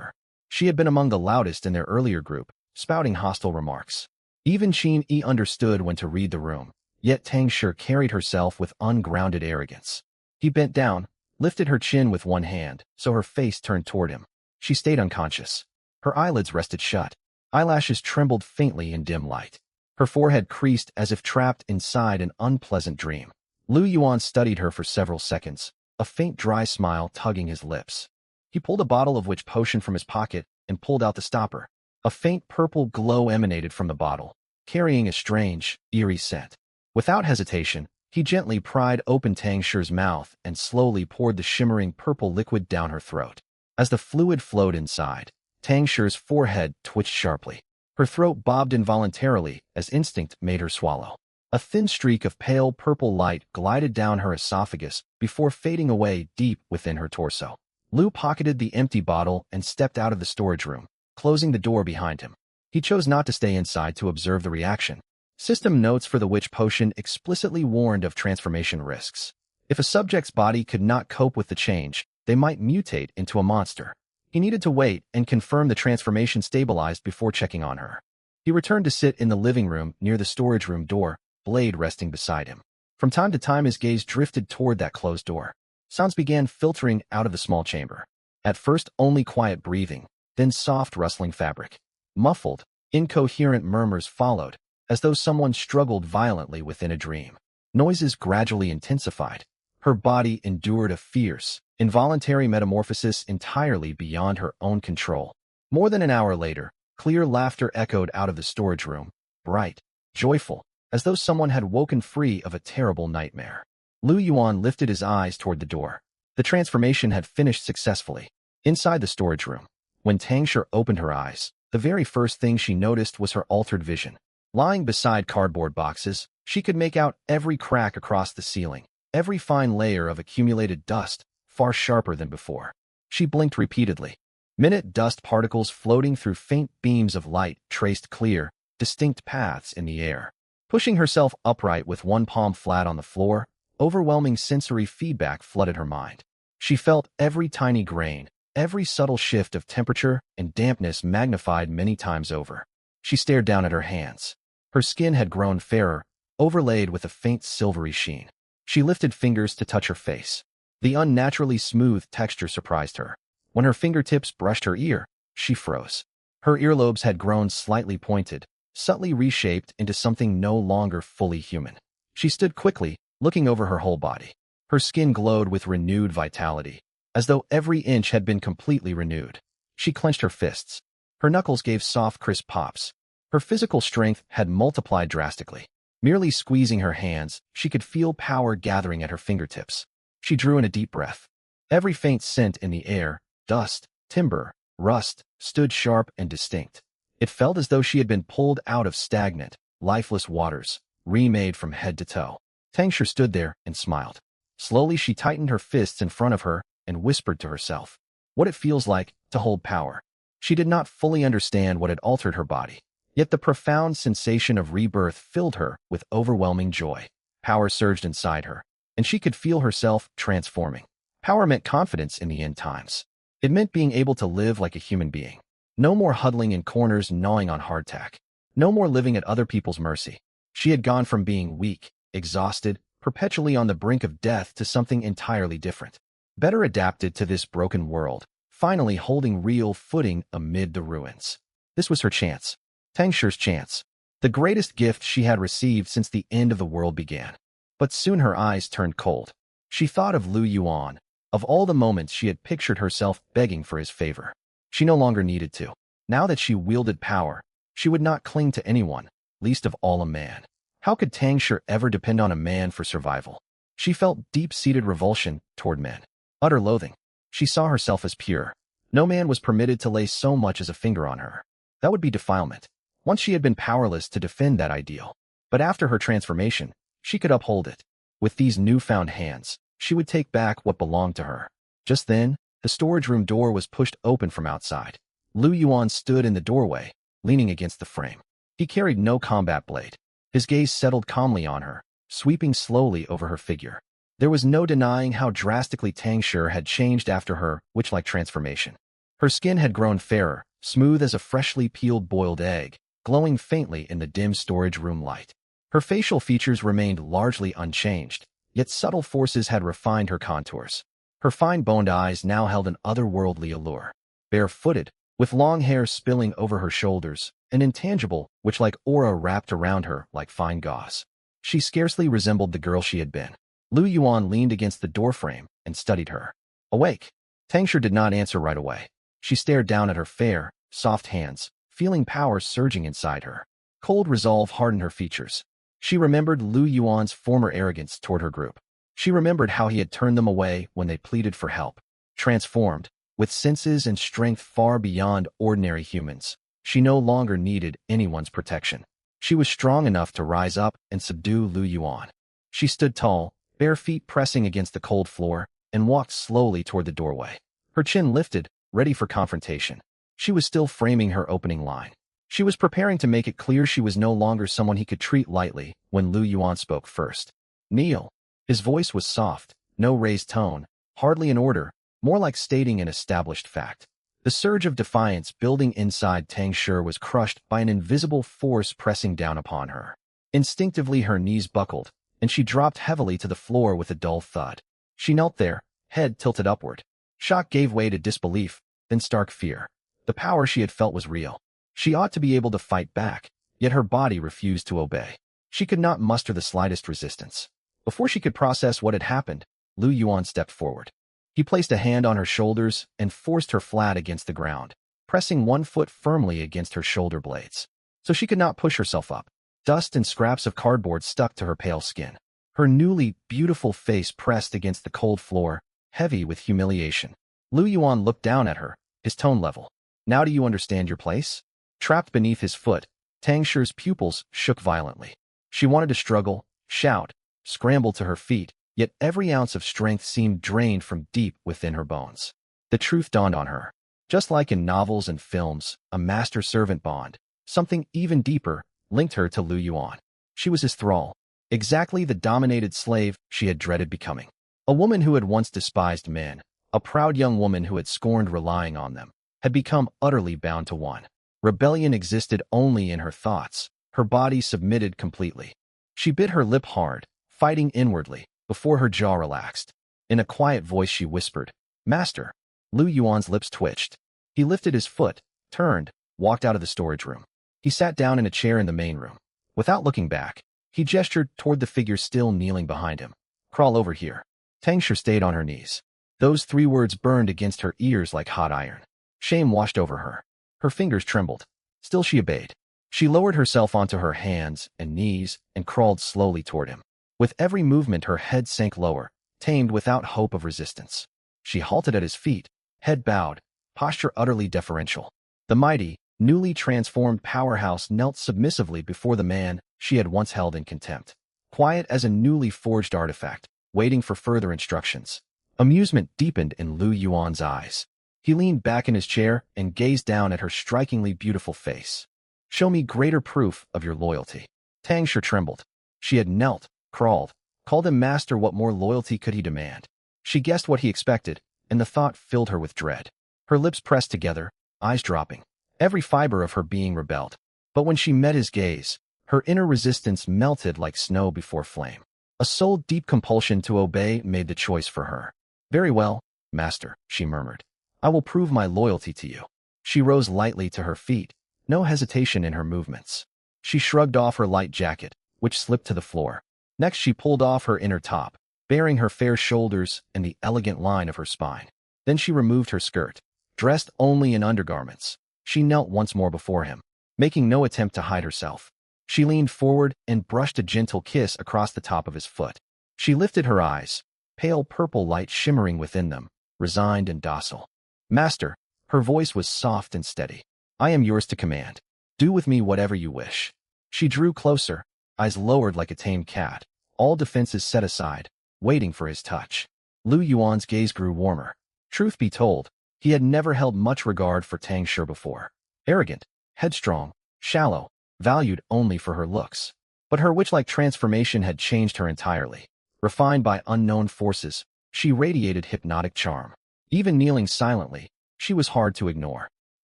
She had been among the loudest in their earlier group, spouting hostile remarks. Even Qin Yi understood when to read the room, yet Tang Shi carried herself with ungrounded arrogance. He bent down, lifted her chin with one hand, so her face turned toward him. She stayed unconscious. Her eyelids rested shut. Eyelashes trembled faintly in dim light. Her forehead creased as if trapped inside an unpleasant dream. Lu Yuan studied her for several seconds, a faint dry smile tugging his lips. He pulled a bottle of witch potion from his pocket and pulled out the stopper. A faint purple glow emanated from the bottle, carrying a strange, eerie scent. Without hesitation, he gently pried open Tang Shi's mouth and slowly poured the shimmering purple liquid down her throat. As the fluid flowed inside, Tang Shi's forehead twitched sharply. Her throat bobbed involuntarily as instinct made her swallow. A thin streak of pale purple light glided down her esophagus before fading away deep within her torso. Lu pocketed the empty bottle and stepped out of the storage room, closing the door behind him. He chose not to stay inside to observe the reaction. System notes for the witch potion explicitly warned of transformation risks. If a subject's body could not cope with the change, they might mutate into a monster. He needed to wait and confirm the transformation stabilized before checking on her. He returned to sit in the living room near the storage room door, blade resting beside him. From time to time his gaze drifted toward that closed door. Sounds began filtering out of the small chamber. At first only quiet breathing, then soft rustling fabric. Muffled, incoherent murmurs followed, as though someone struggled violently within a dream. Noises gradually intensified. Her body endured a fierce, involuntary metamorphosis entirely beyond her own control. More than an hour later, clear laughter echoed out of the storage room, bright, joyful, as though someone had woken free of a terrible nightmare. Lu Yuan lifted his eyes toward the door. The transformation had finished successfully. Inside the storage room, when Tang Shi opened her eyes, the very first thing she noticed was her altered vision. Lying beside cardboard boxes, she could make out every crack across the ceiling, every fine layer of accumulated dust, far sharper than before. She blinked repeatedly. Minute dust particles floating through faint beams of light traced clear, distinct paths in the air. Pushing herself upright with one palm flat on the floor, overwhelming sensory feedback flooded her mind. She felt every tiny grain, every subtle shift of temperature and dampness magnified many times over. She stared down at her hands. Her skin had grown fairer, overlaid with a faint silvery sheen. She lifted fingers to touch her face. The unnaturally smooth texture surprised her. When her fingertips brushed her ear, she froze. Her earlobes had grown slightly pointed, subtly reshaped into something no longer fully human. She stood quickly, looking over her whole body. Her skin glowed with renewed vitality, as though every inch had been completely renewed. She clenched her fists. Her knuckles gave soft, crisp pops. Her physical strength had multiplied drastically. Merely squeezing her hands, she could feel power gathering at her fingertips. She drew in a deep breath. Every faint scent in the air, dust, timber, rust, stood sharp and distinct. It felt as though she had been pulled out of stagnant, lifeless waters, remade from head to toe. Tangshur stood there and smiled. Slowly she tightened her fists in front of her and whispered to herself what it feels like to hold power. She did not fully understand what had altered her body, yet the profound sensation of rebirth filled her with overwhelming joy. Power surged inside her, and she could feel herself transforming. Power meant confidence in the end times. It meant being able to live like a human being. No more huddling in corners gnawing on hardtack. No more living at other people's mercy. She had gone from being weak, exhausted, perpetually on the brink of death to something entirely different. Better adapted to this broken world, finally holding real footing amid the ruins. This was her chance. Tangshur's chance. The greatest gift she had received since the end of the world began. But soon her eyes turned cold. She thought of Lu Yuan, of all the moments she had pictured herself begging for his favor. She no longer needed to. Now that she wielded power, she would not cling to anyone, least of all a man. How could Tangshur ever depend on a man for survival? She felt deep-seated revulsion toward men. Utter loathing. She saw herself as pure. No man was permitted to lay so much as a finger on her. That would be defilement. Once she had been powerless to defend that ideal. But after her transformation, she could uphold it. With these newfound hands, she would take back what belonged to her. Just then, the storage room door was pushed open from outside. Lu Yuan stood in the doorway, leaning against the frame. He carried no combat blade. His gaze settled calmly on her, sweeping slowly over her figure. There was no denying how drastically Tangshur had changed after her witch-like transformation. Her skin had grown fairer, smooth as a freshly peeled boiled egg, glowing faintly in the dim storage room light. Her facial features remained largely unchanged, yet subtle forces had refined her contours. Her fine-boned eyes now held an otherworldly allure. Barefooted, with long hair spilling over her shoulders, an intangible, witch-like aura wrapped around her like fine gauze. She scarcely resembled the girl she had been. Lu Yuan leaned against the doorframe and studied her. Awake. Tangshur did not answer right away. She stared down at her fair, soft hands, feeling power surging inside her. Cold resolve hardened her features. She remembered Lu Yuan's former arrogance toward her group. She remembered how he had turned them away when they pleaded for help. Transformed, with senses and strength far beyond ordinary humans, she no longer needed anyone's protection. She was strong enough to rise up and subdue Lu Yuan. She stood tall, bare feet pressing against the cold floor, and walked slowly toward the doorway. Her chin lifted, ready for confrontation. She was still framing her opening line. She was preparing to make it clear she was no longer someone he could treat lightly when Lu Yuan spoke first. Kneel. His voice was soft, no raised tone, hardly an order, more like stating an established fact. The surge of defiance building inside Tangshur was crushed by an invisible force pressing down upon her. Instinctively her knees buckled, and she dropped heavily to the floor with a dull thud. She knelt there, head tilted upward. Shock gave way to disbelief, then stark fear. The power she had felt was real. She ought to be able to fight back, yet her body refused to obey. She could not muster the slightest resistance. Before she could process what had happened, Lu Yuan stepped forward. He placed a hand on her shoulders and forced her flat against the ground, pressing one foot firmly against her shoulder blades. So she could not push herself up. Dust and scraps of cardboard stuck to her pale skin. Her newly beautiful face pressed against the cold floor, heavy with humiliation. Lu Yuan looked down at her, his tone level. Now do you understand your place? Trapped beneath his foot, Tangshur's pupils shook violently. She wanted to struggle, shout, scramble to her feet, yet every ounce of strength seemed drained from deep within her bones. The truth dawned on her. Just like in novels and films, a master-servant bond, something even deeper, linked her to Lu Yuan. She was his thrall, exactly the dominated slave she had dreaded becoming. A woman who had once despised men, a proud young woman who had scorned relying on them, had become utterly bound to one. Rebellion existed only in her thoughts, Her body submitted completely. She bit her lip hard, fighting inwardly, before her jaw relaxed. In a quiet voice she whispered, "Master." Lu Yuan's lips twitched. He lifted his foot, turned, walked out of the storage room. He sat down in a chair in the main room. Without looking back, he gestured toward the figure still kneeling behind him. "Crawl over here." Tangshi stayed on her knees. Those 3 words burned against her ears like hot iron. Shame washed over her. Her fingers trembled. Still she obeyed. She lowered herself onto her hands and knees and crawled slowly toward him. With every movement her head sank lower, tamed without hope of resistance. She halted at his feet, head bowed, posture utterly deferential. The mighty, newly transformed powerhouse knelt submissively before the man she had once held in contempt, quiet as a newly forged artifact, waiting for further instructions. Amusement deepened in Lu Yuan's eyes. He leaned back in his chair and gazed down at her strikingly beautiful face. "Show me greater proof of your loyalty." Tangshi trembled. She had knelt, crawled, called him master. What more loyalty could he demand? She guessed what he expected, and the thought filled her with dread. Her lips pressed together, eyes dropping. Every fiber of her being rebelled. But when she met his gaze, her inner resistance melted like snow before flame. A soul-deep compulsion to obey made the choice for her. "Very well, master," she murmured. "I will prove my loyalty to you." She rose lightly to her feet, no hesitation in her movements. She shrugged off her light jacket, which slipped to the floor. Next she pulled off her inner top, baring her fair shoulders and the elegant line of her spine. Then she removed her skirt. Dressed only in undergarments, she knelt once more before him, making no attempt to hide herself. She leaned forward and brushed a gentle kiss across the top of his foot. She lifted her eyes, pale purple light shimmering within them, resigned and docile. "Master," her voice was soft and steady. "I am yours to command. Do with me whatever you wish." She drew closer, eyes lowered like a tame cat, all defenses set aside, waiting for his touch. Lu Yuan's gaze grew warmer. Truth be told, he had never held much regard for Tangshi before. Arrogant, headstrong, shallow, valued only for her looks. But her witch-like transformation had changed her entirely. Refined by unknown forces, she radiated hypnotic charm. Even kneeling silently, she was hard to ignore.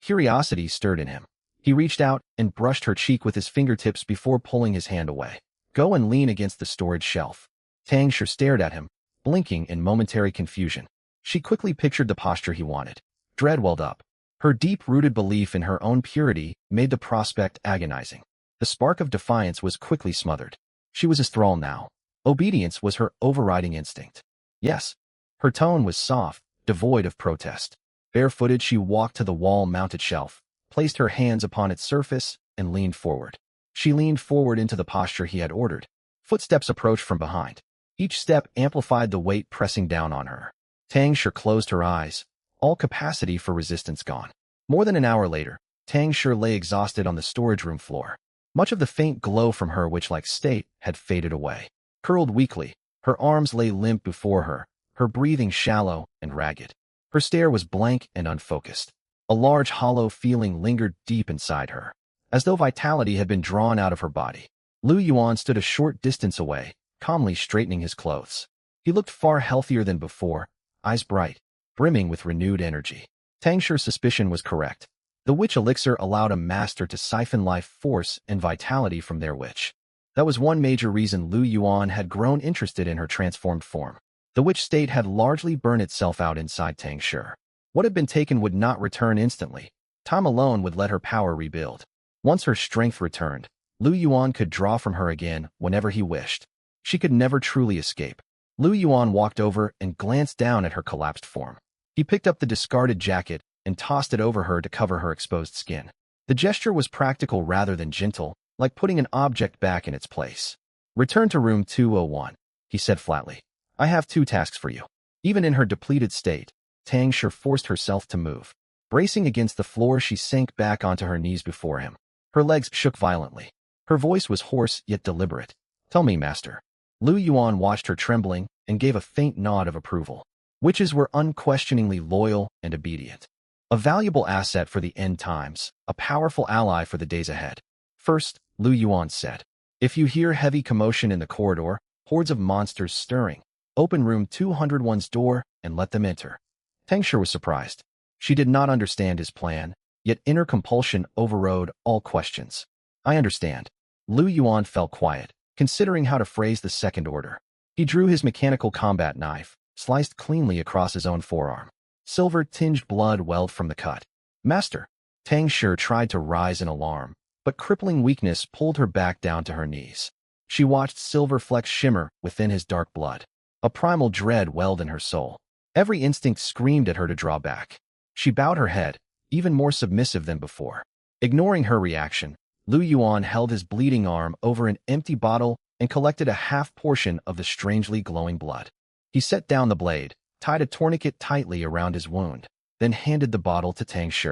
Curiosity stirred in him. He reached out and brushed her cheek with his fingertips before pulling his hand away. "Go and lean against the storage shelf." Tangshi stared at him, blinking in momentary confusion. She quickly pictured the posture he wanted. Dread welled up. Her deep-rooted belief in her own purity made the prospect agonizing. The spark of defiance was quickly smothered. She was his thrall now. Obedience was her overriding instinct. "Yes." Her tone was soft, devoid of protest. Barefooted, she walked to the wall-mounted shelf, placed her hands upon its surface, and leaned forward. She leaned forward into the posture he had ordered. Footsteps approached from behind. Each step amplified the weight pressing down on her. Tangshi closed her eyes, all capacity for resistance gone. More than an hour later, Tangshi lay exhausted on the storage room floor. Much of the faint glow from her witch-like state had faded away. Curled weakly, her arms lay limp before her, her breathing shallow and ragged. Her stare was blank and unfocused. A large hollow feeling lingered deep inside her, as though vitality had been drawn out of her body. Lu Yuan stood a short distance away, calmly straightening his clothes. He looked far healthier than before, eyes bright, brimming with renewed energy. Tangshi's suspicion was correct. The witch elixir allowed a master to siphon life force and vitality from their witch. That was one major reason Lu Yuan had grown interested in her transformed form. The witch state had largely burned itself out inside Tangshi. What had been taken would not return instantly. Time alone would let her power rebuild. Once her strength returned, Lu Yuan could draw from her again whenever he wished. She could never truly escape. Lu Yuan walked over and glanced down at her collapsed form. He picked up the discarded jacket and tossed it over her to cover her exposed skin. The gesture was practical rather than gentle, like putting an object back in its place. "Return to room 201, he said flatly. "I have 2 tasks for you." Even in her depleted state, Tangshi forced herself to move. Bracing against the floor, she sank back onto her knees before him. Her legs shook violently. Her voice was hoarse yet deliberate. "Tell me, master." Lu Yuan watched her trembling and gave a faint nod of approval. Witches were unquestioningly loyal and obedient. A valuable asset for the end times, a powerful ally for the days ahead. "First," Lu Yuan said, "if you hear heavy commotion in the corridor, hordes of monsters stirring, open room 201's door and let them enter." Tangshi was surprised. She did not understand his plan, yet inner compulsion overrode all questions. "I understand." Lu Yuan fell quiet, considering how to phrase the second order. He drew his mechanical combat knife, sliced cleanly across his own forearm. Silver-tinged blood welled from the cut. Master! Tang Shi tried to rise in alarm, but crippling weakness pulled her back down to her knees. She watched silver flecks shimmer within his dark blood. A primal dread welled in her soul. Every instinct screamed at her to draw back. She bowed her head, even more submissive than before. Ignoring her reaction, Lu Yuan held his bleeding arm over an empty bottle and collected a half portion of the strangely glowing blood. He set down the blade, tied a tourniquet tightly around his wound, then handed the bottle to Tang Shi.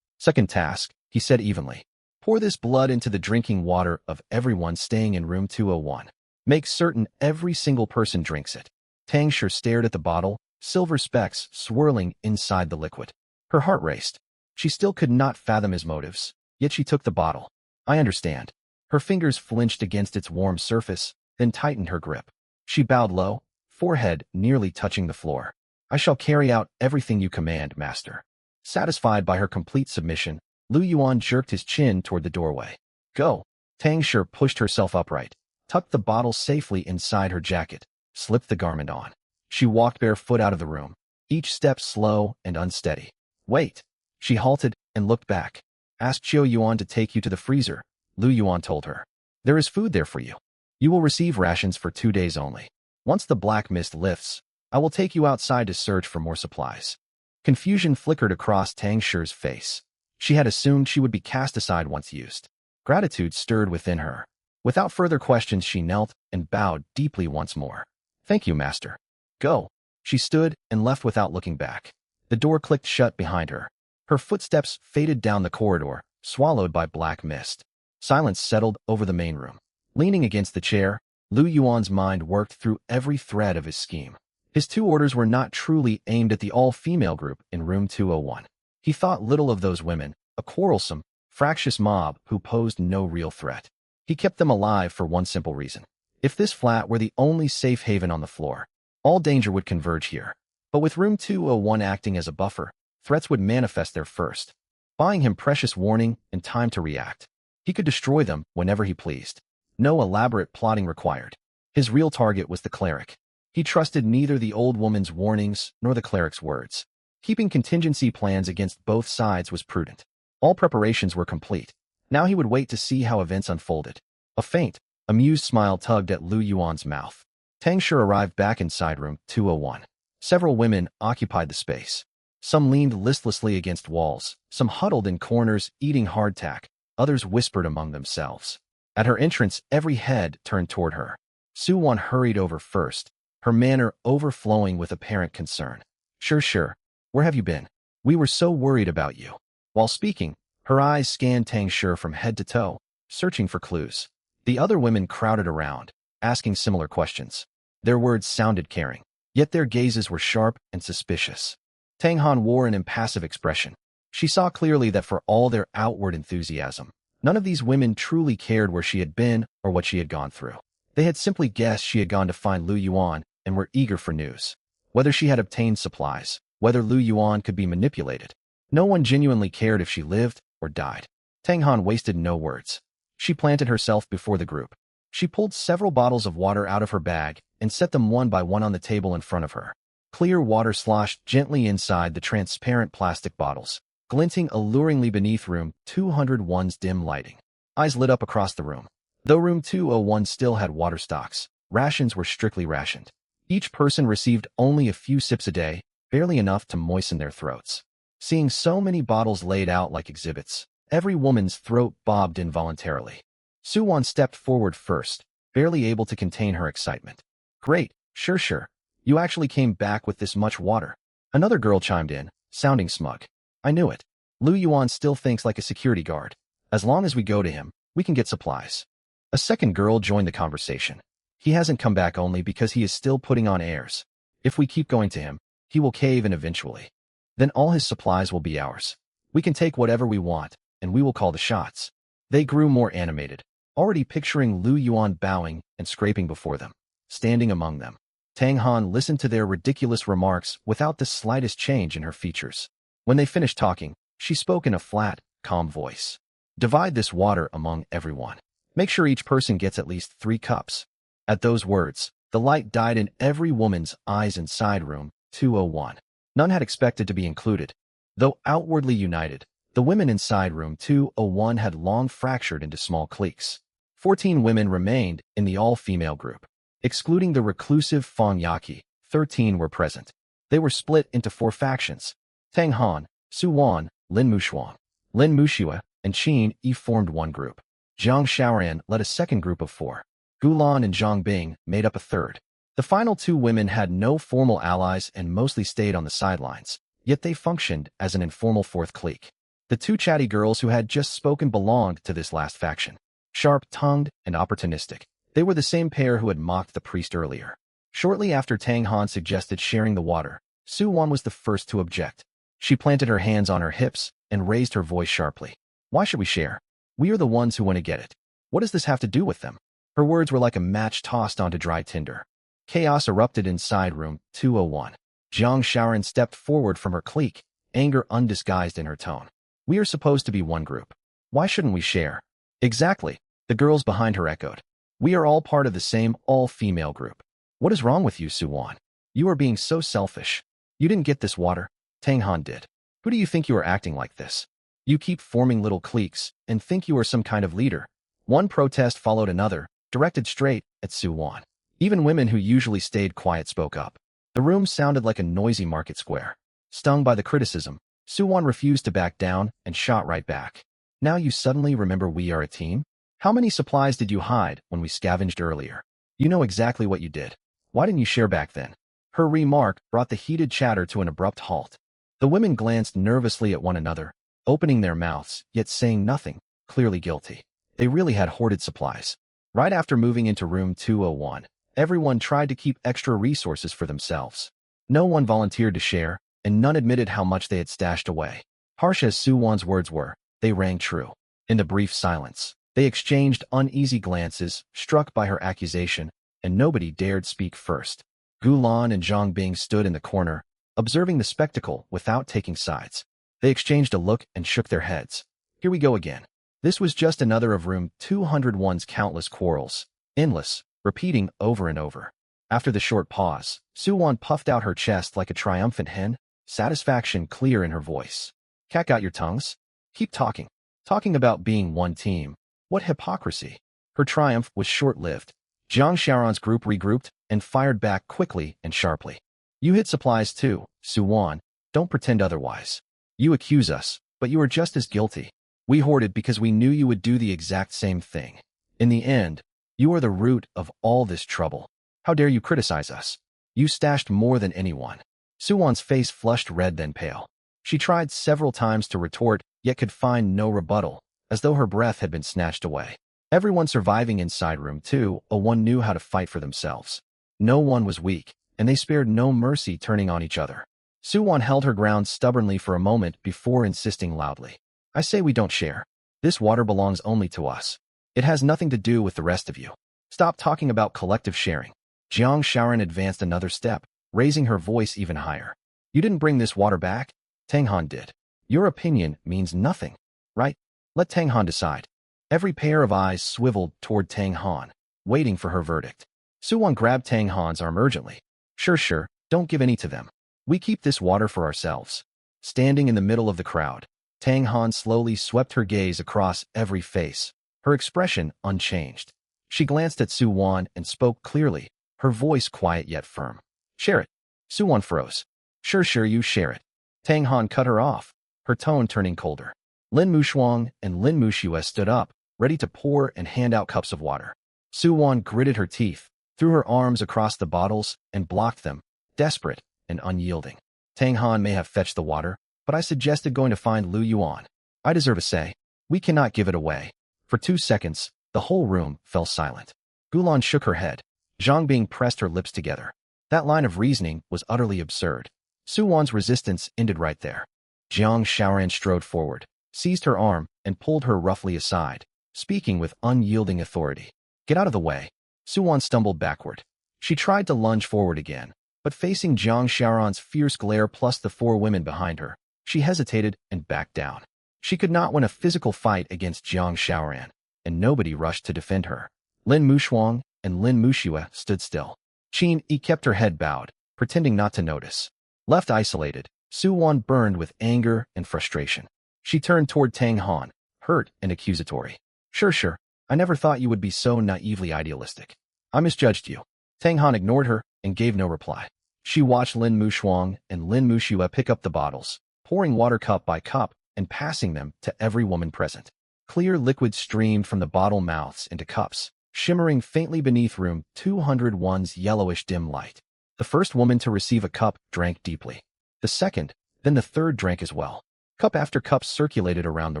Second task, he said evenly. Pour this blood into the drinking water of everyone staying in room 201. Make certain every single person drinks it. Tang Shi stared at the bottle, silver specks swirling inside the liquid. Her heart raced. She still could not fathom his motives, yet she took the bottle. I understand. Her fingers flinched against its warm surface, then tightened her grip. She bowed low, forehead nearly touching the floor. I shall carry out everything you command, master. Satisfied by her complete submission, Lu Yuan jerked his chin toward the doorway. Go. Tang Shi pushed herself upright, tucked the bottle safely inside her jacket, slipped the garment on. She walked barefoot out of the room, each step slow and unsteady. Wait. She halted and looked back. Ask Qiu Yuan to take you to the freezer, Lu Yuan told her. There is food there for you. You will receive rations for 2 days only. Once the black mist lifts, I will take you outside to search for more supplies. Confusion flickered across Tang Shi's face. She had assumed she would be cast aside once used. Gratitude stirred within her. Without further questions, she knelt and bowed deeply once more. Thank you, master. Go. She stood and left without looking back. The door clicked shut behind her. Her footsteps faded down the corridor, swallowed by black mist. Silence settled over the main room. Leaning against the chair, Lu Yuan's mind worked through every thread of his scheme. His 2 orders were not truly aimed at the all-female group in room 201. He thought little of those women, a quarrelsome, fractious mob who posed no real threat. He kept them alive for one simple reason. If this flat were the only safe haven on the floor, all danger would converge here. But with room 201 acting as a buffer, threats would manifest there first, buying him precious warning and time to react. He could destroy them whenever he pleased. No elaborate plotting required. His real target was the cleric. He trusted neither the old woman's warnings nor the cleric's words. Keeping contingency plans against both sides was prudent. All preparations were complete. Now he would wait to see how events unfolded. A faint, amused smile tugged at Lu Yuan's mouth. Tang Shi arrived back inside room 201. Several women occupied the space. Some leaned listlessly against walls, some huddled in corners eating hardtack, others whispered among themselves. At her entrance, every head turned toward her. Su Wan hurried over first, her manner overflowing with apparent concern. Sure, where have you been? We were so worried about you. While speaking, her eyes scanned Tang Shi from head to toe, searching for clues. The other women crowded around, asking similar questions. Their words sounded caring, yet their gazes were sharp and suspicious. Tang Han wore an impassive expression. She saw clearly that for all their outward enthusiasm, none of these women truly cared where she had been or what she had gone through. They had simply guessed she had gone to find Lu Yuan and were eager for news. Whether she had obtained supplies, whether Lu Yuan could be manipulated. No one genuinely cared if she lived or died. Tang Han wasted no words. She planted herself before the group. She pulled several bottles of water out of her bag and set them one by one on the table in front of her. Clear water sloshed gently inside the transparent plastic bottles, glinting alluringly beneath room 201's dim lighting. Eyes lit up across the room. Though room 201 still had water stocks, rations were strictly rationed. Each person received only a few sips a day, barely enough to moisten their throats. Seeing so many bottles laid out like exhibits, every woman's throat bobbed involuntarily. Su Wan stepped forward first, barely able to contain her excitement. Great, sure. You actually came back with this much water. Another girl chimed in, sounding smug. I knew it. Lu Yuan still thinks like a security guard. As long as we go to him, we can get supplies. A second girl joined the conversation. He hasn't come back only because he is still putting on airs. If we keep going to him, he will cave in eventually. Then all his supplies will be ours. We can take whatever we want, and we will call the shots. They grew more animated, already picturing Lu Yuan bowing and scraping before them, standing among them. Tang Han listened to their ridiculous remarks without the slightest change in her features. When they finished talking, she spoke in a flat, calm voice. Divide this water among everyone. Make sure each person gets at least 3 cups. At those words, the light died in every woman's eyes inside room 201. None had expected to be included. Though outwardly united, the women inside room 201 had long fractured into small cliques. 14 women remained in the all-female group. Excluding the reclusive Fang Yaqi, 13 were present. They were split into 4 factions. Tang Han, Su Wan, Lin Mushuang, Lin Mushua, and Qin Yi formed one group. Jiang Shaoran led a second group of 4. Gulan and Zhang Bing made up a third. The final 2 women had no formal allies and mostly stayed on the sidelines, yet they functioned as an informal fourth clique. The 2 chatty girls who had just spoken belonged to this last faction. Sharp-tongued and opportunistic, they were the same pair who had mocked the priest earlier. Shortly after Tang Han suggested sharing the water, Su Wan was the first to object. She planted her hands on her hips and raised her voice sharply. Why should we share? We are the ones who want to get it. What does this have to do with them? Her words were like a match tossed onto dry tinder. Chaos erupted inside room 201. Jiang Shaoran stepped forward from her clique, anger undisguised in her tone. We are supposed to be one group. Why shouldn't we share? Exactly, the girls behind her echoed. We are all part of the same all-female group. What is wrong with you, Su Wan? You are being so selfish. You didn't get this water. Tang Han did. Who do you think you are acting like this? You keep forming little cliques and think you are some kind of leader. One protest followed another, directed straight at Su Wan. Even women who usually stayed quiet spoke up. The room sounded like a noisy market square. Stung by the criticism, Su Wan refused to back down and shot right back. Now you suddenly remember we are a team? How many supplies did you hide when we scavenged earlier? You know exactly what you did. Why didn't you share back then? Her remark brought the heated chatter to an abrupt halt. The women glanced nervously at one another, opening their mouths, yet saying nothing, clearly guilty. They really had hoarded supplies. Right after moving into room 201, everyone tried to keep extra resources for themselves. No one volunteered to share, and none admitted how much they had stashed away. Harsh as Su Wan's words were, they rang true. In the brief silence, they exchanged uneasy glances, struck by her accusation, and nobody dared speak first. Gulan and Zhang Bing stood in the corner, observing the spectacle without taking sides. They exchanged a look and shook their heads. Here we go again. This was just another of room 201's countless quarrels, endless, repeating over and over. After the short pause, Su Wan puffed out her chest like a triumphant hen, satisfaction clear in her voice. Cat got your tongues? Keep talking. Talking about being one team. What hypocrisy. Her triumph was short-lived. Jiang Shaoran's group regrouped and fired back quickly and sharply. You hid supplies too, Su Wan. Don't pretend otherwise. You accuse us, but you are just as guilty. We hoarded because we knew you would do the exact same thing. In the end, you are the root of all this trouble. How dare you criticize us? You stashed more than anyone. Su Wan's face flushed red then pale. She tried several times to retort, yet could find no rebuttal, as though her breath had been snatched away. Everyone surviving inside room 201 knew how to fight for themselves. No one was weak, and they spared no mercy turning on each other. Su Wan held her ground stubbornly for a moment before insisting loudly. I say we don't share. This water belongs only to us. It has nothing to do with the rest of you. Stop talking about collective sharing. Jiang Shaoran advanced another step, raising her voice even higher. You didn't bring this water back? Tang Han did. Your opinion means nothing, right? Let Tang Han decide. Every pair of eyes swiveled toward Tang Han, waiting for her verdict. Su Wan grabbed Tang Han's arm urgently. Sure, don't give any to them. We keep this water for ourselves. Standing in the middle of the crowd, Tang Han slowly swept her gaze across every face, her expression unchanged. She glanced at Su Wan and spoke clearly, her voice quiet yet firm. Share it. Su Wan froze. Sure, you share it. Tang Han cut her off, her tone turning colder. Lin Mushuang and Lin Mushua stood up, ready to pour and hand out cups of water. Su Wan gritted her teeth, threw her arms across the bottles, and blocked them, desperate and unyielding. Tang Han may have fetched the water, but I suggested going to find Lu Yuan. I deserve a say. We cannot give it away. For 2 seconds, the whole room fell silent. Gulan shook her head. Zhang Bing pressed her lips together. That line of reasoning was utterly absurd. Su Wan's resistance ended right there. Jiang Shaoran strode forward, seized her arm, and pulled her roughly aside, speaking with unyielding authority. Get out of the way. Su Wan stumbled backward. She tried to lunge forward again, but facing Jiang Shaoran's fierce glare plus the 4 women behind her, she hesitated and backed down. She could not win a physical fight against Jiang Shaoran. and nobody rushed to defend her. Lin Mushuang and Lin Mushua stood still. Qin Yi kept her head bowed, pretending not to notice. Left isolated, Su Wan burned with anger and frustration. She turned toward Tang Han, hurt and accusatory. Sure. I never thought you would be so naively idealistic. I misjudged you. Tang Han ignored her and gave no reply. She watched Lin Mushuang and Lin Mushua pick up the bottles, pouring water cup by cup and passing them to every woman present. Clear liquid streamed from the bottle mouths into cups, shimmering faintly beneath room 201's yellowish dim light. The first woman to receive a cup drank deeply. The second, then the third drank as well. Cup after cup circulated around the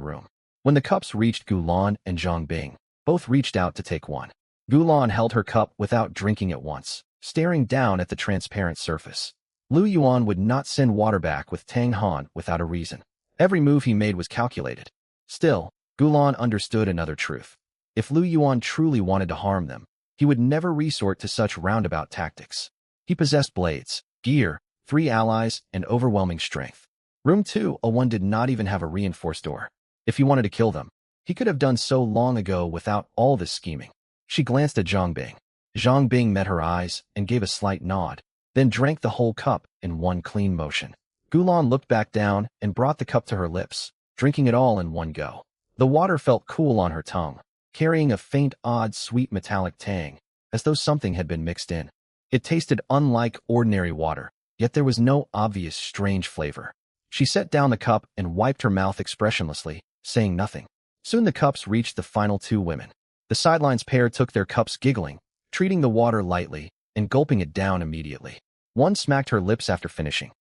room. When the cups reached Gulan and Zhang Bing, both reached out to take one. Gulan held her cup without drinking it once, staring down at the transparent surface. Lu Yuan would not send water back with Tang Han without a reason. Every move he made was calculated. Still, Gulan understood another truth. If Lu Yuan truly wanted to harm them, he would never resort to such roundabout tactics. He possessed blades, gear, 3 allies, and overwhelming strength. Room 201 did not even have a reinforced door. If he wanted to kill them, he could have done so long ago without all this scheming. She glanced at Zhang Bing. Zhang Bing met her eyes and gave a slight nod, then drank the whole cup in one clean motion. Gulan looked back down and brought the cup to her lips, drinking it all in one go. The water felt cool on her tongue, carrying a faint, odd, sweet metallic tang, as though something had been mixed in. It tasted unlike ordinary water, yet there was no obvious strange flavor. She set down the cup and wiped her mouth expressionlessly, saying nothing. Soon the cups reached the final 2 women. The sidelines pair took their cups giggling, treating the water lightly and gulping it down immediately. One smacked her lips after finishing.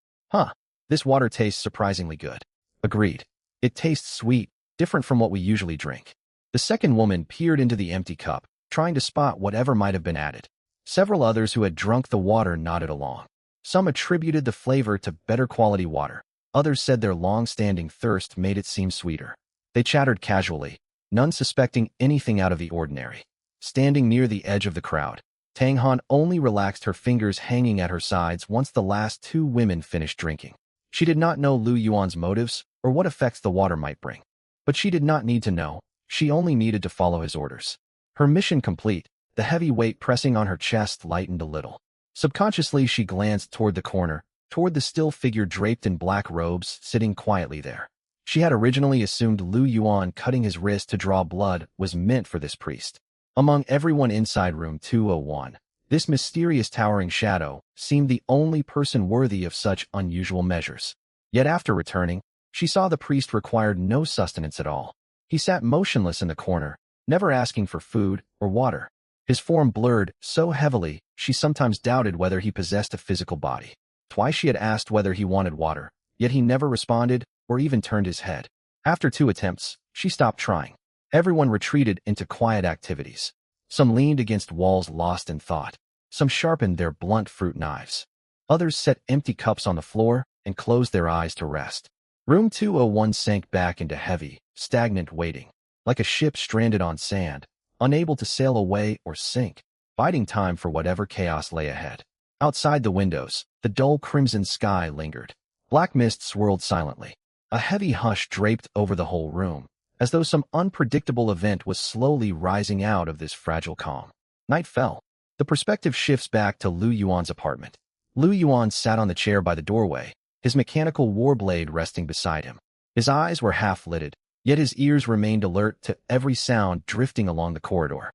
This water tastes surprisingly good. Agreed. It tastes sweet, different from what we usually drink. The second woman peered into the empty cup, trying to spot whatever might have been added. Several others who had drunk the water nodded along. Some attributed the flavor to better quality water. Others said their long-standing thirst made it seem sweeter. They chattered casually, none suspecting anything out of the ordinary. Standing near the edge of the crowd, Tang Han only relaxed her fingers hanging at her sides once the last 2 women finished drinking. She did not know Lu Yuan's motives or what effects the water might bring. But she did not need to know, she only needed to follow his orders. Her mission complete, the heavy weight pressing on her chest lightened a little. Subconsciously she glanced toward the corner, toward the still figure draped in black robes sitting quietly there. She had originally assumed Lu Yuan cutting his wrist to draw blood was meant for this priest. Among everyone inside room 201, this mysterious towering shadow seemed the only person worthy of such unusual measures. Yet after returning, she saw the priest required no sustenance at all. He sat motionless in the corner, never asking for food or water. His form blurred so heavily, she sometimes doubted whether he possessed a physical body. Twice she had asked whether he wanted water, yet he never responded or even turned his head. After 2 attempts, she stopped trying. Everyone retreated into quiet activities. Some leaned against walls lost in thought. Some sharpened their blunt fruit knives. Others set empty cups on the floor and closed their eyes to rest. Room 201 sank back into heavy, stagnant waiting, like a ship stranded on sand, unable to sail away or sink, biding time for whatever chaos lay ahead. Outside the windows, the dull crimson sky lingered. Black mist swirled silently. A heavy hush draped over the whole room, as though some unpredictable event was slowly rising out of this fragile calm. Night fell. The perspective shifts back to Lu Yuan's apartment. Lu Yuan sat on the chair by the doorway, his mechanical war blade resting beside him. His eyes were half-lidded, yet his ears remained alert to every sound drifting along the corridor.